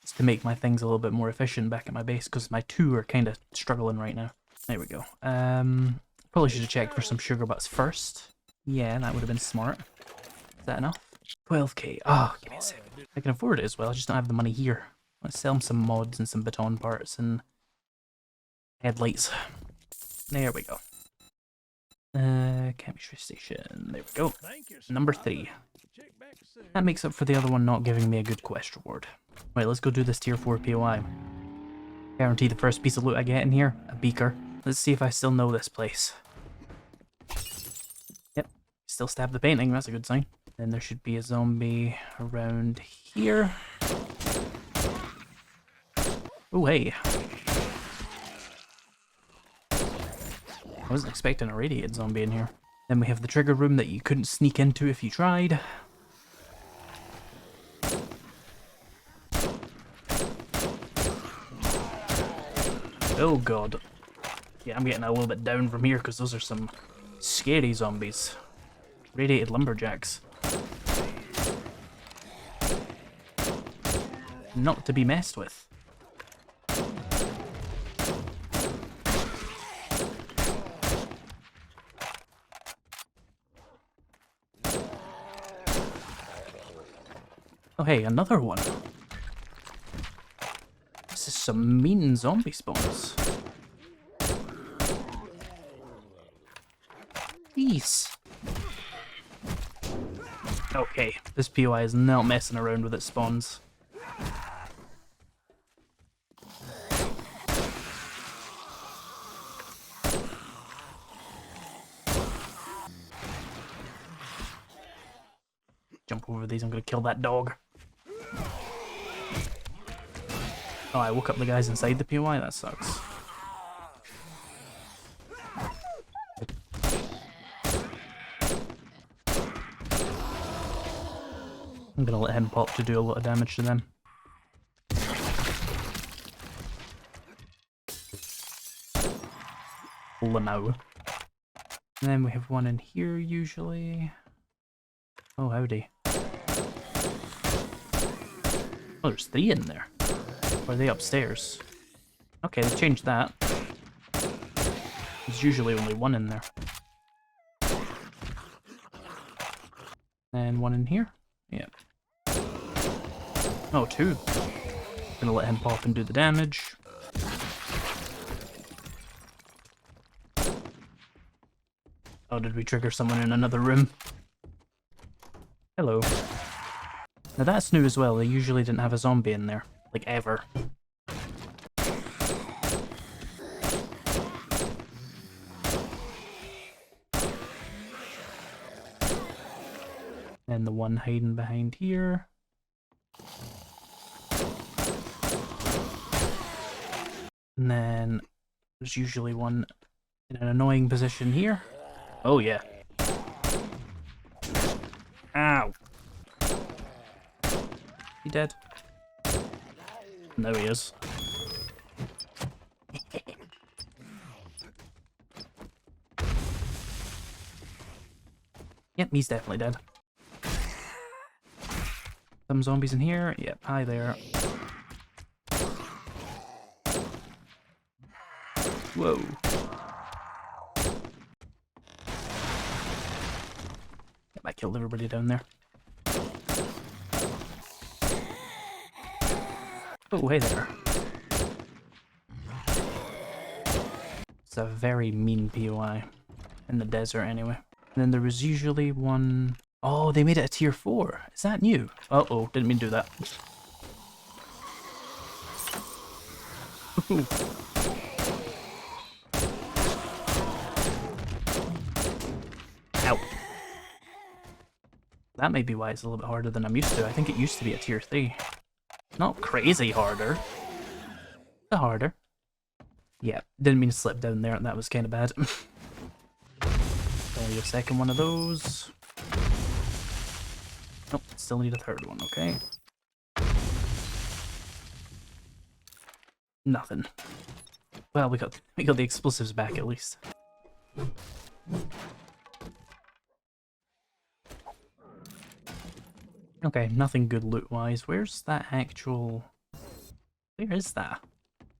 It's to make my things a little bit more efficient back at my base, because my 2 are kind of struggling right now. There we go. Probably should have checked for some sugar butts first. Yeah, that would have been smart. Is that enough? 12k. Oh, give me a second. I can afford it as well, I just don't have the money here. Let's sell him some mods and some baton parts and headlights. There we go. Chemistry station. There we go. Number 3. That makes up for the other one not giving me a good quest reward. Right, let's go do this tier 4 POI. Guarantee the first piece of loot I get in here, a beaker. Let's see if I still know this place. Yep, still stab the painting, that's a good sign. Then there should be a zombie around here. Oh, hey. I wasn't expecting a radiated zombie in here. Then we have the trigger room that you couldn't sneak into if you tried. Oh god. Yeah, I'm getting a little bit down from here because those are some scary zombies. Radiated lumberjacks. Not to be messed with. Oh hey, another one. This is some mean zombie spawns. Jeez. Okay, this POI is not messing around with its spawns. Jump over these, I'm gonna kill that dog. Oh, I woke up the guys inside the POI? That sucks. I'm gonna let him pop to do a lot of damage to them. Pull them out. And then we have one in here usually. Oh, howdy. Oh, there's 3 in there. Or are they upstairs? Okay, they changed that. There's usually only 1 in there. And 1 in here? Yeah. Oh, 2. Gonna let him pop and do the damage. Oh, did we trigger someone in another room? Hello. Now that's new as well, they usually didn't have a zombie in there. Like, ever. And the one hiding behind here. And then there's usually one in an annoying position here. Oh yeah. Ow. He dead? No, he is. Yep, he's definitely dead. Some zombies in here. Yep, hi there. Whoa. Yep, I killed everybody down there. Oh, hey there. It's a very mean POI. In the desert, anyway. And then there was usually one... Oh, they made it a tier 4. Is that new? Uh-oh, didn't mean to do that. Ow. That may be why it's a little bit harder than I'm used to. I think it used to be a tier 3. Not crazy harder. But harder. Yeah, didn't mean to slip down there, and that was kind of bad. Still need a second one of those. Nope, still need a third one, okay. Nothing. Well, we got the explosives back at least. Okay, nothing good loot-wise. Where's that actual... Where is that?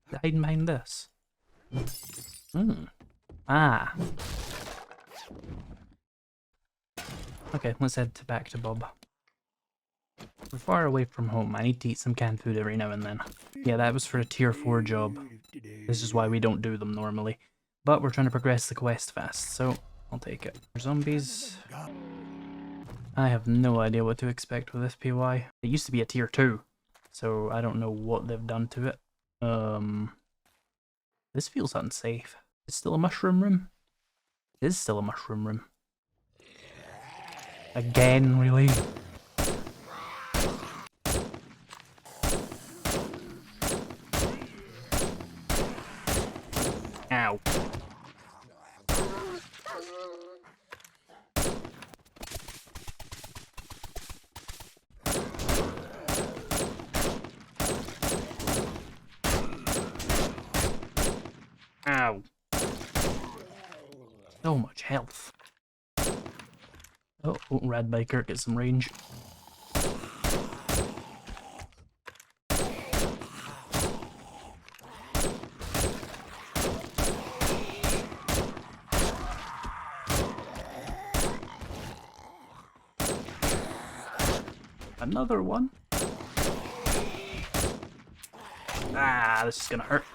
Is it hiding behind this? Hmm. Ah. Okay, let's head back to Bob. We're far away from home. I need to eat some canned food every now and then. Yeah, that was for a tier 4 job. This is why we don't do them normally. But we're trying to progress the quest fast, so I'll take it. Zombies. I have no idea what to expect with this PY. It used to be a tier 2, so I don't know what they've done to it. This feels unsafe. It's still a mushroom room? It is still a mushroom room. Again, really? Ow. Ow. So much health. Oh, rad biker, get some range. Another one. Ah, this is gonna hurt.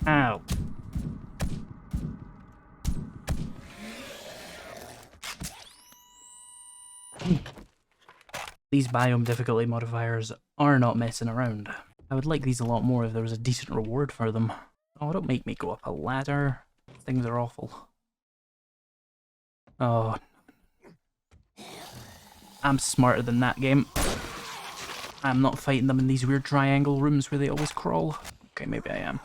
Ow. These biome difficulty modifiers are not messing around. I would like these a lot more if there was a decent reward for them. Oh, don't make me go up a ladder. Things are awful. Oh. I'm smarter than that game. I'm not fighting them in these weird triangle rooms where they always crawl. Okay, maybe I am.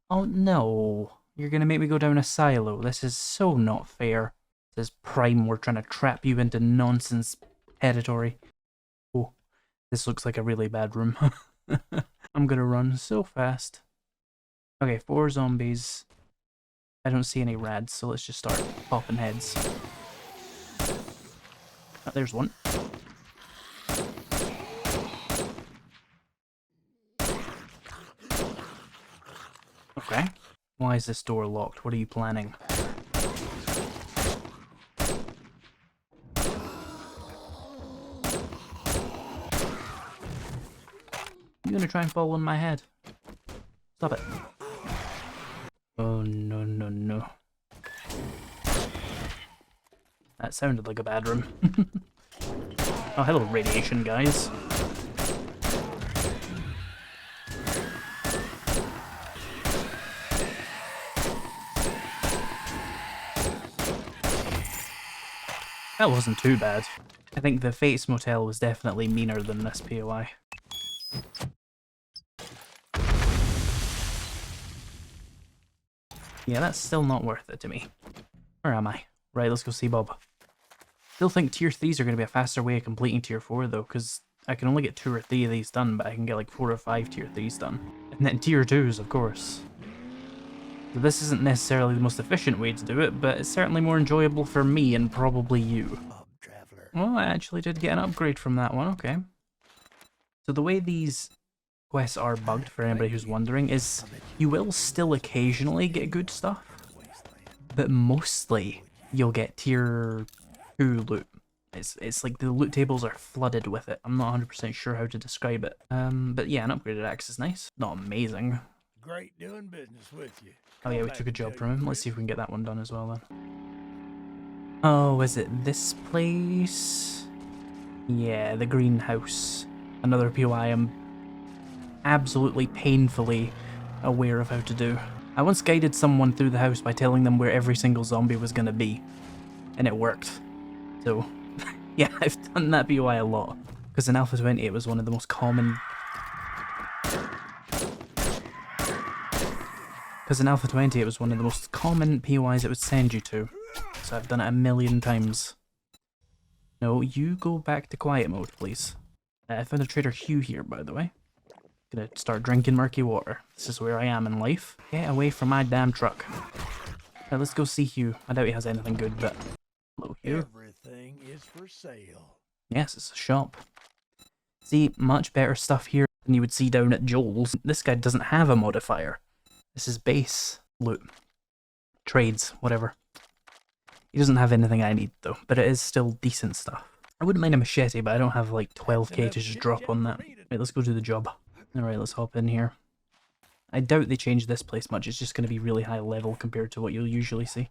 Oh no. You're gonna make me go down a silo. This is so not fair. This is Prime, we're trying to trap you into nonsense territory. Oh, this looks like a really bad room. I'm gonna run so fast. Okay, 4 zombies. I don't see any rads, so let's just start popping heads. Oh, there's one. Okay. Why is this door locked? What are you planning? You gonna try and fall on my head? Stop it. Oh no no no. That sounded like a bad room. Oh, hello radiation guys. That wasn't too bad. I think the Fates Motel was definitely meaner than this POI. Yeah, that's still not worth it to me. Where am I? Right, let's go see Bob. Still think tier 3s are going to be a faster way of completing tier 4 though, because I can only get 2 or 3 of these done, but I can get like 4 or 5 tier 3s done. And then tier 2s, of course. So this isn't necessarily the most efficient way to do it, but it's certainly more enjoyable for me and probably you. Traveler. Well, I actually did get an upgrade from that one, okay. So the way these quests are bugged, for anybody who's wondering, is you will still occasionally get good stuff, but mostly you'll get tier 2 loot. It's like the loot tables are flooded with it. I'm not 100% sure how to describe it. But yeah, an upgraded axe is nice. Not amazing. Great doing business with you. Oh yeah, we took a job from him. Let's see if we can get that one done as well then. Oh, is it this place? Yeah, the greenhouse. Another POI I'm absolutely painfully aware of how to do. I once guided someone through the house by telling them where every single zombie was going to be, and it worked. So, yeah, I've done that POI a lot, because in Alpha 20 it was one of the most common... POIs it would send you to, so I've done it a million times. No, you go back to quiet mode, please. I found a Trader Hugh here, by the way. Gonna start drinking murky water. This is where I am in life. Get away from my damn truck. Now let's go see Hugh. I doubt he has anything good, but... Hello, Hugh. Everything is for sale. Yes, it's a shop. See, much better stuff here than you would see down at Joel's. This guy doesn't have a modifier. This is base loot. Trades, whatever. He doesn't have anything I need, though, but it is still decent stuff. I wouldn't mind a machete, but I don't have like 12k to just drop on that. Right, let's go do the job. Alright, let's hop in here. I doubt they changed this place much, it's just going to be really high level compared to what you'll usually see.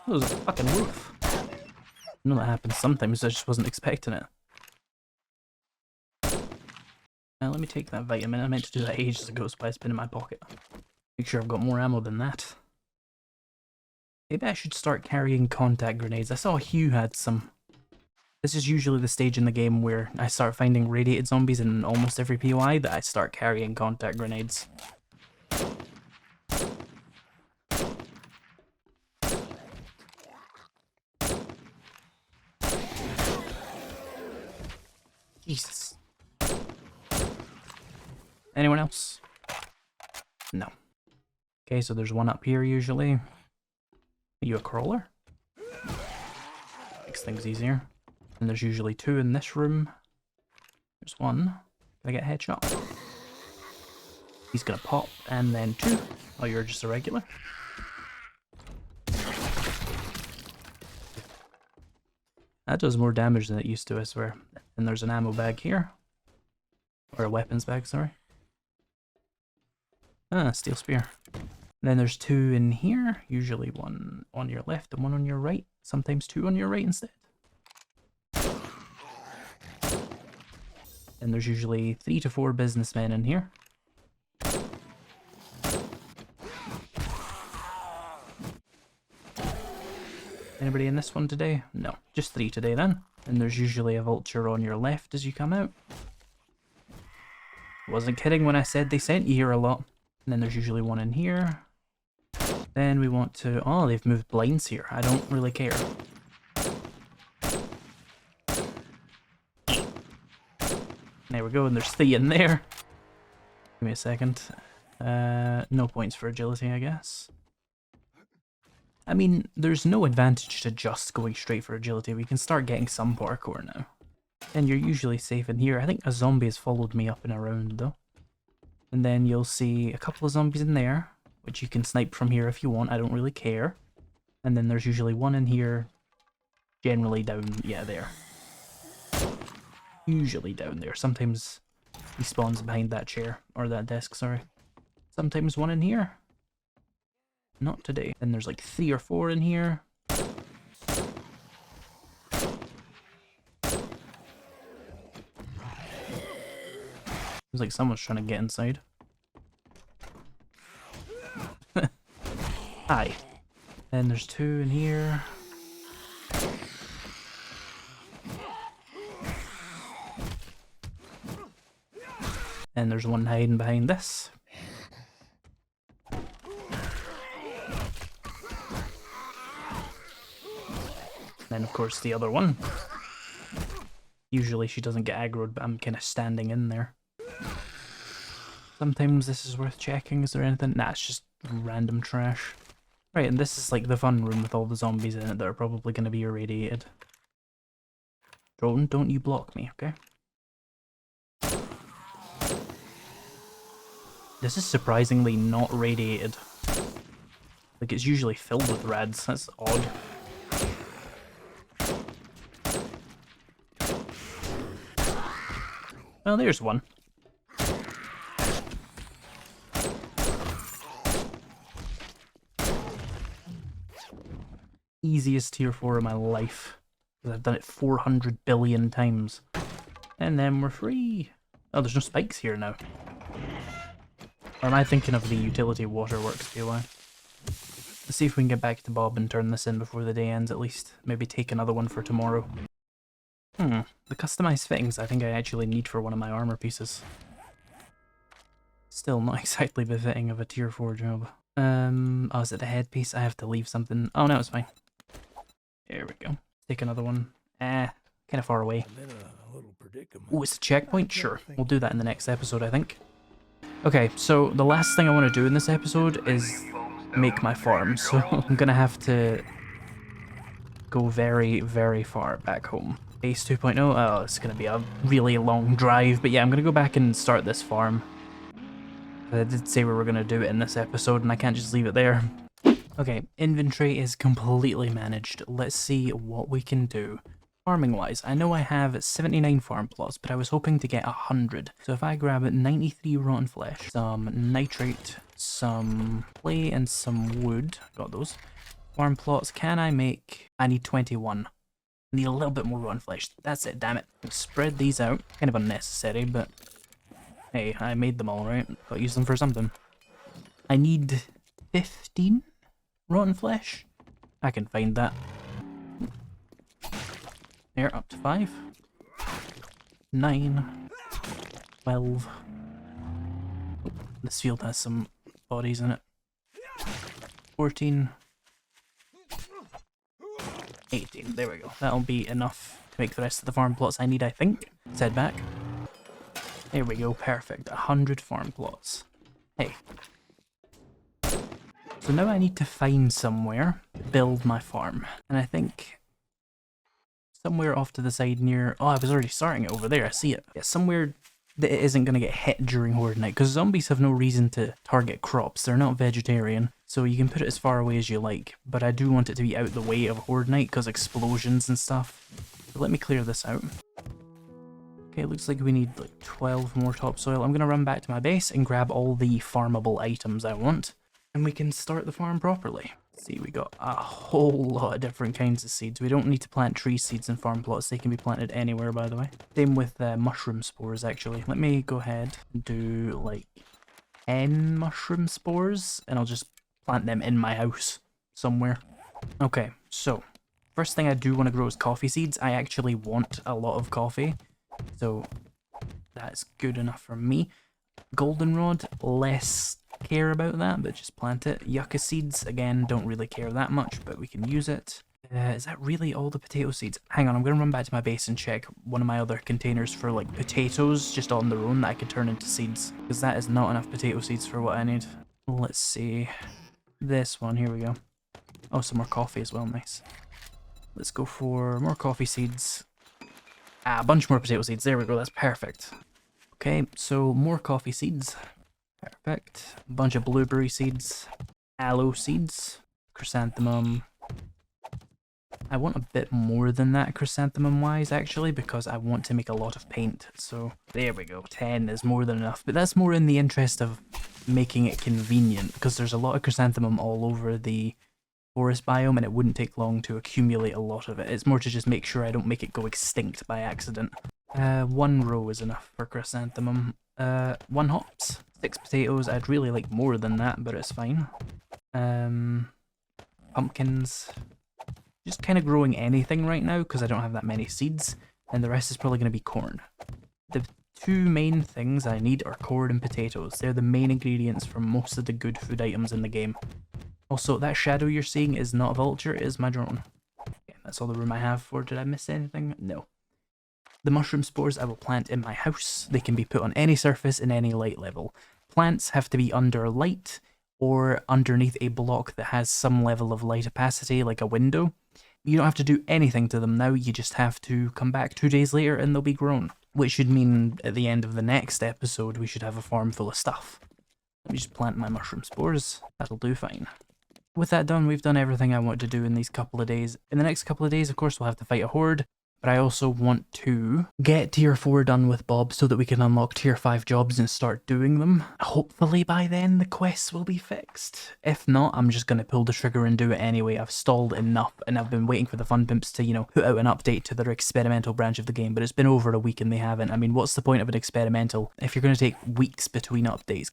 That was a fucking wolf. I know that happens sometimes, I just wasn't expecting it. Let me take that vitamin, I meant to do that ages ago, so it's been in my pocket. Make sure I've got more ammo than that. Maybe I should start carrying contact grenades. I saw Hugh had some. This is usually the stage in the game where I start finding radiated zombies in almost every POI that I start carrying contact grenades. Jesus. Anyone else? No. Okay, so there's one up here usually. Are you a crawler? Makes things easier. And there's usually two in this room. There's one. Can I get a headshot? He's gonna pop, and then two. Oh, you're just a regular? That does more damage than it used to, I swear. And there's an ammo bag here. Or a weapons bag, sorry. Ah, steel spear. Then there's two in here, usually one on your left and one on your right, sometimes two on your right instead. And there's usually 3 to 4 businessmen in here. Anybody in this one today? No, just 3 today then. And there's usually a vulture on your left as you come out. Wasn't kidding when I said they sent you here a lot. And then there's usually one in here. Then we want to... Oh, they've moved blinds here. I don't really care. There we go, and there's 3 in there. Give me a second. No points for agility, I guess. I mean, there's no advantage to just going straight for agility. We can start getting some parkour now. And you're usually safe in here. I think a zombie has followed me up and around, though. And then you'll see a couple of zombies in there, which you can snipe from here if you want. I don't really care. And then there's usually one in here, generally down, yeah, there. Usually down there. Sometimes he spawns behind that chair, or that desk, sorry. Sometimes one in here. Not today. Then there's like 3 or 4 in here. Seems like someone's trying to get inside. Hi. Then there's 2 in here. And there's one hiding behind this. And then then, of course, the other one. Usually she doesn't get aggroed, but I'm kind of standing in there. Sometimes this is worth checking. Is there anything? Nah, it's just random trash. Right, and this is like the fun room with all the zombies in it that are probably going to be irradiated. Drone, don't you block me, okay? This is surprisingly not radiated. Like, it's usually filled with rads. That's odd. Well, there's one. Easiest tier 4 of my life. I've done it 400 billion times. And then we're free. Oh, there's no spikes here now. Or am I thinking of the utility waterworks POI? Let's see if we can get back to Bob and turn this in before the day ends at least. Maybe take another one for tomorrow. The customized fittings I think I actually need for one of my armor pieces. Still not exactly befitting of a tier 4 job. Oh, is it the headpiece? I have to leave something. Oh no, it's fine. There we go. Take another one. Kind of far away. Oh, it's a checkpoint? Sure. We'll do that in the next episode, I think. Okay, so the last thing I want to do in this episode is make my farm, so I'm gonna have to go very, very far back home. Base 2.0, oh, it's gonna be a really long drive, but yeah, I'm gonna go back and start this farm. I did say we were gonna do it in this episode, and I can't just leave it there. Okay, inventory is completely managed. Let's see what we can do. Farming wise, I know I have 79 farm plots, but I was hoping to get 100. So if I grab 93 rotten flesh, some nitrate, some clay, and some wood, got those. Farm plots, can I make? I need 21. I need a little bit more rotten flesh. That's it, damn it. Spread these out. Kind of unnecessary, but hey, I made them all, right? Gotta use them for something. I need 15 rotten flesh. I can find that. There, up to 5. 9. 12. Oh, this field has some bodies in it. 14. 18. There we go. That'll be enough to make the rest of the farm plots I need, I think. Let's head back. There we go. Perfect. 100 farm plots. Hey. So now I need to find somewhere to build my farm. And I think somewhere off to the side near... Oh, I was already starting it over there. I see it. Yeah, somewhere that it isn't going to get hit during Horde Night. Because zombies have no reason to target crops. They're not vegetarian. So you can put it as far away as you like. But I do want it to be out the way of Horde Night because explosions and stuff. So let me clear this out. Okay, it looks like we need like 12 more topsoil. I'm going to run back to my base and grab all the farmable items I want. And we can start the farm properly. See, we got a whole lot of different kinds of seeds. We don't need to plant tree seeds in farm plots. They can be planted anywhere, by the way. Same with mushroom spores, actually. Let me go ahead and do like 10 mushroom spores, and I'll just plant them in my house somewhere. Okay, so first thing I do want to grow is coffee seeds. I actually want a lot of coffee, so that's good enough for me. Goldenrod, less care about that, but just plant it. Yucca seeds, again, don't really care that much, but we can use it. Is that really all the potato seeds? Hang on, I'm going to run back to my base and check one of my other containers for like potatoes just on their own that I could turn into seeds, because that is not enough potato seeds for what I need. Let's see. This one, here we go. Oh, some more coffee as well, nice. Let's go for more coffee seeds. Ah, a bunch more potato seeds, there we go, that's perfect. Okay, so more coffee seeds. Perfect. A bunch of blueberry seeds. Aloe seeds. Chrysanthemum. I want a bit more than that chrysanthemum wise actually, because I want to make a lot of paint. So there we go, 10 is more than enough. But that's more in the interest of making it convenient, because there's a lot of chrysanthemum all over the forest biome and it wouldn't take long to accumulate a lot of it. It's more to just make sure I don't make it go extinct by accident. 1 row is enough for chrysanthemum. 1 hops. 6 potatoes. I'd really like more than that, but it's fine. Pumpkins. Just kind of growing anything right now because I don't have that many seeds, and the rest is probably going to be corn. The 2 main things I need are corn and potatoes. They're the main ingredients for most of the good food items in the game. Also, that shadow you're seeing is not a vulture, it is my drone. Okay, That's all the room I have for. Did I miss anything? No. The mushroom spores I will plant in my house. They can be put on any surface in any light level. Plants have to be under light or underneath a block that has some level of light opacity, like a window. You don't have to do anything to them now, you just have to come back 2 days later and they'll be grown. Which should mean at the end of the next episode we should have a farm full of stuff. Let me just plant my mushroom spores. That'll do fine. With that done, we've done everything I want to do in these couple of days. In the next couple of days, of course, we'll have to fight a horde. But I also want to get tier 4 done with Bob so that we can unlock tier 5 jobs and start doing them. Hopefully by then the quests will be fixed. If not, I'm just going to pull the trigger and do it anyway. I've stalled enough and I've been waiting for the Fun Pimps to, you know, put out an update to their experimental branch of the game, but it's been over a week and they haven't. I mean, what's the point of an experimental if you're going to take weeks between updates?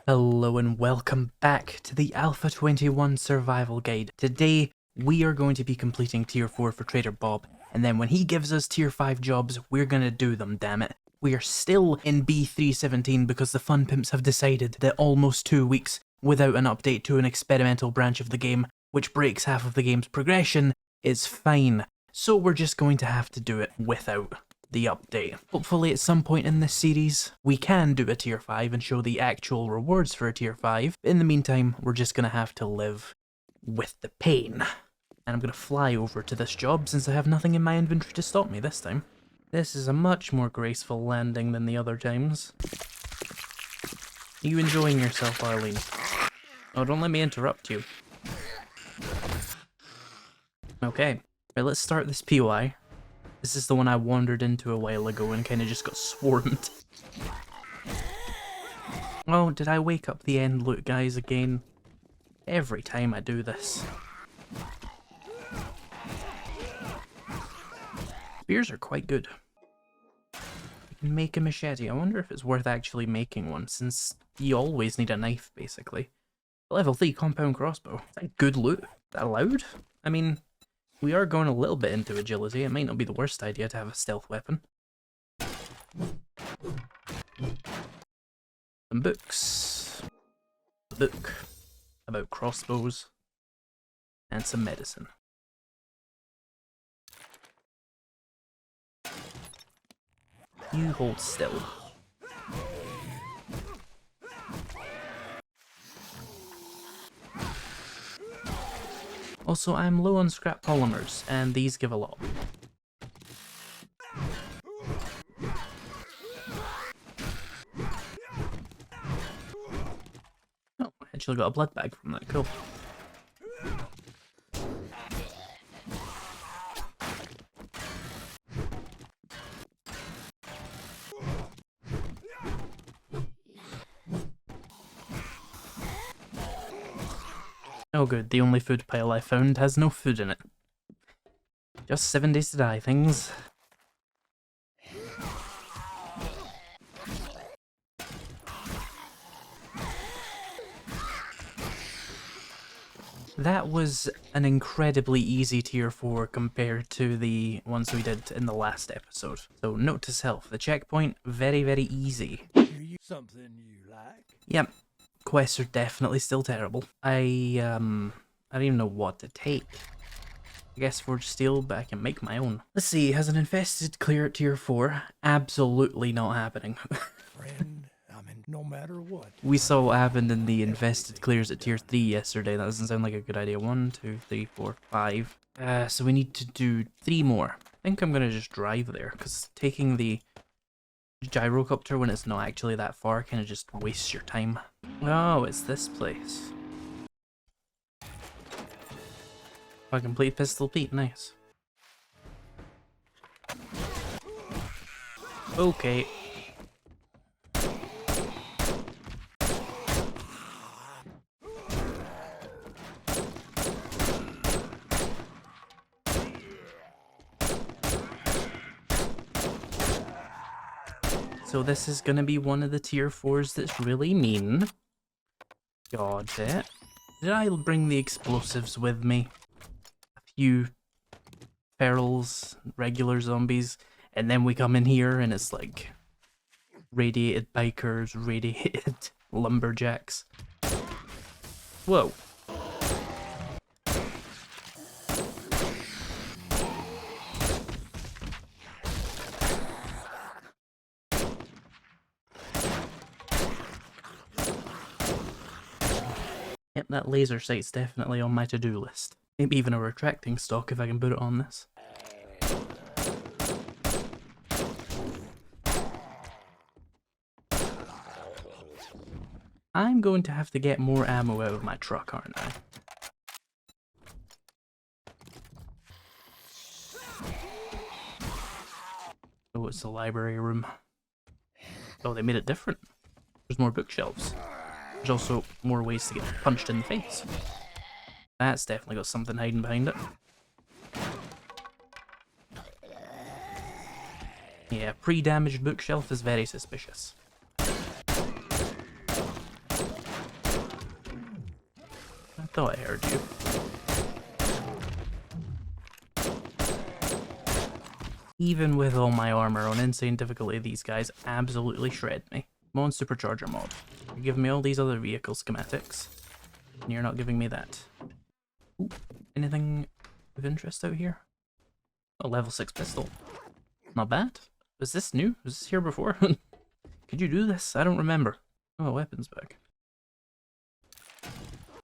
Hello and welcome back to the Alpha 21 Survival Guide. Today, we are going to be completing tier 4 for Trader Bob. And then when he gives us tier 5 jobs, we're gonna do them, damn it. We are still in B317 because the Fun Pimps have decided that almost 2 weeks without an update to an experimental branch of the game, which breaks half of the game's progression, is fine. So we're just going to have to do it without the update. Hopefully at some point in this series, we can do a tier 5 and show the actual rewards for a tier 5. In the meantime, we're just gonna have to live with the pain. And I'm going to fly over to this job since I have nothing in my inventory to stop me this time. This is a much more graceful landing than the other times. Are you enjoying yourself, Arlene? Oh, don't let me interrupt you. Okay, right, let's start this POI. This is the one I wandered into a while ago and kind of just got swarmed. Oh, did I wake up the end loot guys again? Every time I do this. Spears are quite good. You can make a machete. I wonder if it's worth actually making one, since you always need a knife, basically. Level 3 compound crossbow. Is that good loot? Is that allowed? I mean, we are going a little bit into agility. It might not be the worst idea to have a stealth weapon. Some books. A book about crossbows. And some medicine. You hold still. Also, I'm low on scrap polymers, and these give a lot. Oh, I actually got a blood bag from that, cool. Oh good, the only food pile I found has no food in it. Just 7 days to die, things. That was an incredibly easy tier 4 compared to the ones we did in the last episode. So note to self, the checkpoint, very, very easy. Something you like? Yep. Quests are definitely still terrible. I don't even know what to take. I guess Forge Steel, but I can make my own. Let's see, has an infested clear at tier 4? Absolutely not happening. Friend, I mean, no matter what. We saw what happened in the infested clears at tier 3 yesterday. That doesn't sound like a good idea. 1, 2, 3, 4, 5. So we need to do 3 more. I think I'm gonna just drive there, because taking the gyrocopter when it's not actually that far kind of just wastes your time. Oh, it's this place. I complete Pistol Pete, nice. Okay. So this is gonna be one of the tier 4s that's really mean. Got it. Did I bring the explosives with me? A few ferals, regular zombies, and then we come in here and it's like radiated bikers, radiated lumberjacks. Whoa. Yep, that laser sight's definitely on my to-do list. Maybe even a retracting stock if I can put it on this. I'm going to have to get more ammo out of my truck, aren't I? Oh, it's the library room. Oh, they made it different. There's more bookshelves. There's also more ways to get punched in the face. That's definitely got something hiding behind it. Yeah, pre-damaged bookshelf is very suspicious. I thought I heard you. Even with all my armor on insane difficulty, these guys absolutely shred me. I'm on Supercharger mod. You're giving me all these other vehicle schematics, and you're not giving me that. Ooh, anything of interest out here? A level 6 pistol. Not bad. Was this new? Was this here before? Could you do this? I don't remember. Oh, weapons bag.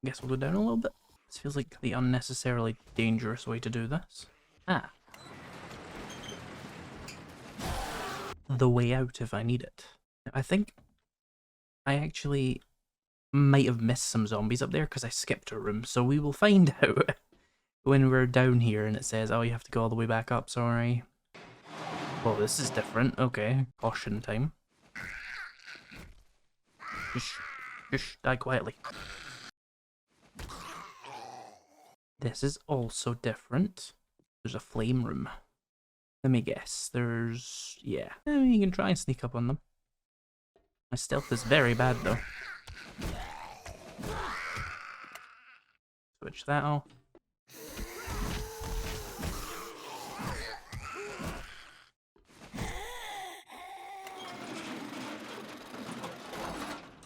Guess we'll go down a little bit. This feels like the unnecessarily dangerous way to do this. Ah. The way out if I need it. I think I actually might have missed some zombies up there because I skipped a room, so we will find out when we're down here and it says, oh, you have to go all the way back up, sorry. Well, this is different. Okay, caution time. Shh, die quietly. This is also different. There's a flame room. Let me guess. There's... yeah. I mean, you can try and sneak up on them. My stealth is very bad, though. Switch that off.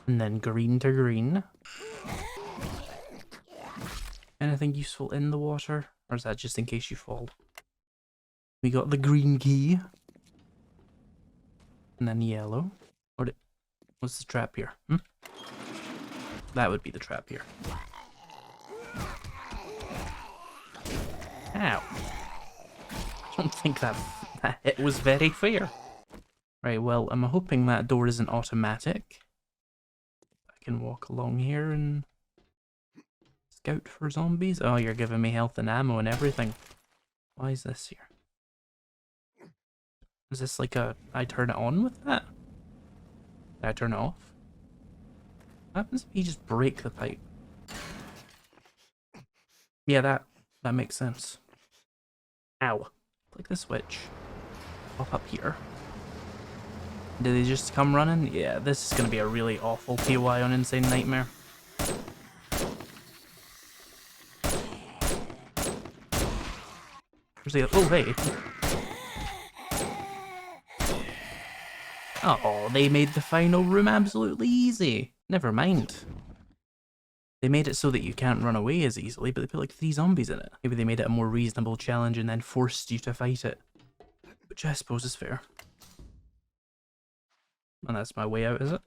And then green to green. Anything useful in the water? Or is that just in case you fall? We got the green key. And then yellow. What's the trap here? That would be the trap here. Ow. I don't think that hit was very fair. Right, well, I'm hoping that door isn't automatic. I can walk along here and scout for zombies. Oh, you're giving me health and ammo and everything. Why is this here? Is this like a... I turn it on with that? Did I turn it off? What happens if you just break the pipe? Yeah, that makes sense. Ow. Click the switch. Pop up here. Did they just come running? Yeah, this is gonna be a really awful POI on Insane Nightmare. Oh, hey. Oh, they made the final room absolutely easy. Never mind. They made it so that you can't run away as easily, but they put like 3 zombies in it. Maybe they made it a more reasonable challenge and then forced you to fight it. Which I suppose is fair. And that's my way out, is it?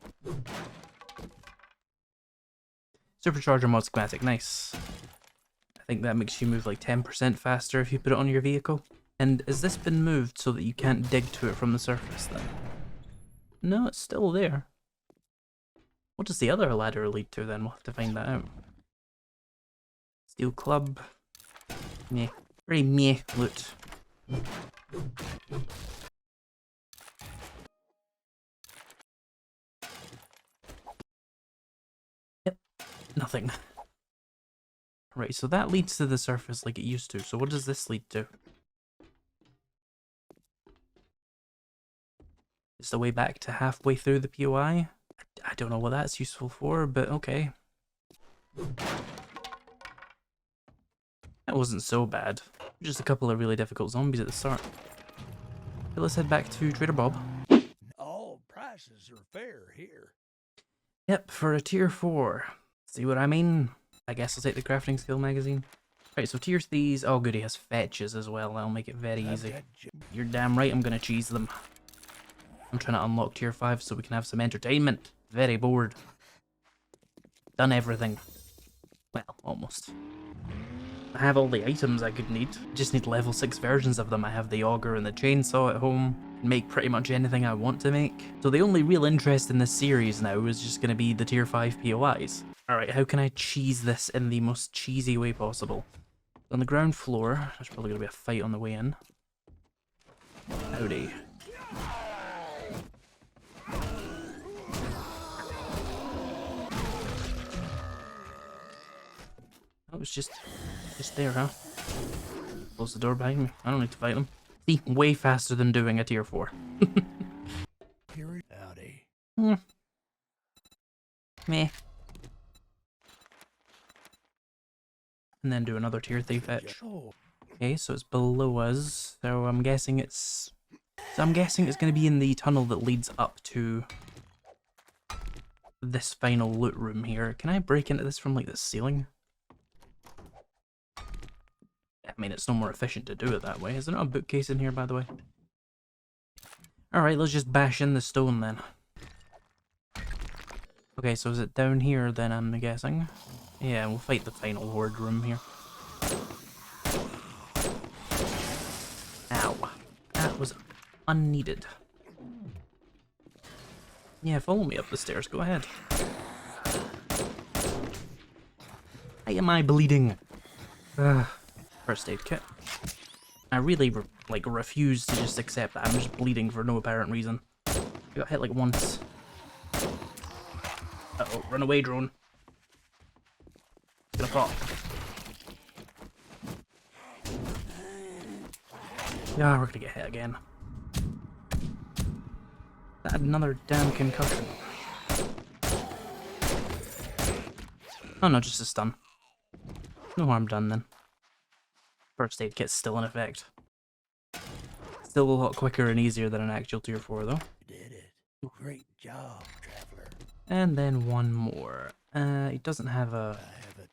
Supercharger mod schematic, nice. I think that makes you move like 10% faster if you put it on your vehicle. And has this been moved so that you can't dig to it from the surface then? No, it's still there. What does the other ladder lead to then? We'll have to find that out. Steel club. Meh. Very meh loot. Yep. Nothing. Right, so that leads to the surface like it used to. So what does this lead to? It's the way back to halfway through the POI? I don't know what that's useful for, but okay. That wasn't so bad. Just a couple of really difficult zombies at the start. Okay, let's head back to Trader Bob. All prices are fair here. Yep, for a tier 4. See what I mean? I guess I'll take the crafting skill magazine. Right, so tier 3s, oh good, he has fetches as well, that'll make it very easy. You're damn right I'm gonna cheese them. I'm trying to unlock tier 5 so we can have some entertainment. Very bored. Done everything. almost. I have all the items I could need. Just need level 6 versions of them. I have the auger and the chainsaw at home. Make pretty much anything I want to make. So the only real interest in this series now is just going to be the tier 5 POIs. Alright, how can I cheese this in the most cheesy way possible? On the ground floor, there's probably going to be a fight on the way in. Howdy. That was just there, huh? Close the door behind me. I don't need to fight them. See, way faster than doing a tier 4. Howdy. Meh. And then do another tier 3 fetch. Okay, so it's below us. So I'm guessing it's going to be in the tunnel that leads up to this final loot room here. Can I break into this from like the ceiling? I mean, it's no more efficient to do it that way. Is there not a bookcase in here, by the way? Alright, let's just bash in the stone then. Okay, so is it down here then, I'm guessing? Yeah, we'll fight the final horde room here. Ow. That was unneeded. Yeah, follow me up the stairs, go ahead. Why am I bleeding? First aid kit. I really refuse to just accept that I'm just bleeding for no apparent reason. I got hit like once. Uh-oh, run away, drone. Gonna pop. Yeah, we're gonna get hit again. That had another damn concussion. Oh no, just a stun. No harm done then. First aid kit's still in effect. Still a lot quicker and easier than an actual tier 4 though. You did it. Great job, traveler. And then one more. It doesn't have a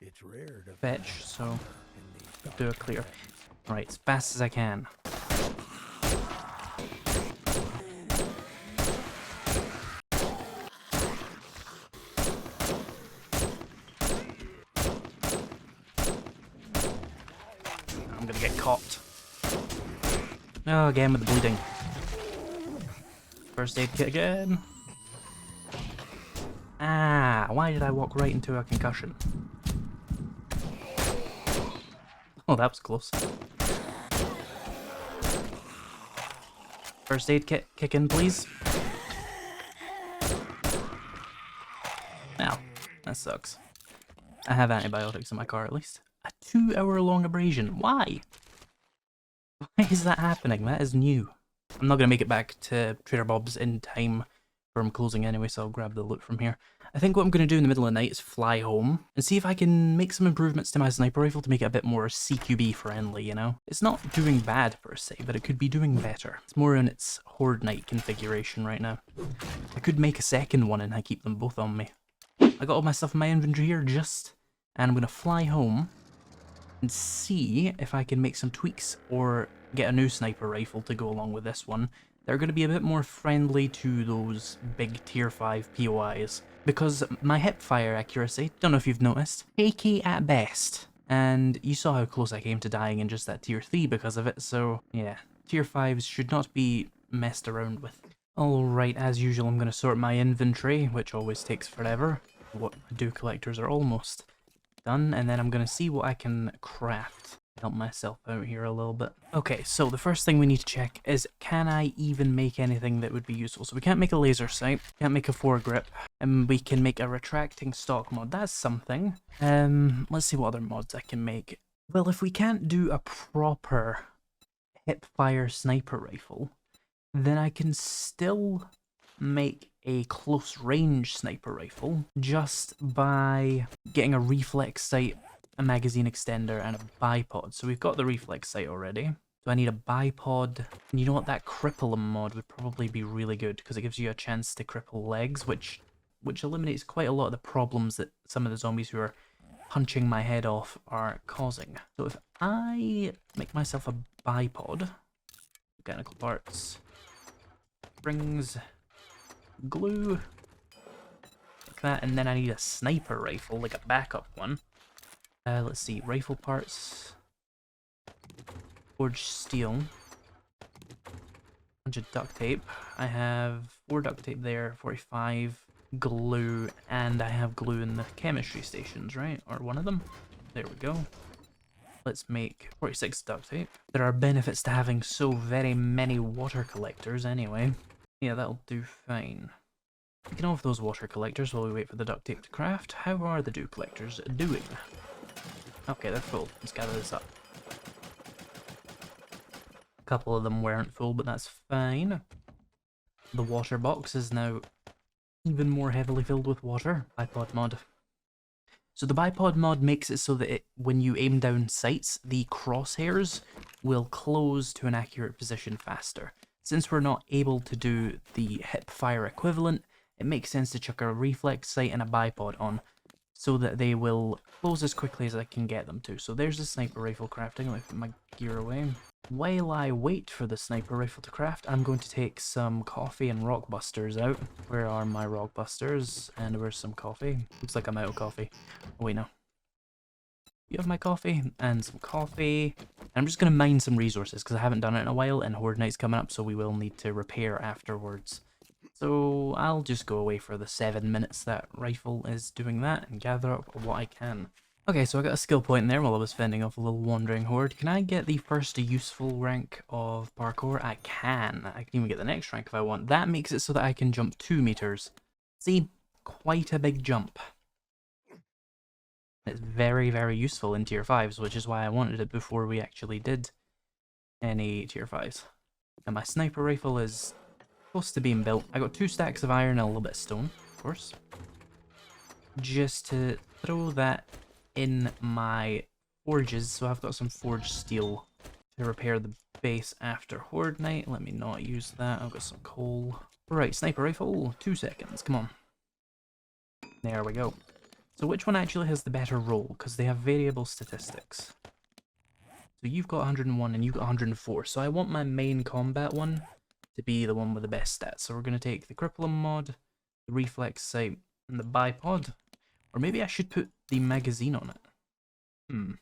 It's rare to fetch, so in these do a clear. Right, as fast as I can. I'm gonna get caught. Oh, again with the bleeding. First aid kit again. Ah, why did I walk right into a concussion? Oh, that was close. First aid kit, kick in, please. Ow, that sucks. I have antibiotics in my car, at least. A 2-hour-long abrasion. Why? Why is that happening? That is new. I'm not going to make it back to Trader Bob's in time for him closing anyway, so I'll grab the loot from here. I think what I'm going to do in the middle of the night is fly home and see if I can make some improvements to my sniper rifle to make it a bit more CQB friendly, you know? It's not doing bad per se, but it could be doing better. It's more in its Horde Night configuration right now. I could make a second one and I keep them both on me. I got all my stuff in my inventory here just, and I'm going to fly home and see if I can make some tweaks or get a new sniper rifle to go along with this one. They're going to be a bit more friendly to those big tier 5 POIs, because my hipfire accuracy, don't know if you've noticed, shaky at best. And you saw how close I came to dying in just that tier 3 because of it, so yeah, tier 5s should not be messed around with. Alright, as usual I'm going to sort my inventory, which always takes forever. What do collectors are almost done, and then I'm going to see what I can craft. Help myself out here a little bit. Okay, so the first thing we need to check is, can I even make anything that would be useful? So we can't make a laser sight, can't make a foregrip, and we can make a retracting stock mod. That's something. Let's see what other mods I can make. Well, if we can't do a proper hipfire sniper rifle, then I can still make a close range sniper rifle just by getting a reflex sight, a magazine extender, and a bipod. So we've got the reflex sight already. So I need a bipod. And you know what? That cripple mod would probably be really good because it gives you a chance to cripple legs, which eliminates quite a lot of the problems that some of the zombies who are punching my head off are causing. So if I make myself a bipod, mechanical parts, springs, glue, like that, and then I need a sniper rifle, like a backup one. Let's see, rifle parts, forged steel, bunch of duct tape. I have 4 duct tape there, 45 glue, and I have glue in the chemistry stations, right? Or one of them. There we go. Let's make 46 duct tape. There are benefits to having so very many water collectors anyway. Yeah, that'll do fine. We can off those water collectors while we wait for the duct tape to craft. How are the dew collectors doing? Okay, they're full. Let's gather this up. A couple of them weren't full, but that's fine. The water box is now even more heavily filled with water. Bipod mod. So the bipod mod makes it so that when you aim down sights, the crosshairs will close to an accurate position faster. Since we're not able to do the hip fire equivalent, it makes sense to chuck a reflex sight and a bipod on, so that they will close as quickly as I can get them to. So there's the sniper rifle crafting. Let me put my gear away. While I wait for the sniper rifle to craft, I'm going to take some coffee and rock busters out. Where are my rock busters? And where's some coffee? Looks like I'm out of coffee. Oh wait, no. You have my coffee and some coffee. And I'm just going to mine some resources because I haven't done it in a while and Horde Night's coming up, so we will need to repair afterwards. So I'll just go away for the 7 minutes that rifle is doing that and gather up what I can. Okay, so I got a skill point in there while I was fending off a little wandering horde. Can I get the first useful rank of parkour? I can. I can even get the next rank if I want. That makes it so that I can jump 2 meters. See, quite a big jump. It's very, very useful in tier 5s, which is why I wanted it before we actually did any tier 5s. And my sniper rifle is close to being built. I got 2 stacks of iron and a little bit of stone, of course. Just to throw that in my forges, so I've got some forged steel to repair the base after Horde Night. Let me not use that. I've got some coal. Right, sniper rifle, 2 seconds, come on. There we go. So which one actually has the better roll? Because they have variable statistics. So you've got 101 and you've got 104. So I want my main combat one to be the one with the best stats. So we're going to take the cripple mod, the reflex sight, and the bipod. Or maybe I should put the magazine on it.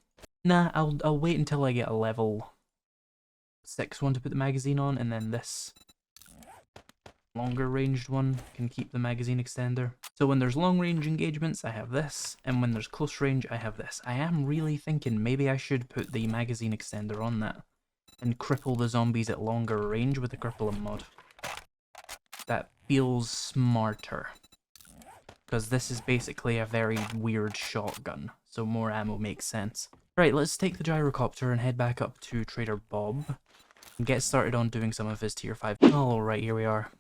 Nah, I'll wait until I get a level 6 one to put the magazine on, and then this longer ranged one can keep the magazine extender. So when there's long range engagements, I have this, and when there's close range, I have this. I am really thinking maybe I should put the magazine extender on that and cripple the zombies at longer range with the cripple mod. That feels smarter. Because this is basically a very weird shotgun, so more ammo makes sense. Right, let's take the gyrocopter and head back up to Trader Bob and get started on doing some of his tier 5. Alright, here we are.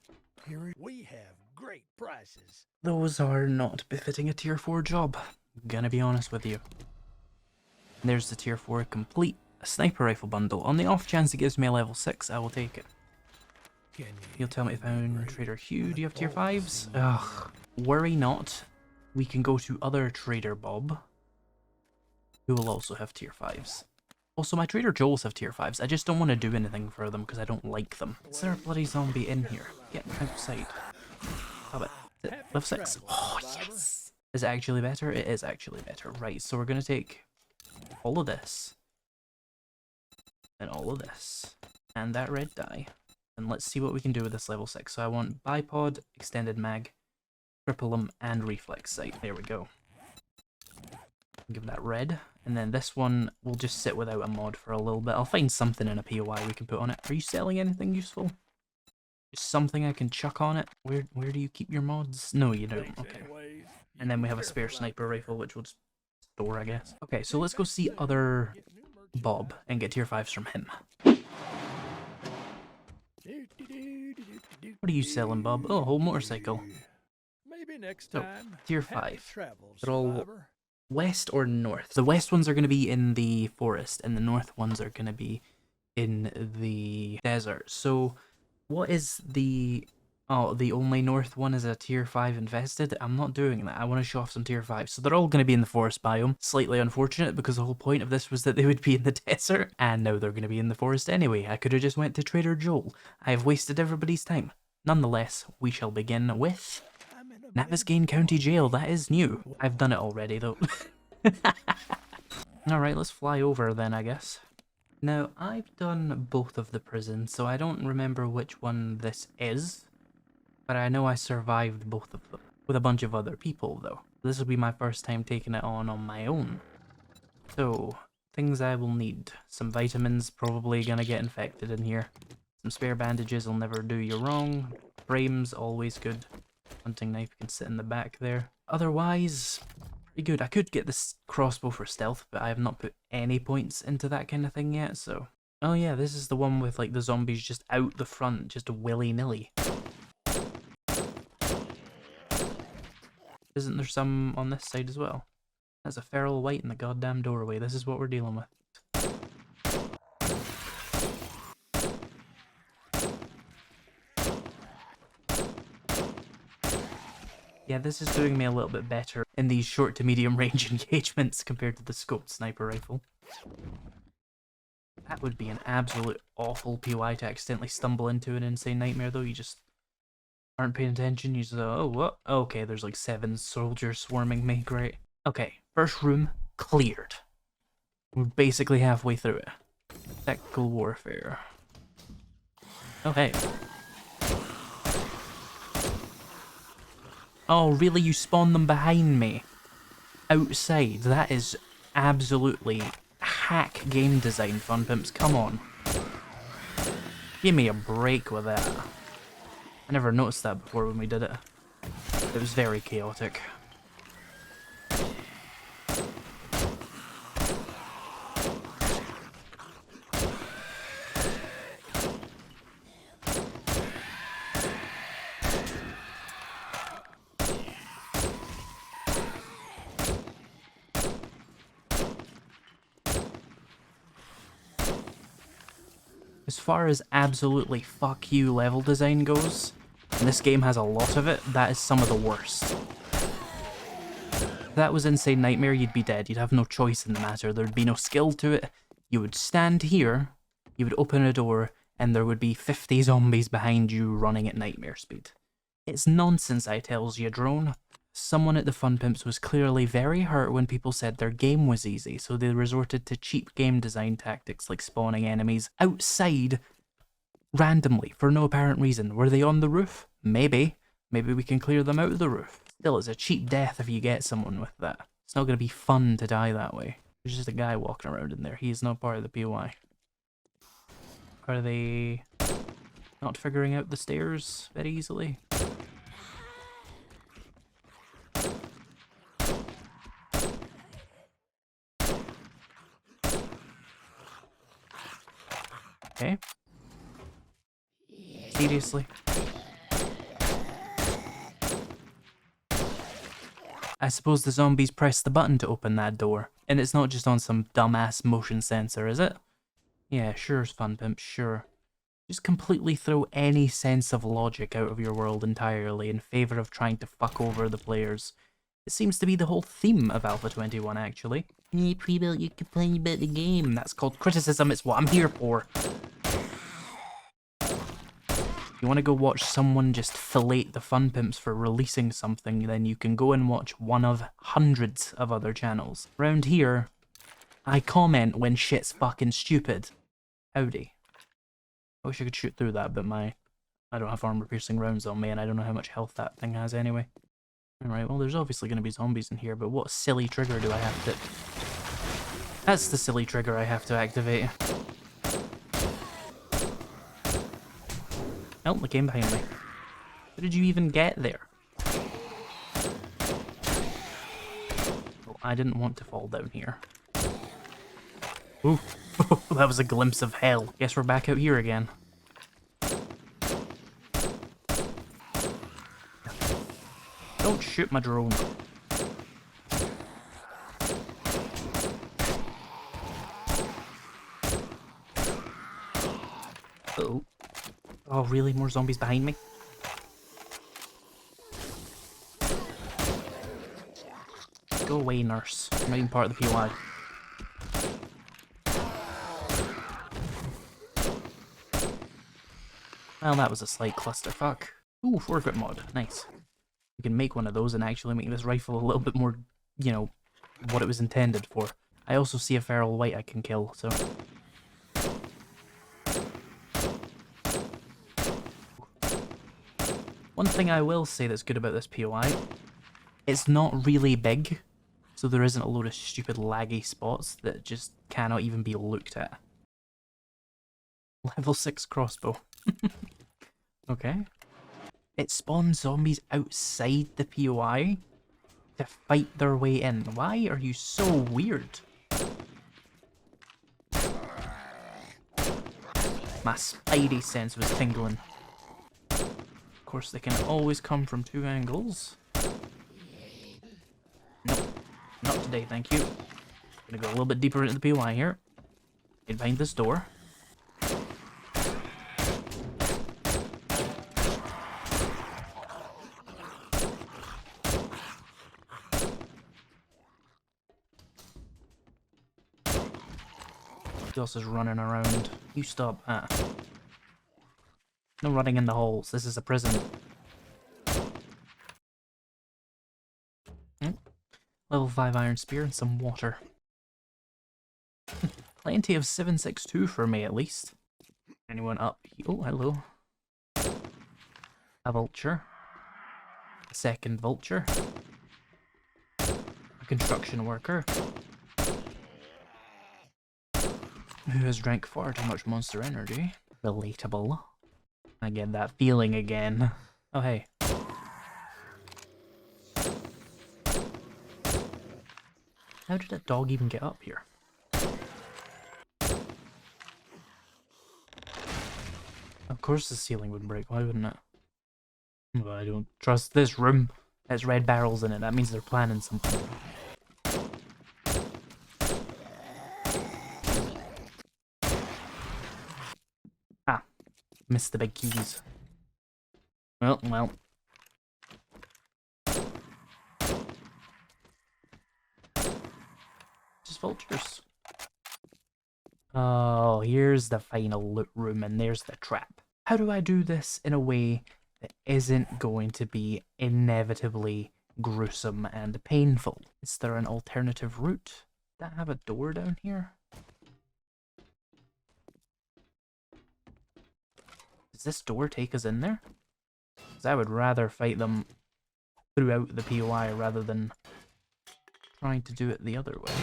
Here we have great prices. Those are not befitting a tier 4 job, I'm gonna be honest with you. There's the tier 4 complete, a sniper rifle bundle. On the off chance it gives me a level 6, I will take it. You'll tell me if I'm Trader Hugh. Do you have tier 5s? Ugh. Worry not. We can go to other Trader Bob, who will also have tier 5s. Also, my Trader Joels have tier 5s. I just don't want to do anything for them because I don't like them. Is there a bloody zombie in here? Get outside. Stop it. Is it level 6? Oh, yes! Is it actually better? It is actually better. Right, so we're going to take all of this, and all of this, and that red dye. And let's see what we can do with this level 6. So I want bipod, extended mag, cripple and reflex sight. There we go. Give that red. And then this one will just sit without a mod for a little bit. I'll find something in a POI we can put on it. Are you selling anything useful? Just something I can chuck on it? Where do you keep your mods? No, you don't. Okay. And then we have a spare sniper rifle, which we'll just store, I guess. Okay, so let's go see other Bob and get tier 5s from him. What are you selling, Bob? Oh, a whole motorcycle. Maybe next So, time. tier Happy 5. travels, They're all survivor. west or north. The west ones are going to be in the forest, and the north ones are going to be in the desert. So, what is the... Oh, the only north one is a tier 5 invested? I'm not doing that. I want to show off some tier 5. So they're all going to be in the forest biome. Slightly unfortunate because the whole point of this was that they would be in the desert. And now they're going to be in the forest anyway. I could have just went to Trader Joel. I have wasted everybody's time. Nonetheless, we shall begin with Navisgain County Jail. That is new. I've done it already though. Alright, let's fly over then, I guess. Now, I've done both of the prisons, so I don't remember which one this is, but I know I survived both of them, with a bunch of other people, though. This will be my first time taking it on my own. So, things I will need. Some vitamins, probably gonna get infected in here. Some spare bandages will never do you wrong. Frames, always good. Hunting knife can sit in the back there. Otherwise, pretty good. I could get this crossbow for stealth, but I have not put any points into that kind of thing yet, so... Oh yeah, this is the one with like the zombies just out the front, just willy-nilly. Isn't there some on this side as well? There's a feral wight in the goddamn doorway. This is what we're dealing with. Yeah, this is doing me a little bit better in these short to medium range engagements compared to the scoped sniper rifle. That would be an absolute awful POI to accidentally stumble into an insane nightmare though. You just aren't paying attention. You just, oh, what? Okay, there's like 7 soldiers swarming me. Great. Okay, first room cleared. We're basically halfway through it. Tactical warfare. Oh, hey. Oh, really? You spawned them behind me? Outside? That is absolutely hack game design, Fun Pimps. Come on. Give me a break with that. I never noticed that before when we did it. It was very chaotic. As far as absolutely fuck you level design goes, and this game has a lot of it, that is some of the worst. If that was Insane Nightmare, you'd be dead. You'd have no choice in the matter. There'd be no skill to it. You would stand here, you would open a door, and there would be 50 zombies behind you running at nightmare speed. It's nonsense, I tells you, drone. Someone at the Fun Pimps was clearly very hurt when people said their game was easy, so they resorted to cheap game design tactics like spawning enemies outside randomly for no apparent reason. Were they on the roof? Maybe. Maybe we can clear them out of the roof. Still, it's a cheap death if you get someone with that. It's not going to be fun to die that way. There's just a guy walking around in there. He is not part of the POI. Are they not figuring out the stairs very easily? Okay. Seriously? I suppose the zombies pressed the button to open that door, and it's not just on some dumbass motion sensor, is it? Yeah, sure, Fun Pimp, sure. Just completely throw any sense of logic out of your world entirely in favour of trying to fuck over the players. It seems to be the whole theme of Alpha 21, actually. Hey, Prebuilt, you complain about the game. That's called criticism, it's what I'm here for. If you want to go watch someone just fillet the Fun Pimps for releasing something, then you can go and watch one of hundreds of other channels. Around here, I comment when shit's fucking stupid. Howdy. I wish I could shoot through that, but I don't have armor-piercing rounds on me, and I don't know how much health that thing has anyway. Alright, well there's obviously going to be zombies in here, but what silly trigger do I have to... That's the silly trigger I have to activate. Oh, they came behind me. How did you even get there? Well, I didn't want to fall down here. Ooh, that was a glimpse of hell. Guess we're back out here again. Don't shoot my drone. Uh-oh. Oh, really? More zombies behind me? Go away, nurse. I'm not even part of the POI. Well, that was a slight clusterfuck. Ooh, foregrip mod. Nice. We can make one of those and actually make this rifle a little bit more, you know, what it was intended for. I also see a feral white I can kill, so... One thing I will say that's good about this POI, it's not really big, so there isn't a load of stupid laggy spots that just cannot even be looked at. Level 6 crossbow. Okay. It spawns zombies outside the POI to fight their way in. Why are you so weird? My spidey sense was tingling. Of course, they can always come from 2 angles. Nope. Not today, thank you. Gonna go a little bit deeper into the POI here. Get behind this door. Who else is running around? You stop. No running in the holes. This is a prison. Level 5 iron spear and some water. Plenty of 762 for me, at least. Anyone up? Oh, hello. A vulture. A second vulture. A construction worker. Who has drank far too much monster energy. Relatable. I get that feeling again. Oh, hey. How did that dog even get up here? Of course the ceiling would break, why wouldn't it? Well, I don't trust this room. There's red barrels in it, that means they're planning something. Ah, missed the big keys. Well. Just vultures. Oh, here's the final loot room, and there's the trap. How do I do this in a way that isn't going to be inevitably gruesome and painful? Is there an alternative route? Does that have a door down here? Does this door take us in there? Because I would rather fight them throughout the POI rather than trying to do it the other way.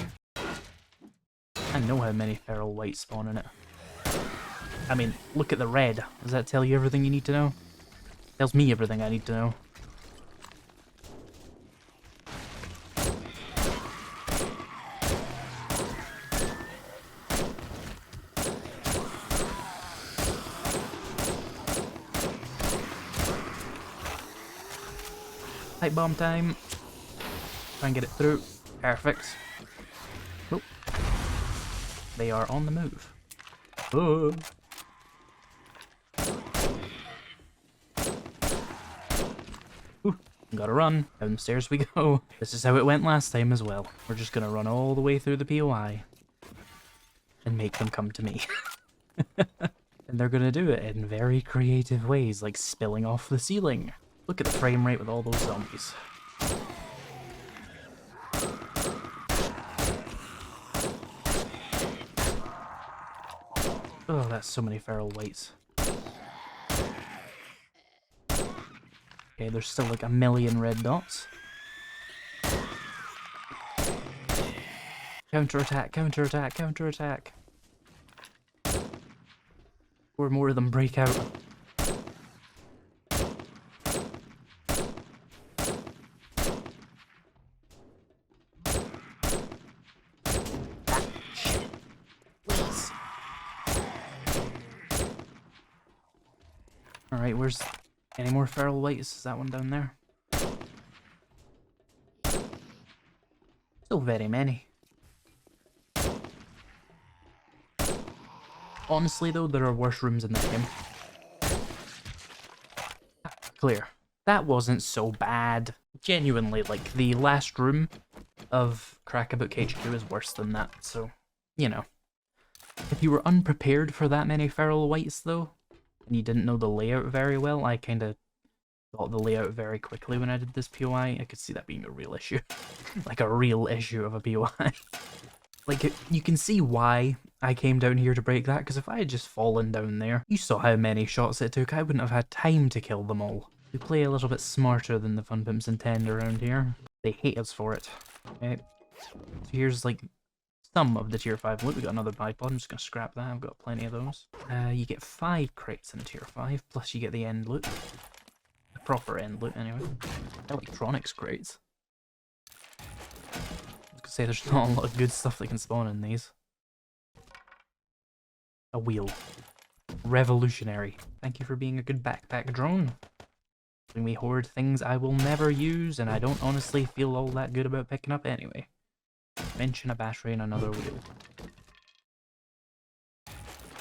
I know how many feral whites spawn in it. I mean, look at the red. Does that tell you everything you need to know? Tells me everything I need to know. Pipe bomb time. Try and get it through. Perfect. Oh. They are on the move. Oh. Ooh, gotta run. Downstairs we go. This is how it went last time as well. We're just gonna run all the way through the POI and make them come to me. And they're gonna do it in very creative ways, like spilling off the ceiling. Look at the frame rate with all those zombies. Oh, that's so many feral whites. Okay, there's still like a million red dots. Counterattack, counterattack, counterattack. Or more of them break out. Alright, where's any more feral whites? Is that one down there? Still very many. Honestly though, there are worse rooms in the game. Clear. That wasn't so bad. Genuinely, like, the last room of Crackabook HQ is worse than that, so, you know. If you were unprepared for that many feral whites though, and you didn't know the layout very well, I kind of got the layout very quickly when I did this POI. I could see that being a real issue. Like a real issue of a POI. Like, you can see why I came down here to break that, because if I had just fallen down there, you saw how many shots it took, I wouldn't have had time to kill them all. We play a little bit smarter than the Fun Pimps intend around here. They hate us for it. Okay, so here's like some of the tier 5 loot. We got another bipod, I'm just going to scrap that, I've got plenty of those. You get 5 crates in tier 5, plus you get the end loot. The proper end loot, anyway. Electronics crates. I was gonna say there's not a lot of good stuff that can spawn in these. A wheel. Revolutionary. Thank you for being a good backpack drone. Letting me hoard things I will never use, and I don't honestly feel all that good about picking up anyway. Mention a battery and another wheel.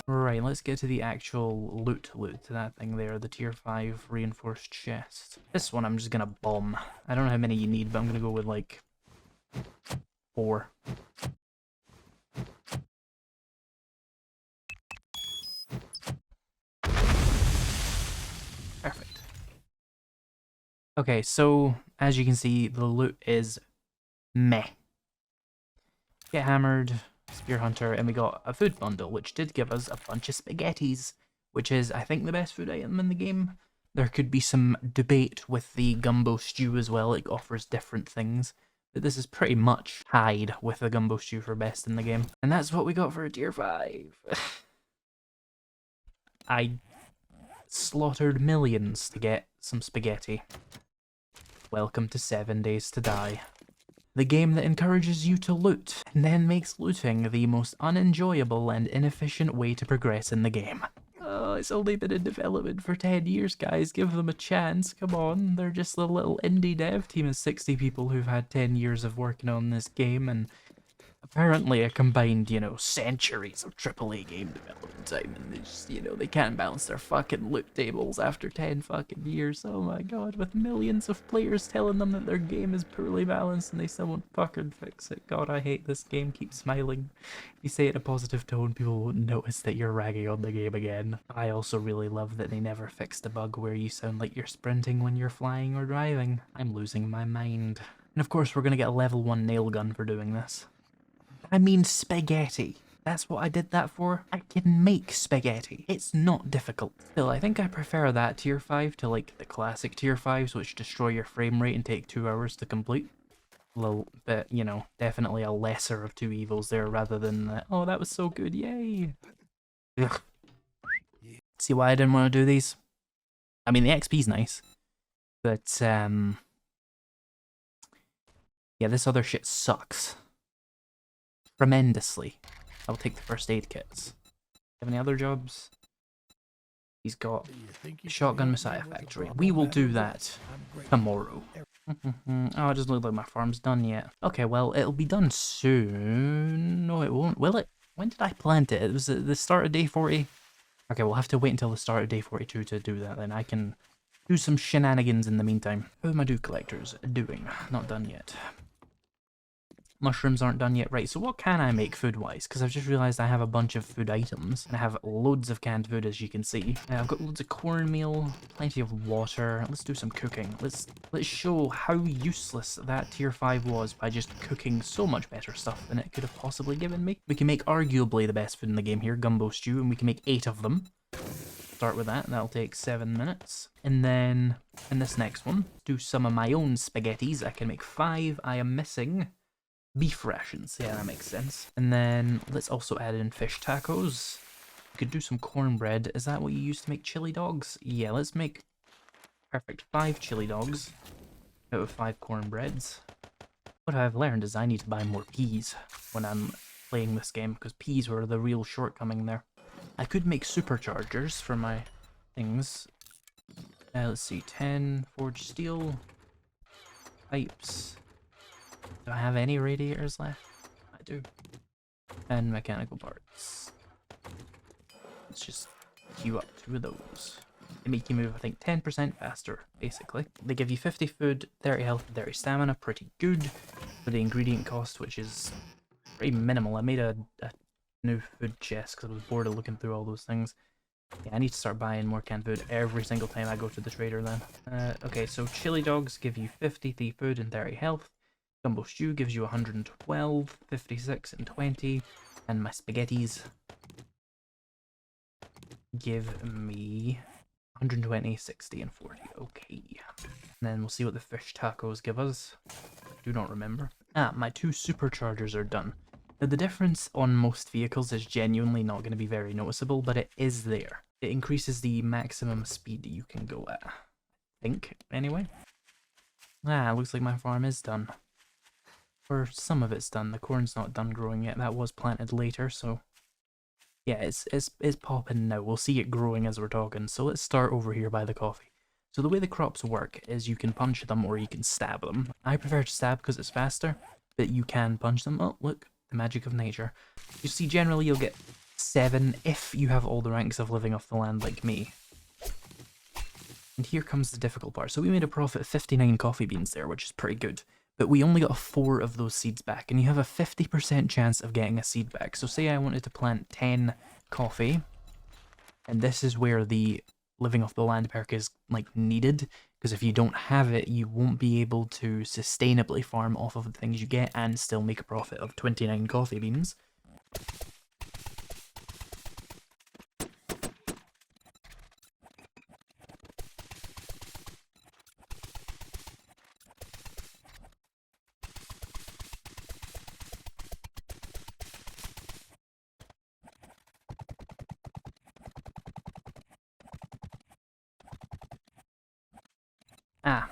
Right, let's get to the actual loot to that thing there, the tier 5 reinforced chest. This one I'm just gonna bomb. I don't know how many you need, but I'm gonna go with like 4. Perfect. Okay, so as you can see, the loot is meh. Get hammered, spear hunter, and we got a food bundle, which did give us a bunch of spaghettis, which is, I think, the best food item in the game. There could be some debate with the gumbo stew as well, it offers different things. But this is pretty much tied with the gumbo stew for best in the game. And that's what we got for a tier 5. I slaughtered millions to get some spaghetti. Welcome to 7 Days to Die. The game that encourages you to loot, and then makes looting the most unenjoyable and inefficient way to progress in the game. Oh, it's only been in development for 10 years, guys. Give them a chance. Come on. They're just a little indie dev team of 60 people who've had 10 years of working on this game, and apparently a combined, you know, centuries of AAA game development time, and they just, you know, they can't balance their fucking loot tables after 10 fucking years. Oh my god, with millions of players telling them that their game is poorly balanced and they still won't fucking fix it. God, I hate this game. Keep smiling. If you say it in a positive tone, people won't notice that you're ragging on the game again. I also really love that they never fixed a bug where you sound like you're sprinting when you're flying or driving. I'm losing my mind. And of course, we're gonna get a level 1 nail gun for doing this. I mean spaghetti. That's what I did that for. I can make spaghetti. It's not difficult. Still, I think I prefer that tier 5 to like the classic tier 5s, which destroy your frame rate and take 2 hours to complete. A little bit, you know, definitely a lesser of two evils there rather than that. Oh, that was so good, yay. Ugh. See why I didn't want to do these? I mean, the XP's nice, but yeah, this other shit sucks. Tremendously. I'll take the first aid kits. Have any other jobs? He's got Shotgun Messiah Factory. We will do that tomorrow. Oh, it doesn't look like my farm's done yet. Okay, well, it'll be done soon. No, it won't. Will it? When did I plant it? Was it the start of day 40? Okay, we'll have to wait until the start of day 42 to do that, then. I can do some shenanigans in the meantime. How are my dew collectors doing? Not done yet. Mushrooms aren't done yet. Right, so what can I make food-wise? Because I've just realised I have a bunch of food items. And I have loads of canned food, as you can see. I've got loads of cornmeal, plenty of water. Let's do some cooking. Let's show how useless that tier 5 was by just cooking so much better stuff than it could have possibly given me. We can make arguably the best food in the game here, gumbo stew, and we can make 8 of them. Start with that, and that'll take 7 minutes. And then, in this next one, do some of my own spaghettis. I can make 5. I am missing beef rations. Yeah, that makes sense. And then let's also add in fish tacos. We could do some cornbread. Is that what you use to make chili dogs? Yeah, let's make perfect 5 chili dogs out of 5 cornbreads. What I've learned is I need to buy more peas when I'm playing this game, because peas were the real shortcoming there. I could make superchargers for my things. Let's see, 10 forged steel, pipes. Do I have any radiators left? I do. And mechanical parts. Let's just queue up 2 of those. They make you move, I think, 10% faster, basically. They give you 50 food, 30 health, 30 stamina. Pretty good for the ingredient cost, which is pretty minimal. I made a new food chest because I was bored of looking through all those things. Yeah, I need to start buying more canned food every single time I go to the trader then. Okay, so chili dogs give you 50 food and 30 health. Gumbo stew gives you 112, 56, and 20. And my spaghettis give me 120, 60, and 40. Okay. And then we'll see what the fish tacos give us. Do not remember. My 2 superchargers are done. Now the difference on most vehicles is genuinely not going to be very noticeable, but it is there. It increases the maximum speed you can go at. I think, anyway. Looks like my farm is done. Or some of it's done. The corn's not done growing yet. That was planted later, so... yeah, it's popping now. We'll see it growing as we're talking. So let's start over here by the coffee. So the way the crops work is you can punch them or you can stab them. I prefer to stab because it's faster, but you can punch them. Oh, look, the magic of nature. You see, generally you'll get 7 if you have all the ranks of living off the land like me. And here comes the difficult part. So we made a profit of 59 coffee beans there, which is pretty good. But we only got 4 of those seeds back, and you have a 50% chance of getting a seed back. So say I wanted to plant 10 coffee, and this is where the living off the land perk is like needed, because if you don't have it, you won't be able to sustainably farm off of the things you get and still make a profit of 29 coffee beans.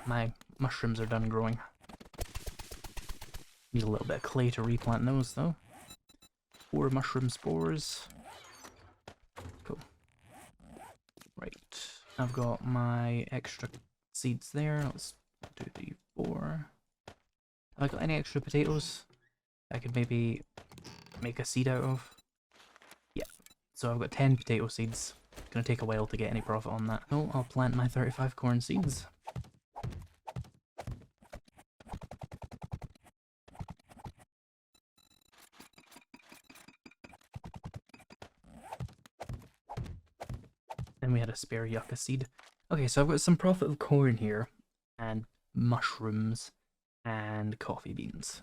My mushrooms are done growing. Need a little bit of clay to replant those, though. 4 mushroom spores. Cool. Right. I've got my extra seeds there. Let's 2, 3, 4. Have I got any extra potatoes I could maybe make a seed out of? Yeah. So I've got 10 potato seeds. It's gonna take a while to get any profit on that. So I'll plant my 35 corn seeds. Then we had a spare yucca seed. Okay, so I've got some profit of corn here, and mushrooms, and coffee beans.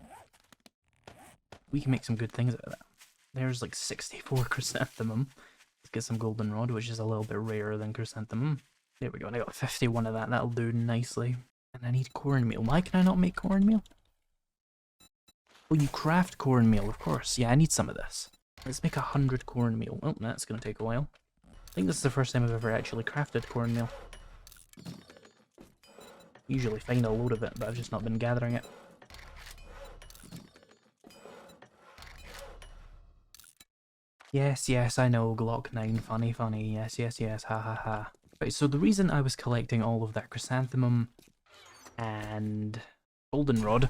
We can make some good things out of that. There's like 64 chrysanthemum. Let's get some goldenrod, which is a little bit rarer than chrysanthemum. There we go, and I got 51 of that. That'll do nicely. And I need cornmeal. Why can I not make cornmeal? Oh, you craft cornmeal, of course. Yeah, I need some of this. Let's make 100 cornmeal. Oh, that's gonna take a while. I think this is the first time I've ever actually crafted cornmeal. Usually find a load of it, but I've just not been gathering it. Yes, yes, I know, Glock 9, funny, funny, yes, yes, yes, ha ha ha. Right, so the reason I was collecting all of that chrysanthemum and goldenrod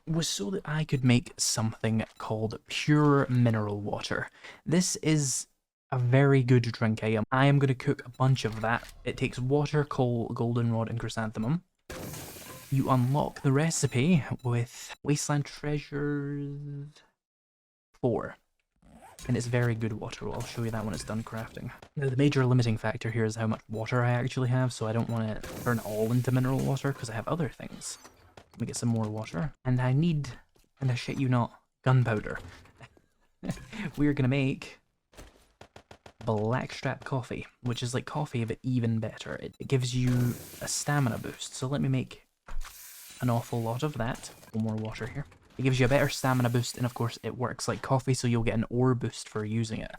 was so that I could make something called pure mineral water. This is a very good drink item. I am going to cook a bunch of that. It takes water, coal, goldenrod, and chrysanthemum. You unlock the recipe with Wasteland Treasures 4. And it's very good water. I'll show you that when it's done crafting. Now, the major limiting factor here is how much water I actually have, so I don't want to turn it all into mineral water, because I have other things. Let me get some more water. And I need, and I shit you not, gunpowder. We're going to make blackstrap coffee, which is like coffee but even better. It gives you a stamina boost, so let me make an awful lot of that. One more water here. It gives you a better stamina boost, and of course it works like coffee, so you'll get an ore boost for using it.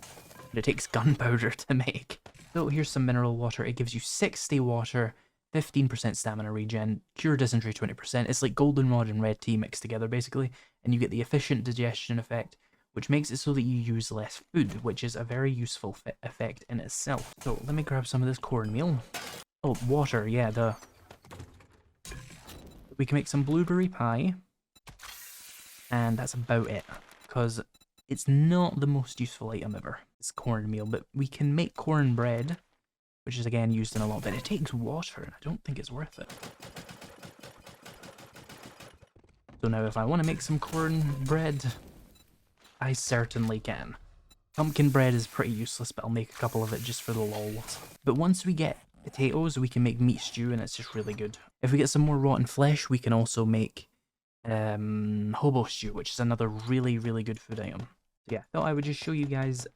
But it takes gunpowder to make. So here's some mineral water. It gives you 60 water, 15% stamina regen, cure dysentery 20%. It's like goldenrod and red tea mixed together basically, and you get the efficient digestion effect, which makes it so that you use less food, which is a very useful effect in itself. So let me grab some of this cornmeal. Oh, water, yeah, we can make some blueberry pie, and that's about it, because it's not the most useful item ever. It's cornmeal, but we can make cornbread, which is again used in a lot, but it takes water, and I don't think it's worth it. So now if I want to make some cornbread, I certainly can. Pumpkin bread is pretty useless, but I'll make a couple of it just for the lols. But once we get potatoes, we can make meat stew, and it's just really good. If we get some more rotten flesh, we can also make hobo stew, which is another really, really good food item. So yeah, thought I would just show you guys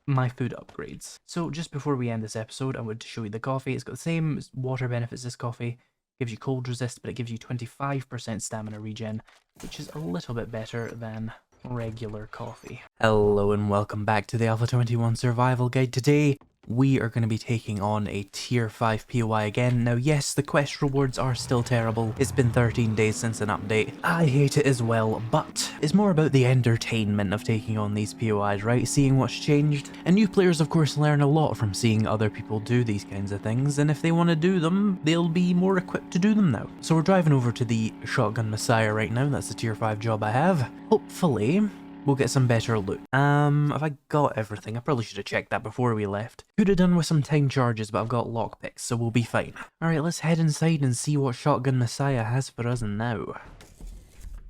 my food upgrades. So just before we end this episode, I wanted to show you the coffee. It's got the same water benefits as coffee. Gives you cold resist, but it gives you 25% stamina regen, which is a little bit better than regular coffee. Hello and welcome back to the Alpha 21 Survival Guide. Today, we are going to be taking on a Tier 5 POI again. Now yes, the quest rewards are still terrible. It's been 13 days since an update. I hate it as well, but it's more about the entertainment of taking on these POIs, right? Seeing what's changed. And new players of course learn a lot from seeing other people do these kinds of things, and if they want to do them, they'll be more equipped to do them now. So we're driving over to the Shotgun Messiah right now. That's the Tier 5 job I have. Hopefully we'll get some better loot. Have I got everything? I probably should have checked that before we left. Could have done with some time charges, but I've got lockpicks, so we'll be fine. Alright, let's head inside and see what Shotgun Messiah has for us now.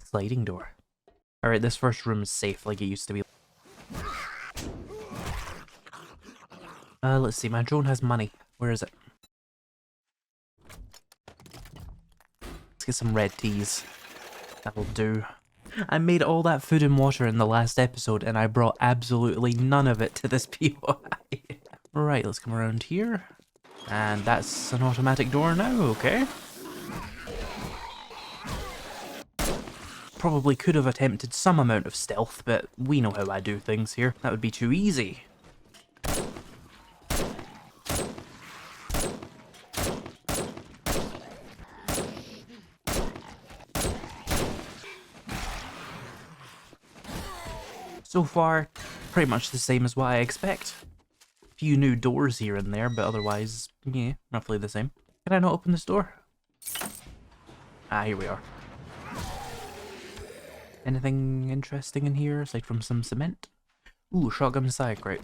Sliding door. Alright, this first room is safe like it used to be. Let's see, my drone has money. Where is it? Let's get some red teas. That'll do. I made all that food and water in the last episode and I brought absolutely none of it to this POI. Right, let's come around here. And that's an automatic door now, okay. Probably could have attempted some amount of stealth, but we know how I do things here. That would be too easy. So far, pretty much the same as what I expect. A few new doors here and there, but otherwise, yeah, roughly the same. Can I not open this door? Ah, here we are. Anything interesting in here, aside from some cement? Ooh, shotgun Messiah crate.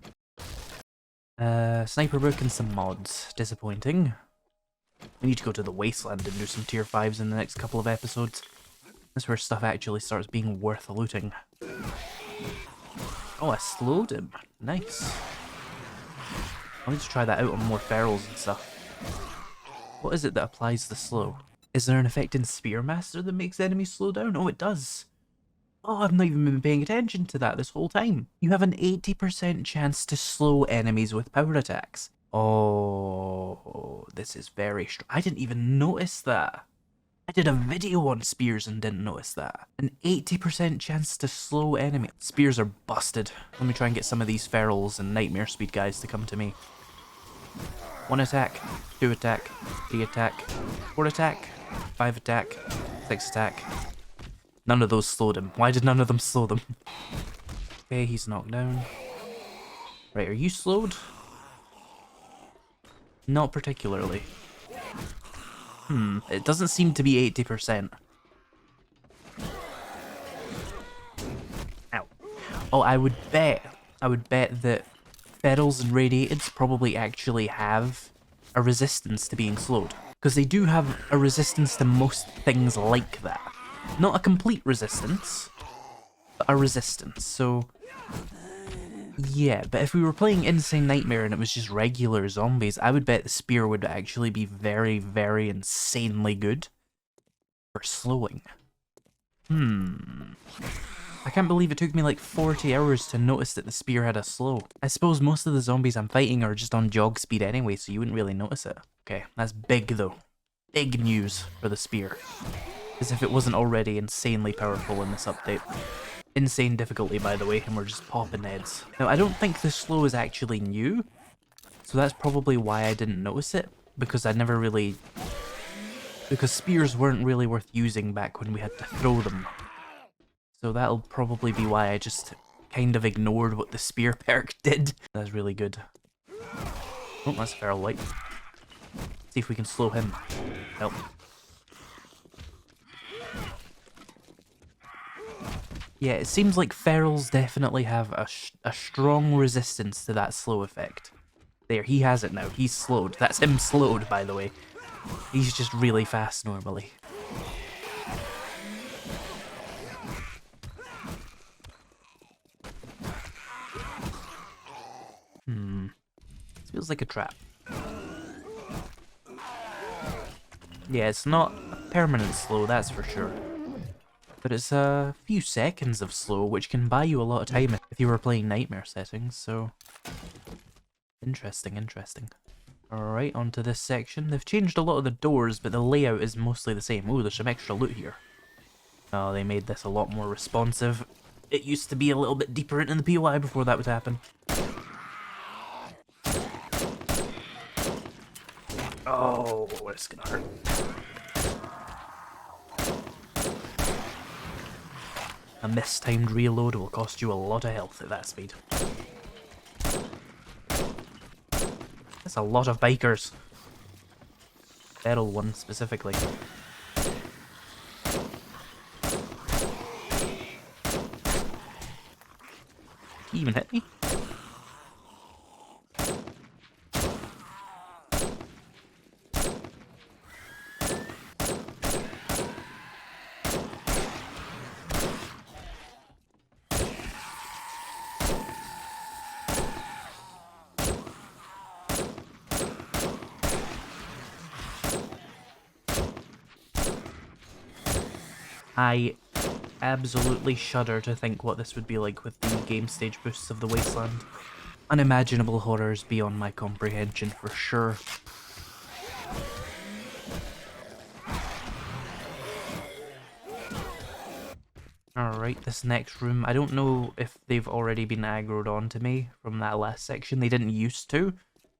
Sniper book and some mods. Disappointing. We need to go to the wasteland and do some tier 5s in the next couple of episodes. That's where stuff actually starts being worth looting. Oh, I slowed him. Nice. I need to try that out on more ferals and stuff. What is it that applies the slow? Is there an effect in Spearmaster that makes enemies slow down? Oh, it does. Oh, I've not even been paying attention to that this whole time. You have an 80% chance to slow enemies with power attacks. Oh, this is very strong. I didn't even notice that. I did a video on spears and didn't notice that. An 80% chance to slow enemy. Spears are busted. Let me try and get some of these ferals and nightmare speed guys to come to me. 1 attack, 2 attack, 3 attack, 4 attack, 5 attack, 6 attack. None of those slowed him. Why did none of them slow them? Okay, he's knocked down. Right, are you slowed? Not particularly. It doesn't seem to be 80%. Ow. Oh, I would bet that ferals and radiateds probably actually have a resistance to being slowed. Because they do have a resistance to most things like that. Not a complete resistance, but a resistance, so... Yeah, but if we were playing Insane Nightmare and it was just regular zombies, I would bet the spear would actually be very, very insanely good for slowing. I can't believe it took me like 40 hours to notice that the spear had a slow. I suppose most of the zombies I'm fighting are just on jog speed anyway, so you wouldn't really notice it. Okay, that's big though. Big news for the spear. As if it wasn't already insanely powerful in this update. Insane difficulty, by the way, and we're just popping heads. Now, I don't think the slow is actually new, so that's probably why I didn't notice it, because I never really... Because spears weren't really worth using back when we had to throw them. So that'll probably be why I just kind of ignored what the spear perk did. That's really good. Oh, that's a feral light. See if we can slow him. Help. Yeah, it seems like ferals definitely have a strong resistance to that slow effect. There, he has it now. He's slowed. That's him slowed, by the way. He's just really fast normally. This feels like a trap. Yeah, it's not a permanent slow, that's for sure. but it's a few seconds of slow, which can buy you a lot of time if you were playing nightmare settings, so... Interesting, interesting. Alright, onto this section. They've changed a lot of the doors, but the layout is mostly the same. Ooh, there's some extra loot here. Oh, they made this a lot more responsive. It used to be a little bit deeper into the POI before that would happen. Oh, it's gonna hurt. A mistimed reload will cost you a lot of health at that speed. That's a lot of bikers. Feral one specifically. He even hit me? I absolutely shudder to think what this would be like with the game stage boosts of the Wasteland. Unimaginable horrors beyond my comprehension for sure. Alright, this next room, I don't know if they've already been aggroed onto me from that last section. They didn't used to.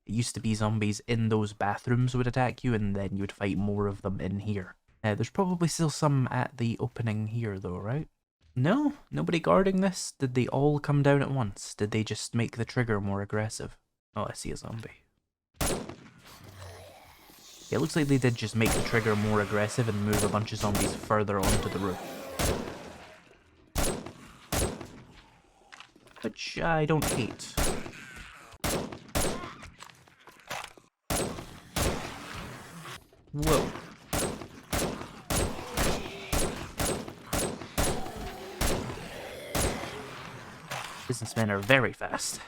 It used to be zombies in those bathrooms would attack you, and then you would fight more of them in here. There's probably still some at the opening here though, right? No? Nobody guarding this? Did they all come down at once? Did they just make the trigger more aggressive? Oh, I see a zombie. Yeah, it looks like they did just make the trigger more aggressive and move a bunch of zombies further onto the roof. Which I don't hate. Whoa. Businessmen are very fast.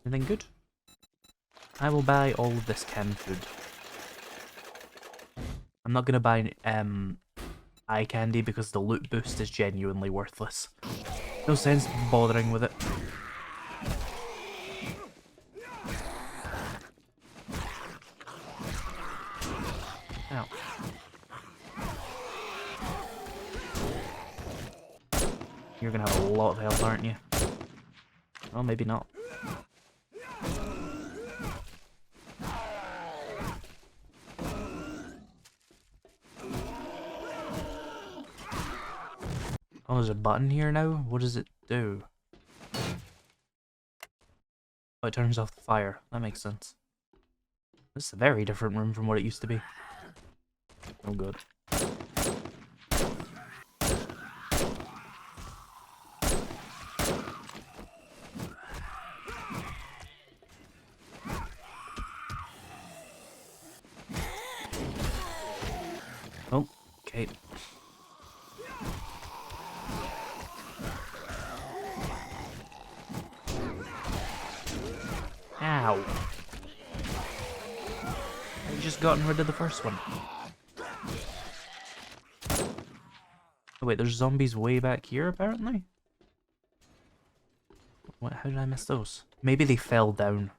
Anything good? I will buy all of this canned food. I'm not gonna buy eye candy because the loot boost is genuinely worthless. No sense bothering with it. Ow. You're gonna have a lot of health, aren't you? Well, maybe not. Oh, there's a button here now? What does it do? Oh, it turns off the fire. That makes sense. This is a very different room from what it used to be. Oh, good. Oh, okay. Ow. I've just gotten rid of the first one. Oh wait, there's zombies way back here apparently? What, how did I miss those? Maybe they fell down.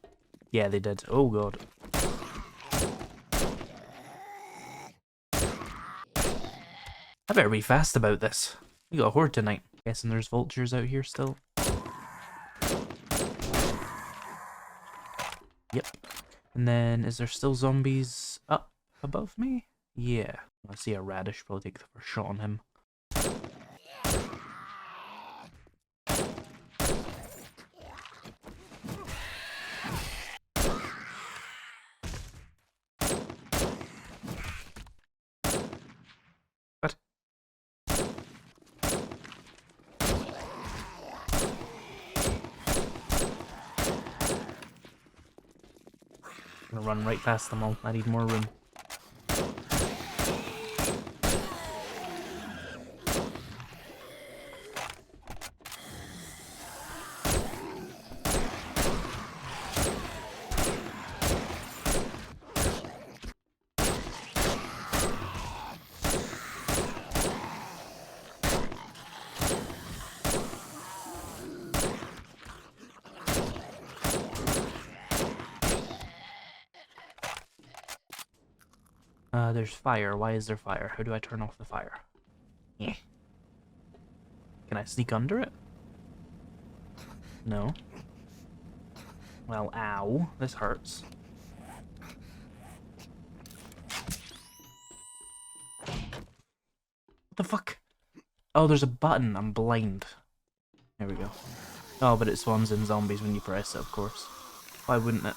Yeah, they did. Oh god. I better be fast about this. We got a horde tonight. Guessing there's vultures out here still. Yep. And then, is there still zombies up above me? Yeah. I see a radish, probably take the first shot on him. What? I'm gonna run right past them all. I need more room. There's fire. Why is there fire? How do I turn off the fire? Eh. Can I sneak under it? No. Well, ow. This hurts. What the fuck? Oh, there's a button. I'm blind. There we go. Oh, but it spawns in zombies when you press it, of course. Why wouldn't it?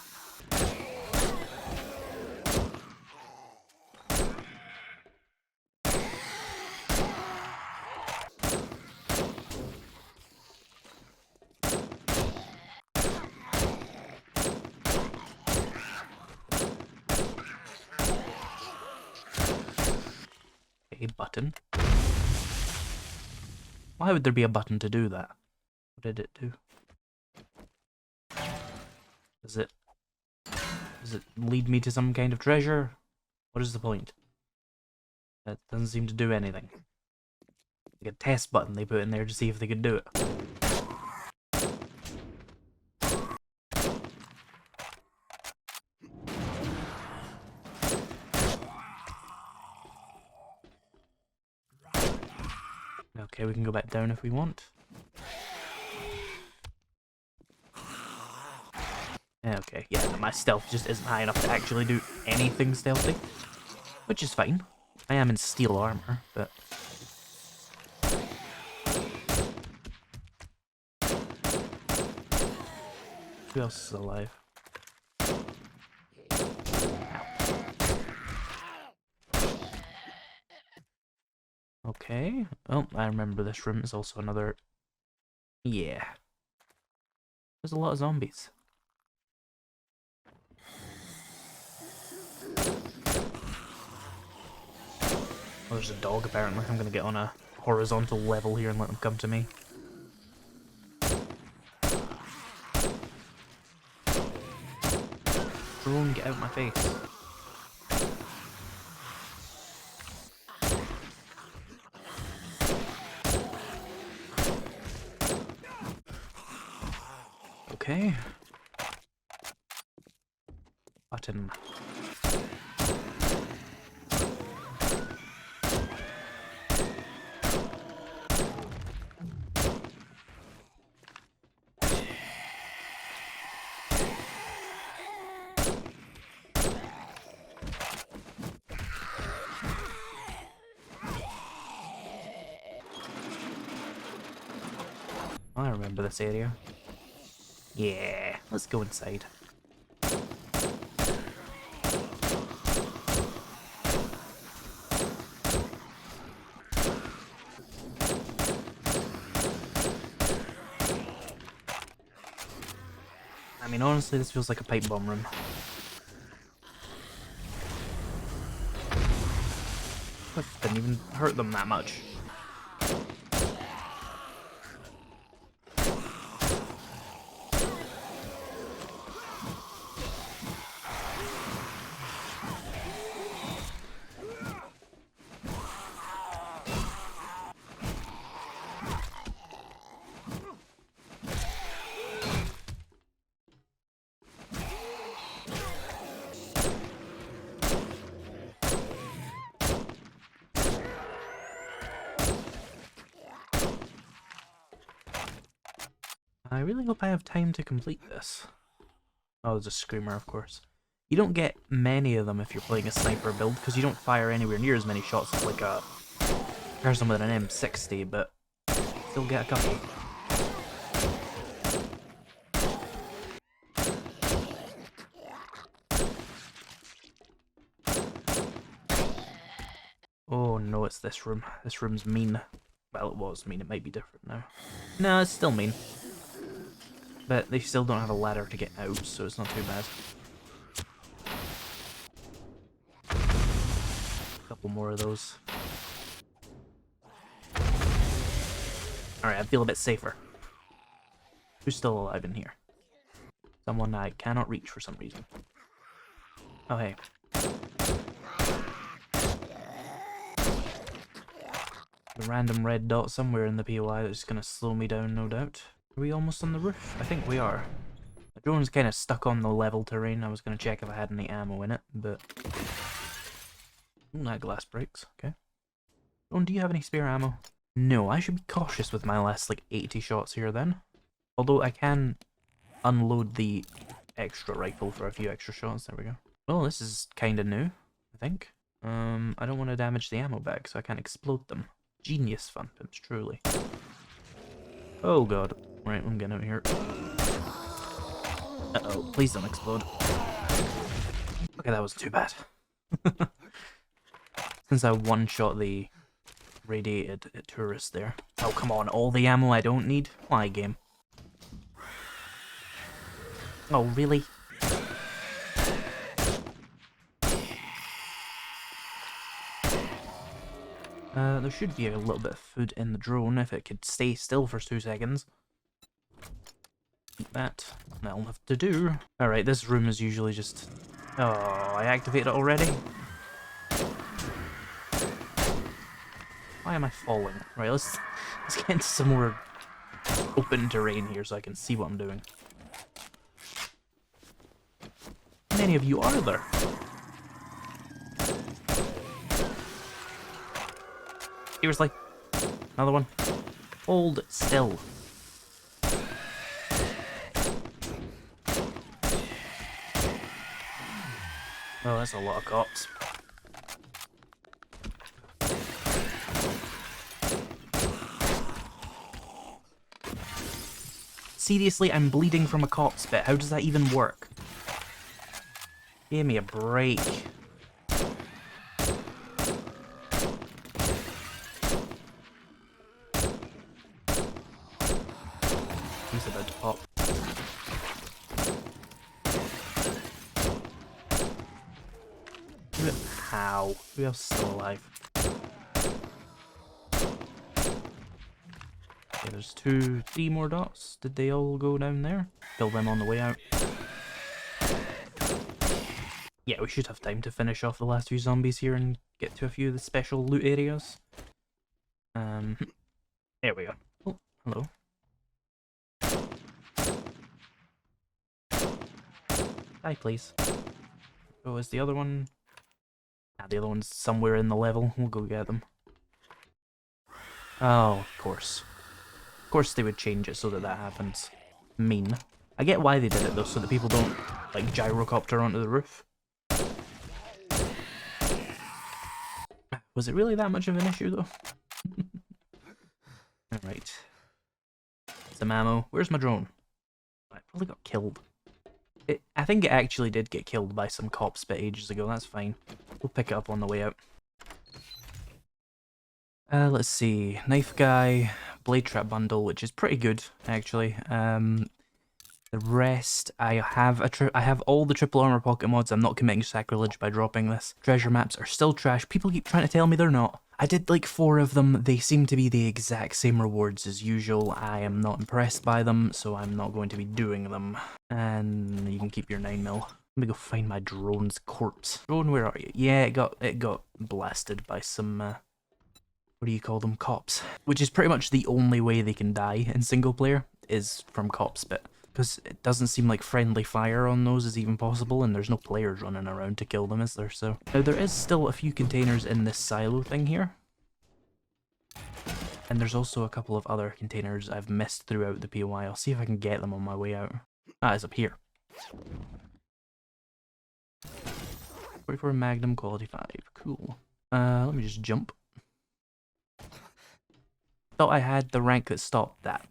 A button. Why would there be a button to do that? What did it do? Does it lead me to some kind of treasure? What is the point? That doesn't seem to do anything. Like a test button they put in there to see if they could do it. Okay, we can go back down if we want. Okay, yeah, my stealth just isn't high enough to actually do anything stealthy. Which is fine. I am in steel armor, but... Who else is alive? Okay. Oh, I remember this room is also another... Yeah. There's a lot of zombies. Oh, there's a dog apparently. I'm gonna get on a horizontal level here and let them come to me. Drone, get out of my face. Okay. Button. I remember this area. Yeah, let's go inside. I mean, honestly, this feels like a pipe bomb room. That didn't even hurt them that much. I really hope I have time to complete this. Oh, there's a screamer, of course. You don't get many of them if you're playing a sniper build, because you don't fire anywhere near as many shots as like a person with an M60, but still get a couple. Oh no, it's this room. This room's mean. Well, it was mean. It might be different now. No, it's still mean. But they still don't have a ladder to get out, so it's not too bad. A couple more of those. Alright, I feel a bit safer. Who's still alive in here? Someone I cannot reach for some reason. Oh, hey. The random red dot somewhere in the POI that's gonna slow me down, no doubt. Are we almost on the roof? I think we are. The drone's kind of stuck on the level terrain. I was going to check if I had any ammo in it, but... Oh, that glass breaks. Okay. Oh, do you have any spare ammo? No, I should be cautious with my last like 80 shots here then. Although I can unload the extra rifle for a few extra shots. There we go. Well, this is kind of new, I think. I don't want to damage the ammo bag, so I can't explode them. Genius fun, pimps, truly. Oh god. Right, I'm getting out of here. Uh-oh, please don't explode. Okay, that wasn't too bad. Since I one-shot the radiated tourist there. Oh, come on, all the ammo I don't need? Why, game? Oh, really? There should be a little bit of food in the drone if it could stay still for 2 seconds. That'll have to do. Alright, this room is usually just... Oh, I activated it already? Why am I falling? Right, let's get into some more open terrain here so I can see what I'm doing. How many of you are there? Seriously? Another one? Hold still. Oh, that's a lot of cops. Seriously, I'm bleeding from a cop's bit. How does that even work? Give me a break. He's about to pop. How? Who else is still alive? Okay, there's 3 more dots. Did they all go down there? Kill them on the way out. Yeah, we should have time to finish off the last few zombies here and get to a few of the special loot areas. There we go. Oh, hello. Die, please. Oh, is the other one... Ah, the other one's somewhere in the level. We'll go get them. Oh, of course. Of course they would change it so that that happens. Mean. I get why they did it though, so that people don't, like, gyrocopter onto the roof. Was it really that much of an issue though? Alright. Some ammo. Where's my drone? I probably got killed. I think it actually did get killed by some cops bit ages ago, that's fine. We'll pick it up on the way out. Let's see. Knife guy, blade trap bundle, which is pretty good, actually. The rest, I have all the triple armor pocket mods. I'm not committing sacrilege by dropping this. Treasure maps are still trash. People keep trying to tell me they're not. I did like 4 of them. They seem to be the exact same rewards as usual. I am not impressed by them, so I'm not going to be doing them. And you can keep your 9mm. Let me go find my drone's corpse. Drone, where are you? Yeah, it got blasted by some, what do you call them? Cops. Which is pretty much the only way they can die in single player, is from cops bit. Because it doesn't seem like friendly fire on those is even possible, and there's no players running around to kill them, is there? So now there is still a few containers in this silo thing here. And there's also a couple of other containers I've missed throughout the POI. I'll see if I can get them on my way out. Ah, it's up here. 44 Magnum quality 5. Cool. Let me just jump. Thought I had the rank that stopped that.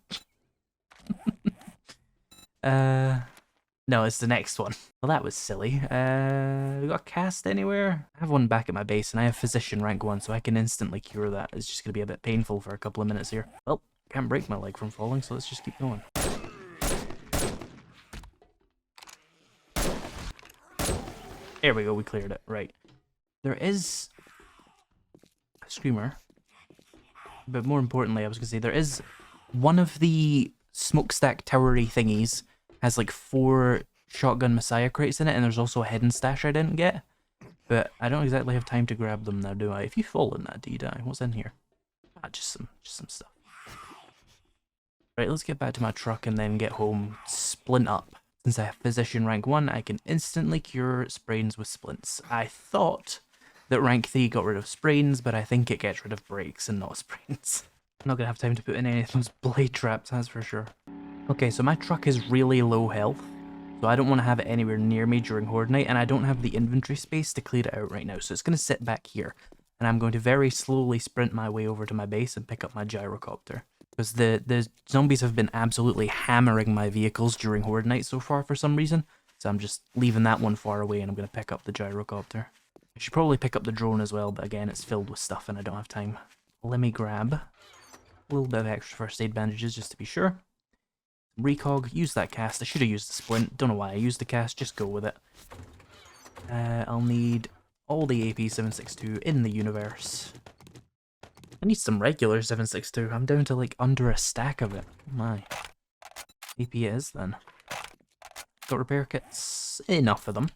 No, it's the next one. Well, that was silly. We got a cast anywhere? I have one back at my base, and I have physician rank 1, so I can instantly cure that. It's just gonna be a bit painful for a couple of minutes here. Well, can't break my leg from falling, so let's just keep going. There we go, we cleared it. Right. There is a screamer. But more importantly, I was gonna say, there is one of the smokestack towery thingies has like 4 shotgun messiah crates in it, and there's also a hidden stash I didn't get. But I don't exactly have time to grab them now, do I? If you fall in that, do you die? What's in here? Ah, just some stuff. Right, let's get back to my truck and then get home. Splint up. Since I have physician rank 1, I can instantly cure sprains with splints. I thought that rank 3 got rid of sprains, but I think it gets rid of breaks and not sprains. I'm not gonna have time to put in any of those blade traps, that's for sure. Okay, so my truck is really low health, so I don't want to have it anywhere near me during Horde Night, and I don't have the inventory space to clear it out right now, so it's going to sit back here. And I'm going to very slowly sprint my way over to my base and pick up my gyrocopter. Because the zombies have been absolutely hammering my vehicles during Horde Night so far for some reason, so I'm just leaving that one far away and I'm going to pick up the gyrocopter. I should probably pick up the drone as well, but again, it's filled with stuff and I don't have time. Let me grab a little bit of extra first aid bandages just to be sure. Recog, use that cast. I should have used the splint. Don't know why I used the cast, just go with it. I'll need all the AP 762 in the universe. I need some regular 762. I'm down to like under a stack of it. Oh my. AP it is then. Got repair kits, enough of them.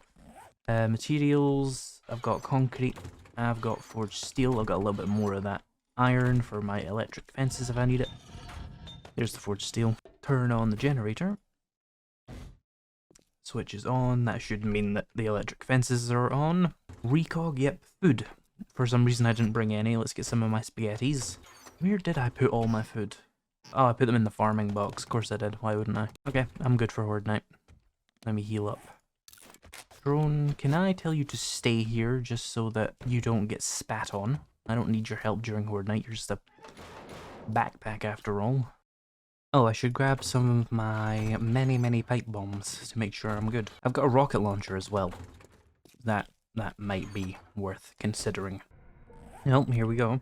Materials, I've got concrete, I've got forged steel, I've got a little bit more of that iron for my electric fences if I need it. There's the forged steel. Turn on the generator. Switch is on. That should mean that the electric fences are on. Recog, yep. Food. For some reason I didn't bring any. Let's get some of my spaghettis. Where did I put all my food? Oh, I put them in the farming box. Of course I did. Why wouldn't I? Okay, I'm good for Horde Night. Let me heal up. Drone, can I tell you to stay here just so that you don't get spat on? I don't need your help during Horde Night. You're just a backpack after all. Oh, I should grab some of my many pipe bombs to make sure I'm good. I've got a rocket launcher as well. That might be worth considering. Oh, here we go.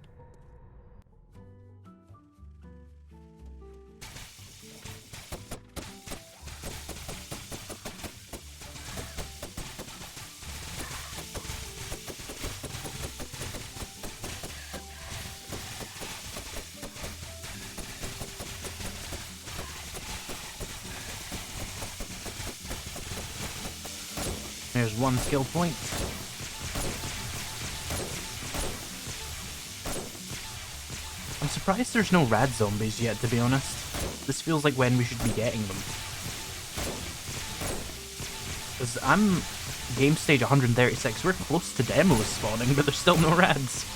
There's one skill point. I'm surprised there's no rad zombies yet, to be honest. This feels like when we should be getting them. Because I'm game stage 136, we're close to demos spawning, but there's still no rads.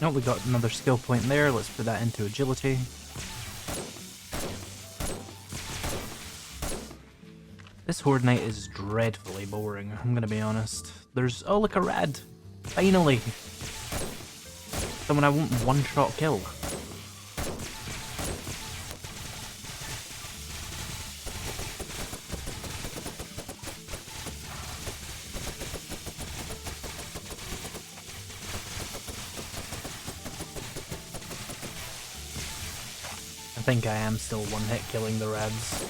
Oh, we got another skill point there. Let's put that into agility. This Horde Night is dreadfully boring, I'm gonna be honest. There's... oh, look, a rad! Finally! Someone I won't one-shot kill. I think I am still one-hit killing the rads.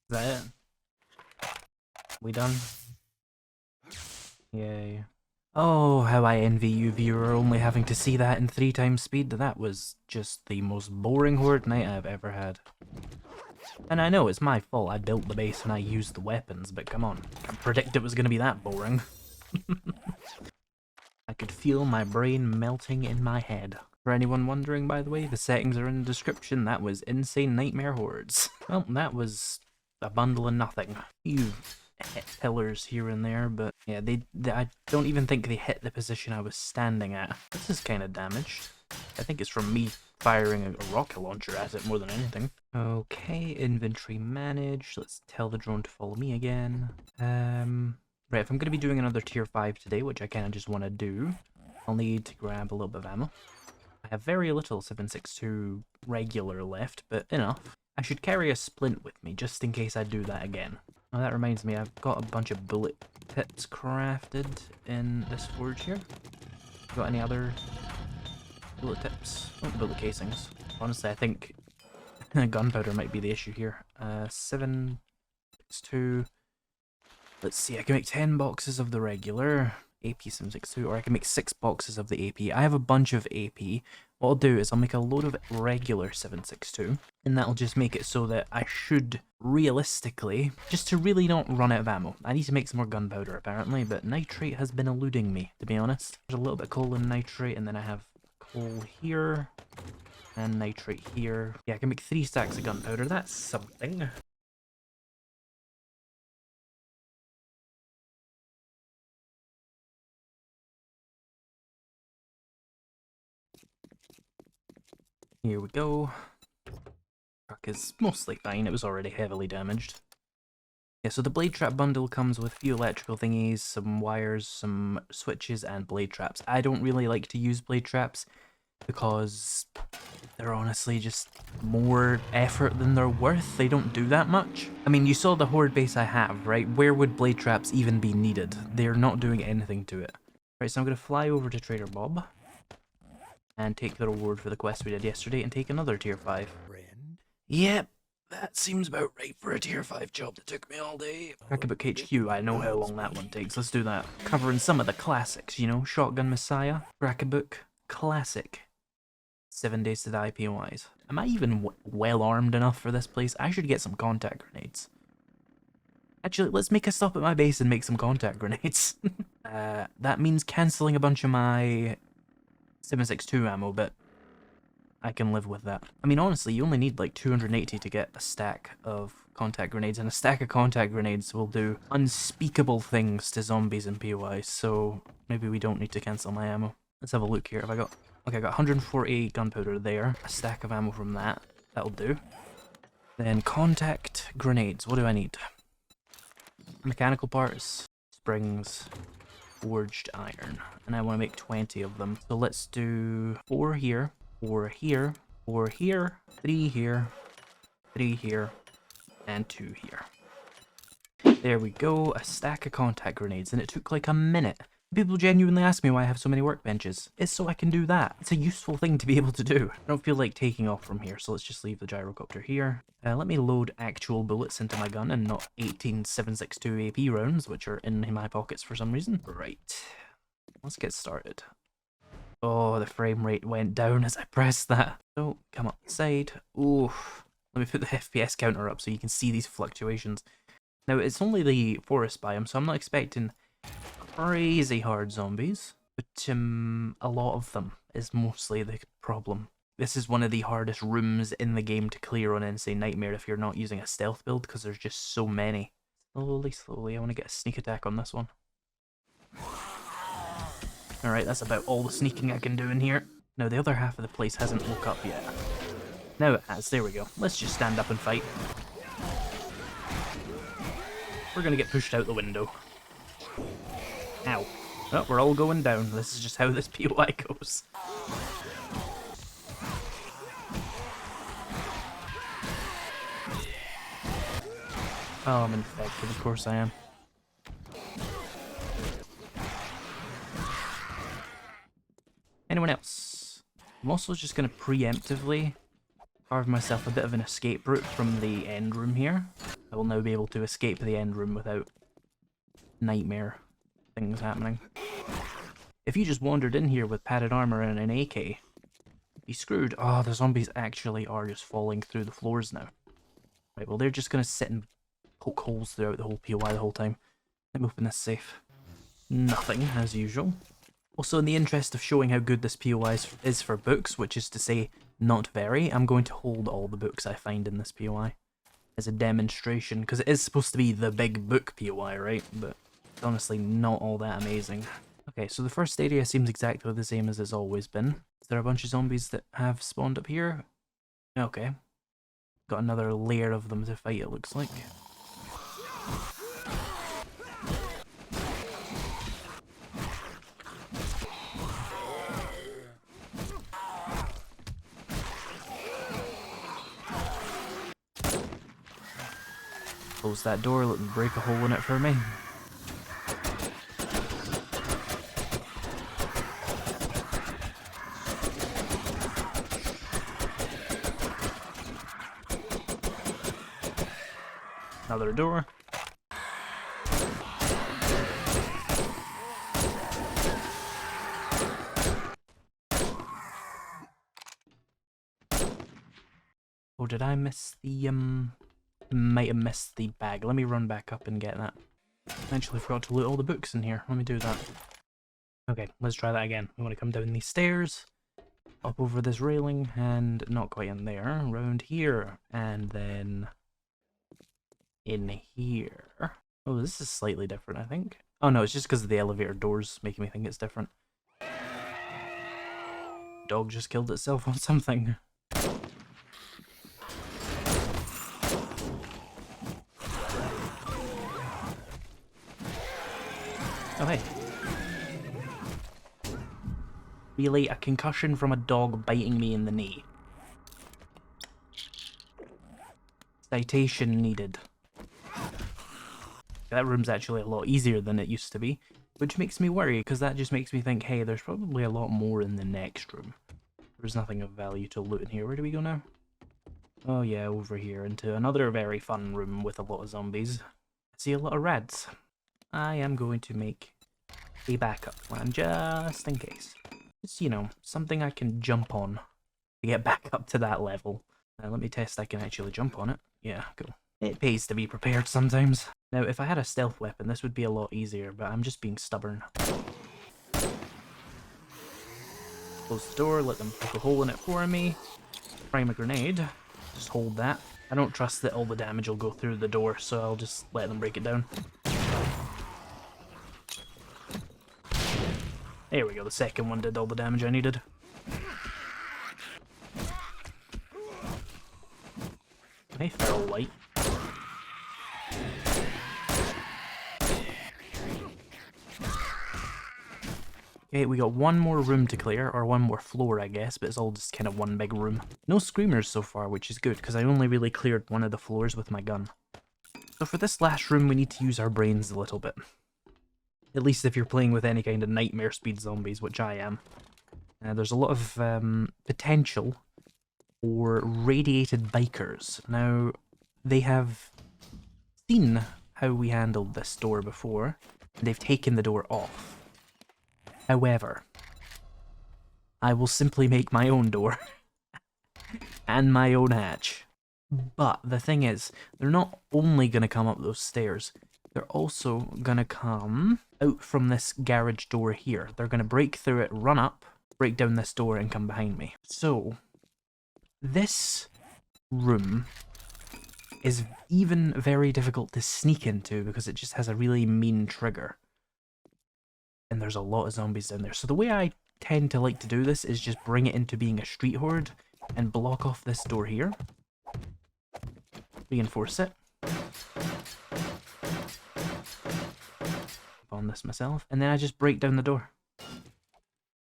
Is that it? We done? Yay. Oh, how I envy you, viewer, only having to see that in 3 times speed. That was just the most boring Horde Night I've ever had. And I know it's my fault, I built the base and I used the weapons, but come on. I can't predict it was going to be that boring. feel my brain melting in my head. For anyone wondering, by the way, the settings are in the description. That was Insane Nightmare Hordes. Well, that was a bundle of nothing. You hit pillars here and there, but yeah, I don't even think they hit the position I was standing at. This is kind of damaged. I think it's from me firing a rocket launcher at it more than anything. Okay, inventory managed. Let's tell the drone to follow me again. Right, if I'm going to be doing another tier 5 today, which I kind of just want to do, I'll need to grab a little bit of ammo. I have very little 7.62 regular left, but enough. I should carry a splint with me, just in case I do that again. Oh, that reminds me, I've got a bunch of bullet tips crafted in this forge here. Got any other bullet tips? Oh, bullet casings. Honestly, I think gunpowder might be the issue here. 7.62. Let's see, I can make 10 boxes of the regular AP 7.62, or I can make 6 boxes of the AP. I have a bunch of AP. What I'll do is I'll make a load of regular 7.62, and that'll just make it so that I should realistically, just to really not run out of ammo. I need to make some more gunpowder apparently, but nitrate has been eluding me, to be honest. There's a little bit of coal and nitrate, and then I have coal here, and nitrate here. Yeah, I can make 3 stacks of gunpowder, that's something. Here we go. Truck is mostly fine, it was already heavily damaged. Yeah, so the blade trap bundle comes with a few electrical thingies, some wires, some switches, and blade traps. I don't really like to use blade traps because they're honestly just more effort than they're worth. They don't do that much. I mean, you saw the horde base I have, right? Where would blade traps even be needed? They're not doing anything to it. Right, so I'm going to fly over to Trader Bob and take the reward for the quest we did yesterday and take another tier 5. Yep, that seems about right for a tier 5 job that took me all day. Crackbook HQ, I know how long that one takes. Let's do that. Covering some of the classics, you know, Shotgun Messiah, Crackbook, Classic, 7 Days to Die POIs. Am I even well armed enough for this place? I should get some contact grenades. Actually, let's make a stop at my base and make some contact grenades. That means cancelling a bunch of my 7.62 ammo, but I can live with that. I mean, honestly, you only need like 280 to get a stack of contact grenades, and a stack of contact grenades will do unspeakable things to zombies and POIs, so maybe we don't need to cancel my ammo. Let's have a look here. Have I got... Okay, I got 148 gunpowder there. A stack of ammo from that. That'll do. Then contact grenades. What do I need? Mechanical parts, springs, forged iron, and I want to make 20 of them. So let's do 4 here, 4 here, 4 here, 3 here, 3 here, and 2 here. There we go, a stack of contact grenades, and it took like a minute. People genuinely ask me why I have so many workbenches. It's so I can do that. It's a useful thing to be able to do. I don't feel like taking off from here, so let's just leave the gyrocopter here. Let me load actual bullets into my gun and not 18 7.62 AP rounds, which are in my pockets for some reason. Right, let's get started. Oh, the frame rate went down as I pressed that. So, come up the side. Oof. Let me put the FPS counter up so you can see these fluctuations. Now, it's only the forest biome, so I'm not expecting crazy hard zombies, but a lot of them is mostly the problem. This is one of the hardest rooms in the game to clear on Insane Nightmare if you're not using a stealth build, because there's just so many. Slowly, I want to get a sneak attack on this one. Alright, that's about all the sneaking I can do in here. Now, the other half of the place hasn't woke up yet. Now it has, there we go. Let's just stand up and fight. We're gonna get pushed out the window. Ow. Oh, we're all going down. This is just how this POI goes. Oh, I'm infected. Of course I am. Anyone else? I'm also just going to preemptively carve myself a bit of an escape route from the end room here. I will now be able to escape the end room without nightmare things happening. If you just wandered in here with padded armor and an AK, be screwed. Oh, the zombies actually are just falling through the floors now. Right, well, they're just going to sit and poke holes throughout the whole POI the whole time. Let me open this safe. Nothing, as usual. Also, in the interest of showing how good this POI is for books, which is to say, not very, I'm going to hold all the books I find in this POI as a demonstration, because it is supposed to be the big book POI, right? But it's honestly not all that amazing. Okay, so the first area seems exactly the same as it's always been. Is there a bunch of zombies that have spawned up here? Okay. Got another layer of them to fight, it looks like. Close that door, let them break a hole in it for me. Another door. Oh, did I miss the, might have missed the bag. Let me run back up and get that. I actually forgot to loot all the books in here. Let me do that. Okay, let's try that again. We want to come down these stairs, up over this railing, and not quite in there. Around here, and then in here. Oh, this is slightly different, I think. Oh no, it's just because of the elevator doors making me think it's different. Dog just killed itself on something. Oh, hey. Really? A concussion from a dog biting me in the knee. Citation needed. That room's actually a lot easier than it used to be, which makes me worry, because that just makes me think, hey, there's probably a lot more in the next room. There's nothing of value to loot in here. Where do we go now? Oh yeah, over here, into another very fun room with a lot of zombies. I see a lot of rats. I am going to make a backup plan, just in case. Just, you know, something I can jump on to get back up to that level. Now let me test I can actually jump on it. Yeah, cool. It pays to be prepared sometimes. Now, if I had a stealth weapon, this would be a lot easier, but I'm just being stubborn. Close the door, let them poke a hole in it for me. Prime a grenade. Just hold that. I don't trust that all the damage will go through the door, so I'll just let them break it down. There we go, the second one did all the damage I needed. Hey, feral light. Okay, we got one more room to clear, or one more floor I guess, but it's all just kind of one big room. No screamers so far, which is good, because I only really cleared one of the floors with my gun. So for this last room we need to use our brains a little bit. At least if you're playing with any kind of nightmare speed zombies, which I am. There's a lot of potential for radiated bikers. Now, they have seen how we handled this door before, and they've taken the door off. However, I will simply make my own door and my own hatch. But the thing is, they're not only going to come up those stairs, they're also going to come out from this garage door here. They're going to break through it, run up, break down this door, and come behind me. So, this room is even very difficult to sneak into because it just has a really mean trigger. And there's a lot of zombies down there. So the way I tend to like to do this is just bring it into being a street horde and block off this door here. Reinforce it. On this myself. And then I just break down the door.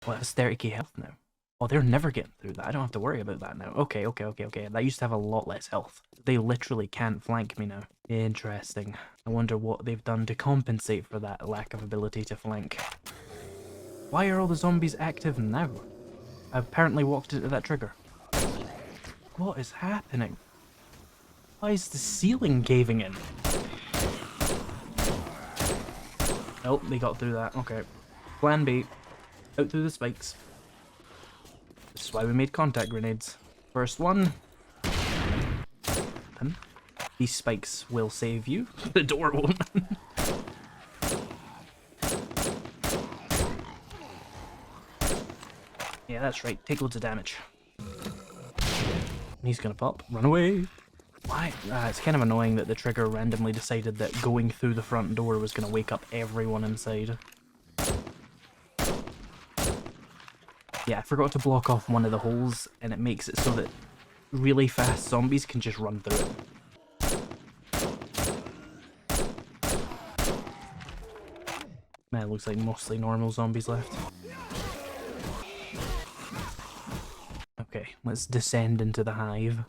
Well, I have 30k health now. Oh, they're never getting through that. I don't have to worry about that now. Okay. That used to have a lot less health. They literally can't flank me now. Interesting. I wonder what they've done to compensate for that lack of ability to flank. Why are all the zombies active now? I apparently walked into that trigger. What is happening? Why is the ceiling caving in? Oh, they got through that. Okay. Plan B. Out through the spikes. This is why we made contact grenades. First one. These spikes will save you. The door won't. Yeah, that's right. Take loads of damage. He's gonna pop. Run away! Why? It's kind of annoying that the trigger randomly decided that going through the front door was gonna wake up everyone inside. Yeah, I forgot to block off one of the holes, and it makes it so that really fast zombies can just run through it. Man, it looks like mostly normal zombies left. Okay, let's descend into the hive.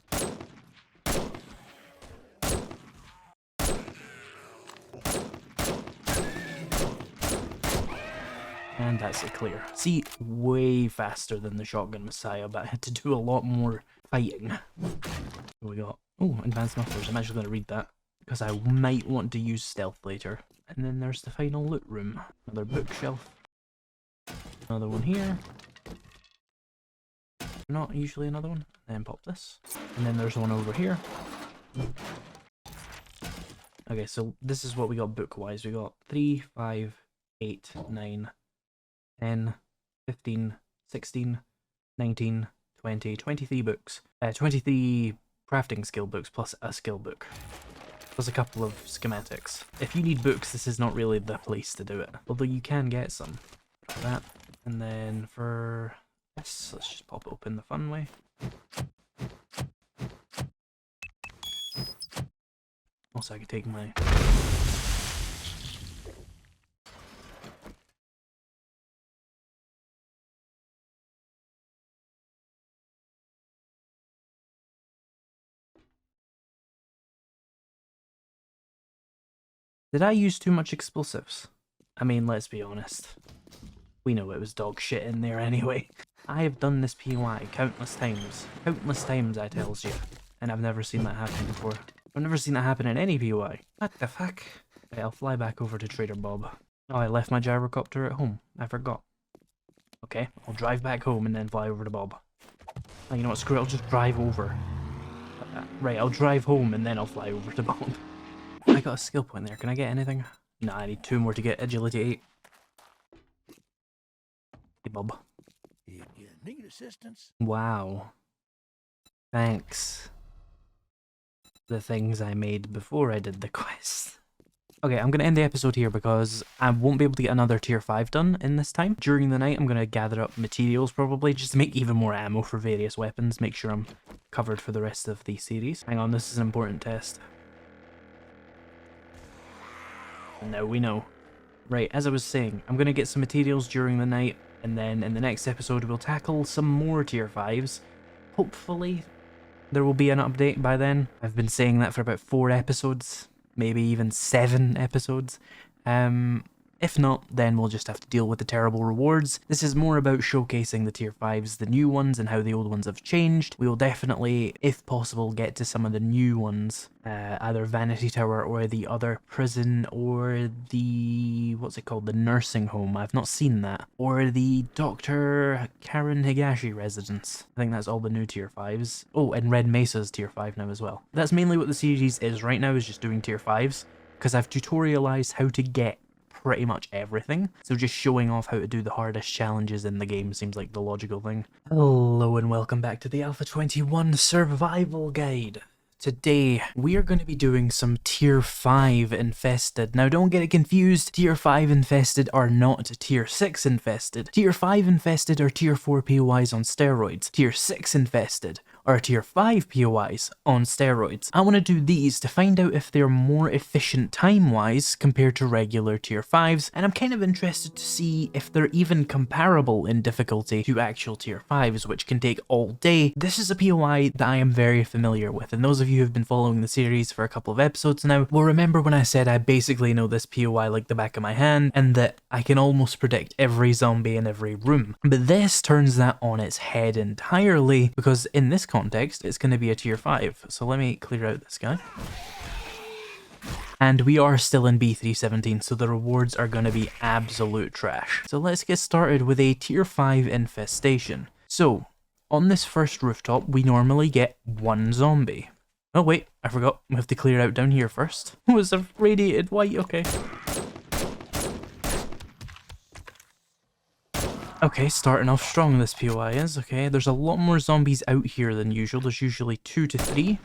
And that's it clear. See, way faster than the Shotgun Messiah, but I had to do a lot more fighting. What we got? Oh, advanced mufflers. I'm actually going to read that, because I might want to use stealth later. And then there's the final loot room. Another bookshelf. Another one here. Not usually another one. Then pop this. And then there's one over here. Okay, so this is what we got book-wise. We got 3, 5, 8, 9, 10, 15, 16, 19, 20, 23 books. 23 crafting skill books plus a skill book. Plus a couple of schematics. If you need books, this is not really the place to do it. Although you can get some. Like that. And then for this, let's just pop it open the fun way. Also, I can take my... Did I use too much explosives? I mean, let's be honest. We know it was dog shit in there anyway. I have done this POI countless times. Countless times, I tells you. And I've never seen that happen before. I've never seen that happen in any POI. What the fuck? Okay, I'll fly back over to Trader Bob. Oh, I left my gyrocopter at home. I forgot. Okay, I'll drive back home and then fly over to Bob. Oh, you know what, screw it, I'll just drive over. Right, I'll drive home and then I'll fly over to Bob. I got a skill point there. Can I get anything? Nah, I need 2 more to get agility 8. Hey, Bob. You need assistance? Wow. Thanks. The things I made before I did the quest. Okay, I'm going to end the episode here because I won't be able to get another tier 5 done in this time. During the night, I'm going to gather up materials probably, just to make even more ammo for various weapons, make sure I'm covered for the rest of the series. Hang on, this is an important test. Now we know. Right, as I was saying, I'm going to get some materials during the night, and then in the next episode we'll tackle some more tier 5s. Hopefully there will be an update by then. I've been saying that for about 4 episodes, maybe even 7 episodes. If not, then we'll just have to deal with the terrible rewards. This is more about showcasing the tier 5s, the new ones, and how the old ones have changed. We will definitely, if possible, get to some of the new ones. Either Vanity Tower or the other prison or the... what's it called? The nursing home. I've not seen that. Or the Dr. Karen Higashi residence. I think that's all the new tier 5s. Oh, and Red Mesa's tier 5 now as well. That's mainly what the series is right now, is just doing tier 5s. Because I've tutorialized how to get pretty much everything, so just showing off how to do the hardest challenges in the game seems like the logical thing. Hello and welcome back to the Alpha 21 Survival Guide. Today, we are going to be doing some Tier 5 Infested. Now, don't get it confused. Tier 5 Infested are not Tier 6 Infested. Tier 5 Infested are Tier 4 POIs on steroids. Tier 6 Infested are Tier 5 POIs on steroids. I want to do these to find out if they're more efficient time-wise compared to regular Tier 5s, and I'm kind of interested to see if they're even comparable in difficulty to actual Tier 5s, which can take all day. This is a POI that I am very familiar with, and those of you who have been following the series for a couple of episodes now will remember when I said I basically know this POI like the back of my hand, and that I can almost predict every zombie in every room. But this turns that on its head entirely, because in this context, it's going to be a tier 5. So let me clear out this guy. And we are still in B317, so the rewards are going to be absolute trash. So let's get started with a tier 5 infestation. So, on this first rooftop, we normally get 1 zombie. Oh wait, I forgot. We have to clear out down here first. Oh, it's a radiated white, okay. Okay, starting off strong this POI is. Okay, there's a lot more zombies out here than usual. There's usually 2 to 3.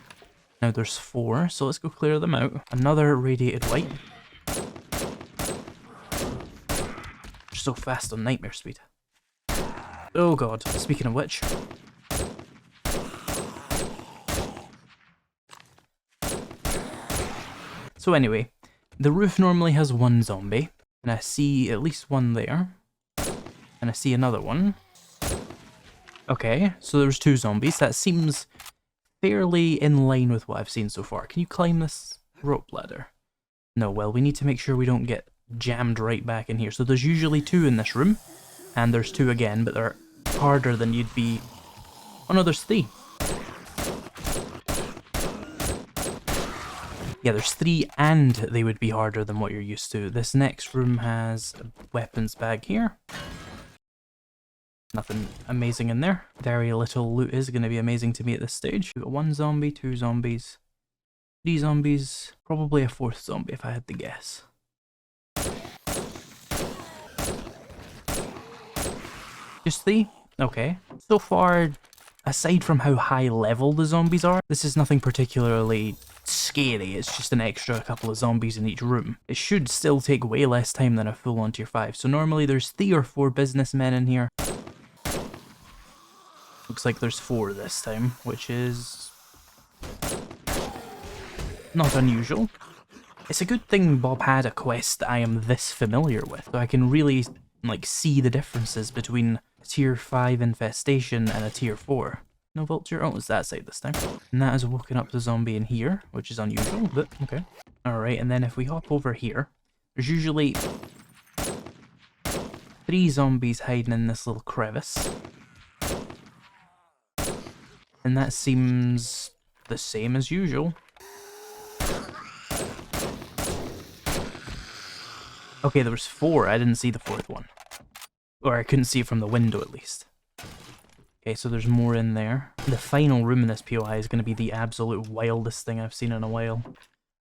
Now there's 4, so let's go clear them out. Another radiated white. They're so fast on nightmare speed. Oh god, speaking of which. So anyway, the roof normally has 1 zombie, and I see at least 1 there. And I see another one. Okay, so there's 2 zombies. That seems fairly in line with what I've seen so far. Can you climb this rope ladder? No, well, we need to make sure we don't get jammed right back in here. So there's usually 2 in this room, and there's 2 again, but they're harder than you'd be... Oh no, there's 3. Yeah, there's 3, and they would be harder than what you're used to. This next room has a weapons bag here. Nothing amazing in there. Very little loot is going to be amazing to me at this stage. We've got 1 zombie, 2 zombies, 3 zombies, probably a 4th zombie if I had to guess. Just 3? Okay. So far, aside from how high level the zombies are, this is nothing particularly scary. It's just an extra couple of zombies in each room. It should still take way less time than a full on tier 5. So normally there's 3 or 4 businessmen in here. Looks like there's 4 this time, which is not unusual. It's a good thing Bob had a quest that I am this familiar with, so I can really like see the differences between a tier 5 infestation and a tier 4. No vulture? Oh, it's that side this time. And that has woken up the zombie in here, which is unusual, but okay. Alright, and then if we hop over here, there's usually 3 zombies hiding in this little crevice. And that seems the same as usual. Okay, there was 4. I didn't see the 4th one. Or I couldn't see it from the window, at least. Okay, so there's more in there. The final room in this POI is going to be the absolute wildest thing I've seen in a while.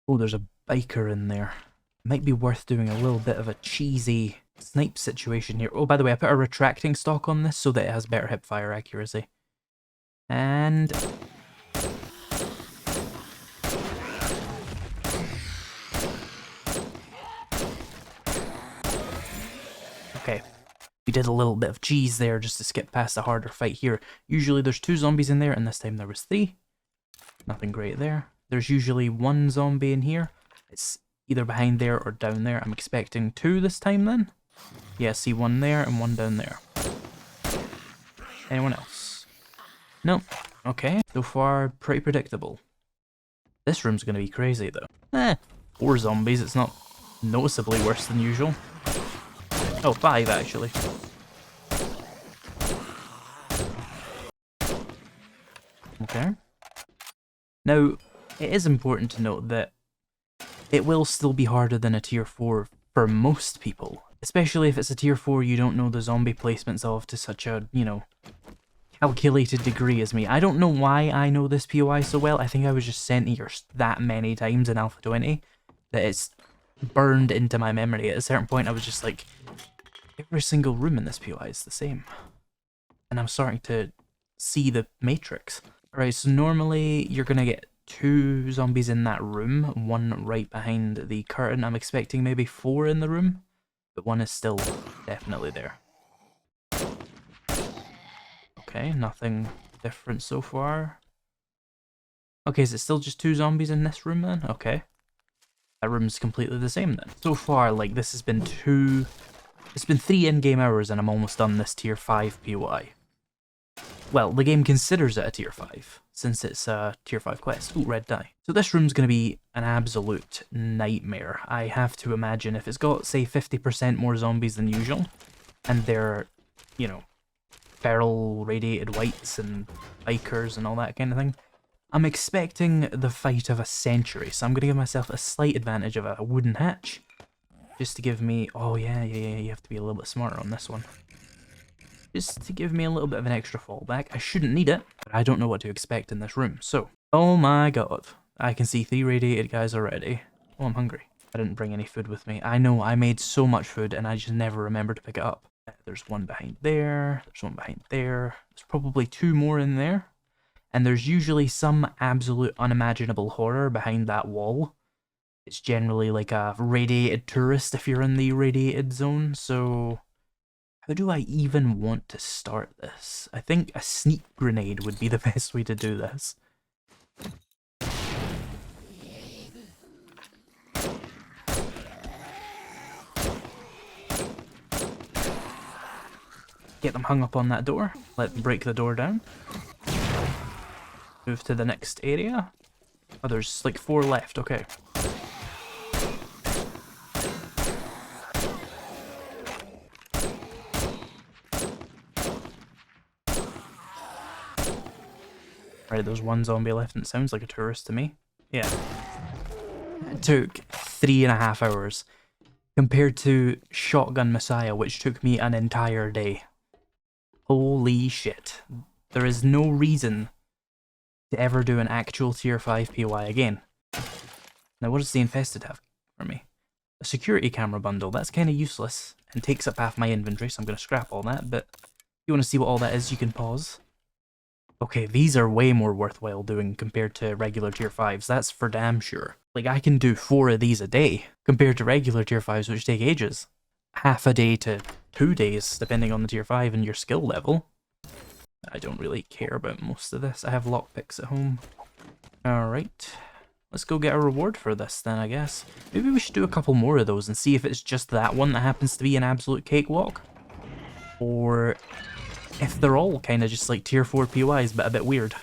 Oh, there's a biker in there. Might be worth doing a little bit of a cheesy snipe situation here. Oh, by the way, I put a retracting stock on this so that it has better hip fire accuracy. And... okay, we did a little bit of cheese there just to skip past a harder fight here. Usually there's 2 zombies in there, and this time there was 3. Nothing great there. There's usually 1 zombie in here. It's either behind there or down there. I'm expecting 2 this time then. Yeah, see 1 there and 1 down there. Anyone else? No. Okay, so far pretty predictable. This room's gonna be crazy though. 4 zombies, it's not noticeably worse than usual. Oh, 5 actually. Okay. Now, it is important to note that it will still be harder than a tier 4 for most people. Especially if it's a tier 4 you don't know the zombie placements of to such a, you know, calculated degree as me. I don't know why I know this POI so well. I think I was just sent here that many times in Alpha 20 that it's burned into my memory. At a certain point I was just like, every single room in this POI is the same. And I'm starting to see the matrix. Alright, so normally you're gonna get 2 zombies in that room, 1 right behind the curtain. I'm expecting maybe 4 in the room, but 1 is still definitely there. Okay, nothing different so far. Okay, is it still just 2 zombies in this room then? Okay. That room's completely the same then. So far, like, this has been 3 in-game hours and I'm almost done this tier 5 POI. Well, the game considers it a tier 5, since it's a tier 5 quest. Ooh, red die. So this room's gonna be an absolute nightmare. I have to imagine if it's got, say, 50% more zombies than usual, and they're, you know, feral radiated whites and bikers and all that kind of thing, I'm expecting the fight of a century, so I'm going to give myself a slight advantage of a wooden hatch, just to give me, oh yeah, you have to be a little bit smarter on this one, just to give me a little bit of an extra fallback. I shouldn't need it, but I don't know what to expect in this room, so, oh my god, I can see 3 radiated guys already. Oh, I'm hungry. I didn't bring any food with me. I know, I made so much food and I just never remember to pick it up. There's one behind there. There's one behind there. There's probably two more in there. And there's usually some absolute unimaginable horror behind that wall. It's generally like a radiated tourist if you're in the radiated zone, so... How do I even want to start this? I think a sneak grenade would be the best way to do this. Get them hung up on that door. Let them break the door down. Move to the next area. Oh, there's like 4 left, okay. Right, there's one zombie left and it sounds like a tourist to me. Yeah. It took 3.5 hours. Compared to Shotgun Messiah, which took me an entire day. Holy shit. There is no reason to ever do an actual tier 5 POI again. Now what does the Infested have for me? A security camera bundle, that's kind of useless and takes up half my inventory, so I'm going to scrap all that, but if you want to see what all that is, you can pause. Okay, these are way more worthwhile doing compared to regular tier 5s, that's for damn sure. Like, I can do 4 of these a day, compared to regular tier 5s which take ages. Half a day to 2 days, depending on the tier 5 and your skill level. I don't really care about most of this. I have lockpicks at home. Alright. Let's go get a reward for this then, I guess. Maybe we should do a couple more of those and see if it's just that one that happens to be an absolute cakewalk. Or if they're all kind of just like tier 4 POIs, but a bit weird.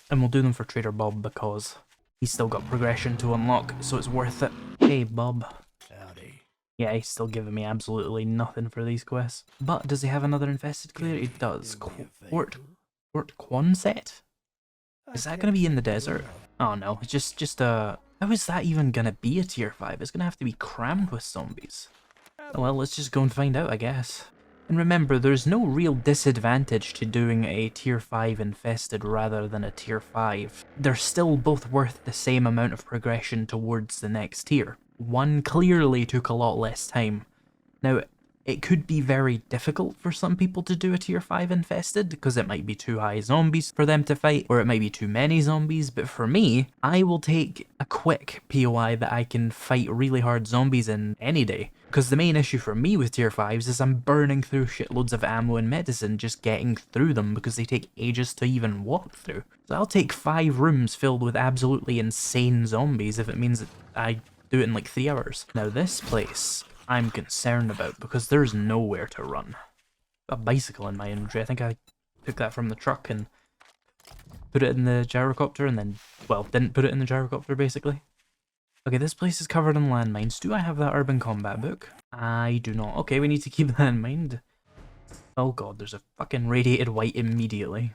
And we'll do them for Trader Bob because he's still got progression to unlock, so it's worth it. Hey, Bob. Howdy. Yeah, he's still giving me absolutely nothing for these quests. But does he have another infested clear? He does. Quart Quonset? Is that going to be in the desert? Oh no, it's just how is that even going to be a tier 5? It's going to have to be crammed with zombies. Well, let's just go and find out, I guess. And remember, there's no real disadvantage to doing a tier 5 infested rather than a tier 5. They're still both worth the same amount of progression towards the next tier. One clearly took a lot less time. Now, it could be very difficult for some people to do a tier 5 infested, because it might be too high zombies for them to fight, or it might be too many zombies, but for me, I will take a quick POI that I can fight really hard zombies in any day. Because the main issue for me with tier 5s is I'm burning through shitloads of ammo and medicine just getting through them because they take ages to even walk through. So I'll take 5 rooms filled with absolutely insane zombies if it means that I do it in like 3 hours. Now this place I'm concerned about because there's nowhere to run. A bicycle in my inventory. I think I took that from the truck and put it in the gyrocopter and then, well, didn't put it in the gyrocopter basically. Okay, this place is covered in landmines. Do I have that urban combat book? I do not. Okay, we need to keep that in mind. Oh god, there's a fucking radiated white immediately.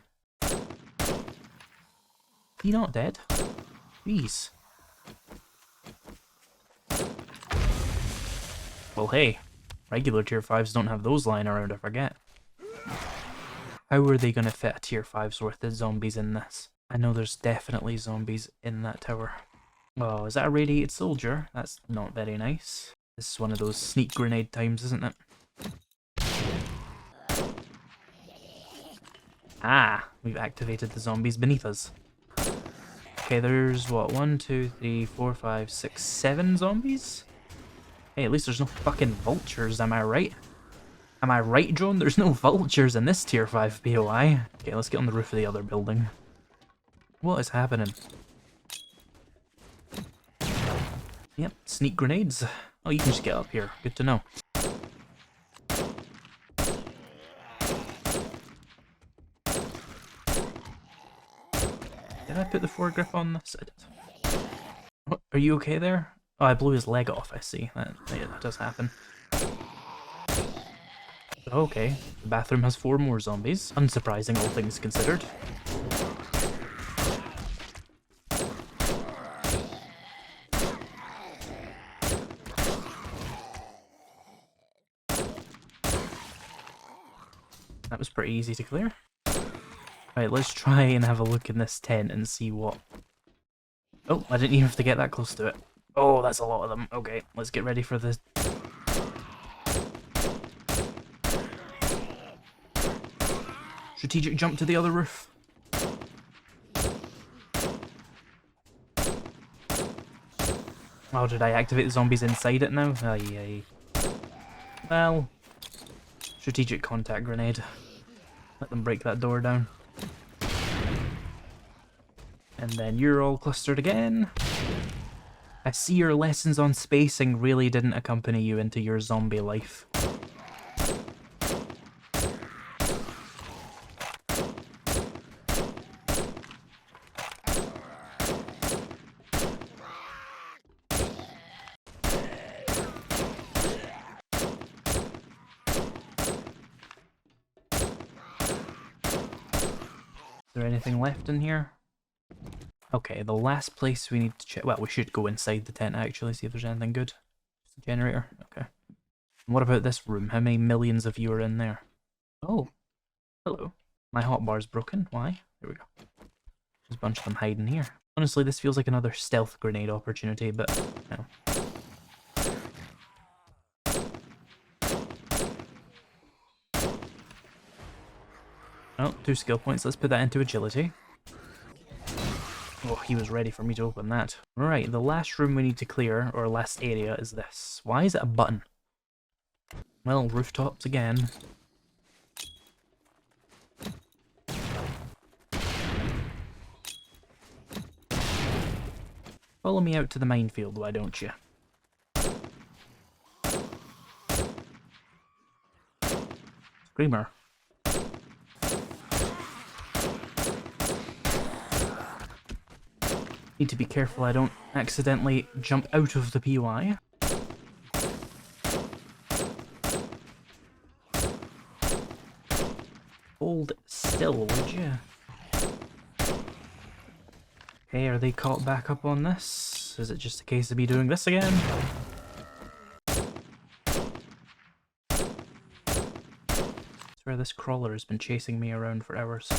He not dead? Jeez. Well, hey, regular tier 5s don't have those lying around, I forget. How are they gonna fit a tier 5's worth of zombies in this? I know there's definitely zombies in that tower. Oh, is that a radiated soldier? That's not very nice. This is one of those sneak grenade times, isn't it? Ah, we've activated the zombies beneath us. Okay, there's what, 1, 2, 3, 4, 5, 6, 7 zombies? Hey, at least there's no fucking vultures, am I right? Am I right, Drone? There's no vultures in this tier 5 POI. Okay, let's get on the roof of the other building. What is happening? Yep, sneak grenades. Oh, you can just get up here. Good to know. Did I put the foregrip on this? I did. Oh, are you okay there? Oh, I blew his leg off, I see. Yeah, that does happen. Okay, the bathroom has 4 more zombies. Unsurprising, all things considered. That was pretty easy to clear. Right, let's try and have a look in this tent and see what... Oh, I didn't even have to get that close to it. Oh, that's a lot of them. Okay, let's get ready for the... Strategic jump to the other roof. Oh, did I activate the zombies inside it now? Aye. Well, strategic contact grenade. Let them break that door down. And then you're all clustered again. I see your lessons on spacing really didn't accompany you into your zombie life. Is there anything left in here? Okay, the last place we need to check. Well, we should go inside the tent actually, see if there's anything good. Just a generator. Okay. And what about this room? How many millions of you are in there? Oh, hello. My hotbar's broken. Why? There we go. There's a bunch of them hiding here. Honestly, this feels like another stealth grenade opportunity, but no. Oh, 2 skill points. Let's put that into agility. Oh, he was ready for me to open that. Right, the last room we need to clear, or last area, is this. Why is it a button? Well, rooftops again. Follow me out to the minefield, why don't you? Screamer. Need to be careful I don't accidentally jump out of the POI. Hold still, would you? Okay, are they caught back up on this? Is it just a case of me doing this again? I swear this crawler has been chasing me around for hours.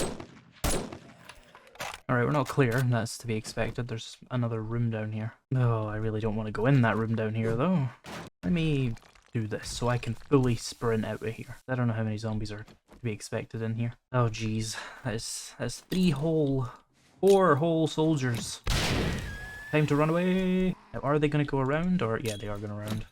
Alright, we're not clear. That's to be expected. There's another room down here. Oh, I really don't want to go in that room down here, though. Let me do this so I can fully sprint out of here. I don't know how many zombies are to be expected in here. Oh, jeez. That's 4 whole soldiers. Time to run away. Now, are they going to go around? Or, yeah, they are going around.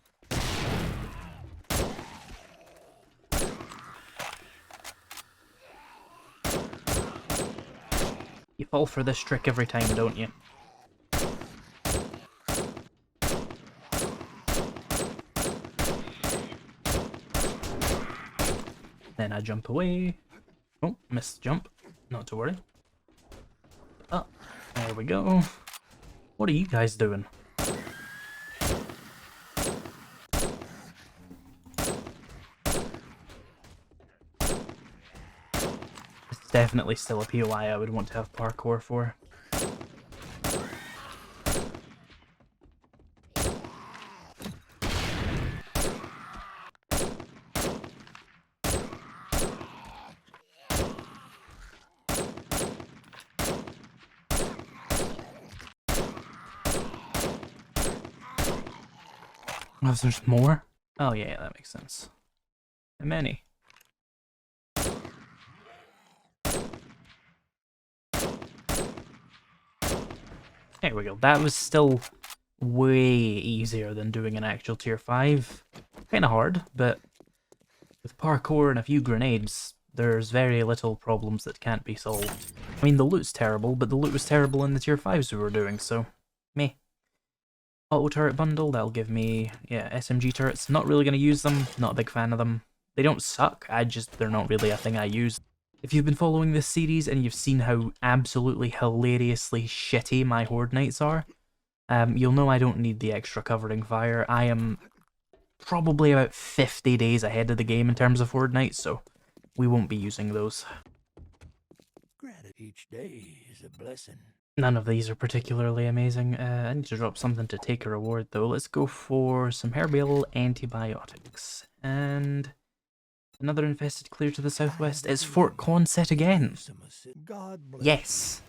You fall for this trick every time, don't you? Then I jump away. Oh, missed jump. Not to worry. Oh, there we go. What are you guys doing? It's definitely still a POI I would want to have parkour for. Oh, there's more? Oh yeah, that makes sense. How many? There we go. That was still way easier than doing an actual tier 5. Kinda hard, but with parkour and a few grenades, there's very little problems that can't be solved. I mean, the loot's terrible, but the loot was terrible in the tier 5s we were doing, so meh. Auto turret bundle, that'll give me, yeah, SMG turrets. Not really going to use them, not a big fan of them. They don't suck, they're not really a thing I use. If you've been following this series and you've seen how absolutely hilariously shitty my Horde Knights are, you'll know I don't need the extra covering fire. I am probably about 50 days ahead of the game in terms of Horde Knights, so we won't be using those. Granted, each day is a blessing. None of these are particularly amazing. I need to drop something to take a reward though. Let's go for some herbal antibiotics. And another infested clear to the southwest. It's Fort Quonset again. God bless. Yes.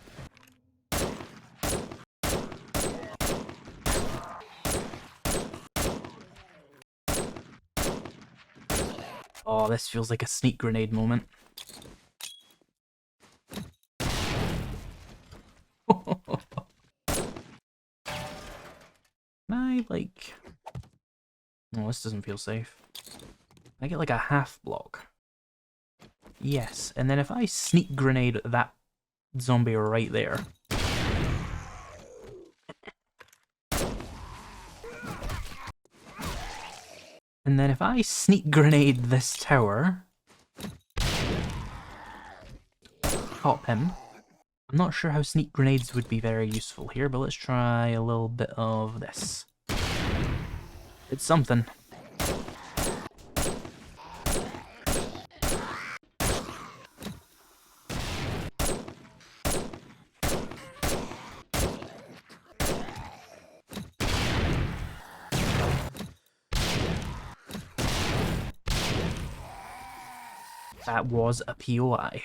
Oh, this feels like a sneak grenade moment. get like... Oh, this doesn't feel safe. I get like a half block. Yes, and then if I sneak grenade that zombie right there. And then if I sneak grenade this tower, pop him. I'm not sure how sneak grenades would be very useful here, but let's try a little bit of this. It's something. That was a POI.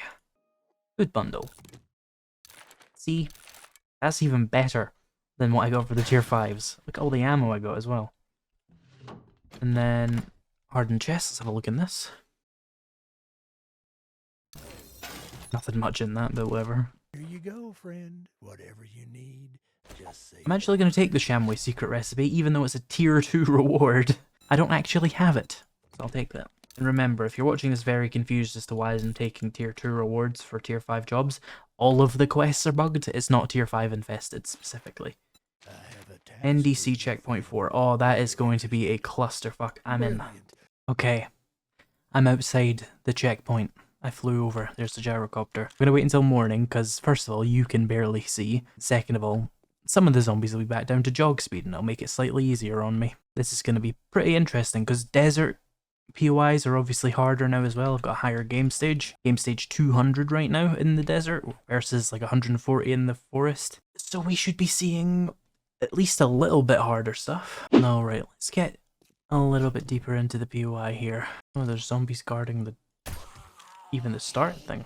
Food bundle. See, that's even better than what I got for the tier 5s. Look at all the ammo I got as well. And then hardened chests, let's have a look in this. Nothing much in that, but whatever. Here you go, friend. Whatever you need, just say. I'm actually going to take the Shamway secret recipe, even though it's a tier 2 reward. I don't actually have it, so I'll take that. And remember, if you're watching this very confused as to why I'm taking tier 2 rewards for tier 5 jobs, all of the quests are bugged. It's not tier 5 infested specifically. I have a task NDC for checkpoint 4. Oh, that is going to be a clusterfuck. I'm in. Brilliant. Okay. I'm outside the checkpoint. I flew over. There's the gyrocopter. I'm gonna wait until morning, because first of all, you can barely see. Second of all, some of the zombies will be back down to jog speed, and it'll make it slightly easier on me. This is gonna be pretty interesting, because desert POIs are obviously harder now as well. I've got a higher game stage. Game stage 200 right now in the desert versus like 140 in the forest. So we should be seeing at least a little bit harder stuff. Alright, let's get a little bit deeper into the POI here. Oh, there's zombies guarding the... even the start thing.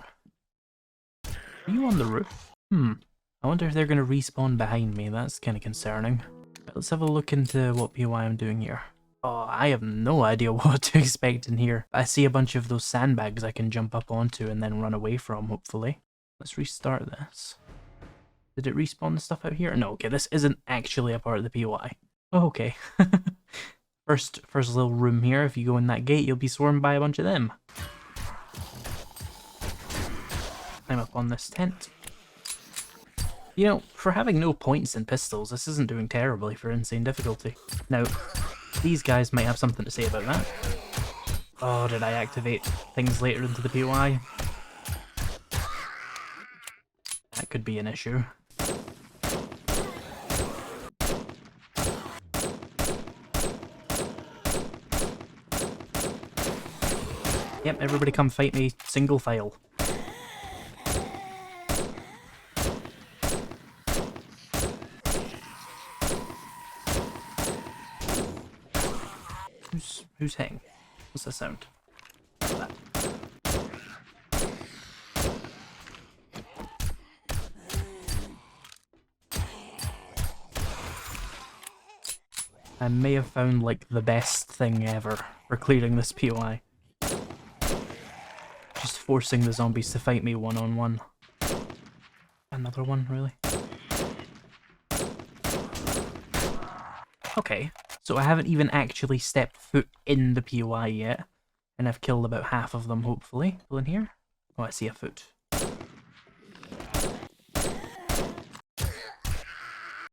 Are you on the roof? I wonder if they're going to respawn behind me. That's kind of concerning. Right, let's have a look into what POI I'm doing here. Oh, I have no idea what to expect in here. I see a bunch of those sandbags I can jump up onto and then run away from, hopefully. Let's restart this. Did it respawn the stuff out here? No, okay, this isn't actually a part of the POI. Oh, okay. First little room here. If you go in that gate, you'll be swarmed by a bunch of them. Climb up on this tent. You know, for having no points in pistols, this isn't doing terribly for insane difficulty. Now, these guys might have something to say about that. Oh, did I activate things later into the POI? That could be an issue. Yep, everybody come fight me, single file. Who's hitting? What's that sound? That. I may have found like the best thing ever for clearing this POI. Just forcing the zombies to fight me one-on-one. Another one, really? Okay. So I haven't even actually stepped foot in the POI yet, and I've killed about half of them, hopefully. Still in here? Oh, I see a foot.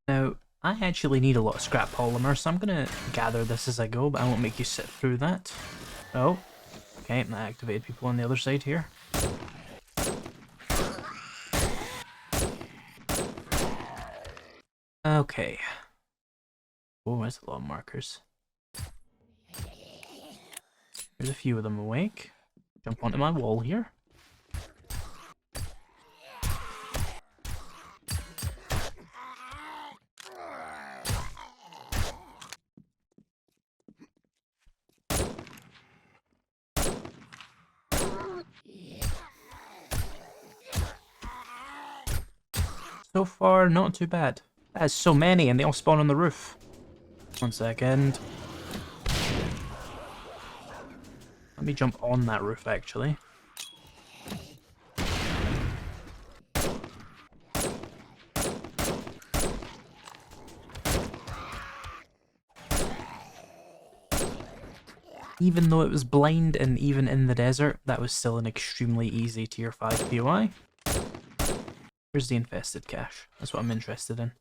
Now, I actually need a lot of scrap polymer, so I'm gonna gather this as I go, but I won't make you sit through that. Oh, okay, that activated people on the other side here. Okay. Oh, that's a lot of markers. There's a few of them awake. Jump onto my wall here. So far, not too bad. There's so many and they all spawn on the roof. 1 second. Let me jump on that roof, actually. Even though it was blind and even in the desert, that was still an extremely easy tier 5 POI. Where's the infested cache? That's what I'm interested in.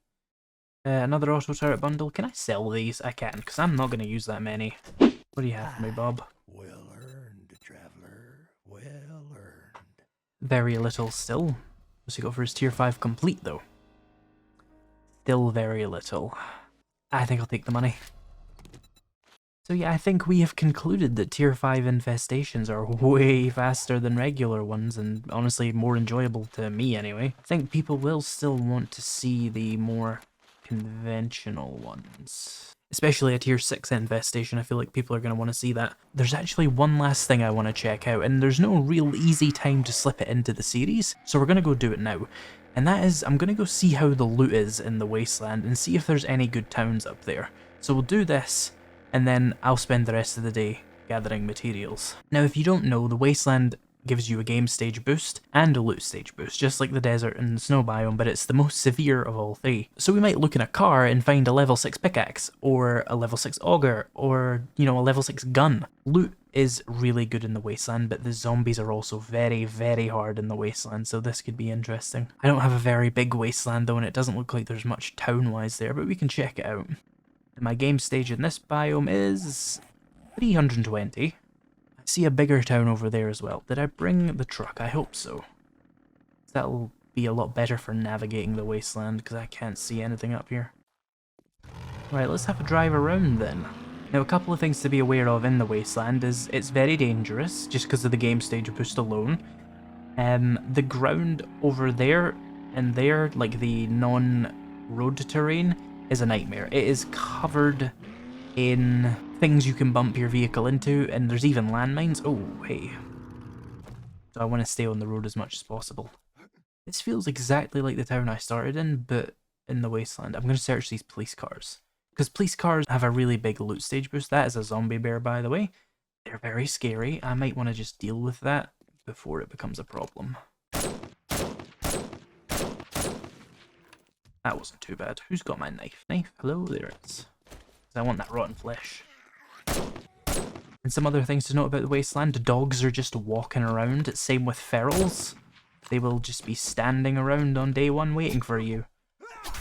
Another auto turret bundle. Can I sell these? I can, because I'm not going to use that many. What do you have for me, Bob? Well earned, traveler. Well earned. Very little still. What's he got for his tier 5 complete, though? Still very little. I think I'll take the money. So yeah, I think we have concluded that tier 5 infestations are way faster than regular ones, and honestly more enjoyable to me anyway. I think people will still want to see the more conventional ones. Especially a tier 6 infestation, I feel like people are going to want to see that. There's actually one last thing I want to check out, and there's no real easy time to slip it into the series, so we're going to go do it now. And that is, I'm going to go see how the loot is in the Wasteland, and see if there's any good towns up there. So we'll do this, and then I'll spend the rest of the day gathering materials. Now, if you don't know, the Wasteland gives you a game stage boost and a loot stage boost, just like the desert and the snow biome, but it's the most severe of all three. So we might look in a car and find a level 6 pickaxe, or a level 6 auger, or, you know, a level 6 gun. Loot is really good in the Wasteland, but the zombies are also very, very hard in the Wasteland, so this could be interesting. I don't have a very big Wasteland though, and it doesn't look like there's much town-wise there, but we can check it out. My game stage in this biome is 320. I see a bigger town over there as well. Did I bring the truck? I hope so. That'll be a lot better for navigating the Wasteland, because I can't see anything up here. Right, let's have a drive around then. Now, a couple of things to be aware of in the Wasteland is it's very dangerous, just because of the game stage boost alone. The ground over there and there, like the non-road terrain, is a nightmare. It is covered in things you can bump your vehicle into, and there's even landmines. Oh, hey. So I want to stay on the road as much as possible. This feels exactly like the town I started in, but in the Wasteland. I'm going to search these police cars, because police cars have a really big loot stage boost. That is a zombie bear, by the way. They're very scary. I might want to just deal with that before it becomes a problem. That wasn't too bad. Who's got my knife? Knife? Hello? There it is. I want that rotten flesh. And some other things to note about the Wasteland. Dogs are just walking around. Same with ferals. They will just be standing around on day one waiting for you.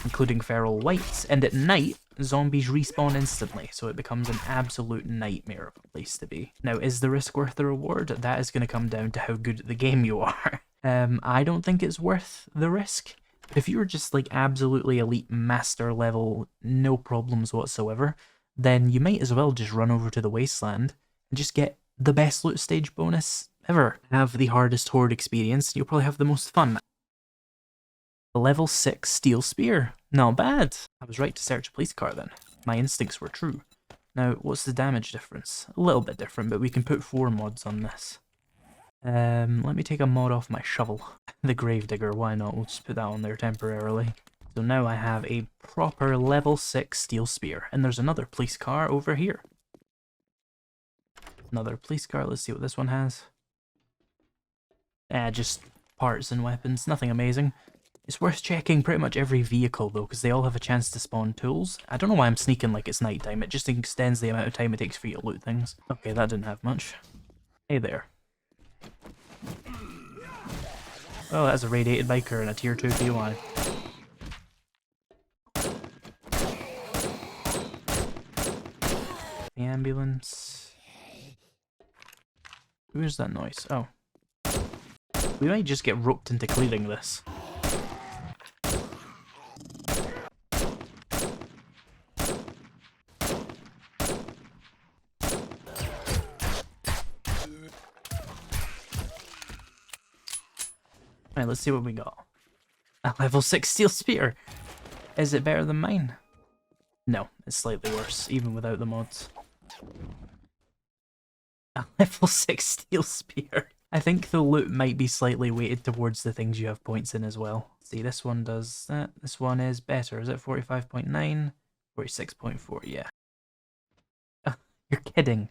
Including feral whites. And at night, zombies respawn instantly. So it becomes an absolute nightmare of a place to be. Now, is the risk worth the reward? That is going to come down to how good at the game you are. I don't think it's worth the risk. If you're just like absolutely elite master level, no problems whatsoever, then you might as well just run over to the Wasteland and just get the best loot stage bonus ever. Have the hardest horde experience, you'll probably have the most fun. A level 6 steel spear. Not bad. I was right to search a police car then. My instincts were true. Now, what's the damage difference? A little bit different, but we can put 4 mods on this. Let me take a mod off my shovel. The Gravedigger, why not? We'll just put that on there temporarily. So now I have a proper level 6 steel spear. And there's another police car over here. Another police car, let's see what this one has. Just parts and weapons, nothing amazing. It's worth checking pretty much every vehicle though, because they all have a chance to spawn tools. I don't know why I'm sneaking like it's nighttime, it just extends the amount of time it takes for you to loot things. Okay, that didn't have much. Hey there. Oh, that's a radiated biker and a tier 2 POI. The ambulance. Where's that noise? Oh. We might just get roped into clearing this. Right, let's see what we got. A level 6 steel spear. Is it better than mine? No, it's slightly worse, even without the mods. A level 6 steel spear. I think the loot might be slightly weighted towards the things you have points in as well. See, this one does that. This one is better. Is it 45.9? 46.4, yeah. You're kidding.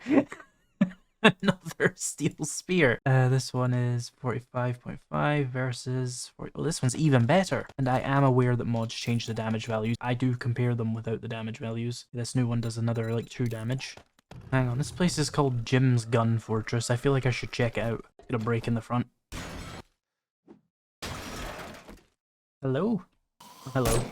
Another steel spear. This one is 45.5 versus 40. Oh, this one's even better. And I am aware that mods change the damage values. I do compare them without the damage values. This new one does another like 2 damage. Hang on, this place is called Jim's Gun Fortress. I feel like I should check it out. Get a break in the front. Hello? Oh, hello.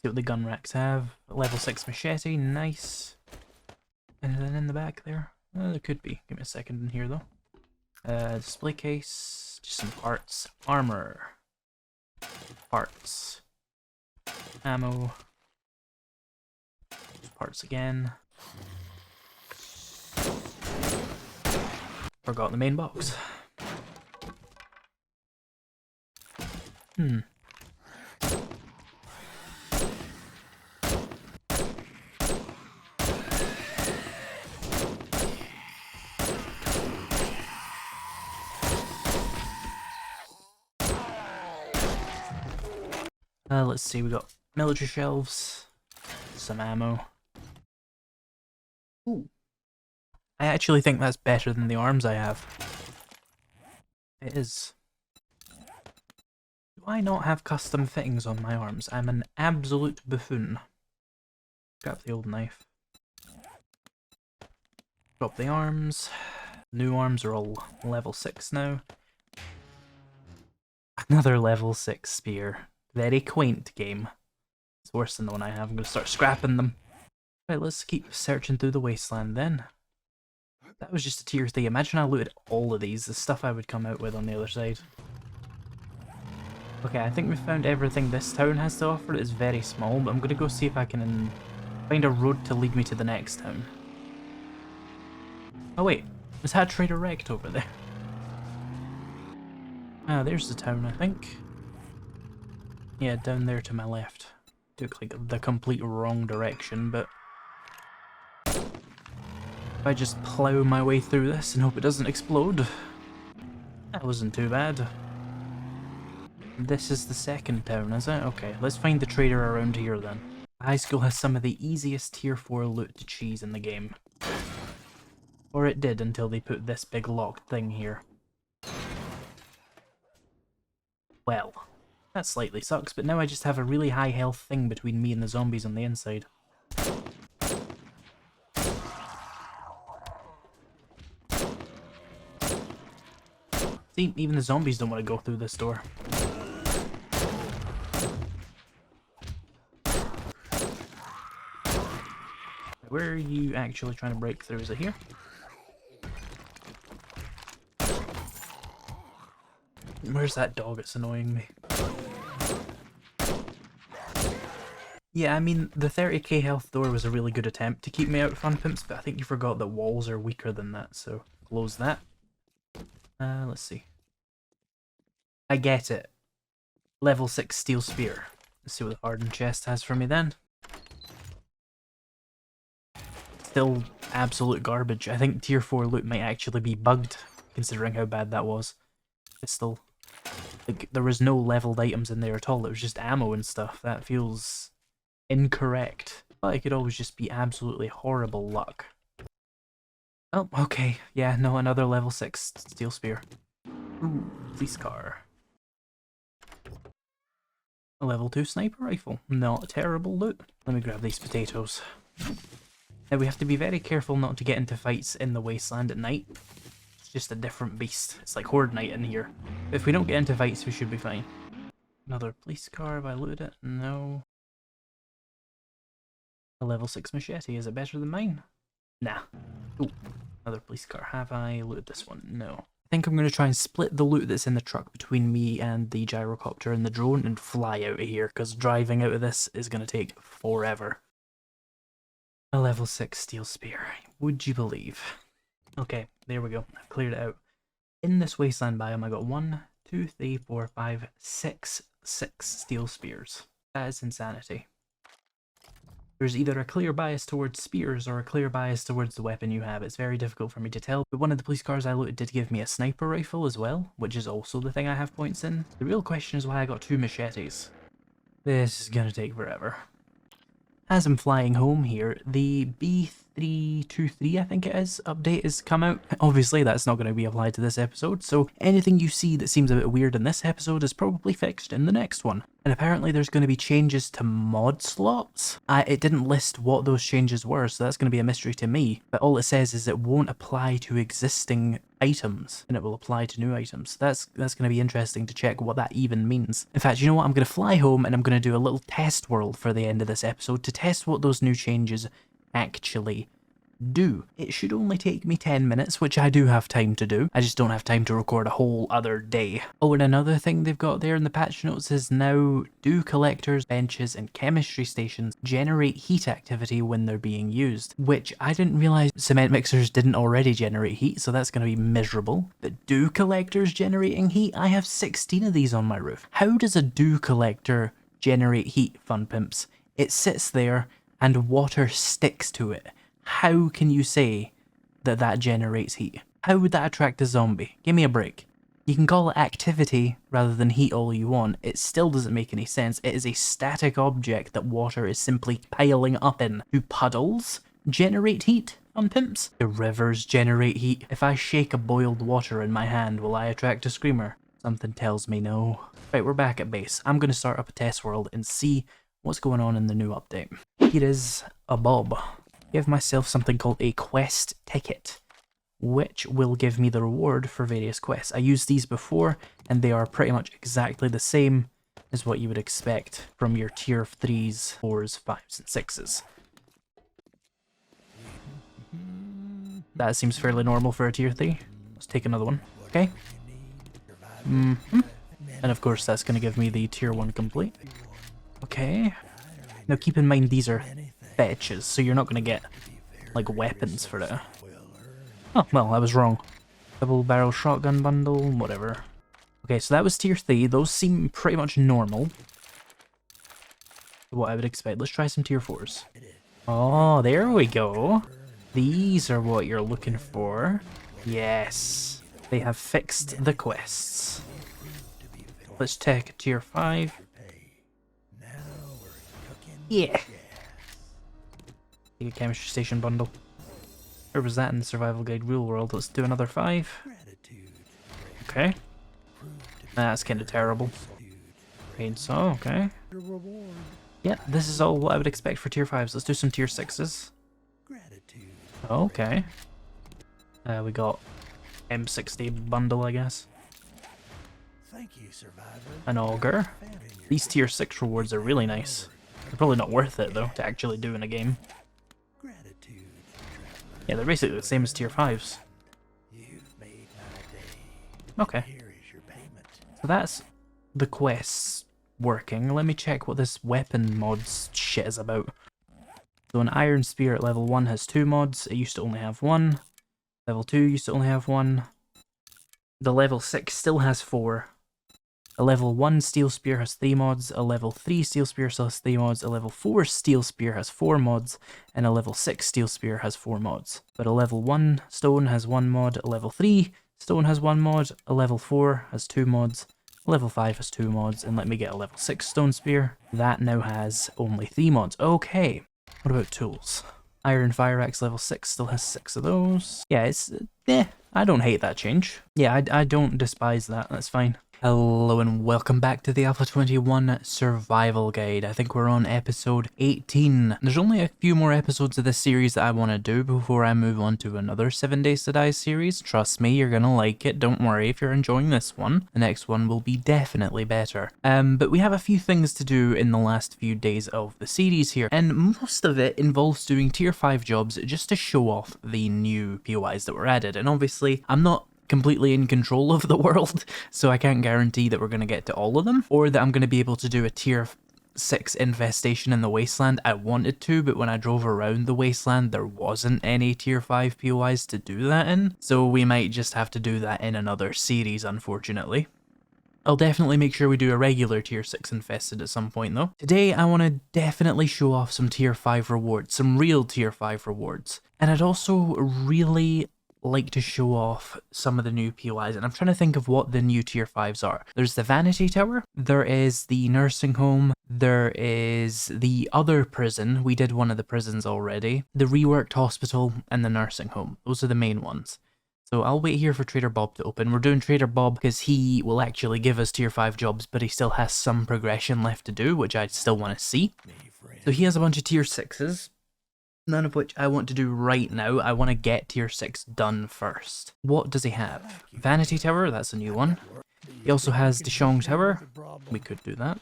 See what the gun racks have. Level 6 machete, nice. Anything in the back there? There could be. Give me a second in here though. Display case, just some parts. Armor. Parts. Ammo. Parts again. Forgot the main box. Let's see, we got military shelves, some ammo. Ooh. I actually think that's better than the arms I have. It is. Do I not have custom fittings on my arms? I'm an absolute buffoon. Grab the old knife. Drop the arms. New arms are all level 6 now. Another level 6 spear. Very quaint game. It's worse than the one I have. I'm going to start scrapping them. Right, let's keep searching through the wasteland then. That was just a tier 3. Imagine I looted all of these. The stuff I would come out with on the other side. Okay, I think we found everything this town has to offer. It's very small, but I'm going to go see if I can find a road to lead me to the next town. Oh wait, is that Trader Wrecked over there? Ah, there's the town, I think. Yeah, down there to my left. Took like the complete wrong direction, but if I just plough my way through this and hope it doesn't explode, that wasn't too bad. This is the second town, is it? Okay, let's find the trader around here then. High school has some of the easiest tier 4 loot to cheese in the game. Or it did until they put this big locked thing here. Well, that slightly sucks, but now I just have a really high health thing between me and the zombies on the inside. See, even the zombies don't want to go through this door. Where are you actually trying to break through? Is it here? Where's that dog? It's annoying me. Yeah, I mean, the 30k health door was a really good attempt to keep me out, Fun Pimps, but I think you forgot that walls are weaker than that, so close that. Let's see. I get it. Level 6 steel spear. Let's see what the hardened chest has for me then. Still absolute garbage. I think tier 4 loot might actually be bugged, considering how bad that was. It's still... like, there was no leveled items in there at all, it was just ammo and stuff. That feels incorrect. But it could always just be absolutely horrible luck. Oh, okay. Yeah, no, another level 6 steel spear. Ooh, police car. A level 2 sniper rifle. Not terrible loot. Let me grab these potatoes. Now we have to be very careful not to get into fights in the wasteland at night. It's just a different beast. It's like Horde night in here. If we don't get into fights, we should be fine. Another police car. Have I looted it? No. A level 6 machete. Is it better than mine? Nah. Ooh, another police car. Have I looted this one? No. I think I'm going to try and split the loot that's in the truck between me and the gyrocopter and the drone and fly out of here, because driving out of this is going to take forever. A level 6 steel spear. Would you believe? Okay, there we go. I've cleared it out. In this wasteland biome, I got 1, 2, 3, 4, 5, 6 steel spears. That is insanity. There's either a clear bias towards spears or a clear bias towards the weapon you have. It's very difficult for me to tell, but one of the police cars I looted did give me a sniper rifle as well, which is also the thing I have points in. The real question is why I got 2 machetes. This is gonna take forever. As I'm flying home here, the B 323, I think it is, update has come out. Obviously, that's not going to be applied to this episode, so anything you see that seems a bit weird in this episode is probably fixed in the next one. And apparently there's going to be changes to mod slots. It didn't list what those changes were, so that's going to be a mystery to me. But all it says is it won't apply to existing items, and it will apply to new items. That's going to be interesting to check what that even means. In fact, you know what? I'm going to fly home and I'm going to do a little test world for the end of this episode to test what those new changes actually do. It should only take me 10 minutes, which I do have time to do. I just don't have time to record a whole other day. Oh, and another thing they've got there in the patch notes is now do collectors, benches, and chemistry stations generate heat activity when they're being used, which I didn't realize cement mixers didn't already generate heat, so that's going to be miserable. But do collectors generating heat? I have 16 of these on my roof. How does a dew collector generate heat, fun pimps? It sits there and water sticks to it. How can you say that that generates heat? How would that attract a zombie? Give me a break. You can call it activity rather than heat all you want. It still doesn't make any sense. It is a static object that water is simply piling up in. Do puddles generate heat on pimps? Do rivers generate heat? If I shake a boiled water in my hand, will I attract a screamer? Something tells me no. Right, we're back at base. I'm going to start up a test world and see what's going on in the new update. Here is a bob. Give myself something called a quest ticket, which will give me the reward for various quests. I used these before, and they are pretty much exactly the same as what you would expect from your tier 3s, 4s, 5s, and 6s. That seems fairly normal for a tier 3. Let's take another one. Okay. And of course that's going to give me the tier 1 complete. Okay. Now keep in mind these are fetches, so you're not going to get like weapons for it. Oh, well, I was wrong. Double barrel shotgun bundle, whatever. Okay, so that was tier 3. Those seem pretty much normal. What I would expect. Let's try some tier 4s. Oh, there we go. These are what you're looking for. Yes. They have fixed the quests. Let's take a tier 5. Yeah. Take a chemistry station bundle. Where was that in the survival guide real world? Let's do another 5. Okay. That's kind of terrible. Paid so, okay. Yeah, this is all what I would expect for tier 5s. Let's do some tier 6s. Okay. We got M60 bundle, I guess. An auger. These tier 6 rewards are really nice. They're probably not worth it though to actually do in a game. Yeah, they're basically the same as tier 5s. Okay. So that's the quests working. Let me check what this weapon mods shit is about. So an iron spear at level 1 has 2 mods. It used to only have 1. Level 2 used to only have 1. The level 6 still has 4. A level 1 steel spear has 3 mods, a level 3 steel spear has 3 mods, a level 4 steel spear has 4 mods, and a level 6 steel spear has 4 mods. But a level 1 stone has 1 mod, a level 3 stone has 1 mod, a level 4 has 2 mods, a level 5 has 2 mods, and let me get a level 6 stone spear. That now has only 3 mods. Okay, what about tools? Iron fire axe level 6 still has 6 of those. Yeah, it's, I don't hate that change. Yeah, I don't despise that, that's fine. Hello and welcome back to the Alpha 21 Survival Guide. I think we're on episode 18. There's only a few more episodes of this series that I want to do before I move on to another 7 Days to Die series. Trust me, you're gonna like it. Don't worry if you're enjoying this one. The next one will be definitely better. But we have a few things to do in the last few days of the series here, and most of it involves doing tier 5 jobs just to show off the new POIs that were added. And obviously, I'm not completely in control of the world, so I can't guarantee that we're going to get to all of them, or that I'm going to be able to do a tier 6 infestation in the wasteland. I wanted to, but when I drove around the wasteland, there wasn't any tier 5 POIs to do that in, so we might just have to do that in another series, unfortunately. I'll definitely make sure we do a regular tier 6 infested at some point though. Today I want to definitely show off some tier 5 rewards, some real tier 5 rewards, and I'd also really like to show off some of the new POIs, and I'm trying to think of what the new tier 5s are. There's the Vanity Tower, there is the nursing home, there is the other prison, we did one of the prisons already, the reworked hospital, and the nursing home. Those are the main ones. So I'll wait here for Trader Bob to open. We're doing Trader Bob because he will actually give us tier 5 jobs, but he still has some progression left to do, which I still want to see. So he has a bunch of tier 6s, none of which I want to do right now. I want to get tier 6 done first. What does he have? Vanity Tower, that's a new one. He also has Deshong Tower. We could do that.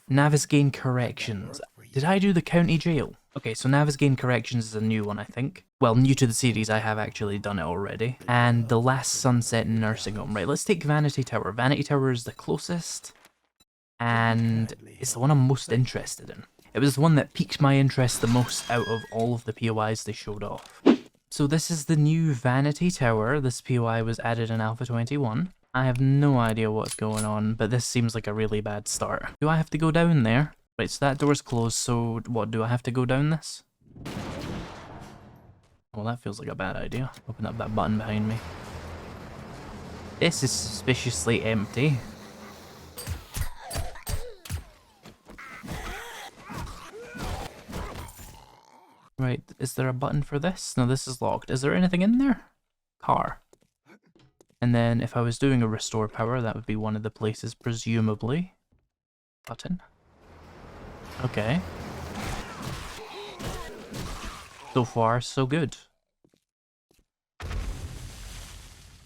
Navisgain Corrections. Did I do the county jail? Okay, so Navisgain Corrections is a new one, I think. Well, new to the series, I have actually done it already. And the Last Sunset Nursing Home. Right, let's take Vanity Tower. Vanity Tower is the closest, and it's the one I'm most interested in. It was the one that piqued my interest the most out of all of the POIs they showed off. So this is the new Vanity Tower. This POI was added in Alpha 21. I have no idea what's going on, but this seems like a really bad start. Do I have to go down there? Right, so that door's closed, so what, do I have to go down this? Well, that feels like a bad idea. Open up that button behind me. This is suspiciously empty. Right, is there a button for this? No, this is locked. Is there anything in there? Car. And then if I was doing a restore power, that would be one of the places, presumably. Button. Okay. So far, so good.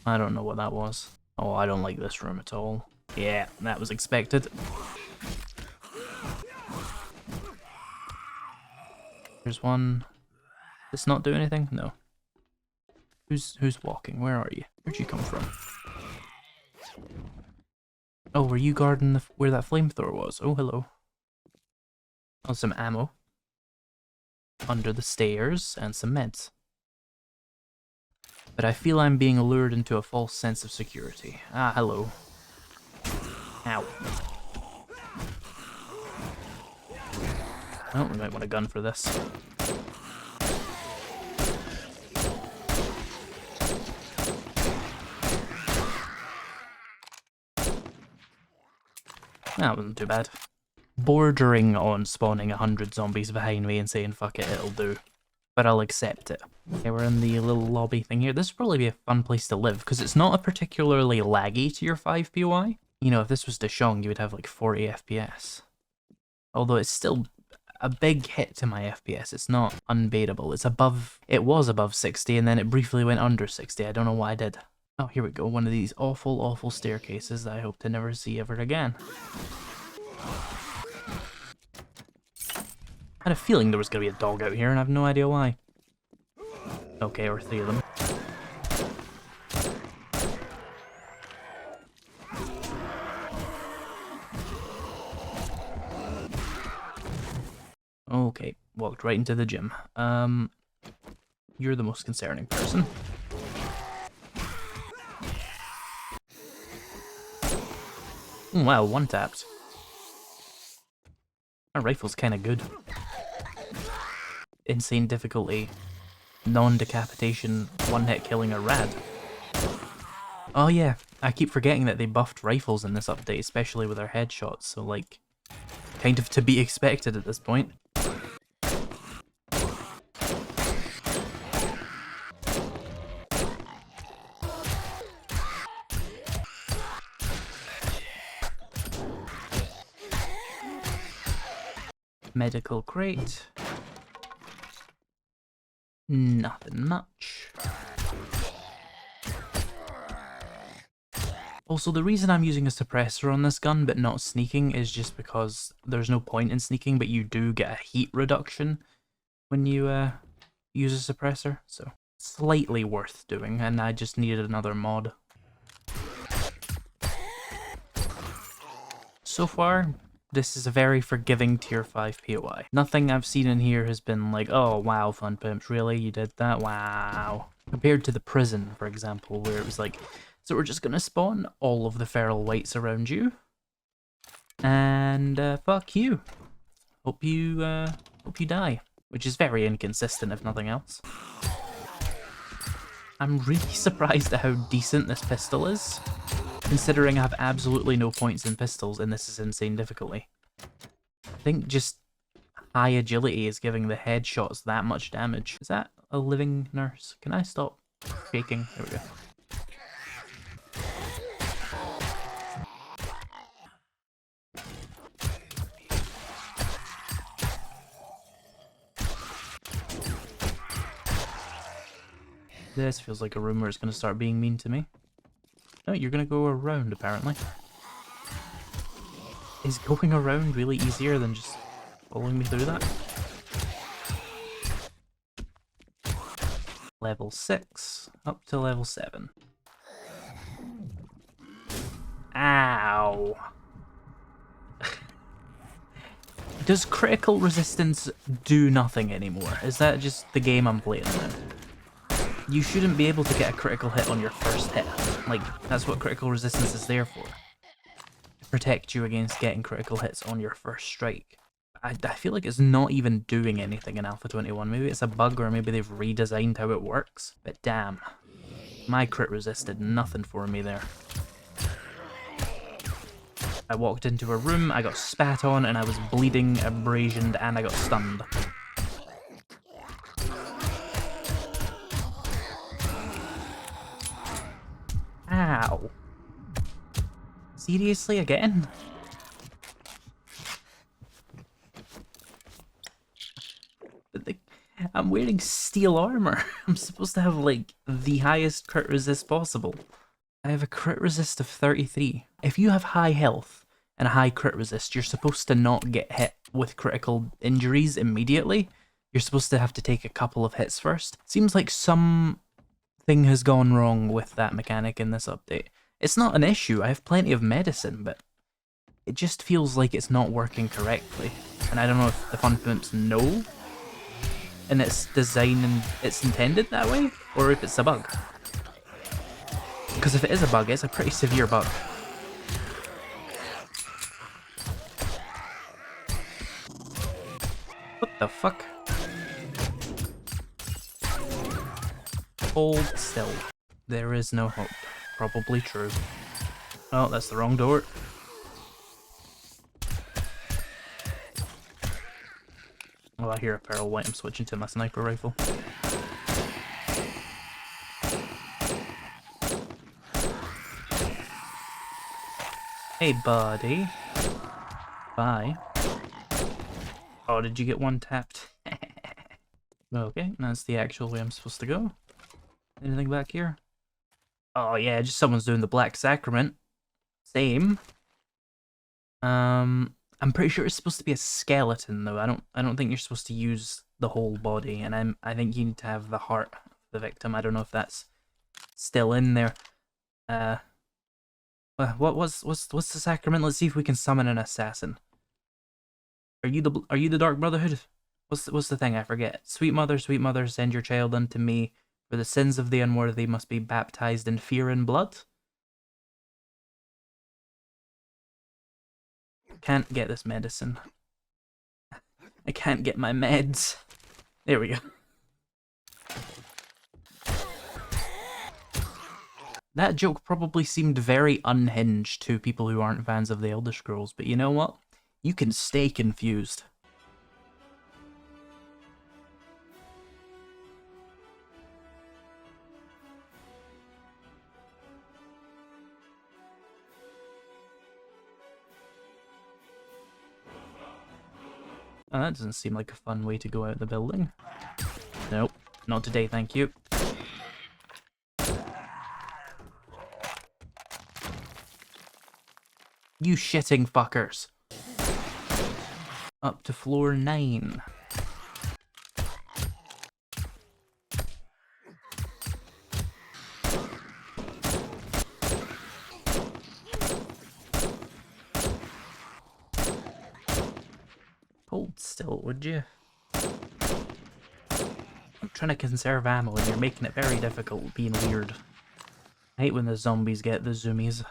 I don't know what that was. Oh, I don't like this room at all. Yeah, that was expected. There's one. Does this not do anything? No. Who's walking? Where are you? Where'd you come from? Oh, were you guarding where that flamethrower was? Oh, hello. Oh, some ammo. Under the stairs, and some meds. But I feel I'm being lured into a false sense of security. Ah, hello. Ow. Oh, we might want a gun for this. That wasn't too bad. Bordering on spawning 100 zombies behind me and saying fuck it, it'll do. But I'll accept it. Okay, we're in the little lobby thing here. This would probably be a fun place to live, because it's not a particularly laggy tier 5 POI. You know, if this was Deshong, you would have like 40 FPS. Although it's still a big hit to my FPS. It's not unbeatable. It's above, it was above 60 and then it briefly went under 60. I don't know why I did. Oh, here we go. One of these awful, awful staircases that I hope to never see ever again. I had a feeling there was going to be a dog out here and I have no idea why. Okay, or 3 of them. Okay, walked right into the gym. You're the most concerning person. Wow, one tapped. Our rifle's kinda good. Insane difficulty. Non-decapitation, one-hit killing a rad. Oh yeah, I keep forgetting that they buffed rifles in this update, especially with their headshots, so like, kind of to be expected at this point. Medical crate. Nothing much. Also, the reason I'm using a suppressor on this gun but not sneaking is just because there's no point in sneaking, but you do get a heat reduction when you use a suppressor, so slightly worth doing, and I just needed another mod. So far, this is a very forgiving tier 5 POI. Nothing I've seen in here has been like, oh wow, Fun Pimps, really? You did that? Wow. Compared to the prison, for example, where it was like, so we're just gonna spawn all of the feral whites around you. And fuck you. Hope you die. Which is very inconsistent, if nothing else. I'm really surprised at how decent this pistol is, considering I have absolutely no points in pistols and this is insane difficulty. I think just high agility is giving the headshots that much damage. Is that a living nurse? Can I stop shaking? There we go. This feels like a room where it's going to start being mean to me. No, you're going to go around, apparently. Is going around really easier than just following me through that? Level 6, up to level 7. Ow! Does critical resistance do nothing anymore? Is that just the game I'm playing now? You shouldn't be able to get a critical hit on your first hit. Like, that's what critical resistance is there for. To protect you against getting critical hits on your first strike. I feel like it's not even doing anything in Alpha 21. Maybe it's a bug or maybe they've redesigned how it works. But damn, my crit resist did nothing for me there. I walked into a room, I got spat on, and I was bleeding, abrasioned, and I got stunned. Ow. Seriously, again? I'm wearing steel armor. I'm supposed to have, like, the highest crit resist possible. I have a crit resist of 33. If you have high health and a high crit resist, you're supposed to not get hit with critical injuries immediately. You're supposed to have to take a couple of hits first. Seems like something has gone wrong with that mechanic in this update. It's not an issue, I have plenty of medicine, but it just feels like it's not working correctly. And I don't know if the Fun Pimps know in its design and it's intended that way, or if it's a bug. Because if it is a bug, it's a pretty severe bug. What the fuck? Hold still. There is no hope. Probably true. Oh, that's the wrong door. Oh, I hear a Pearl White. I'm switching to my sniper rifle. Hey, buddy. Bye. Oh, did you get one tapped? Okay, that's the actual way I'm supposed to go. Anything back here? Oh yeah, just someone's doing the Black Sacrament. Same. I'm pretty sure it's supposed to be a skeleton though. I don't think you're supposed to use the whole body, and I think you need to have the heart of the victim. I don't know if that's still in there. What's the sacrament? Let's see if we can summon an assassin. Are you the Dark Brotherhood? What's the thing? I forget. Sweet mother, send your child unto me. For the sins of the unworthy must be baptized in fear and blood. Can't get this medicine. I can't get my meds. There we go. That joke probably seemed very unhinged to people who aren't fans of the Elder Scrolls, but you know what? You can stay confused. Oh, that doesn't seem like a fun way to go out the building. Nope, not today, thank you. You shitting fuckers. Up to floor 9. Hold still, would you? I'm trying to conserve ammo and you're making it very difficult being weird. I hate when the zombies get the zoomies.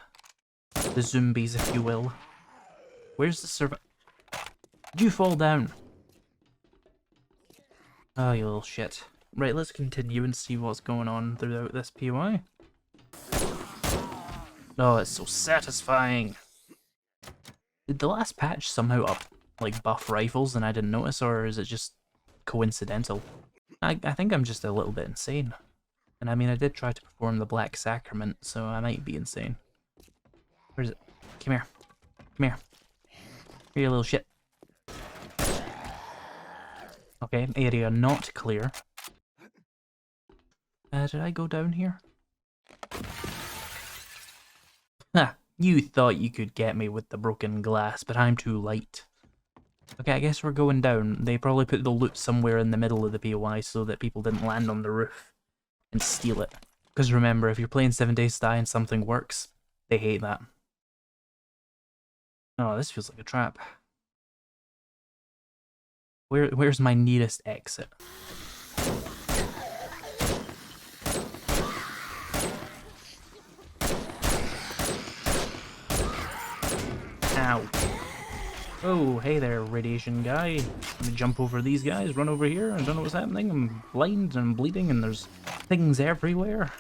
The zombies, if you will. Where's the Did you fall down? Oh, you little shit. Right, let's continue and see what's going on throughout this POI. Oh, it's so satisfying. Did the last patch somehow like buff rifles and I didn't notice, or is it just coincidental? I think I'm just a little bit insane. And I mean, I did try to perform the Black Sacrament, so I might be insane. Where is it? Come here. Come here. Here, you little shit. Okay, area not clear. Did I go down here? Ha! You thought you could get me with the broken glass, but I'm too light. Okay, I guess we're going down. They probably put the loot somewhere in the middle of the POI so that people didn't land on the roof and steal it. Because remember, if you're playing 7 Days to Die and something works, they hate that. Oh, this feels like a trap. Where's my nearest exit? Ow. Oh, hey there, radiation guy. Let me jump over these guys, run over here. I don't know what's happening. I'm blind and I'm bleeding and there's things everywhere.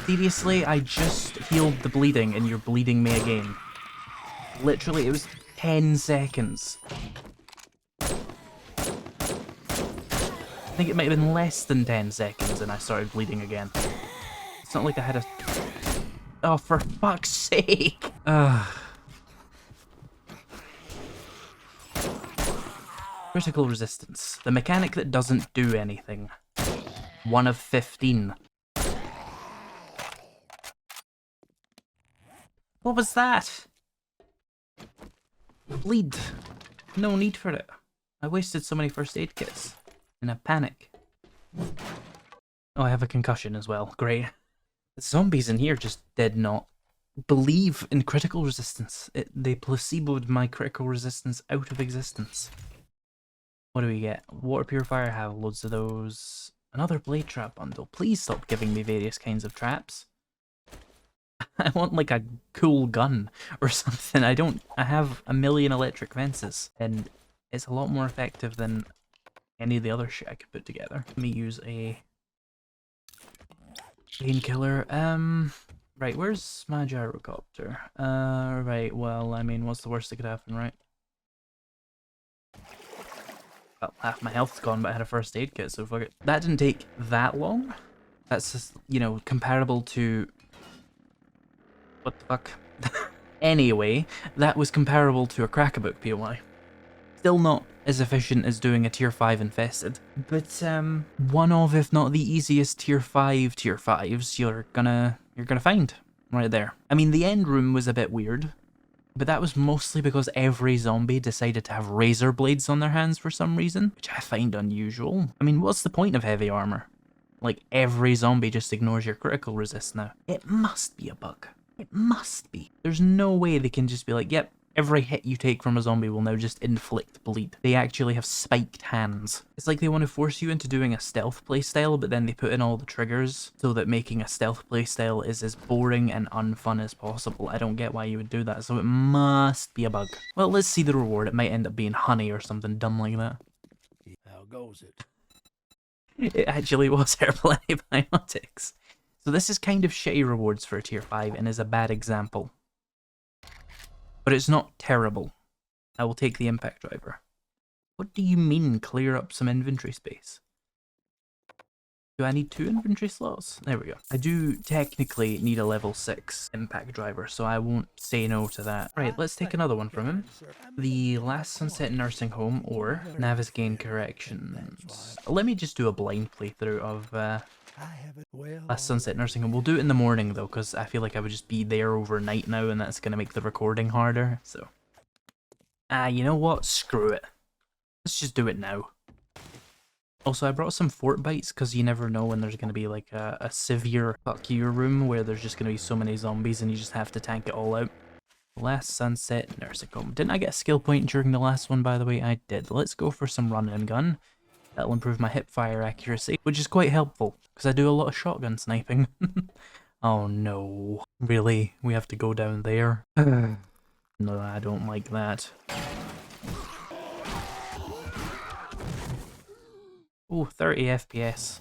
Seriously, I just healed the bleeding and you're bleeding me again. Literally, it was 10 seconds. I think it might have been less than 10 seconds and I started bleeding again. It's not like I had a... Oh, for fuck's sake! Critical resistance. The mechanic that doesn't do anything. 1 of 15. What was that? Bleed. No need for it. I wasted so many first aid kits. In a panic. Oh, I have a concussion as well. Great. The zombies in here just did not believe in critical resistance. They placeboed my critical resistance out of existence. What do we get? Water purifier, I have loads of those. Another blade trap bundle. Please stop giving me various kinds of traps. I want like a cool gun or something. I have a million electric fences and it's a lot more effective than any of the other shit I could put together. Let me use a painkiller. Right, where's my gyrocopter? Right, well, I mean, what's the worst that could happen, right? Well, half my health's gone, but I had a first aid kit, so fuck it. That didn't take that long. That's just, you know, comparable to... What the fuck? Anyway, that was comparable to a Crack-a-Book POI. Still not as efficient as doing a tier 5 infested, but one of, if not the easiest tier 5s you're gonna find right there. I mean, the end room was a bit weird, but that was mostly because every zombie decided to have razor blades on their hands for some reason, which I find unusual. I mean, what's the point of heavy armor? Like, every zombie just ignores your critical resist now. It must be a bug. It must be. There's no way they can just be like, yep, every hit you take from a zombie will now just inflict bleed. They actually have spiked hands. It's like they want to force you into doing a stealth playstyle, but then they put in all the triggers so that making a stealth playstyle is as boring and unfun as possible. I don't get why you would do that, so it must be a bug. Well, let's see the reward. It might end up being honey or something dumb like that. How goes it? It actually was herbal antibiotics. So this is kind of shitty rewards for a tier 5 and is a bad example. But it's not terrible. I will take the impact driver. What do you mean clear up some inventory space? Do I need 2 inventory slots? There we go. I do technically need a level 6 impact driver, so I won't say no to that. Right, let's take another one from him. The Last Sunset Nursing Home or Navisgain Corrections. Let me just do a blind playthrough of Last Sunset Nursing Home. We'll do it in the morning though, because I feel like I would just be there overnight now and that's going to make the recording harder, so. You know what? Screw it. Let's just do it now. Also, I brought some fort bites because you never know when there's going to be like a severe fuck you room where there's just going to be so many zombies and you just have to tank it all out. Last Sunset Nursing Home. Didn't I get a skill point during the last one, by the way? I did. Let's go for some run and gun. That'll improve my hip fire accuracy, which is quite helpful because I do a lot of shotgun sniping. Oh no. Really? We have to go down there? No, I don't like that. Oh, 30 FPS.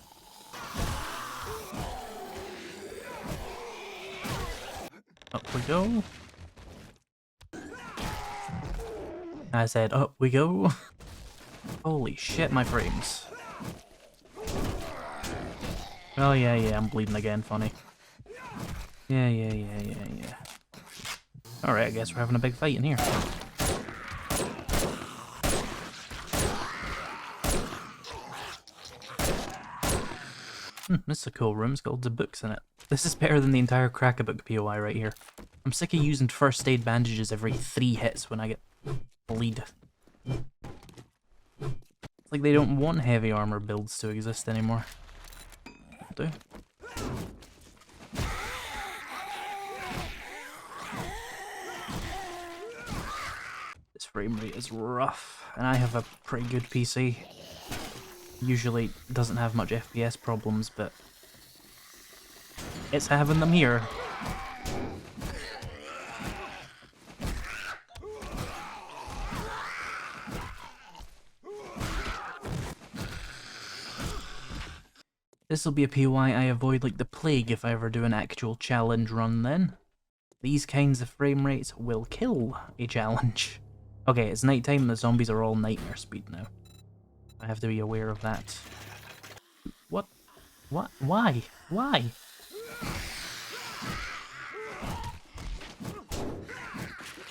Up we go. I said up we go. Holy shit, my frames. Oh yeah, I'm bleeding again, funny. Yeah. Alright, I guess we're having a big fight in here. This is a cool room, it's got loads of books in it. This is better than the entire Crack-a-Book POI right here. I'm sick of using first aid bandages every 3 hits when I get bleed. It's like they don't want heavy armor builds to exist anymore. Do. This frame rate is rough, and I have a pretty good PC. Usually doesn't have much FPS problems, but it's having them here. This'll be a POI I avoid like the plague if I ever do an actual challenge run then. These kinds of frame rates will kill a challenge. Okay, it's nighttime and the zombies are all nightmare speed now. I have to be aware of that. What? What? Why? Why?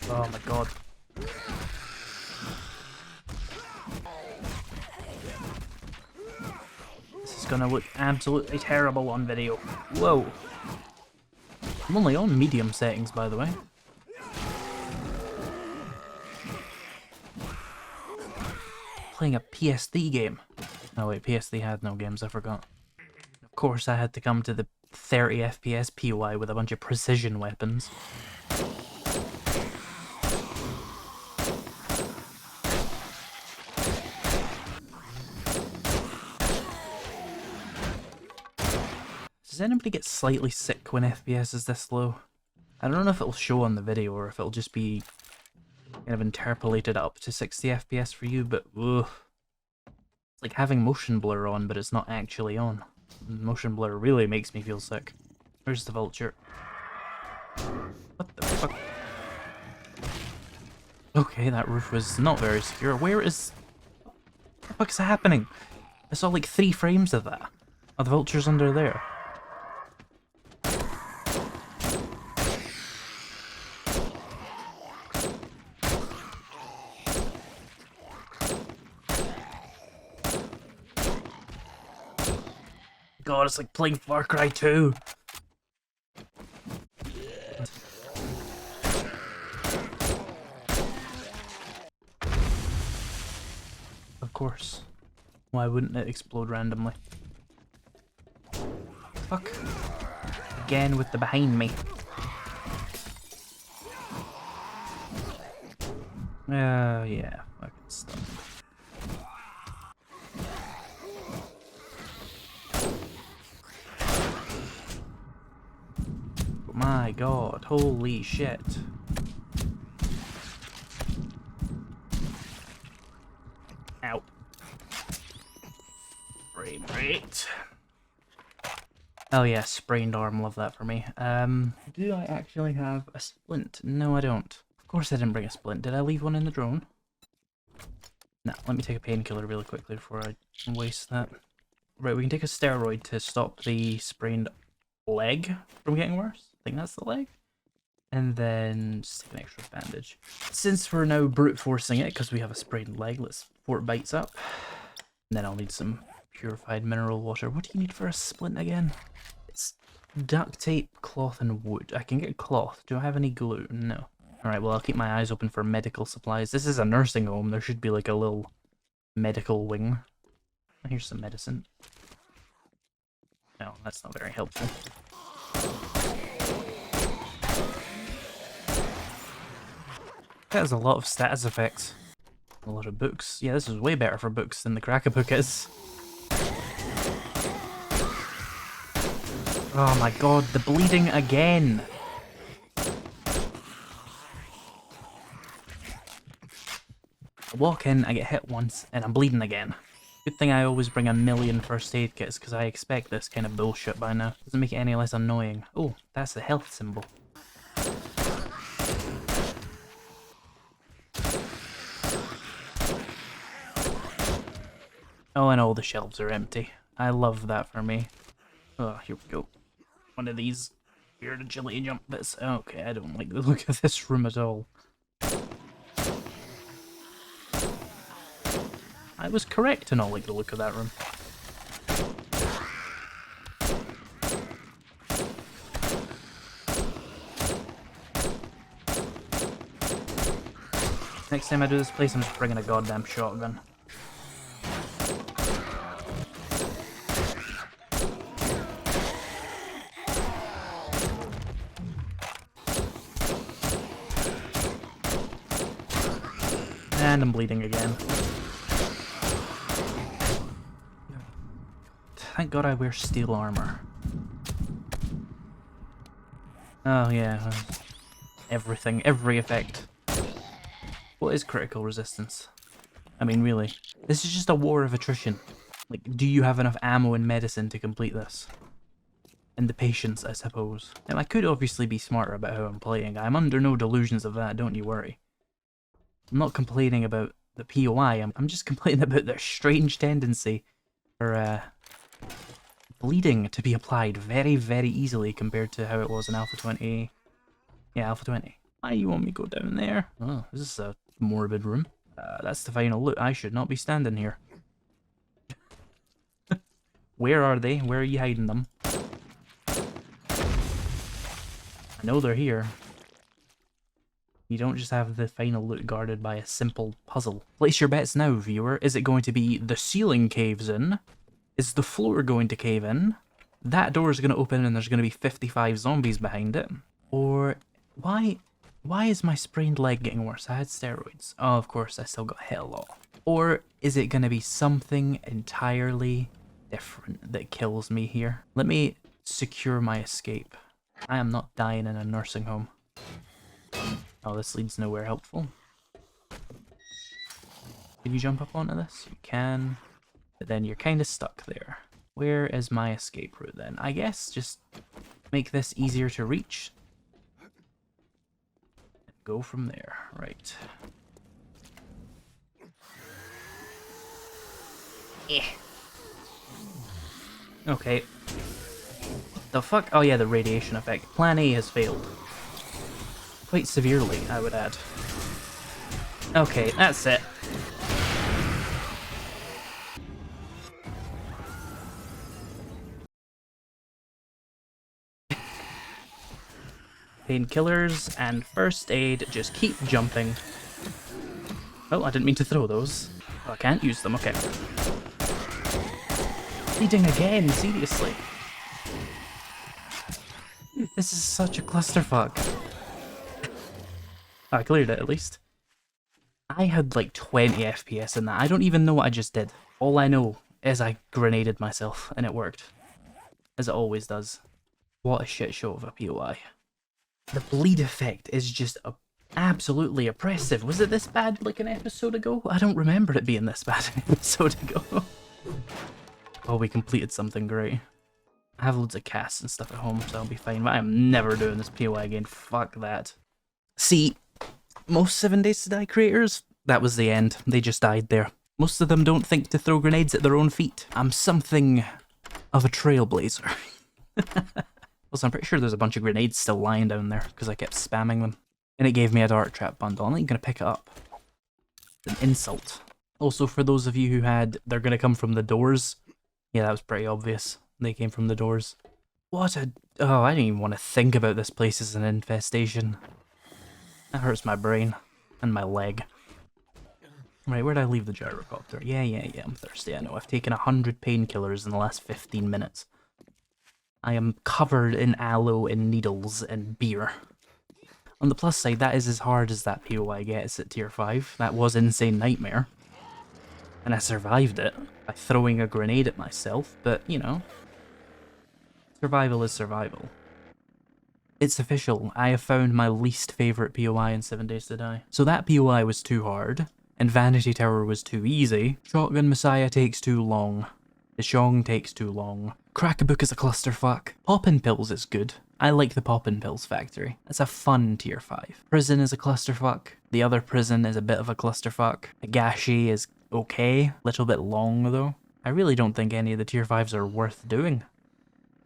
Oh my god. This is gonna look absolutely terrible on video. Whoa. I'm only on medium settings, by the way. Playing a PSD game. Oh wait, PSD had no games, I forgot. Of course I had to come to the 30 FPS POI with a bunch of precision weapons. Does anybody get slightly sick when FPS is this low? I don't know if it'll show on the video or if it'll just be kind of interpolated up to 60 FPS for you, but ugh. It's like having motion blur on, but it's not actually on. Motion blur really makes me feel sick. Where's the vulture? What the fuck? Okay, that roof was not very secure. Where is... What the fuck's happening? I saw like 3 frames of that. Are the vultures under there? God, it's like playing Far Cry 2. Of course. Why wouldn't it explode randomly? Fuck. Again with the behind me. Yeah. Fucking stuff. My god, holy shit. Ow. Frame rate. Oh yeah, sprained arm, love that for me. Do I actually have a splint? No, I don't. Of course I didn't bring a splint. Did I leave one in the drone? No, let me take a painkiller really quickly before I waste that. Right, we can take a steroid to stop the sprained leg from getting worse. I think that's the leg. And then just take an extra bandage. Since we're now brute forcing it because we have a sprained leg, let's 4 bites up. And then I'll need some purified mineral water. What do you need for a splint again? It's duct tape, cloth, and wood. I can get cloth. Do I have any glue? No. Alright, well I'll keep my eyes open for medical supplies. This is a nursing home. There should be like a little medical wing. Here's some medicine. No, that's not very helpful. That has a lot of status effects. A lot of books. Yeah, this is way better for books than the Crack-a-Book is. Oh my god, the bleeding again! I walk in, I get hit once, and I'm bleeding again. Good thing I always bring a million first aid kits, because I expect this kind of bullshit by now. Doesn't make it any less annoying. Oh, that's the health symbol. Oh, and all the shelves are empty. I love that for me. Oh, here we go. One of these weird agility jump bits. Okay, I don't like the look of this room at all. I was correct to not like the look of that room. Next time I do this place, I'm just bringing a goddamn shotgun. And I'm bleeding again. Thank God I wear steel armor. Oh yeah, everything, every effect. What is critical resistance? I mean, really, this is just a war of attrition. Like, do you have enough ammo and medicine to complete this? And the patience, I suppose. Now, I could obviously be smarter about how I'm playing. I'm under no delusions of that, don't you worry. I'm not complaining about the POI, I'm just complaining about their strange tendency for, bleeding to be applied very, very easily compared to how it was in Alpha 20. Yeah, Alpha 20. Why you want me to go down there? Oh, this is a morbid room. That's the final loot. I should not be standing here. Where are they? Where are you hiding them? I know they're here. You don't just have the final loot guarded by a simple puzzle. Place your bets now, viewer. Is it going to be the ceiling caves in? Is the floor going to cave in? That door is going to open and there's going to be 55 zombies behind it? Or why is my sprained leg getting worse? I had steroids. Oh, of course, I still got hit a lot. Or is it going to be something entirely different that kills me here? Let me secure my escape. I am not dying in a nursing home. Oh, this leads nowhere helpful. Can you jump up onto this? You can. But then you're kind of stuck there. Where is my escape route then? I guess just make this easier to reach. Go from there. Right. Yeah. Okay. The fuck? Oh yeah, the radiation effect. Plan A has failed. Quite severely, I would add. Okay, that's it. Painkillers and first aid, just keep jumping. Oh, I didn't mean to throw those. Oh, I can't use them, okay. Bleeding again, seriously. This is such a clusterfuck. I cleared it, at least. I had like 20 FPS in that. I don't even know what I just did. All I know is I grenaded myself, and it worked. As it always does. What a shit show of a POI. The bleed effect is just absolutely oppressive. Was it this bad like an episode ago? I don't remember it being this bad an episode ago. Oh, we completed something great. I have loads of casts and stuff at home, so I'll be fine. But I'm never doing this POI again. Fuck that. See, most 7 Days to Die creators, that was the end. They just died there. Most of them don't think to throw grenades at their own feet. I'm something of a trailblazer. Also, I'm pretty sure there's a bunch of grenades still lying down there, because I kept spamming them. And it gave me a dart trap bundle. I'm not even going to pick it up. It's an insult. Also, for those of you who had, they're going to come from the doors. Yeah, that was pretty obvious. They came from the doors. What a... Oh, I didn't even want to think about this place as an infestation. That hurts my brain. And my leg. Right, where'd I leave the gyrocopter? Yeah, I'm thirsty, I know. I've taken 100 painkillers in the last 15 minutes. I am covered in aloe and needles and beer. On the plus side, that is as hard as that POI gets at tier 5. That was Insane Nightmare. And I survived it by throwing a grenade at myself, but, you know, survival is survival. It's official, I have found my least favourite POI in 7 Days to Die. So that POI was too hard, and Vanity Tower was too easy. Shotgun Messiah takes too long. The Shong takes too long. Crack-a-Book is a clusterfuck. Poppin' Pills is good. I like the Poppin' Pills factory. It's a fun tier 5. Prison is a clusterfuck. The other prison is a bit of a clusterfuck. Agashi is okay. Little bit long though. I really don't think any of the tier 5s are worth doing.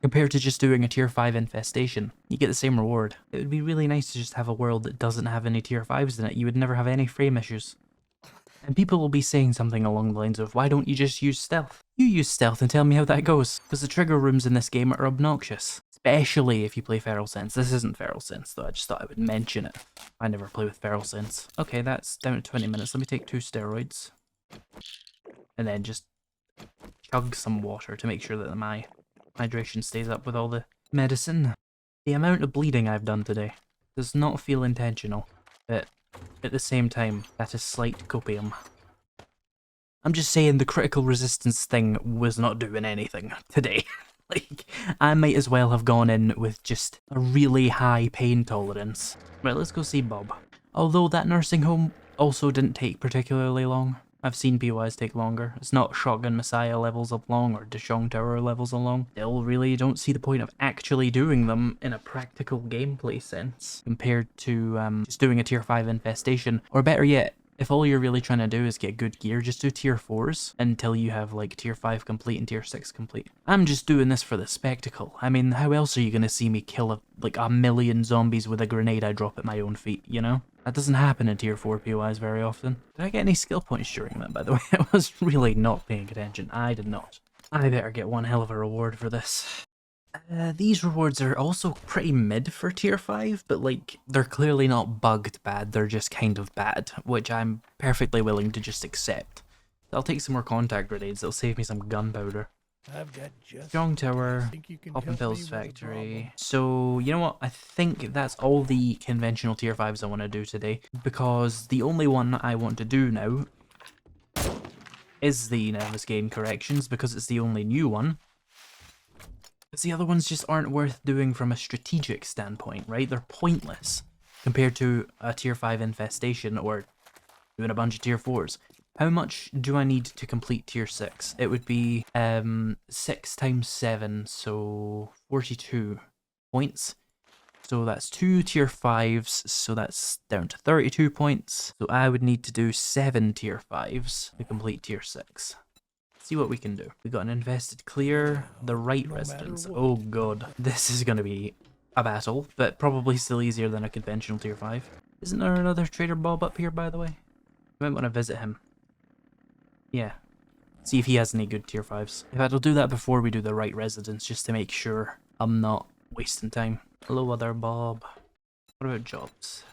Compared to just doing a tier 5 infestation, you get the same reward. It would be really nice to just have a world that doesn't have any tier 5s in it. You would never have any frame issues. And people will be saying something along the lines of, why don't you just use stealth? You use stealth and tell me how that goes. Because the trigger rooms in this game are obnoxious. Especially if you play Feral Sense. This isn't Feral Sense though, I just thought I would mention it. I never play with Feral Sense. Okay, that's down to 20 minutes. Let me take 2 steroids. And then just chug some water to make sure that my hydration stays up with all the medicine. The amount of bleeding I've done today does not feel intentional, but at the same time, that is slight copium. I'm just saying the critical resistance thing was not doing anything today. Like, I might as well have gone in with just a really high pain tolerance. Right, let's go see Bob. Although that nursing home also didn't take particularly long. I've seen POIs take longer. It's not Shotgun Messiah levels of long or Deshong Tower levels of long. Still really don't see the point of actually doing them in a practical gameplay sense compared to just doing a tier 5 infestation. Or better yet, if all you're really trying to do is get good gear, just do tier 4s until you have like tier 5 complete and tier 6 complete. I'm just doing this for the spectacle. I mean, how else are you going to see me kill like a million zombies with a grenade I drop at my own feet, you know? That doesn't happen in tier 4 POIs very often. Did I get any skill points during that, by the way? I was really not paying attention. I did not. I better get one hell of a reward for this. These rewards are also pretty mid for tier 5, but like, they're clearly not bugged bad, they're just kind of bad, which I'm perfectly willing to just accept. I'll take some more contact grenades, it'll save me some gunpowder. I've got just Strong Tower, Poppin' Pills Factory. So, you know what? I think that's all the conventional tier 5s I want to do today, because the only one I want to do now is the Nervous Gain Corrections, because it's the only new one. Because the other ones just aren't worth doing from a strategic standpoint, right? They're pointless compared to a tier 5 infestation or doing a bunch of tier 4s. How much do I need to complete tier 6? It would be 6 times 7, so 42 points. So that's 2 tier 5s, so that's down to 32 points. So I would need to do 7 tier 5s to complete tier 6. See what we can do. We got an invested clear, the right residence. Oh god, this is gonna be a battle, but probably still easier than a conventional tier 5. Isn't there another Trader Bob up here, by the way? You might want to visit him. Yeah. See if he has any good tier 5s. In fact, I'll do that before we do the right residence, just to make sure I'm not wasting time. Hello, other Bob. What about jobs?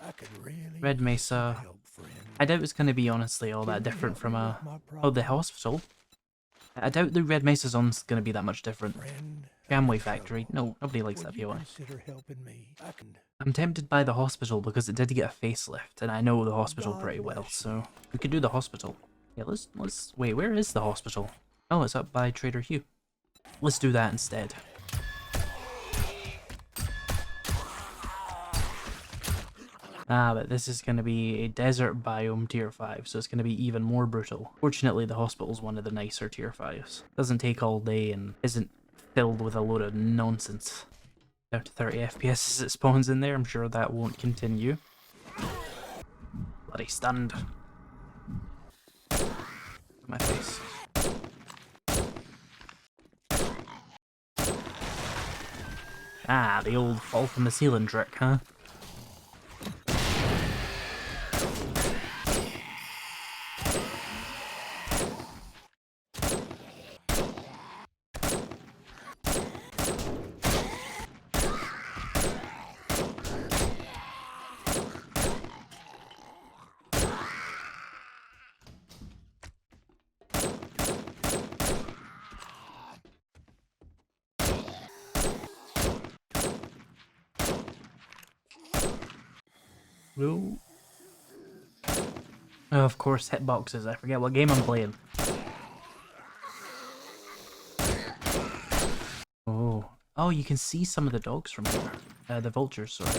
I could really Red Mesa. help, friend. I doubt it's going to be honestly all that different from a... Oh, the hospital? I doubt the Red Mesa's one's going to be that much different. Friend, Gamway Factory. No, nobody likes that would you POI. consider helping me? I can... I'm tempted by the hospital because it did get a facelift, and I know the hospital pretty well, so we could do the hospital. Yeah, let's wait, where is the hospital? Oh, it's up by Trader Hugh. Let's do that instead. Ah, but this is going to be a desert biome tier 5, so it's going to be even more brutal. Fortunately, the hospital's one of the nicer tier 5s. Doesn't take all day and isn't filled with a load of nonsense. Down to 30 FPS as it spawns in there, I'm sure that won't continue. Bloody stunned. My face. Ah, the old fall from the ceiling trick, huh? No. Oh, of course, hitboxes. I forget what game I'm playing. Oh. Oh, you can see some of the dogs from here. The vultures, sorry.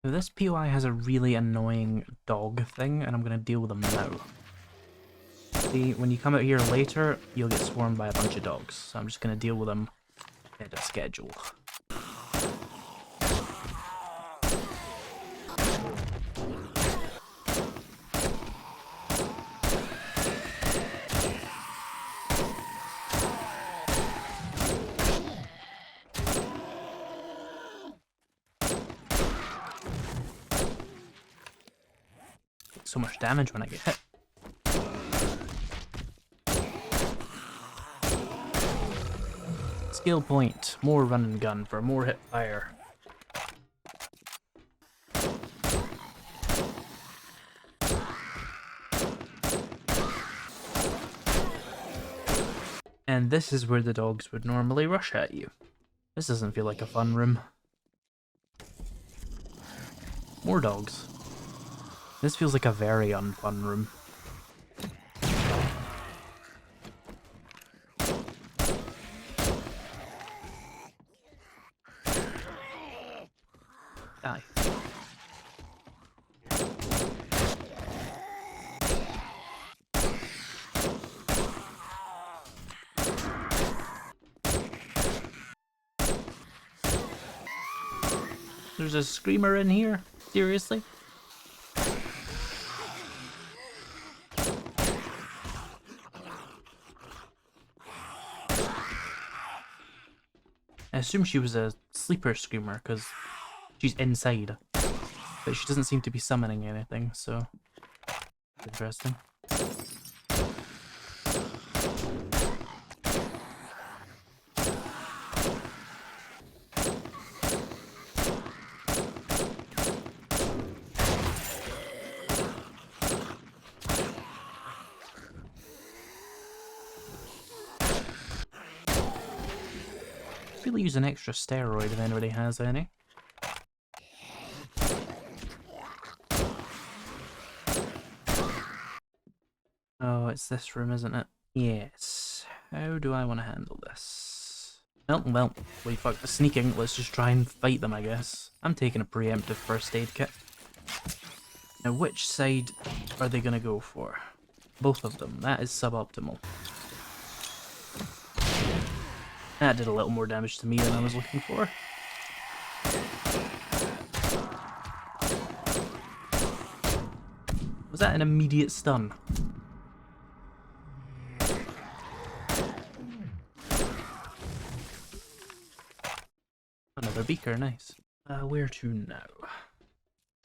Now this POI has a really annoying dog thing, and I'm going to deal with them now. See, when you come out here later, you'll get swarmed by a bunch of dogs, so I'm just going to deal with them at a schedule. So much damage when I get hit. Skill point. More run and gun for more hip fire. And this is where the dogs would normally rush at you. This doesn't feel like a fun room. More dogs. This feels like a very unfun room. Die. There's a screamer in here? Seriously? I assume she was a sleeper screamer because she's inside, but she doesn't seem to be summoning anything, so interesting. Really use an extra steroid if anybody has any. Oh, it's this room, isn't it? Yes. How do I want to handle this? Well, we fucked the sneaking. Let's just try and fight them, I guess. I'm taking a preemptive first aid kit. Now, which side are they going to go for? Both of them. That is suboptimal. That did a little more damage to me than I was looking for. Was that an immediate stun? Another beaker, nice. Where to now?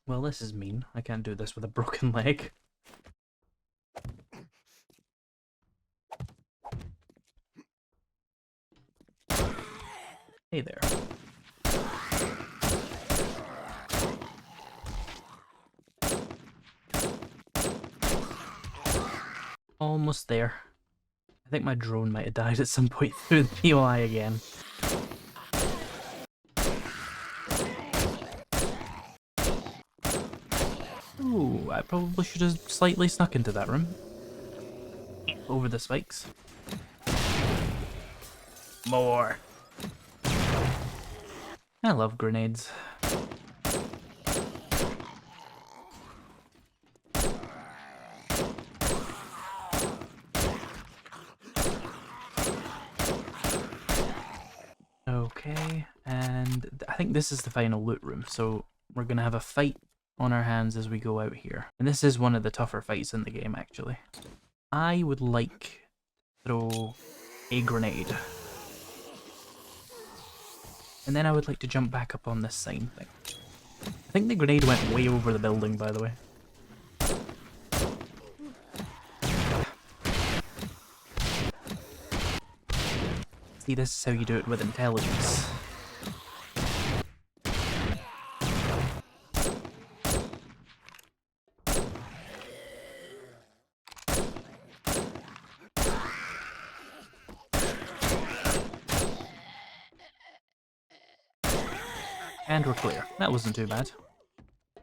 Well, this is mean. I can't do this with a broken leg. Hey there. Almost there. I think my drone might have died at some point through the POI again. Ooh, I probably should have slightly snuck into that room. Over the spikes. More. I love grenades. Okay, and I think this is the final loot room, so we're gonna have a fight on our hands as we go out here. And this is one of the tougher fights in the game, actually. I would like to throw a grenade. And then I would like to jump back up on this sign thing. I think the grenade went way over the building, by the way. See, this is how you do it with intelligence. And we're clear. That wasn't too bad.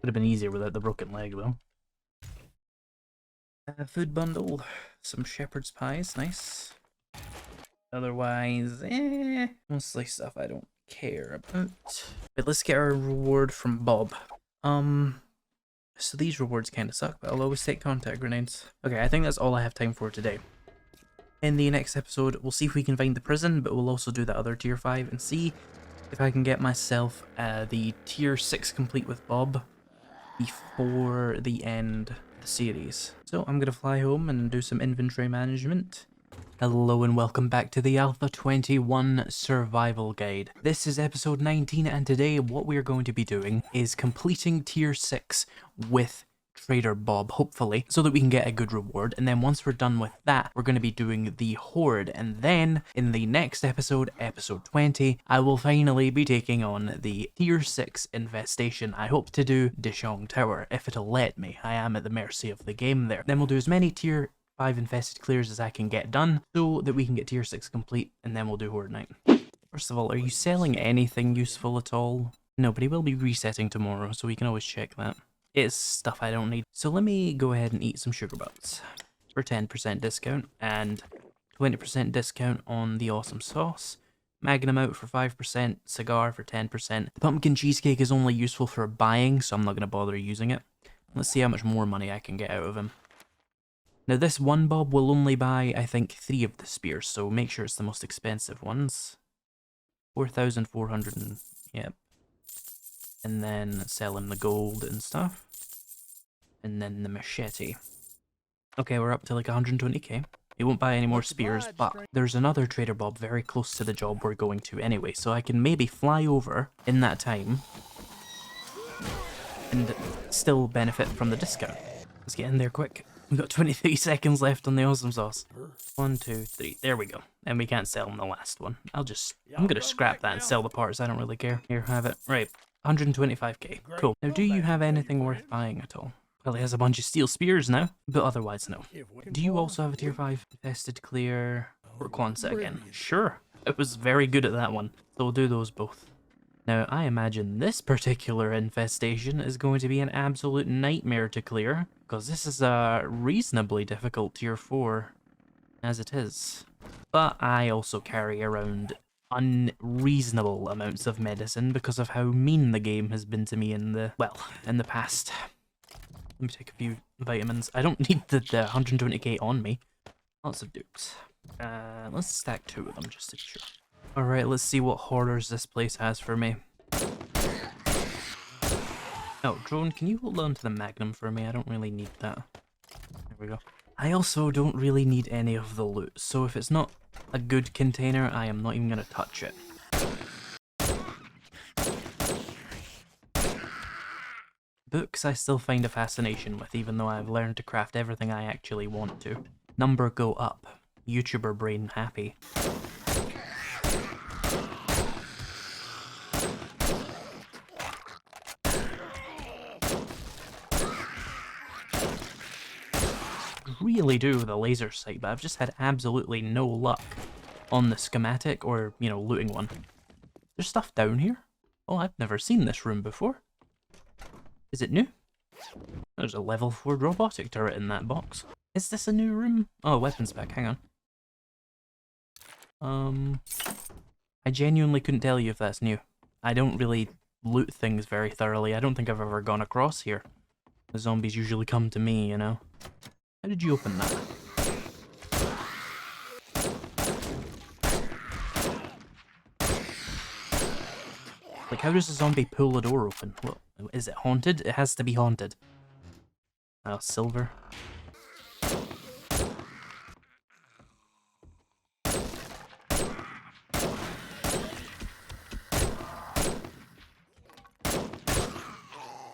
Would have been easier without the broken leg, though. Food bundle. Some shepherd's pies. Nice. Otherwise, mostly stuff I don't care about. But let's get our reward from Bob. So these rewards kind of suck, but I'll always take contact grenades. Okay, I think that's all I have time for today. In the next episode, we'll see if we can find the prison, but we'll also do that other tier 5 and see if I can get myself the tier 6 complete with Bob before the end of the series. So I'm going to fly home and do some inventory management. Hello and welcome back to the Alpha 21 Survival Guide. This is episode 19 and today what we're going to be doing is completing tier 6 with Trader Bob, hopefully, so that we can get a good reward. And then once we're done with that, we're going to be doing the Horde. And then in the next episode, episode 20, I will finally be taking on the tier 6 infestation. I hope to do Dishong Tower, if it'll let me. I am at the mercy of the game there. Then we'll do as many tier 5 infested clears as I can get done, so that we can get tier 6 complete, and then we'll do Horde Night. First of all, are you selling anything useful at all? No, but he will be resetting tomorrow, so we can always check that. It's stuff I don't need. So let me go ahead and eat some sugar butts for 10% discount, and 20% discount on the awesome sauce. Magnum out for 5%, cigar for 10%. The pumpkin cheesecake is only useful for buying, so I'm not going to bother using it. Let's see how much more money I can get out of him. Now this one Bob will only buy, I think, 3 of the spears, so make sure it's the most expensive ones. 4,400 and, yep. And then sell him the gold and stuff. And then the machete. Okay, we're up to like 120k. He won't buy any more spears, but there's another Trader Bob very close to the job we're going to anyway, so I can maybe fly over in that time and still benefit from the discount. Let's get in there quick. We've got 23 seconds left on the awesome sauce. 1, 2, 3. There we go. And we can't sell him the last one. I'm gonna scrap that and sell the parts. I don't really care. Here, have it. Right. 125k. Cool. Now, do you have anything worth buying at all? Well, he has a bunch of steel spears now, but otherwise, no. Do you also have a tier 5 infested clear or Quonset again? Sure. I was very good at that one. So we'll do those both. Now, I imagine this particular infestation is going to be an absolute nightmare to clear, because this is a reasonably difficult tier 4, as it is. But I also carry around unreasonable amounts of medicine because of how mean the game has been to me in the past. Let me take a few vitamins. I don't need the 120k on me. Lots of dupes. Let's stack 2 of them just to be sure. Alright, let's see what hoarders this place has for me. Oh, drone, can you hold on to the magnum for me? I don't really need that. There we go. I also don't really need any of the loot, so if it's not a good container, I am not even going to touch it. Books I still find a fascination with, even though I've learned to craft everything I actually want to. Number go up. YouTuber brain happy. Really do with a laser sight, but I've just had absolutely no luck on the schematic or, you know, looting one. There's stuff down here? Oh, I've never seen this room before. Is it new? There's a level 4 robotic turret in that box. Is this a new room? Oh, weapons pack, hang on. I genuinely couldn't tell you if that's new. I don't really loot things very thoroughly. I don't think I've ever gone across here. The zombies usually come to me, you know. How did you open that? Like, how does a zombie pull a door open? Well, is it haunted? It has to be haunted. Oh, silver.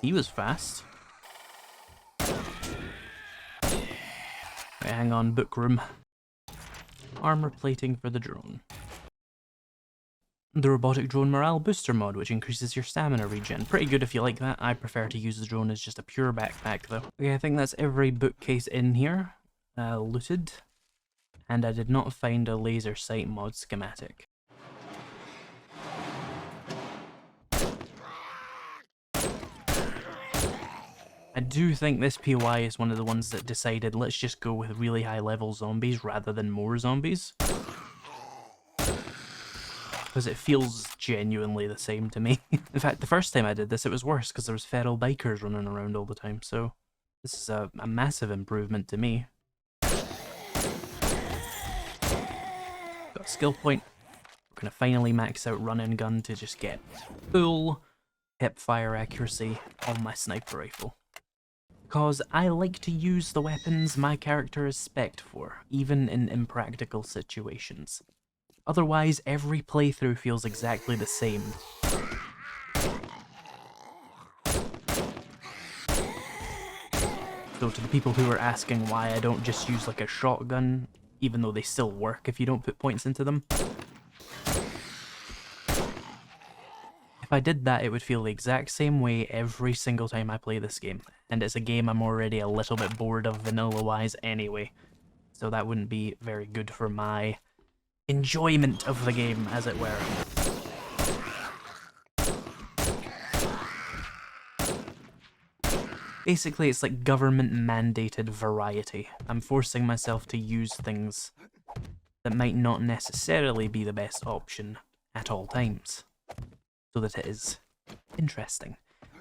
He was fast. Right, hang on, book room. Armor plating for the drone. The robotic drone morale booster mod, which increases your stamina regen. Pretty good if you like that. I prefer to use the drone as just a pure backpack though. Okay, I think that's every bookcase in here looted. And I did not find a laser sight mod schematic. I do think this POI is one of the ones that decided let's just go with really high level zombies rather than more zombies. because it feels genuinely the same to me. In fact, the first time I did this, it was worse because there was feral bikers running around all the time, so this is a massive improvement to me. Got a skill point. We're going to finally max out run and gun to just get full hip fire accuracy on my sniper rifle. Because I like to use the weapons my character is spec'd for, even in impractical situations. Otherwise, every playthrough feels exactly the same. So to the people who are asking why I don't just use like a shotgun, even though they still work if you don't put points into them. If I did that, it would feel the exact same way every single time I play this game. And it's a game I'm already a little bit bored of vanilla-wise anyway. So that wouldn't be very good for my enjoyment of the game, as it were. Basically, it's like government-mandated variety. I'm forcing myself to use things that might not necessarily be the best option at all times, so that it is interesting.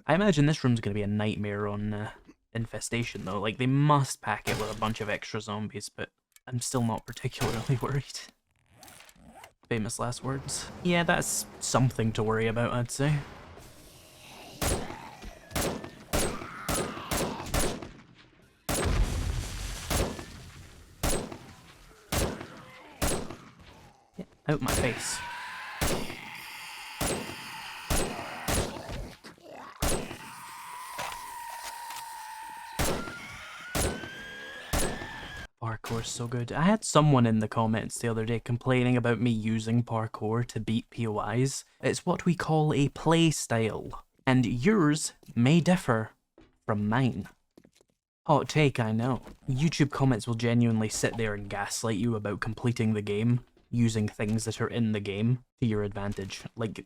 I imagine this room's going to be a nightmare on infestation, though. Like, they must pack it with a bunch of extra zombies, but I'm still not particularly worried. Famous last words. Yeah, that's something to worry about, I'd say. Yeah, out my face. Parkour's so good. I had someone in the comments the other day complaining about me using parkour to beat POIs. It's what we call a play style, and yours may differ from mine. Hot take, I know. YouTube comments will genuinely sit there and gaslight you about completing the game, using things that are in the game to your advantage. Like,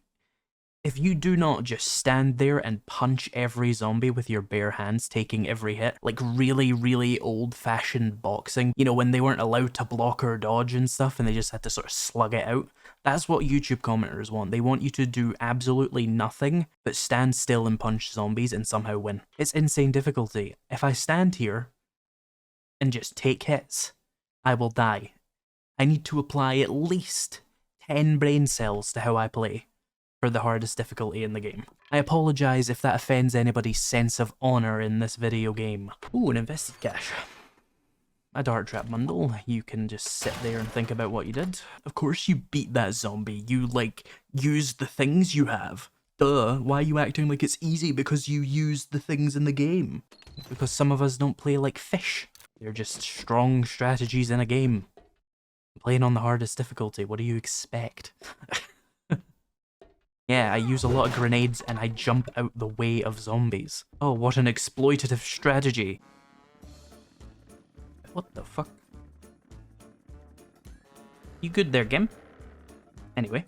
if you do not just stand there and punch every zombie with your bare hands, taking every hit, like really, really old-fashioned boxing, you know, when they weren't allowed to block or dodge and stuff, and they just had to sort of slug it out, that's what YouTube commenters want. They want you to do absolutely nothing, but stand still and punch zombies and somehow win. It's insane difficulty. If I stand here and just take hits, I will die. I need to apply at least 10 brain cells to how I play for the hardest difficulty in the game. I apologise if that offends anybody's sense of honour in this video game. Ooh, an invested cash. A dart trap bundle. You can just sit there and think about what you did. Of course you beat that zombie. You, like, used the things you have. Duh, why are you acting like it's easy? Because you used the things in the game. Because some of us don't play like fish. They're just strong strategies in a game. Playing on the hardest difficulty, what do you expect? Yeah, I use a lot of grenades and I jump out the way of zombies. Oh, what an exploitative strategy. What the fuck? You good there, Gim? Anyway.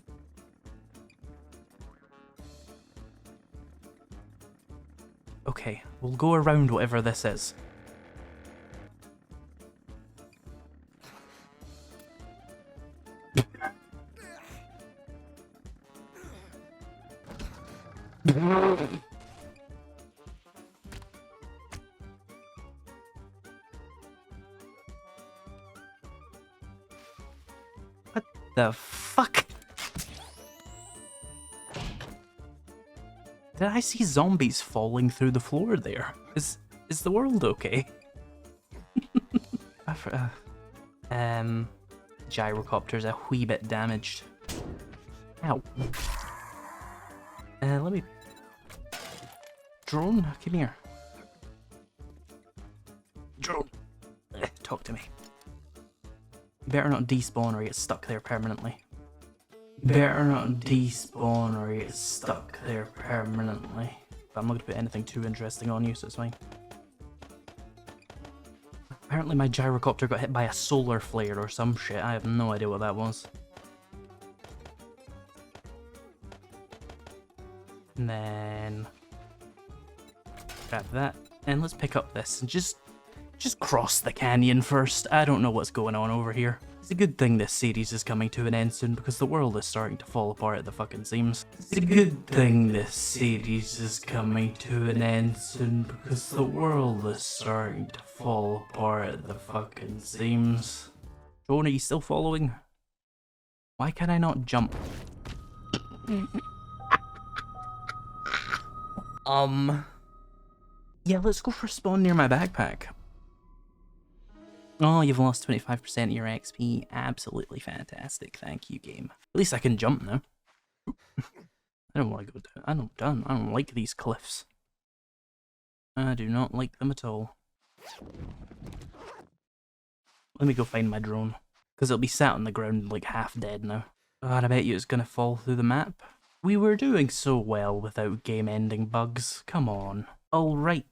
Okay, we'll go around whatever this is. What the fuck? Did I see zombies falling through the floor there? Is the world okay? Gyrocopter's a wee bit damaged. Ow. Let me... Drone, come here. Drone, talk to me. You better not despawn or get stuck there permanently. You better not despawn or get stuck there permanently. But I'm not going to put anything too interesting on you, so it's fine. Apparently my gyrocopter got hit by a solar flare or some shit. I have no idea what that was. And then grab that, and let's pick up this and just cross the canyon first. I don't know what's going on over here. It's a good thing this series is coming to an end soon because the world is starting to fall apart at the fucking seams. It's a good thing this series is coming to an end soon because the world is starting to fall apart at the fucking seams. Joan, are you still following? Why can I not jump? Yeah, let's go for spawn near my backpack. Oh, you've lost 25% of your XP. Absolutely fantastic. Thank you, game. At least I can jump now. I don't want to go down. I don't like these cliffs. I do not like them at all. Let me go find my drone. Because it'll be sat on the ground like half dead now. God, I bet you it's going to fall through the map. We were doing so well without game-ending bugs. Come on. Alright.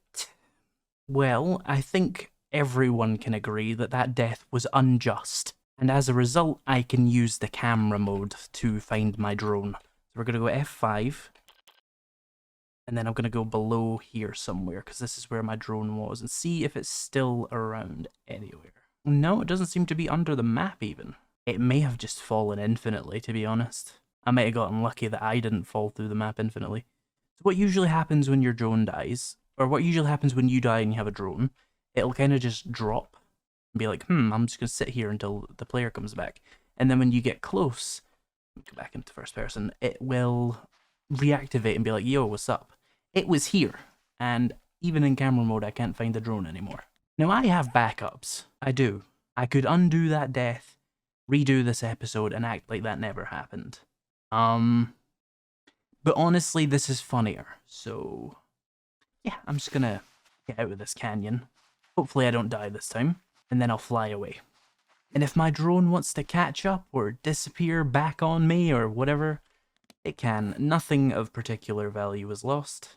Well, I think everyone can agree that that death was unjust. And as a result, I can use the camera mode to find my drone. So we're going to go F5. And then I'm going to go below here somewhere, because this is where my drone was, and see if it's still around anywhere. No, it doesn't seem to be under the map even. It may have just fallen infinitely, to be honest. I might have gotten lucky that I didn't fall through the map infinitely. So what usually happens when your drone dies, or what usually happens when you die and you have a drone, it'll kind of just drop and be like, I'm just going to sit here until the player comes back. And then when you get close, go back into first person, it will reactivate and be like, yo, what's up? It was here, and even in camera mode, I can't find the drone anymore. Now, I have backups. I do. I could undo that death, redo this episode, and act like that never happened. But honestly, this is funnier, so yeah, I'm just gonna get out of this canyon. Hopefully I don't die this time, and then I'll fly away. And if my drone wants to catch up or disappear back on me or whatever, it can. Nothing of particular value is lost.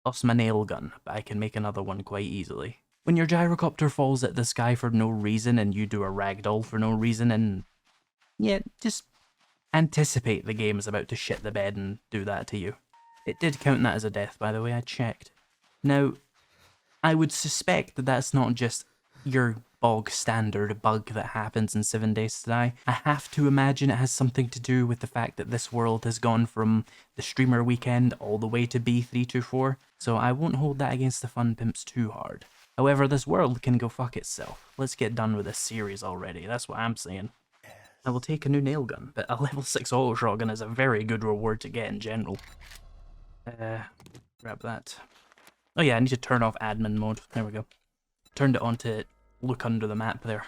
Lost my nail gun, but I can make another one quite easily. When your gyrocopter falls at the sky for no reason and you do a ragdoll for no reason, and yeah, just anticipate the game is about to shit the bed and do that to you. It did count that as a death, by the way, I checked. Now, I would suspect that that's not just your bog standard bug that happens in 7 Days to Die. I have to imagine it has something to do with the fact that this world has gone from the streamer weekend all the way to B324, so I won't hold that against the fun pimps too hard. However, this world can go fuck itself. Let's get done with this series already, that's what I'm saying. I will take a new nail gun, but a level 6 auto shotgun is a very good reward to get in general. Grab that. Oh yeah, I need to turn off admin mode. There we go. Turned it on to look under the map there.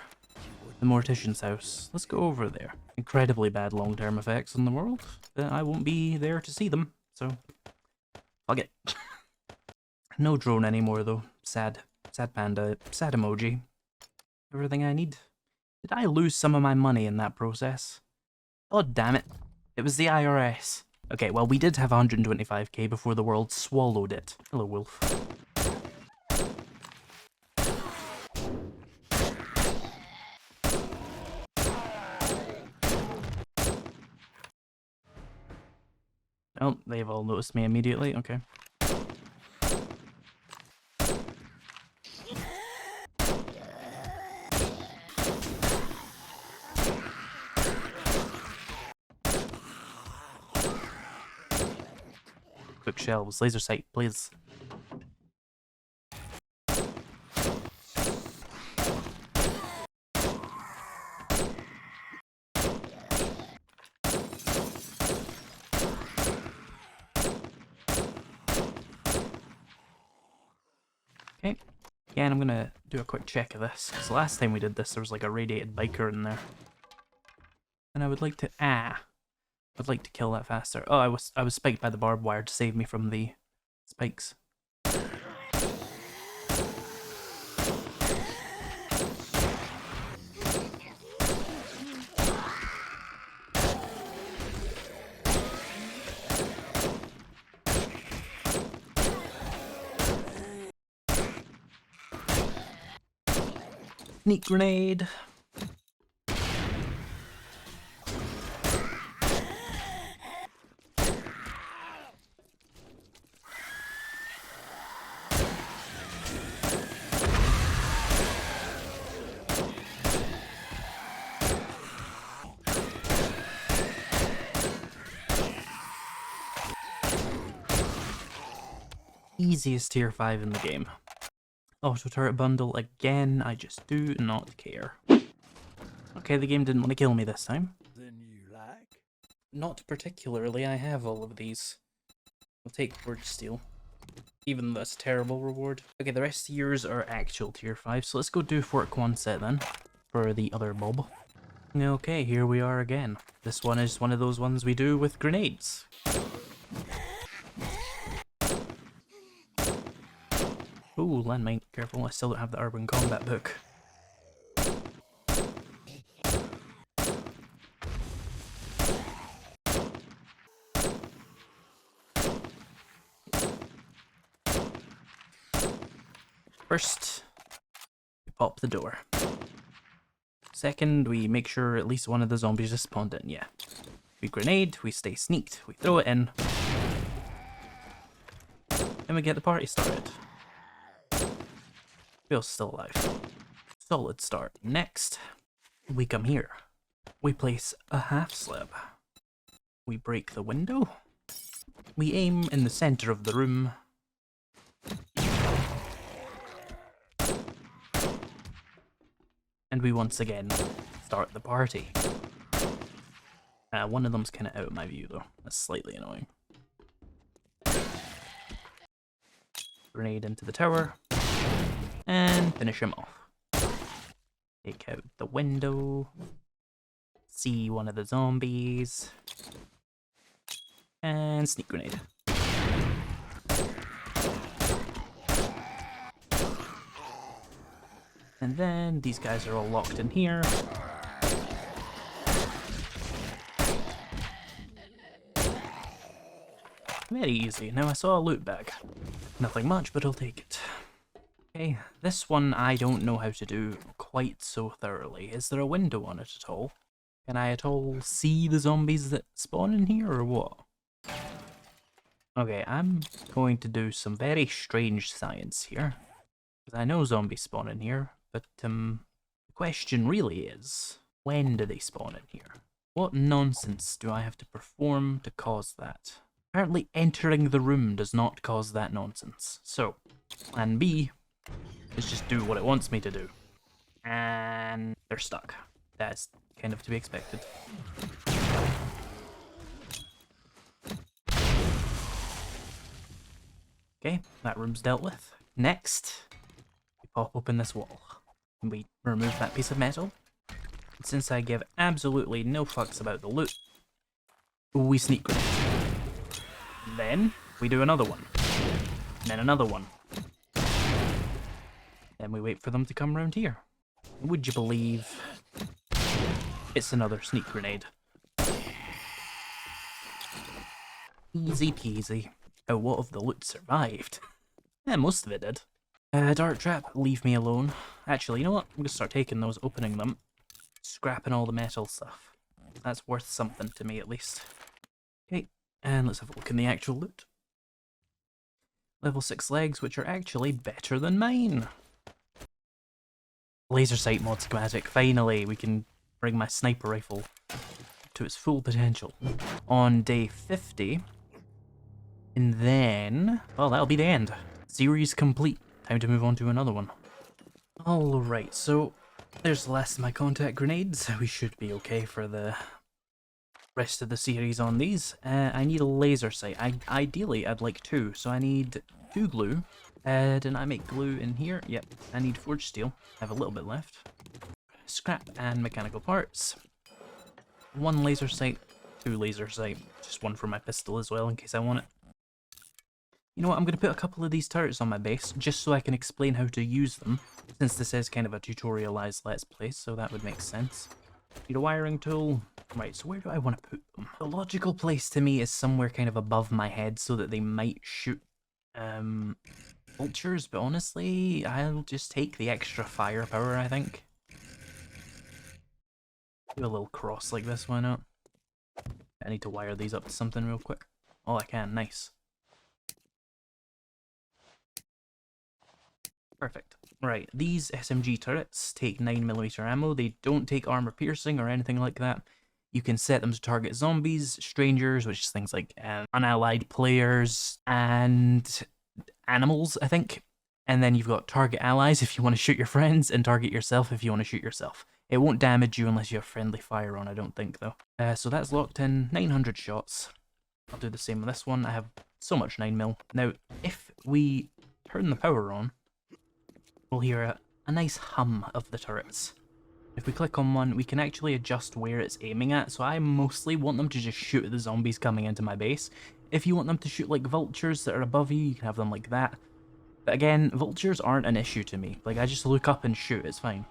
The Mortician's house. Let's go over there. Incredibly bad long-term effects on the world, but I won't be there to see them, so fuck it. No drone anymore though. Sad. Sad panda. Sad emoji. Everything I need. Did I lose some of my money in that process? God damn it. It was the IRS. Okay, well we did have 125k before the world swallowed it. Hello, wolf. Oh, they've all noticed me immediately, okay. Quick shelves, laser sight, please. Okay, again I'm gonna do a quick check of this, because last time we did this there was like a radiated biker in there. And I would like to, I'd like to kill that faster. Oh, I was spiked by the barbed wire to save me from the spikes. Sneak grenade. Easiest tier 5 in the game. Auto turret bundle again, I just do not care. Okay, the game didn't want to kill me this time. Then you like? Not particularly, I have all of these. We'll take Word Steal. Even though that's a terrible reward. Okay, the rest of yours are actual tier 5, so let's go do Fort 1 set then, for the other mob. Okay, here we are again. This one is one of those ones we do with grenades. Ooh, landmine, careful, I still don't have the urban combat book. First, we pop the door. Second, we make sure at least one of the zombies is spawned in, yeah. We grenade, we stay sneaked, we throw it in. And we get the party started. Feels still alive. Solid start. Next, we come here. We place a half slab. We break the window. We aim in the center of the room. And we once again start the party. One of them's kind of out of my view though. That's slightly annoying. Grenade into the tower. And finish him off. Take out the window. See one of the zombies. And sneak grenade. And then these guys are all locked in here. Very easy. Now I saw a loot bag. Nothing much, but I'll take it. Okay, this one I don't know how to do quite so thoroughly. Is there a window on it at all? Can I at all see the zombies that spawn in here, or what? Okay, I'm going to do some very strange science here. Because I know zombies spawn in here, but the question really is, when do they spawn in here? What nonsense do I have to perform to cause that? Apparently entering the room does not cause that nonsense. So, plan B is just do what it wants me to do. And they're stuck. That's kind of to be expected. Okay, that room's dealt with. Next, we pop open this wall. And we remove that piece of metal. And since I give absolutely no fucks about the loot, we sneak grenade. Then we do another one. And then another one. Then we wait for them to come around here. Would you believe it's another sneak grenade? Easy peasy. Oh, what if the loot survived? Yeah, most of it did. Dart trap, leave me alone. Actually, you know what? I'm gonna start taking those, opening them, scrapping all the metal stuff. That's worth something to me at least. Okay, and let's have a look in the actual loot. Level 6 legs, which are actually better than mine. Laser sight mod schematic. Finally, we can bring my sniper rifle to its full potential. On day 50. And then, well, that'll be the end. Series complete. Time to move on to another one. Alright, so there's the last of my contact grenades. We should be okay for the rest of the series on these. I need a laser sight. Ideally, I'd like 2, so I need 2 glue. Didn't I make glue in here? Yep, I need forged steel. I have a little bit left. Scrap and mechanical parts. 1 laser sight, 2 laser sight. Just 1 for my pistol as well in case I want it. You know what, I'm going to put a couple of these turrets on my base, just so I can explain how to use them, since this is kind of a tutorialized let's play, so that would make sense. Need a wiring tool. Right, so where do I want to put them? The logical place to me is somewhere kind of above my head, so that they might shoot, vultures, but honestly, I'll just take the extra firepower, I think. Do a little cross like this, why not? I need to wire these up to something real quick. Oh, I can, nice. Perfect. Right, these SMG turrets take 9mm ammo. They don't take armor piercing or anything like that. You can set them to target zombies, strangers, which is things like unallied players, and animals, I think. And then you've got target allies if you want to shoot your friends, and target yourself if you want to shoot yourself. It won't damage you unless you have friendly fire on, I don't think, though. So that's locked in, 900 shots. I'll do the same on this one. I have so much 9mm. Now, if we turn the power on, we'll hear a nice hum of the turrets. If we click on one, we can actually adjust where it's aiming at, so I mostly want them to just shoot at the zombies coming into my base. If you want them to shoot like vultures that are above you, you can have them like that. But again, vultures aren't an issue to me. Like, I just look up and shoot, it's fine.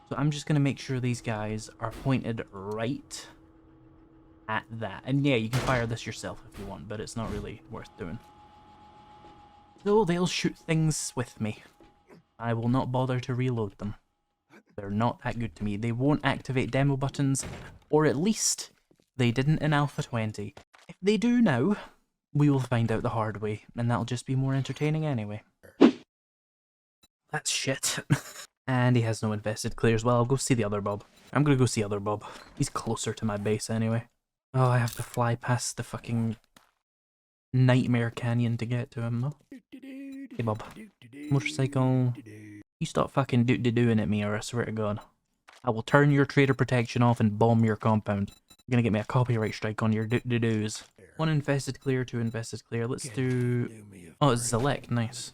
So I'm just going to make sure these guys are pointed right at that. And yeah, you can fire this yourself if you want, but it's not really worth doing. So they'll shoot things with me. I will not bother to reload them. They're not that good to me. They won't activate demo buttons, or at least they didn't in Alpha 20. If they do now, we will find out the hard way, and that'll just be more entertaining anyway. That's shit. And he has no invested clear as well. I'll go see the other Bob. I'm gonna go see other Bob. He's closer to my base anyway. Oh, I have to fly past the fucking Nightmare Canyon to get to him though. Hey Bob. Motorcycle. You stop fucking doing at me, or I swear to God. I will turn your trader protection off and bomb your compound. You're gonna get me a copyright strike on your doos. One infested clear, two infested clear. Let's do... Oh, it's select. Nice.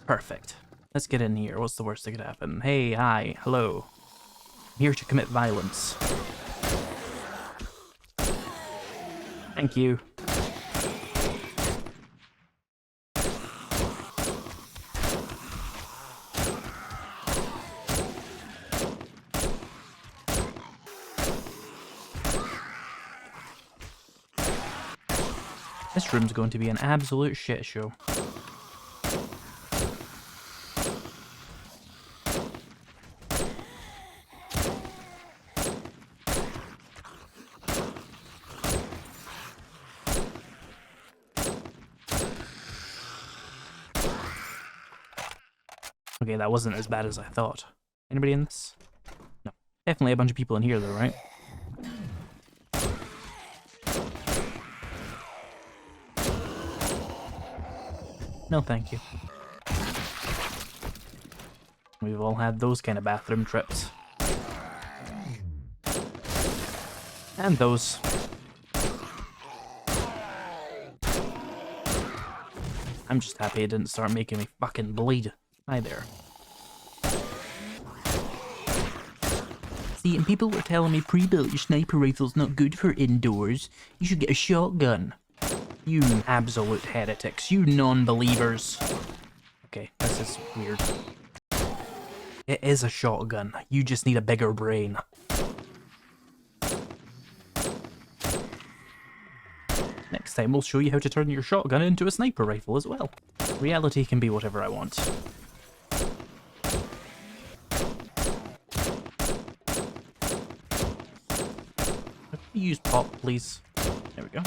Perfect. Let's get in here. What's the worst that could happen? Hey, hi, hello. I'm here to commit violence. Thank you. This room's going to be an absolute shit show. Okay, that wasn't as bad as I thought. Anybody in this? No. Definitely a bunch of people in here though, right? No, thank you. We've all had those kind of bathroom trips. And those. I'm just happy it didn't start making me fucking bleed. Hi there. See, and people were telling me pre-built your sniper rifle's not good for indoors. You should get a shotgun. You absolute heretics. You non-believers. Okay, this is weird. It is a shotgun. You just need a bigger brain. Next time we'll show you how to turn your shotgun into a sniper rifle as well. Reality can be whatever I want. Use pop, please. There we go.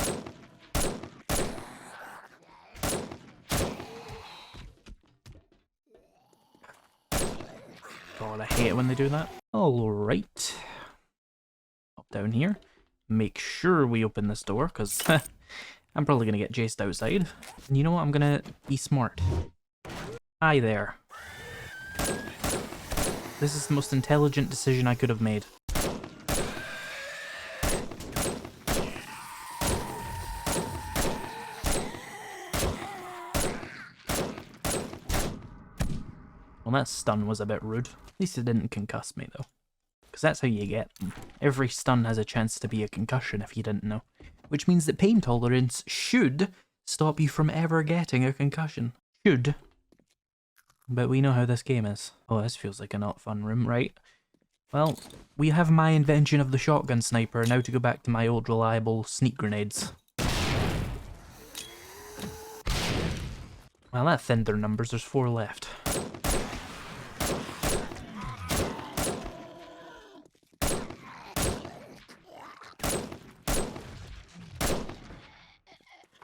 God, I hate it when they do that. Alright. Up down here. Make sure we open this door, because I'm probably going to get chased outside. And you know what? I'm going to be smart. Hi there. This is the most intelligent decision I could have made. Well, that stun was a bit rude. At least it didn't concuss me, though. Because that's how you get them. Every stun has a chance to be a concussion, if you didn't know. Which means that pain tolerance should stop you from ever getting a concussion. Should. But we know how this game is. Oh, this feels like a not fun room, right? Well, we have my invention of the shotgun sniper, now to go back to my old reliable sneak grenades. Well, that thinned their numbers. There's 4 left.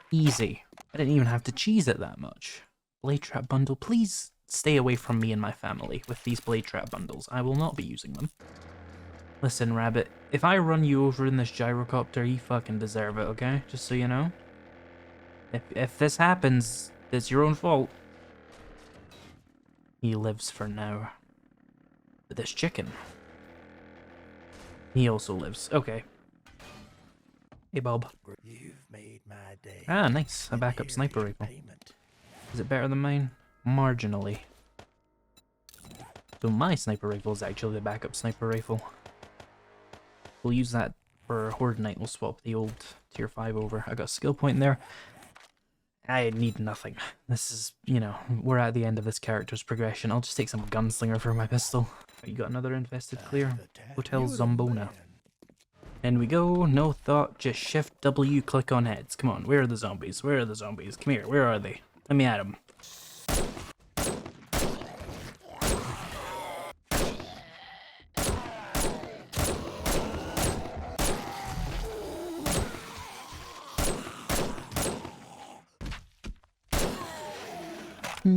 Easy. I didn't even have to cheese it that much. Blade trap bundle, please stay away from me and my family with these blade trap bundles. I will not be using them. Listen, Rabbit, if I run you over in this gyrocopter, you fucking deserve it, okay? Just so you know. If this happens, it's your own fault. He lives for now. But this chicken. He also lives. Okay. Hey, Bob. You've made my day. Ah, nice. A And backup here sniper your rifle. payment. Is it better than mine? Marginally. So my sniper rifle is actually the backup sniper rifle. We'll use that for Horde Night. We'll swap the old tier 5 over. I got a skill point there. I need nothing. This is, you know, we're at the end of this character's progression. I'll just take some gunslinger for my pistol. You got another infested clear. Hotel You're the Zombona. man. In we go, no thought, just shift W, click on heads. Come on, where are the zombies? Where are the zombies? Come here, where are they? Let me at them.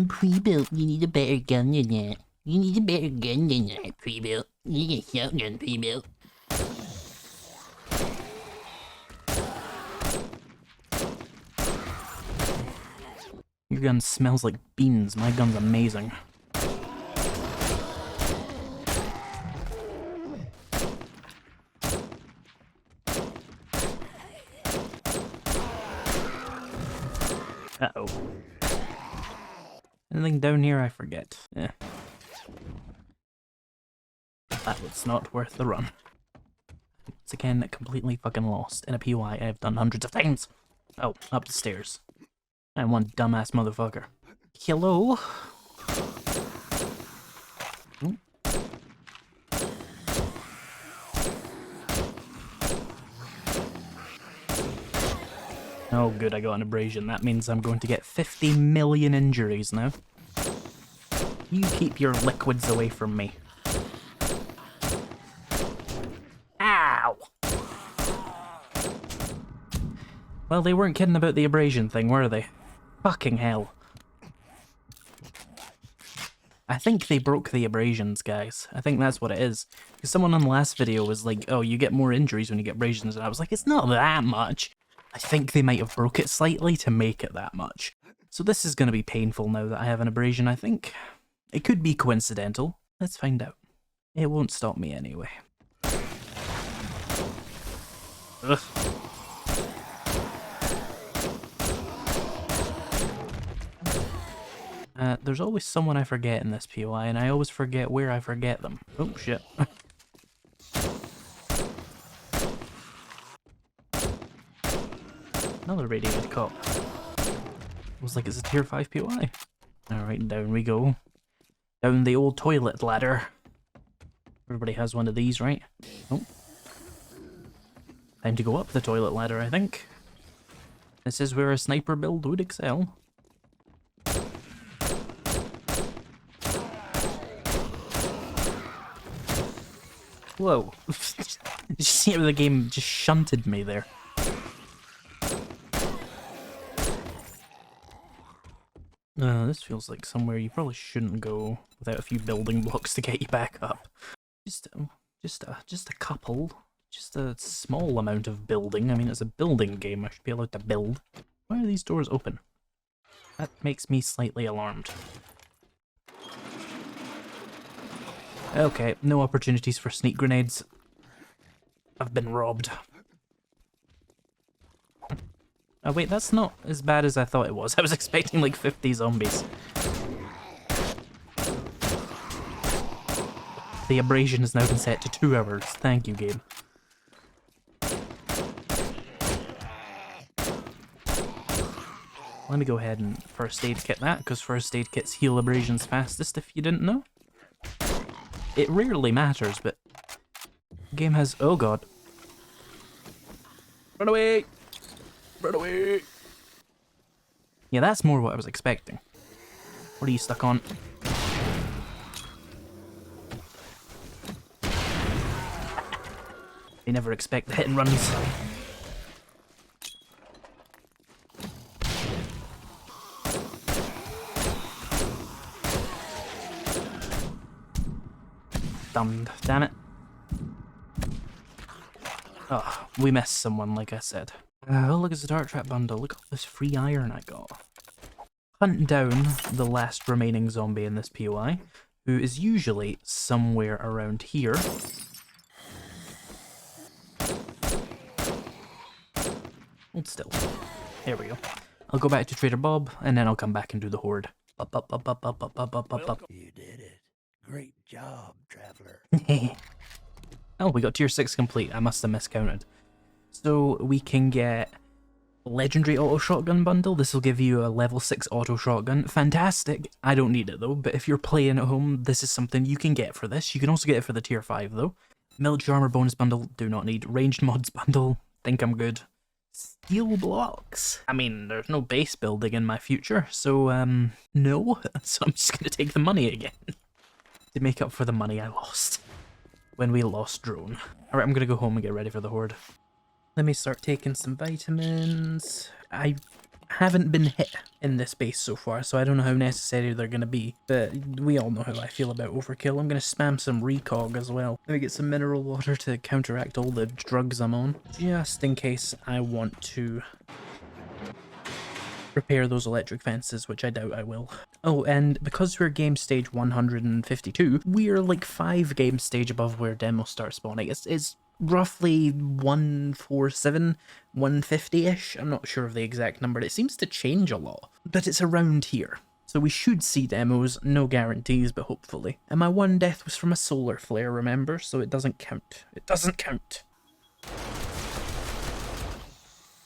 Prebuilt, you need a better gun than that. You need a better gun than that, Prebuilt. You need a shotgun, Prebuilt. Your gun smells like beans. My gun's amazing. Uh-oh. Anything down here I forget? Yeah. That was not worth the run. Once again, completely fucking lost in a POI I've done hundreds of times. Oh, up the stairs. I'm one dumbass motherfucker. Hello? Hmm? Oh good, I got an abrasion. That means I'm going to get 50 million injuries now. You keep your liquids away from me. Ow! Well, they weren't kidding about the abrasion thing, were they? Fucking hell. I think they broke the abrasions, guys. I think that's what it is. Because someone on the last video was like, oh, you get more injuries when you get abrasions, and I was like, it's not that much. I think they might have broke it slightly to make it that much. So this is going to be painful now that I have an abrasion, I think. It could be coincidental. Let's find out. It won't stop me anyway. Ugh. There's always someone I forget in this POI, and I always forget where I forget them. Oh, shit. Another radiated cop. It was like it's a tier 5 POI. Alright, down we go. Down the old toilet ladder. Everybody has one of these, right? Oh. Time to go up the toilet ladder, I think. This is where a sniper build would excel. Whoa. Did you see how the game just shunted me there? This feels like somewhere you probably shouldn't go without a few building blocks to get you back up. Just a couple. Just a small amount of building. I mean, it's a building game. I should be allowed to build. Why are these doors open? That makes me slightly alarmed. Okay, no opportunities for sneak grenades. I've been robbed. Oh wait, that's not as bad as I thought it was. I was expecting like 50 zombies. The abrasion has now been set to 2 hours. Thank you, game. Let me go ahead and first aid kit that, because first aid kits heal abrasions fastest if you didn't know. It rarely matters, but the game has... Oh god. Run away! Run away! Yeah, that's more what I was expecting. What are you stuck on? They never expect the hit and runs. Damn it. Oh, we missed someone, like I said. Oh, look, it's a dart trap bundle. Look at all this free iron I got. Hunt down the last remaining zombie in this POI, who is usually somewhere around here. Hold still. There we go. I'll go back to Trader Bob, and then I'll come back and do the horde. Up. You did it. Great job, traveler. Oh, we got tier 6 complete. I must have miscounted. So we can get legendary auto shotgun bundle. This will give you a level 6 auto shotgun. Fantastic. I don't need it though, but if you're playing at home, this is something you can get for this. You can also get it for the tier 5 though. Military armor bonus bundle, do not need. Ranged mods bundle, think I'm good. Steel blocks. I mean, there's no base building in my future, so no. So I'm just gonna take the money again to make up for the money I lost when we lost drone. Alright, I'm gonna go home and get ready for the horde. Let me start taking some vitamins. I haven't been hit in this base so far, so I don't know how necessary they're gonna be, but we all know how I feel about overkill. I'm gonna spam some recog as well. Let me get some mineral water to counteract all the drugs I'm on, just in case I want to repair those electric fences, which I doubt I will. Oh, and because we're game stage 152, we're like 5 game stage above where demos start spawning. It's roughly 147, 150-ish. I'm not sure of the exact number. It seems to change a lot, but it's around here. So we should see demos, no guarantees, but hopefully. And my one death was from a solar flare, remember? So it doesn't count. It doesn't count.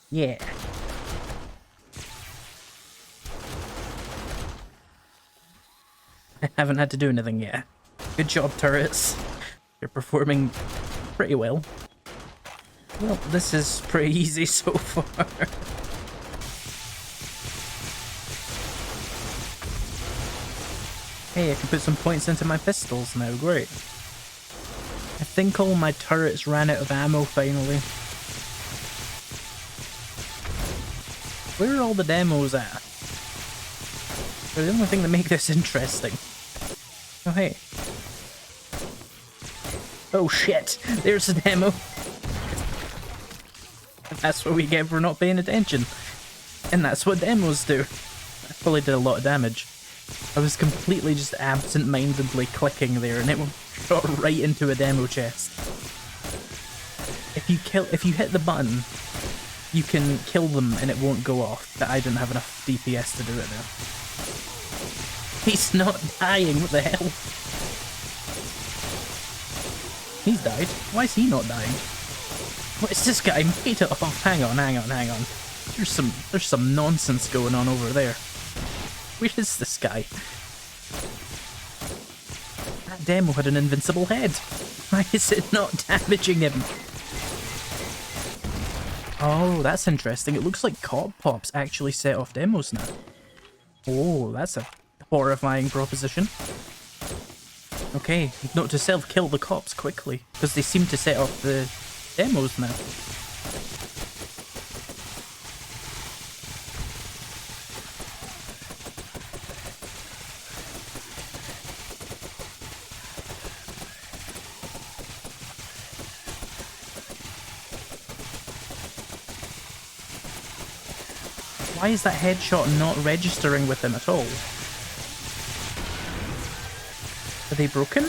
Yeah. I haven't had to do anything yet. Good job, turrets. You're performing pretty well. Well, this is pretty easy so far. Hey, I can put some points into my pistols now, great. I think all my turrets ran out of ammo finally. Where are all the demos at? They're the only thing that make this interesting. Oh hey. Oh shit, there's a demo. That's what we get for not paying attention. And that's what demos do. I probably did a lot of damage. I was completely just absent-mindedly clicking there and it shot right into a demo chest. If you hit the button, you can kill them and it won't go off, but I didn't have enough DPS to do it now. He's not dying, what the hell? He's died. Why is he not dying? What is this guy made of? Oh, hang on. There's some nonsense going on over there. Where is this guy? That demo had an invincible head. Why is it not damaging him? Oh, that's interesting. It looks like cop pops actually set off demos now. Oh, that's a horrifying proposition. Okay, note to self, kill the cops quickly, because they seem to set off the demos now. Why is that headshot not registering with him at all? Are they broken?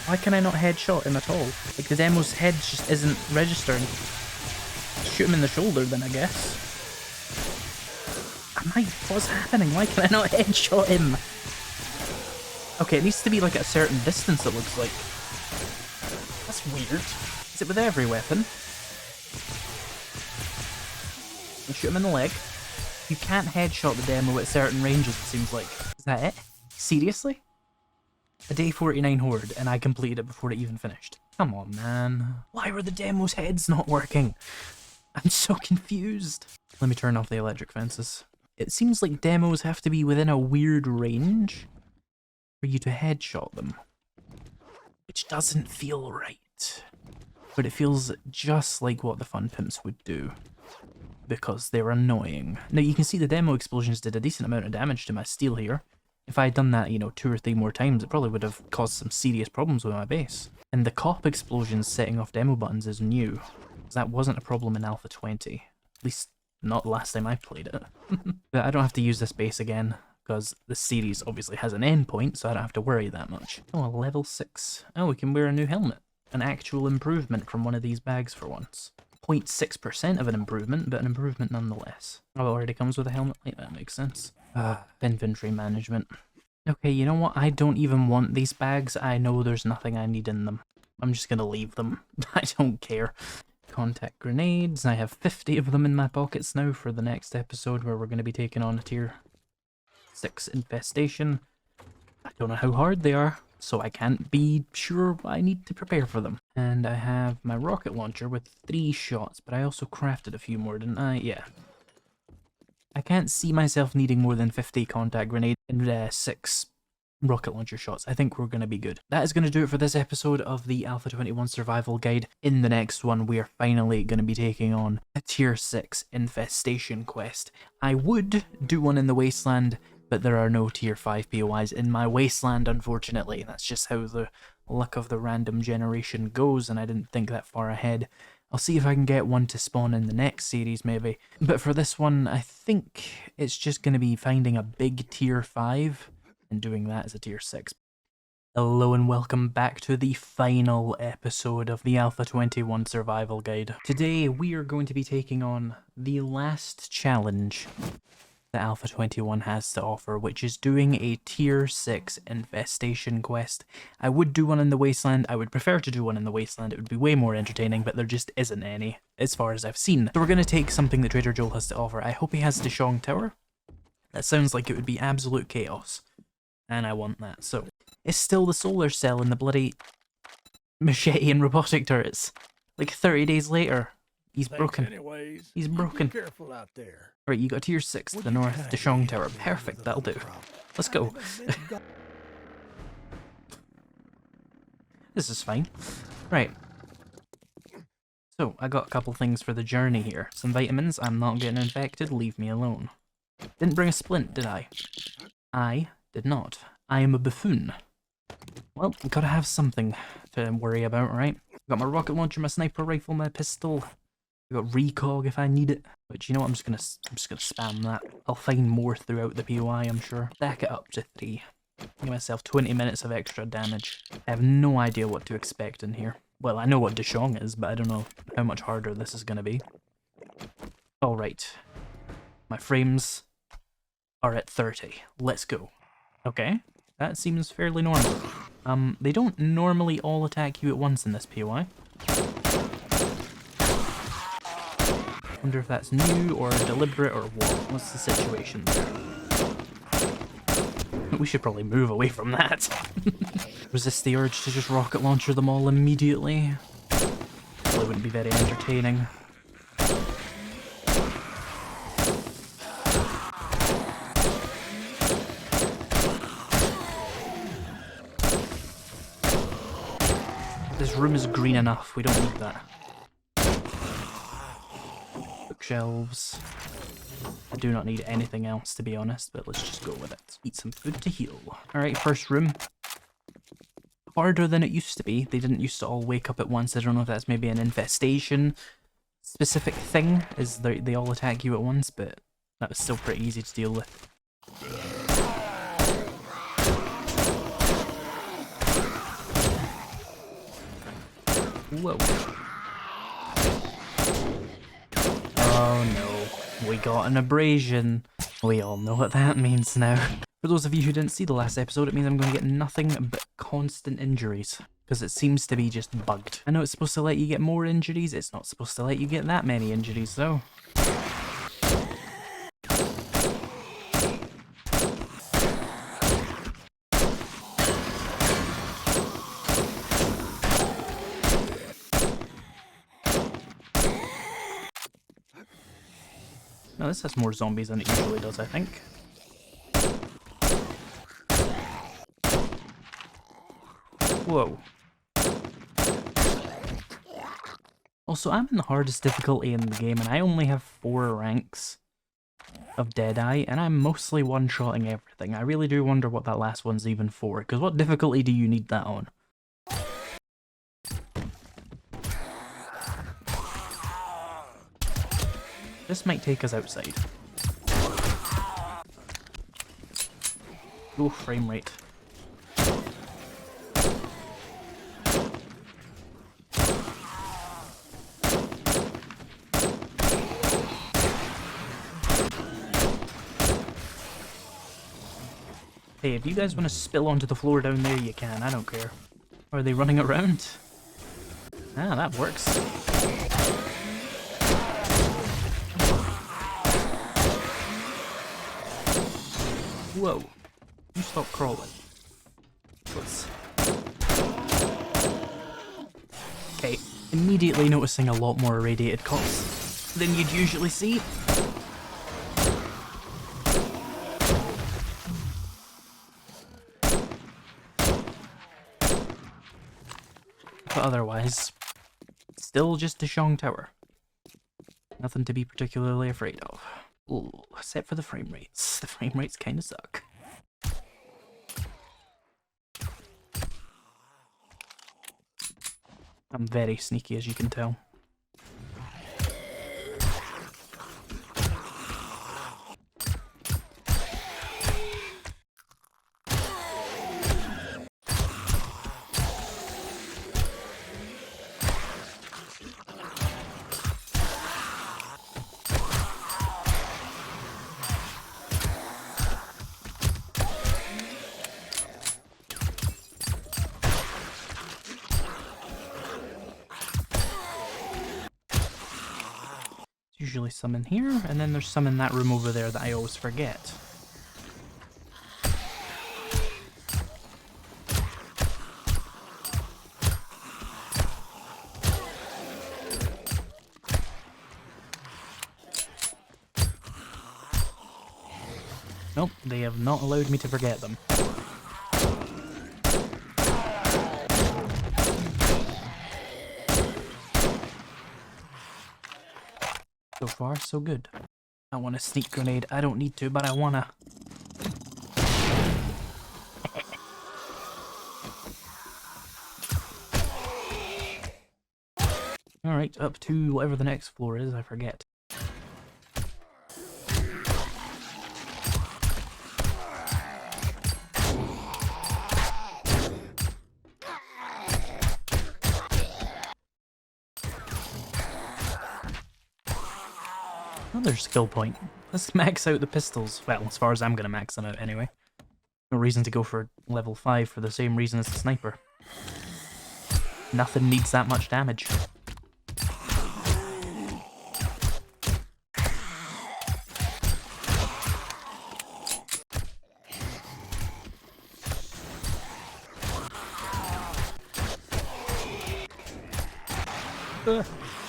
Why can I not headshot him at all? Like, the demo's head just isn't registering. Shoot him in the shoulder then, I guess. What's happening? Why can I not headshot him? Okay, it needs to be like at a certain distance, it looks like. That's weird. Is it with every weapon? You shoot him in the leg. You can't headshot the demo at certain ranges, it seems like. Is that it? Seriously? A day 49 horde, and I completed it before it even finished. Come on, man. Why were the demo's heads not working? I'm so confused. Let me turn off the electric fences. It seems like demos have to be within a weird range for you to headshot them. Which doesn't feel right. But it feels just like what the Fun Pimps would do. Because they're annoying. Now you can see the demo explosions did a decent amount of damage to my steel here. If I had done that, 2 or 3 more times, it probably would have caused some serious problems with my base. And the cop explosions setting off demo buttons is new. that wasn't a problem in Alpha 20. At least not the last time I played it. But I don't have to use this base again, because the series obviously has an endpoint, so I don't have to worry that much. Oh, level 6. Oh, we can wear a new helmet. An actual improvement from one of these bags for once. 0.6% of an improvement, but an improvement nonetheless. Oh, it already comes with a helmet plate, that makes sense. Inventory management. Okay, you know what? I don't even want these bags. I know there's nothing I need in them. I'm just gonna leave them. I don't care. Contact grenades. I have 50 of them in my pockets now for the next episode where we're going to be taking on a tier 6 infestation. I don't know how hard they are, so I can't be sure I need to prepare for them. And I have my rocket launcher with 3 shots, but I also crafted a few more, didn't I? Yeah. I can't see myself needing more than 50 contact grenades and 6 rocket launcher shots. I think we're going to be good. That is going to do it for this episode of the Alpha 21 Survival Guide. In the next one, we are finally going to be taking on a Tier 6 Infestation quest. I would do one in the Wasteland, but there are no Tier 5 POIs in my Wasteland, unfortunately. That's just how the luck of the random generation goes, and I didn't think that far ahead. I'll see if I can get one to spawn in the next series, maybe. But for this one, I think it's just going to be finding a big Tier 5 and doing that as a Tier 6. Hello and welcome back to the final episode of the Alpha 21 Survival Guide. Today we are going to be taking on the last challenge that Alpha 21 has to offer, which is doing a Tier 6 Infestation quest. I would do one in the Wasteland. I would prefer to do one in the Wasteland. It would be way more entertaining, but there just isn't any, as far as I've seen. So we're going to take something that Trader Joel has to offer. I hope he has Deshong Tower. That sounds like it would be absolute chaos. And I want that, so it's still the solar cell and the bloody machete and robotic turrets. Like 30 days later, he's broken. Anyways, He's broken. Be careful out there. Right, you got Tier 6 to the north, Deshong Tower. Perfect, that'll do. Let's go. This is fine. Right. So, I got a couple things for the journey here. Some vitamins, I'm not getting infected, leave me alone. Didn't bring a splint, did I? I did not. I am a buffoon. Well, gotta have something to worry about, right? Got my rocket launcher, my sniper rifle, my pistol. I got recog if I need it. But you know what? I'm just gonna spam that. I'll find more throughout the POI, I'm sure. Stack it up to 3. Give myself 20 minutes of extra damage. I have no idea what to expect in here. Well, I know what Deshong is, but I don't know how much harder this is gonna be. Alright. My frames are at 30. Let's go. Okay, that seems fairly normal. They don't normally all attack you at once in this POI. Wonder if that's new or deliberate or what. What's the situation there? We should probably move away from that. Resist the urge to just rocket launcher them all immediately. Probably wouldn't be very entertaining. This room is green enough, we don't need that. Bookshelves. I do not need anything else, to be honest, but let's just go with it. Eat some food to heal. Alright, first room. Harder than it used to be. They didn't used to all wake up at once. I don't know if that's maybe an infestation specific thing, is they all attack you at once, but that was still pretty easy to deal with. Whoa. Oh no, we got an abrasion. We all know what that means now. For those of you who didn't see the last episode, it means I'm going to get nothing but constant injuries. Because it seems to be just bugged. I know it's supposed to let you get more injuries, it's not supposed to let you get that many injuries though. Now this has more zombies than it usually does, I think. Whoa. Also, I'm in the hardest difficulty in the game, and I only have 4 ranks of Deadeye, and I'm mostly one-shotting everything. I really do wonder what that last one's even for, because what difficulty do you need that on? This might take us outside. Oh, frame rate. Hey, if you guys want to spill onto the floor down there, you can. I don't care. Are they running around? Ah, that works. Whoa. You stop crawling. Let's... Okay, immediately noticing a lot more irradiated cops than you'd usually see. But otherwise, still just a Shong Tower. Nothing to be particularly afraid of. Ooh, except for the frame rates. The frame rates kinda suck. I'm very sneaky, as you can tell. Usually some in here, and then there's some in that room over there that I always forget. Nope, they have not allowed me to forget them. So far, so good. I want a sneak grenade. I don't need to, but I wanna. Alright, up to whatever the next floor is, I forget. Another skill point. Let's max out the pistols. Well, as far as I'm gonna max them out anyway. No reason to go for level 5 for the same reason as the sniper. Nothing needs that much damage.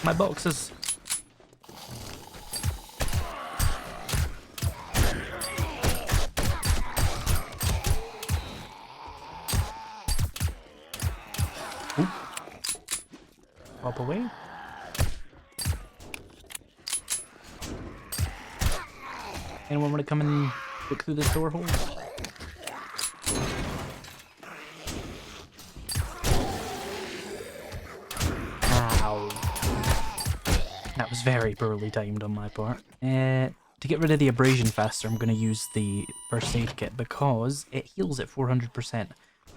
My boxes. Pop away. Anyone want to come and look through this door hole? Ow. That was very poorly timed on my part. To get rid of the abrasion faster, I'm going to use the first aid kit because it heals at 400%.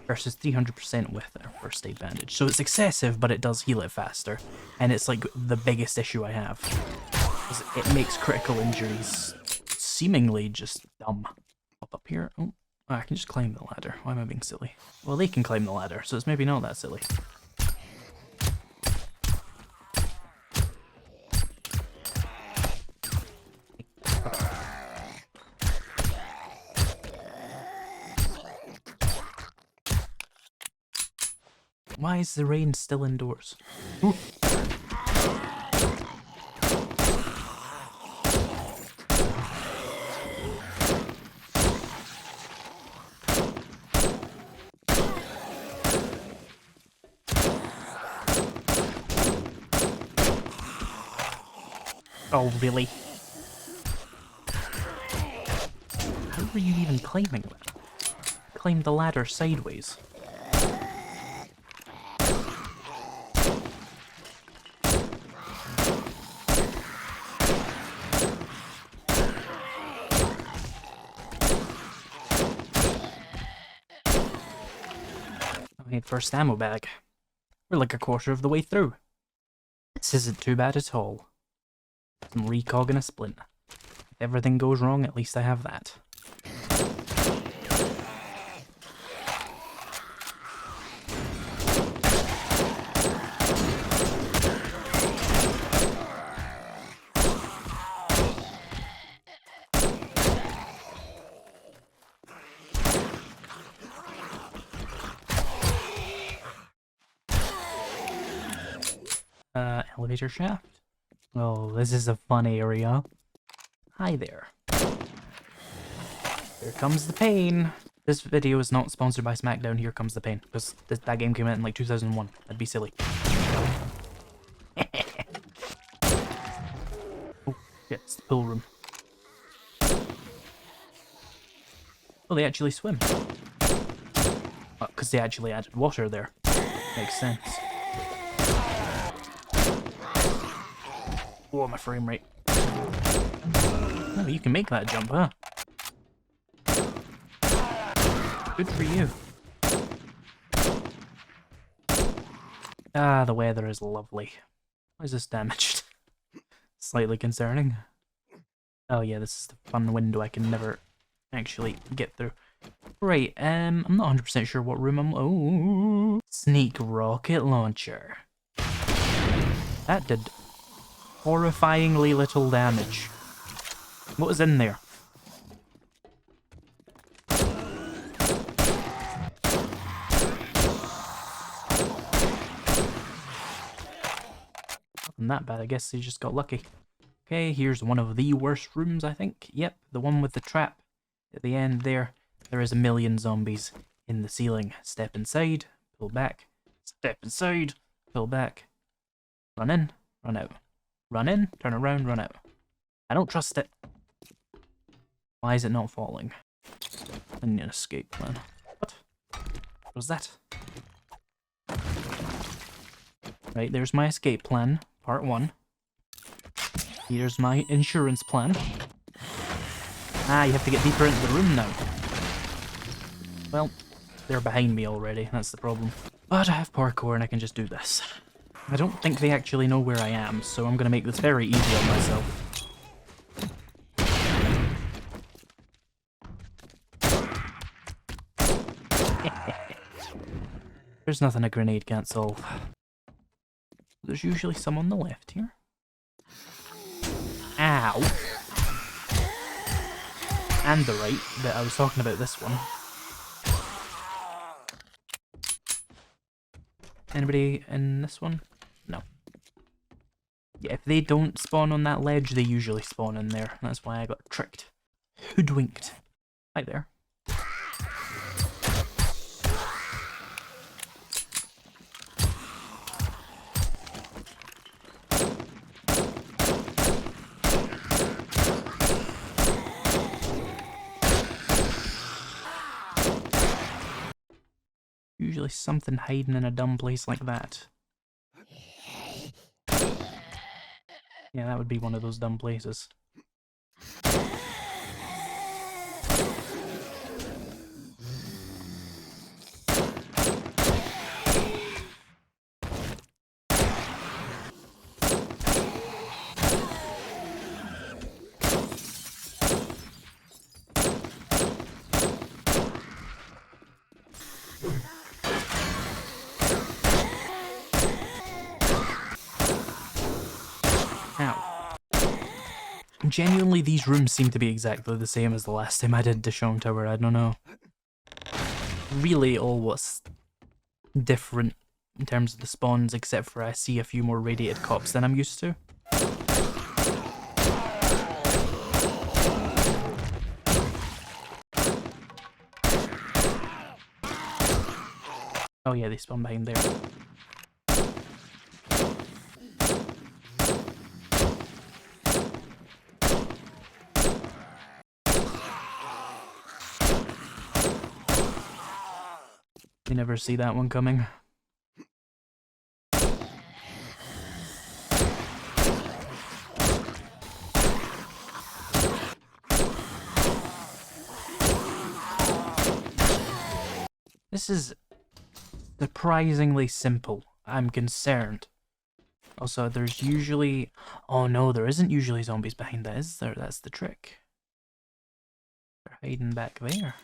Versus 300% with a first aid bandage. So it's excessive, but it does heal it faster. And it's like the biggest issue I have. It makes critical injuries seemingly just dumb. Up here. Oh, I can just climb the ladder. Why am I being silly? Well, they can climb the ladder, so it's maybe not that silly. Why is the rain still indoors? Ooh. Oh, really? How were you even climbing that? Climbed the ladder sideways. Need the first ammo bag. We're like a quarter of the way through. This isn't too bad at all. Some recog and a splint. If everything goes wrong, at least I have that. Elevator shaft. Oh, this is a fun area. Hi there. Here comes the pain. This video is not sponsored by SmackDown. Here comes the pain, because that game came out in like 2001. That'd be silly. Oh, shit, it's the pool room. Oh, they actually swim. Because they actually added water there. Makes sense. Oh, my frame rate. Oh, you can make that jump, huh? Good for you. Ah, the weather is lovely. Why is this damaged? Slightly concerning. Oh yeah, this is the fun window I can never actually get through. Right, I'm not 100% sure what room I'm... Oh, sneak rocket launcher. That did horrifyingly little damage. What was in there? Nothing that bad, I guess he just got lucky. Okay, here's one of the worst rooms, I think. Yep, the one with the trap at the end there. There is a million zombies in the ceiling. Step inside, pull back. Step inside, pull back. Run in, run out. Run in, turn around, run out. I don't trust it. Why is it not falling? I need an escape plan. What? What was that? Right, there's my escape plan, part 1. Here's my insurance plan. Ah, you have to get deeper into the room now. Well, they're behind me already, that's the problem. But I have parkour and I can just do this. I don't think they actually know where I am, so I'm gonna make this very easy on myself. There's nothing a grenade can't solve. There's usually some on the left here. Ow! And the right, but I was talking about this one. Anybody in this one? No. Yeah, if they don't spawn on that ledge, they usually spawn in there. That's why I got tricked. Hoodwinked. Hi there. Usually something hiding in a dumb place like that. Yeah, that would be one of those dumb places. Genuinely, these rooms seem to be exactly the same as the last time I did Dishon Tower, I don't know. Really all what's different in terms of the spawns, except for I see a few more radiated cops than I'm used to. Oh yeah, they spawn behind there. You never see that one coming. This is surprisingly simple. I'm concerned. Also, there's usually... Oh no, there isn't usually zombies behind that, is there? That's the trick. They're hiding back there.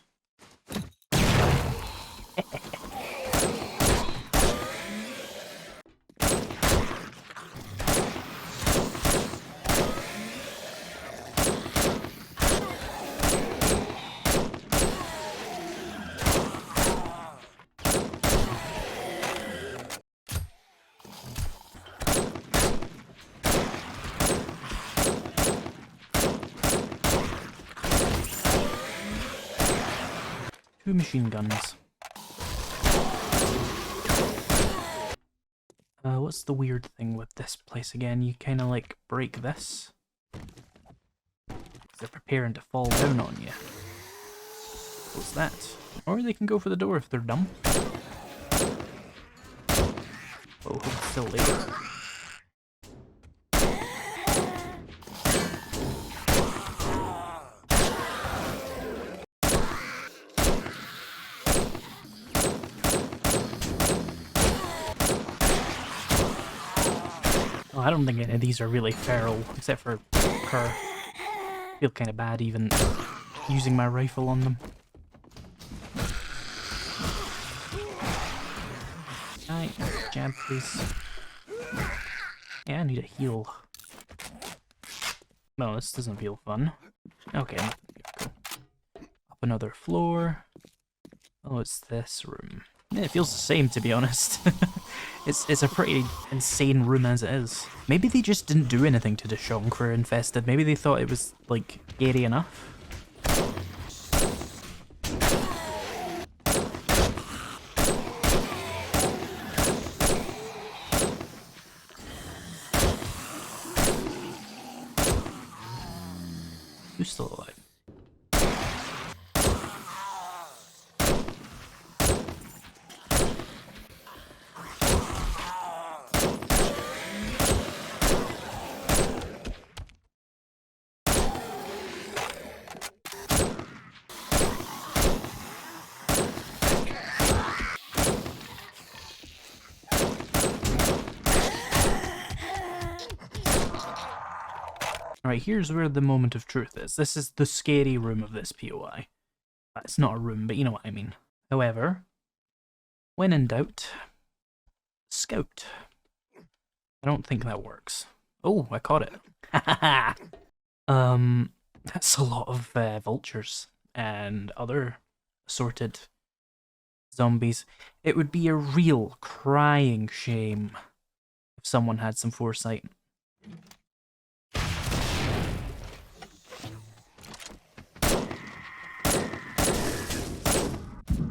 Two machine guns. What's the weird thing with this place again? You kind of like break this. They're preparing to fall down on you. What's that? Or they can go for the door if they're dumb. Oh, it's still there. I don't think any of these are really feral, except for her. I feel kind of bad even using my rifle on them. Right, jab please. Yeah, I need a heal. No, this doesn't feel fun. Okay, go. Up another floor. Oh, it's this room. Yeah, it feels the same, to be honest. It's a pretty insane room as it is. Maybe they just didn't do anything to the Shonk for Infested. Maybe they thought it was, like, scary enough. Who's still alive? Alright, here's where the moment of truth is. This is the scary room of this POI. It's not a room, but you know what I mean. However, when in doubt, scout. I don't think that works. Oh, I caught it. That's a lot of vultures and other assorted zombies. It would be a real crying shame if someone had some foresight.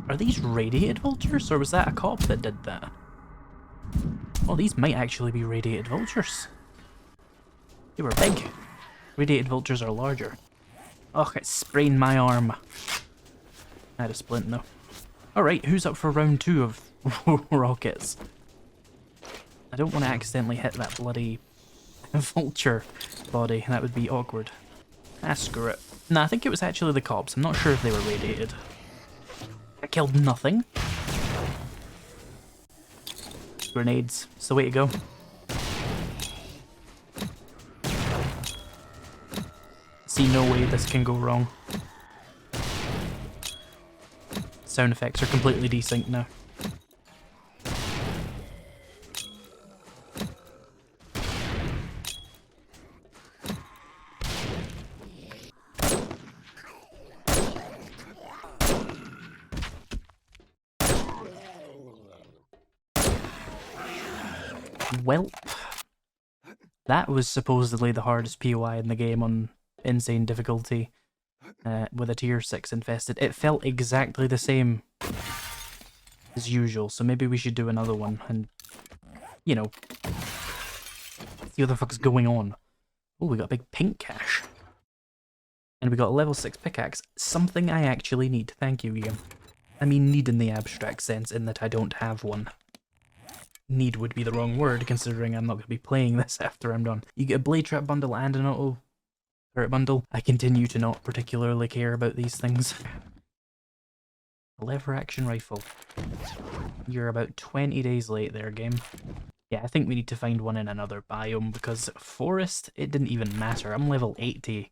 Are these radiated vultures, or was that a cop that did that? Well, these might actually be radiated vultures. They were big. Radiated vultures are larger. Oh, it sprained my arm. I had a splint though. Alright, who's up for round 2 of rockets? I don't want to accidentally hit that bloody vulture body. That would be awkward. Ah, screw it. Nah, I think it was actually the cops. I'm not sure if they were radiated. I killed nothing. Grenades. It's the way to go. See no way this can go wrong. Sound effects are completely desynced now. Welp. That was supposedly the hardest POI in the game on insane difficulty, with a tier 6 infested. It felt exactly the same as usual, so maybe we should do another one and, you know, see what the fuck's going on. Oh, we got a big pink cache. And we got a level 6 pickaxe, something I actually need. Thank you, Ian. I mean need in the abstract sense, in that I don't have one. Need would be the wrong word, considering I'm not going to be playing this after I'm done. You get a blade trap bundle and an auto turret bundle. I continue to not particularly care about these things. A lever action rifle. You're about 20 days late there, game. Yeah, I think we need to find one in another biome, because forest, it didn't even matter. I'm level 80,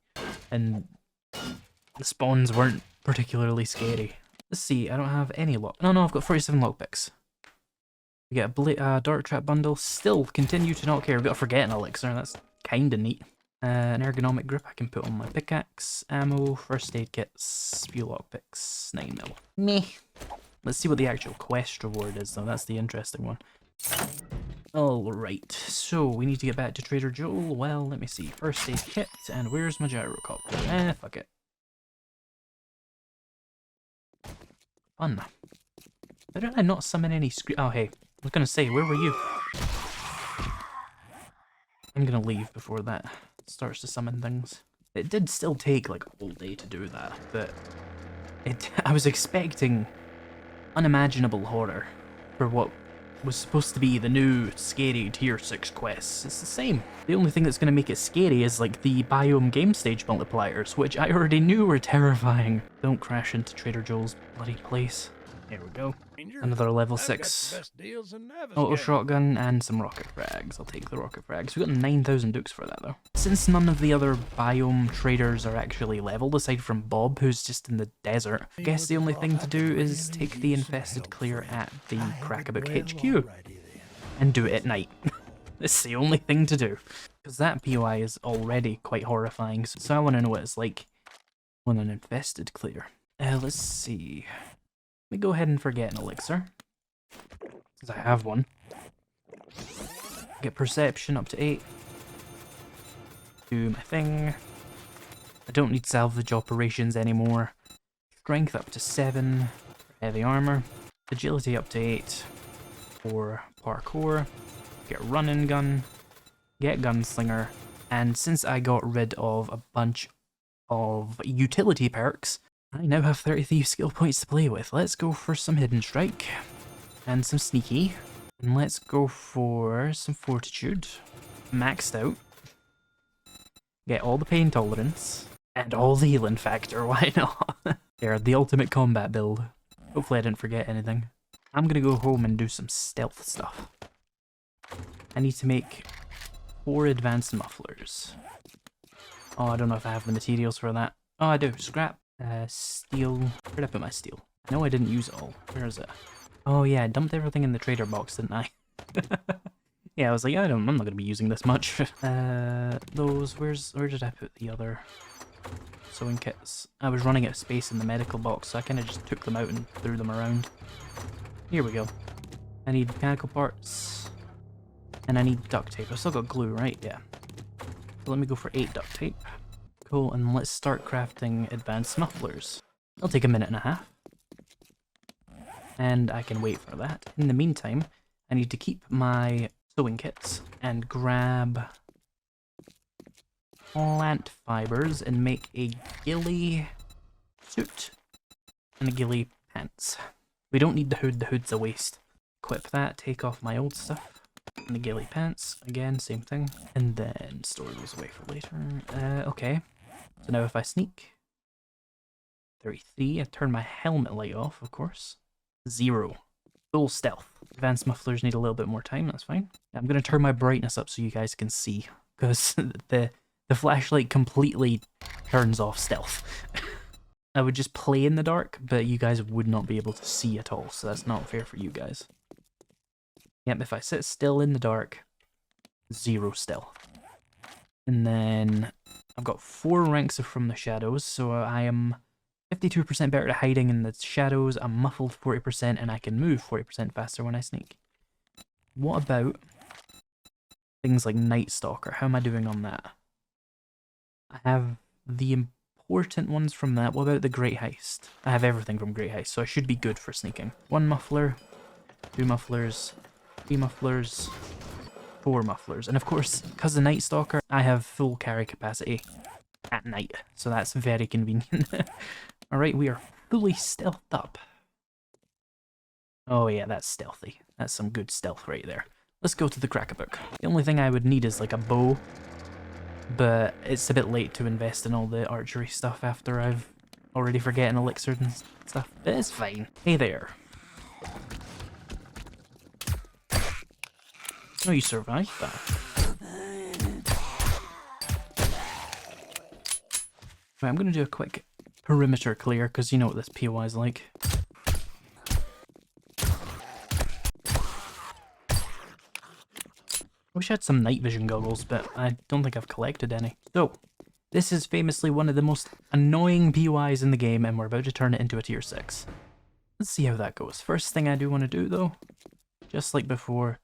and the spawns weren't particularly scary. Let's see, I don't have any lock. No, I've got 47 lockpicks. We get a dark trap bundle. Still continue to not care. We've got a forgetting elixir. That's kinda neat. An ergonomic grip I can put on my pickaxe. Ammo, first aid kits, few lockpicks, 9mm. Meh. Let's see what the actual quest reward is though. That's the interesting one. Alright, so we need to get back to Trader Joel. Well, let me see. First aid kit, and where's my gyrocopter? Fuck it. Fun. How did I not summon any oh, hey. I was gonna say, where were you? I'm gonna leave before that starts to summon things. It did still take like a whole day to do that, but I was expecting unimaginable horror for what was supposed to be the new scary tier 6 quests. It's the same. The only thing that's going to make it scary is like the biome game stage multipliers, which I already knew were terrifying. Don't crash into Trader Joel's bloody place. There we go. Another level 6 auto shotgun and some rocket frags. I'll take the rocket frags. We got 9,000 dukes for that though. Since none of the other biome traders are actually leveled, aside from Bob, who's just in the desert, I guess the only thing to do is take the infested clear at the Crackabook HQ and do it at night. It's the only thing to do. Because that POI is already quite horrifying, so I want to know what it's like on an infested clear. Let's see. Let me go ahead and forget an elixir, since I have one. Get perception up to 8. Do my thing. I don't need salvage operations anymore. Strength up to 7 for heavy armor. Agility up to 8 for parkour. Get run and gun. Get gunslinger. And since I got rid of a bunch of utility perks, I now have 33 skill points to play with. Let's go for some hidden strike and some sneaky. And let's go for some fortitude. Maxed out. Get all the pain tolerance and all the healing factor. Why not? They're the ultimate combat build. Hopefully I didn't forget anything. I'm gonna go home and do some stealth stuff. I need to make 4 advanced mufflers. Oh, I don't know if I have the materials for that. Oh, I do. Scrap. Steel. Where'd I put my steel? No, I didn't use it all. Where is it? Oh yeah, I dumped everything in the trader box, didn't I? Yeah, I was like, I'm not gonna be using this much. Where did I put the other sewing kits? I was running out of space in the medical box, so I kind of just took them out and threw them around. Here we go. I need mechanical parts, and I need duct tape. I still got glue, right? Yeah. So let me go for 8 duct tape. Cool, and let's start crafting advanced mufflers. It'll take a minute and a half. And I can wait for that. In the meantime, I need to keep my sewing kits and grab plant fibers and make a ghillie suit and a ghillie pants. We don't need the hood's a waste. Equip that, take off my old stuff. And the ghillie pants, again, same thing. And then store those away for later. Okay. So now if I sneak, 33, I turn my helmet light off, of course. 0. Full stealth. Advanced mufflers need a little bit more time, that's fine. I'm going to turn my brightness up so you guys can see, because the flashlight completely turns off stealth. I would just play in the dark, but you guys would not be able to see at all, so that's not fair for you guys. Yep, if I sit still in the dark, 0 stealth. And then I've got 4 ranks of from the shadows, so I am 52% better at hiding in the shadows, I'm muffled 40%, and I can move 40% faster when I sneak. What about things like Night Stalker? How am I doing on that? I have the important ones from that. What about the Great Heist? I have everything from Great Heist, so I should be good for sneaking. 1 muffler, 2 mufflers, 3 mufflers, 4 mufflers. And of course, because of Night Stalker, I have full carry capacity at night, so that's very convenient. Alright, we are fully stealthed up. Oh yeah, that's stealthy. That's some good stealth right there. Let's go to the Crackabook. The only thing I would need is like a bow, but it's a bit late to invest in all the archery stuff after I've already forgotten elixirs and stuff. But it's fine. Hey there. Oh, you survived that. Right, I'm gonna do a quick perimeter clear, because you know what this POI is like. I wish I had some night vision goggles, but I don't think I've collected any. So, this is famously one of the most annoying POIs in the game, and we're about to turn it into a tier 6. Let's see how that goes. First thing I do want to do, though, just like before,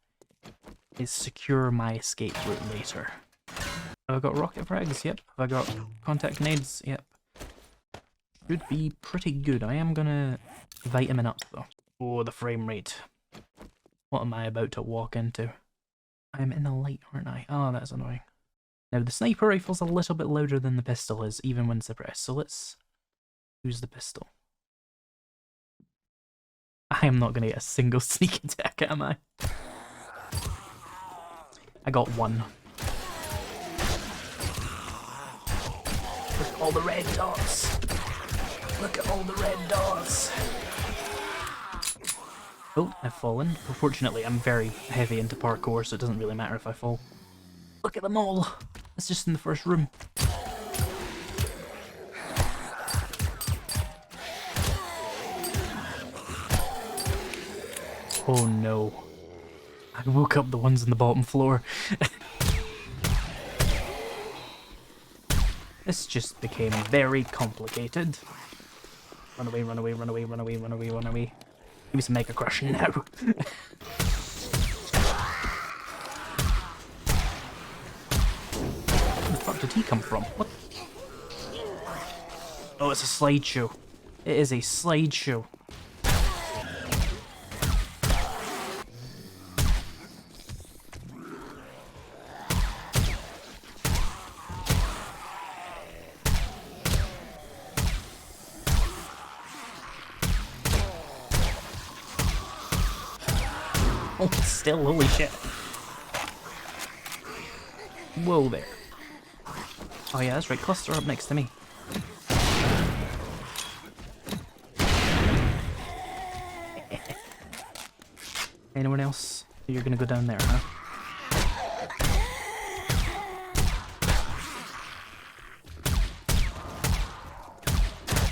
is secure my escape route later. Have I got rocket frags? Yep. Have I got contact grenades? Yep. Should be pretty good. I am gonna vitamin up, though. Oh, the frame rate. What am I about to walk into? I'm in the light, aren't I? Oh, that's annoying. Now, the sniper rifle's a little bit louder than the pistol is, even when suppressed, so let's use the pistol. I am not going to get a single sneak attack, am I? I got one. Look at all the red dots! Look at all the red dots! Oh, I've fallen. Fortunately, I'm very heavy into parkour, so it doesn't really matter if I fall. Look at them all! That's just in the first room. Oh no. I woke up the ones on the bottom floor. This just became very complicated. Run away, run away, run away, run away, run away, run away. Give me some Mega Crush now. Where the fuck did he come from? What? Oh, it's a slideshow. It is a slideshow. Oh, still, holy shit. Whoa there. Oh yeah, that's right, cluster up next to me. Anyone else? You're gonna go down there, huh?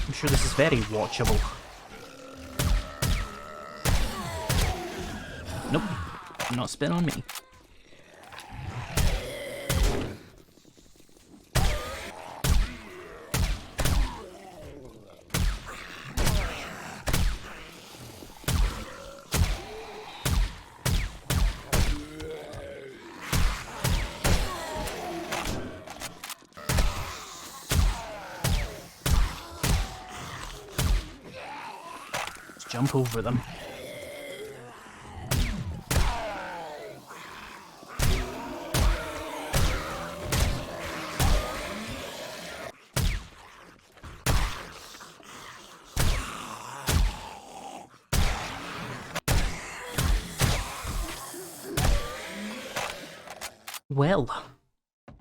I'm sure this is very watchable. Nope, not spin on me. Let's jump over them. Well,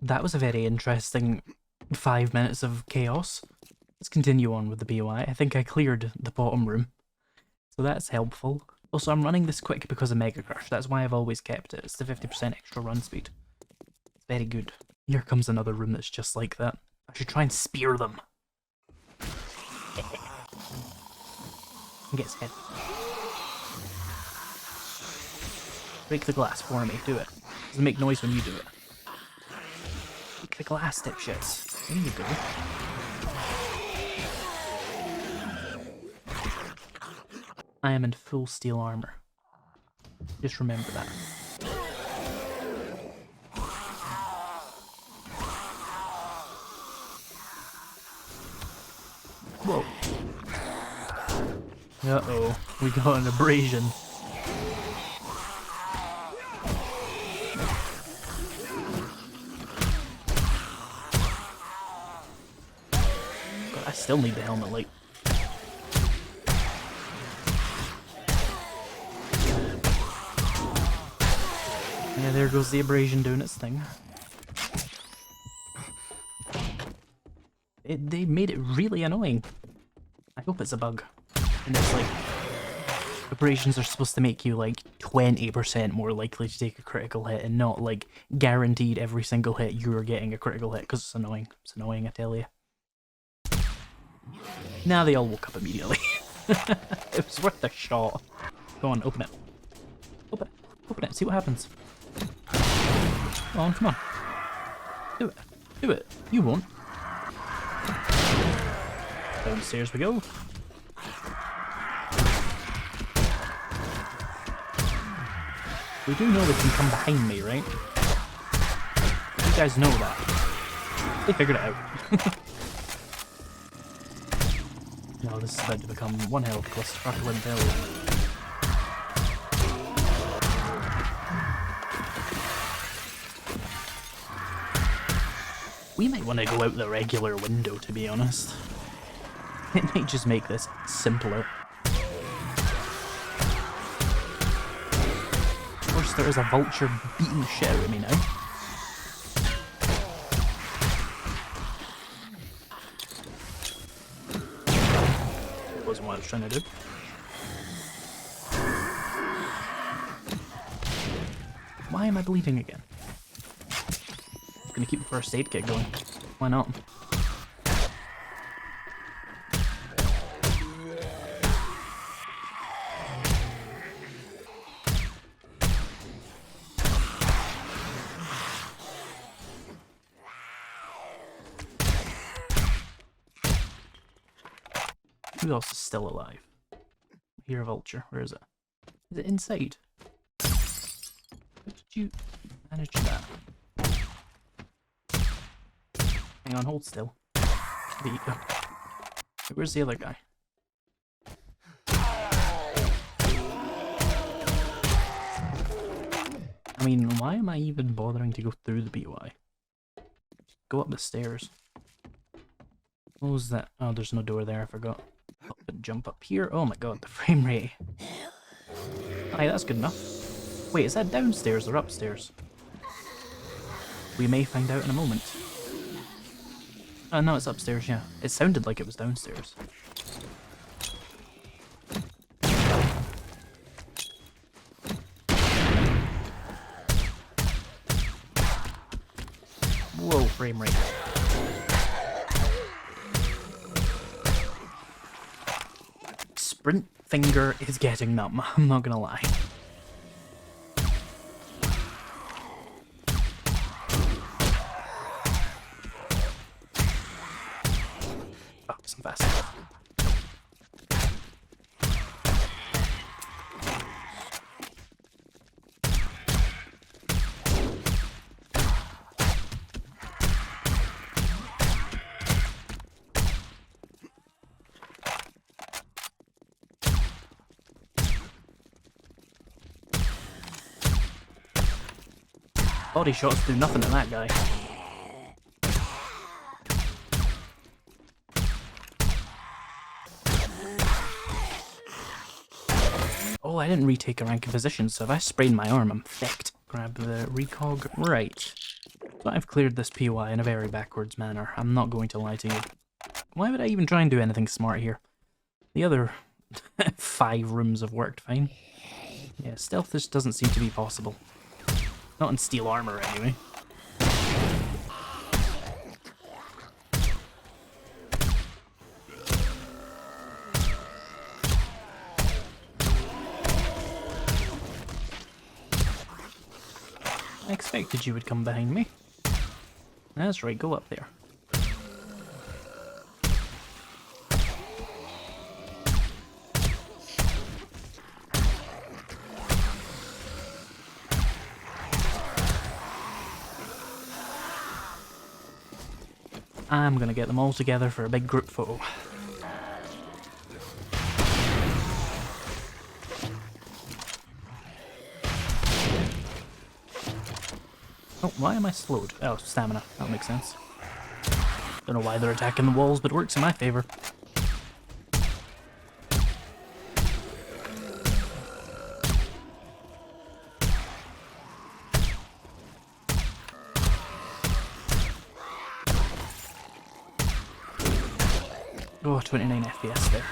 that was a very interesting 5 minutes of chaos. Let's continue on with the BOI. I think I cleared the bottom room, so that's helpful. Also, I'm running this quick because of Mega Crush. That's why I've always kept it. It's the 50% extra run speed. It's very good. Here comes another room that's just like that. I should try and spear them. Get his head. Break the glass for me. Do it. Doesn't make noise when you do it. Break the glass, dipshits. There you go. I am in full steel armor. Just remember that. Whoa. Uh-oh. We got an abrasion. God, I still need the helmet light. Yeah, there goes the abrasion doing its thing. They made it really annoying. I hope it's a bug. And it's like, abrasions are supposed to make you like 20% more likely to take a critical hit and not like guaranteed every single hit you're getting a critical hit, because it's annoying. It's annoying, I tell you. Now they all woke up immediately. It was worth a shot. Go on, open it. Open it. Open it. See what happens. Come on, come on. Do it. Do it. You won't. Downstairs we go. We do know they can come behind me, right? You guys know that. They figured it out. No, this is about to become one hell of a clusterfuck of build. We might want to go out the regular window, to be honest. It might just make this simpler. Of course, there is a vulture beating the shit out of me now. That wasn't what I was trying to do. Why am I bleeding again? I'm gonna keep the first aid kit going. Why not? Who else is still alive? I hear a vulture. Where is it? Is it inside? How did you manage that? Hang on, hold still. There you go. Where's the other guy? I mean, why am I even bothering to go through the BY? Go up the stairs. What was that? Oh, there's no door there, I forgot. Up and jump up here. Oh my god, the frame rate. Aye, that's good enough. Wait, is that downstairs or upstairs? We may find out in a moment. Oh no, it's upstairs, yeah. It sounded like it was downstairs. Whoa, frame rate. Sprint finger is getting numb, I'm not gonna lie. Focus, I'm fast. Body shots do nothing to that guy. Oh, I didn't retake a rank in position, so if I sprain my arm, I'm fecked. Grab the recog. Right. So I've cleared this PY in a very backwards manner. I'm not going to lie to you. Why would I even try and do anything smart here? The other 5 rooms have worked fine. Yeah, stealth just doesn't seem to be possible. Not in steel armor, anyway. I expected you would come behind me. That's right, go up there. I'm gonna get them all together for a big group photo. Oh, why am I slowed? Oh, stamina. That makes sense. Don't know why they're attacking the walls, but it works in my favor. Oh, 29 FPS there.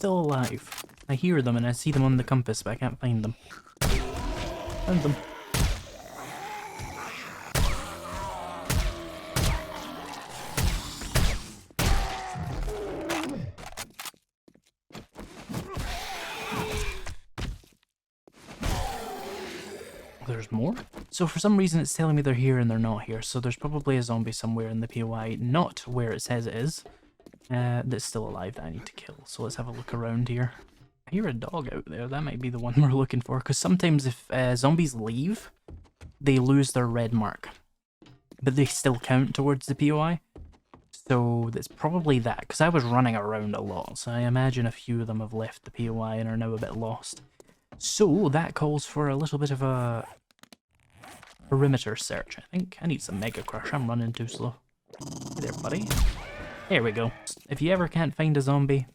still alive. I hear them and I see them on the compass, but I can't find them. Found them. There's more? So for some reason it's telling me they're here and they're not here, so there's probably a zombie somewhere in the POI, not where it says it is, that's still alive that I need to kill. So let's have a look around here. I hear a dog out there, that might be the one we're looking for, because sometimes if zombies leave, they lose their red mark, but they still count towards the POI. So that's probably that, because I was running around a lot, so I imagine a few of them have left the POI and are now a bit lost. So that calls for a little bit of a perimeter search, I think. I need some Mega Crush, I'm running too slow. Hey there, buddy. There we go. If you ever can't find a zombie,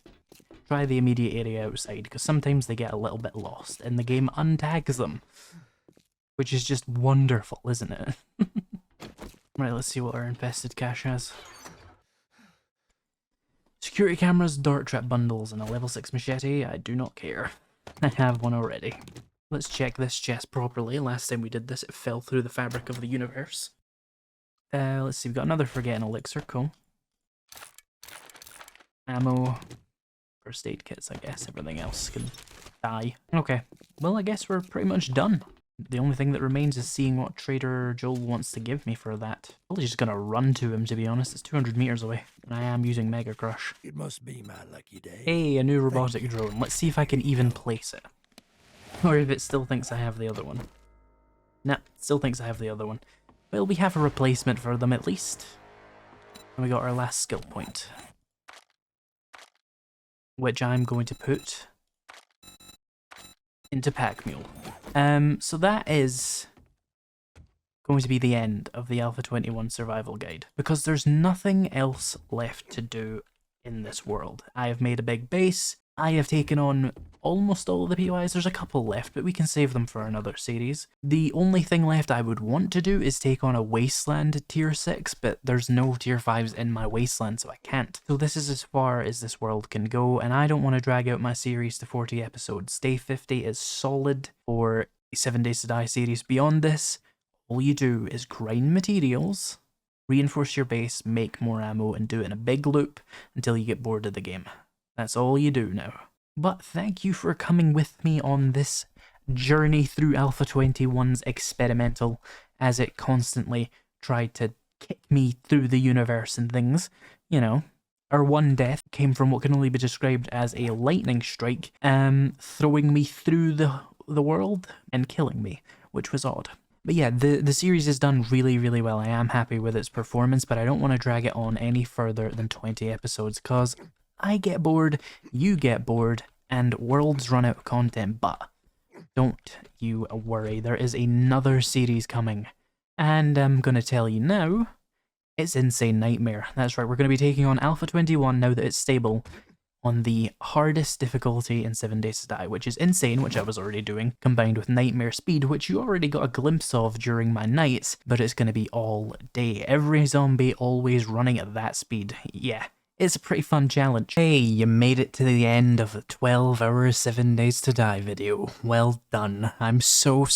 try the immediate area outside, because sometimes they get a little bit lost, and the game untags them. Which is just wonderful, isn't it? Right, let's see what our infested cache has. Security cameras, dart trap bundles, and a level 6 machete. I do not care. I have one already. Let's check this chest properly. Last time we did this, it fell through the fabric of the universe. Let's see, we've got another Forgetting Elixir, cool. Ammo. First aid kits, I guess. Everything else can die. Okay, well I guess we're pretty much done. The only thing that remains is seeing what Trader Joel wants to give me for that. Probably just gonna run to him, to be honest. It's 200 meters away, and I am using Mega Crush. It must be my lucky day. Hey, a new robotic drone. Let's see if I can even place it. Or if it still thinks I have the other one. Nah, still thinks I have the other one. Well, we have a replacement for them at least. And we got our last skill point, which I'm going to put into Pack Mule. So that is going to be the end of the Alpha 21 survival guide, because there's nothing else left to do in this world. I have made a big base, I have taken on almost all of the POIs, there's a couple left, but we can save them for another series. The only thing left I would want to do is take on a Wasteland tier 6, but there's no tier 5s in my Wasteland, so I can't. So this is as far as this world can go, and I don't want to drag out my series to 40 episodes. Day 50 is solid for a 7 Days to Die series. Beyond this, all you do is grind materials, reinforce your base, make more ammo, and do it in a big loop until you get bored of the game. That's all you do now. But thank you for coming with me on this journey through Alpha 21's experimental, as it constantly tried to kick me through the universe and things. You know, our one death came from what can only be described as a lightning strike, throwing me through the world and killing me, which was odd. But yeah, the series is done really, really well. I am happy with its performance, but I don't want to drag it on any further than 20 episodes, because I get bored, you get bored, and worlds run out of content, but don't you worry, there is another series coming. And I'm gonna tell you now, it's Insane Nightmare. That's right, we're gonna be taking on Alpha 21 now that it's stable, on the hardest difficulty in 7 Days to Die, which is Insane, which I was already doing, combined with Nightmare Speed, which you already got a glimpse of during my nights, but it's gonna be all day. Every zombie always running at that speed. Yeah. It's a pretty fun challenge. Hey, you made it to the end of the 12-hour 7 Days to Die video. Well done. I'm so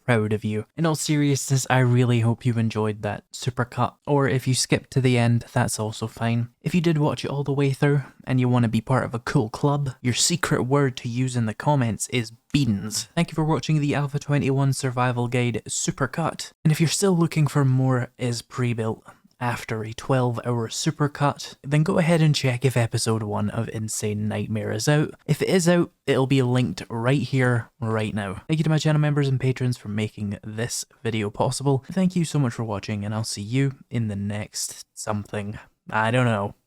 proud of you. In all seriousness, I really hope you enjoyed that supercut. Or if you skipped to the end, that's also fine. If you did watch it all the way through, and you want to be part of a cool club, your secret word to use in the comments is beans. Thank you for watching the Alpha 21 Survival Guide Supercut. And if you're still looking for more IzPrebuilt after a 12-hour supercut, then go ahead and check if episode 1 of Insane Nightmare is out. If it is out, it'll be linked right here, right now. Thank you to my channel members and patrons for making this video possible. Thank you so much for watching, and I'll see you in the next something. I don't know.